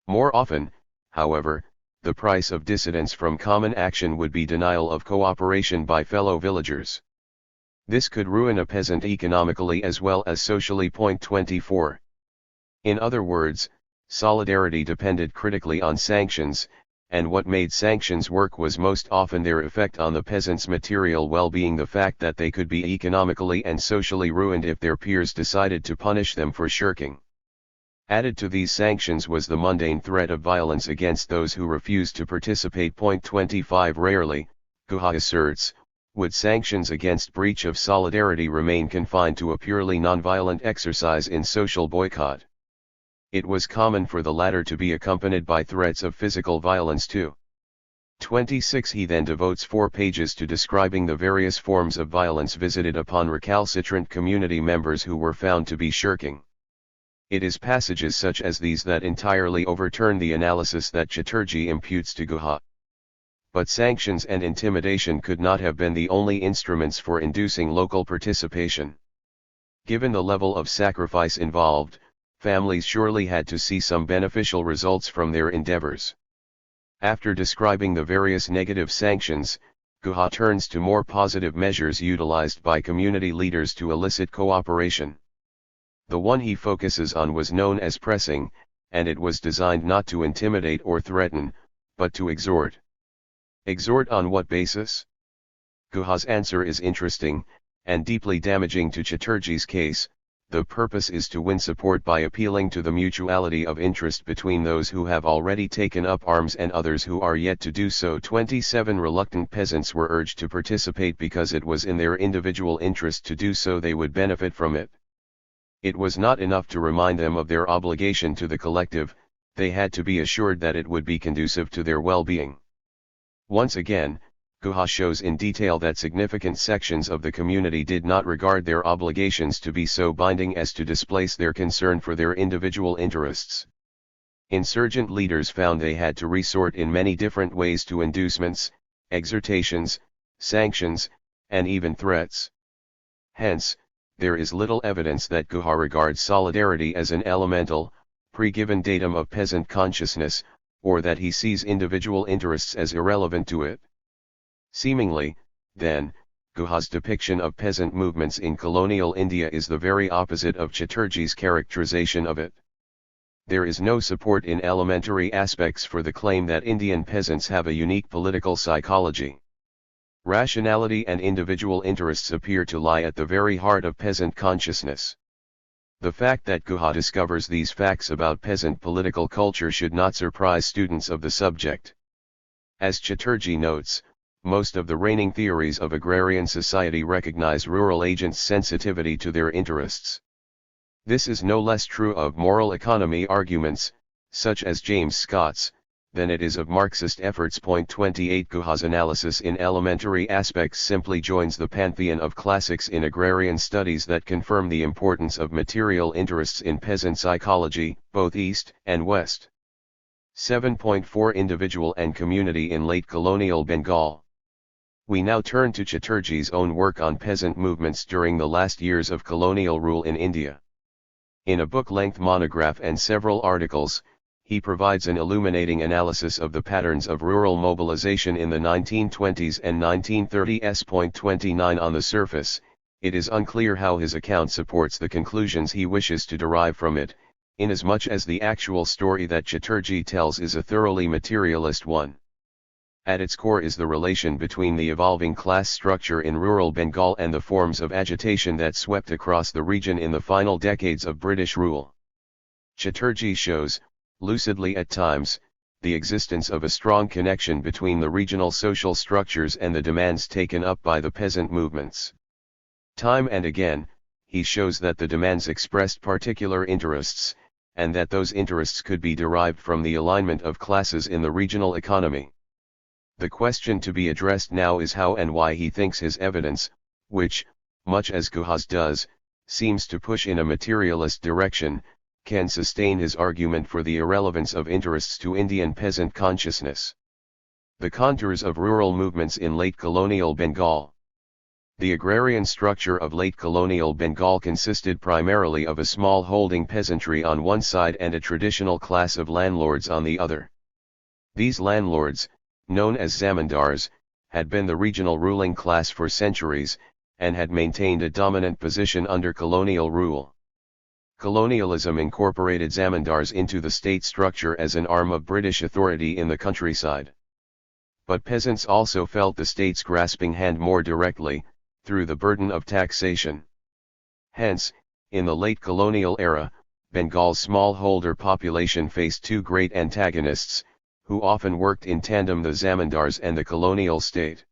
More often, however, the price of dissidence from common action would be denial of cooperation by fellow villagers. This could ruin a peasant economically as well as socially. Point 24. In other words, solidarity depended critically on sanctions, and what made sanctions work was most often their effect on the peasants' material well-being, the fact that they could be economically and socially ruined if their peers decided to punish them for shirking. Added to these sanctions was the mundane threat of violence against those who refused to participate. Point 25. Rarely, Guha asserts, would sanctions against breach of solidarity remain confined to a purely nonviolent exercise in social boycott. It was common for the latter to be accompanied by threats of physical violence too. 26. He then devotes 4 pages to describing the various forms of violence visited upon recalcitrant community members who were found to be shirking. It is passages such as these that entirely overturn the analysis that Chatterjee imputes to Guha. But sanctions and intimidation could not have been the only instruments for inducing local participation. Given the level of sacrifice involved, families surely had to see some beneficial results from their endeavors. After describing the various negative sanctions, Guha turns to more positive measures utilized by community leaders to elicit cooperation. The one he focuses on was known as pressing, and it was designed not to intimidate or threaten, but to exhort. Exhort on what basis? Guha's answer is interesting, and deeply damaging to Chatterjee's case. The purpose is to win support by appealing to the mutuality of interest between those who have already taken up arms and others who are yet to do so. 27 reluctant peasants were urged to participate because it was in their individual interest to do so. They would benefit from it. It was not enough to remind them of their obligation to the collective, they had to be assured that it would be conducive to their well-being. Once again, Guha shows in detail that significant sections of the community did not regard their obligations to be so binding as to displace their concern for their individual interests. Insurgent leaders found they had to resort in many different ways to inducements, exhortations, sanctions, and even threats. Hence, there is little evidence that Guha regards solidarity as an elemental, pre-given datum of peasant consciousness, or that he sees individual interests as irrelevant to it. Seemingly, then, Guha's depiction of peasant movements in colonial India is the very opposite of Chatterjee's characterization of it. There is no support in elementary aspects for the claim that Indian peasants have a unique political psychology. Rationality and individual interests appear to lie at the very heart of peasant consciousness. The fact that Guha discovers these facts about peasant political culture should not surprise students of the subject. As Chatterjee notes, most of the reigning theories of agrarian society recognize rural agents' sensitivity to their interests. This is no less true of moral economy arguments, such as James Scott's, than it is of Marxist efforts. 28 Guha's analysis in elementary aspects simply joins the pantheon of classics in agrarian studies that confirm the importance of material interests in peasant psychology, both East and West. 7.4 Individual and community in late colonial Bengal. We now turn to Chatterjee's own work on peasant movements during the last years of colonial rule in India. In a book-length monograph and several articles, he provides an illuminating analysis of the patterns of rural mobilization in the 1920s and 1930s. 29 On the surface, it is unclear how his account supports the conclusions he wishes to derive from it, inasmuch as the actual story that Chatterjee tells is a thoroughly materialist one. At its core is the relation between the evolving class structure in rural Bengal and the forms of agitation that swept across the region in the final decades of British rule. Chatterjee shows, lucidly at times, the existence of a strong connection between the regional social structures and the demands taken up by the peasant movements. Time and again, he shows that the demands expressed particular interests, and that those interests could be derived from the alignment of classes in the regional economy. The question to be addressed now is how and why he thinks his evidence, which, much as Guha's does, seems to push in a materialist direction, can sustain his argument for the irrelevance of interests to Indian peasant consciousness. The contours of rural movements in late colonial Bengal. The agrarian structure of late colonial Bengal consisted primarily of a small holding peasantry on one side and a traditional class of landlords on the other. These landlords, known as zamindars, had been the regional ruling class for centuries, and had maintained a dominant position under colonial rule. Colonialism incorporated zamindars into the state structure as an arm of British authority in the countryside. But peasants also felt the state's grasping hand more directly, through the burden of taxation. Hence, in the late colonial era, Bengal's smallholder population faced two great antagonists, who often worked in tandem: the zamindars and the colonial state.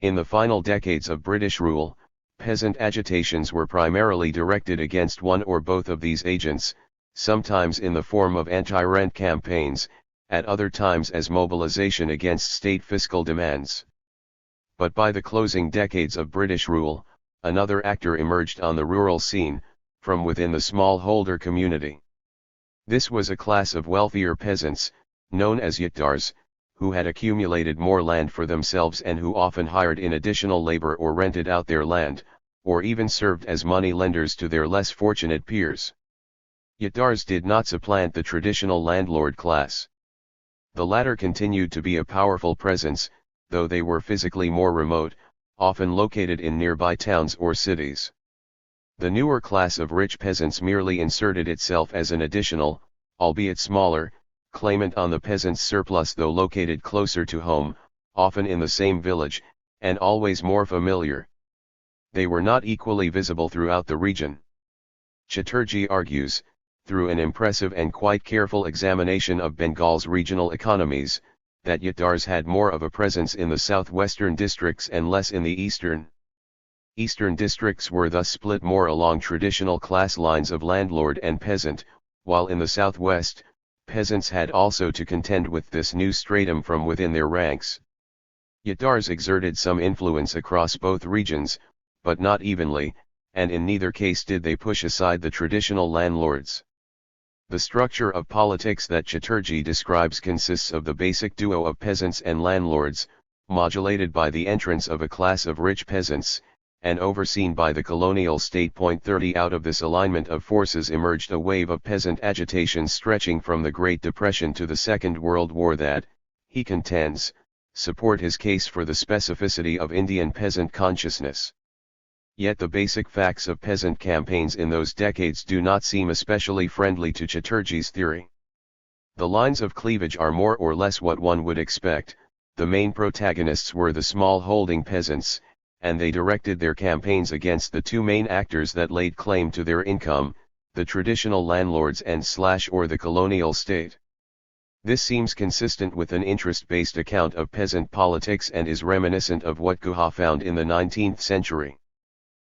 In the final decades of British rule, peasant agitations were primarily directed against one or both of these agents, sometimes in the form of anti-rent campaigns, at other times as mobilization against state fiscal demands. But by the closing decades of British rule, another actor emerged on the rural scene, from within the smallholder community. This was a class of wealthier peasants, known as yatdars, who had accumulated more land for themselves and who often hired in additional labor or rented out their land, or even served as money lenders to their less fortunate peers. Yatdars did not supplant the traditional landlord class. The latter continued to be a powerful presence, though they were physically more remote, often located in nearby towns or cities. The newer class of rich peasants merely inserted itself as an additional, albeit smaller, claimant on the peasant's surplus, though located closer to home, often in the same village, and always more familiar. They were not equally visible throughout the region. Chatterjee argues, through an impressive and quite careful examination of Bengal's regional economies, that yatdars had more of a presence in the southwestern districts and less in the eastern. Eastern districts were thus split more along traditional class lines of landlord and peasant, while in the southwest, peasants had also to contend with this new stratum from within their ranks. Yatdars exerted some influence across both regions, but not evenly, and in neither case did they push aside the traditional landlords. The structure of politics that Chatterjee describes consists of the basic duo of peasants and landlords, modulated by the entrance of a class of rich peasants, and overseen by the colonial state. 30 Out of this alignment of forces emerged a wave of peasant agitation stretching from the Great Depression to the Second World War that, he contends, support his case for the specificity of Indian peasant consciousness. Yet the basic facts of peasant campaigns in those decades do not seem especially friendly to Chatterjee's theory. The lines of cleavage are more or less what one would expect. The main protagonists were the small-holding peasants, and they directed their campaigns against the two main actors that laid claim to their income, the traditional landlords and/or the colonial state. This seems consistent with an interest-based account of peasant politics and is reminiscent of what Guha found in the 19th century.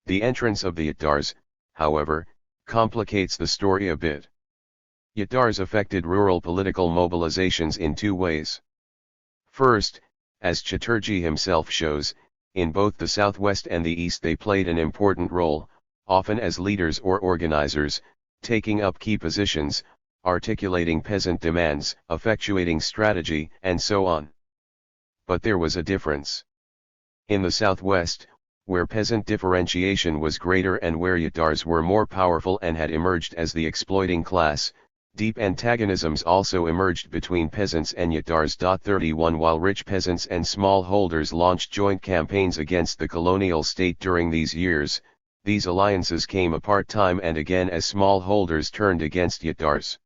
The entrance of the yatdars, however, complicates the story a bit. Yatdars affected rural political mobilizations in two ways. First, as Chatterjee himself shows, in both the southwest and the east they played an important role, often as leaders or organizers, taking up key positions, articulating peasant demands, effectuating strategy, and so on. But there was a difference. In the southwest, where peasant differentiation was greater and where yatdars were more powerful and had emerged as the exploiting class, deep antagonisms also emerged between peasants and yatdars. 31 While rich peasants and smallholders launched joint campaigns against the colonial state during these years, these alliances came apart time and again as smallholders turned against yatdars.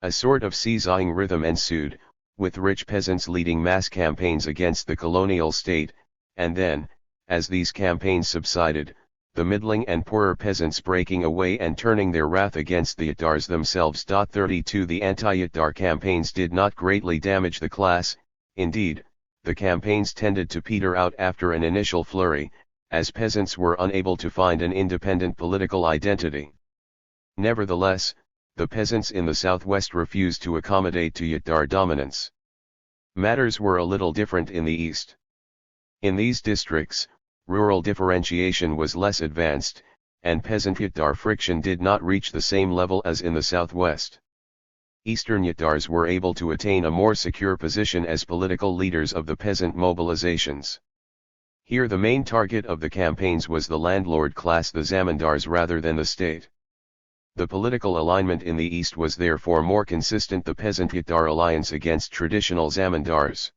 A sort of seesawing rhythm ensued, with rich peasants leading mass campaigns against the colonial state, and then, as these campaigns subsided, the middling and poorer peasants breaking away and turning their wrath against the yatdars themselves. 32 The anti-yatdar campaigns did not greatly damage the class. Indeed, the campaigns tended to peter out after an initial flurry, as peasants were unable to find an independent political identity. Nevertheless, the peasants in the southwest refused to accommodate to yatdar dominance. Matters were a little different in the east. In these districts, rural differentiation was less advanced, and peasant-yatdar friction did not reach the same level as in the southwest. Eastern yatdars were able to attain a more secure position as political leaders of the peasant mobilizations. Here the main target of the campaigns was the landlord class, the zamindars, rather than the state. The political alignment in the east was therefore more consistent, the peasant-yatdar alliance against traditional zamindars.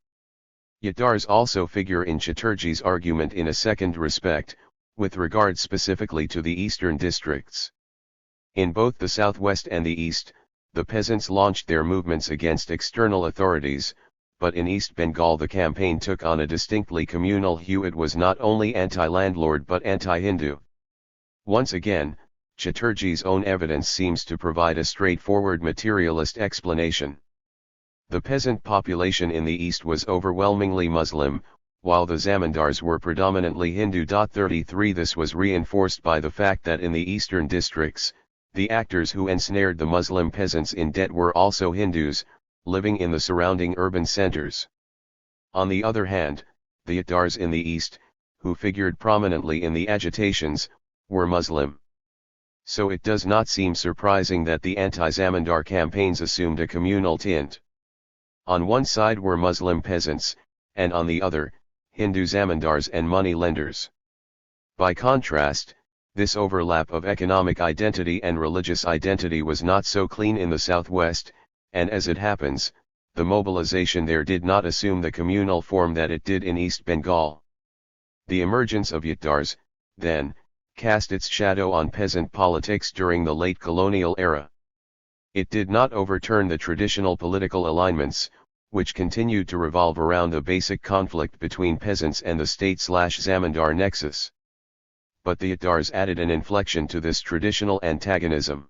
Yatdars also figure in Chatterjee's argument in a second respect, with regard specifically to the eastern districts. In both the southwest and the east, the peasants launched their movements against external authorities, but in East Bengal the campaign took on a distinctly communal hue. It was not only anti-landlord but anti-Hindu. Once again, Chatterjee's own evidence seems to provide a straightforward materialist explanation. The peasant population in the east was overwhelmingly Muslim, while the zamindars were predominantly Hindu. 33 This was reinforced by the fact that in the eastern districts, the actors who ensnared the Muslim peasants in debt were also Hindus, living in the surrounding urban centers. On the other hand, the yatdars in the east, who figured prominently in the agitations, were Muslim. So it does not seem surprising that the anti-zamindar campaigns assumed a communal tint. On one side were Muslim peasants, and on the other, Hindu zamindars and money lenders. By contrast, this overlap of economic identity and religious identity was not so clean in the southwest, and as it happens, the mobilization there did not assume the communal form that it did in East Bengal. The emergence of Yatdars, then, cast its shadow on peasant politics during the late colonial era. It did not overturn the traditional political alignments, which continued to revolve around the basic conflict between peasants and the state/zamindar nexus. But the Yatdars added an inflection to this traditional antagonism.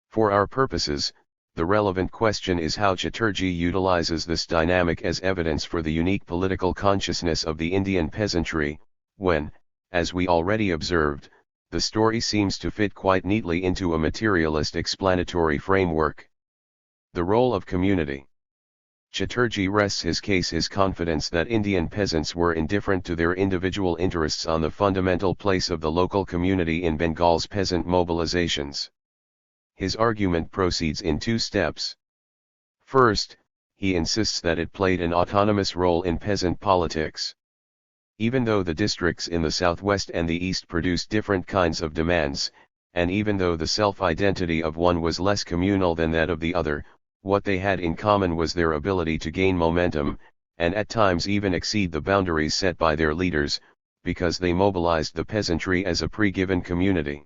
For our purposes, the relevant question is how Chatterjee utilizes this dynamic as evidence for the unique political consciousness of the Indian peasantry, when, as we already observed, the story seems to fit quite neatly into a materialist explanatory framework. The role of community. Chatterjee rests his confidence that Indian peasants were indifferent to their individual interests on the fundamental place of the local community in Bengal's peasant mobilizations. His argument proceeds in two steps. First, he insists that it played an autonomous role in peasant politics. Even though the districts in the southwest and the east produced different kinds of demands, and even though the self-identity of one was less communal than that of the other, what they had in common was their ability to gain momentum, and at times even exceed the boundaries set by their leaders, because they mobilized the peasantry as a pre-given community.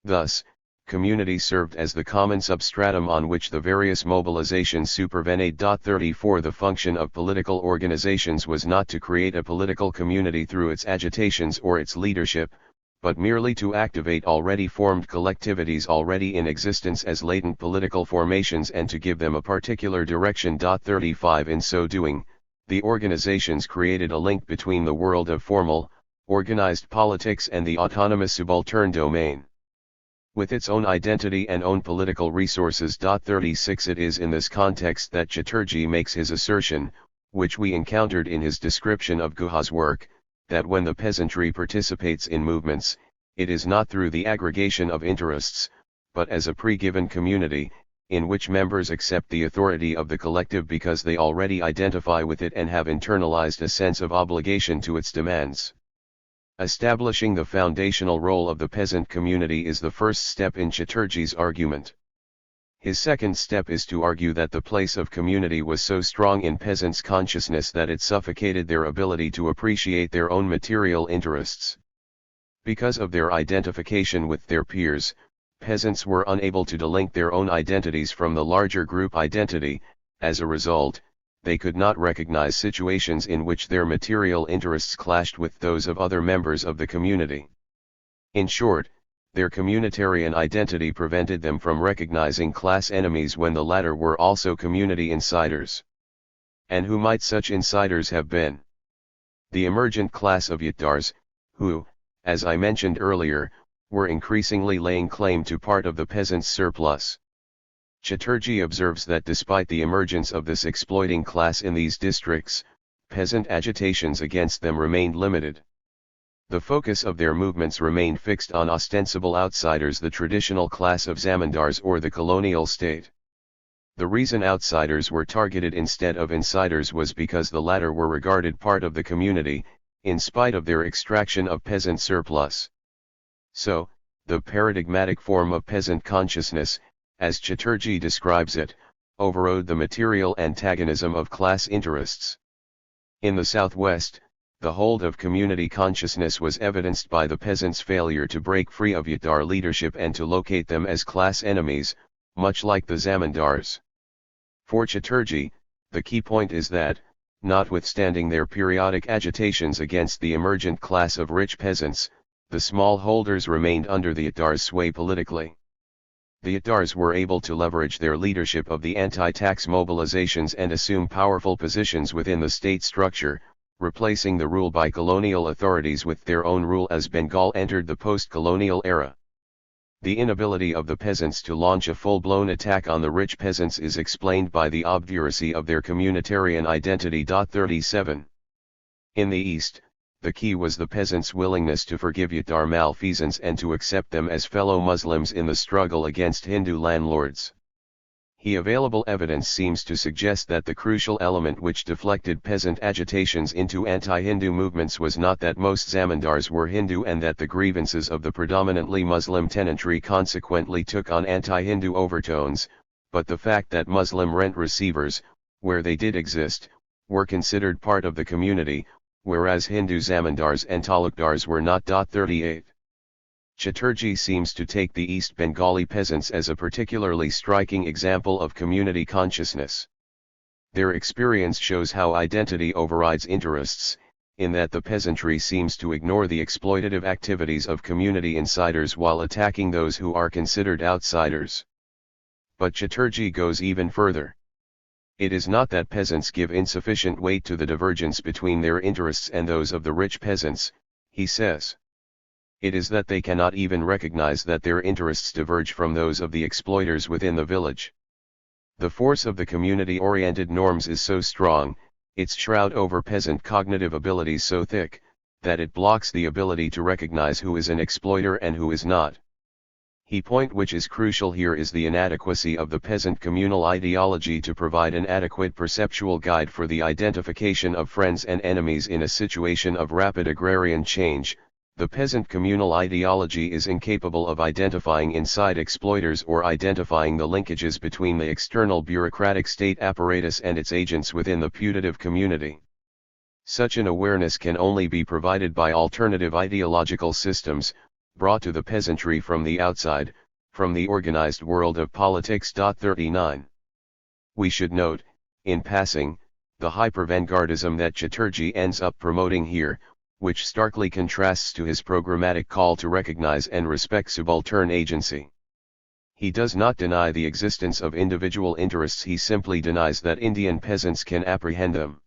Thus, community served as the common substratum on which the various mobilizations supervened. 34 The function of political organizations was not to create a political community through its agitations or its leadership, but merely to activate already formed collectivities already in existence as latent political formations and to give them a particular direction. 35 In so doing, the organizations created a link between the world of formal, organized politics and the autonomous subaltern domain. With its own identity and own political resources. 36 It is in this context that Chatterjee makes his assertion, which we encountered in his description of Guha's work, that when the peasantry participates in movements, it is not through the aggregation of interests, but as a pre-given community, in which members accept the authority of the collective because they already identify with it and have internalized a sense of obligation to its demands. Establishing the foundational role of the peasant community is the first step in Chatterjee's argument. His second step is to argue that the place of community was so strong in peasants' consciousness that it suffocated their ability to appreciate their own material interests. Because of their identification with their peers, peasants were unable to delink their own identities from the larger group identity. As a result, they could not recognize situations in which their material interests clashed with those of other members of the community. In short, their communitarian identity prevented them from recognizing class enemies when the latter were also community insiders. And who might such insiders have been? The emergent class of Yatdars, who, as I mentioned earlier, were increasingly laying claim to part of the peasants' surplus. Chatterjee observes that despite the emergence of this exploiting class in these districts, peasant agitations against them remained limited. The focus of their movements remained fixed on ostensible outsiders, the traditional class of zamindars or the colonial state. The reason outsiders were targeted instead of insiders was because the latter were regarded part of the community, in spite of their extraction of peasant surplus. So, the paradigmatic form of peasant consciousness, as Chatterjee describes it, overrode the material antagonism of class interests. In the Southwest, the hold of community consciousness was evidenced by the peasants' failure to break free of Yatdar leadership and to locate them as class enemies, much like the zamindars. For Chatterjee, the key point is that, notwithstanding their periodic agitations against the emergent class of rich peasants, the smallholders remained under the Yatdars' sway politically. The Yatdars were able to leverage their leadership of the anti-tax mobilizations and assume powerful positions within the state structure, replacing the rule by colonial authorities with their own rule as Bengal entered the post-colonial era. The inability of the peasants to launch a full-blown attack on the rich peasants is explained by the obduracy of their communitarian identity. 37. In the East, the key was the peasants' willingness to forgive Yattar malfeasance and to accept them as fellow Muslims in the struggle against Hindu landlords. Available evidence seems to suggest that the crucial element which deflected peasant agitations into anti-Hindu movements was not that most zamindars were Hindu and that the grievances of the predominantly Muslim tenantry consequently took on anti-Hindu overtones, but the fact that Muslim rent receivers, where they did exist, were considered part of the community, whereas Hindu zamindars and talukdars were not. 38. Chatterjee seems to take the East Bengali peasants as a particularly striking example of community consciousness. Their experience shows how identity overrides interests, in that the peasantry seems to ignore the exploitative activities of community insiders while attacking those who are considered outsiders. But Chatterjee goes even further. It is not that peasants give insufficient weight to the divergence between their interests and those of the rich peasants, he says. It is that they cannot even recognize that their interests diverge from those of the exploiters within the village. The force of the community-oriented norms is so strong, its shroud over peasant cognitive abilities so thick, that it blocks the ability to recognize who is an exploiter and who is not. The point which is crucial here is the inadequacy of the peasant communal ideology to provide an adequate perceptual guide for the identification of friends and enemies in a situation of rapid agrarian change. The peasant communal ideology is incapable of identifying inside exploiters or identifying the linkages between the external bureaucratic state apparatus and its agents within the putative community. Such an awareness can only be provided by alternative ideological systems, brought to the peasantry from the outside, from the organized world of politics. 39. We should note, in passing, the hyper-vanguardism that Chatterjee ends up promoting here, which starkly contrasts to his programmatic call to recognize and respect subaltern agency. He does not deny the existence of individual interests, he simply denies that Indian peasants can apprehend them.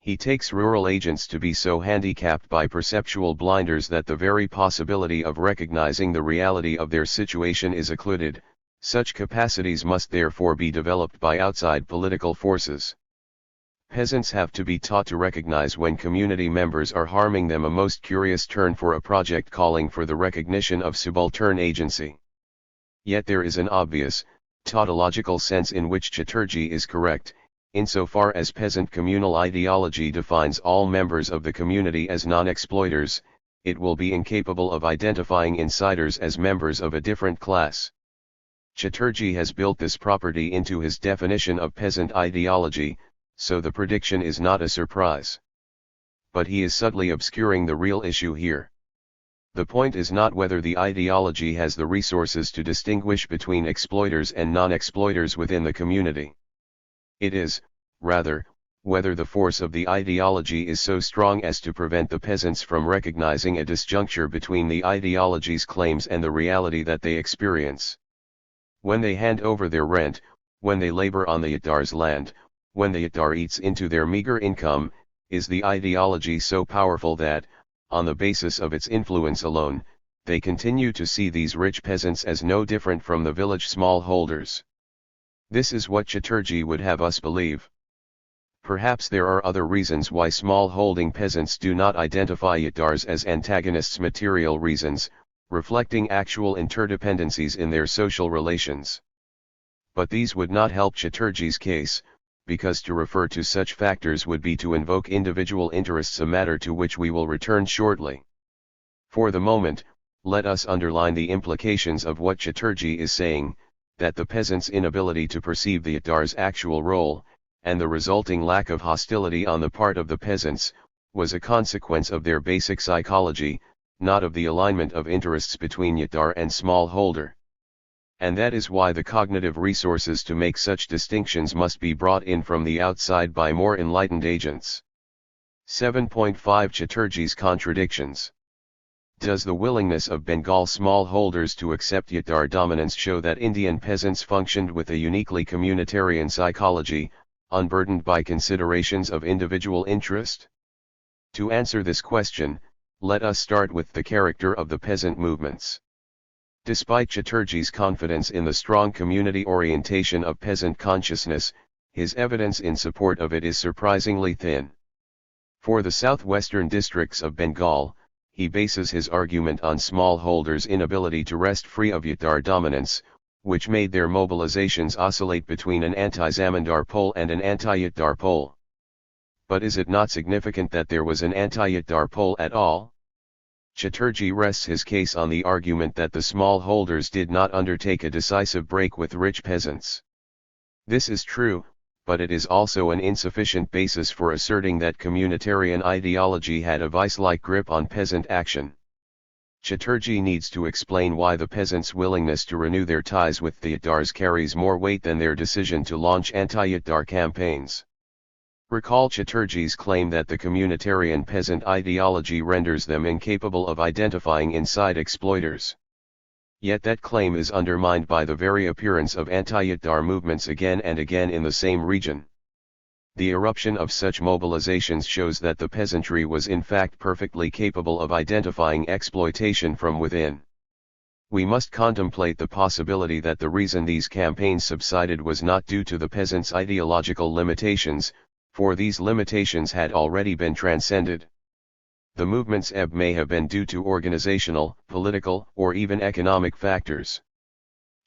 He takes rural agents to be so handicapped by perceptual blinders that the very possibility of recognizing the reality of their situation is occluded. Such capacities must therefore be developed by outside political forces. Peasants have to be taught to recognize when community members are harming them, a most curious turn for a project calling for the recognition of subaltern agency. Yet there is an obvious, tautological sense in which Chatterjee is correct, insofar as peasant communal ideology defines all members of the community as non-exploiters, it will be incapable of identifying insiders as members of a different class. Chatterjee has built this property into his definition of peasant ideology, so the prediction is not a surprise. But he is subtly obscuring the real issue here. The point is not whether the ideology has the resources to distinguish between exploiters and non-exploiters within the community. It is, rather, whether the force of the ideology is so strong as to prevent the peasants from recognizing a disjuncture between the ideology's claims and the reality that they experience. When they hand over their rent, when they labor on the Yattar's land, when the Yattar eats into their meager income, is the ideology so powerful that, on the basis of its influence alone, they continue to see these rich peasants as no different from the village smallholders. This is what Chatterjee would have us believe. Perhaps there are other reasons why small-holding peasants do not identify Yattars as antagonists, material reasons, reflecting actual interdependencies in their social relations. But these would not help Chatterjee's case, because to refer to such factors would be to invoke individual interests, a matter to which we will return shortly. For the moment, let us underline the implications of what Chatterjee is saying, that the peasants' inability to perceive the Yattar's actual role, and the resulting lack of hostility on the part of the peasants, was a consequence of their basic psychology, not of the alignment of interests between Yattar and smallholder. And that is why the cognitive resources to make such distinctions must be brought in from the outside by more enlightened agents. 7.5 Chatterjee's contradictions. Does the willingness of Bengal smallholders to accept Yattar dominance show that Indian peasants functioned with a uniquely communitarian psychology, unburdened by considerations of individual interest? To answer this question, let us start with the character of the peasant movements. Despite Chatterjee's confidence in the strong community orientation of peasant consciousness, his evidence in support of it is surprisingly thin. For the southwestern districts of Bengal, he bases his argument on smallholders' inability to wrest free of Yattar dominance, which made their mobilizations oscillate between an anti-Zamindar pole and an anti-Yattar pole. But is it not significant that there was an anti-Yattar pole at all? Chatterjee rests his case on the argument that the smallholders did not undertake a decisive break with rich peasants. This is true, but it is also an insufficient basis for asserting that communitarian ideology had a vice-like grip on peasant action. Chatterjee needs to explain why the peasants' willingness to renew their ties with the Yattars carries more weight than their decision to launch anti-Yattar campaigns. Recall Chatterjee's claim that the communitarian peasant ideology renders them incapable of identifying inside exploiters. Yet that claim is undermined by the very appearance of anti-Yattar movements again and again in the same region. The eruption of such mobilizations shows that the peasantry was in fact perfectly capable of identifying exploitation from within. We must contemplate the possibility that the reason these campaigns subsided was not due to the peasants' ideological limitations, for these limitations had already been transcended. The movement's ebb may have been due to organizational, political, or even economic factors.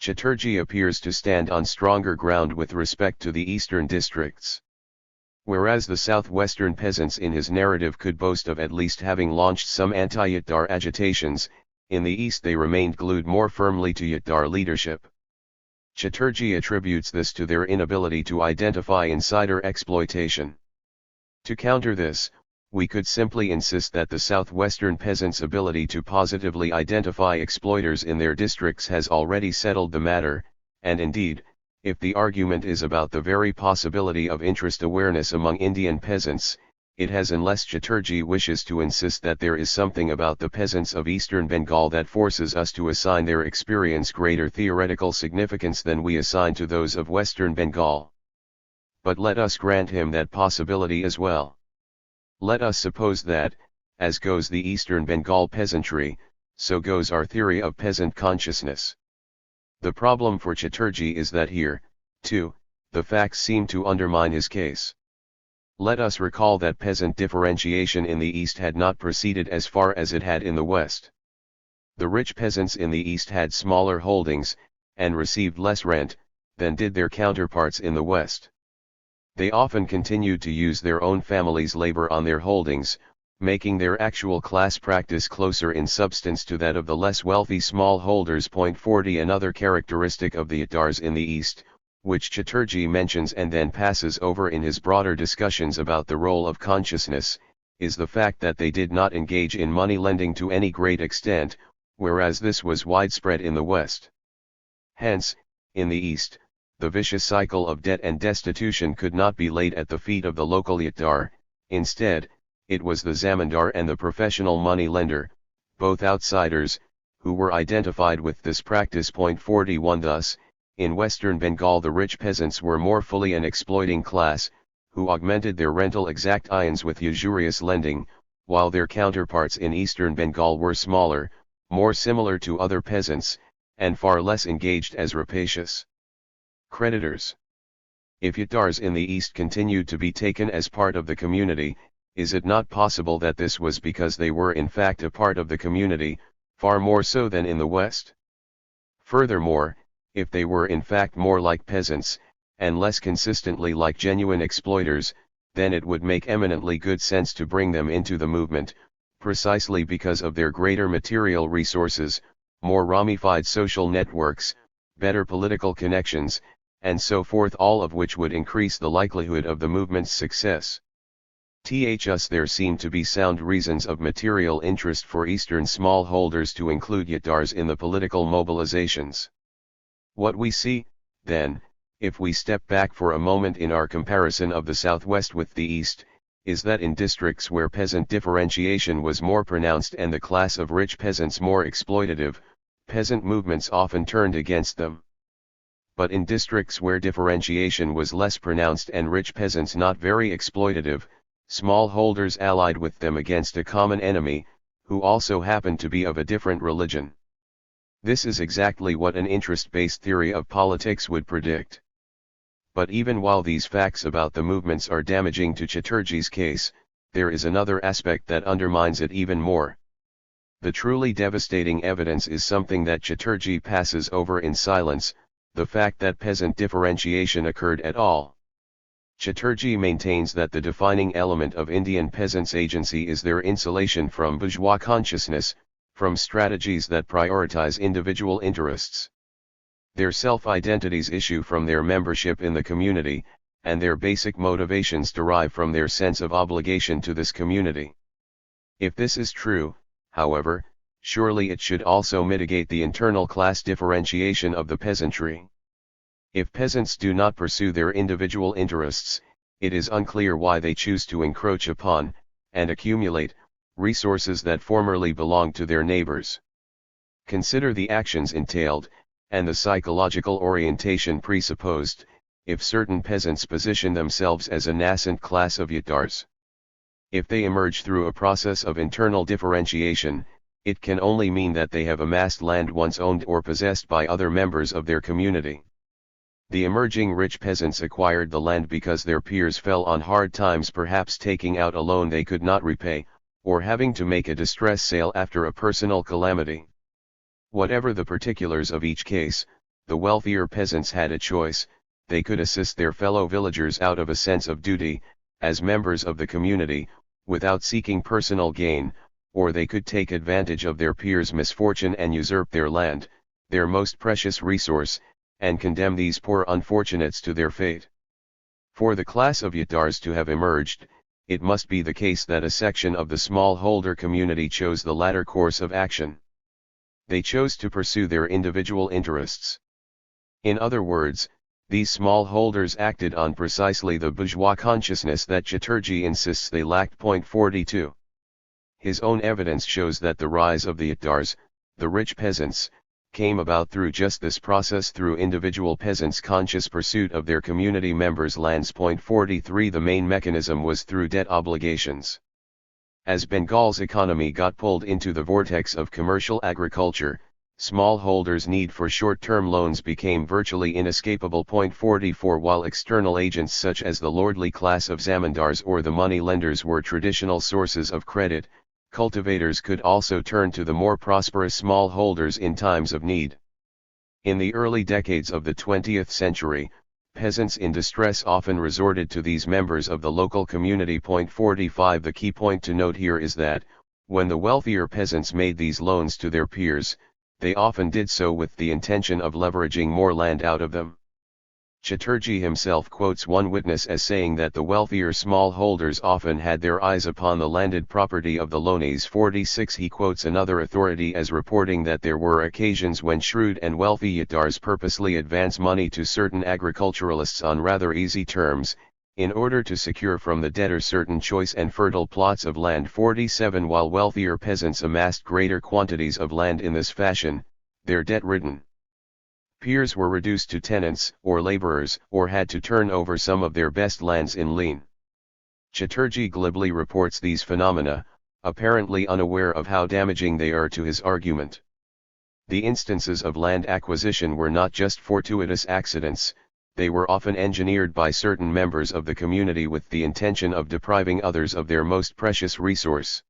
Chatterjee appears to stand on stronger ground with respect to the eastern districts. Whereas the southwestern peasants in his narrative could boast of at least having launched some anti-Yattar agitations, in the east they remained glued more firmly to Yattar leadership. Chatterjee attributes this to their inability to identify insider exploitation. To counter this, we could simply insist that the southwestern peasants' ability to positively identify exploiters in their districts has already settled the matter, and indeed, if the argument is about the very possibility of interest awareness among Indian peasants, it has, unless Chatterjee wishes to insist that there is something about the peasants of eastern Bengal that forces us to assign their experience greater theoretical significance than we assign to those of western Bengal. But let us grant him that possibility as well. Let us suppose that, as goes the eastern Bengal peasantry, so goes our theory of peasant consciousness. The problem for Chatterjee is that here, too, the facts seem to undermine his case. Let us recall that peasant differentiation in the East had not proceeded as far as it had in the West. The rich peasants in the East had smaller holdings, and received less rent, than did their counterparts in the West. They often continued to use their own families' labor on their holdings, making their actual class practice closer in substance to that of the less wealthy smallholders. 40 Another characteristic of the Yattars in the East, which Chatterjee mentions and then passes over in his broader discussions about the role of consciousness, is the fact that they did not engage in money lending to any great extent, whereas this was widespread in the West. Hence, in the East, the vicious cycle of debt and destitution could not be laid at the feet of the local Yattar. Instead, it was the zamindar and the professional money lender, both outsiders, who were identified with this practice. 41 Thus, in western Bengal the rich peasants were more fully an exploiting class, who augmented their rental exactions with usurious lending, while their counterparts in eastern Bengal were smaller, more similar to other peasants, and far less engaged as rapacious creditors. If Yattars in the East continued to be taken as part of the community, is it not possible that this was because they were in fact a part of the community, far more so than in the West? Furthermore, if they were in fact more like peasants, and less consistently like genuine exploiters, then it would make eminently good sense to bring them into the movement, precisely because of their greater material resources, more ramified social networks, better political connections, and so forth, all of which would increase the likelihood of the movement's success. Thus there seem to be sound reasons of material interest for Eastern smallholders to include Yattars in the political mobilizations. What we see, then, if we step back for a moment in our comparison of the Southwest with the East, is that in districts where peasant differentiation was more pronounced and the class of rich peasants more exploitative, peasant movements often turned against them. But in districts where differentiation was less pronounced and rich peasants not very exploitative, smallholders allied with them against a common enemy, who also happened to be of a different religion. This is exactly what an interest-based theory of politics would predict. But even while these facts about the movements are damaging to Chatterjee's case, there is another aspect that undermines it even more. The truly devastating evidence is something that Chatterjee passes over in silence, the fact that peasant differentiation occurred at all. Chatterjee maintains that the defining element of Indian peasants' agency is their insulation from bourgeois consciousness, from strategies that prioritize individual interests. Their self-identities issue from their membership in the community, and their basic motivations derive from their sense of obligation to this community. If this is true, however, surely it should also mitigate the internal class differentiation of the peasantry. If peasants do not pursue their individual interests, it is unclear why they choose to encroach upon, and accumulate, resources that formerly belonged to their neighbors. Consider the actions entailed, and the psychological orientation presupposed, if certain peasants position themselves as a nascent class of yatdars. If they emerge through a process of internal differentiation, it can only mean that they have amassed land once owned or possessed by other members of their community. The emerging rich peasants acquired the land because their peers fell on hard times, perhaps taking out a loan they could not repay, or having to make a distress sale after a personal calamity. Whatever the particulars of each case, the wealthier peasants had a choice: they could assist their fellow villagers out of a sense of duty, as members of the community, without seeking personal gain, or they could take advantage of their peers' misfortune and usurp their land, their most precious resource, and condemn these poor unfortunates to their fate. For the class of yatdars to have emerged, it must be the case that a section of the smallholder community chose the latter course of action. They chose to pursue their individual interests. In other words, these smallholders acted on precisely the bourgeois consciousness that Chatterjee insists they lacked. 42. His own evidence shows that the rise of the yatdars, the rich peasants, came about through just this process, through individual peasants' conscious pursuit of their community members' lands. 43. The main mechanism was through debt obligations. As Bengal's economy got pulled into the vortex of commercial agriculture, smallholders' need for short-term loans became virtually inescapable. 44. While external agents such as the lordly class of zamindars or the money lenders were traditional sources of credit, cultivators could also turn to the more prosperous smallholders in times of need. In the early decades of the 20th century, peasants in distress often resorted to these members of the local community. 45. The key point to note here is that, when the wealthier peasants made these loans to their peers, they often did so with the intention of leveraging more land out of them. Chatterjee himself quotes one witness as saying that the wealthier smallholders often had their eyes upon the landed property of the loanees. 46. He quotes another authority as reporting that there were occasions when shrewd and wealthy yatdars purposely advance money to certain agriculturalists on rather easy terms, in order to secure from the debtor certain choice and fertile plots of land. 47. While wealthier peasants amassed greater quantities of land in this fashion, their debt-ridden peers were reduced to tenants or laborers, or had to turn over some of their best lands in lien. Chatterjee glibly reports these phenomena, apparently unaware of how damaging they are to his argument. The instances of land acquisition were not just fortuitous accidents, they were often engineered by certain members of the community with the intention of depriving others of their most precious resource.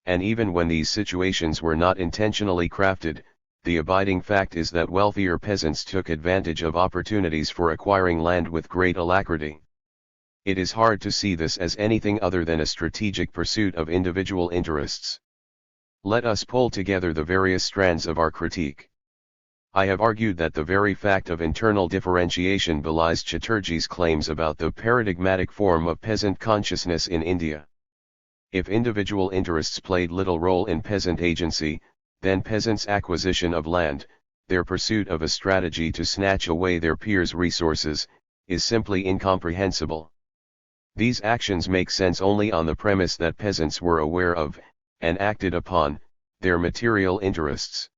And even when these situations were not intentionally crafted, the abiding fact is that wealthier peasants took advantage of opportunities for acquiring land with great alacrity. It is hard to see this as anything other than a strategic pursuit of individual interests. Let us pull together the various strands of our critique. I have argued that the very fact of internal differentiation belies Chatterjee's claims about the paradigmatic form of peasant consciousness in India. If individual interests played little role in peasant agency, then peasants' acquisition of land, their pursuit of a strategy to snatch away their peers' resources, is simply incomprehensible. These actions make sense only on the premise that peasants were aware of, and acted upon, their material interests.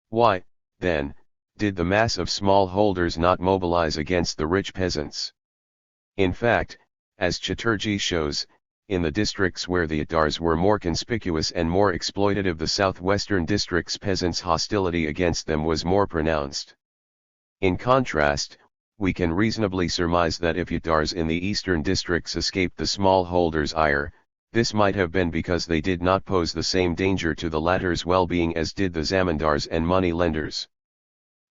Why, then, did the mass of smallholders not mobilize against the rich peasants? In fact, as Chatterjee shows, in the districts where the yatdars were more conspicuous and more exploitative, the southwestern districts' peasants' hostility against them was more pronounced. In contrast, we can reasonably surmise that if yatdars in the eastern districts escaped the smallholders' ire, This might have been because they did not pose the same danger to the latter's well-being as did the zamindars and money lenders.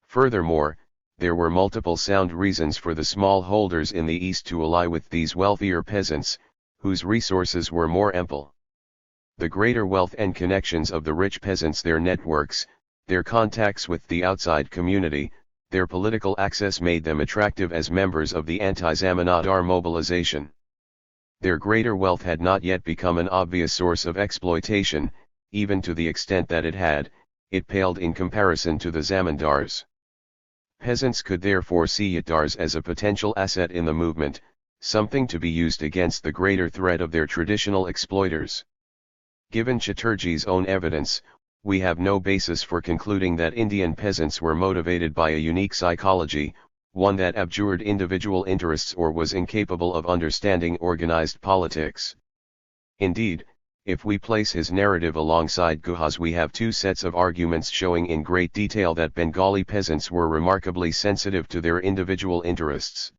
Furthermore, there were multiple sound reasons for the small holders in the East to ally with these wealthier peasants, whose resources were more ample. The greater wealth and connections of the rich peasants, their networks, their contacts with the outside community, their political access made them attractive as members of the anti-zamindar mobilization. Their greater wealth had not yet become an obvious source of exploitation, even to the extent that it paled in comparison to the zamindars. Peasants could therefore see yatdars as a potential asset in the movement, something to be used against the greater threat of their traditional exploiters. Given Chatterjee's own evidence, we have no basis for concluding that Indian peasants were motivated by a unique psychology, one that abjured individual interests or was incapable of understanding organized politics. Indeed, if we place his narrative alongside Guha's, we have two sets of arguments showing in great detail that Bengali peasants were remarkably sensitive to their individual interests.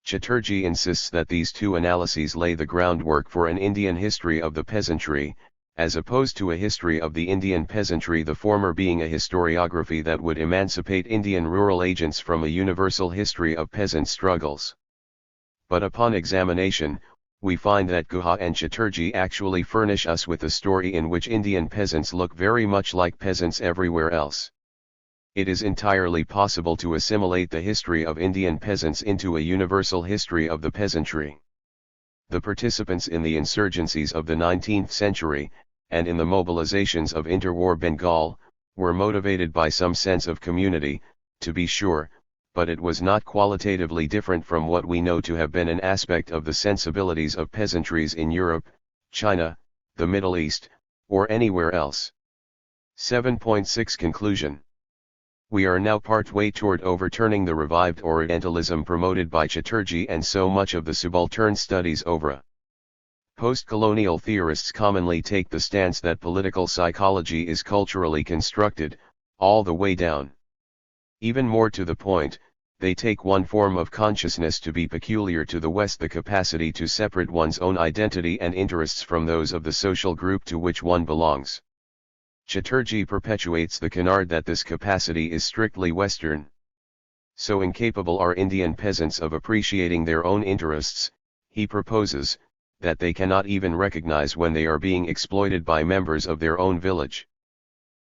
Chatterjee insists that these two analyses lay the groundwork for an Indian history of the peasantry, as opposed to a history of the Indian peasantry, the former being a historiography that would emancipate Indian rural agents from a universal history of peasant struggles. But upon examination, we find that Guha and Chatterjee actually furnish us with a story in which Indian peasants look very much like peasants everywhere else. It is entirely possible to assimilate the history of Indian peasants into a universal history of the peasantry. The participants in the insurgencies of the 19th century, and in the mobilizations of interwar Bengal, were motivated by some sense of community, to be sure, but it was not qualitatively different from what we know to have been an aspect of the sensibilities of peasantries in Europe, China, the Middle East, or anywhere else. 7.6 Conclusion. We are now partway toward overturning the revived Orientalism promoted by Chatterjee and so much of the subaltern studies over. Postcolonial theorists commonly take the stance that political psychology is culturally constructed, all the way down. Even more to the point, they take one form of consciousness to be peculiar to the West, the capacity to separate one's own identity and interests from those of the social group to which one belongs. Chatterjee perpetuates the canard that this capacity is strictly Western. So incapable are Indian peasants of appreciating their own interests, he proposes, that they cannot even recognize when they are being exploited by members of their own village.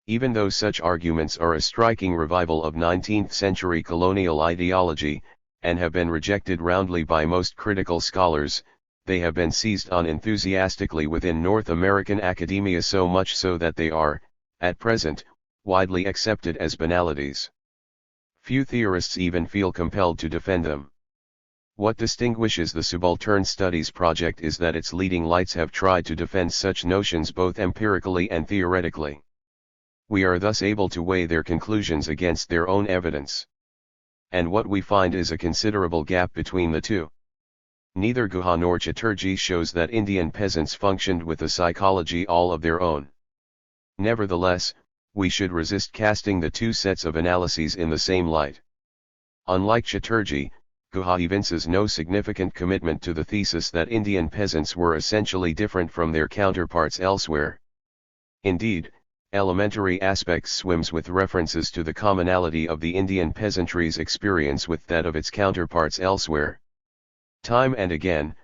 Even though such arguments are a striking revival of 19th-century colonial ideology, and have been rejected roundly by most critical scholars, they have been seized on enthusiastically within North American academia, so much so that they are, at present, widely accepted as banalities. Few theorists even feel compelled to defend them. What distinguishes the Subaltern Studies project is that its leading lights have tried to defend such notions both empirically and theoretically. We are thus able to weigh their conclusions against their own evidence. And what we find is a considerable gap between the two. Neither Guha nor Chatterjee shows that Indian peasants functioned with a psychology all of their own. Nevertheless, we should resist casting the two sets of analyses in the same light. Unlike Chatterjee, Guha evinces no significant commitment to the thesis that Indian peasants were essentially different from their counterparts elsewhere. Indeed, elementary aspects swims with references to the commonality of the Indian peasantry's experience with that of its counterparts elsewhere. Time and again,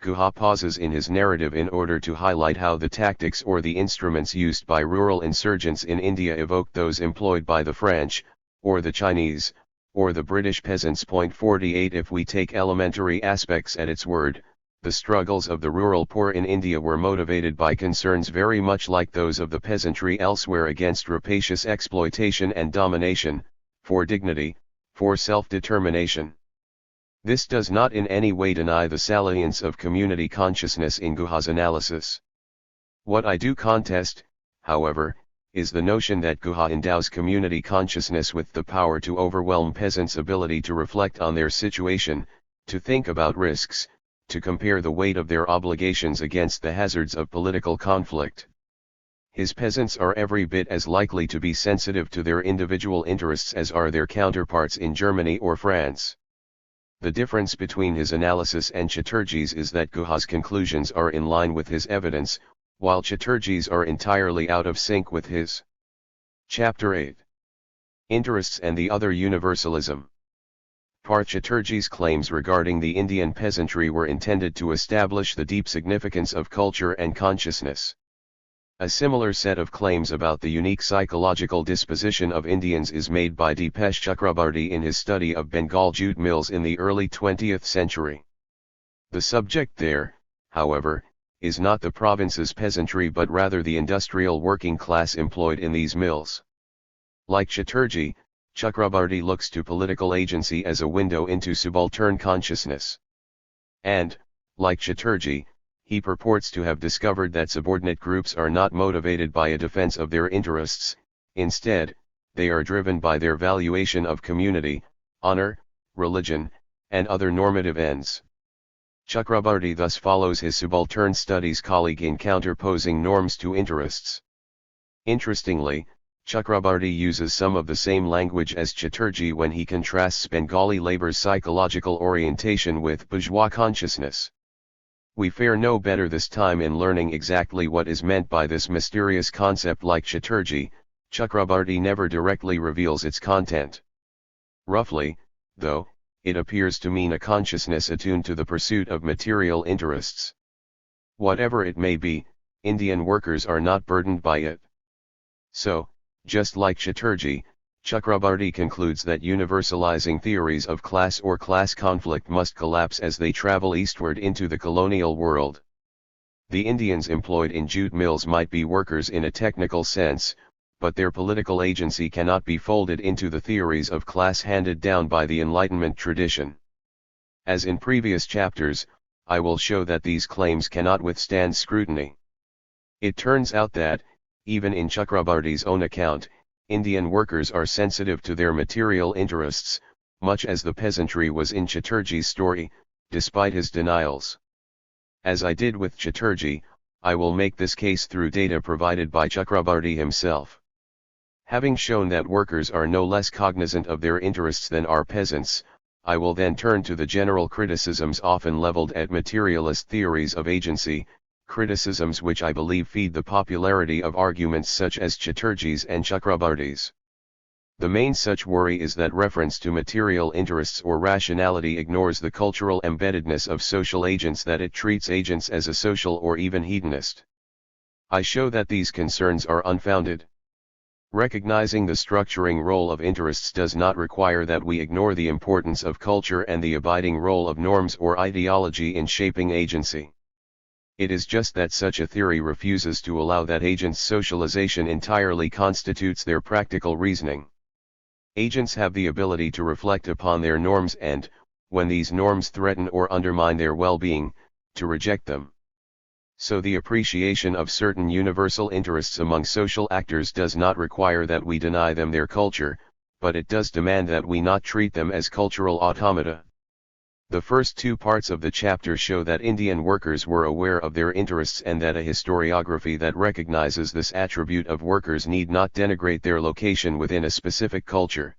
Guha pauses in his narrative in order to highlight how the tactics or the instruments used by rural insurgents in India evoke those employed by the French, or the Chinese, or the British peasants. 48 If we take elementary aspects at its word, the struggles of the rural poor in India were motivated by concerns very much like those of the peasantry elsewhere against rapacious exploitation and domination, for dignity, for self-determination. This does not in any way deny the salience of community consciousness in Guha's analysis. What I do contest, however, is the notion that Guha endows community consciousness with the power to overwhelm peasants' ability to reflect on their situation, to think about risks, to compare the weight of their obligations against the hazards of political conflict. His peasants are every bit as likely to be sensitive to their individual interests as are their counterparts in Germany or France. The difference between his analysis and Chatterjee's is that Guha's conclusions are in line with his evidence, while Chatterjee's are entirely out of sync with his. Chapter 8. Interests and the Other Universalism. Parth Chatterjee's claims regarding the Indian peasantry were intended to establish the deep significance of culture and consciousness. A similar set of claims about the unique psychological disposition of Indians is made by Dipesh Chakrabarty in his study of Bengal jute mills in the early 20th century. The subject there, however, is not the province's peasantry but rather the industrial working class employed in these mills. Like Chatterjee, Chakrabarty looks to political agency as a window into subaltern consciousness. And, like Chatterjee, he purports to have discovered that subordinate groups are not motivated by a defense of their interests, instead, they are driven by their valuation of community, honor, religion, and other normative ends. Chakrabarty thus follows his subaltern studies colleague in counterposing norms to interests. Interestingly, Chakrabarty uses some of the same language as Chatterjee when he contrasts Bengali labor's psychological orientation with bourgeois consciousness. We fare no better this time in learning exactly what is meant by this mysterious concept. Like Chatterjee, Chakrabarty never directly reveals its content. Roughly, though, it appears to mean a consciousness attuned to the pursuit of material interests. Whatever it may be, Indian workers are not burdened by it. So, just like Chatterjee, Chakrabarty concludes that universalizing theories of class or class conflict must collapse as they travel eastward into the colonial world. The Indians employed in jute mills might be workers in a technical sense, but their political agency cannot be folded into the theories of class handed down by the Enlightenment tradition. As in previous chapters, I will show that these claims cannot withstand scrutiny. It turns out that, even in Chakrabarty's own account, Indian workers are sensitive to their material interests, much as the peasantry was in Chatterjee's story, despite his denials. As I did with Chatterjee, I will make this case through data provided by Chakrabarty himself. Having shown that workers are no less cognizant of their interests than are peasants, I will then turn to the general criticisms often leveled at materialist theories of agency, criticisms which I believe feed the popularity of arguments such as Chatterjee's and Chakrabarty's. The main such worry is that reference to material interests or rationality ignores the cultural embeddedness of social agents, that it treats agents as a social or even hedonist. I show that these concerns are unfounded. Recognizing the structuring role of interests does not require that we ignore the importance of culture and the abiding role of norms or ideology in shaping agency. It is just that such a theory refuses to allow that agents' socialization entirely constitutes their practical reasoning. Agents have the ability to reflect upon their norms and, when these norms threaten or undermine their well-being, to reject them. So the appreciation of certain universal interests among social actors does not require that we deny them their culture, but it does demand that we not treat them as cultural automata. The first two parts of the chapter show that Indian workers were aware of their interests and that a historiography that recognizes this attribute of workers need not denigrate their location within a specific culture.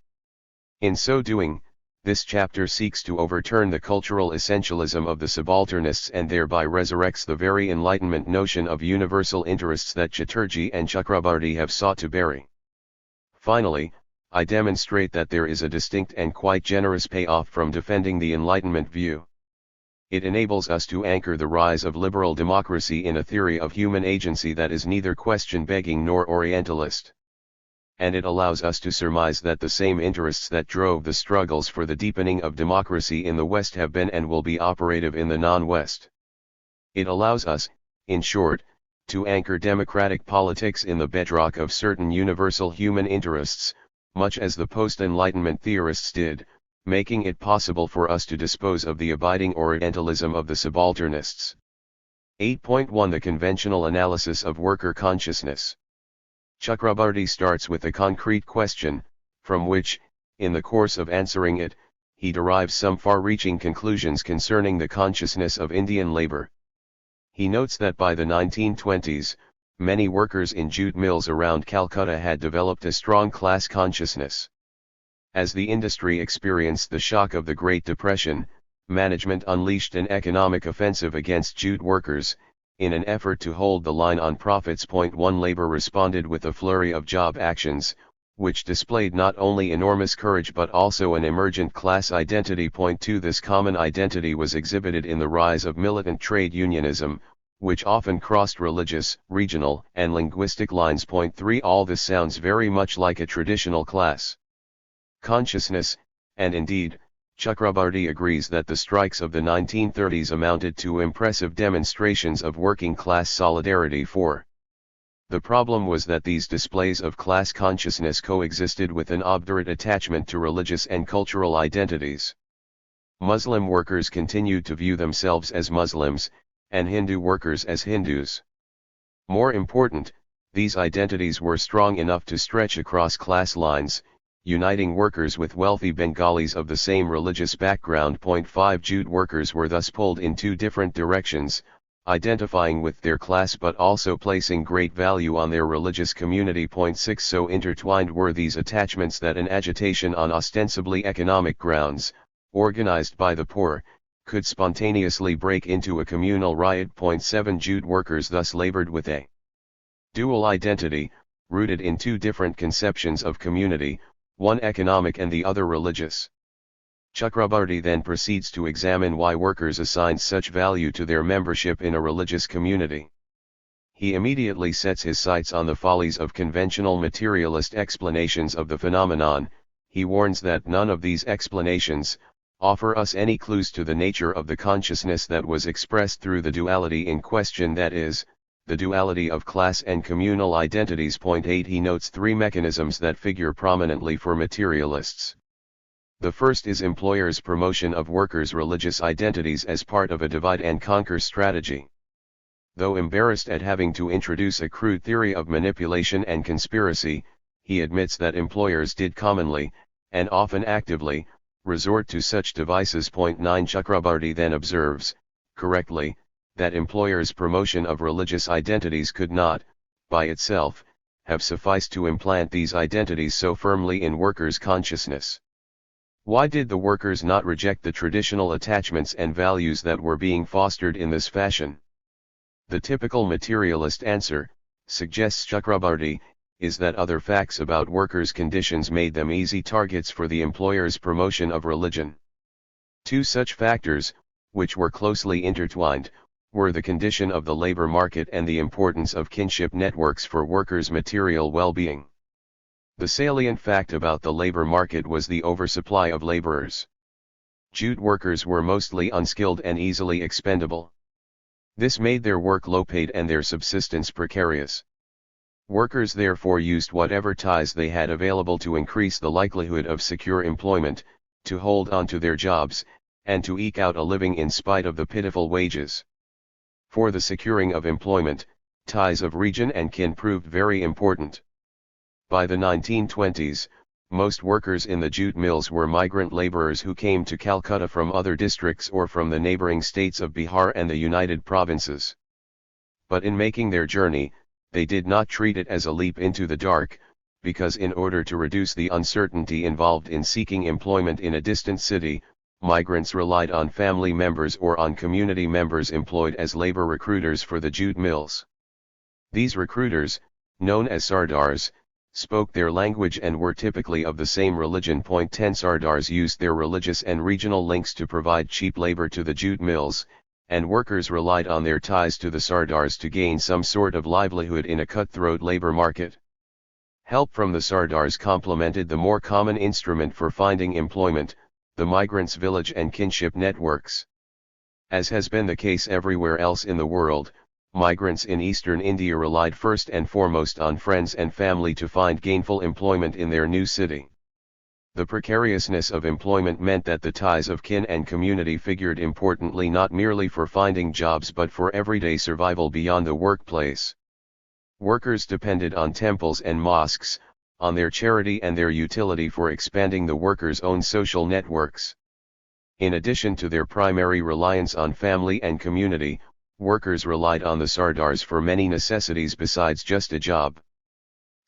In so doing, this chapter seeks to overturn the cultural essentialism of the subalternists and thereby resurrects the very Enlightenment notion of universal interests that Chatterjee and Chakrabarty have sought to bury. Finally, I demonstrate that there is a distinct and quite generous payoff from defending the Enlightenment view. It enables us to anchor the rise of liberal democracy in a theory of human agency that is neither question-begging nor Orientalist. And it allows us to surmise that the same interests that drove the struggles for the deepening of democracy in the West have been and will be operative in the non-West. It allows us, in short, to anchor democratic politics in the bedrock of certain universal human interests, much as the post-Enlightenment theorists did, making it possible for us to dispose of the abiding Orientalism of the subalternists. 8.1 The conventional analysis of worker consciousness. Chakrabarty starts with a concrete question, from which, in the course of answering it, he derives some far-reaching conclusions concerning the consciousness of Indian labor. He notes that by the 1920s, many workers in jute mills around Calcutta had developed a strong class consciousness. As the industry experienced the shock of the Great Depression, management unleashed an economic offensive against jute workers. In an effort to hold the line on profits. 1 Labor responded with a flurry of job actions, which displayed not only enormous courage but also an emergent class identity. 2 This common identity was exhibited in the rise of militant trade unionism, which often crossed religious, regional, and linguistic lines. 3 All this sounds very much like a traditional class consciousness, and indeed, Chakrabarty agrees that the strikes of the 1930s amounted to impressive demonstrations of working-class solidarity. 4 The problem was that these displays of class consciousness coexisted with an obdurate attachment to religious and cultural identities. Muslim workers continued to view themselves as Muslims, and Hindu workers as Hindus. More important, these identities were strong enough to stretch across class lines, uniting workers with wealthy Bengalis of the same religious background. 5 Jute workers were thus pulled in two different directions, identifying with their class but also placing great value on their religious community. 6 So intertwined were these attachments that an agitation on ostensibly economic grounds, organized by the poor, could spontaneously break into a communal riot. 7 Jute workers thus labored with a dual identity, rooted in two different conceptions of community, one economic and the other religious. Chakrabarty then proceeds to examine why workers assigned such value to their membership in a religious community. He immediately sets his sights on the follies of conventional materialist explanations of the phenomenon. He warns that none of these explanations offer us any clues to the nature of the consciousness that was expressed through the duality in question, that is, the duality of class and communal identities. 8 He notes three mechanisms that figure prominently for materialists. The first is employers' promotion of workers' religious identities as part of a divide-and-conquer strategy. Though embarrassed at having to introduce a crude theory of manipulation and conspiracy, he admits that employers did commonly, and often actively, resort to such devices. 9 Chakrabarty then observes, correctly, that employers' promotion of religious identities could not, by itself, have sufficed to implant these identities so firmly in workers' consciousness. Why did the workers not reject the traditional attachments and values that were being fostered in this fashion? The typical materialist answer, suggests Chakrabarty, is that other facts about workers' conditions made them easy targets for the employer's promotion of religion. Two such factors, which were closely intertwined, were the condition of the labor market and the importance of kinship networks for workers' material well-being. The salient fact about the labor market was the oversupply of laborers. Jute workers were mostly unskilled and easily expendable. This made their work low-paid and their subsistence precarious. Workers therefore used whatever ties they had available to increase the likelihood of secure employment, to hold on to their jobs, and to eke out a living in spite of the pitiful wages. For the securing of employment, ties of region and kin proved very important. By the 1920s, most workers in the jute mills were migrant laborers who came to Calcutta from other districts or from the neighboring states of Bihar and the United Provinces. But in making their journey, they did not treat it as a leap into the dark, because in order to reduce the uncertainty involved in seeking employment in a distant city, migrants relied on family members or on community members employed as labor recruiters for the jute mills. These recruiters, known as sardars, spoke their language and were typically of the same religion. 10 Sardars used their religious and regional links to provide cheap labor to the jute mills, and workers relied on their ties to the sardars to gain some sort of livelihood in a cutthroat labor market. Help from the sardars complemented the more common instrument for finding employment, the migrants' village and kinship networks. As has been the case everywhere else in the world, migrants in eastern India relied first and foremost on friends and family to find gainful employment in their new city. The precariousness of employment meant that the ties of kin and community figured importantly not merely for finding jobs but for everyday survival beyond the workplace. Workers depended on temples and mosques, on their charity and their utility for expanding the workers' own social networks. In addition to their primary reliance on family and community, workers relied on the sardars for many necessities besides just a job.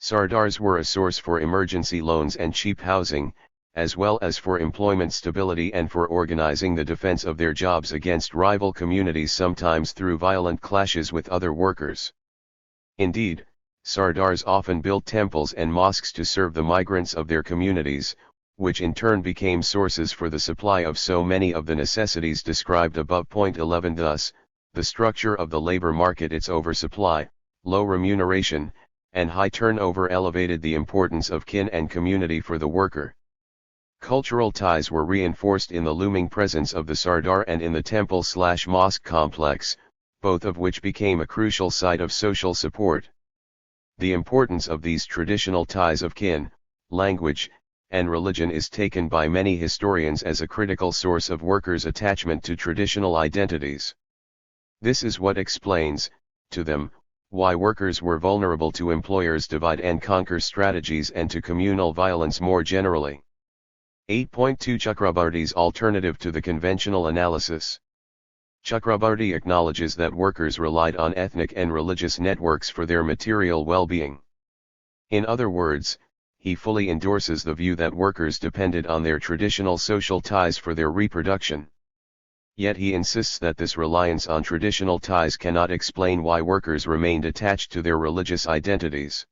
Sardars were a source for emergency loans and cheap housing, as well as for employment stability and for organizing the defense of their jobs against rival communities, sometimes through violent clashes with other workers. Indeed, Sardars often built temples and mosques to serve the migrants of their communities, which in turn became sources for the supply of so many of the necessities described above. Point 11. Thus, the structure of the labor market, its oversupply, low remuneration, and high turnover elevated the importance of kin and community for the worker. Cultural ties were reinforced in the looming presence of the Sardar and in the temple/mosque complex, both of which became a crucial site of social support. The importance of these traditional ties of kin, language, and religion is taken by many historians as a critical source of workers' attachment to traditional identities. This is what explains, to them, why workers were vulnerable to employers' divide and conquer strategies and to communal violence more generally. 8.2 Chakrabarty's alternative to the conventional analysis. Chakrabarty acknowledges that workers relied on ethnic and religious networks for their material well-being. In other words, he fully endorses the view that workers depended on their traditional social ties for their reproduction. Yet he insists that this reliance on traditional ties cannot explain why workers remained attached to their religious identities.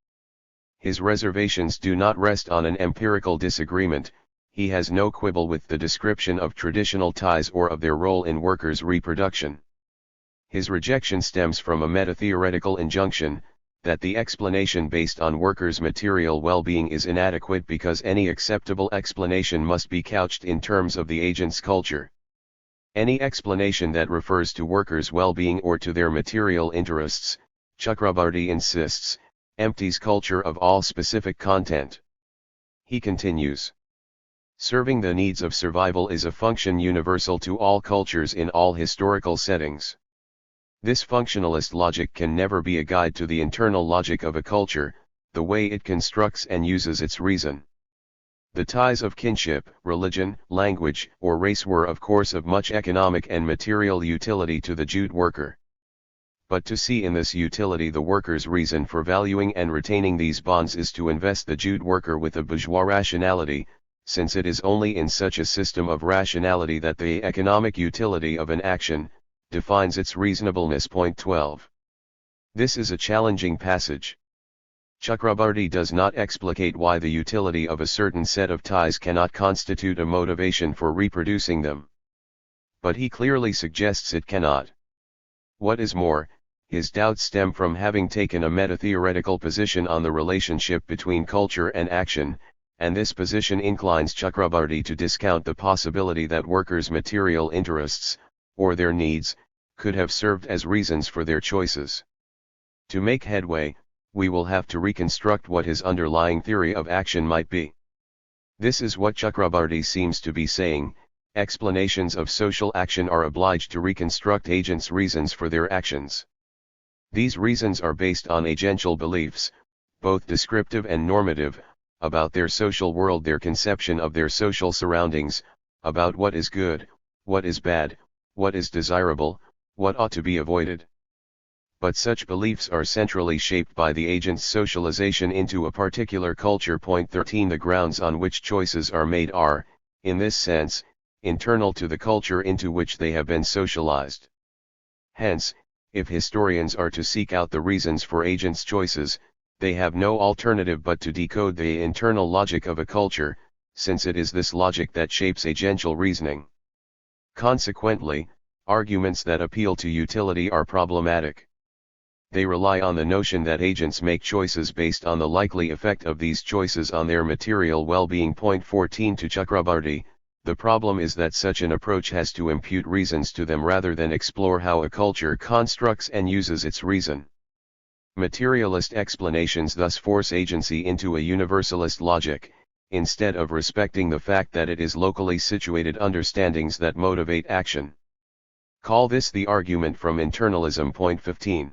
His reservations do not rest on an empirical disagreement. He has no quibble with the description of traditional ties or of their role in workers' reproduction. His rejection stems from a meta-theoretical injunction, that the explanation based on workers' material well-being is inadequate because any acceptable explanation must be couched in terms of the agent's culture. Any explanation that refers to workers' well-being or to their material interests, Chakrabarty insists, empties culture of all specific content. He continues. Serving the needs of survival is a function universal to all cultures in all historical settings. This functionalist logic can never be a guide to the internal logic of a culture, the way it constructs and uses its reason. The ties of kinship, religion, language, or race were of course of much economic and material utility to the Jute worker. But to see in this utility the worker's reason for valuing and retaining these bonds is to invest the Jute worker with a bourgeois rationality, since it is only in such a system of rationality that the economic utility of an action defines its reasonableness. Point 12. This is a challenging passage. Chakrabarty does not explicate why the utility of a certain set of ties cannot constitute a motivation for reproducing them. But he clearly suggests it cannot. What is more, his doubts stem from having taken a meta-theoretical position on the relationship between culture and action, and this position inclines Chakrabarty to discount the possibility that workers' material interests, or their needs, could have served as reasons for their choices. To make headway, we will have to reconstruct what his underlying theory of action might be. This is what Chakrabarty seems to be saying: explanations of social action are obliged to reconstruct agents' reasons for their actions. These reasons are based on agential beliefs, both descriptive and normative, about their social world, their conception of their social surroundings, about what is good, what is bad, what is desirable, what ought to be avoided. But such beliefs are centrally shaped by the agent's socialization into a particular culture. Point 13. The grounds on which choices are made are, in this sense, internal to the culture into which they have been socialized. Hence, if historians are to seek out the reasons for agents' choices, they have no alternative but to decode the internal logic of a culture, since it is this logic that shapes agential reasoning. Consequently, arguments that appeal to utility are problematic. They rely on the notion that agents make choices based on the likely effect of these choices on their material well-being. Point 14. To Chakrabarty, the problem is that such an approach has to impute reasons to them rather than explore how a culture constructs and uses its reason. Materialist explanations thus force agency into a universalist logic, instead of respecting the fact that it is locally situated understandings that motivate action. Call this the argument from internalism. Point 15.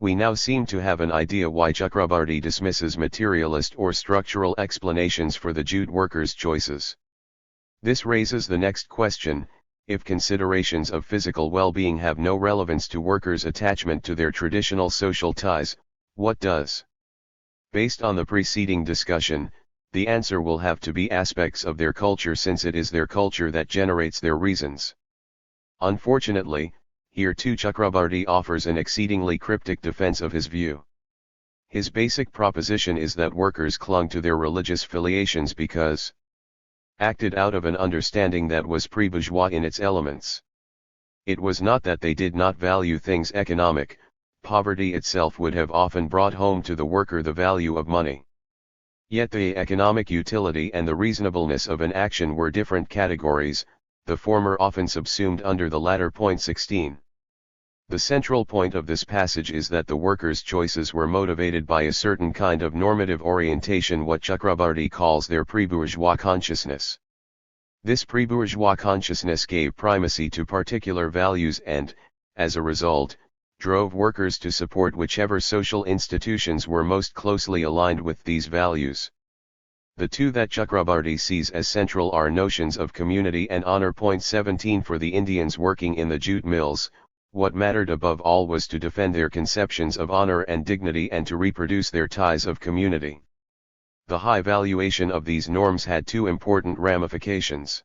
We now seem to have an idea why Chakrabarty dismisses materialist or structural explanations for the Jute workers' choices. This raises the next question: if considerations of physical well-being have no relevance to workers' attachment to their traditional social ties, what does? Based on the preceding discussion, The answer will have to be aspects of their culture, since it is their culture that generates their reasons. Unfortunately, here too Chakrabarty offers an exceedingly cryptic defense of his view. His basic proposition is that workers clung to their religious affiliations because acted out of an understanding that was pre-bourgeois in its elements. It was not that they did not value things economic. Poverty itself would have often brought home to the worker the value of money. Yet the economic utility and the reasonableness of an action were different categories, the former often subsumed under the latter. Point 16. The central point of this passage is that the workers' choices were motivated by a certain kind of normative orientation, what Chakrabarty calls their pre-bourgeois consciousness. This pre-bourgeois consciousness gave primacy to particular values and, as a result, drove workers to support whichever social institutions were most closely aligned with these values. The two that Chakrabarty sees as central are notions of community and honor. Point 17. For the Indians working in the jute mills, what mattered above all was to defend their conceptions of honor and dignity and to reproduce their ties of community. The high valuation of these norms had two important ramifications.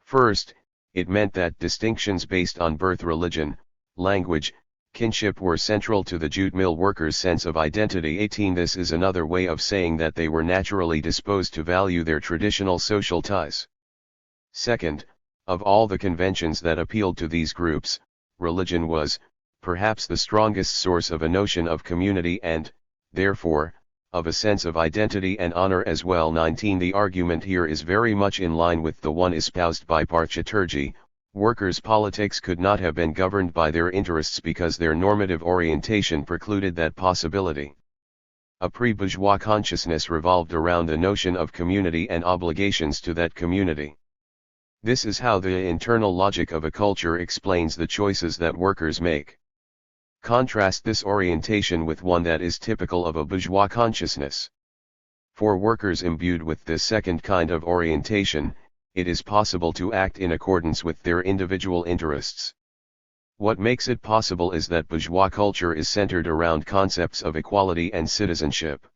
First, it meant that distinctions based on birth, religion, language, kinship were central to the jute mill workers' sense of identity. 18. This is another way of saying that they were naturally disposed to value their traditional social ties. Second, of all the conventions that appealed to these groups, religion was, perhaps, the strongest source of a notion of community and, therefore, of a sense of identity and honor as well. 19. The argument here is very much in line with the one espoused by Parchaturji. Workers' politics could not have been governed by their interests because their normative orientation precluded that possibility. A pre-bourgeois consciousness revolved around the notion of community and obligations to that community. This is how the internal logic of a culture explains the choices that workers make. Contrast this orientation with one that is typical of a bourgeois consciousness. For workers imbued with this second kind of orientation, it is possible to act in accordance with their individual interests. What makes it possible is that bourgeois culture is centered around concepts of equality and citizenship.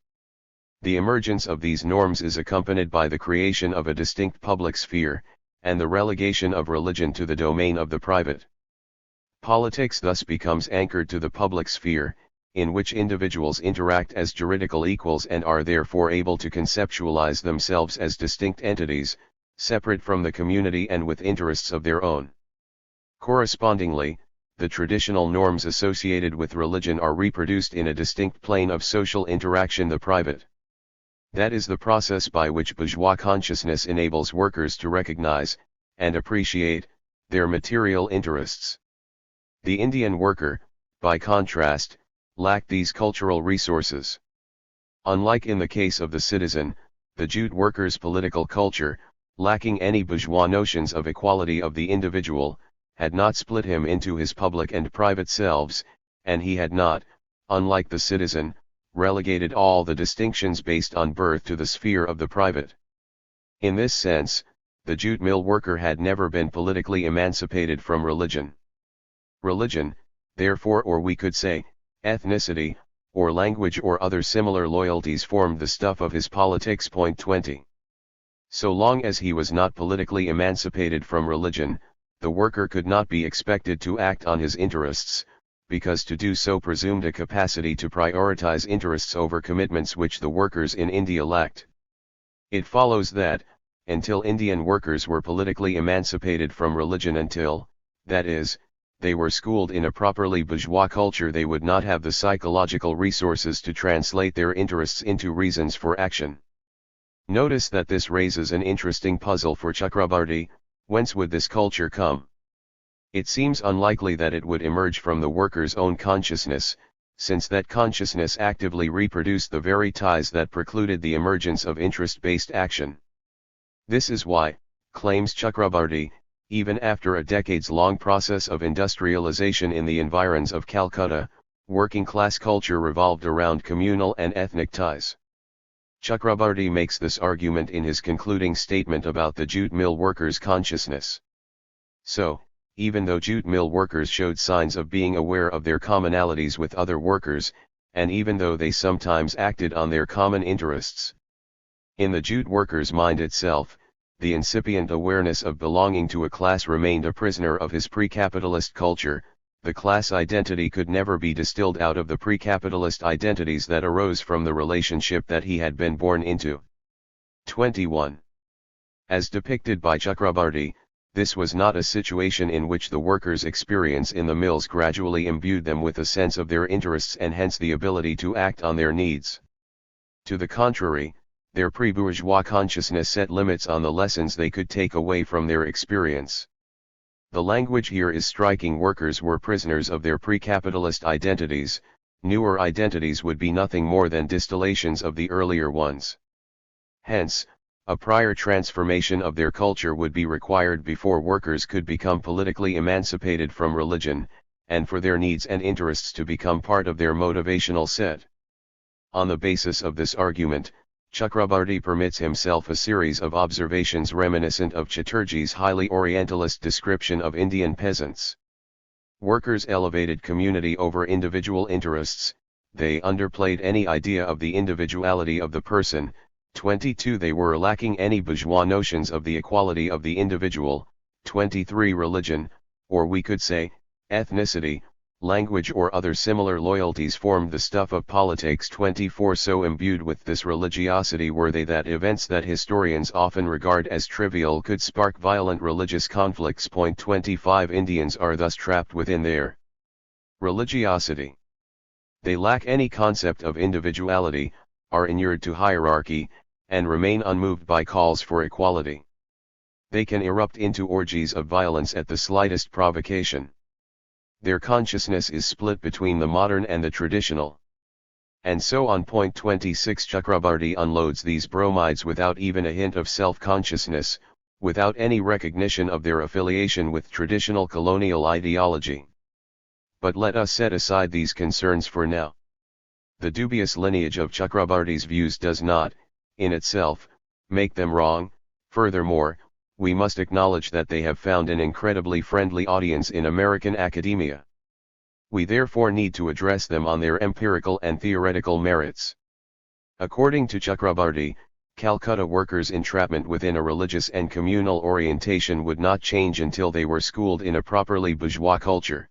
The emergence of these norms is accompanied by the creation of a distinct public sphere, and the relegation of religion to the domain of the private. Politics thus becomes anchored to the public sphere, in which individuals interact as juridical equals and are therefore able to conceptualize themselves as distinct entities, separate from the community and with interests of their own. Correspondingly, the traditional norms associated with religion are reproduced in a distinct plane of social interaction, the private. That is the process by which bourgeois consciousness enables workers to recognize, and appreciate, their material interests. The Indian worker, by contrast, lacked these cultural resources. Unlike in the case of the citizen, the jute worker's political culture, lacking any bourgeois notions of equality of the individual, had not split him into his public and private selves, and he had not, unlike the citizen, relegated all the distinctions based on birth to the sphere of the private. In this sense, the jute mill worker had never been politically emancipated from religion. Religion, therefore, or we could say, ethnicity, or language or other similar loyalties formed the stuff of his politics. Point 20. So long as he was not politically emancipated from religion, the worker could not be expected to act on his interests, because to do so presumed a capacity to prioritize interests over commitments which the workers in India lacked. It follows that, until Indian workers were politically emancipated from religion, until, that is, they were schooled in a properly bourgeois culture, they would not have the psychological resources to translate their interests into reasons for action. Notice that this raises an interesting puzzle for Chakrabarty. Whence would this culture come? It seems unlikely that it would emerge from the worker's own consciousness, since that consciousness actively reproduced the very ties that precluded the emergence of interest-based action. This is why, claims Chakrabarty, even after a decades-long process of industrialization in the environs of Calcutta, working-class culture revolved around communal and ethnic ties. Chakrabarty makes this argument in his concluding statement about the jute mill workers' consciousness. So, even though jute mill workers showed signs of being aware of their commonalities with other workers, and even though they sometimes acted on their common interests, In the Jute worker's mind itself, the incipient awareness of belonging to a class remained a prisoner of his pre-capitalist culture. The class identity could never be distilled out of the pre-capitalist identities that arose from the relationship that he had been born into. 21. As depicted by Chakrabarty, this was not a situation in which the workers' experience in the mills gradually imbued them with a sense of their interests and hence the ability to act on their needs. To the contrary, their pre-bourgeois consciousness set limits on the lessons they could take away from their experience. The language here is striking. Workers were prisoners of their pre-capitalist identities. Newer identities would be nothing more than distillations of the earlier ones. Hence, a prior transformation of their culture would be required before workers could become politically emancipated from religion, and for their needs and interests to become part of their motivational set. On the basis of this argument, Chakrabarty permits himself a series of observations reminiscent of Chatterjee's highly Orientalist description of Indian peasants. Workers elevated community over individual interests. They underplayed any idea of the individuality of the person. 22. They were lacking any bourgeois notions of the equality of the individual. 23. Religion, or we could say, ethnicity, language or other similar loyalties formed the stuff of politics. 24. So imbued with this religiosity were they that events that historians often regard as trivial could spark violent religious conflicts. 25. Indians are thus trapped within their religiosity. They lack any concept of individuality, are inured to hierarchy, and remain unmoved by calls for equality. They can erupt into orgies of violence at the slightest provocation. Their consciousness is split between the modern and the traditional. And so on. 26. Chakrabarty unloads these bromides without even a hint of self-consciousness, without any recognition of their affiliation with traditional colonial ideology. But let us set aside these concerns for now. The dubious lineage of Chakrabarty's views does not, in itself, make them wrong. Furthermore, we must acknowledge that they have found an incredibly friendly audience in American academia. We therefore need to address them on their empirical and theoretical merits. According to Chakrabarty, Calcutta workers' entrapment within a religious and communal orientation would not change until they were schooled in a properly bourgeois culture.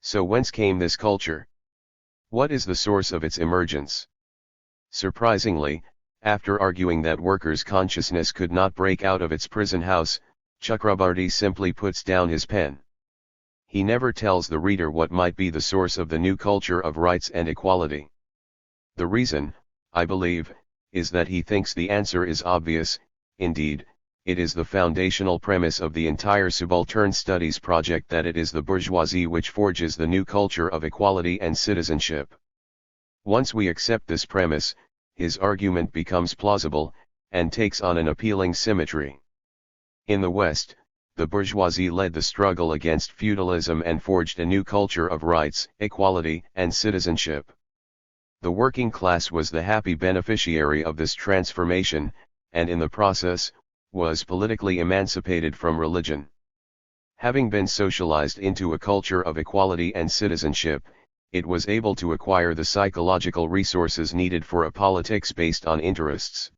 So whence came this culture? What is the source of its emergence? Surprisingly, after arguing that workers' consciousness could not break out of its prison house, Chakrabarty simply puts down his pen. He never tells the reader what might be the source of the new culture of rights and equality. The reason, I believe, is that he thinks the answer is obvious. Indeed, it is the foundational premise of the entire subaltern studies project that it is the bourgeoisie which forges the new culture of equality and citizenship. Once we accept this premise, his argument becomes plausible, and takes on an appealing symmetry. In the West, the bourgeoisie led the struggle against feudalism and forged a new culture of rights, equality, and citizenship. The working class was the happy beneficiary of this transformation, and in the process, was politically emancipated from religion. Having been socialized into a culture of equality and citizenship, it was able to acquire the psychological resources needed for a politics based on interests.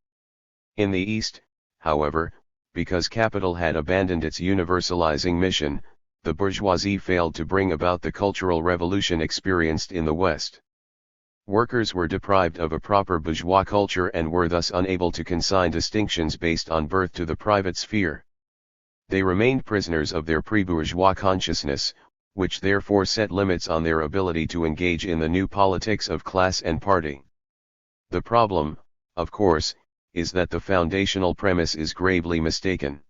In the East, however, because capital had abandoned its universalizing mission, the bourgeoisie failed to bring about the cultural revolution experienced in the West. Workers were deprived of a proper bourgeois culture and were thus unable to consign distinctions based on birth to the private sphere. They remained prisoners of their pre-bourgeois consciousness, which therefore set limits on their ability to engage in the new politics of class and party. The problem, of course, is that the foundational premise is gravely mistaken.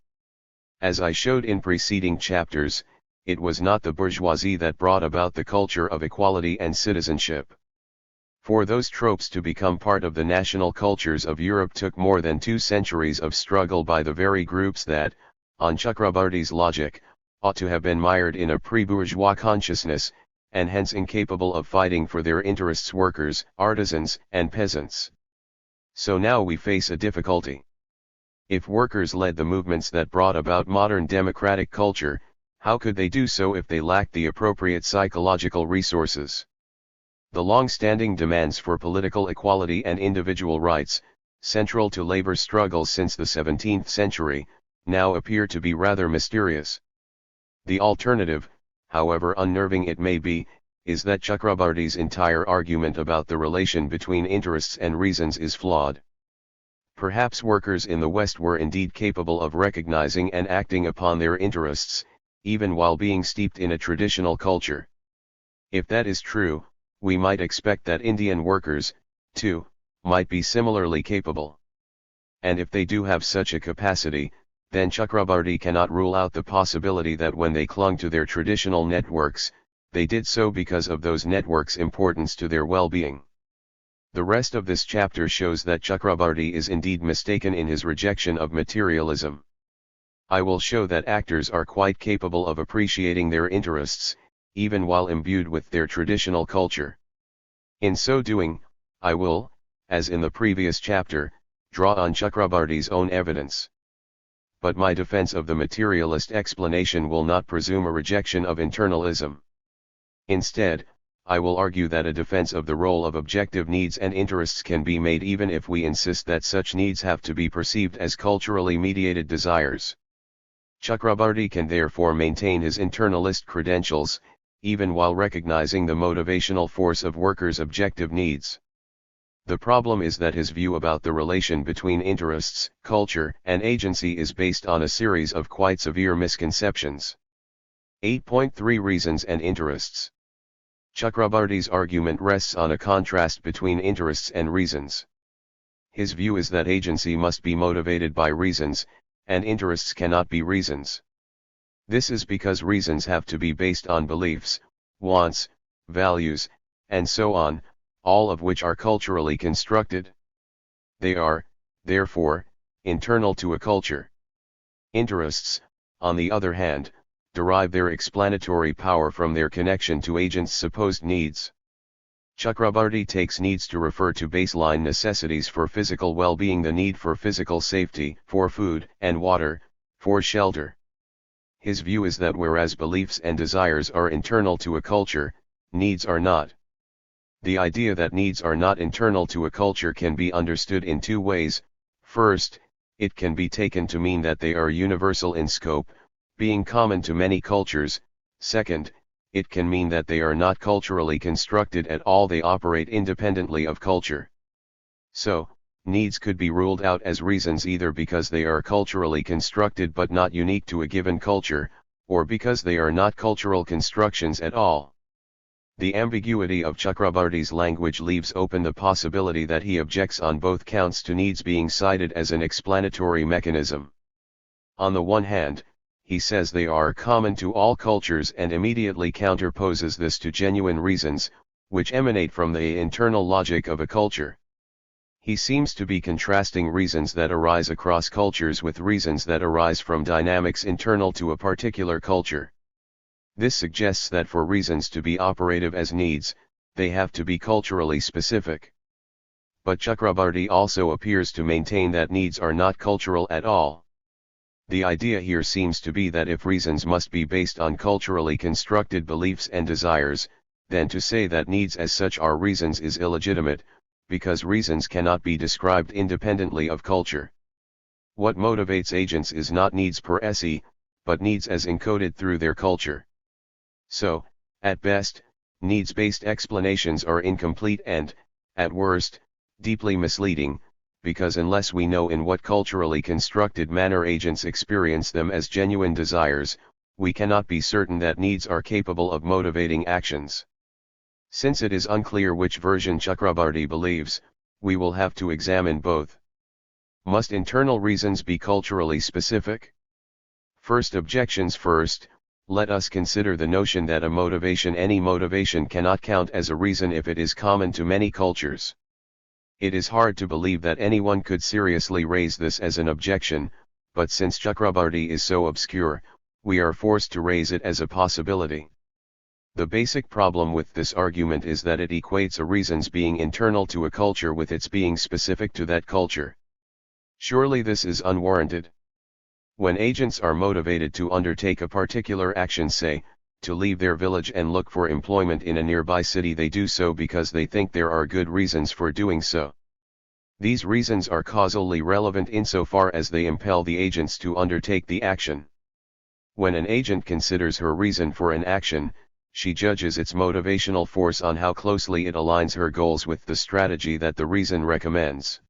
As I showed in preceding chapters, it was not the bourgeoisie that brought about the culture of equality and citizenship. For those tropes to become part of the national cultures of Europe took more than 2 centuries of struggle by the very groups that, on Chakrabarty's logic, ought to have been mired in a pre-bourgeois consciousness, and hence incapable of fighting for their interests: workers, artisans, and peasants. So now we face a difficulty. If workers led the movements that brought about modern democratic culture, how could they do so if they lacked the appropriate psychological resources? The long-standing demands for political equality and individual rights, central to labor struggles since the 17th century, now appear to be rather mysterious. The alternative, however unnerving it may be, is that Chakrabarty's entire argument about the relation between interests and reasons is flawed. Perhaps workers in the West were indeed capable of recognizing and acting upon their interests, even while being steeped in a traditional culture. If that is true, we might expect that Indian workers, too, might be similarly capable. And if they do have such a capacity, then Chakrabarty cannot rule out the possibility that when they clung to their traditional networks, they did so because of those networks' importance to their well-being. The rest of this chapter shows that Chakrabarty is indeed mistaken in his rejection of materialism. I will show that actors are quite capable of appreciating their interests, even while imbued with their traditional culture. In so doing, I will, as in the previous chapter, draw on Chakrabarty's own evidence. But my defense of the materialist explanation will not presume a rejection of internalism. Instead, I will argue that a defense of the role of objective needs and interests can be made even if we insist that such needs have to be perceived as culturally mediated desires. Chakrabarty can therefore maintain his internalist credentials, even while recognizing the motivational force of workers' objective needs. The problem is that his view about the relation between interests, culture, and agency is based on a series of quite severe misconceptions. 8.3 Reasons and Interests. Chakrabarty's argument rests on a contrast between interests and reasons. His view is that agency must be motivated by reasons, and interests cannot be reasons. This is because reasons have to be based on beliefs, wants, values, and so on, all of which are culturally constructed. They are, therefore, internal to a culture. Interests, on the other hand, derive their explanatory power from their connection to agents' supposed needs. Chakrabarty takes needs to refer to baseline necessities for physical well-being: the need for physical safety, for food and water, for shelter. His view is that whereas beliefs and desires are internal to a culture, needs are not. The idea that needs are not internal to a culture can be understood in two ways. First, it can be taken to mean that they are universal in scope, being common to many cultures. Second, it can mean that they are not culturally constructed at all, they operate independently of culture. So, needs could be ruled out as reasons either because they are culturally constructed but not unique to a given culture, or because they are not cultural constructions at all. The ambiguity of Chakrabarty's language leaves open the possibility that he objects on both counts to needs being cited as an explanatory mechanism. On the one hand, he says they are common to all cultures and immediately counterposes this to genuine reasons, which emanate from the internal logic of a culture. He seems to be contrasting reasons that arise across cultures with reasons that arise from dynamics internal to a particular culture. This suggests that for reasons to be operative as needs, they have to be culturally specific. But Chakrabarty also appears to maintain that needs are not cultural at all. The idea here seems to be that if reasons must be based on culturally constructed beliefs and desires, then to say that needs as such are reasons is illegitimate, because reasons cannot be described independently of culture. What motivates agents is not needs per se, but needs as encoded through their culture. So, at best, needs-based explanations are incomplete and, at worst, deeply misleading, because unless we know in what culturally constructed manner agents experience them as genuine desires, we cannot be certain that needs are capable of motivating actions. Since it is unclear which version Chakrabarty believes, we will have to examine both. Must internal reasons be culturally specific? First, objections first. Let us consider the notion that any motivation cannot count as a reason if it is common to many cultures. It is hard to believe that anyone could seriously raise this as an objection, but since Chakrabarty is so obscure, we are forced to raise it as a possibility. The basic problem with this argument is that it equates a reason's being internal to a culture with its being specific to that culture. Surely this is unwarranted. When agents are motivated to undertake a particular action, say, to leave their village and look for employment in a nearby city, they do so because they think there are good reasons for doing so. These reasons are causally relevant insofar as they impel the agents to undertake the action. When an agent considers her reason for an action, she judges its motivational force on how closely it aligns her goals with the strategy that the reason recommends.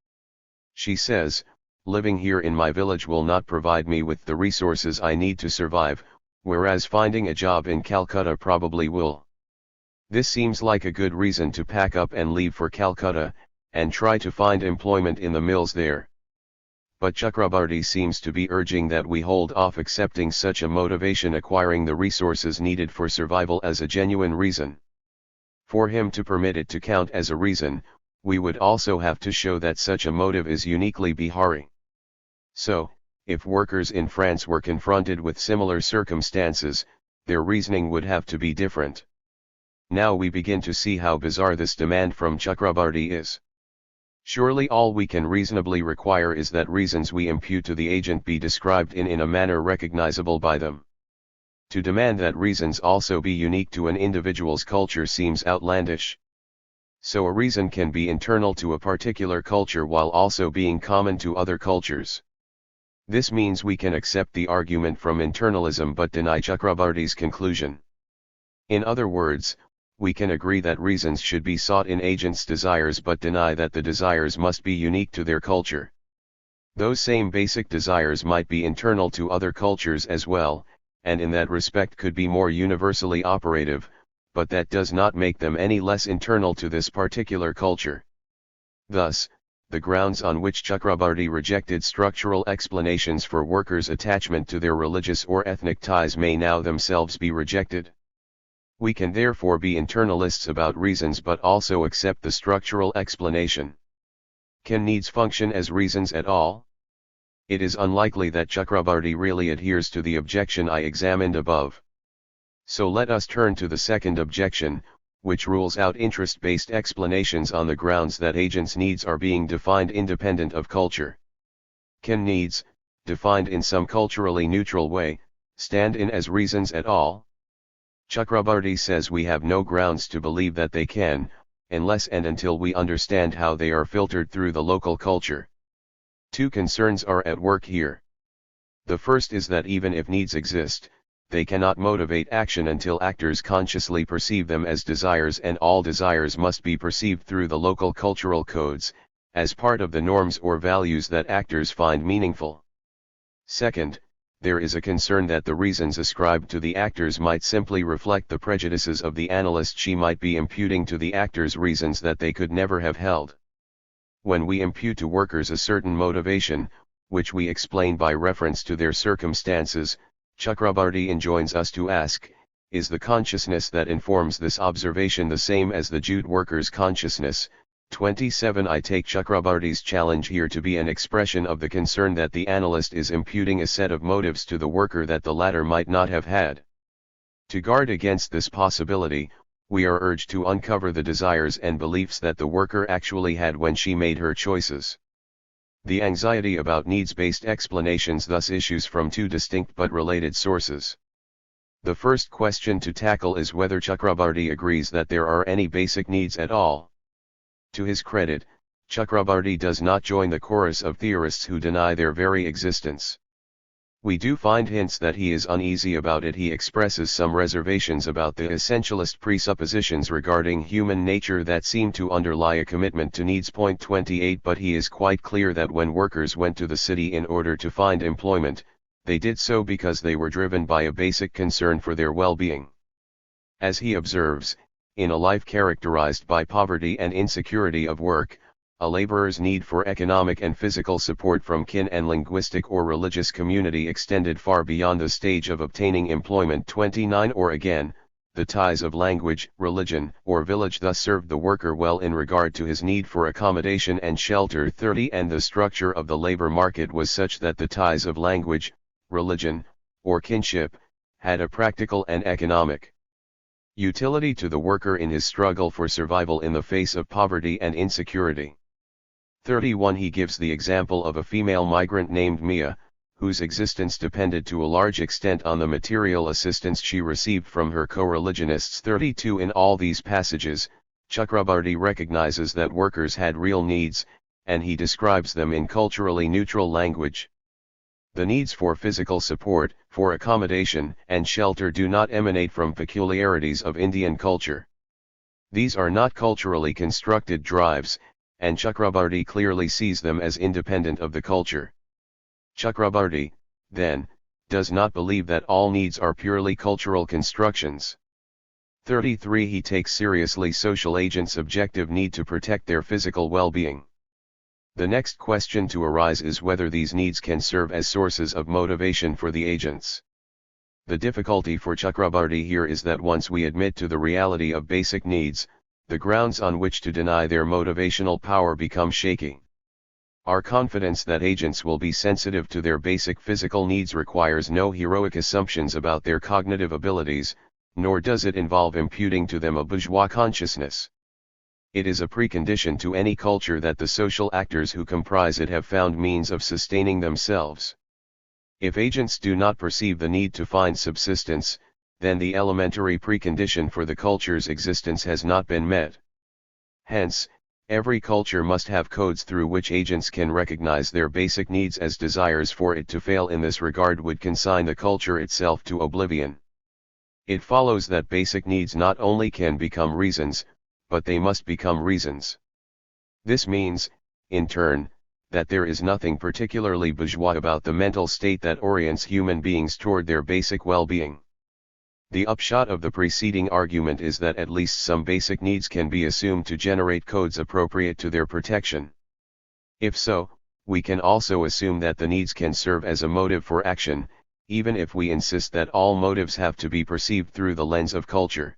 She says, living here in my village will not provide me with the resources I need to survive, whereas finding a job in Calcutta probably will. This seems like a good reason to pack up and leave for Calcutta, and try to find employment in the mills there. But Chakrabarti seems to be urging that we hold off accepting such a motivation, acquiring the resources needed for survival, as a genuine reason. For him to permit it to count as a reason, we would also have to show that such a motive is uniquely Bihari. So, if workers in France were confronted with similar circumstances, their reasoning would have to be different. Now we begin to see how bizarre this demand from Chakrabarti is. Surely all we can reasonably require is that reasons we impute to the agent be described in a manner recognizable by them. To demand that reasons also be unique to an individual's culture seems outlandish. So a reason can be internal to a particular culture while also being common to other cultures. This means we can accept the argument from internalism but deny Chakrabarti's conclusion. In other words, we can agree that reasons should be sought in agents' desires but deny that the desires must be unique to their culture. Those same basic desires might be internal to other cultures as well, and in that respect could be more universally operative, but that does not make them any less internal to this particular culture. Thus, the grounds on which Chakrabarti rejected structural explanations for workers' attachment to their religious or ethnic ties may now themselves be rejected. We can therefore be internalists about reasons but also accept the structural explanation. Can needs function as reasons at all? It is unlikely that Chakrabarti really adheres to the objection I examined above. So let us turn to the second objection, which rules out interest-based explanations on the grounds that agents' needs are being defined independent of culture. Can needs, defined in some culturally neutral way, stand in as reasons at all? Chakrabarti says we have no grounds to believe that they can, unless and until we understand how they are filtered through the local culture. Two concerns are at work here. The first is that even if needs exist, they cannot motivate action until actors consciously perceive them as desires, and all desires must be perceived through the local cultural codes, as part of the norms or values that actors find meaningful. Second, there is a concern that the reasons ascribed to the actors might simply reflect the prejudices of the analyst. She might be imputing to the actors reasons that they could never have held. When we impute to workers a certain motivation, which we explain by reference to their circumstances, Chakrabarti enjoins us to ask, is the consciousness that informs this observation the same as the jute worker's consciousness? 27. I take Chakrabarti's challenge here to be an expression of the concern that the analyst is imputing a set of motives to the worker that the latter might not have had. To guard against this possibility, we are urged to uncover the desires and beliefs that the worker actually had when she made her choices. The anxiety about needs-based explanations thus issues from two distinct but related sources. The first question to tackle is whether Chakrabarti agrees that there are any basic needs at all. To his credit, Chakrabarti does not join the chorus of theorists who deny their very existence. We do find hints that he is uneasy about it. He expresses some reservations about the essentialist presuppositions regarding human nature that seem to underlie a commitment to needs. 28. But he is quite clear that when workers went to the city in order to find employment, they did so because they were driven by a basic concern for their well-being. As he observes, in a life characterized by poverty and insecurity of work, a laborer's need for economic and physical support from kin and linguistic or religious community extended far beyond the stage of obtaining employment. 29. Or again, the ties of language, religion, or village thus served the worker well in regard to his need for accommodation and shelter. 30. And the structure of the labor market was such that the ties of language, religion, or kinship, had a practical and economic utility to the worker in his struggle for survival in the face of poverty and insecurity. 31. He gives the example of a female migrant named Mia, whose existence depended to a large extent on the material assistance she received from her co-religionists. 32. In all these passages, Chakrabarti recognizes that workers had real needs, and he describes them in culturally neutral language. The needs for physical support, for accommodation and shelter do not emanate from peculiarities of Indian culture. These are not culturally constructed drives, and Chakrabarti clearly sees them as independent of the culture. Chakrabarti, then, does not believe that all needs are purely cultural constructions. 33. He takes seriously social agents' objective need to protect their physical well-being. The next question to arise is whether these needs can serve as sources of motivation for the agents. The difficulty for Chakrabarti here is that once we admit to the reality of basic needs, the grounds on which to deny their motivational power become shaky. Our confidence that agents will be sensitive to their basic physical needs requires no heroic assumptions about their cognitive abilities, nor does it involve imputing to them a bourgeois consciousness. It is a precondition to any culture that the social actors who comprise it have found means of sustaining themselves. If agents do not perceive the need to find subsistence, then the elementary precondition for the culture's existence has not been met. Hence, every culture must have codes through which agents can recognize their basic needs as desires. For it to fail in this regard would consign the culture itself to oblivion. It follows that basic needs not only can become reasons, but they must become reasons. This means, in turn, that there is nothing particularly bourgeois about the mental state that orients human beings toward their basic well-being. The upshot of the preceding argument is that at least some basic needs can be assumed to generate codes appropriate to their protection. If so, we can also assume that the needs can serve as a motive for action, even if we insist that all motives have to be perceived through the lens of culture.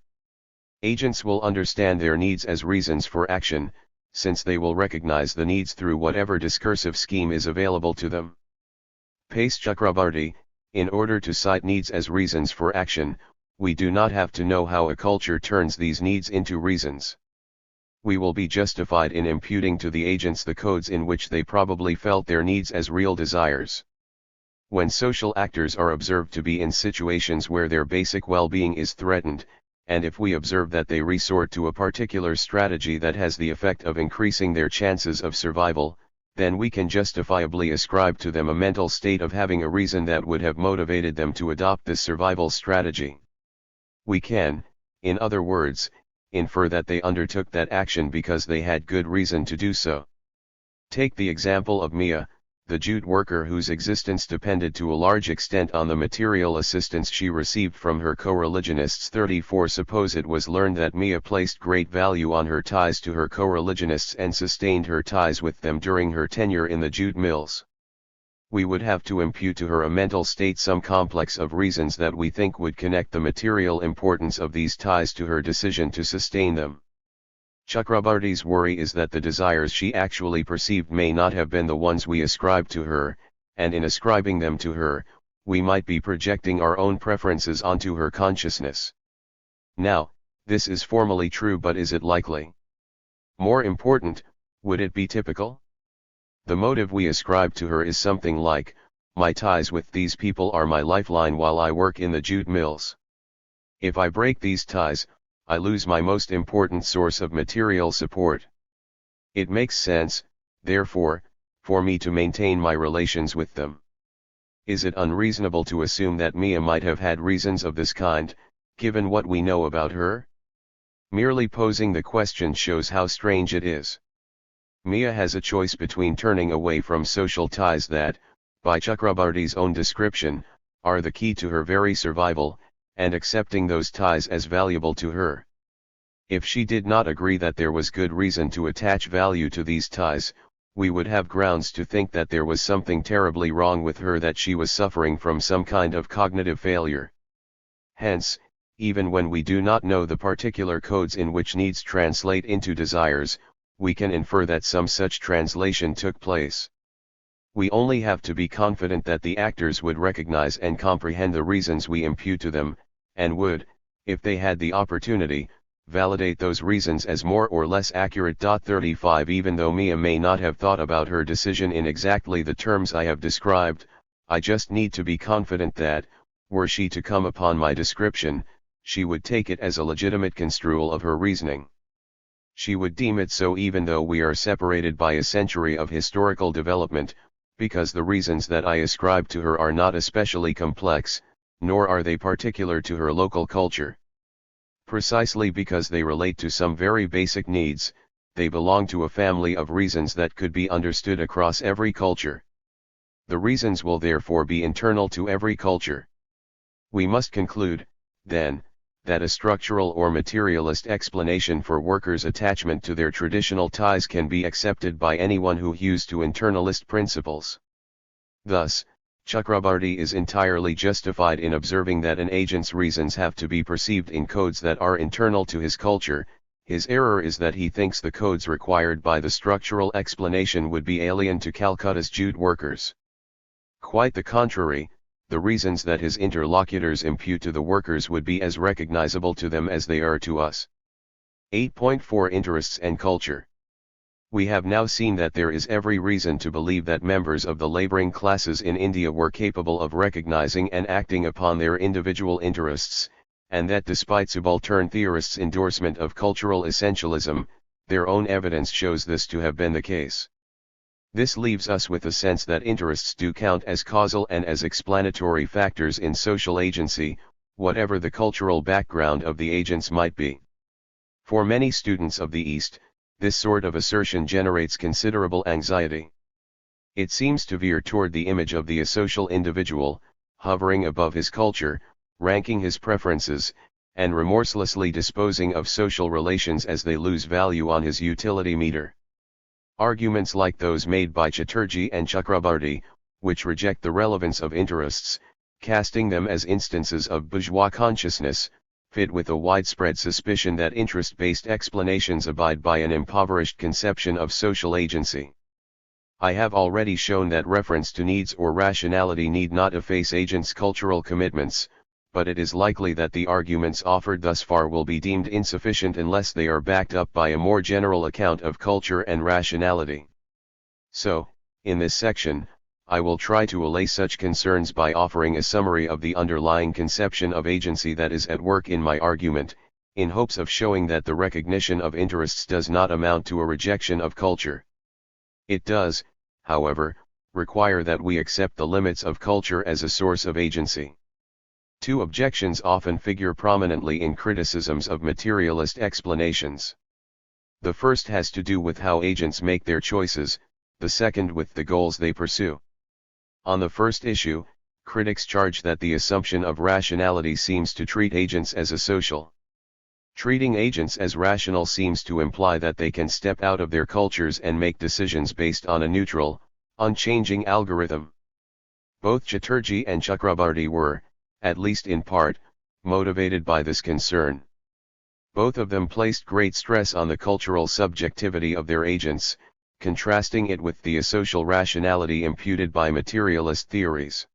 Agents will understand their needs as reasons for action, since they will recognize the needs through whatever discursive scheme is available to them. Pace Chakrabarti, in order to cite needs as reasons for action, we do not have to know how a culture turns these needs into reasons. We will be justified in imputing to the agents the codes in which they probably felt their needs as real desires. When social actors are observed to be in situations where their basic well-being is threatened, and if we observe that they resort to a particular strategy that has the effect of increasing their chances of survival, then we can justifiably ascribe to them a mental state of having a reason that would have motivated them to adopt this survival strategy. We can, in other words, infer that they undertook that action because they had good reason to do so. Take the example of Mia, the jute worker whose existence depended to a large extent on the material assistance she received from her co-religionists. 34. Suppose it was learned that Mia placed great value on her ties to her co-religionists and sustained her ties with them during her tenure in the jute mills. We would have to impute to her a mental state, some complex of reasons that we think would connect the material importance of these ties to her decision to sustain them. Chakrabarti's worry is that the desires she actually perceived may not have been the ones we ascribe to her, and in ascribing them to her, we might be projecting our own preferences onto her consciousness. Now, this is formally true, but is it likely? More important, would it be typical? The motive we ascribe to her is something like, my ties with these people are my lifeline while I work in the jute mills. If I break these ties, I lose my most important source of material support. It makes sense, therefore, for me to maintain my relations with them. Is it unreasonable to assume that Mia might have had reasons of this kind, given what we know about her? Merely posing the question shows how strange it is. Mia has a choice between turning away from social ties that, by Chakrabarti's own description, are the key to her very survival, and accepting those ties as valuable to her. If she did not agree that there was good reason to attach value to these ties, we would have grounds to think that there was something terribly wrong with her, that she was suffering from some kind of cognitive failure. Hence, even when we do not know the particular codes in which needs translate into desires, we can infer that some such translation took place. We only have to be confident that the actors would recognize and comprehend the reasons we impute to them, and would, if they had the opportunity, validate those reasons as more or less accurate. 35 Even though Mia may not have thought about her decision in exactly the terms I have described, I just need to be confident that, were she to come upon my description, she would take it as a legitimate construal of her reasoning. She would deem it so even though we are separated by a century of historical development, because the reasons that I ascribe to her are not especially complex, nor are they particular to her local culture. Precisely because they relate to some very basic needs, they belong to a family of reasons that could be understood across every culture. The reasons will therefore be internal to every culture. We must conclude, then, that a structural or materialist explanation for workers' attachment to their traditional ties can be accepted by anyone who hews to internalist principles. Thus, Chakrabarti is entirely justified in observing that an agent's reasons have to be perceived in codes that are internal to his culture. His error is that he thinks the codes required by the structural explanation would be alien to Calcutta's jute workers. Quite the contrary, the reasons that his interlocutors impute to the workers would be as recognizable to them as they are to us. 8.4 Interests and Culture. We have now seen that there is every reason to believe that members of the laboring classes in India were capable of recognizing and acting upon their individual interests, and that despite subaltern theorists' endorsement of cultural essentialism, their own evidence shows this to have been the case. This leaves us with the sense that interests do count as causal and as explanatory factors in social agency, whatever the cultural background of the agents might be. For many students of the East, this sort of assertion generates considerable anxiety. It seems to veer toward the image of the asocial individual, hovering above his culture, ranking his preferences, and remorselessly disposing of social relations as they lose value on his utility meter. Arguments like those made by Chatterjee and Chakrabarti, which reject the relevance of interests, casting them as instances of bourgeois consciousness, fit with a widespread suspicion that interest-based explanations abide by an impoverished conception of social agency. I have already shown that reference to needs or rationality need not efface agents' cultural commitments, but it is likely that the arguments offered thus far will be deemed insufficient unless they are backed up by a more general account of culture and rationality. So, in this section, I will try to allay such concerns by offering a summary of the underlying conception of agency that is at work in my argument, in hopes of showing that the recognition of interests does not amount to a rejection of culture. It does, however, require that we accept the limits of culture as a source of agency. Two objections often figure prominently in criticisms of materialist explanations. The first has to do with how agents make their choices, the second with the goals they pursue. On the first issue, critics charge that the assumption of rationality seems to treat agents as asocial. Treating agents as rational seems to imply that they can step out of their cultures and make decisions based on a neutral, unchanging algorithm. Both Chatterjee and Chakrabarti were, at least in part, motivated by this concern. Both of them placed great stress on the cultural subjectivity of their agents, contrasting it with the asocial rationality imputed by materialist theories.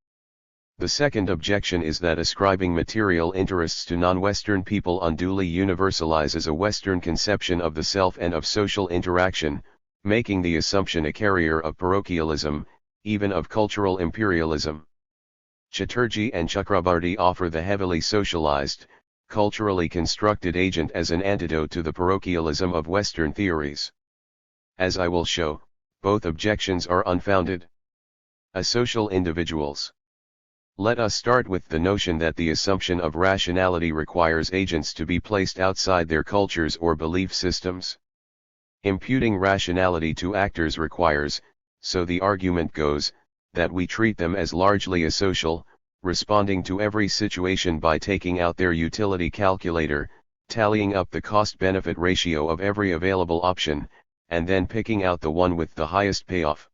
The second objection is that ascribing material interests to non-Western people unduly universalizes a Western conception of the self and of social interaction, making the assumption a carrier of parochialism, even of cultural imperialism. Chatterjee and Chakrabarti offer the heavily socialized, culturally constructed agent as an antidote to the parochialism of Western theories. As I will show, both objections are unfounded. Asocial individuals. Let us start with the notion that the assumption of rationality requires agents to be placed outside their cultures or belief systems. Imputing rationality to actors requires, so the argument goes, that we treat them as largely asocial, responding to every situation by taking out their utility calculator, tallying up the cost-benefit ratio of every available option, and then picking out the one with the highest payoff.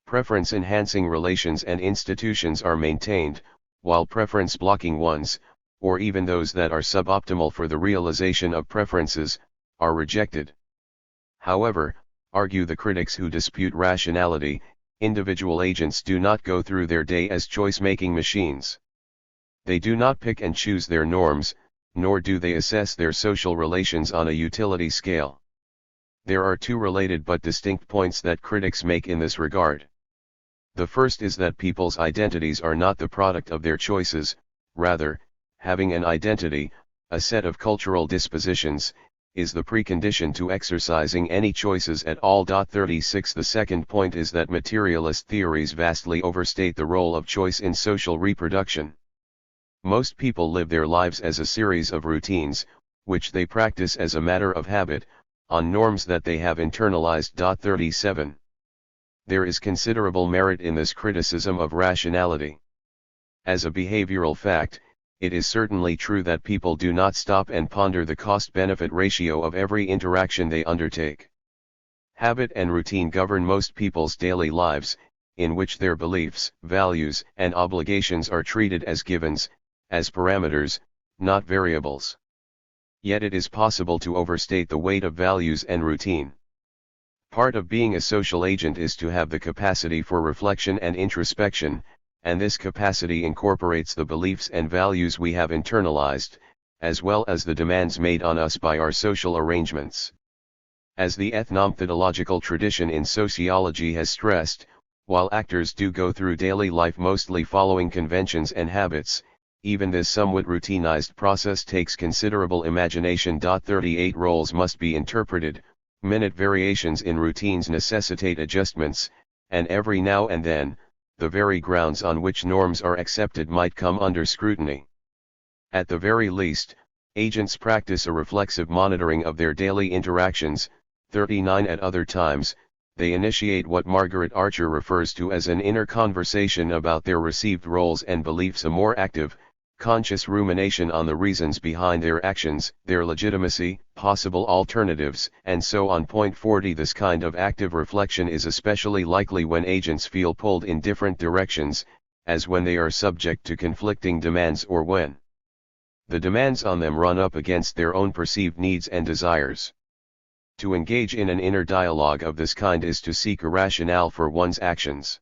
Preference-enhancing relations and institutions are maintained, while preference-blocking ones, or even those that are suboptimal for the realization of preferences, are rejected. However, argue the critics who dispute rationality, individual agents do not go through their day as choice-making machines. They do not pick and choose their norms, nor do they assess their social relations on a utility scale. There are two related but distinct points that critics make in this regard. The first is that people's identities are not the product of their choices, rather, having an identity, a set of cultural dispositions, is the precondition to exercising any choices at all. 36 The second point is that materialist theories vastly overstate the role of choice in social reproduction. Most people live their lives as a series of routines, which they practice as a matter of habit, on norms that they have internalized. 37 There is considerable merit in this criticism of rationality. As a behavioral fact, it is certainly true that people do not stop and ponder the cost-benefit ratio of every interaction they undertake. Habit and routine govern most people's daily lives, in which their beliefs, values, and obligations are treated as givens, as parameters, not variables. Yet it is possible to overstate the weight of values and routine. Part of being a social agent is to have the capacity for reflection and introspection, and this capacity incorporates the beliefs and values we have internalized, as well as the demands made on us by our social arrangements. As the ethnomethodological tradition in sociology has stressed, while actors do go through daily life mostly following conventions and habits, even this somewhat routinized process takes considerable imagination. 38 Roles must be interpreted, minute variations in routines necessitate adjustments, and every now and then, the very grounds on which norms are accepted might come under scrutiny. At the very least, agents practice a reflexive monitoring of their daily interactions. 39 At other times, they initiate what Margaret Archer refers to as an inner conversation about their received roles and beliefs, a more active, conscious rumination on the reasons behind their actions, their legitimacy, possible alternatives, and so on. 40 This kind of active reflection is especially likely when agents feel pulled in different directions, as when they are subject to conflicting demands or when the demands on them run up against their own perceived needs and desires. To engage in an inner dialogue of this kind is to seek a rationale for one's actions.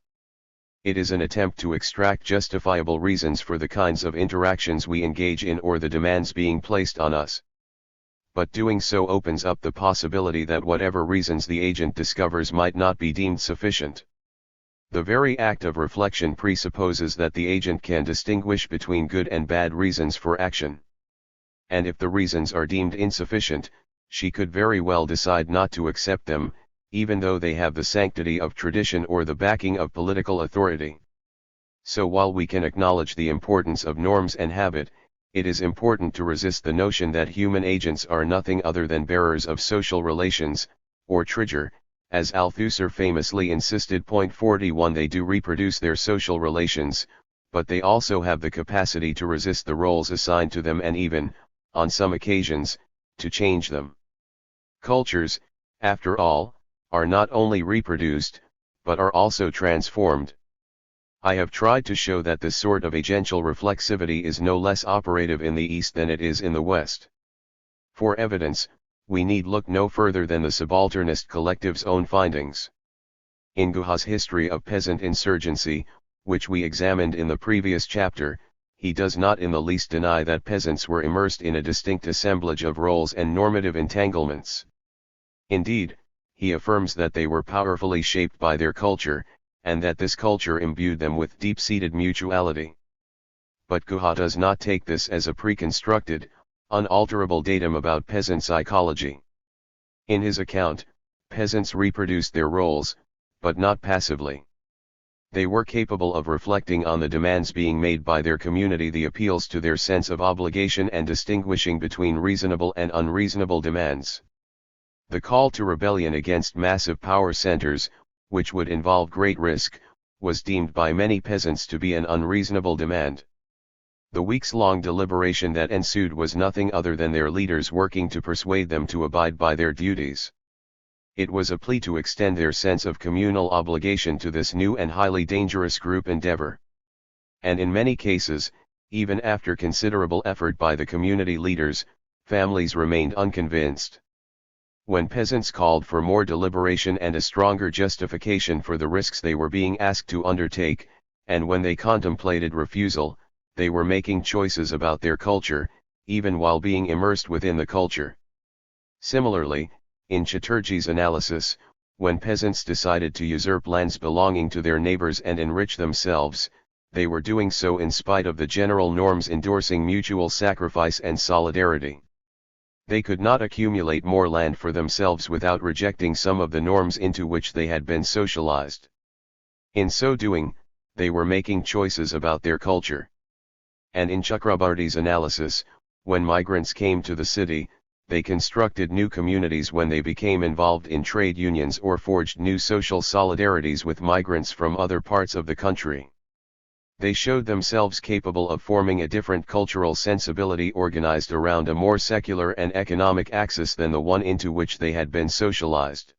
It is an attempt to extract justifiable reasons for the kinds of interactions we engage in or the demands being placed on us. But doing so opens up the possibility that whatever reasons the agent discovers might not be deemed sufficient. The very act of reflection presupposes that the agent can distinguish between good and bad reasons for action. And if the reasons are deemed insufficient, she could very well decide not to accept them, even though they have the sanctity of tradition or the backing of political authority. So while we can acknowledge the importance of norms and habit, it is important to resist the notion that human agents are nothing other than bearers of social relations, or trigger, as Althusser famously insisted. 41 They do reproduce their social relations, but they also have the capacity to resist the roles assigned to them and even, on some occasions, to change them. Cultures, after all, are not only reproduced, but are also transformed. I have tried to show that this sort of agential reflexivity is no less operative in the East than it is in the West. For evidence, we need look no further than the subalternist collective's own findings. In Guha's History of Peasant Insurgency, which we examined in the previous chapter, he does not in the least deny that peasants were immersed in a distinct assemblage of roles and normative entanglements. Indeed, he affirms that they were powerfully shaped by their culture, and that this culture imbued them with deep-seated mutuality. But Guha does not take this as a preconstructed, unalterable datum about peasant psychology. In his account, peasants reproduced their roles, but not passively. They were capable of reflecting on the demands being made by their community, the appeals to their sense of obligation, and distinguishing between reasonable and unreasonable demands. The call to rebellion against massive power centers, which would involve great risk, was deemed by many peasants to be an unreasonable demand. The weeks-long deliberation that ensued was nothing other than their leaders working to persuade them to abide by their duties. It was a plea to extend their sense of communal obligation to this new and highly dangerous group endeavor. And in many cases, even after considerable effort by the community leaders, families remained unconvinced. When peasants called for more deliberation and a stronger justification for the risks they were being asked to undertake, and when they contemplated refusal, they were making choices about their culture, even while being immersed within the culture. Similarly, in Chatterjee's analysis, when peasants decided to usurp lands belonging to their neighbors and enrich themselves, they were doing so in spite of the general norms endorsing mutual sacrifice and solidarity. They could not accumulate more land for themselves without rejecting some of the norms into which they had been socialized. In so doing, they were making choices about their culture. And in Chakrabarty's analysis, when migrants came to the city, they constructed new communities when they became involved in trade unions or forged new social solidarities with migrants from other parts of the country. They showed themselves capable of forming a different cultural sensibility organized around a more secular and economic axis than the one into which they had been socialized.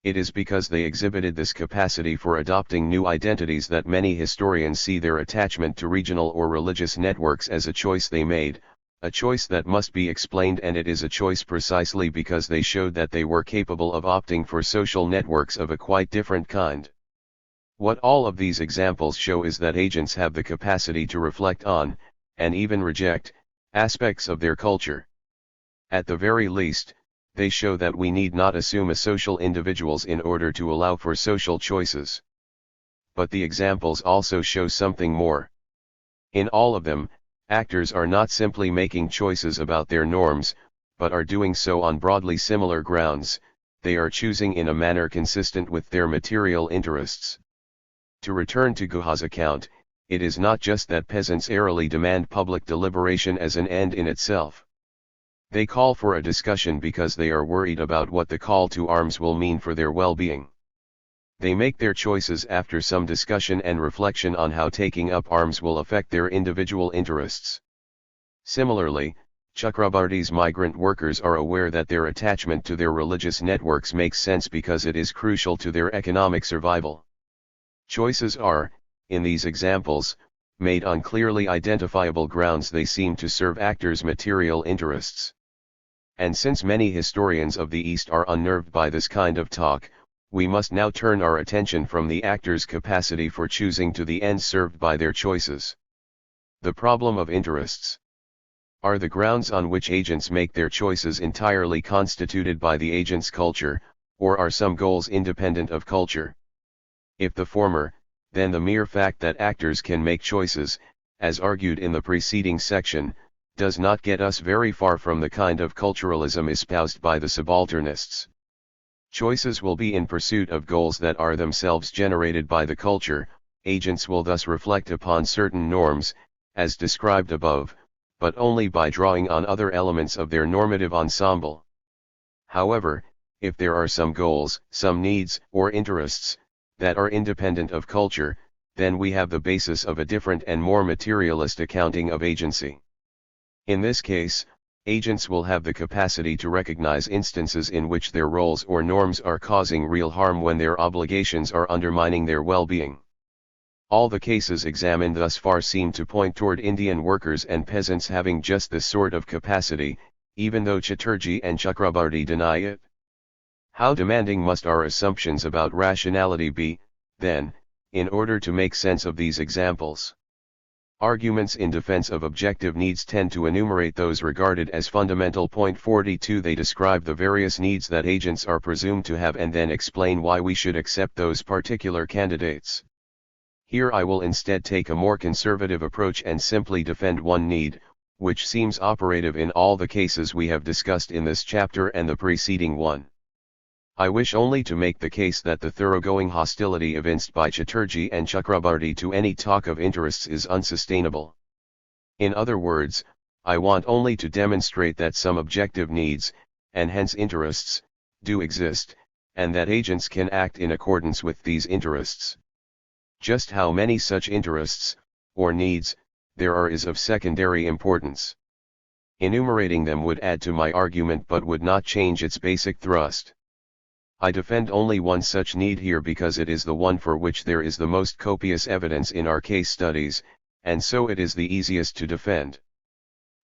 It is because they exhibited this capacity for adopting new identities that many historians see their attachment to regional or religious networks as a choice they made, a choice that must be explained, and it is a choice precisely because they showed that they were capable of opting for social networks of a quite different kind. What all of these examples show is that agents have the capacity to reflect on, and even reject, aspects of their culture. At the very least, they show that we need not assume as social individuals in order to allow for social choices. But the examples also show something more. In all of them, actors are not simply making choices about their norms, but are doing so on broadly similar grounds. They are choosing in a manner consistent with their material interests. To return to Guha's account, it is not just that peasants airily demand public deliberation as an end in itself. They call for a discussion because they are worried about what the call to arms will mean for their well-being. They make their choices after some discussion and reflection on how taking up arms will affect their individual interests. Similarly, Chakrabarty's migrant workers are aware that their attachment to their religious networks makes sense because it is crucial to their economic survival. Choices are, in these examples, made on clearly identifiable grounds. They seem to serve actors' material interests. And since many historians of the East are unnerved by this kind of talk, we must now turn our attention from the actors' capacity for choosing to the ends served by their choices. The problem of interests. Are the grounds on which agents make their choices entirely constituted by the agent's culture, or are some goals independent of culture? If the former, then the mere fact that actors can make choices, as argued in the preceding section, does not get us very far from the kind of culturalism espoused by the subalternists. Choices will be in pursuit of goals that are themselves generated by the culture. Agents will thus reflect upon certain norms, as described above, but only by drawing on other elements of their normative ensemble. However, if there are some goals, some needs, or interests, that are independent of culture, then we have the basis of a different and more materialist accounting of agency. In this case, agents will have the capacity to recognize instances in which their roles or norms are causing real harm when their obligations are undermining their well-being. All the cases examined thus far seem to point toward Indian workers and peasants having just this sort of capacity, even though Chatterjee and Chakrabarty deny it. How demanding must our assumptions about rationality be, then, in order to make sense of these examples? Arguments in defense of objective needs tend to enumerate those regarded as fundamental. Point 42. They describe the various needs that agents are presumed to have and then explain why we should accept those particular candidates. Here I will instead take a more conservative approach and simply defend one need, which seems operative in all the cases we have discussed in this chapter and the preceding one. I wish only to make the case that the thoroughgoing hostility evinced by Chatterjee and Chakrabarty to any talk of interests is unsustainable. In other words, I want only to demonstrate that some objective needs, and hence interests, do exist, and that agents can act in accordance with these interests. Just how many such interests, or needs, there are is of secondary importance. Enumerating them would add to my argument but would not change its basic thrust. I defend only one such need here because it is the one for which there is the most copious evidence in our case studies, and so it is the easiest to defend.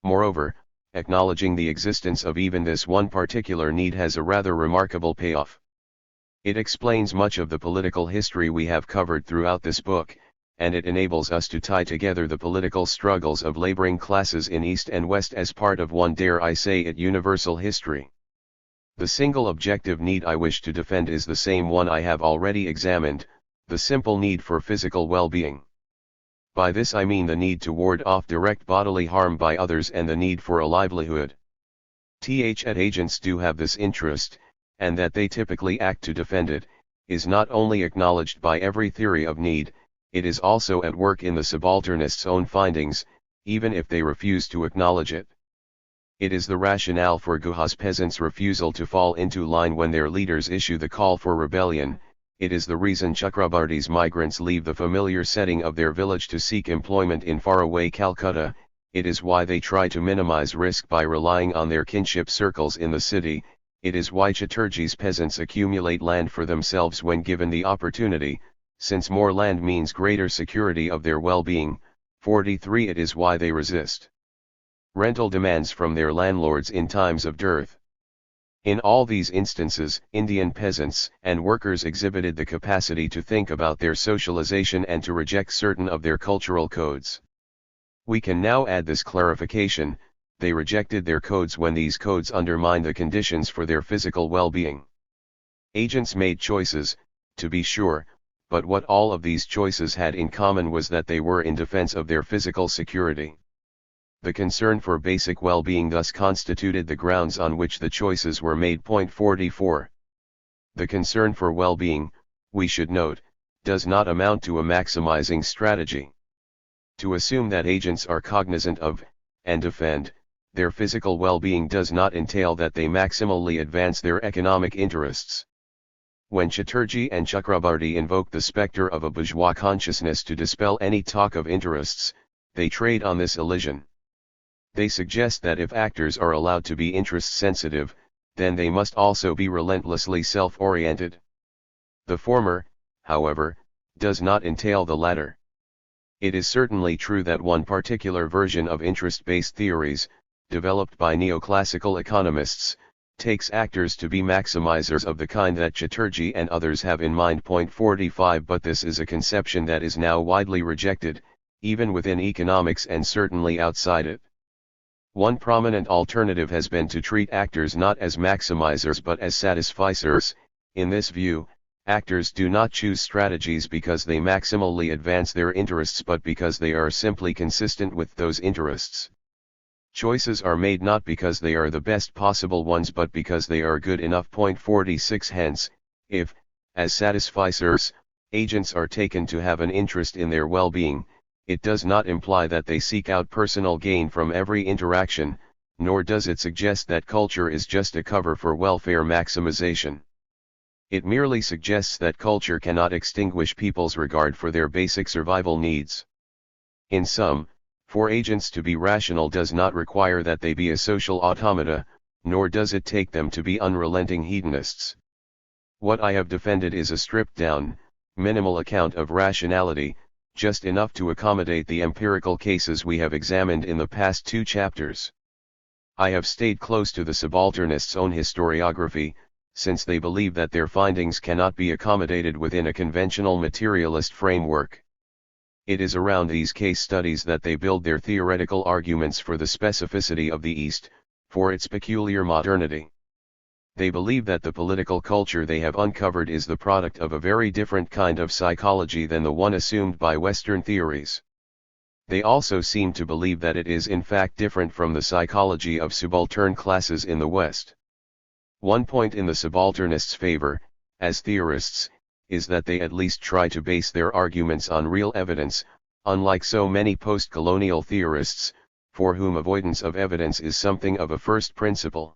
Moreover, acknowledging the existence of even this one particular need has a rather remarkable payoff. It explains much of the political history we have covered throughout this book, and it enables us to tie together the political struggles of laboring classes in East and West as part of one, dare I say it, universal history. The single objective need I wish to defend is the same one I have already examined, the simple need for physical well-being. By this I mean the need to ward off direct bodily harm by others and the need for a livelihood. That agents do have this interest, and that they typically act to defend it, is not only acknowledged by every theory of need, it is also at work in the subalternists' own findings, even if they refuse to acknowledge it. It is the rationale for Guha's peasants' refusal to fall into line when their leaders issue the call for rebellion. It is the reason Chakrabarti's migrants leave the familiar setting of their village to seek employment in faraway Calcutta. It is why they try to minimize risk by relying on their kinship circles in the city. It is why Chatterjee's peasants accumulate land for themselves when given the opportunity, since more land means greater security of their well-being. 43. It is why they resist rental demands from their landlords in times of dearth. In all these instances, Indian peasants and workers exhibited the capacity to think about their socialization and to reject certain of their cultural codes. We can now add this clarification: they rejected their codes when these codes undermined the conditions for their physical well-being. Agents made choices, to be sure, but what all of these choices had in common was that they were in defense of their physical security. The concern for basic well-being thus constituted the grounds on which the choices were made. 44. The concern for well-being, we should note, does not amount to a maximizing strategy. To assume that agents are cognizant of, and defend, their physical well-being does not entail that they maximally advance their economic interests. When Chatterjee and Chakrabarti invoke the spectre of a bourgeois consciousness to dispel any talk of interests, they trade on this illusion. They suggest that if actors are allowed to be interest-sensitive, then they must also be relentlessly self-oriented. The former, however, does not entail the latter. It is certainly true that one particular version of interest-based theories, developed by neoclassical economists, takes actors to be maximizers of the kind that Chatterjee and others have in mind. 45. But this is a conception that is now widely rejected, even within economics and certainly outside it. One prominent alternative has been to treat actors not as maximizers but as satisficers. In this view, actors do not choose strategies because they maximally advance their interests but because they are simply consistent with those interests. Choices are made not because they are the best possible ones but because they are good enough. 46. Hence, if, as satisficers, agents are taken to have an interest in their well-being, it does not imply that they seek out personal gain from every interaction, nor does it suggest that culture is just a cover for welfare maximization. It merely suggests that culture cannot extinguish people's regard for their basic survival needs. In sum, for agents to be rational does not require that they be a social automata, nor does it take them to be unrelenting hedonists. What I have defended is a stripped-down, minimal account of rationality, just enough to accommodate the empirical cases we have examined in the past 2 chapters. I have stayed close to the subalternists' own historiography, since they believe that their findings cannot be accommodated within a conventional materialist framework. It is around these case studies that they build their theoretical arguments for the specificity of the East, for its peculiar modernity. They believe that the political culture they have uncovered is the product of a very different kind of psychology than the one assumed by Western theories. They also seem to believe that it is in fact different from the psychology of subaltern classes in the West. One point in the subalternists' favor, as theorists, is that they at least try to base their arguments on real evidence, unlike so many post-colonial theorists, for whom avoidance of evidence is something of a first principle.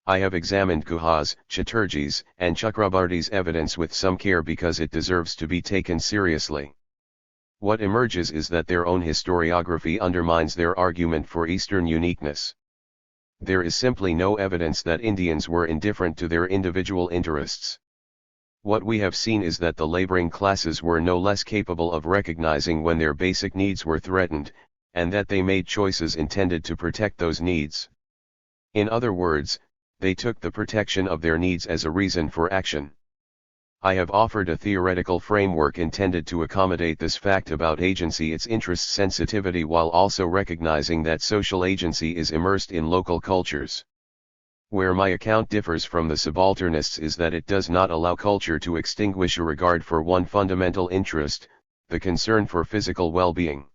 I have examined Guha's, Chatterjee's, and Chakrabarti's evidence with some care because it deserves to be taken seriously. What emerges is that their own historiography undermines their argument for Eastern uniqueness. There is simply no evidence that Indians were indifferent to their individual interests. What we have seen is that the laboring classes were no less capable of recognizing when their basic needs were threatened, and that they made choices intended to protect those needs. In other words, they took the protection of their needs as a reason for action. I have offered a theoretical framework intended to accommodate this fact about agency, its interest sensitivity, while also recognizing that social agency is immersed in local cultures. Where my account differs from the subalternists is that it does not allow culture to extinguish a regard for one fundamental interest, the concern for physical well-being.